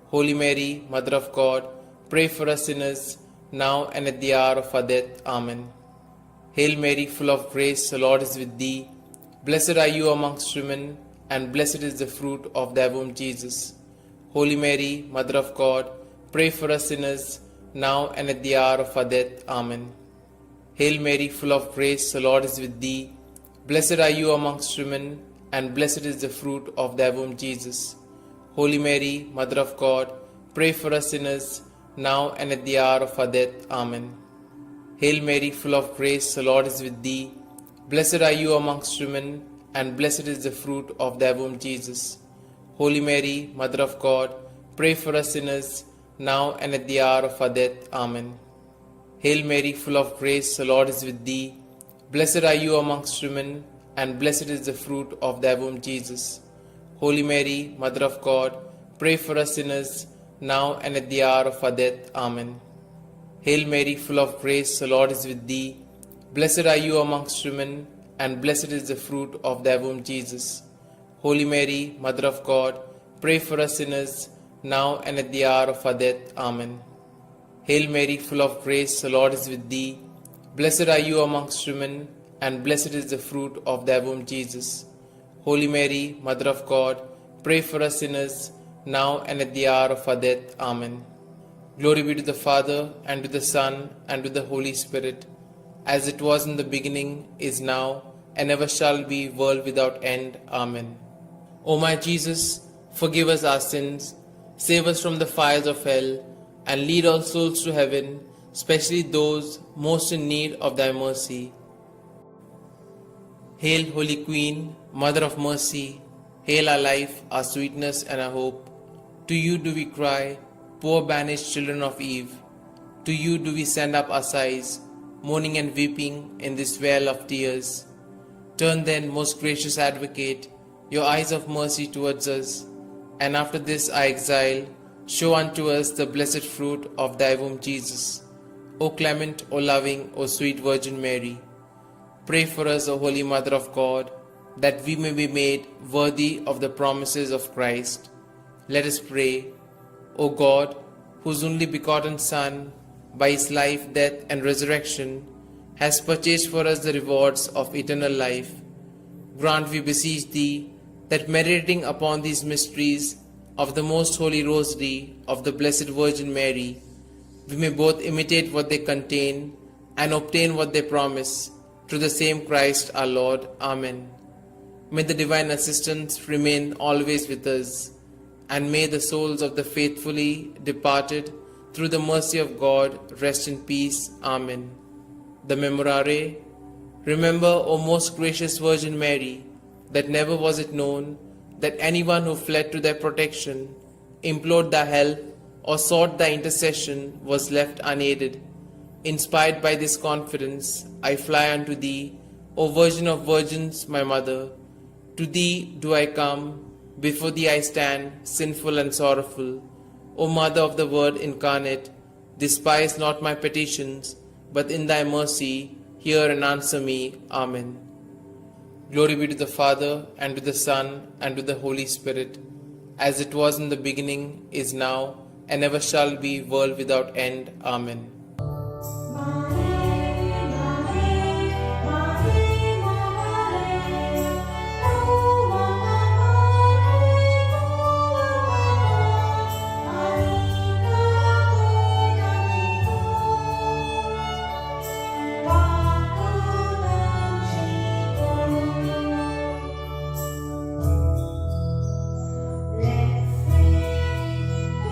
Holy Mary, Mother of God, pray for us sinners, now and at the hour of our death. Amen. Hail Mary, full of grace, the Lord is with thee. Blessed are you amongst women, and blessed is the fruit of thy womb, Jesus. Holy Mary, Mother of God, pray for us sinners, now and at the hour of our death. Amen. Hail Mary, full of grace, the Lord is with thee. Blessed are you amongst women, and blessed is the fruit of thy womb, Jesus. Holy Mary, Mother of God, pray for us sinners, now and at the hour of our death. Amen. Hail Mary, full of grace, the Lord is with thee. Blessed are you amongst women, and blessed is the fruit of thy womb, Jesus. Holy Mary, Mother of God, pray for us sinners, now and at the hour of our death. Amen. Hail Mary, full of grace, the Lord is with thee. Blessed are you amongst women, and blessed is the fruit of thy womb, Jesus. Holy Mary, Mother of God, pray for us sinners, now and at the hour of our death. Amen. Hail Mary, full of grace, the Lord is with thee. Blessed are you amongst women, and blessed is the fruit of thy womb, Jesus. Holy Mary, Mother of God, pray for us sinners, now and at the hour of our death. Amen. Hail Mary, full of grace, the Lord is with thee. Blessed are you amongst women, and blessed is the fruit of thy womb, Jesus. Holy Mary, Mother of God, pray for us sinners, now and at the hour of our death. Amen. Glory be to the Father, and to the Son, and to the Holy Spirit, as it was in the beginning, is now, and ever shall be, world without end. Amen. O my Jesus, forgive us our sins, save us from the fires of hell, and lead all souls to heaven, especially those most in need of thy mercy. Hail, Holy Queen, Mother of Mercy, hail our life, our sweetness, and our hope. To you do we cry, poor banished children of Eve. To you do we send up our sighs, mourning and weeping in this vale of tears. Turn then, most gracious Advocate, your eyes of mercy towards us, and after this our exile, show unto us the blessed fruit of thy womb, Jesus. O clement, O loving, O sweet Virgin Mary, pray for us, O Holy Mother of God, that we may be made worthy of the promises of Christ. Let us pray. O God, whose only begotten Son, by his life, death, and resurrection, has purchased for us the rewards of eternal life, grant, we beseech thee, that meditating upon these mysteries of the most holy Rosary of the Blessed Virgin Mary, we may both imitate what they contain and obtain what they promise, through the same Christ our Lord. Amen. May the divine assistance remain always with us, and may the souls of the faithfully departed, through the mercy of God, rest in peace. Amen. The Memorare. Remember, O most gracious Virgin Mary, that never was it known that anyone who fled to thy protection, implored thy help, or sought thy intercession was left unaided. Inspired by this confidence, I fly unto thee, O Virgin of Virgins, my Mother. To thee do I come, before thee I stand, sinful and sorrowful. O Mother of the Word incarnate, despise not my petitions, but in thy mercy hear and answer me. Amen. Glory be to the Father, and to the Son, and to the Holy Spirit, as it was in the beginning, is now, and ever shall be, world without end. Amen. Let's sing to the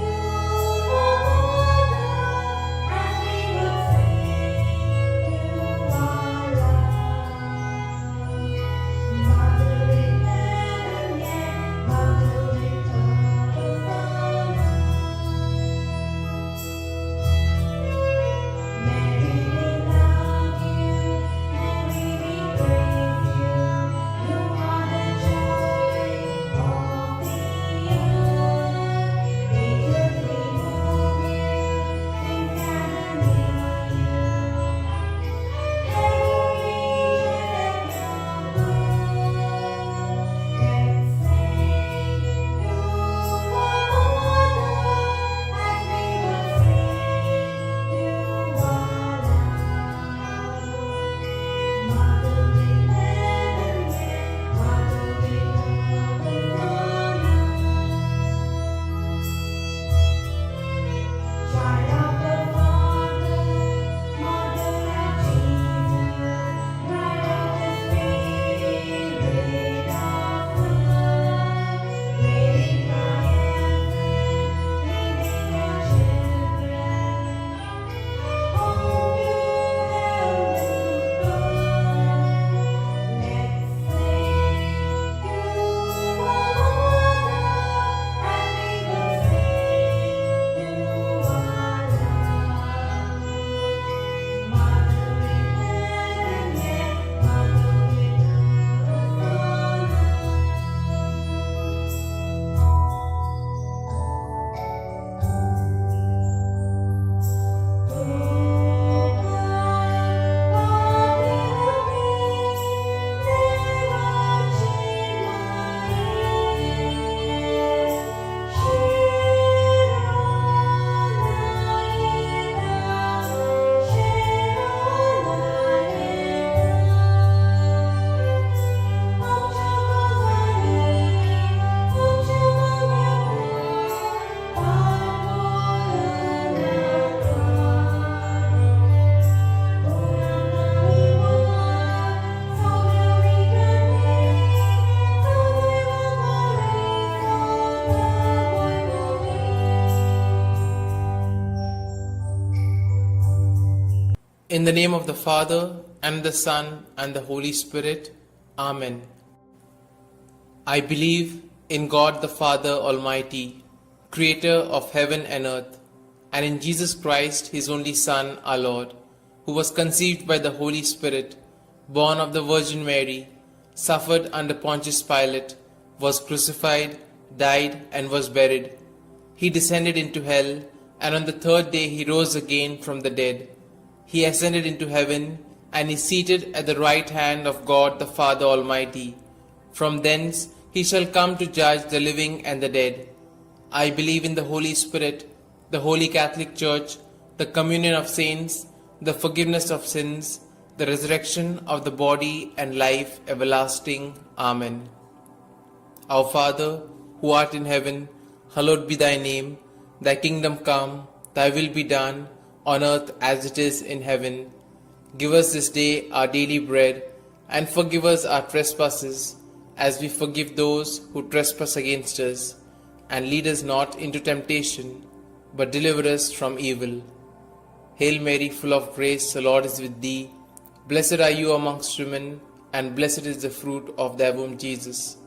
Mother In the name of the Father, and the Son, and the Holy Spirit. Amen. I believe in God the Father Almighty, Creator of heaven and earth, and in Jesus Christ, His only Son, our Lord, who was conceived by the Holy Spirit, born of the Virgin Mary, suffered under Pontius Pilate, was crucified, died, and was buried. He descended into hell, and on the third day He rose again from the dead. He ascended into heaven, and is seated at the right hand of God the Father Almighty. From thence He shall come to judge the living and the dead. I believe in the Holy Spirit, the Holy Catholic Church, the communion of saints, the forgiveness of sins, the resurrection of the body, and life everlasting. Amen. Our Father, who art in heaven, hallowed be thy name. Thy kingdom come, thy will be done, on earth as it is in heaven. Give us this day our daily bread, and forgive us our trespasses, as we forgive those who trespass against us. And lead us not into temptation, but deliver us from evil. Hail Mary, full of grace, the Lord is with thee. Blessed are you amongst women, and blessed is the fruit of thy womb, Jesus.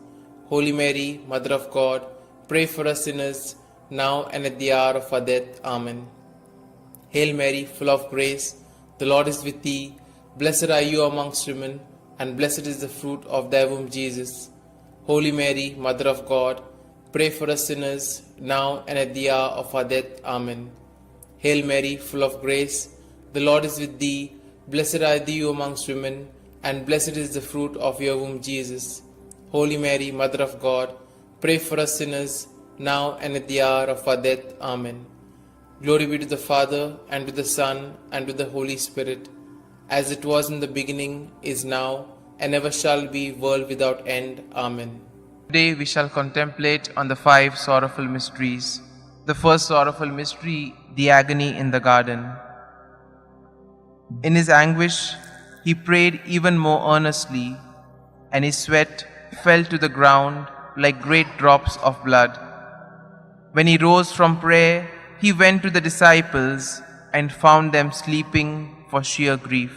Holy Mary, Mother of God, pray for us sinners, now and at the hour of our death. Amen. Hail Mary, full of grace, the Lord is with thee. Blessed are you amongst women, and blessed is the fruit of thy womb, Jesus. Holy Mary, Mother of God, pray for us sinners, now and at the hour of our death. Amen. Hail Mary, full of grace, the Lord is with thee. Blessed are you amongst women, and blessed is the fruit of your womb, Jesus. Holy Mary, Mother of God, pray for us sinners, now and at the hour of our death. Amen. Glory be to the Father, and to the Son, and to the Holy Spirit, as it was in the beginning, is now, and ever shall be, world without end. Amen. Today we shall contemplate on the 5 sorrowful mysteries. The first sorrowful mystery, the agony in the garden. In his anguish, he prayed even more earnestly, and his sweat fell to the ground like great drops of blood. When he rose from prayer, he went to the disciples and found them sleeping for sheer grief.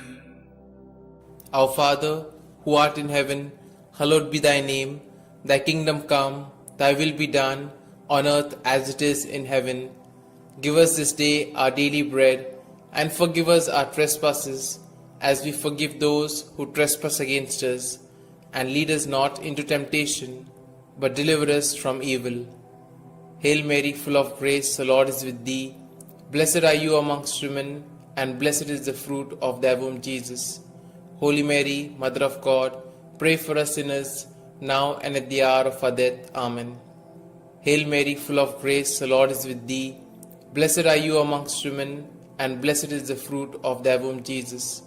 Our Father, who art in heaven, hallowed be thy name. Thy kingdom come, thy will be done, on earth as it is in heaven. Give us this day our daily bread, and forgive us our trespasses, as we forgive those who trespass against us. And lead us not into temptation, but deliver us from evil. Hail Mary, full of grace, the Lord is with thee. Blessed are you amongst women, and blessed is the fruit of thy womb, Jesus. Holy Mary, Mother of God, pray for us sinners, now and at the hour of our death. Amen. Hail Mary, full of grace, the Lord is with thee. Blessed are you amongst women, and blessed is the fruit of thy womb, Jesus.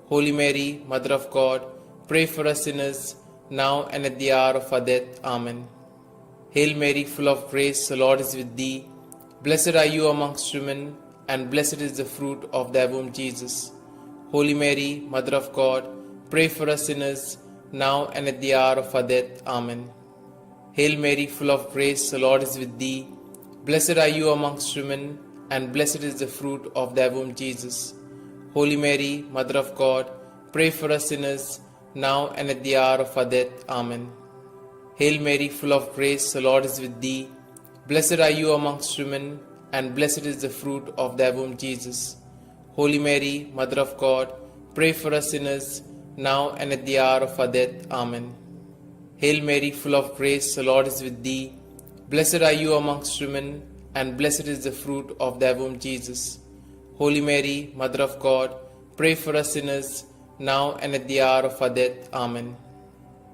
Holy Mary, Mother of God, pray for us sinners, now and at the hour of our death. Amen. Hail Mary, full of grace, the Lord is with thee. Blessed are you amongst women, and blessed is the fruit of thy womb, Jesus. Holy Mary, Mother of God, pray for us sinners, now and at the hour of our death. Amen. Hail Mary, full of grace, the Lord is with thee. Blessed are you amongst women, and blessed is the fruit of thy womb, Jesus. Holy Mary, Mother of God, pray for us sinners, now and at the hour of our death. Amen. Hail Mary, full of grace, the Lord is with thee. Blessed are you amongst women, and blessed is the fruit of thy womb, Jesus. Holy Mary, Mother of God, pray for us sinners, now and at the hour of our death. Amen. Hail Mary, full of grace, the Lord is with thee. Blessed are you amongst women, and blessed is the fruit of thy womb, Jesus. Holy Mary, Mother of God, pray for us sinners, now and at the hour of our death. Amen.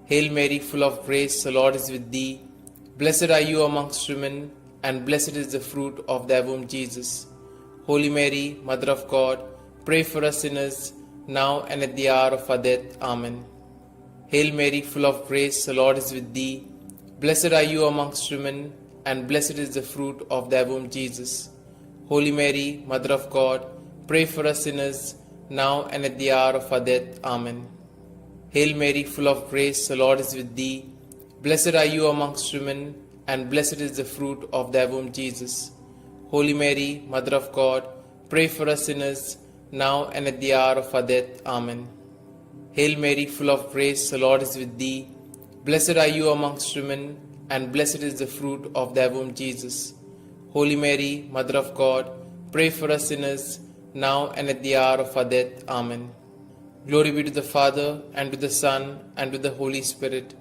Hail Mary, full of grace, the Lord is with thee. Blessed are you amongst women, and blessed is the fruit of thy womb, Jesus. Holy Mary, Mother of God, pray for us sinners, now and at the hour of our death. Amen. Hail Mary, full of grace, the Lord is with thee. Blessed are you amongst women, and blessed is the fruit of thy womb, Jesus. Holy Mary, Mother of God, pray for us sinners, now and at the hour of our death. Amen. Hail Mary, full of grace, the Lord is with thee. Blessed are you amongst women, and blessed is the fruit of thy womb, Jesus. Holy Mary, Mother of God, pray for us sinners, now and at the hour of our death. Amen. Hail Mary, full of grace, the Lord is with thee. Blessed are you amongst women, and blessed is the fruit of thy womb, Jesus. Holy Mary, Mother of God, pray for us sinners, now and at the hour of our death. Amen. Glory be to the Father, and to the Son, and to the Holy Spirit,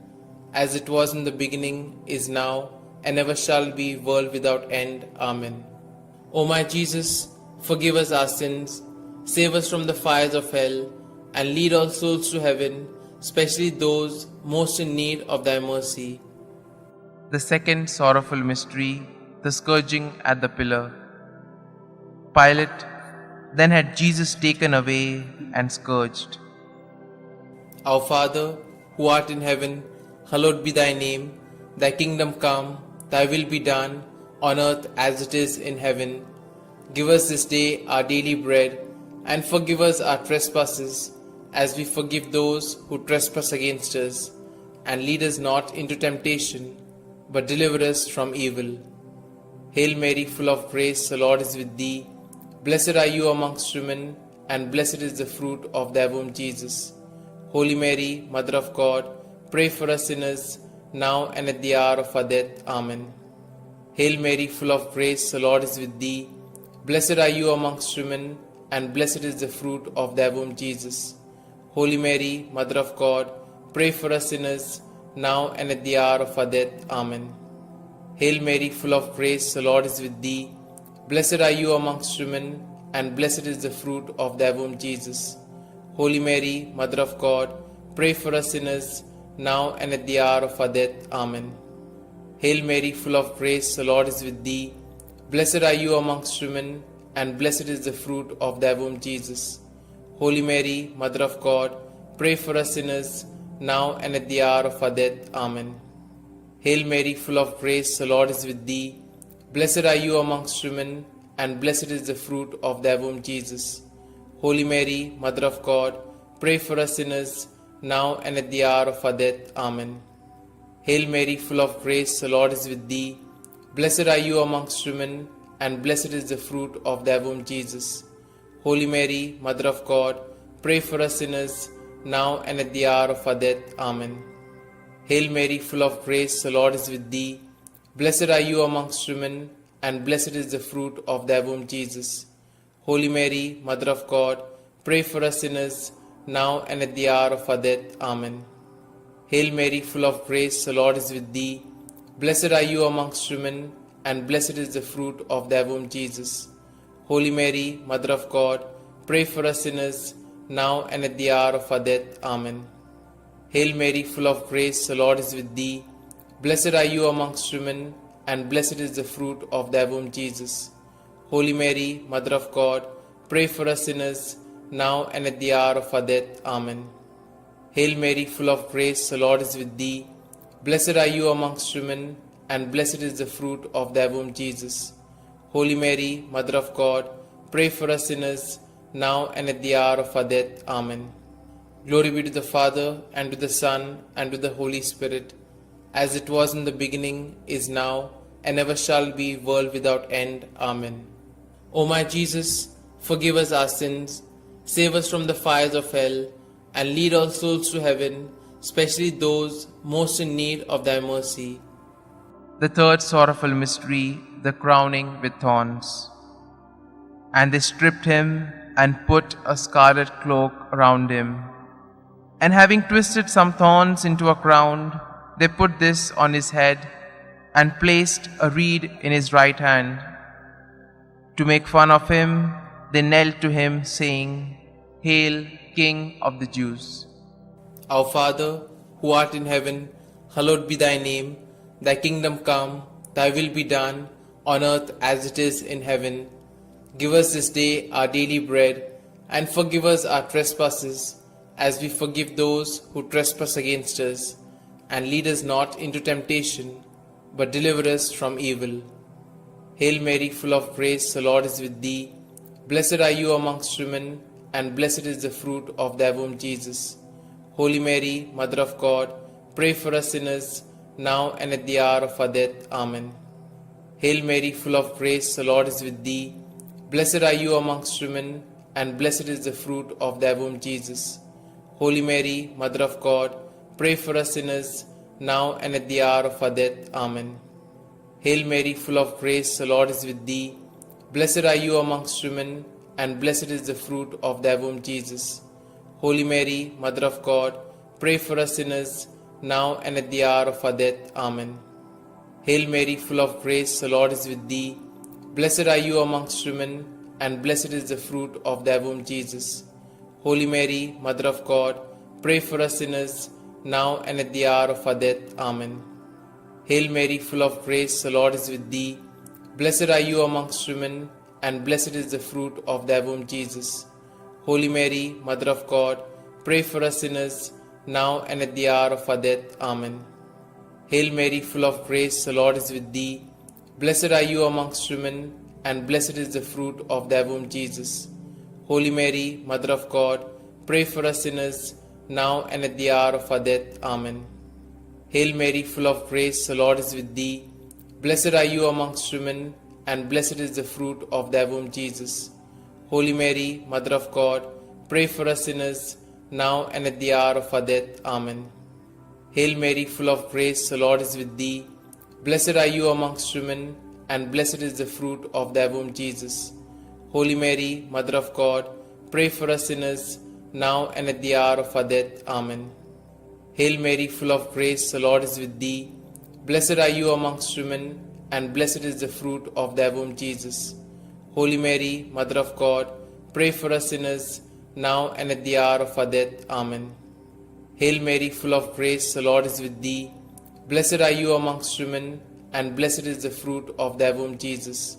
as it was in the beginning, is now, and ever shall be, world without end. Amen. O my Jesus, forgive us our sins, save us from the fires of hell, and lead all souls to heaven, especially those most in need of thy mercy. The second sorrowful mystery, the scourging at the pillar. Pilate then had Jesus taken away and scourged. Our Father, who art in heaven, hallowed be thy name. Thy kingdom come, thy will be done, on earth as it is in heaven. Give us this day our daily bread, and forgive us our trespasses, as we forgive those who trespass against us. And lead us not into temptation, but deliver us from evil. Hail Mary, full of grace, the Lord is with thee. Blessed are you amongst women, and blessed is the fruit of thy womb, Jesus. Holy Mary, Mother of God, pray for us sinners, now and at the hour of our death. Amen. Hail Mary, full of grace, the Lord is with thee. Blessed are you amongst women, and blessed is the fruit of thy womb, Jesus. Holy Mary, Mother of God, pray for us sinners, now and at the hour of our death. Amen. Hail Mary, full of grace, the Lord is with thee. Blessed are you amongst women, and blessed is the fruit of thy womb, Jesus. Holy Mary, Mother of God, pray for us sinners, now and at the hour of our death. Amen. Hail Mary, full of grace, the Lord is with thee. Blessed are you amongst women, and blessed is the fruit of thy womb, Jesus. Holy Mary, Mother of God, pray for us sinners, now and at the hour of our death. Amen. Hail Mary, full of grace, the Lord is with thee. Blessed are you amongst women, and blessed is the fruit of thy womb, Jesus. Holy Mary, Mother of God, pray for us sinners, now and at the hour of our death. Amen. Hail Mary, full of grace, the Lord is with thee. Blessed are you amongst women, and blessed is the fruit of thy womb, Jesus. Holy Mary, Mother of God, pray for us sinners, now and at the hour of our death. Amen. Hail Mary, full of grace, the Lord is with thee. Blessed are you amongst women, and blessed is the fruit of thy womb, Jesus. Holy Mary, Mother of God, pray for us sinners, now and at the hour of our death. Amen. Hail Mary, full of grace, the Lord is with thee. Blessed are you amongst women, and blessed is the fruit of thy womb, Jesus. Holy Mary, Mother of God, pray for us sinners, now and at the hour of our death. Amen. Hail Mary, full of grace, the Lord is with thee. Blessed are you amongst women, and blessed is the fruit of thy womb, Jesus. Holy Mary, Mother of God, pray for us sinners, now and at the hour of our death. Amen. Hail Mary, full of grace, the Lord is with thee. Blessed are you amongst women, and blessed is the fruit of thy womb, Jesus. Holy Mary, Mother of God, pray for us sinners, now and at the hour of our death. Amen. Glory be to the Father, and to the Son, and to the Holy Spirit, as it was in the beginning, is now, and ever shall be, world without end. Amen. O my Jesus, forgive us our sins, save us from the fires of hell, and lead all souls to heaven, especially those most in need of thy mercy. The third sorrowful mystery, the crowning with thorns. And they stripped him and put a scarlet cloak around him. And having twisted some thorns into a crown, they put this on his head and placed a reed in his right hand. To make fun of him, they knelt to him, saying, "Hail, King of the Jews." Our Father, who art in heaven, hallowed be thy name. Thy kingdom come, thy will be done, on earth as it is in heaven. Give us this day our daily bread, and forgive us our trespasses, as we forgive those who trespass against us. And lead us not into temptation, but deliver us from evil. Hail Mary, full of grace, the Lord is with thee. Blessed are you amongst women, and blessed is the fruit of thy womb, Jesus. Holy Mary, Mother of God, pray for us sinners, now and at the hour of our death. Amen. Hail Mary, full of grace, the Lord is with thee. Blessed are you amongst women, and blessed is the fruit of thy womb, Jesus. Holy Mary, Mother of God, pray for us sinners, now and at the hour of our death. Amen. Hail Mary, full of grace, the Lord is with thee. Blessed are you amongst women, and blessed is the fruit of thy womb, Jesus. Holy Mary, Mother of God, pray for us sinners, now and at the hour of our death. Amen. Hail Mary, full of grace, the Lord is with thee. Blessed are you amongst women, and blessed is the fruit of thy womb, Jesus. Holy Mary, Mother of God, pray for us sinners, now and at the hour of our death. Amen. Hail Mary, full of grace, the Lord is with thee. Blessed are you amongst women, and blessed is the fruit of thy womb, Jesus. Holy Mary, Mother of God, pray for us sinners, now and at the hour of our death. Amen. Hail Mary, full of grace, the Lord is with thee. Blessed are you amongst women, and blessed is the fruit of thy womb, Jesus. Holy Mary, Mother of God, pray for us sinners, now and at the hour of our death. Amen. Hail Mary, full of grace, the Lord is with thee. Blessed are you amongst women, and blessed is the fruit of thy womb, Jesus. Holy Mary, Mother of God, pray for us sinners, now and at the hour of our death. Amen. Hail Mary, full of grace, the Lord is with thee. Blessed are you amongst women, and blessed is the fruit of thy womb, Jesus. Holy Mary, Mother of God, pray for us sinners, now and at the hour of our death. Amen. Hail Mary, full of grace, the Lord is with thee. Blessed are you amongst women, and blessed is the fruit of thy womb, Jesus. Holy Mary, Mother of God, pray for us sinners, now and at the hour of our death. Amen. Hail Mary, full of grace, the Lord is with thee. Blessed are you amongst women, and blessed is the fruit of thy womb, Jesus.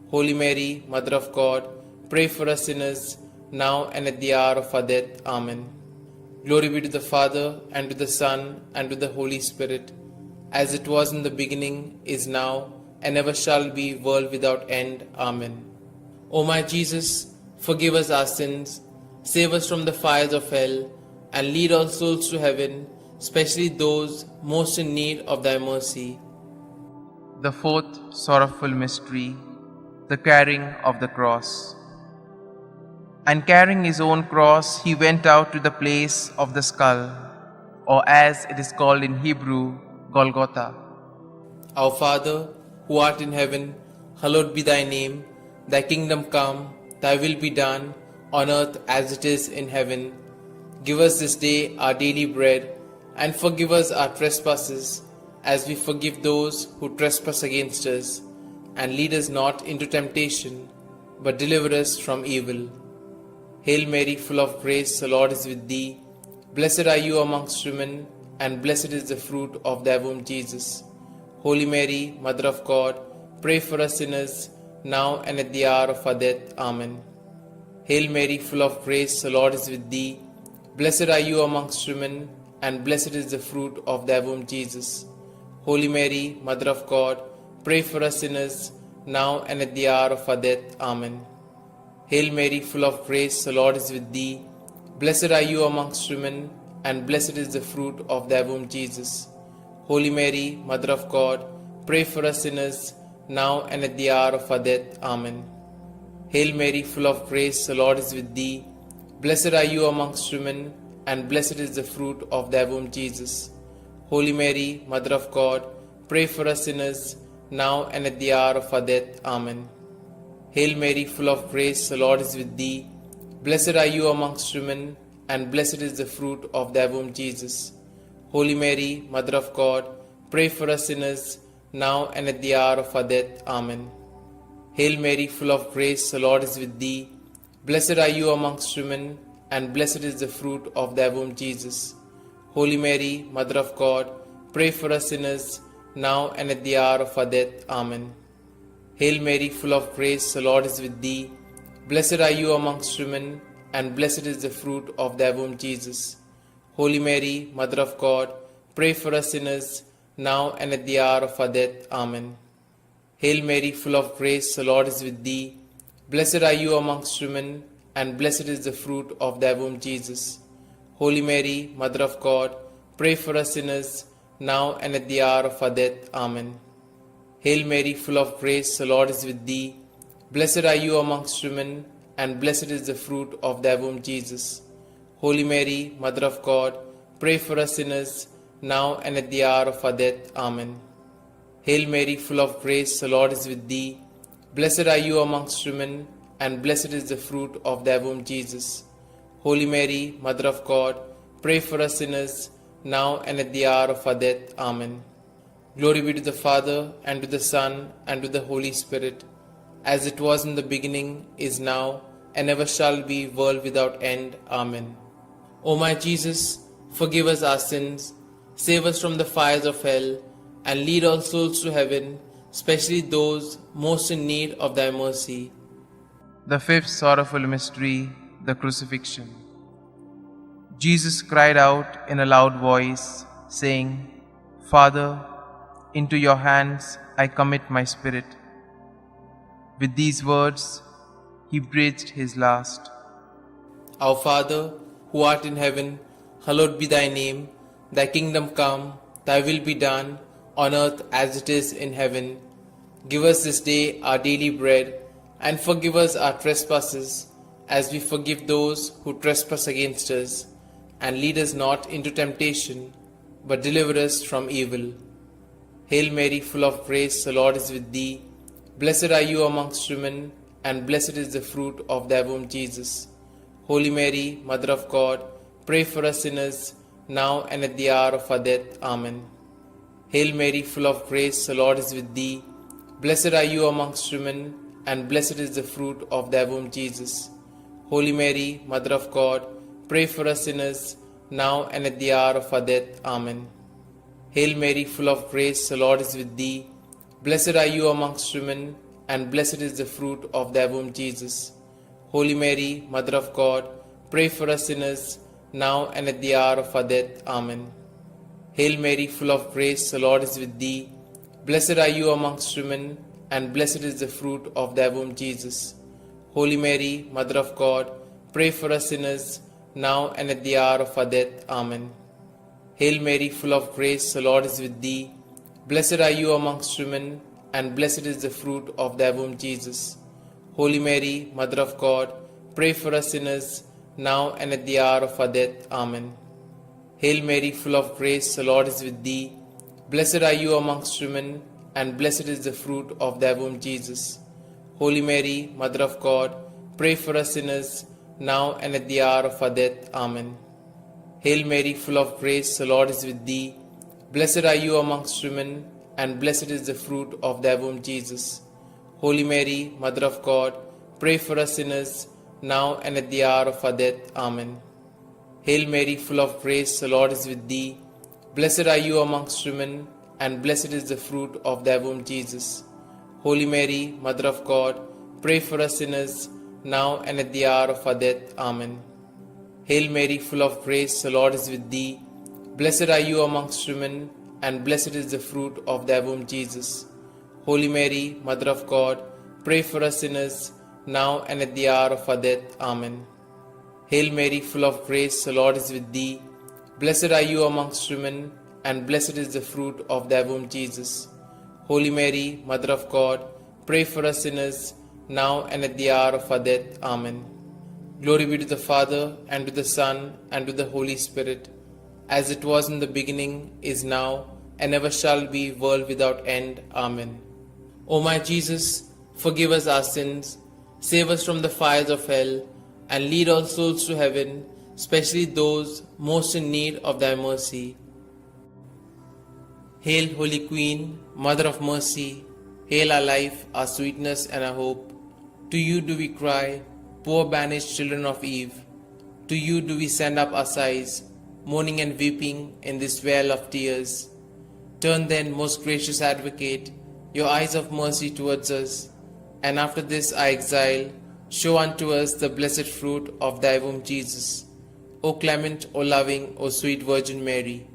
Holy Mary, Mother of God, pray for us sinners, now and at the hour of our death. Amen. Glory be to the Father, and to the Son, and to the Holy Spirit, as it was in the beginning, is now, and ever shall be, world without end. Amen. O my Jesus, forgive us our sins, save us from the fires of hell, and lead all souls to heaven, especially those most in need of thy mercy. The fourth sorrowful mystery, the carrying of the cross. And carrying his own cross, he went out to the place of the skull, or as it is called in Hebrew, Golgotha. Our Father, who art in heaven, hallowed be thy name. Thy kingdom come, thy will be done, on earth as it is in heaven. Give us this day our daily bread, and forgive us our trespasses, as we forgive those who trespass against us. And lead us not into temptation, but deliver us from evil. Hail Mary, full of grace, the Lord is with thee. Blessed are you amongst women, and blessed is the fruit of thy womb, Jesus. Holy Mary, Mother of God, pray for us sinners, now and at the hour of our death. Amen. Hail Mary, full of grace, the Lord is with thee. Blessed are you amongst women, and blessed is the fruit of thy womb, Jesus. Holy Mary, Mother of God, pray for us sinners, now and at the hour of our death. Amen. Hail Mary, full of grace, the Lord is with thee. Blessed are you amongst women, and blessed is the fruit of thy womb, Jesus. Holy Mary, Mother of God, pray for us sinners, now and at the hour of our death. Amen. Hail Mary, full of grace, the Lord is with thee. Blessed are you amongst women, and blessed is the fruit of thy womb, Jesus. Holy Mary, Mother of God, pray for us sinners, now and at the hour of our death. Amen. Hail Mary, full of grace, the Lord is with thee. Blessed are you amongst women, and blessed is the fruit of thy womb, Jesus. Holy Mary, Mother of God, pray for us sinners, now and at the hour of our death. Amen. Hail Mary, full of grace, the Lord is with thee. Blessed are you amongst women, and blessed is the fruit of thy womb, Jesus. Holy Mary, Mother of God, pray for us sinners, now and at the hour of our death. Amen. Hail Mary, full of grace, the Lord is with thee. Blessed are you amongst women, and blessed is the fruit of thy womb, Jesus. Holy Mary, Mother of God, pray for us sinners, now and at the hour of our death. Amen. Hail Mary, full of grace, the Lord is with thee. Blessed are you amongst women, and blessed is the fruit of thy womb, Jesus. Holy Mary, Mother of God, pray for us sinners, now and at the hour of our death. Amen. Hail Mary, full of grace, the Lord is with thee. Blessed are you amongst women, and blessed is the fruit of thy womb, Jesus. Holy Mary, Mother of God, pray for us sinners, now and at the hour of our death. Amen. Hail Mary, full of grace, the Lord is with thee. Blessed are you amongst women, and blessed is the fruit of thy womb, Jesus. Holy Mary, Mother of God, pray for us sinners, now and at the hour of our death. Amen. Glory be to the Father, and to the Son, and to the Holy Spirit, as it was in the beginning, is now, and ever shall be, world without end. Amen. O my Jesus, forgive us our sins, save us from the fires of hell, and lead all souls to heaven, especially those most in need of thy mercy. The fifth sorrowful mystery, the crucifixion. Jesus cried out in a loud voice, saying, Father, into your hands I commit my spirit. With these words, he breathed his last. Our Father, who art in heaven, hallowed be thy name. Thy kingdom come, thy will be done, on earth as it is in heaven. Give us this day our daily bread, and forgive us our trespasses, as we forgive those who trespass against us. And lead us not into temptation, but deliver us from evil. Hail Mary, full of grace, the Lord is with thee. Blessed are you amongst women, and blessed is the fruit of thy womb, Jesus. Holy Mary, Mother of God, pray for us sinners, now and at the hour of our death. Amen. Hail Mary, full of grace, the Lord is with thee. Blessed are you amongst women, and blessed is the fruit of thy womb, Jesus. Holy Mary, Mother of God, pray for us sinners, now and at the hour of our death. Amen. Hail Mary, full of grace, the Lord is with thee. Blessed are you amongst women, and blessed is the fruit of thy womb, Jesus. Holy Mary, Mother of God, pray for us sinners, now and at the hour of our death. Amen. Hail Mary, full of grace, the Lord is with thee. Blessed are you amongst women, and blessed is the fruit of thy womb, Jesus. Holy Mary, Mother of God, pray for us sinners, now and at the hour of our death. Amen. Hail Mary, full of grace, the Lord is with thee. Blessed are you amongst women, and blessed is the fruit of thy womb, Jesus. Holy Mary, Mother of God, pray for us sinners, now and at the hour of our death. Amen. Hail Mary, full of grace, the Lord is with thee. Blessed are you amongst women, and blessed is the fruit of thy womb, Jesus. Holy Mary, Mother of God, pray for us sinners, now and at the hour of our death. Amen. Hail Mary, full of grace, the Lord is with thee. Blessed are you amongst women, and blessed is the fruit of thy womb, Jesus. Holy Mary, Mother of God, pray for us sinners, now and at the hour of our death. Amen. Hail Mary, full of grace, the Lord is with thee. Blessed are you amongst women, and blessed is the fruit of thy womb, Jesus. Holy Mary, Mother of God, pray for us sinners, now and at the hour of our death. Amen. Hail Mary, full of grace, the Lord is with thee. Blessed are you amongst women, and blessed is the fruit of thy womb, Jesus. Holy Mary, Mother of God, pray for us sinners, now and at the hour of our death. Amen. Hail Mary, full of grace, the Lord is with thee. Blessed are you amongst women, and blessed is the fruit of thy womb, Jesus. Holy Mary, Mother of God, pray for us sinners, now and at the hour of our death. Amen. Glory be to the Father, and to the Son, and to the Holy Spirit, as it was in the beginning, is now, and ever shall be, world without end. Amen. O my Jesus, forgive us our sins, save us from the fires of hell, and lead all souls to heaven, especially those most in need of thy mercy. Hail, Holy Queen, Mother of Mercy, hail our life, our sweetness, and our hope. To you do we cry, poor banished children of Eve. To you do we send up our sighs, mourning and weeping in this vale of tears. Turn then, most gracious Advocate, your eyes of mercy towards us, and after this our exile, show unto us the blessed fruit of thy womb, Jesus. O clement, O loving, O sweet Virgin Mary,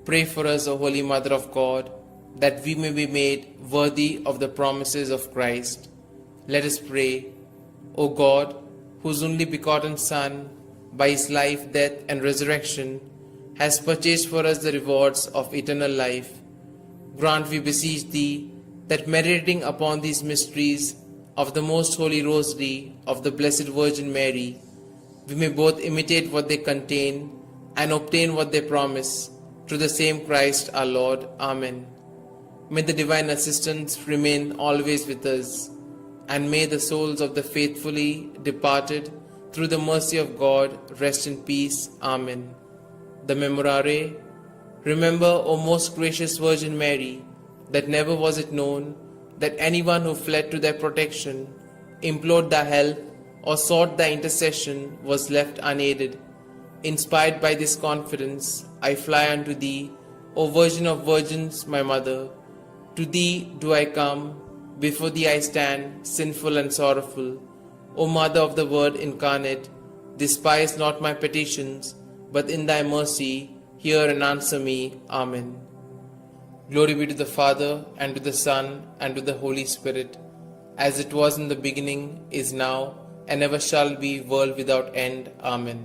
pray for us, O Holy Mother of God, that we may be made worthy of the promises of Christ. Let us pray. O God, whose only begotten Son, by his life, death, and resurrection, has purchased for us the rewards of eternal life, grant, we beseech thee, that meditating upon these mysteries of the Most Holy Rosary of the Blessed Virgin Mary, we may both imitate what they contain and obtain what they promise, through the same Christ our Lord. Amen. May the divine assistance remain always with us, and may the souls of the faithfully departed, through the mercy of God, rest in peace. Amen. The Memorare. Remember, O most gracious Virgin Mary, that never was it known that anyone who fled to thy protection, implored thy help, or sought thy intercession was left unaided. Inspired by this confidence, I fly unto thee, O Virgin of Virgins, my Mother. To thee do I come, before thee I stand, sinful and sorrowful. O Mother of the Word incarnate, despise not my petitions, but in thy mercy hear and answer me. Amen. Glory be to the Father, and to the Son, and to the Holy Spirit, as it was in the beginning, is now, and ever shall be, world without end. Amen.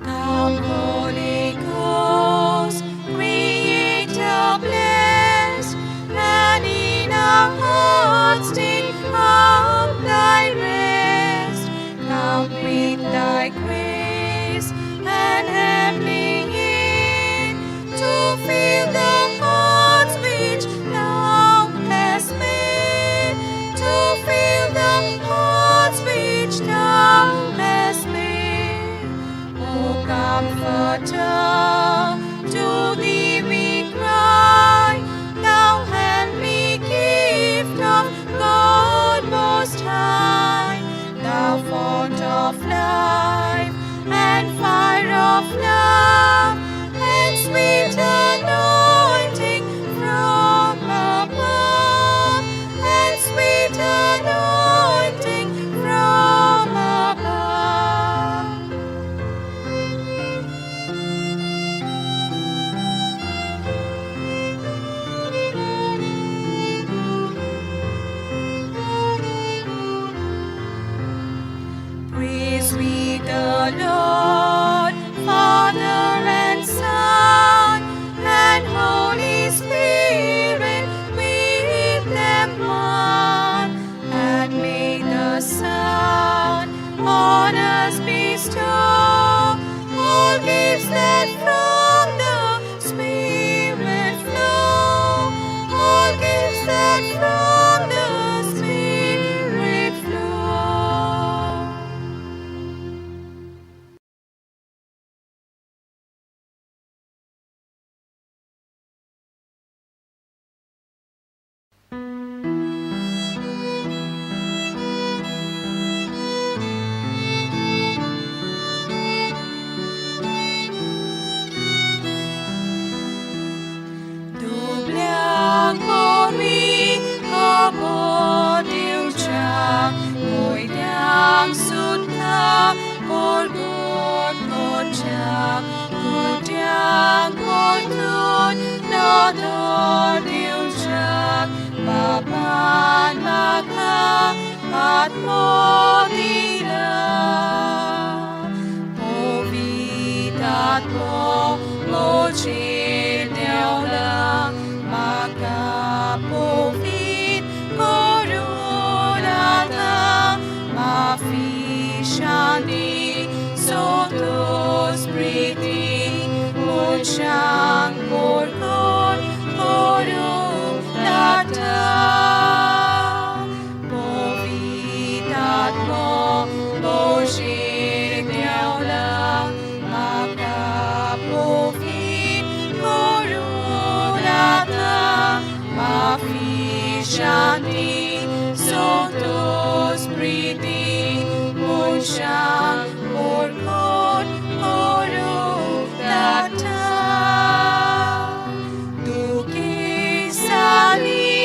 Come, Holy Ghost, Creator blessed, and in our hearts take up thy rest. Come with thy grace and heavenly aid, to fill the hearts which thou hast made, to fill the hearts which thou hast made. O Comforter, to thee we cry, thou heavenly gift of God Most High, thou fount of life and fire of love, and sweet anointing from above, and sweet anointing from above. Praise we the Lord, Father and Son, and Holy Spirit with them one. And may the Son on us bestow all gifts that from the Spirit flow, all gifts that from the Spirit flow. Doblang pori abot ilcha, moidang sutta korgot kotcha, kutang kotun nador ilcha, baban maka at modila. Povitat mo mochil deola, maka povit korunata, mafishani sotos priti, munchang korkor korunata. Povitat mo mochil deola, maka povit korunata, mafishani sotos priti, munchang korkor korunata. Duki sali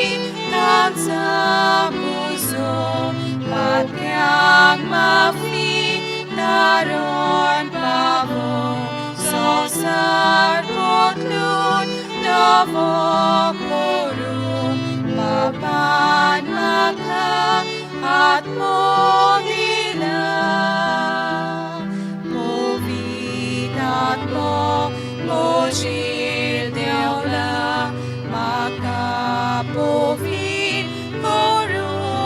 tansa muso, patyang mafi naron pavo, sosar kotlun navo korum, at mo dila, povit at mo mojir deola, makapovit korunata,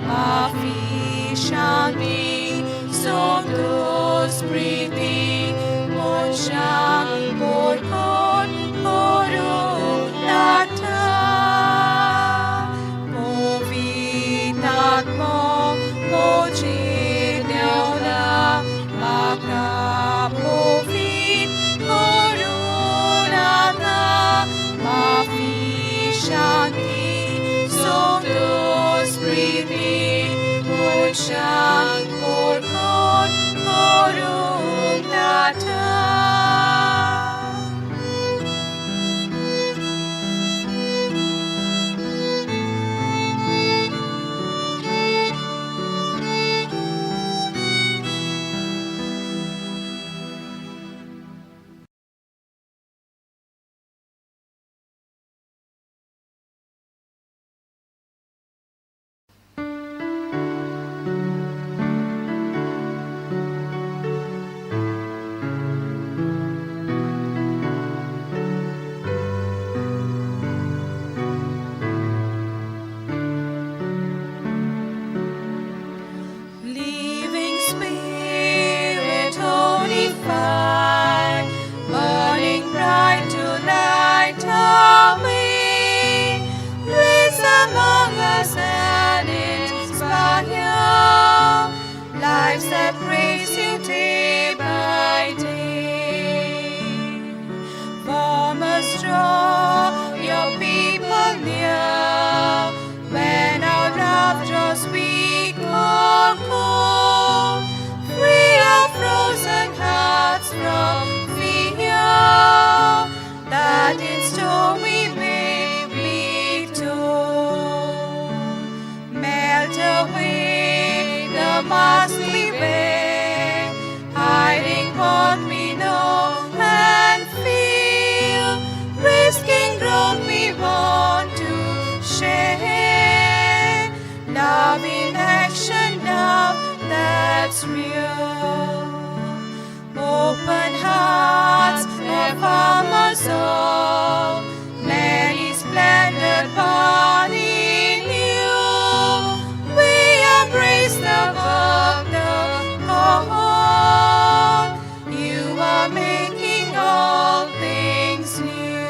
mafi shanti sondos priti, monshang porkon korunata. Mo mojir deola, makapovit korunata, mafi shanti sondos priti, monshang porkon korunata. Living Spirit, holy fire, burning bright to light our way, place among us and inspire lives that praise you day by day. Form us, draw your people near, when our love draws weak or cold, free our frozen hearts from fear, that in storm we may be told. Melt away the mask we wear, hiding what we know and feel, risking growth we want to share. Love in action, love that's real. Open hearts that form us all, many splendid part in you. We embrace the work, the call. You are making all things new.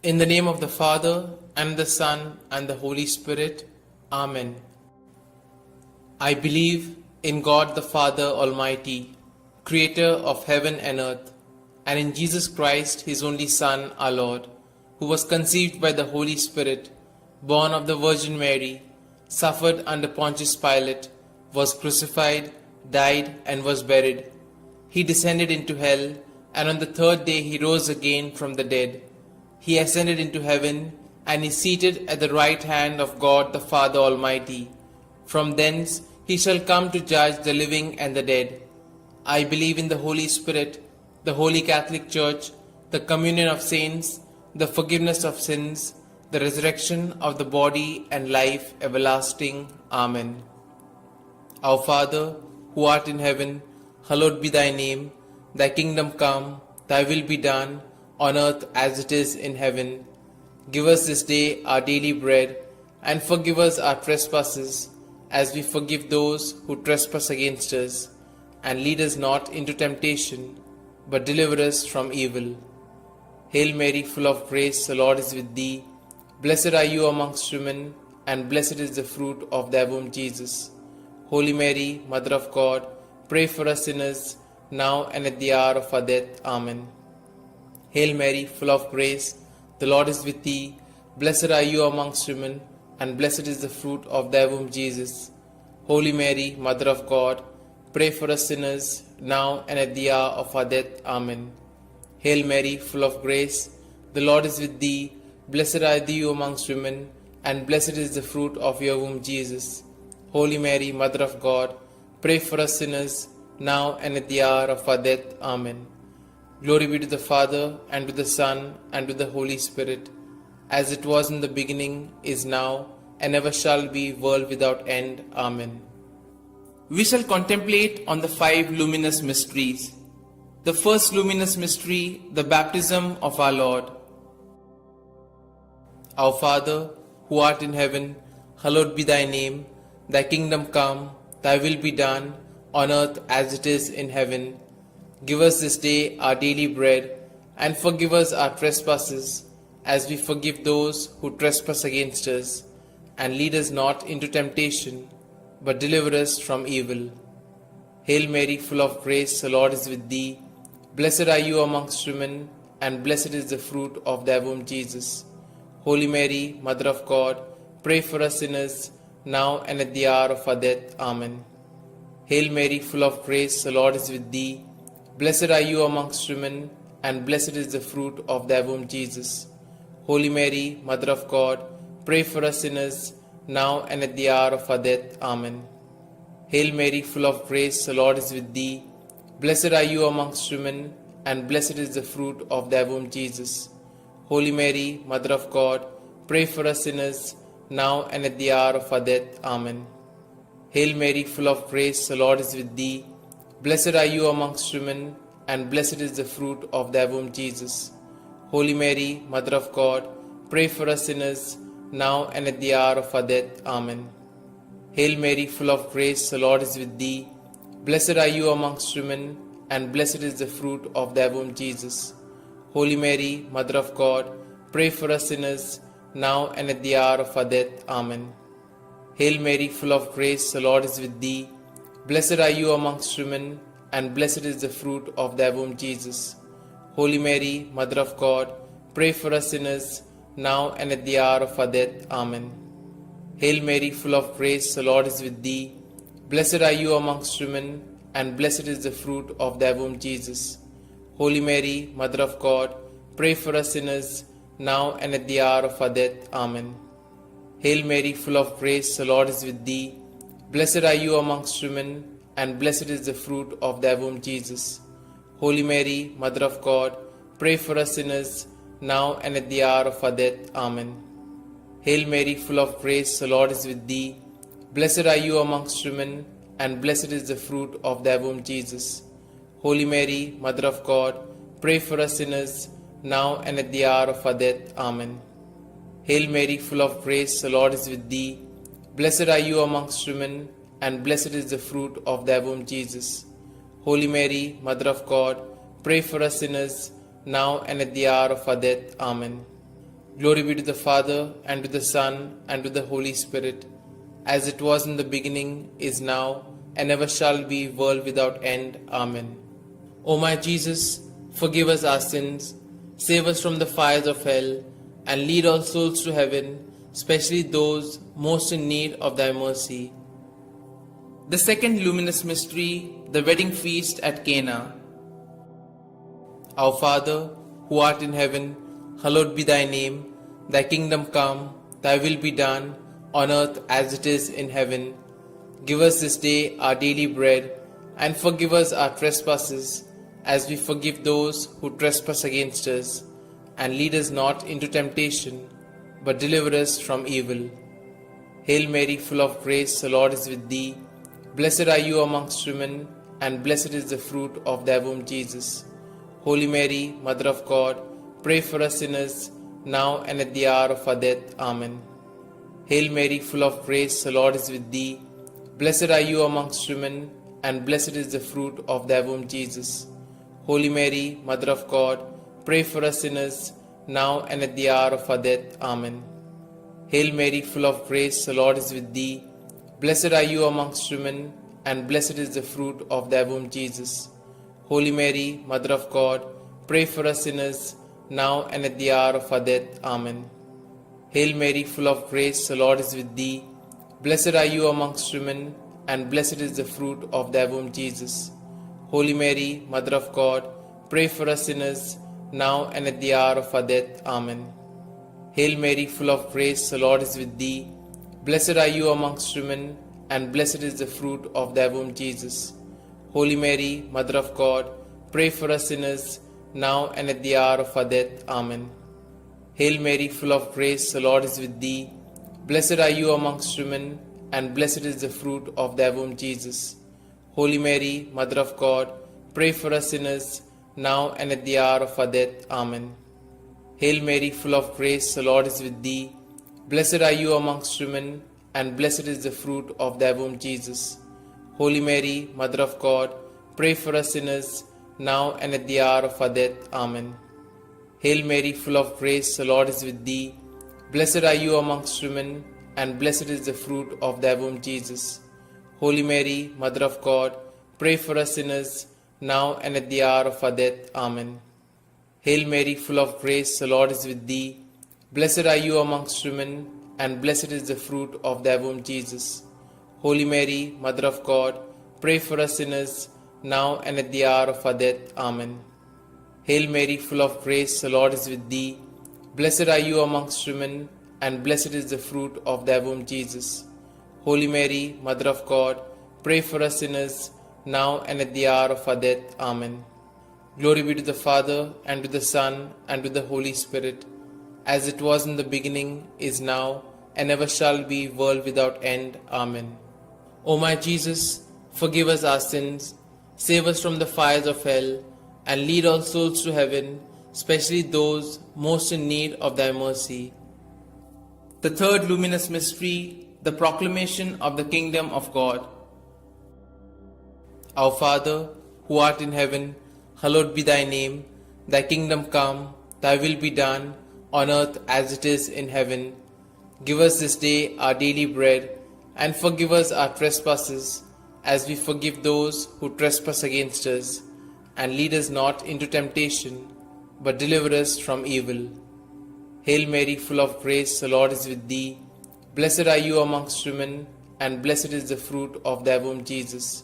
In the name of the Father, and the Son, and the Holy Spirit. Amen. I believe in God the Father Almighty, Creator of heaven and earth, and in Jesus Christ, His only Son, our Lord, who was conceived by the Holy Spirit, born of the Virgin Mary, suffered under Pontius Pilate, was crucified, died, and was buried. He descended into hell, and on the third day He rose again from the dead. He ascended into heaven, and is seated at the right hand of God the Father Almighty. From thence He shall come to judge the living and the dead. I believe in the Holy Spirit, the Holy Catholic Church, the communion of saints, the forgiveness of sins, the resurrection of the body, and life everlasting. Amen. Our Father, who art in heaven, hallowed be thy name. Thy kingdom come, thy will be done, on earth as it is in heaven. Give us this day our daily bread, and forgive us our trespasses, as we forgive those who trespass against us. And lead us not into temptation, but deliver us from evil. Hail Mary, full of grace, the Lord is with thee. Blessed are you amongst women, and blessed is the fruit of thy womb, Jesus. Holy Mary, Mother of God, pray for us sinners, now and at the hour of our death. Amen. Hail Mary, full of grace, the Lord is with thee. Blessed are you amongst women, and blessed is the fruit of thy womb, Jesus. Holy Mary, Mother of God, pray for us sinners, now and at the hour of our death. Amen. Hail Mary, full of grace, the Lord is with thee. Blessed are you amongst women, and blessed is the fruit of your womb, Jesus. Holy Mary, Mother of God, pray for us sinners, now and at the hour of our death. Amen. Glory be to the Father, and to the Son, and to the Holy Spirit, as it was in the beginning, is now, and ever shall be, world without end. Amen. We shall contemplate on the 5 luminous mysteries. The first luminous mystery, the baptism of our Lord. Our Father, who art in heaven, hallowed be thy name. Thy kingdom come, thy will be done, on earth as it is in heaven. Give us this day our daily bread, and forgive us our trespasses, as we forgive those who trespass against us. And lead us not into temptation, but deliver us from evil. Hail Mary, full of grace, the Lord is with thee. Blessed are you amongst women, and blessed is the fruit of thy womb, Jesus. Holy Mary, Mother of God, pray for us sinners, now and at the hour of our death. Amen. Hail Mary, full of grace, the Lord is with thee. Blessed are you amongst women, and blessed is the fruit of thy womb, Jesus. Holy Mary, Mother of God, pray for us sinners, now and at the hour of our death. Amen. Hail Mary, full of grace, the Lord is with thee. Blessed are you amongst women, and blessed is the fruit of thy womb, Jesus. Holy Mary, Mother of God, pray for us sinners, now and at the hour of our death. Amen. Hail Mary, full of grace, the Lord is with thee. Blessed are you amongst women, and blessed is the fruit of thy womb, Jesus. Holy Mary, Mother of God, pray for us sinners, now and at the hour of our death. Amen. Hail Mary, full of grace, the Lord is with thee. Blessed are you amongst women, and blessed is the fruit of thy womb, Jesus. Holy Mary, Mother of God, pray for us sinners, now and at the hour of our death. Amen. Hail Mary, full of grace, the Lord is with thee. Blessed are you amongst women, and blessed is the fruit of thy womb, Jesus. Holy Mary, Mother of God, pray for us sinners, now and at the hour of our death. Amen. Hail Mary, full of grace, the Lord is with thee. Blessed are you amongst women, and blessed is the fruit of thy womb, Jesus. Holy Mary, Mother of God, pray for us sinners, now and at the hour of our death. Amen. Hail Mary, full of grace, the Lord is with thee. Blessed are you amongst women, and blessed is the fruit of thy womb, Jesus. Holy Mary, Mother of God, pray for us sinners, now and at the hour of our death. Amen. Hail Mary, full of grace, the Lord is with thee. Blessed are you amongst women, and blessed is the fruit of thy womb, Jesus. Holy Mary, Mother of God, pray for us sinners, now and at the hour of our death. Amen. Hail Mary, full of grace, the Lord is with thee. Blessed are you amongst women, and blessed is the fruit of thy womb, Jesus. Holy Mary, Mother of God, pray for us sinners, now and at the hour of our death. Amen. Glory be to the Father, and to the Son, and to the Holy Spirit, as it was in the beginning, is now, and ever shall be, world without end. Amen. O my Jesus, forgive us our sins, save us from the fires of hell, and lead all souls to heaven, especially those most in need of thy mercy. The second luminous mystery, the wedding feast at Cana. Our Father, who art in heaven, hallowed be thy name. Thy kingdom come, thy will be done, on earth as it is in heaven. Give us this day our daily bread, and forgive us our trespasses, as we forgive those who trespass against us. And lead us not into temptation, but deliver us from evil. Hail Mary, full of grace, the Lord is with thee. Blessed are you amongst women, and blessed is the fruit of thy womb, Jesus. Holy Mary, Mother of God, pray for us sinners, now and at the hour of our death. Amen. Hail Mary, full of grace, the Lord is with thee. Blessed are you amongst women, and blessed is the fruit of thy womb, Jesus. Holy Mary, Mother of God, pray for us sinners, now and at the hour of our death. Amen. Hail Mary, full of grace, the Lord is with thee. Blessed are you amongst women, and blessed is the fruit of thy womb, Jesus. Holy Mary, Mother of God, pray for us sinners, now and at the hour of our death. Amen. Hail Mary, full of grace, the Lord is with thee. Blessed are you amongst women, and blessed is the fruit of thy womb, Jesus. Holy Mary, Mother of God, pray for us sinners, now and at the hour of our death. Amen. Hail Mary, full of grace, the Lord is with thee. Blessed are you amongst women, and blessed is the fruit of thy womb, Jesus. Holy Mary, Mother of God, pray for us sinners, now and at the hour of our death. Amen. Hail Mary, full of grace, the Lord is with thee. Blessed are you amongst women, and blessed is the fruit of thy womb, Jesus. Holy Mary, Mother of God, pray for us sinners, now and at the hour of our death. Amen. Hail Mary, full of grace, the Lord is with thee. Blessed are you amongst women, and blessed is the fruit of thy womb, Jesus. Holy Mary, Mother of God, pray for us sinners, now and at the hour of our death. Amen. Hail Mary, full of grace, the Lord is with thee. Blessed are you amongst women, and blessed is the fruit of thy womb, Jesus. Holy Mary, Mother of God, pray for us sinners, now and at the hour of our death. Amen. Hail Mary, full of grace, the Lord is with thee. Blessed are you amongst women, and blessed is the fruit of thy womb, Jesus. Holy Mary, Mother of God, pray for us sinners, now and at the hour of our death. Amen. Hail Mary, full of grace, the Lord is with thee. Blessed are you amongst women, and blessed is the fruit of thy womb, Jesus. Holy Mary, Mother of God, pray for us sinners, now and at the hour of our death. Amen. Glory be to the Father, and to the Son, and to the Holy Spirit, as it was in the beginning, is now, and ever shall be, world without end. Amen. O my Jesus, forgive us our sins, save us from the fires of hell, and lead all souls to heaven, especially those most in need of thy mercy. The third luminous mystery, the proclamation of the kingdom of God. Our Father, who art in heaven, hallowed be thy name. Thy kingdom come, thy will be done, on earth as it is in heaven. Give us this day our daily bread, and forgive us our trespasses, as we forgive those who trespass against us. And lead us not into temptation, but deliver us from evil. Hail Mary, full of grace, the Lord is with thee. Blessed are you amongst women, and blessed is the fruit of thy womb, Jesus.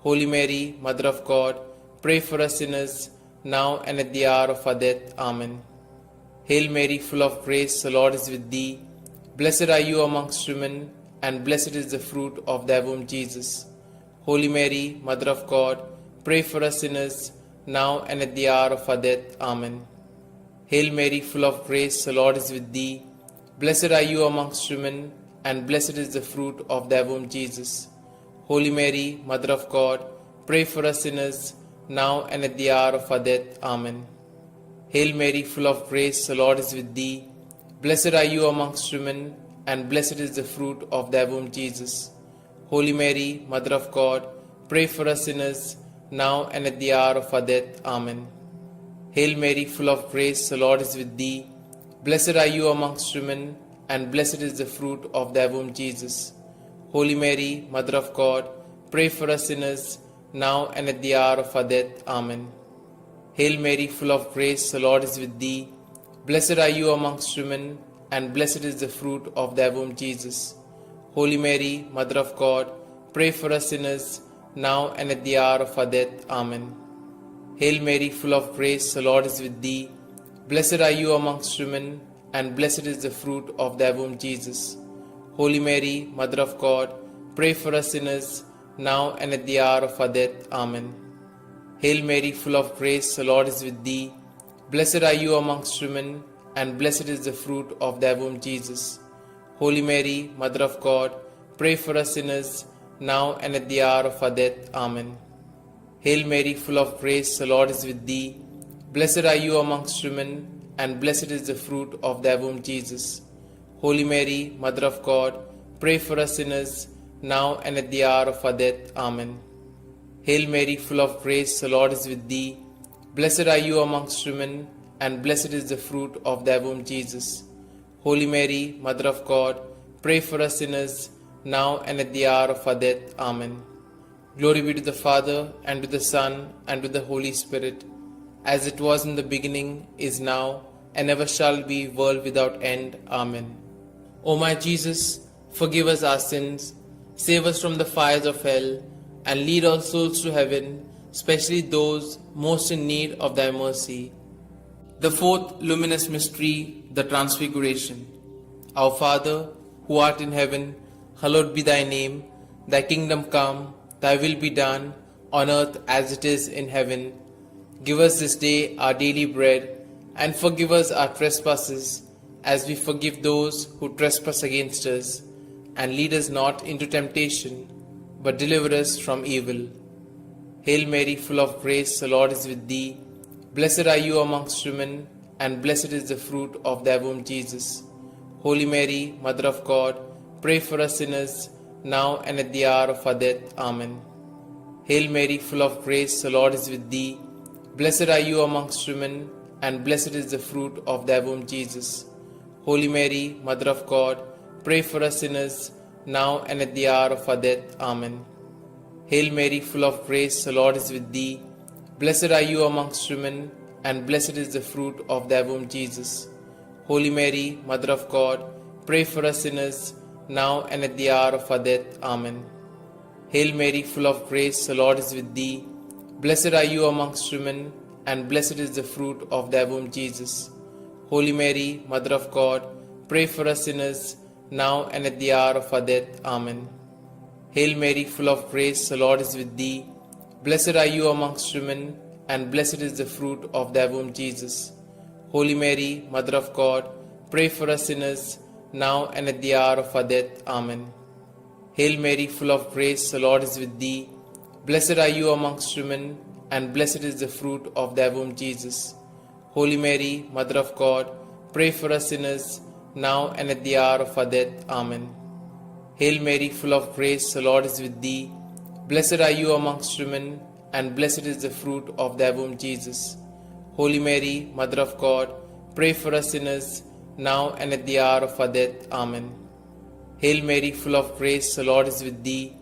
Holy Mary, Mother of God, pray for us sinners, now and at the hour of our death. Amen. Hail Mary, full of grace, the Lord is with thee. Blessed are you amongst women, and blessed is the fruit of thy womb, Jesus. Holy Mary, Mother of God, pray for us sinners, now and at the hour of our death. Amen. Hail Mary, full of grace, the Lord is with thee. Blessed are you amongst women, and blessed is the fruit of thy womb, Jesus. Holy Mary, Mother of God, pray for us sinners, now and at the hour of our death. Amen. Hail Mary, full of grace, the Lord is with thee. Blessed are you amongst women, and blessed is the fruit of thy womb, Jesus. Holy Mary, Mother of God, pray for us sinners, now and at the hour of our death. Amen. Hail Mary, full of grace, the Lord is with thee. Blessed are you amongst women, and blessed is the fruit of thy womb, Jesus. Holy Mary, Mother of God, pray for us sinners, now and at the hour of our death. Amen. Hail Mary, full of grace, the Lord is with thee. Blessed are you amongst women, and blessed is the fruit of thy womb, Jesus. Holy Mary, Mother of God, pray for us sinners, now and at the hour of our death. Amen. Hail Mary, full of grace, the Lord is with thee. Blessed are you amongst women, and blessed is the fruit of thy womb, Jesus. Holy Mary, Mother of God, pray for us sinners, now and at the hour of our death. Amen. Hail Mary, full of grace, the Lord is with thee. Blessed are you amongst women, and blessed is the fruit of thy womb, Jesus. Holy Mary, Mother of God, pray for us sinners, now and at the hour of our death. Amen. Hail Mary, full of grace, the Lord is with thee. Blessed are you amongst women, and blessed is the fruit of thy womb, Jesus. Holy Mary, Mother of God, pray for us sinners, now and at the hour of our death. Amen. Hail Mary, full of grace, the Lord is with thee. Blessed are you amongst women, and blessed is the fruit of thy womb, Jesus. Holy Mary, Mother of God, pray for us sinners, now and at the hour of our death. Amen. Glory be to the Father, and to the Son, and to the Holy Spirit, as it was in the beginning, is now, and ever shall be, world without end. Amen. O my Jesus, forgive us our sins, save us from the fires of hell, and lead all souls to heaven, especially those most in need of thy mercy. The fourth luminous mystery, the Transfiguration. Our Father, who art in heaven, hallowed be thy name. Thy kingdom come, thy will be done, on earth as it is in heaven. Give us this day our daily bread, and forgive us our trespasses, as we forgive those who trespass against us. And lead us not into temptation, but deliver us from evil. Hail Mary, full of grace, the Lord is with thee. Blessed are you amongst women, and blessed is the fruit of thy womb, Jesus. Holy Mary, Mother of God, pray for us sinners, now and at the hour of our death. Amen. Hail Mary, full of grace, the Lord is with thee. Blessed are you amongst women, and blessed is the fruit of thy womb, Jesus. Holy Mary, Mother of God, pray for us sinners, now and at the hour of our death. Amen. Hail Mary, full of grace, the Lord is with thee. Blessed are you amongst women, and blessed is the fruit of thy womb, Jesus. Holy Mary, Mother of God, pray for us sinners, now and at the hour of our death. Amen. Hail Mary, full of grace, the Lord is with thee. Blessed are you amongst women, and blessed is the fruit of thy womb, Jesus. Holy Mary, Mother of God, pray for us sinners, now and at the hour of our death. Amen. Hail Mary, full of grace, the Lord is with thee. Blessed are you amongst women, and blessed is the fruit of thy womb, Jesus. Holy Mary, Mother of God, pray for us sinners, now and at the hour of our death. Amen. Hail Mary, full of grace, the Lord is with thee. Blessed are you amongst women, and blessed is the fruit of thy womb, Jesus. Holy Mary, Mother of God, pray for us sinners, now and at the hour of our death. Amen. Hail Mary, full of grace, the Lord is with thee. Blessed are you amongst women, and blessed is the fruit of thy womb, Jesus. Holy Mary, Mother of God, pray for us sinners, now and at the hour of our death. Amen. Hail Mary, full of grace, the Lord is with thee.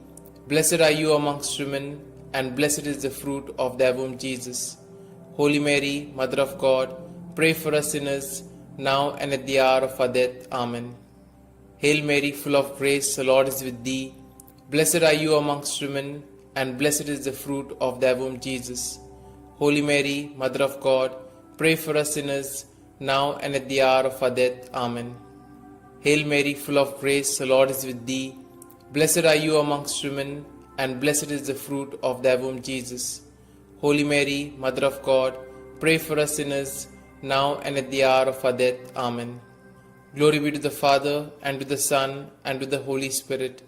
Blessed are you amongst women, and blessed is the fruit of thy womb, Jesus. Holy Mary, Mother of God, pray for us sinners, now and at the hour of our death. Amen. Hail Mary, full of grace, the Lord is with thee. Blessed are you amongst women, and blessed is the fruit of thy womb, Jesus. Holy Mary, Mother of God, pray for us sinners, now and at the hour of our death. Amen. Hail Mary, full of grace, the Lord is with thee. Blessed are you amongst women, and blessed is the fruit of thy womb, Jesus. Holy Mary, Mother of God, pray for us sinners, now and at the hour of our death. Amen. Glory be to the Father, and to the Son, and to the Holy Spirit,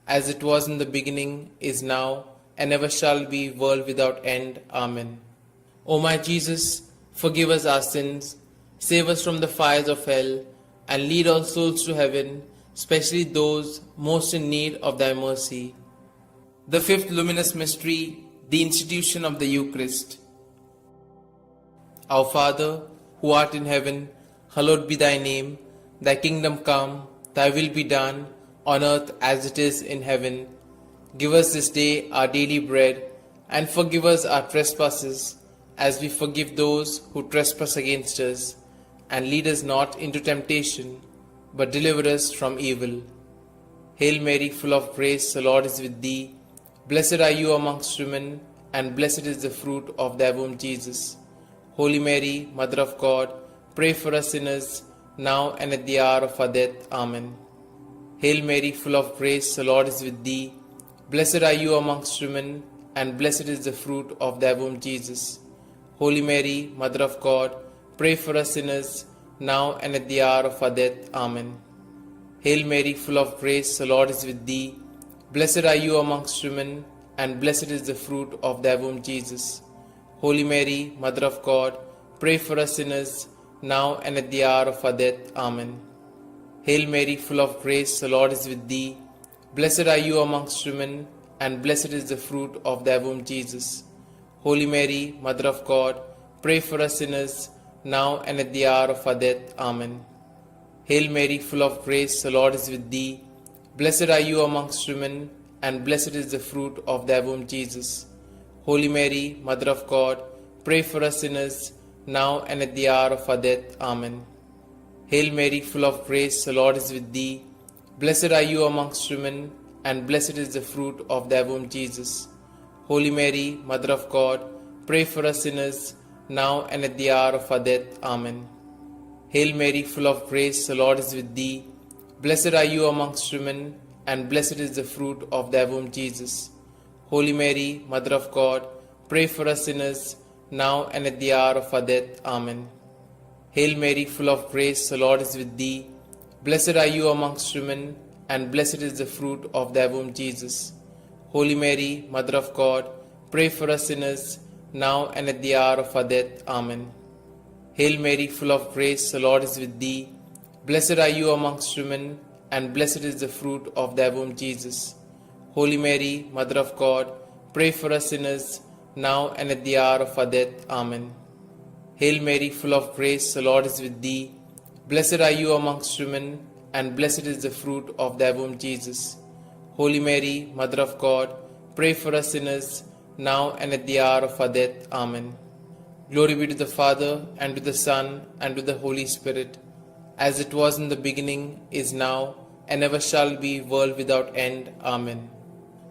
as it was in the beginning, is now, and ever shall be, world without end. Amen. O my Jesus, forgive us our sins, save us from the fires of hell, and lead all souls to heaven, especially those most in need of thy mercy. The fifth luminous mystery, the institution of the Eucharist. Our Father, who art in heaven, hallowed be thy name. Thy kingdom come, thy will be done, on earth as it is in heaven. Give us this day our daily bread, and forgive us our trespasses, as we forgive those who trespass against us. And lead us not into temptation, but deliver us from evil. Hail Mary, full of grace, the Lord is with thee. Blessed are you amongst women, and blessed is the fruit of thy womb, Jesus. Holy Mary, Mother of God, pray for us sinners, now and at the hour of our death. Amen. Hail Mary, full of grace, the Lord is with thee. Blessed are you amongst women, and blessed is the fruit of thy womb, Jesus. Holy Mary, Mother of God, pray for us sinners, now and at the hour of our death. Amen. Hail Mary, full of grace, the Lord is with thee. Blessed are you amongst women, and blessed is the fruit of thy womb, Jesus. Holy Mary, Mother of God, pray for us sinners, now and at the hour of our death. Amen. Hail Mary, full of grace, the Lord is with thee. Blessed are you amongst women, and blessed is the fruit of thy womb, Jesus. Holy Mary, Mother of God, pray for us sinners, now and at the hour of our death. Amen. Hail Mary, full of grace, the Lord is with thee. Blessed are you amongst women, and blessed is the fruit of thy womb, Jesus. Holy Mary, Mother of God, pray for us sinners, now and at the hour of our death. Amen. Hail Mary, full of grace, the Lord is with thee. Blessed are you amongst women, and blessed is the fruit of thy womb, Jesus. Holy Mary, Mother of God, pray for us sinners, now and at the hour of our death. Amen. Hail Mary, full of grace, the Lord is with thee. Blessed are you amongst women, and blessed is the fruit of thy womb, Jesus. Holy Mary, Mother of God, pray for us sinners, now and at the hour of our death. Amen. Hail Mary, full of grace, the Lord is with thee. Blessed are you amongst women, and blessed is the fruit of thy womb, Jesus. Holy Mary, Mother of God, pray for us sinners, now and at the hour of our death. Amen. Hail Mary, full of grace, the Lord is with thee. Blessed are you amongst women, and blessed is the fruit of thy womb, Jesus. Holy Mary, Mother of God, pray for us sinners, now and at the hour of our death. Amen. Hail Mary, full of grace, the Lord is with thee. Blessed are you amongst women, and blessed is the fruit of thy womb, Jesus. Holy Mary, Mother of God, pray for us sinners, now and at the hour of our death. Amen. Glory be to the Father, and to the Son, and to the Holy Spirit, as it was in the beginning, is now, and ever shall be, world without end. Amen.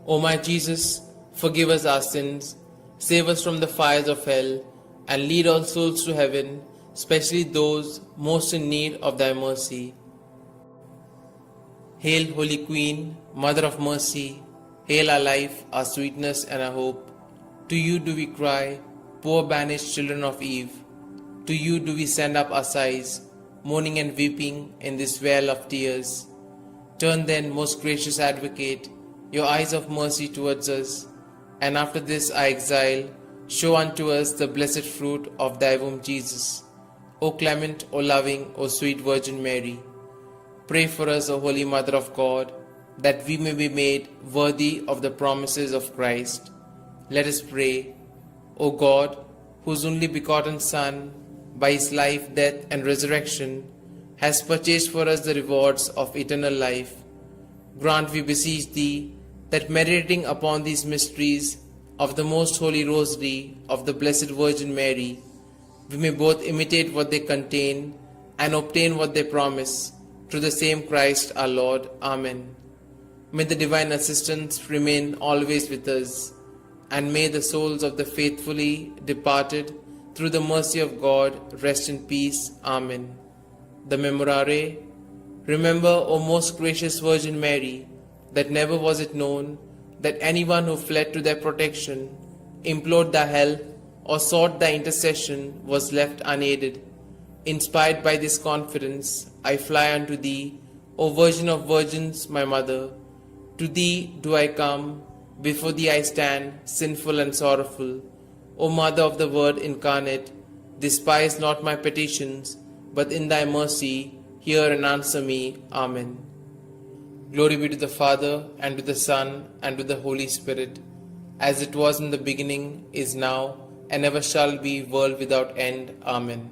O my Jesus, forgive us our sins, save us from the fires of hell, and lead all souls to heaven, especially those most in need of thy mercy. Hail, Holy Queen, Mother of Mercy, hail our life, our sweetness, and our hope. To you do we cry, poor banished children of Eve. To you do we send up our sighs, mourning and weeping in this vale of tears. Turn then, most gracious Advocate, your eyes of mercy towards us, and after this our exile, show unto us the blessed fruit of thy womb, Jesus. O clement, O loving, O sweet Virgin Mary, pray for us, O Holy Mother of God, that we may be made worthy of the promises of Christ. Let us pray. O God, whose only begotten Son, by his life, death, and resurrection, has purchased for us the rewards of eternal life, grant, we beseech thee, that meditating upon these mysteries of the most holy Rosary of the Blessed Virgin Mary, we may both imitate what they contain and obtain what they promise, through the same Christ our Lord. Amen. May the divine assistance remain always with us, and may the souls of the faithfully departed, through the mercy of God, rest in peace. Amen. The Memorare. Remember, O most gracious Virgin Mary, that never was it known that anyone who fled to thy protection, implored thy help, or sought thy intercession was left unaided. Inspired by this confidence, I fly unto thee, O Virgin of Virgins, my Mother. To thee do I come, before thee I stand, sinful and sorrowful. O Mother of the Word incarnate, despise not my petitions, but in thy mercy hear and answer me. Amen. Glory be to the Father, and to the Son, and to the Holy Spirit, as it was in the beginning, is now, and ever shall be, world without end. Amen.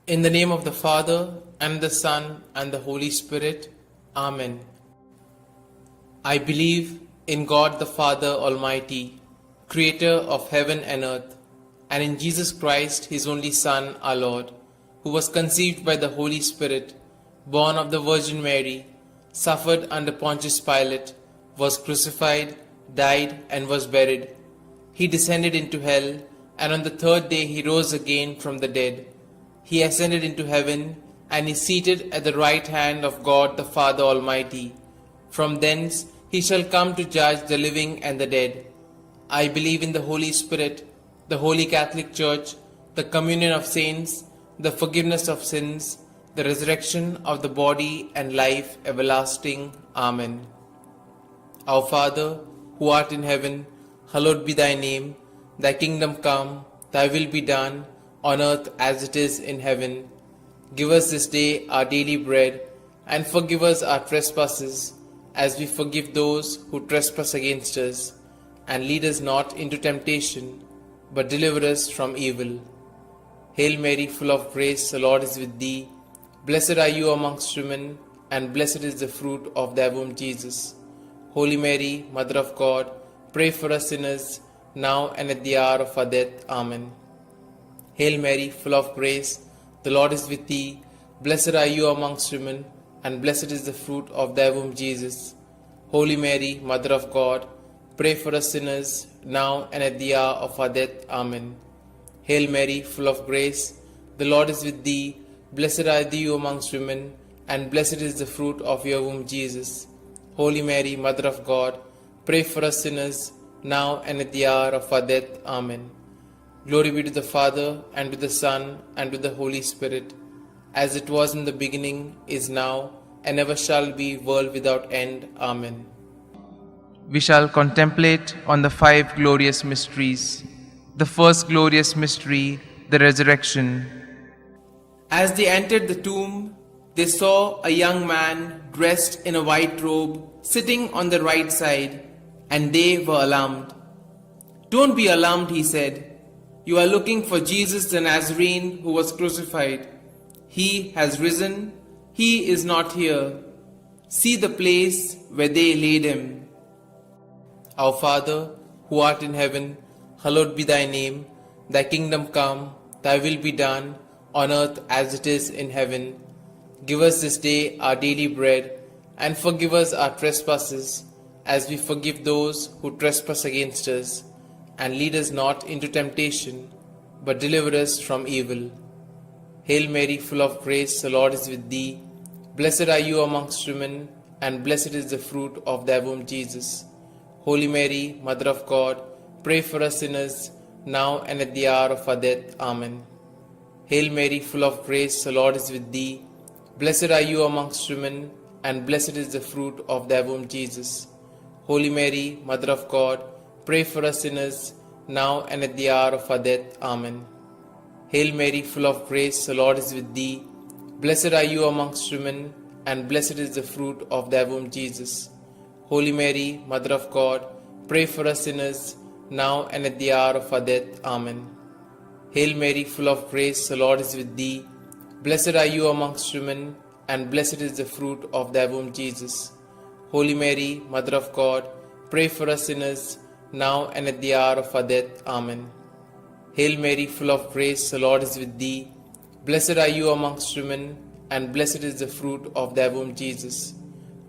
In the name of the Father, and the Son, and the Holy Spirit. Amen. I believe in God the Father Almighty, Creator of heaven and earth, and in Jesus Christ, His only Son, our Lord, who was conceived by the Holy Spirit, born of the Virgin Mary, suffered under Pontius Pilate, was crucified, died, and was buried. He descended into hell, and on the third day He rose again from the dead. He ascended into heaven, and is seated at the right hand of God the Father Almighty. From thence He shall come to judge the living and the dead. I believe in the Holy Spirit, the Holy Catholic Church, the communion of saints, the forgiveness of sins, the resurrection of the body, and life everlasting. Amen. Our Father, who art in heaven, hallowed be thy name. Thy kingdom come, thy will be done, on earth as it is in heaven. Give us this day our daily bread, and forgive us our trespasses, as we forgive those who trespass against us. And lead us not into temptation, but deliver us from evil. Hail Mary, full of grace, the Lord is with thee. Blessed are you amongst women, and blessed is the fruit of thy womb, Jesus. Holy Mary, Mother of God, pray for us sinners, now and at the hour of our death. Amen. Hail Mary, full of grace, the Lord is with thee. Blessed are you amongst women, and blessed is the fruit of thy womb, Jesus. Holy Mary, Mother of God, pray for us sinners, now and at the hour of our death. Amen. Hail Mary, full of grace, the Lord is with thee. Blessed are you amongst women, and blessed is the fruit of your womb, Jesus. Holy Mary, Mother of God, pray for us sinners, now and at the hour of our death. Amen. Glory be to the Father, and to the Son, and to the Holy Spirit, as it was in the beginning, is now, and ever shall be, world without end. Amen. We shall contemplate on the 5 glorious mysteries. The first glorious mystery, the resurrection. As they entered the tomb, they saw a young man dressed in a white robe sitting on the right side, and they were alarmed. "Don't be alarmed," he said. "You are looking for Jesus the Nazarene who was crucified. He has risen. He is not here. See the place where they laid him." Our Father, who art in heaven, hallowed be thy name. Thy kingdom come, thy will be done, on earth as it is in heaven. Give us this day our daily bread, and forgive us our trespasses, as we forgive those who trespass against us. And lead us not into temptation, but deliver us from evil. Hail Mary, full of grace, the Lord is with thee. Blessed are you amongst women, and blessed is the fruit of thy womb, Jesus. Holy Mary, Mother of God, pray for us sinners, now and at the hour of our death. Amen. Hail Mary, full of grace, the Lord is with thee. Blessed are you amongst women, and blessed is the fruit of thy womb, Jesus. Holy Mary, Mother of God, pray for us sinners, now and at the hour of our death. Amen. Hail Mary, full of grace, the Lord is with thee. Blessed are you amongst women, and blessed is the fruit of thy womb, Jesus. Holy Mary, Mother of God, pray for us sinners, now and at the hour of our death. Amen. Hail Mary, full of grace, the Lord is with thee. Blessed are you amongst women, and blessed is the fruit of thy womb, Jesus. Holy Mary, Mother of God, pray for us sinners, now and at the hour of our death. Amen. Hail Mary, full of grace, the Lord is with thee. Blessed are you amongst women, and blessed is the fruit of thy womb, Jesus.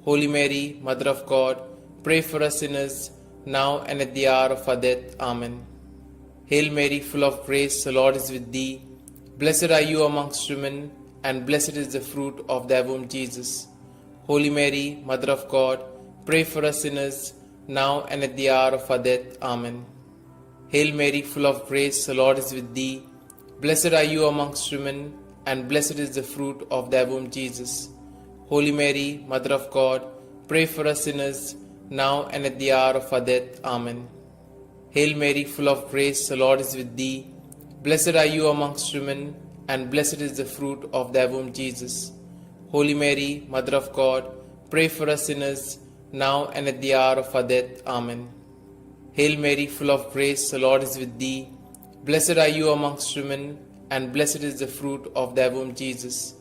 Holy Mary, Mother of God, pray for us sinners, now and at the hour of our death. Amen. Hail Mary, full of grace, the Lord is with thee. Blessed are you amongst women, and blessed is the fruit of thy womb, Jesus. Holy Mary, Mother of God, pray for us sinners, now and at the hour of our death. Amen. Hail Mary, full of grace, the Lord is with thee. Blessed are you amongst women, and blessed is the fruit of thy womb, Jesus. Holy Mary, Mother of God, pray for us sinners, now and at the hour of our death. Amen. Hail Mary, full of grace, the Lord is with thee. Blessed are you amongst women, and blessed is the fruit of thy womb, Jesus. Holy Mary, Mother of God, pray for us sinners, now and at the hour of our death. Amen. Hail Mary, full of grace, the Lord is with thee. Blessed are you amongst women, and blessed is the fruit of thy womb, Jesus.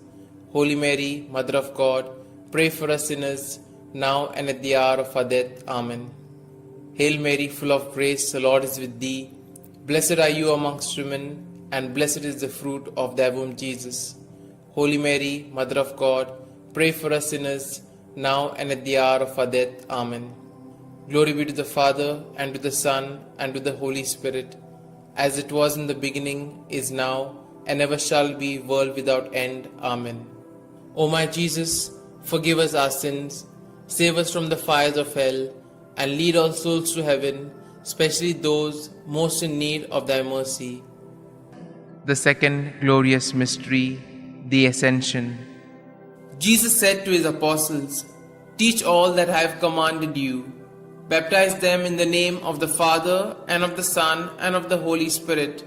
Holy Mary, Mother of God, pray for us sinners, now and at the hour of our death. Amen. Hail Mary, full of grace, the Lord is with thee. Blessed are you amongst women, and blessed is the fruit of thy womb, Jesus. Holy Mary, Mother of God, pray for us sinners, now and at the hour of our death. Amen. Glory be to the Father, and to the Son, and to the Holy Spirit, as it was in the beginning, is now, and ever shall be, world without end. Amen. O my Jesus, forgive us our sins, save us from the fires of hell, and lead all souls to heaven, especially those most in need of thy mercy. The second glorious mystery, the Ascension. Jesus said to his apostles, "Teach all that I have commanded you. Baptize them in the name of the Father, and of the Son, and of the Holy Spirit."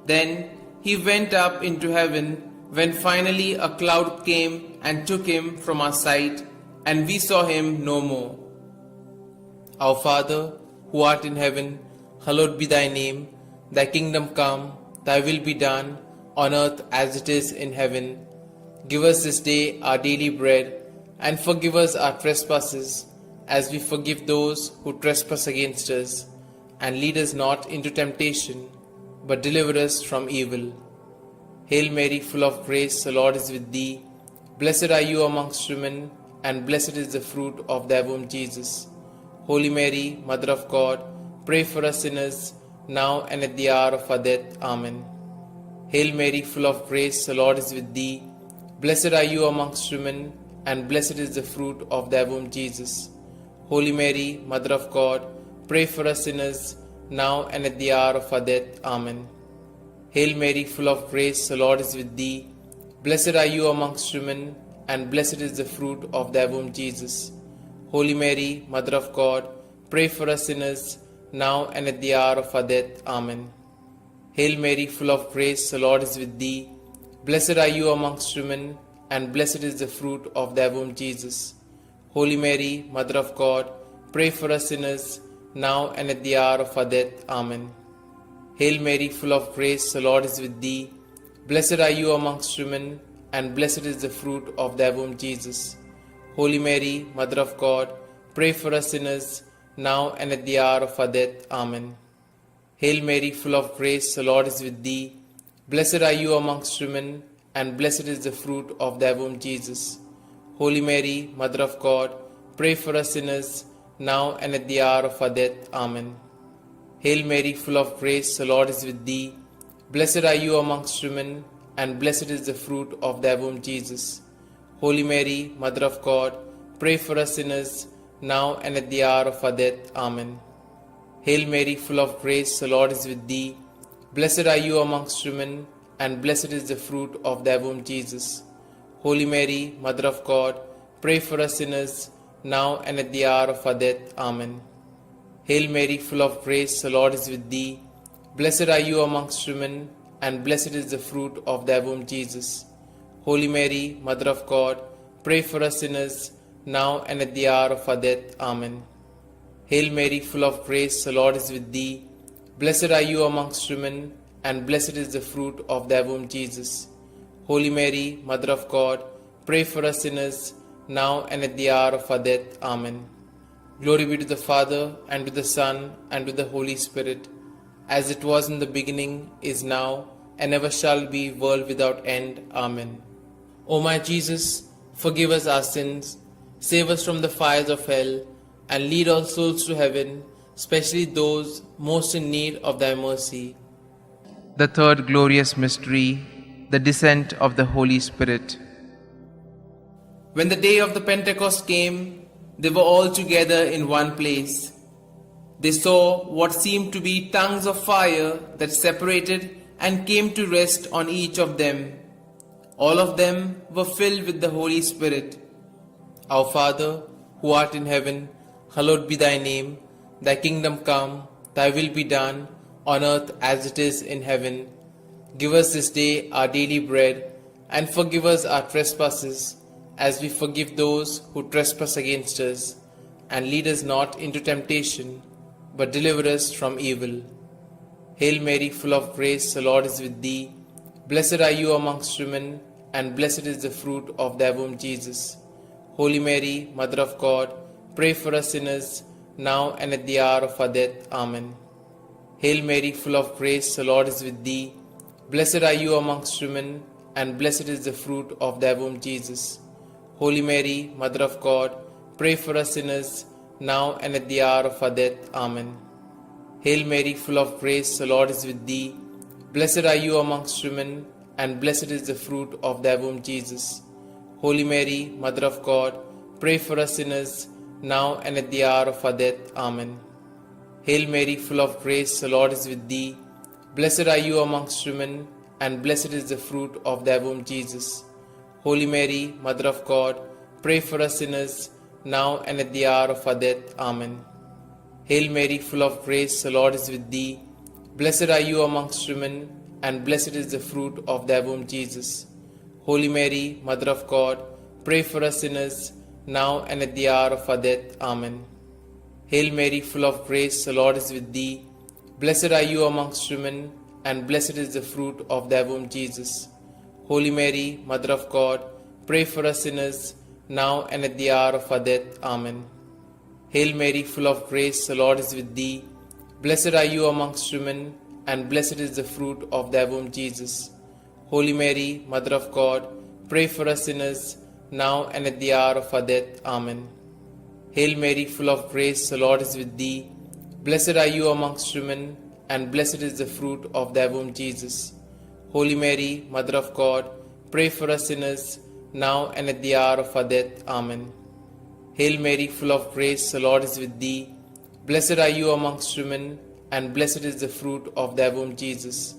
Then he went up into heaven, when finally a cloud came and took him from our sight, and we saw him no more. Our Father, who art in heaven, hallowed be thy name. Thy kingdom come, thy will be done, on earth as it is in heaven. Give us this day our daily bread, and forgive us our trespasses, as we forgive those who trespass against us. And lead us not into temptation, but deliver us from evil. Hail Mary, full of grace, the Lord is with thee. Blessed are you amongst women, and blessed is the fruit of thy womb, Jesus. Holy Mary, Mother of God, pray for us sinners, now and at the hour of our death. Amen. Hail Mary, full of grace, the Lord is with thee. Blessed are you amongst women, and blessed is the fruit of thy womb, Jesus. Holy Mary, Mother of God, pray for us sinners, now and at the hour of our death. Amen. Hail Mary, full of grace, the Lord is with thee. Blessed are you amongst women, and blessed is the fruit of thy womb, Jesus. Holy Mary, Mother of God, pray for us sinners, now and at the hour of our death. Amen. Hail Mary, full of grace, the Lord is with thee. Blessed are you amongst women, and blessed is the fruit of thy womb, Jesus. Holy Mary, Mother of God, pray for us sinners, now and at the hour of our death. Amen. Hail Mary, full of grace, the Lord is with thee. Blessed are you amongst women, and blessed is the fruit of thy womb, Jesus. Holy Mary, Mother of God, pray for us sinners, now and at the hour of our death. Amen. Hail Mary, full of grace, the Lord is with thee. Blessed are you amongst women, and blessed is the fruit of thy womb, Jesus. Holy Mary, Mother of God, pray for us sinners, now and at the hour of our death. Amen. Hail Mary, full of grace, the Lord is with thee. Blessed are you amongst women, and blessed is the fruit of thy womb, Jesus. Holy Mary, Mother of God, pray for us sinners, now and at the hour of our death. Amen. Hail Mary, full of grace, the Lord is with thee. Blessed are you amongst women, and blessed is the fruit of thy womb, Jesus. Holy Mary, Mother of God, pray for us sinners, now and at the hour of our death. Amen. Hail Mary, full of grace, the Lord is with thee. Blessed are you amongst women, and blessed is the fruit of thy womb, Jesus. Holy Mary, Mother of God, pray for us sinners, now and at the hour of our death. Amen. Hail Mary, full of grace, the Lord is with thee. Blessed are you amongst women, and blessed is the fruit of thy womb, Jesus. Holy Mary, Mother of God, pray for us sinners, now and at the hour of our death. Amen. Glory be to the Father, and to the Son, and to the Holy Spirit, as it was in the beginning, is now, and ever shall be, world without end. Amen. O my Jesus, forgive us our sins, save us from the fires of hell, and lead all souls to heaven, especially those most in need of thy mercy. The third glorious mystery, the descent of the Holy Spirit. When the day of the Pentecost came, they were all together in one place. They saw what seemed to be tongues of fire that separated and came to rest on each of them. All of them were filled with the Holy Spirit. Our Father, who art in heaven, hallowed be thy name. Thy kingdom come, thy will be done, on earth as it is in heaven. Give us this day our daily bread, and forgive us our trespasses, as we forgive those who trespass against us. And lead us not into temptation, but deliver us from evil. Hail Mary, full of grace, the Lord is with thee. Blessed are you amongst women, and blessed is the fruit of thy womb, Jesus. Holy Mary, Mother of God, pray for us sinners, now and at the hour of our death. Amen. Hail Mary, full of grace, the Lord is with thee. Blessed are you amongst women, and blessed is the fruit of thy womb, Jesus. Holy Mary, Mother of God, pray for us sinners, now and at the hour of our death. Amen. Hail Mary, full of grace, the Lord is with thee. Blessed are you amongst women, and blessed is the fruit of thy womb, Jesus. Holy Mary, Mother of God, pray for us sinners, now and at the hour of our death. Amen. Hail Mary, full of grace, the Lord is with thee. Blessed are you amongst women, and blessed is the fruit of thy womb, Jesus. Holy Mary, Mother of God, pray for us sinners, now and at the hour of our death. Amen. Hail Mary, full of grace, the Lord is with thee. Blessed are you amongst women, and blessed is the fruit of thy womb, Jesus. Holy Mary, Mother of God, pray for us sinners, now and at the hour of our death. Amen. Hail Mary, full of grace, the Lord is with thee. Blessed are you amongst women, and blessed is the fruit of thy womb, Jesus. Holy Mary, Mother of God, pray for us sinners, now and at the hour of our death. Amen. Hail Mary, full of grace, the Lord is with thee. Blessed are you amongst women, and blessed is the fruit of thy womb, Jesus. Holy Mary, Mother of God, pray for us sinners, now and at the hour of our death. Amen. Hail Mary, full of grace, the Lord is with thee. Blessed are you amongst women, and blessed is the fruit of thy womb, Jesus. Holy Mary, Mother of God, pray for us sinners, now and at the hour of our death. Amen. Hail Mary, full of grace, the Lord is with thee. Blessed are you amongst women, and blessed is the fruit of thy womb, Jesus.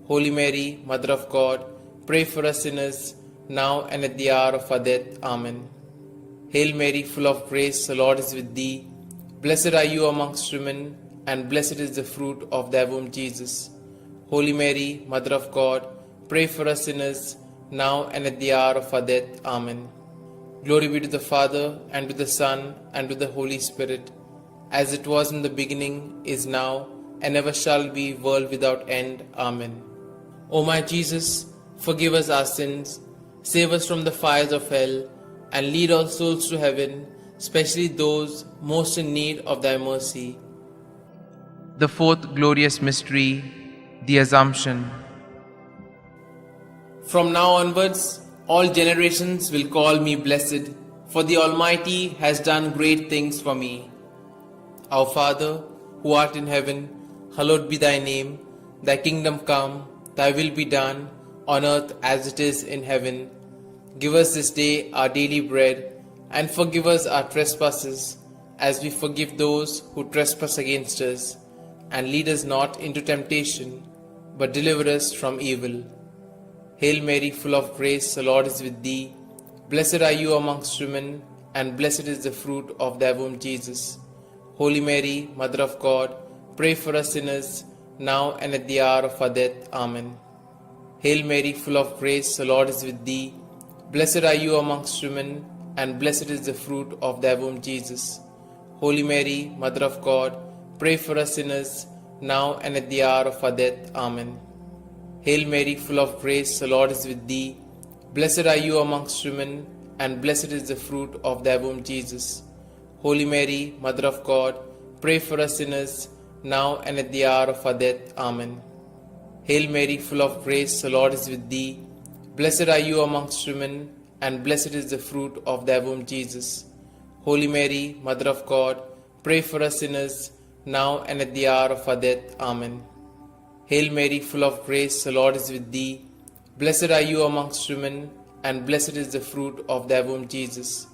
Holy Mary, Mother of God, pray for us sinners, now and at the hour of our death. Amen. Hail Mary, full of grace, the Lord is with thee. Blessed are you amongst women, and blessed is the fruit of thy womb, Jesus. Holy Mary, Mother of God, pray for us sinners, now and at the hour of our death. Amen. Glory be to the Father, and to the Son, and to the Holy Spirit, as it was in the beginning, is now, and ever shall be, world without end. Amen. O my Jesus, forgive us our sins, save us from the fires of hell, and lead all souls to heaven, especially those most in need of thy mercy. The fourth glorious mystery, the Assumption. From now onwards, all generations will call me blessed, for the Almighty has done great things for me. Our Father, who art in heaven, hallowed be thy name. Thy kingdom come, thy will be done, on earth as it is in heaven. Give us this day our daily bread, and forgive us our trespasses, as we forgive those who trespass against us. And lead us not into temptation, but deliver us from evil. Hail Mary, full of grace, the Lord is with thee. Blessed are you amongst women, and blessed is the fruit of thy womb, Jesus. Holy Mary, Mother of God, pray for us sinners, now and at the hour of our death. Amen. Hail Mary, full of grace, the Lord is with thee. Blessed are you amongst women, and blessed is the fruit of thy womb, Jesus. Holy Mary, Mother of God, pray for us sinners, now and at the hour of our death. Amen. Hail Mary, full of grace, the Lord is with thee. Blessed are you amongst women, and blessed is the fruit of thy womb, Jesus. Holy Mary, Mother of God, pray for us sinners, now and at the hour of our death. Amen. Hail Mary, full of grace, the Lord is with thee. Blessed are you amongst women, and blessed is the fruit of thy womb, Jesus. Holy Mary, Mother of God, pray for us sinners, now and at the hour of our death. Amen. Hail Mary, full of grace, the Lord is with thee. Blessed are you amongst women, and blessed is the fruit of thy womb, Jesus.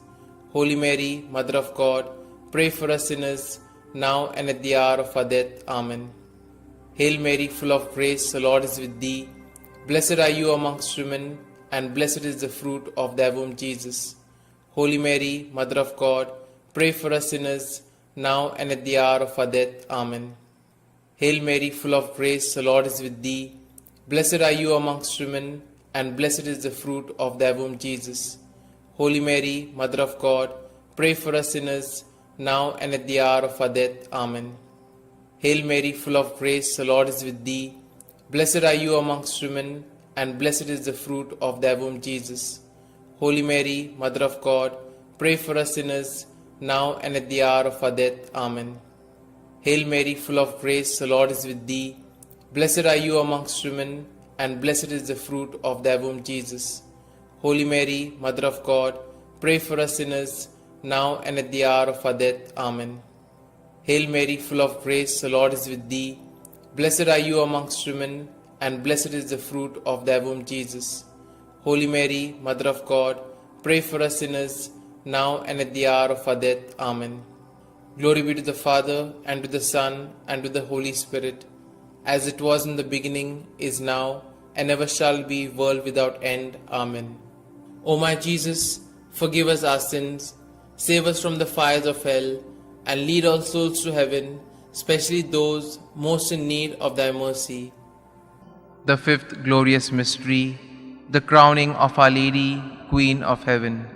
Holy Mary, Mother of God, pray for us sinners, now and at the hour of our death. Amen. Hail Mary, full of grace, the Lord is with thee. Blessed are you amongst women, and blessed is the fruit of thy womb, Jesus. Holy Mary, Mother of God, pray for us sinners, now and at the hour of our death. Amen. Hail Mary, full of grace, the Lord is with thee. Blessed are you amongst women, and blessed is the fruit of thy womb, Jesus. Holy Mary, Mother of God, pray for us sinners, now and at the hour of our death. Amen. Hail Mary, full of grace, the Lord is with thee. Blessed are you amongst women, and blessed is the fruit of thy womb, Jesus. Holy Mary, Mother of God, pray for us sinners, now and at the hour of our death. Amen. Hail Mary, full of grace, the Lord is with thee. Blessed are you amongst women, and blessed is the fruit of thy womb, Jesus. Holy Mary, Mother of God, pray for us sinners, now and at the hour of our death. Amen. Hail Mary, full of grace, the Lord is with thee. Blessed are you amongst women, and blessed is the fruit of thy womb, Jesus. Holy Mary, Mother of God, pray for us sinners, now and at the hour of our death. Amen. Glory be to the Father, and to the Son, and to the Holy Spirit, as it was in the beginning, is now, and ever shall be, world without end. Amen. O my Jesus, forgive us our sins, save us from the fires of hell, and lead all souls to heaven, especially those most in need of thy mercy. The fifth glorious mystery, the crowning of Our Lady, Queen of Heaven.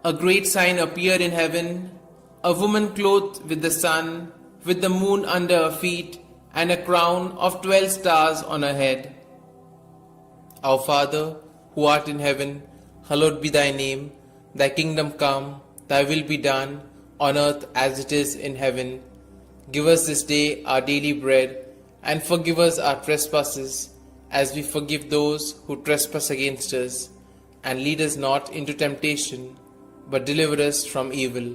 A great sign appeared in heaven, a woman clothed with the sun, with the moon under her feet, and a crown of 12 stars on her head. Our Father, who art in heaven, hallowed be thy name. Thy kingdom come, thy will be done, on earth as it is in heaven. Give us this day our daily bread, and forgive us our trespasses, as we forgive those who trespass against us. And lead us not into temptation, but deliver us from evil.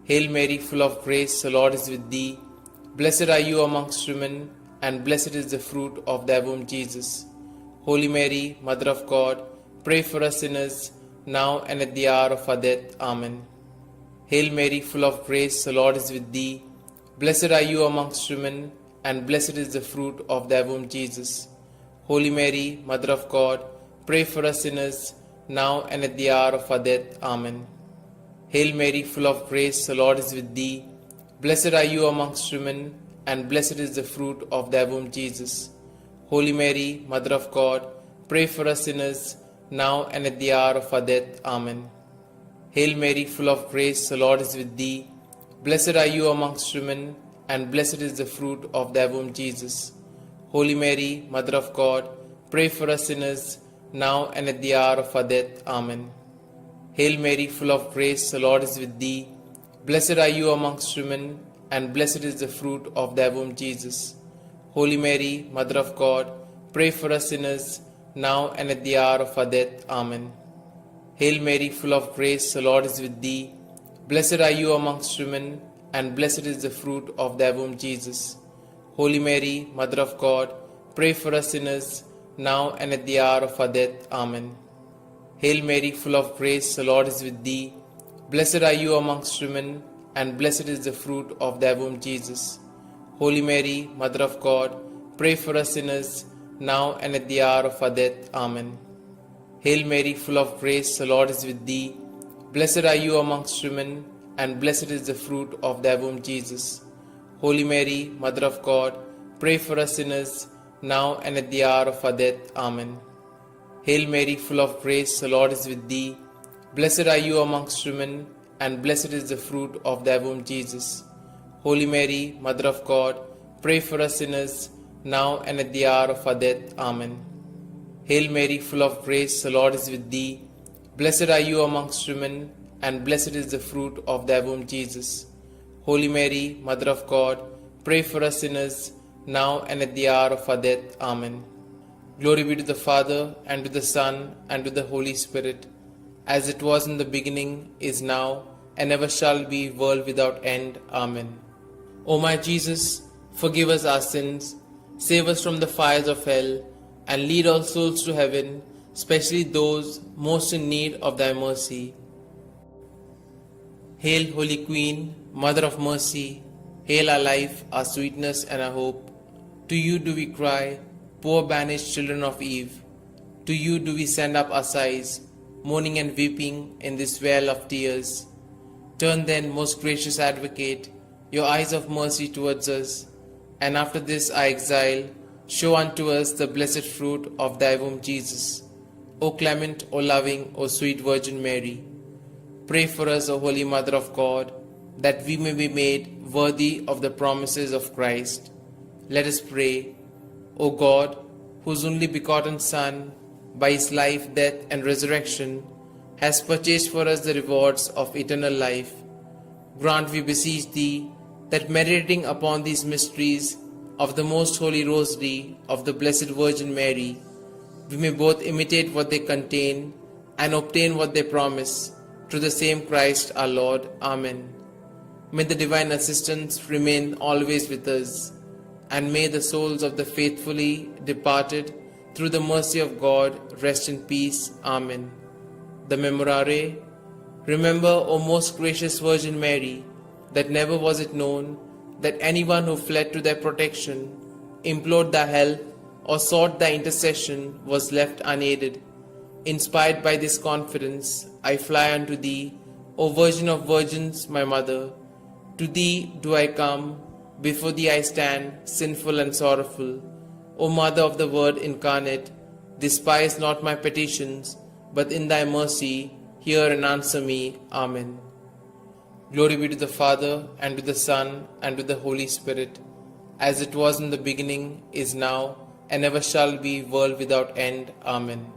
Hail Mary, full of grace, the Lord is with thee. Blessed are you amongst women, and blessed is the fruit of thy womb, Jesus. Holy Mary, Mother of God, pray for us sinners, now and at the hour of our death. Amen. Hail Mary, full of grace, the Lord is with thee. Blessed are you amongst women, and blessed is the fruit of thy womb, Jesus. Holy Mary, Mother of God, pray for us sinners, now and at the hour of our death. Amen. Hail Mary, full of grace, the Lord is with thee. Blessed are you amongst women, and blessed is the fruit of thy womb, Jesus. Holy Mary, Mother of God, pray for us sinners, now and at the hour of our death. Amen. Hail Mary, full of grace, the Lord is with thee. Blessed are you amongst women, and blessed is the fruit of thy womb, Jesus. Holy Mary, Mother of God, pray for us sinners, now and at the hour of our death. Amen. Hail Mary, full of grace, the Lord is with thee. Blessed are you amongst women, and blessed is the fruit of thy womb, Jesus. Holy Mary, Mother of God, pray for us sinners, now and at the hour of our death. Amen. Hail Mary, full of grace, the Lord is with thee. Blessed are you amongst women, and blessed is the fruit of thy womb, Jesus. Holy Mary, Mother of God, pray for us sinners, now and at the hour of our death. Amen. Hail Mary, full of grace, the Lord is with thee. Blessed are you amongst women, and blessed is the fruit of thy womb, Jesus. Holy Mary, Mother of God, pray for us sinners, now and at the hour of our death. Amen. Hail Mary, full of grace, the Lord is with thee. Blessed are you amongst women, and blessed is the fruit of thy womb, Jesus. Holy Mary, Mother of God, pray for us sinners, now and at the hour of our death. Amen. Hail Mary, full of grace, the Lord is with thee. Blessed are you amongst women, and blessed is the fruit of thy womb, Jesus. Holy Mary, Mother of God, pray for us sinners, now and at the hour of our death. Amen. Hail Mary, full of grace, the Lord is with thee. Blessed are you amongst women, and blessed is the fruit of thy womb, Jesus. Holy Mary, Mother of God, pray for us sinners, now and at the hour of our death. Amen. Glory be to the Father, and to the Son, and to the Holy Spirit, as it was in the beginning, is now, and ever shall be, world without end. Amen. O my Jesus, forgive us our sins, save us from the fires of hell, and lead all souls to heaven, especially those most in need of thy mercy. Hail, Holy Queen, Mother of Mercy, hail our life, our sweetness, and our hope. To you do we cry, poor banished children of Eve. To you do we send up our sighs, mourning and weeping in this vale of tears. Turn then, most gracious Advocate, your eyes of mercy towards us, and after this our exile, show unto us the blessed fruit of thy womb, Jesus. O clement, O loving, O sweet Virgin Mary, pray for us, O Holy Mother of God, that we may be made worthy of the promises of Christ. Let us pray. O God, whose only begotten Son, by his life, death, and resurrection, has purchased for us the rewards of eternal life, grant, we beseech thee, that meditating upon these mysteries of the most holy Rosary of the Blessed Virgin Mary, we may both imitate what they contain and obtain what they promise, through the same Christ our Lord. Amen. May the divine assistance remain always with us, and may the souls of the faithfully departed, through the mercy of God, rest in peace. Amen. The Memorare. Remember, O most gracious Virgin Mary, that never was it known that anyone who fled to thy protection, implored thy help, or sought thy intercession was left unaided. Inspired by this confidence, I fly unto thee, O Virgin of Virgins, my Mother. To thee do I come, before thee I stand, sinful and sorrowful. O Mother of the Word incarnate, despise not my petitions, but in thy mercy hear and answer me. Amen. Glory be to the Father, and to the Son, and to the Holy Spirit, as it was in the beginning, is now, and ever shall be, world without end. Amen.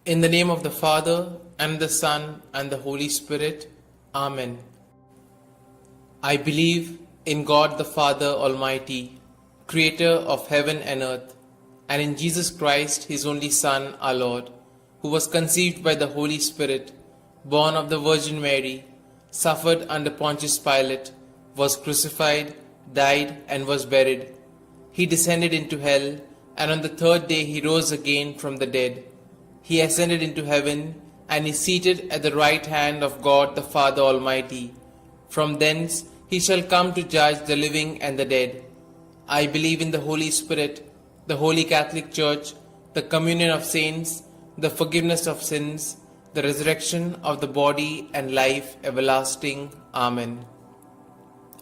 In the name of the Father, and the Son, and the Holy Spirit. Amen. I believe in God the Father Almighty, Creator of heaven and earth, and in Jesus Christ, His only Son, our Lord, who was conceived by the Holy Spirit, born of the Virgin Mary, suffered under Pontius Pilate, was crucified, died, and was buried. He descended into hell, and on the third day he rose again from the dead. He ascended into heaven, and is seated at the right hand of God the Father Almighty. From thence he shall come to judge the living and the dead. I believe in the Holy Spirit, the Holy Catholic Church, the communion of saints, the forgiveness of sins, the resurrection of the body, and life everlasting. Amen.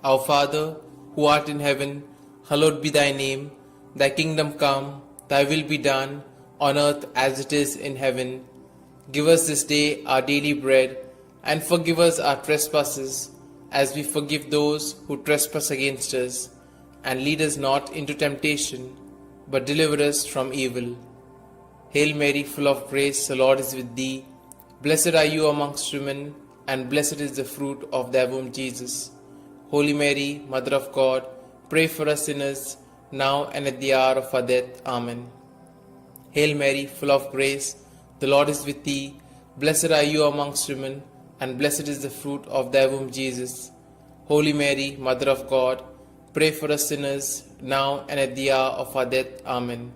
Our Father, who art in heaven, hallowed be thy name. Thy kingdom come, thy will be done, on earth as it is in heaven. Give us this day our daily bread, and forgive us our trespasses, as we forgive those who trespass against us. And lead us not into temptation, but deliver us from evil. Hail Mary, full of grace, the Lord is with thee. Blessed are you amongst women, and blessed is the fruit of thy womb, Jesus. Holy Mary, Mother of God, pray for us sinners, now and at the hour of our death. Amen. Hail Mary, full of grace, the Lord is with thee. Blessed are you amongst women, and blessed is the fruit of thy womb, Jesus. Holy Mary, Mother of God, pray for us sinners, now and at the hour of our death. Amen.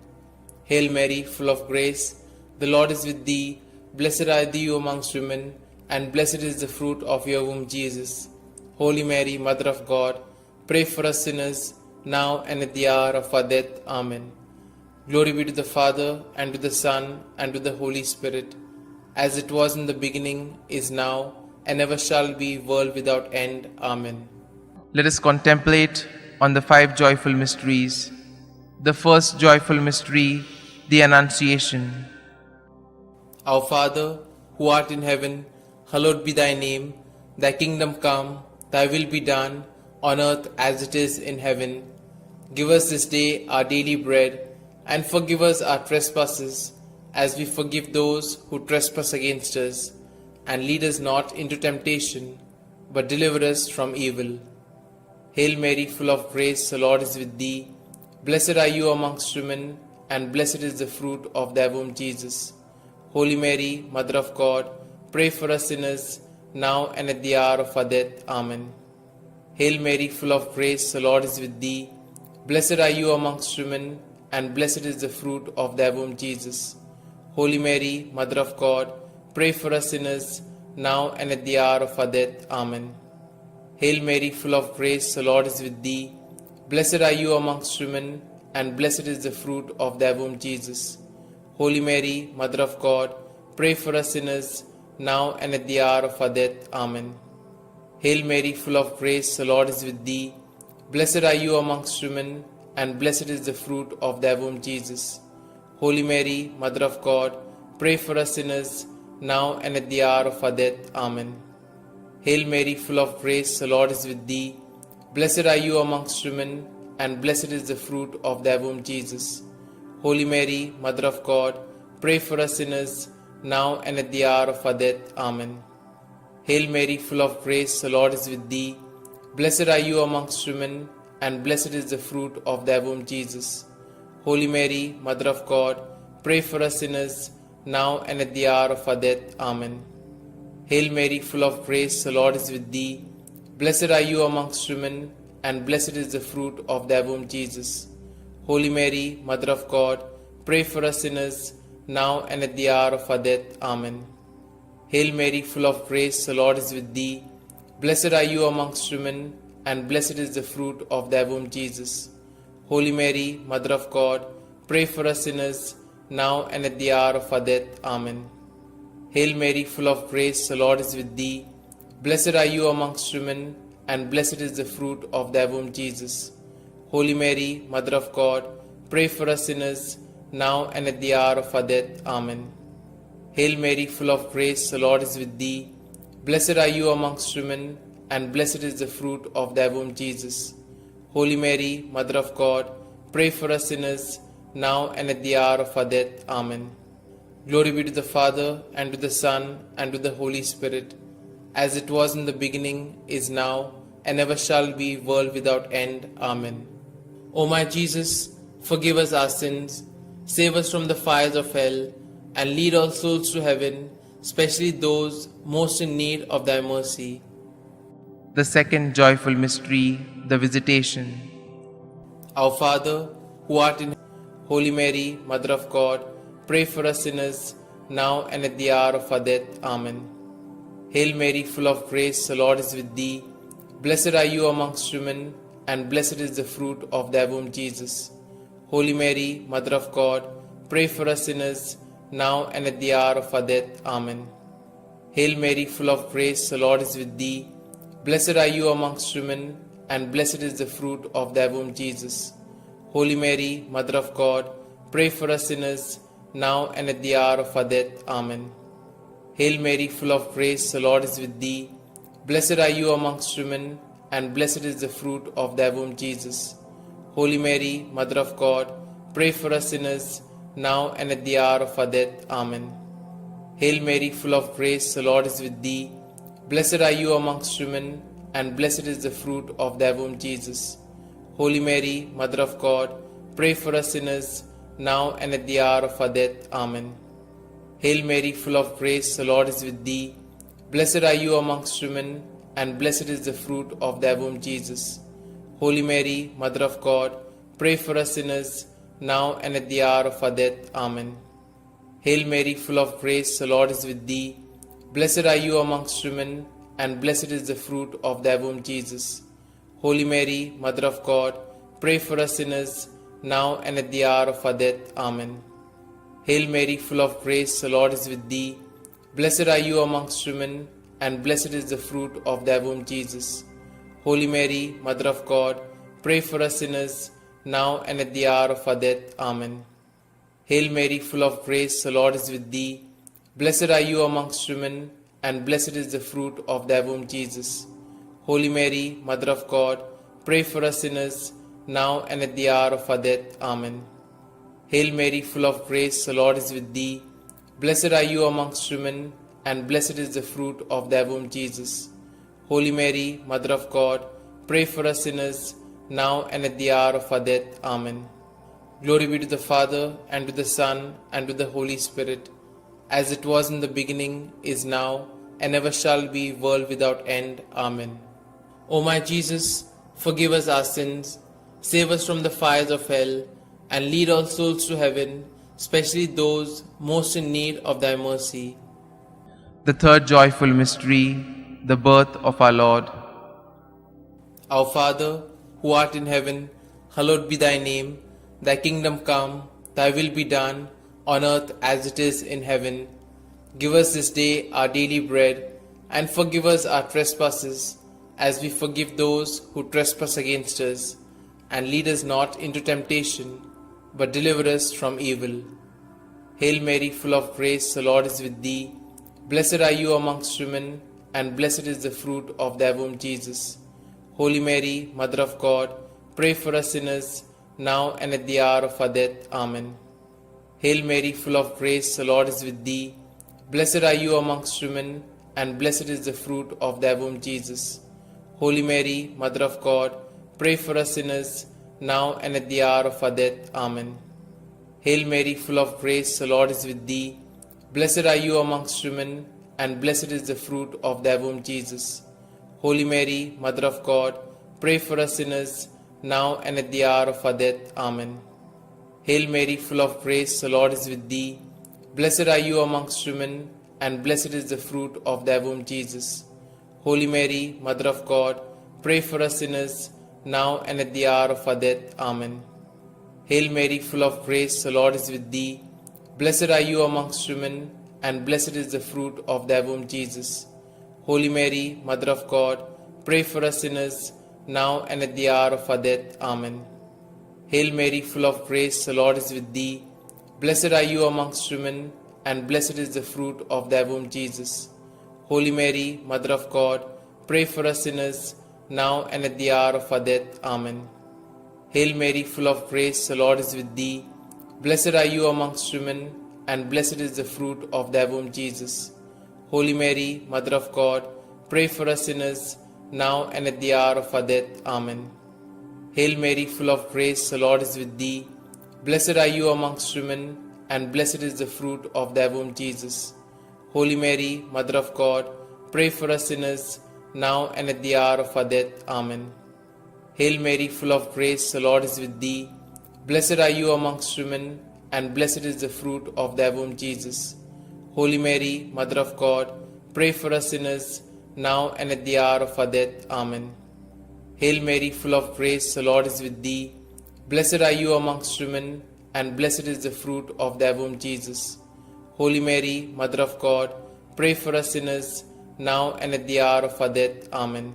Hail Mary, full of grace, the Lord is with thee. Blessed are thou amongst women, and blessed is the fruit of your womb, Jesus. Holy Mary, Mother of God, pray for us sinners, now and at the hour of our death. Amen. Glory be to the Father, and to the Son, and to the Holy Spirit, as it was in the beginning, is now, and ever shall be, world without end. Amen. Let us contemplate on the 5 joyful mysteries. The first joyful mystery, the Annunciation. Our Father, who art in heaven, hallowed be thy name. Thy kingdom come, thy will be done, on earth as it is in heaven. Give us this day our daily bread, and forgive us our trespasses, as we forgive those who trespass against us. And lead us not into temptation, but deliver us from evil. Hail Mary, full of grace, the Lord is with thee. Blessed are you amongst women, and blessed is the fruit of thy womb, Jesus. Holy Mary, Mother of God, pray for us sinners, now and at the hour of our death. Amen. Hail Mary, full of grace, the Lord is with thee. Blessed are you amongst women, and blessed is the fruit of thy womb, Jesus. Holy Mary, Mother of God, pray for us sinners, now and at the hour of our death. Amen. Hail Mary, full of grace, the Lord is with thee. Blessed are you amongst women, and blessed is the fruit of thy womb, Jesus. Holy Mary, Mother of God, pray for us sinners, now and at the hour of our death. Amen. Hail Mary, full of grace, the Lord is with thee. Blessed are you amongst women, and blessed is the fruit of thy womb, Jesus. Holy Mary, Mother of God, pray for us sinners, now and at the hour of our death. Amen. Hail Mary, full of grace, the Lord is with thee. Blessed are you amongst women, and blessed is the fruit of thy womb, Jesus. Holy Mary, Mother of God, pray for us sinners, now and at the hour of our death. Amen. Hail Mary, full of grace, the Lord is with thee. Blessed are you amongst women, and blessed is the fruit of thy womb, Jesus. Holy Mary, Mother of God, pray for us sinners, now and at the hour of our death. Amen. Hail Mary, full of grace, the Lord is with thee. Blessed are you amongst women, and blessed is the fruit of thy womb, Jesus. Holy Mary, Mother of God, pray for us sinners, now and at the hour of our death. Amen. Hail Mary, full of grace, the Lord is with thee. Blessed are you amongst women, and blessed is the fruit of thy womb, Jesus. Holy Mary, Mother of God, pray for us sinners, now and at the hour of our death. Amen. Hail Mary, full of grace, the Lord is with thee. Blessed are you amongst women, and blessed is the fruit of thy womb, Jesus. Holy Mary, Mother of God, pray for us sinners, now and at the hour of our death. Amen. Hail Mary, full of grace, the Lord is with thee. Blessed are you amongst women, and blessed is the fruit of thy womb, Jesus. Holy Mary, Mother of God, pray for us sinners, now and at the hour of our death. Amen. Glory be to the Father, and to the Son, and to the Holy Spirit, as it was in the beginning, is now, and ever shall be, world without end. Amen. O my Jesus, forgive us our sins, save us from the fires of hell, and lead all souls to heaven, especially those most in need of thy mercy. The second joyful mystery, the visitation. Our Father, who art in heaven, Holy Mary, Mother of God, pray for us sinners, now and at the hour of our death. Amen. Hail Mary, full of grace, the Lord is with thee. Blessed are you amongst women, and blessed is the fruit of thy womb, Jesus. Holy Mary, Mother of God, pray for us sinners, now and at the hour of our death. Amen. Hail Mary, full of grace, the Lord is with thee. Blessed are you amongst women, and blessed is the fruit of thy womb, Jesus. Holy Mary, Mother of God, pray for us sinners, now and at the hour of our death. Amen. Hail Mary, full of grace, the Lord is with thee. Blessed are you amongst women, and blessed is the fruit of thy womb, Jesus. Holy Mary, Mother of God, pray for us sinners, now and at the hour of our death. Amen. Hail Mary, full of grace, the Lord is with thee. Blessed are you amongst women, and blessed is the fruit of thy womb, Jesus. Holy Mary, Mother of God, pray for us sinners, now and at the hour of our death. Amen. Hail Mary, full of grace, the Lord is with thee. Blessed are you amongst women, and blessed is the fruit of thy womb, Jesus. Holy Mary, Mother of God, pray for us sinners, now and at the hour of our death. Amen. Hail Mary, full of grace, the Lord is with thee. Blessed are you amongst women, and blessed is the fruit of thy womb, Jesus. Holy Mary, Mother of God, pray for us sinners, now and at the hour of our death. Amen. Hail Mary, full of grace, the Lord is with thee. Blessed are you amongst women, and blessed is the fruit of thy womb, Jesus. Holy Mary, Mother of God, pray for us sinners, now and at the hour of our death. Amen. Hail Mary, full of grace, the Lord is with thee. Blessed are you amongst women, and blessed is the fruit of thy womb, Jesus. Holy Mary, Mother of God, pray for us sinners, now and at the hour of our death. Amen. Hail Mary, full of grace, the Lord is with thee. Blessed are you amongst women, and blessed is the fruit of thy womb, Jesus. Holy Mary, Mother of God, pray for us sinners, now and at the hour of our death. Amen. Glory be to the Father, and to the Son, and to the Holy Spirit, as it was in the beginning, is now, and ever shall be, world without end. Amen. O my Jesus, forgive us our sins, save us from the fires of hell, and lead all souls to heaven, especially those most in need of thy mercy. The third joyful mystery, the birth of our Lord. Our Father, who art in heaven, hallowed be thy name. Thy kingdom come, thy will be done, on earth as it is in heaven. Give us this day our daily bread, and forgive us our trespasses, as we forgive those who trespass against us. And lead us not into temptation, but deliver us from evil. Hail Mary, full of grace, the Lord is with thee. Blessed are you amongst women, and blessed is the fruit of thy womb, Jesus. Holy Mary, Mother of God, pray for us sinners, now and at the hour of our death. Amen. Hail Mary, full of grace, the Lord is with thee. Blessed are you amongst women, and blessed is the fruit of thy womb, Jesus. Holy Mary, Mother of God, pray for us sinners, now and at the hour of our death. Amen. Hail Mary, full of grace, the Lord is with thee. Blessed are you amongst women, and blessed is the fruit of thy womb, Jesus. Holy Mary, Mother of God, pray for us sinners, now and at the hour of our death. Amen. Hail Mary, full of grace, the Lord is with thee. Blessed are you amongst women, and blessed is the fruit of thy womb, Jesus. Holy Mary, Mother of God, pray for us sinners, now and at the hour of our death. Amen. Hail Mary, full of grace, the Lord is with thee. Blessed are you amongst women, and blessed is the fruit of thy womb, Jesus. Holy Mary, Mother of God, pray for us sinners, now and at the hour of our death. Amen. Hail Mary, full of grace, the Lord is with thee. Blessed are you amongst women, and blessed is the fruit of thy womb, Jesus. Holy Mary, Mother of God, pray for us sinners, now and at the hour of our death. Amen. Hail Mary, full of grace, the Lord is with thee. Blessed are you amongst women, and blessed is the fruit of thy womb, Jesus. Holy Mary, Mother of God, pray for us sinners, now and at the hour of our death. Amen. Hail Mary, full of grace, the Lord is with thee. Blessed are you amongst women, and blessed is the fruit of thy womb, Jesus. Holy Mary, Mother of God, pray for us sinners, now and at the hour of our death. Amen. Hail Mary, full of grace, the Lord is with thee. Blessed are you amongst women, and blessed is the fruit of thy womb, Jesus. Holy Mary, Mother of God, pray for us sinners, now and at the hour of our death. Amen. Hail Mary, full of grace, the Lord is with thee. Blessed are you amongst women, and blessed is the fruit of thy womb, Jesus. Holy Mary, Mother of God, pray for us sinners, now and at the hour of our death. Amen.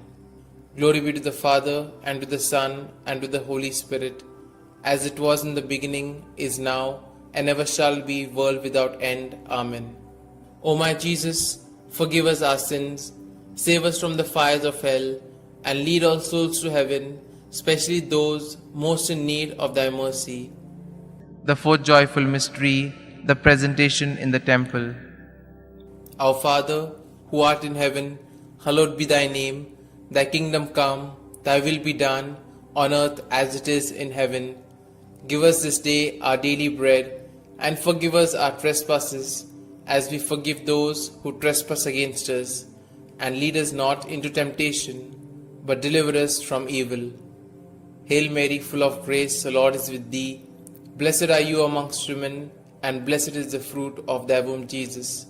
Glory be to the Father, and to the Son, and to the Holy Spirit, as it was in the beginning, is now, and ever shall be, world without end. Amen. O my Jesus, forgive us our sins, save us from the fires of hell, and lead all souls to heaven, especially those most in need of thy mercy. The fourth joyful mystery, the presentation in the temple. Our Father, who art in heaven, hallowed be thy name. Thy kingdom come, thy will be done, on earth as it is in heaven. Give us this day our daily bread, and forgive us our trespasses, as we forgive those who trespass against us. And lead us not into temptation, but deliver us from evil. Hail Mary, full of grace, the Lord is with thee. Blessed are you amongst women, and blessed is the fruit of thy womb, Jesus.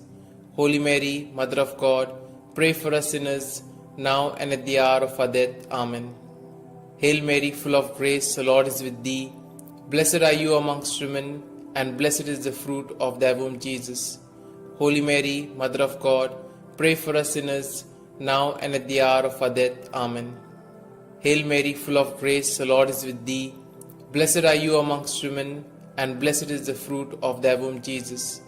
Holy Mary, Mother of God, pray for us sinners, now and at the hour of our death. Amen. Hail Mary, full of grace, the Lord is with thee. Blessed are you amongst women, and blessed is the fruit of thy womb, Jesus. Holy Mary, Mother of God, pray for us sinners, now and at the hour of our death. Amen. Hail Mary, full of grace, the Lord is with thee. Blessed are you amongst women, and blessed is the fruit of thy womb, Jesus.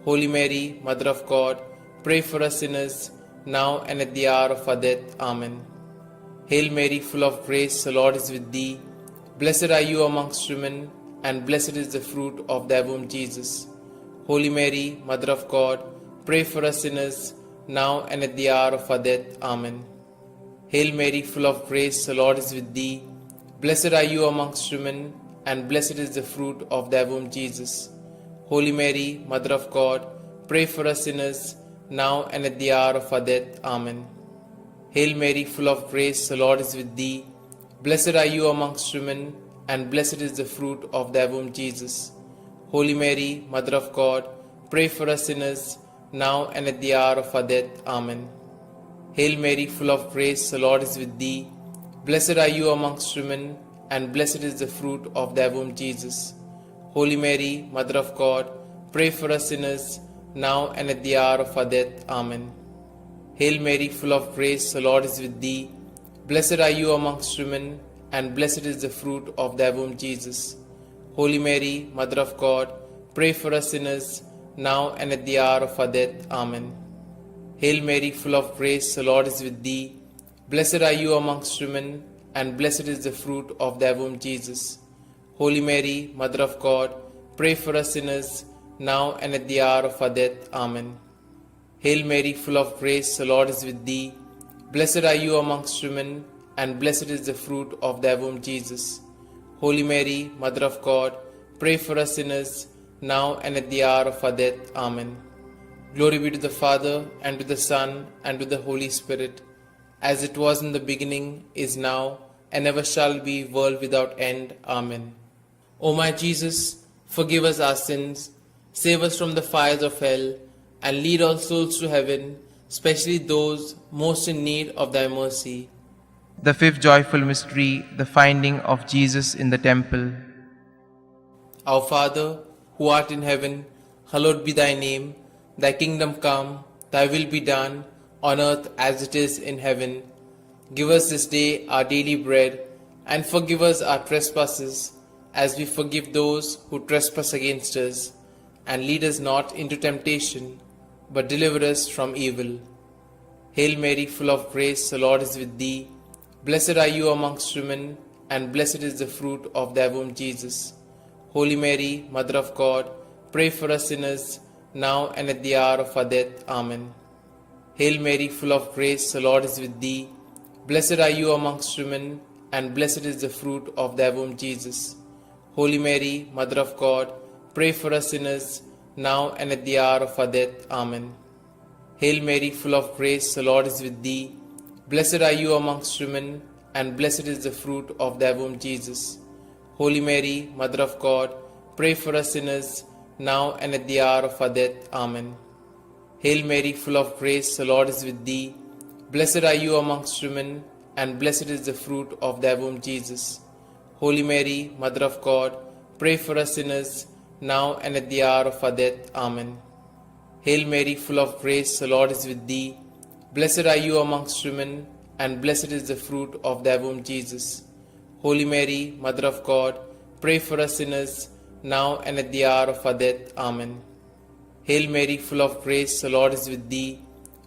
Holy Mary, Mother of God, pray for us sinners, now and at the hour of our death. Amen. Hail Mary, full of grace, the Lord is with thee. Blessed are you amongst women, and blessed is the fruit of thy womb, Jesus. Holy Mary, Mother of God, pray for us sinners, now and at the hour of our death. Amen. Hail Mary, full of grace, the Lord is with thee. Blessed are you amongst women, and blessed is the fruit of thy womb, Jesus. Holy Mary, Mother of God, pray for us sinners, now and at the hour of our death. Amen. Hail Mary, full of grace, the Lord is with thee. Blessed are you amongst women, and blessed is the fruit of thy womb, Jesus. Holy Mary, Mother of God, pray for us sinners, now and at the hour of our death. Amen. Hail Mary, full of grace, the Lord is with thee. Blessed are you amongst women, and blessed is the fruit of thy womb, Jesus. Holy Mary, Mother of God, pray for us sinners, now and at the hour of our death. Amen. Hail Mary, full of grace, the Lord is with thee. Blessed are you amongst women, and blessed is the fruit of thy womb, Jesus. Holy Mary, Mother of God, pray for us sinners, now and at the hour of our death. Amen. Hail Mary, full of grace, the Lord is with thee. Blessed are you amongst women, and blessed is the fruit of thy womb, Jesus. Holy Mary, Mother of God, pray for us sinners, now and at the hour of our death. Amen. Hail Mary, full of grace, the Lord is with thee. Blessed are you amongst women, and blessed is the fruit of thy womb, Jesus. Holy Mary, Mother of God, pray for us sinners, now and at the hour of our death. Amen. Glory be to the Father, and to the Son, and to the Holy Spirit, as it was in the beginning, is now, and ever shall be, world without end. Amen. O my Jesus, forgive us our sins, save us from the fires of hell, and lead all souls to heaven, especially those most in need of thy mercy. The fifth joyful mystery, the finding of Jesus in the temple. Our Father, who art in heaven, hallowed be thy name. Thy kingdom come, thy will be done, on earth as it is in heaven. Give us this day our daily bread, and forgive us our trespasses, as we forgive those who trespass against us. And lead us not into temptation, but deliver us from evil. Hail Mary, full of grace, the Lord is with thee. Blessed are you amongst women, and blessed is the fruit of thy womb, Jesus. Holy Mary, Mother of God, pray for us sinners, now and at the hour of our death. Amen. Hail Mary, full of grace, the Lord is with thee. Blessed are you amongst women, and blessed is the fruit of thy womb, Jesus. Holy Mary, Mother of God, pray for us sinners, now and at the hour of our death. Amen. Hail Mary, full of grace, the Lord is with thee. Blessed are you amongst women, and blessed is the fruit of thy womb, Jesus. Holy Mary, Mother of God, pray for us sinners, now and at the hour of our death. Amen. Hail Mary, full of grace, the Lord is with thee. Blessed are you amongst women, and blessed is the fruit of thy womb, Jesus. Holy Mary, Mother of God, pray for us sinners, now and at the hour of our death. Amen. Hail Mary, full of grace, the Lord is with thee. Blessed are you amongst women, and blessed is the fruit of thy womb, Jesus. Holy Mary, Mother of God, pray for us sinners, now and at the hour of our death. Amen. Hail Mary, full of grace, the Lord is with thee.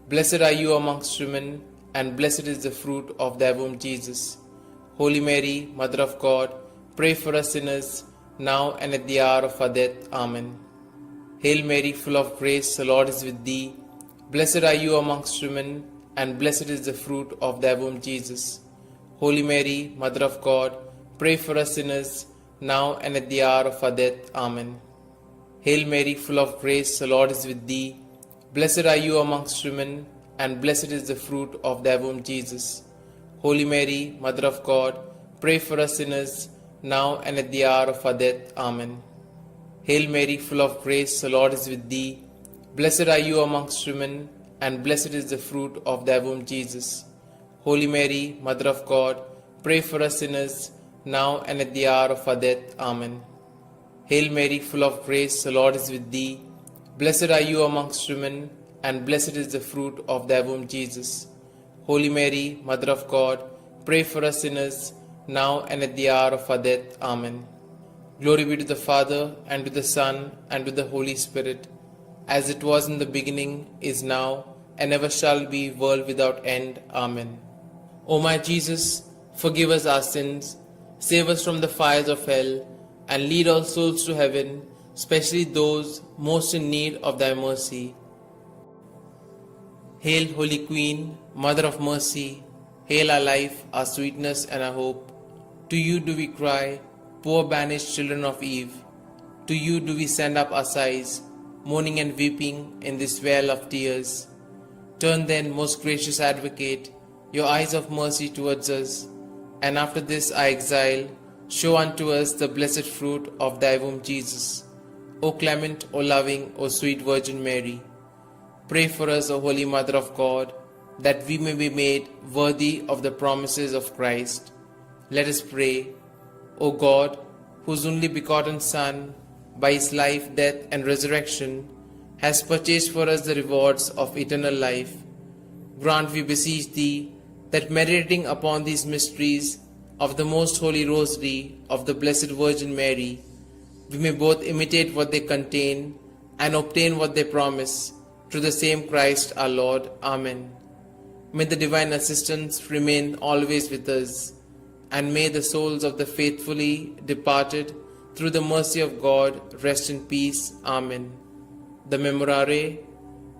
Blessed are you amongst women, and blessed is the fruit of thy womb, Jesus. Holy Mary, Mother of God, pray for us sinners, now and at the hour of our death. Amen. Hail Mary, full of grace, the Lord is with thee. Blessed are you amongst women, and blessed is the fruit of thy womb, Jesus. Holy Mary, Mother of God, pray for us sinners, now and at the hour of our death. Amen. Hail Mary, full of grace, the Lord is with thee. Blessed are you amongst women, and blessed is the fruit of thy womb, Jesus. Holy Mary, Mother of God, pray for us sinners, now and at the hour of our death. Amen. Hail Mary, full of grace, the Lord is with thee. Blessed are you amongst women, and blessed is the fruit of thy womb, Jesus. Holy Mary, Mother of God, pray for us sinners, now and at the hour of our death. Amen. Hail Mary, full of grace, the Lord is with thee. Blessed are you amongst women, and blessed is the fruit of thy womb, Jesus. Holy Mary, Mother of God, pray for us sinners, now and at the hour of our death. Amen. Glory be to the Father, and to the Son, and to the Holy Spirit, as it was in the beginning, is now, and ever shall be, world without end. Amen. O my Jesus, forgive us our sins, save us from the fires of hell, and lead all souls to heaven, especially those most in need of thy mercy. Hail, Holy Queen, Mother of Mercy, hail our life, our sweetness, and our hope. To you do we cry, poor banished children of Eve. To you do we send up our sighs, mourning and weeping in this vale of tears. Turn then, most gracious Advocate, your eyes of mercy towards us, and after this our exile, show unto us the blessed fruit of thy womb, Jesus. O clement, O loving, O sweet Virgin Mary, pray for us, O Holy Mother of God, that we may be made worthy of the promises of Christ. Let us pray. O God, whose only begotten Son, by his life, death, and resurrection, has purchased for us the rewards of eternal life, grant, we beseech thee, that meditating upon these mysteries of the most holy Rosary of the Blessed Virgin Mary, we may both imitate what they contain and obtain what they promise, through the same Christ our Lord. Amen. May the divine assistance remain always with us, and may the souls of the faithfully departed, through the mercy of God, rest in peace. Amen. The Memorare.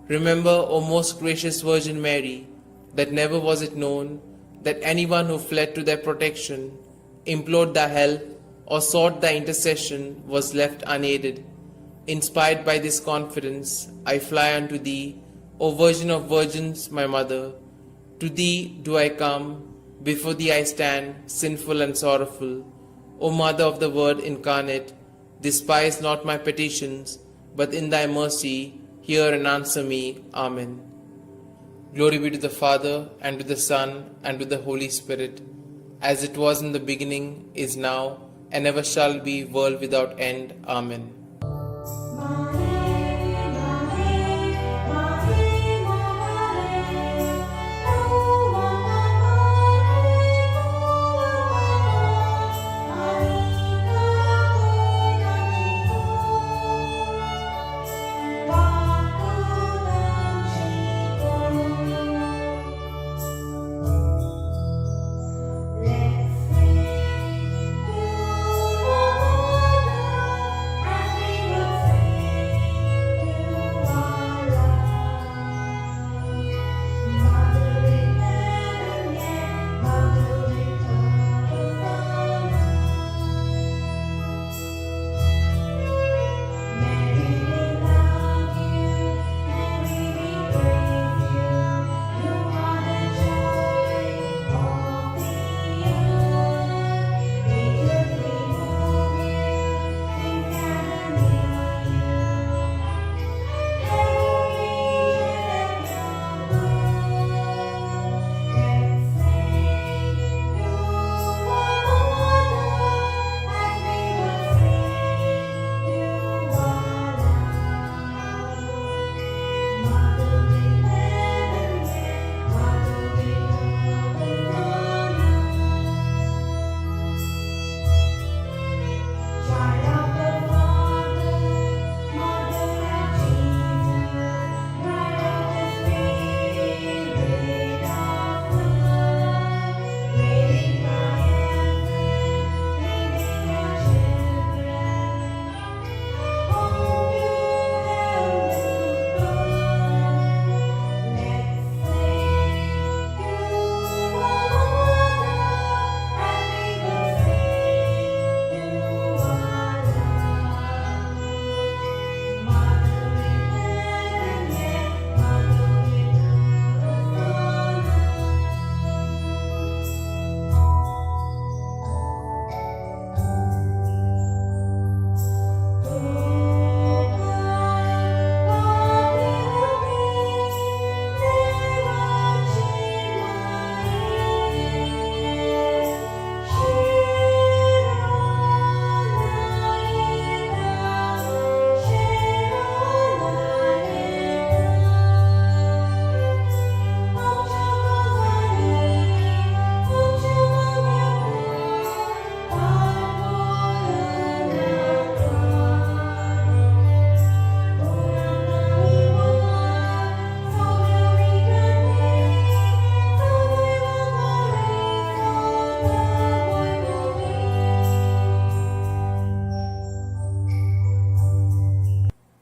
Remember, O most gracious Virgin Mary, that never was it known that anyone who fled to thy protection, implored thy help, or sought thy intercession was left unaided. Inspired by this confidence, I fly unto thee, O Virgin of Virgins, my Mother. To thee do I come, before thee I stand, sinful and sorrowful. O Mother of the Word incarnate, despise not my petitions, but in thy mercy hear and answer me. Amen. Glory be to the Father, and to the Son, and to the Holy Spirit, as it was in the beginning, is now, and ever shall be, world without end. Amen. Let's sing to the Lord.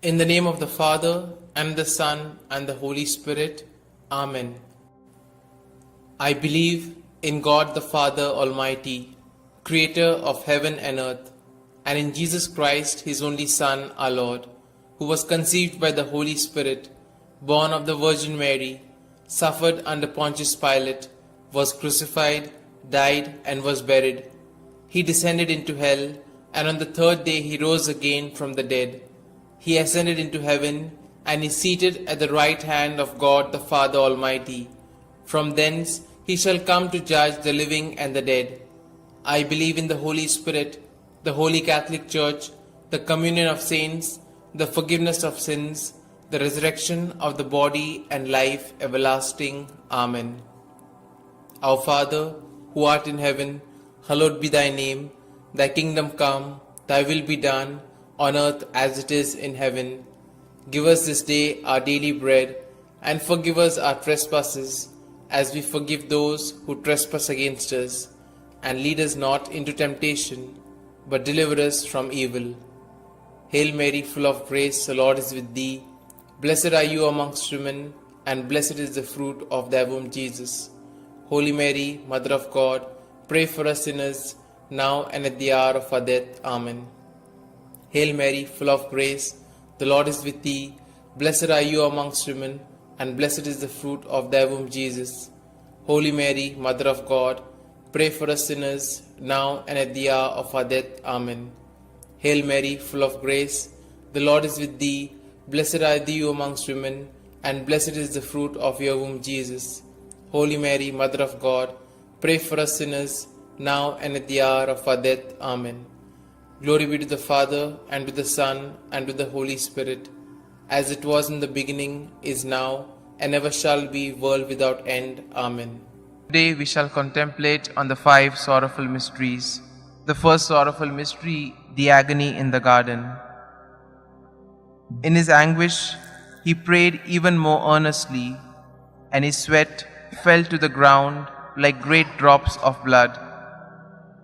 In the name of the Father, and the Son, and the Holy Spirit. Amen. I believe in God the Father Almighty, Creator of heaven and earth, and in Jesus Christ, His only Son, our Lord, who was conceived by the Holy Spirit, born of the Virgin Mary, suffered under Pontius Pilate, was crucified, died, and was buried. He descended into hell, and on the third day He rose again from the dead. He ascended into heaven, and is seated at the right hand of God the Father Almighty. From thence He shall come to judge the living and the dead. I believe in the Holy Spirit, the Holy Catholic Church, the communion of saints, the forgiveness of sins, the resurrection of the body, and life everlasting. Amen. Our Father, who art in heaven, hallowed be thy name. Thy kingdom come, thy will be done, on earth as it is in heaven. Give us this day our daily bread, and forgive us our trespasses, as we forgive those who trespass against us. And lead us not into temptation, but deliver us from evil. Hail Mary, full of grace, the Lord is with thee. Blessed are you amongst women, and blessed is the fruit of thy womb, Jesus. Holy Mary, Mother of God, pray for us sinners, now and at the hour of our death. Amen. Hail Mary, full of grace, the Lord is with thee. Blessed are you amongst women, and blessed is the fruit of thy womb, Jesus. Holy Mary, Mother of God, pray for us sinners, now and at the hour of our death. Amen. Hail Mary, full of grace, the Lord is with thee. Blessed are you amongst women, and blessed is the fruit of your womb, Jesus. Holy Mary, Mother of God, pray for us sinners, now and at the hour of our death. Amen. Glory be to the Father, and to the Son, and to the Holy Spirit, as it was in the beginning, is now, and ever shall be, world without end. Amen. Today we shall contemplate on the 5 sorrowful mysteries. The first sorrowful mystery, the agony in the garden. In his anguish, he prayed even more earnestly, and his sweat fell to the ground like great drops of blood.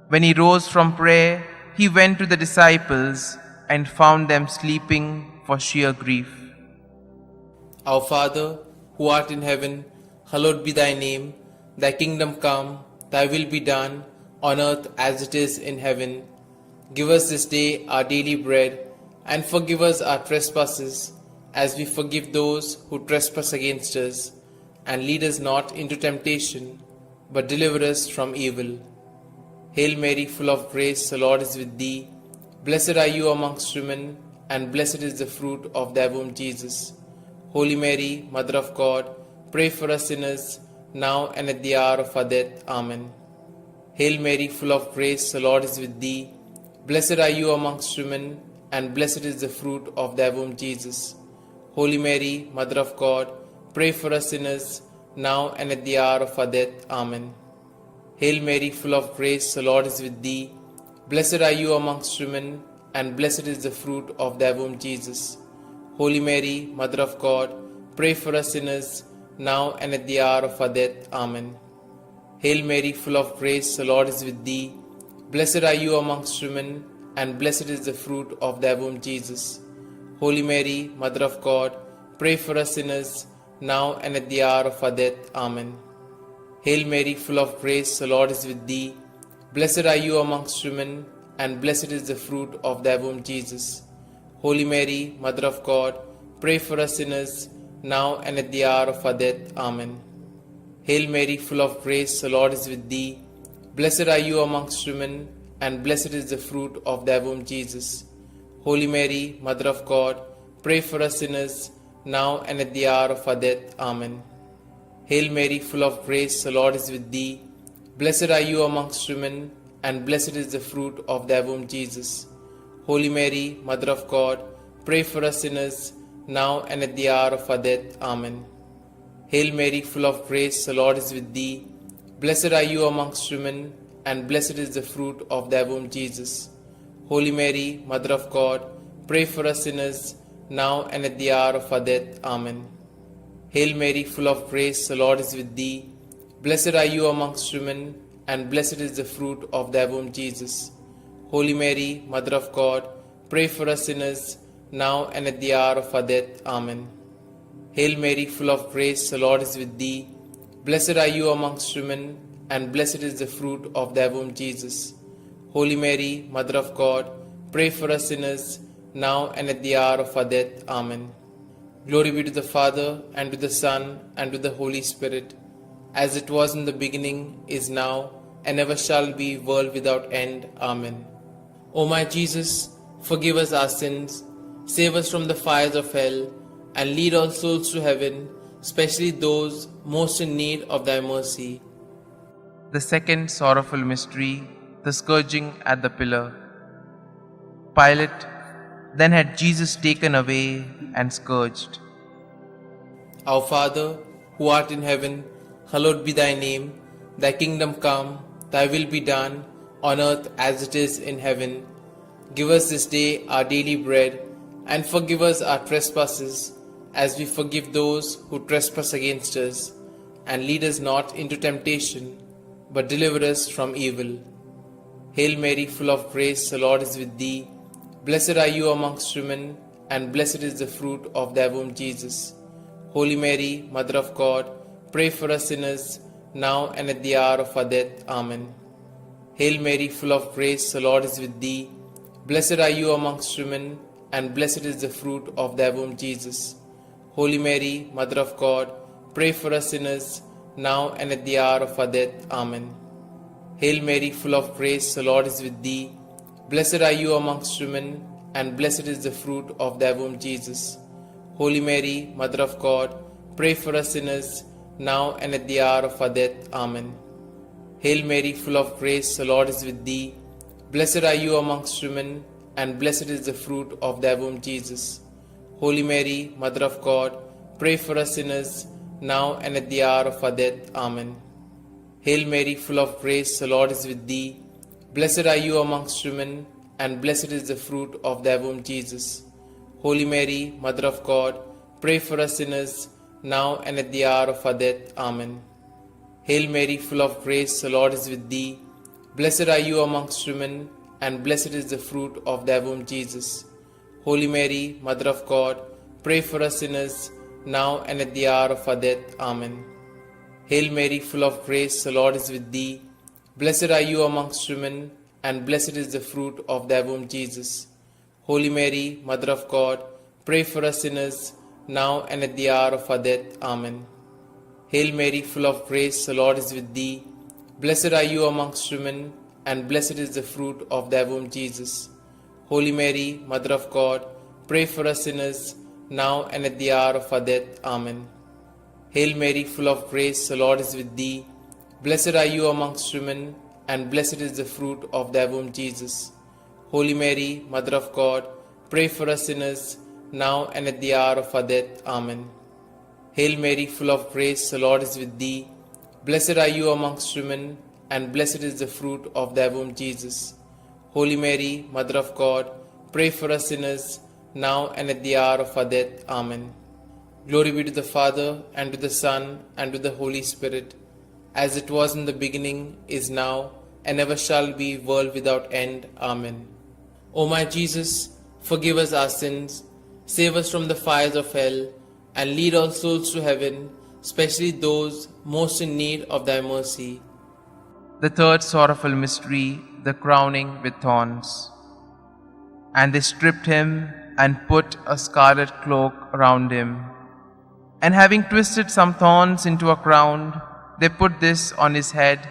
When he rose from prayer, he went to the disciples and found them sleeping for sheer grief. Our Father, who art in heaven, hallowed be thy name. Thy kingdom come, thy will be done, on earth as it is in heaven. Give us this day our daily bread, and forgive us our trespasses, as we forgive those who trespass against us. And lead us not into temptation, but deliver us from evil. Hail Mary, full of grace, the Lord is with thee. Blessed are you amongst women, and blessed is the fruit of thy womb, Jesus. Holy Mary, Mother of God, pray for us sinners, now and at the hour of our death. Amen. Hail Mary, full of grace, the Lord is with thee. Blessed are you amongst women, and blessed is the fruit of thy womb, Jesus. Holy Mary, Mother of God, pray for us sinners, now and at the hour of our death. Amen. Hail Mary, full of grace, the Lord is with thee. Blessed are you amongst women, and blessed is the fruit of thy womb, Jesus. Holy Mary, Mother of God, pray for us sinners, now and at the hour of our death. Amen. Hail Mary, full of grace, the Lord is with thee. Blessed are you amongst women, and blessed is the fruit of thy womb, Jesus. Holy Mary, Mother of God, pray for us sinners, now and at the hour of our death. Amen. Hail Mary, full of grace, the Lord is with thee. Blessed are you amongst women, and blessed is the fruit of thy womb, Jesus. Holy Mary, Mother of God, pray for us sinners, now and at the hour of our death. Amen. Hail Mary, full of grace, the Lord is with thee. Blessed are you amongst women, and blessed is the fruit of thy womb, Jesus. Holy Mary, Mother of God, pray for us sinners, now and at the hour of our death. Amen. Hail Mary, full of grace, the Lord is with thee. Blessed are you amongst women, and blessed is the fruit of thy womb, Jesus. Holy Mary, Mother of God, pray for us sinners, now and at the hour of our death. Amen. Hail Mary, full of grace, the Lord is with thee. Blessed are you amongst women, and blessed is the fruit of thy womb, Jesus. Holy Mary, Mother of God, pray for us sinners, now and at the hour of our death. Amen. Hail Mary, full of grace, the Lord is with thee. Blessed are you amongst women, and blessed is the fruit of thy womb, Jesus. Holy Mary, Mother of God, pray for us sinners, now and at the hour of our death. Amen. Hail Mary, full of grace, the Lord is with thee. Blessed are you amongst women, and blessed is the fruit of thy womb, Jesus. Holy Mary, Mother of God, pray for us sinners, now and at the hour of our death. Amen. Glory be to the Father, and to the Son, and to the Holy Spirit, as it was in the beginning, is now, and ever shall be, world without end. Amen. O my Jesus, forgive us our sins, save us from the fires of hell, and lead all souls to heaven, especially those most in need of thy mercy. The second sorrowful mystery, the scourging at the pillar. Pilate then had Jesus taken away and scourged. Our Father, who art in heaven, hallowed be thy name. Thy kingdom come, thy will be done, on earth as it is in heaven. Give us this day our daily bread, and forgive us our trespasses, as we forgive those who trespass against us. And lead us not into temptation, but deliver us from evil. Hail Mary, full of grace, the Lord is with thee. Blessed are you amongst women, and blessed is the fruit of thy womb, Jesus. Holy Mary, Mother of God, pray for us sinners, now and at the hour of our death. Amen. Hail Mary, full of grace, the Lord is with thee. Blessed are you amongst women, and blessed is the fruit of thy womb, Jesus. Holy Mary, Mother of God, pray for us sinners, now and at the hour of our death. Amen. Hail Mary, full of grace, the Lord is with thee. Blessed are you amongst women, and blessed is the fruit of thy womb, Jesus. Holy Mary, Mother of God, pray for us sinners, now and at the hour of our death. Amen. Hail Mary, full of grace, the Lord is with thee. Blessed are you amongst women, and blessed is the fruit of thy womb, Jesus. Holy Mary, Mother of God, pray for us sinners, now and at the hour of our death. Amen. Hail Mary, full of grace, the Lord is with thee. Blessed are you amongst women, and blessed is the fruit of thy womb, Jesus. Holy Mary, Mother of God, pray for us sinners, now and at the hour of our death. Amen. Hail Mary, full of grace, the Lord is with thee. Blessed are you amongst women, and blessed is the fruit of thy womb, Jesus. Holy Mary, Mother of God, pray for us sinners, now and at the hour of our death. Amen. Hail Mary, full of grace, the Lord is with thee. Blessed are you amongst women, and blessed is the fruit of thy womb, Jesus. Holy Mary, Mother of God, pray for us sinners, now and at the hour of our death. Amen. Hail Mary, full of grace, the Lord is with thee. Blessed are you amongst women, and blessed is the fruit of thy womb, Jesus. Holy Mary, Mother of God, pray for us sinners, now and at the hour of our death. Amen. Hail Mary, full of grace, the Lord is with thee. Blessed are you amongst women, and blessed is the fruit of thy womb, Jesus. Holy Mary, Mother of God, pray for us sinners, now and at the hour of our death. Amen. Hail Mary, full of grace, the Lord is with thee. Blessed are you amongst women, and blessed is the fruit of thy womb, Jesus. Holy Mary, Mother of God, pray for us sinners, now and at the hour of our death. Amen. Glory be to the Father, and to the Son, and to the Holy Spirit, as it was in the beginning, is now, and ever shall be, world without end. Amen. O my Jesus, forgive us our sins, save us from the fires of hell, and lead all souls to heaven, especially those most in need of thy mercy. The third sorrowful mystery, the crowning with thorns. And they stripped him and put a scarlet cloak around him. And having twisted some thorns into a crown, they put this on his head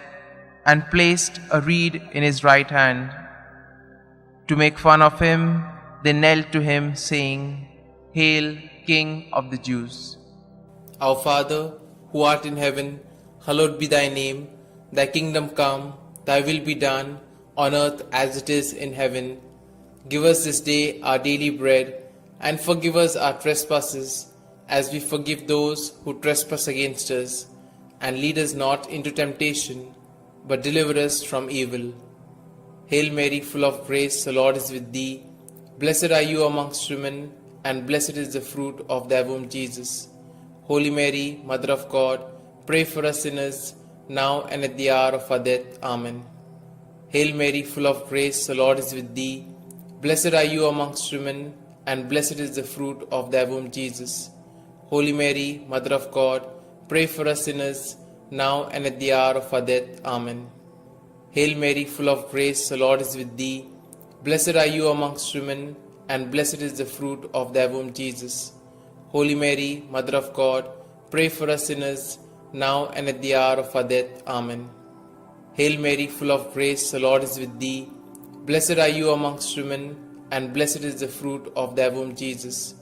and placed a reed in his right hand. To make fun of him, they knelt to him, saying, "Hail, King of the Jews." Our Father, who art in heaven, hallowed be thy name. Thy kingdom come, thy will be done, on earth as it is in heaven. Give us this day our daily bread, and forgive us our trespasses, as we forgive those who trespass against us. And lead us not into temptation, but deliver us from evil. Hail Mary, full of grace, the Lord is with thee. Blessed are you amongst women, and blessed is the fruit of thy womb, Jesus. Holy Mary, Mother of God, pray for us sinners, now and at the hour of our death. Amen. Hail Mary, full of grace, the Lord is with thee. Blessed are you amongst women, and blessed is the fruit of thy womb, Jesus. Holy Mary, Mother of God, pray for us sinners, now and at the hour of our death. Amen. Hail Mary, full of grace, the Lord is with thee. Blessed are you amongst women, and blessed is the fruit of thy womb, Jesus. Holy Mary, Mother of God, pray for us sinners, now and at the hour of our death. Amen. Hail Mary, full of grace, the Lord is with thee. Blessed are you amongst women, and blessed is the fruit of thy womb, Jesus.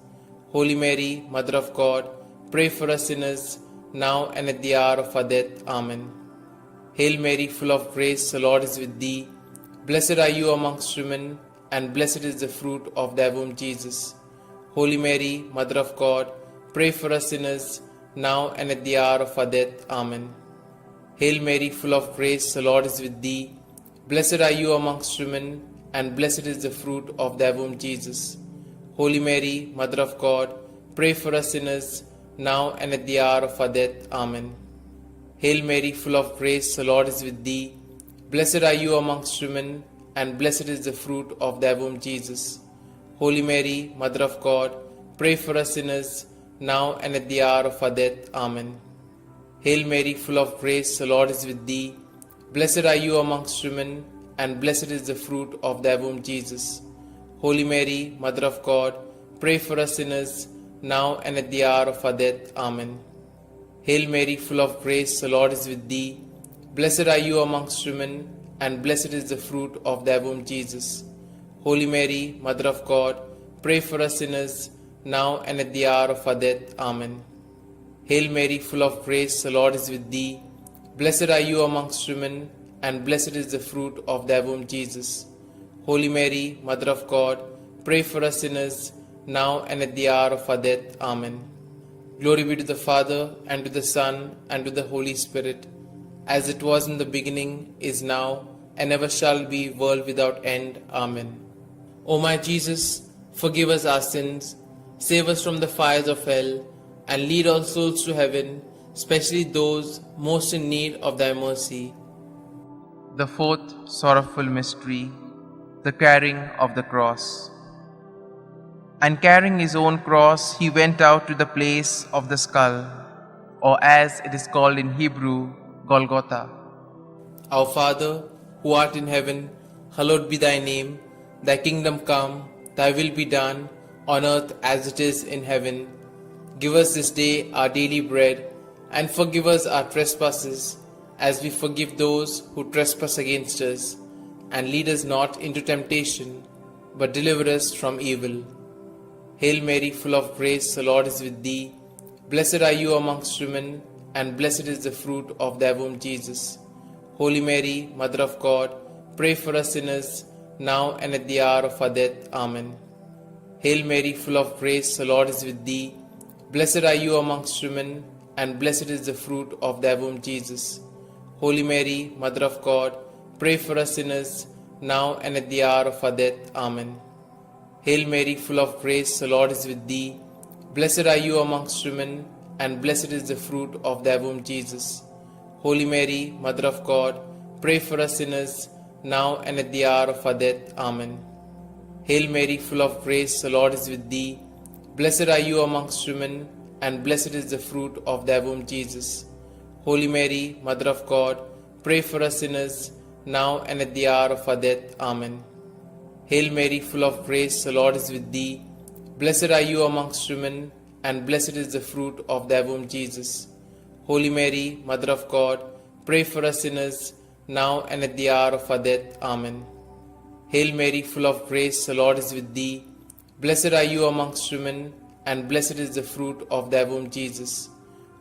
Holy Mary, Mother of God, pray for us sinners, now and at the hour of our death. Amen. Hail Mary, full of grace, the Lord is with thee. Blessed are you amongst women, and blessed is the fruit of thy womb, Jesus. Holy Mary, Mother of God, pray for us sinners, now and at the hour of our death. Amen. Hail Mary, full of grace, the Lord is with thee. Blessed are you amongst women, and blessed is the fruit of thy womb, Jesus. Holy Mary, Mother of God, pray for us sinners, now and at the hour of our death. Amen. Hail Mary, full of grace, the Lord is with thee. Blessed are you amongst women, and blessed is the fruit of thy womb, Jesus. Holy Mary, Mother of God, pray for us sinners, now and at the hour of our death. Amen. Hail Mary, full of grace, the Lord is with thee. Blessed are you amongst women, and blessed is the fruit of thy womb, Jesus. Holy Mary, Mother of God, pray for us sinners, now and at the hour of our death. Amen. Hail Mary, full of grace, the Lord is with thee. Blessed are you amongst women, and blessed is the fruit of thy womb, Jesus. Holy Mary, Mother of God, pray for us sinners, now and at the hour of our death. Amen. Hail Mary, full of grace, the Lord is with thee. Blessed are you amongst women, and blessed is the fruit of thy womb, Jesus. Holy Mary, Mother of God, pray for us sinners, now and at the hour of our death. Amen. Glory be to the Father, and to the Son, and to the Holy Spirit, as it was in the beginning, is now, and ever shall be, world without end. Amen. O my Jesus, forgive us our sins, save us from the fires of hell, and lead all souls to heaven, especially those most in need of thy mercy. The fourth sorrowful mystery, the carrying of the cross. And carrying his own cross, he went out to the place of the skull, or as it is called in Hebrew, Golgotha. Our Father, who art in heaven, hallowed be thy name. Thy kingdom come, thy will be done, on earth as it is in heaven. Give us this day our daily bread, and forgive us our trespasses, as we forgive those who trespass against us. And lead us not into temptation, but deliver us from evil. Hail Mary, full of grace, the Lord is with thee. Blessed are you amongst women, and blessed is the fruit of thy womb, Jesus. Holy Mary, Mother of God, pray for us sinners, now and at the hour of our death. Amen. Hail Mary, full of grace, the Lord is with thee. Blessed are you amongst women, and blessed is the fruit of thy womb, Jesus. Holy Mary, Mother of God, pray for us sinners, now and at the hour of our death. Amen. Hail Mary, full of grace, the Lord is with thee. Blessed are you amongst women, and blessed is the fruit of thy womb, Jesus. Holy Mary, Mother of God, pray for us sinners, now and at the hour of our death. Amen. Hail Mary, full of grace, the Lord is with thee. Blessed are you amongst women, and blessed is the fruit of thy womb, Jesus. Holy Mary, Mother of God, pray for us sinners, now and at the hour of our death. Amen. Hail Mary, full of grace, the Lord is with thee. Blessed are you amongst women, and blessed is the fruit of thy womb, Jesus. Holy Mary, Mother of God, pray for us sinners, now and at the hour of our death. Amen. Hail Mary, full of grace, the Lord is with thee. Blessed are you amongst women, and blessed is the fruit of thy womb, Jesus.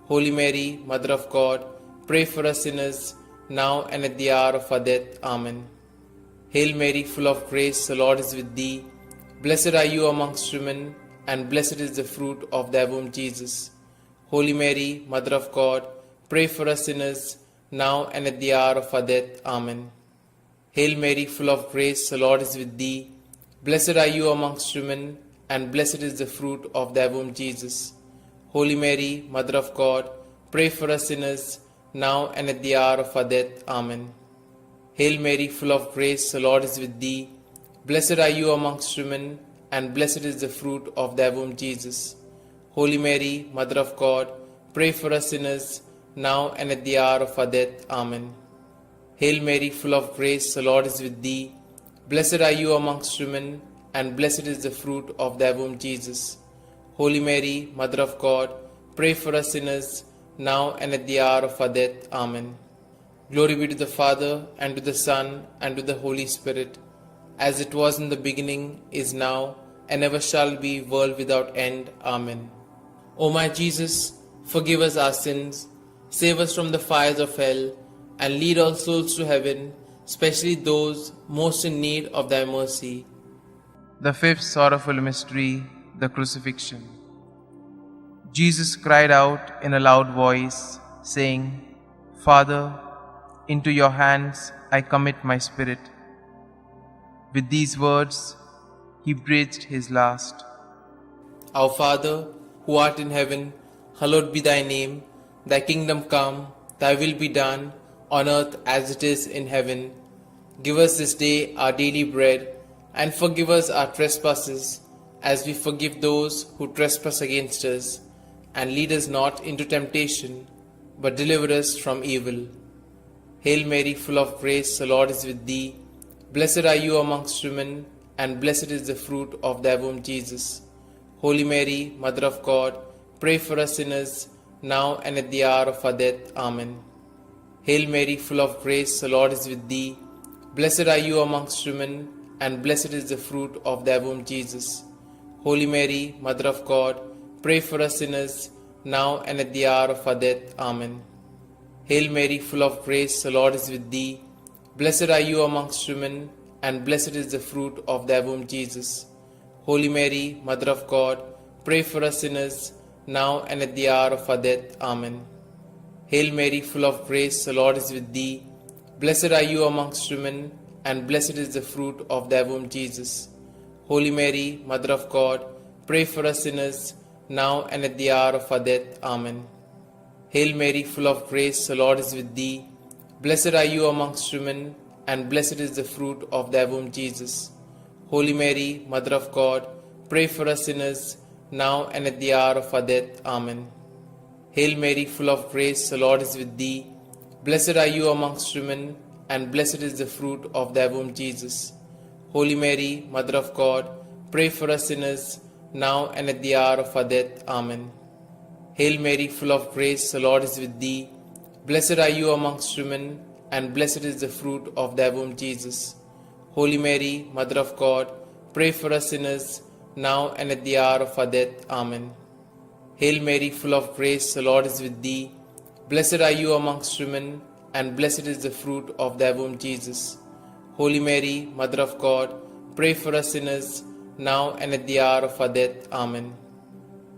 Holy Mary, Mother of God, pray for us sinners, now and at the hour of our death. Amen. Hail Mary, full of grace, the Lord is with thee. Blessed are you amongst women, and blessed is the fruit of thy womb, Jesus. Holy Mary, Mother of God, pray for us sinners, now and at the hour of our death. Amen. Hail Mary, full of grace, the Lord is with thee. Blessed are you amongst women, and blessed is the fruit of thy womb, Jesus. Holy Mary, Mother of God, pray for us sinners, now and at the hour of our death. Amen. Hail Mary, full of grace, the Lord is with thee. Blessed are you amongst women, and blessed is the fruit of thy womb, Jesus. Holy Mary, Mother of God, pray for us sinners, now and at the hour of our death. Amen. Hail Mary, full of grace, the Lord is with thee. Blessed are you amongst women, and blessed is the fruit of thy womb, Jesus. Holy Mary, Mother of God, pray for us sinners, now and at the hour of our death. Amen. Glory be to the Father, and to the Son, and to the Holy Spirit, as it was in the beginning, is now, and ever shall be, world without end. Amen. O my Jesus, forgive us our sins, save us from the fires of hell, and lead all souls to heaven, especially those most in need of thy mercy. The fifth sorrowful mystery, the crucifixion. Jesus cried out in a loud voice, saying, Father, into your hands I commit my spirit. With these words, he breathed his last. Our Father, who art in heaven, hallowed be thy name. Thy kingdom come, thy will be done, on earth as it is in heaven. Give us this day our daily bread, and forgive us our trespasses, as we forgive those who trespass against us. And lead us not into temptation, but deliver us from evil. Hail Mary, full of grace, the Lord is with thee. Blessed are you amongst women, and blessed is the fruit of thy womb, Jesus. Holy Mary, Mother of God, pray for us sinners, now and at the hour of our death. Amen. Hail Mary, full of grace, the Lord is with thee. Blessed are you amongst women, and blessed is the fruit of thy womb, Jesus. Holy Mary, Mother of God, pray for us sinners, now and at the hour of our death. Amen. Hail Mary, full of grace, the Lord is with thee. Blessed are you amongst women, and blessed is the fruit of thy womb, Jesus. Holy Mary, Mother of God, pray for us sinners, now and at the hour of our death. Amen. Hail Mary, full of grace, the Lord is with thee. Blessed are you amongst women, and blessed is the fruit of thy womb, Jesus. Holy Mary, Mother of God, pray for us sinners, now and at the hour of our death. Amen. Hail Mary, full of grace, the Lord is with thee. Blessed are you amongst women, and blessed is the fruit of thy womb, Jesus. Holy Mary, Mother of God, pray for us sinners, now and at the hour of our death. Amen. Hail Mary, full of grace, the Lord is with thee. Blessed are you amongst women, and blessed is the fruit of thy womb, Jesus. Holy Mary, Mother of God, pray for us sinners, now and at the hour of our death. Amen. Hail Mary, full of grace, the Lord is with thee. Blessed are you amongst women, and blessed is the fruit of thy womb, Jesus. Holy Mary, Mother of God, pray for us sinners, now and at the hour of our death. Amen. Hail Mary, full of grace, the Lord is with thee. Blessed are you amongst women, and blessed is the fruit of thy womb, Jesus. Holy Mary, Mother of God, pray for us sinners, now and at the hour of our death. Amen.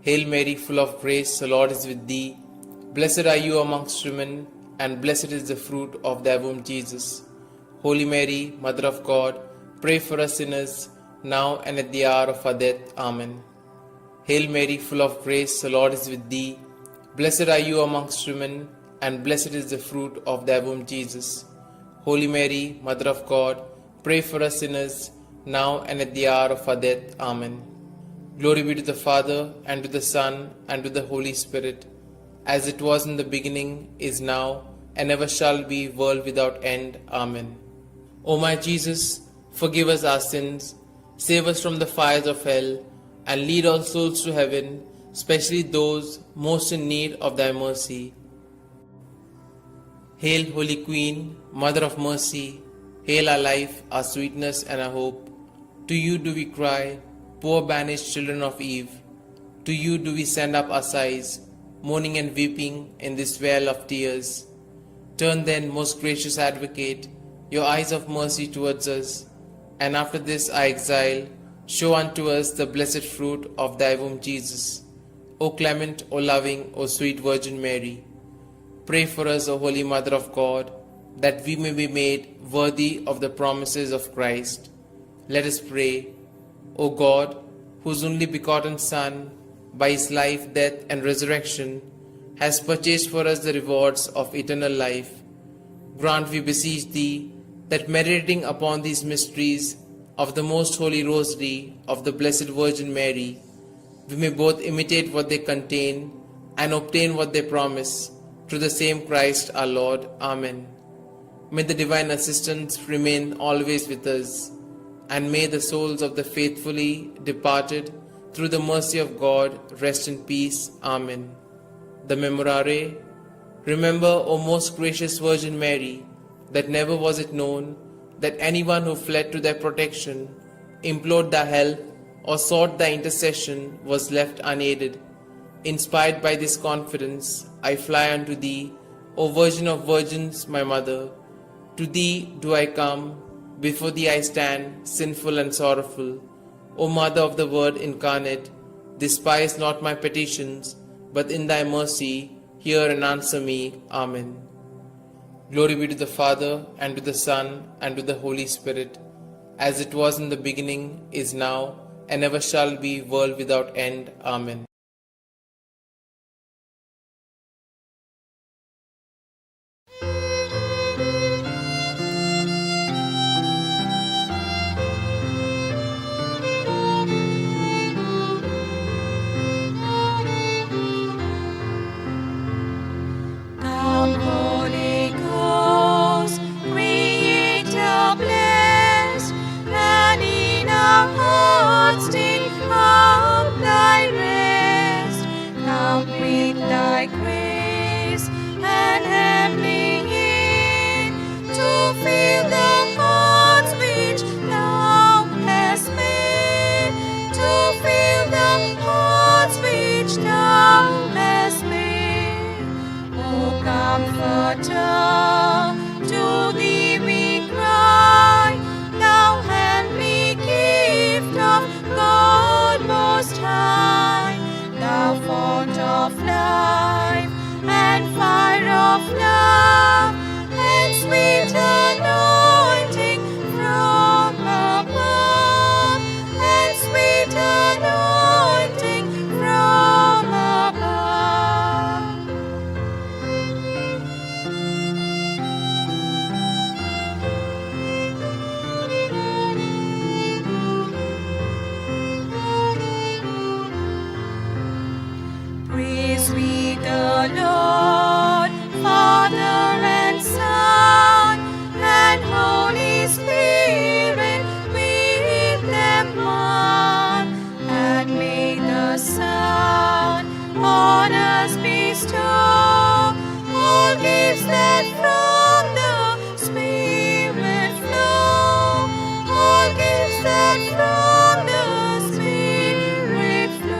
Hail Mary, full of grace, the Lord is with thee. Blessed are you amongst women, and blessed is the fruit of thy womb, Jesus. Holy Mary, Mother of God, pray for us sinners, now and at the hour of our death. Amen. Hail Mary, full of grace, the Lord is with thee. Blessed are you amongst women, and blessed is the fruit of thy womb, Jesus. Holy Mary, Mother of God, pray for us sinners, now and at the hour of our death. Amen. Glory be to the Father, and to the Son, and to the Holy Spirit, as it was in the beginning, is now, and ever shall be, world without end. Amen. O my Jesus, forgive us our sins, save us from the fires of hell, and lead all souls to heaven, especially those most in need of thy mercy. Hail, Holy Queen, Mother of Mercy, hail our life, our sweetness, and our hope. To you do we cry, poor banished children of Eve. To you do we send up our sighs, mourning and weeping in this vale of tears. Turn then, most gracious Advocate, your eyes of mercy towards us, and after this our exile, show unto us the blessed fruit of thy womb, Jesus. O clement, O loving, O sweet Virgin Mary, pray for us, O Holy Mother of God, that we may be made worthy of the promises of Christ. Let us pray. O God, whose only begotten Son, by his life, death, and resurrection, has purchased for us the rewards of eternal life, grant, we beseech thee, that meditating upon these mysteries of the Most Holy Rosary of the Blessed Virgin Mary, we may both imitate what they contain and obtain what they promise, through the same Christ our Lord. Amen. May the divine assistance remain always with us, and may the souls of the faithfully departed, through the mercy of God, rest in peace. Amen. The Memorare. Remember, O most gracious Virgin Mary, that never was it known that anyone who fled to thy protection, implored thy help, or sought thy intercession was left unaided. Inspired by this confidence, I fly unto thee, O Virgin of Virgins, my Mother. To thee do I come, before thee I stand, sinful and sorrowful. O Mother of the Word incarnate, despise not my petitions, but in thy mercy hear and answer me. Amen. Glory be to the Father, and to the Son, and to the Holy Spirit, as it was in the beginning, is now, and ever shall be, world without end. Amen. Come, Holy Ghost, Creator blessed, and in our hearts take up thy rest. Come with thy grace and heavenly aid to fill the hearts which thou hast made, to fill the hearts which thou hast made. O Comforter, to thee we cry, thou heavenly gift of God Most High, thou fount of life and fire of love, and sweet anointing from above, and sweet anointing from above. Praise we the Lord, Father and Son, and Holy Spirit with them one. And may the Son on us bestow all gifts that from the Spirit flow, all gifts that from the Spirit flow.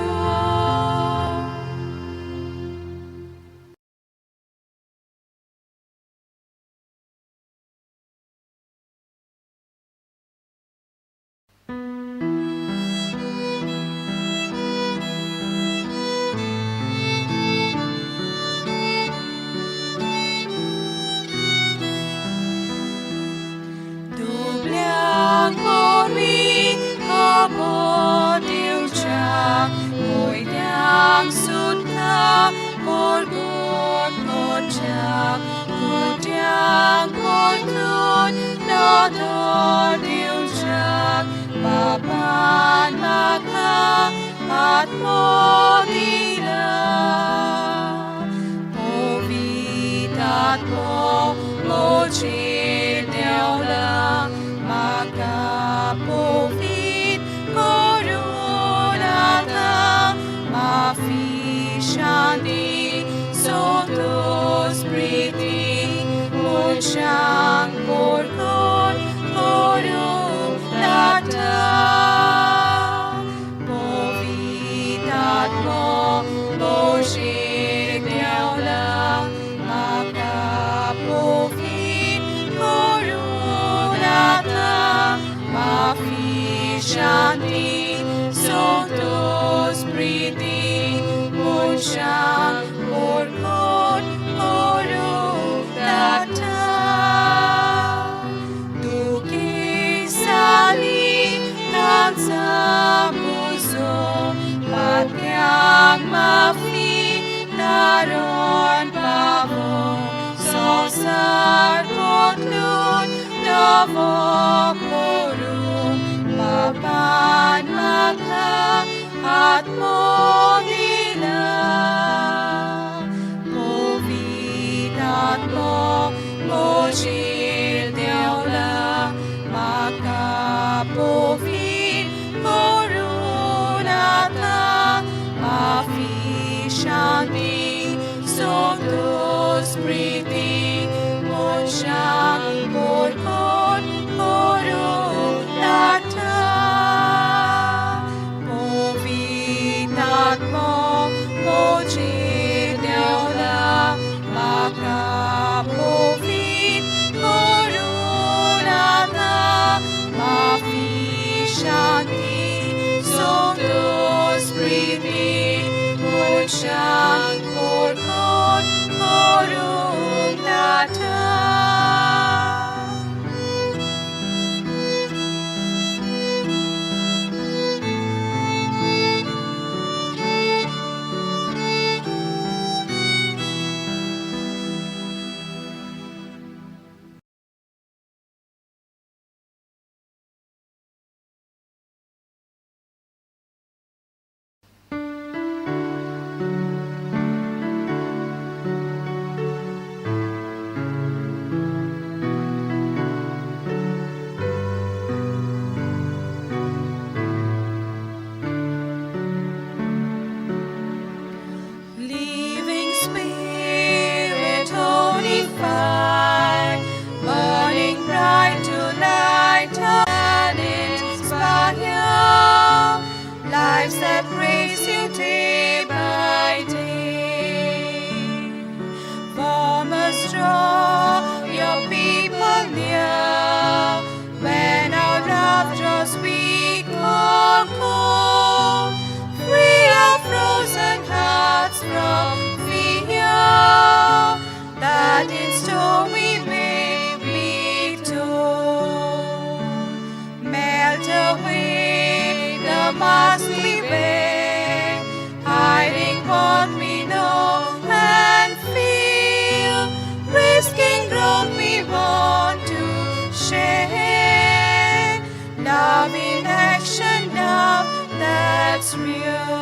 Dublang pori kabodil cha, ngồi đang sút tha, cột cột cột cha, cột đang cột cột, nó thọ điều cha, baban maka at mo dila, mo vitat mo chi đeo la, maka po vit coronata, ma fi shandi sotos priti, mon shang por con coronata, mo vitat mo chi đeo la, maka po vit coronata, ma fi shandi sotos priti, mon shang por con coronata. Duki sali kansa puso, patyang mafi naron pavo, sosar kotlun navo korum, at mo nila. Povitat mo, mojir deola, makapovit korunata, mafishanti, sontos priti, monshang porkon korunata. Povitat mo, mojir deola, makapovit korunata, mafishanti, sontos priti, monshang porkon korunata. Living Spirit, holy fire, burning bright to light and inspire lives that praise you day by day. Farmers draw your people near when our love draws weak or cold. Free our frozen hearts from fear, that in storm we may be told. Melt away the mask we wear, hiding what we know and feel, risking growth we want to share. Love in action, love that's real.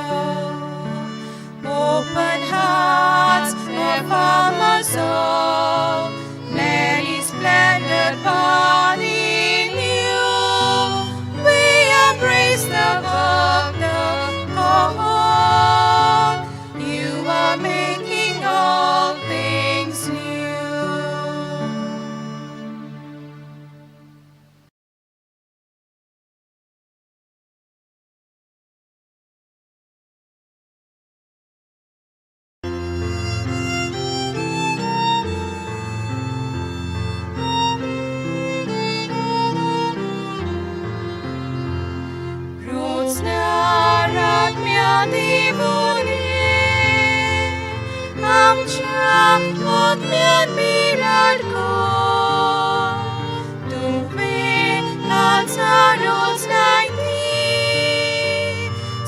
Open hearts of farmers all, many splendid body new. We embrace the work, the call. You are making all things new. Roads narat mya divone, amcha ot myan mirar ko. Tuve kalsa roads naiti,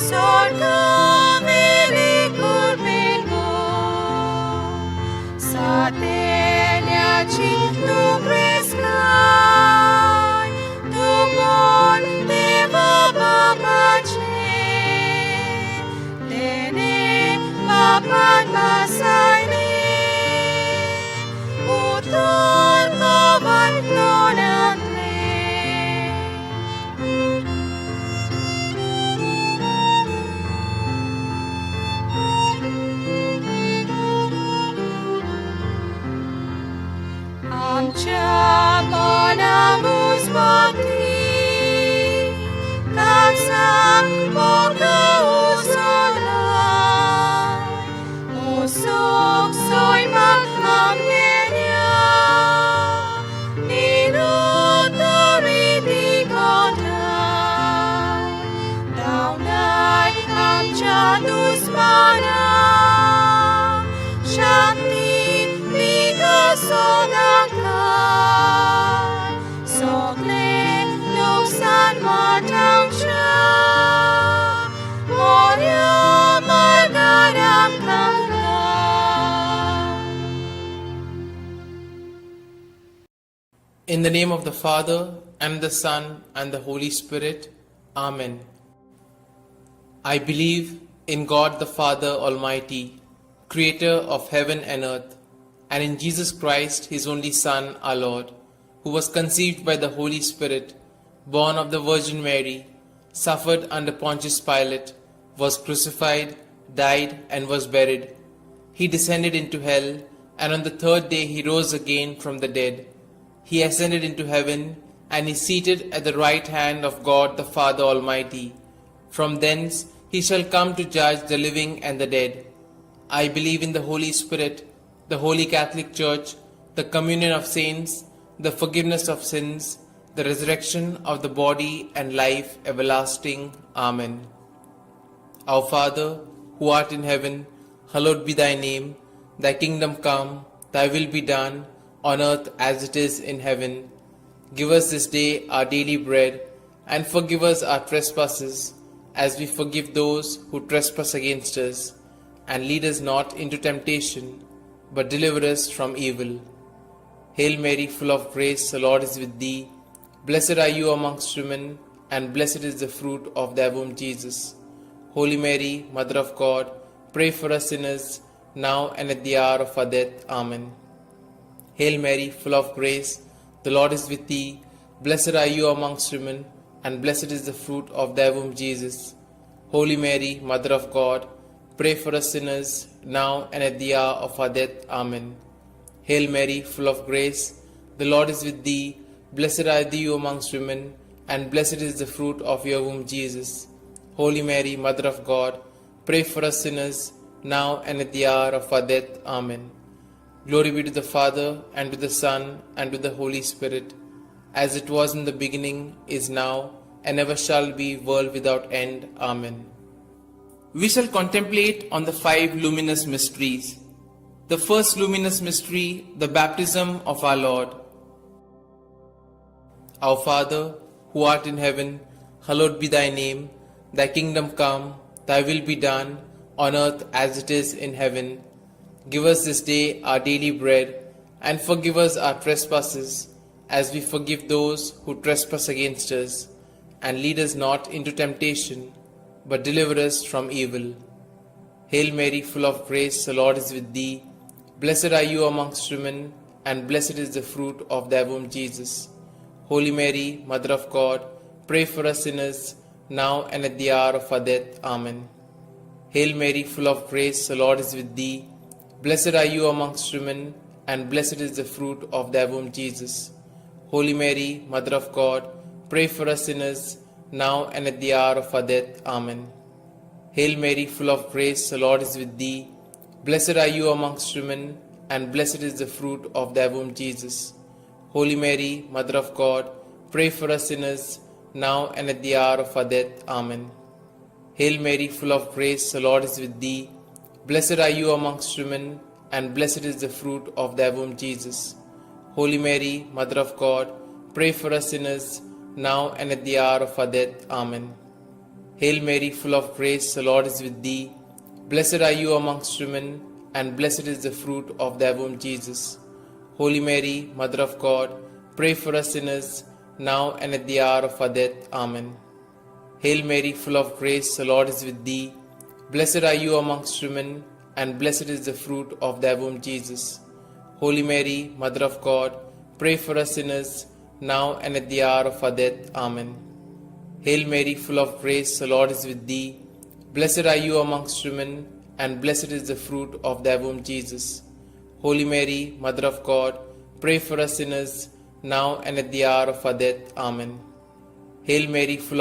sorga veli kurben mo. Satenya chi tu preskai, tu bon deva babache, tene papan masaine, utor kavan tonantle. Amcha monamus bhakti, kansang boga usola, usok soy makamgenya, ninutori dikotai, daunai amcha dusmana, shakti sodakar, sokle luksan matang sha, moria margaram kanga. In the name of the Father, and the Son, and the Holy Spirit. Amen. I believe in God the Father Almighty, creator of heaven and earth, and in Jesus Christ, his only Son, our Lord, who was conceived by the Holy Spirit, born of the Virgin Mary, suffered under Pontius Pilate, was crucified, died, and was buried. He descended into hell, and on the third day he rose again from the dead. He ascended into heaven, and is seated at the right hand of God the Father Almighty. From thence he shall come to judge the living and the dead. I believe in the Holy Spirit, the Holy Catholic Church, the communion of saints, the forgiveness of sins, the resurrection of the body, and life everlasting. Amen. Our Father, who art in heaven, hallowed be thy name. Thy kingdom come, thy will be done, on earth as it is in heaven. Give us this day our daily bread, and forgive us our trespasses, as we forgive those who trespass against us. And lead us not into temptation, but deliver us from evil. Hail Mary, full of grace, the Lord is with thee. Blessed are you amongst women, and blessed is the fruit of thy womb, Jesus. Holy Mary, Mother of God, pray for us sinners, now and at the hour of our death. Amen. Hail Mary, full of grace, the Lord is with thee. Blessed are you amongst women, and blessed is the fruit of thy womb, Jesus. Holy Mary, Mother of God, pray for us sinners, now and at the hour of our death. Amen. Hail Mary, full of grace, the Lord is with thee. Blessed are you amongst women, and blessed is the fruit of your womb, Jesus. Holy Mary, Mother of God, pray for us sinners, now and at the hour of our death. Amen. Glory be to the Father, and to the Son, and to the Holy Spirit, as it was in the beginning, is now, and ever shall be, world without end. Amen. We shall contemplate on the 5 luminous mysteries. The first luminous mystery, the baptism of our Lord. Our Father, who art in heaven, hallowed be thy name. Thy kingdom come, thy will be done, on earth as it is in heaven. Give us this day our daily bread, and forgive us our trespasses, as we forgive those who trespass against us. And lead us not into temptation, but deliver us from evil. Hail Mary, full of grace, the Lord is with thee. Blessed are you amongst women, and blessed is the fruit of thy womb, Jesus. Holy Mary, Mother of God, pray for us sinners, now and at the hour of our death. Amen. Hail Mary, full of grace, the Lord is with thee. Blessed are you amongst women, and blessed is the fruit of thy womb, Jesus. Holy Mary, Mother of God, pray for us sinners, now and at the hour of our death. Amen. Hail Mary, full of grace, the Lord is with thee. Blessed are you amongst women, and blessed is the fruit of thy womb, Jesus. Holy Mary, Mother of God, pray for us sinners, now and at the hour of our death. Amen. Hail Mary, full of grace, the Lord is with thee. Blessed are you amongst women, and blessed is the fruit of thy womb, Jesus. Holy Mary, Mother of God, pray for us sinners, now and at the hour of our death. Amen. Hail Mary, full of grace, the Lord is with thee. Blessed are you amongst women, and blessed is the fruit of thy womb, Jesus. Holy Mary, Mother of God, pray for us sinners, now and at the hour of our death. Amen. Hail Mary, full of grace, the Lord is with thee. Blessed are you amongst women, and blessed is the fruit of thy womb, Jesus. Holy Mary, Mother of God, pray for us sinners, now and at the hour of our death. Amen. Hail Mary, full of grace, the Lord is with thee. Blessed are you amongst women, and blessed is the fruit of thy womb, Jesus. Holy Mary, Mother of God, pray for us sinners, now and at the hour of our death. Amen. Hail Mary, full of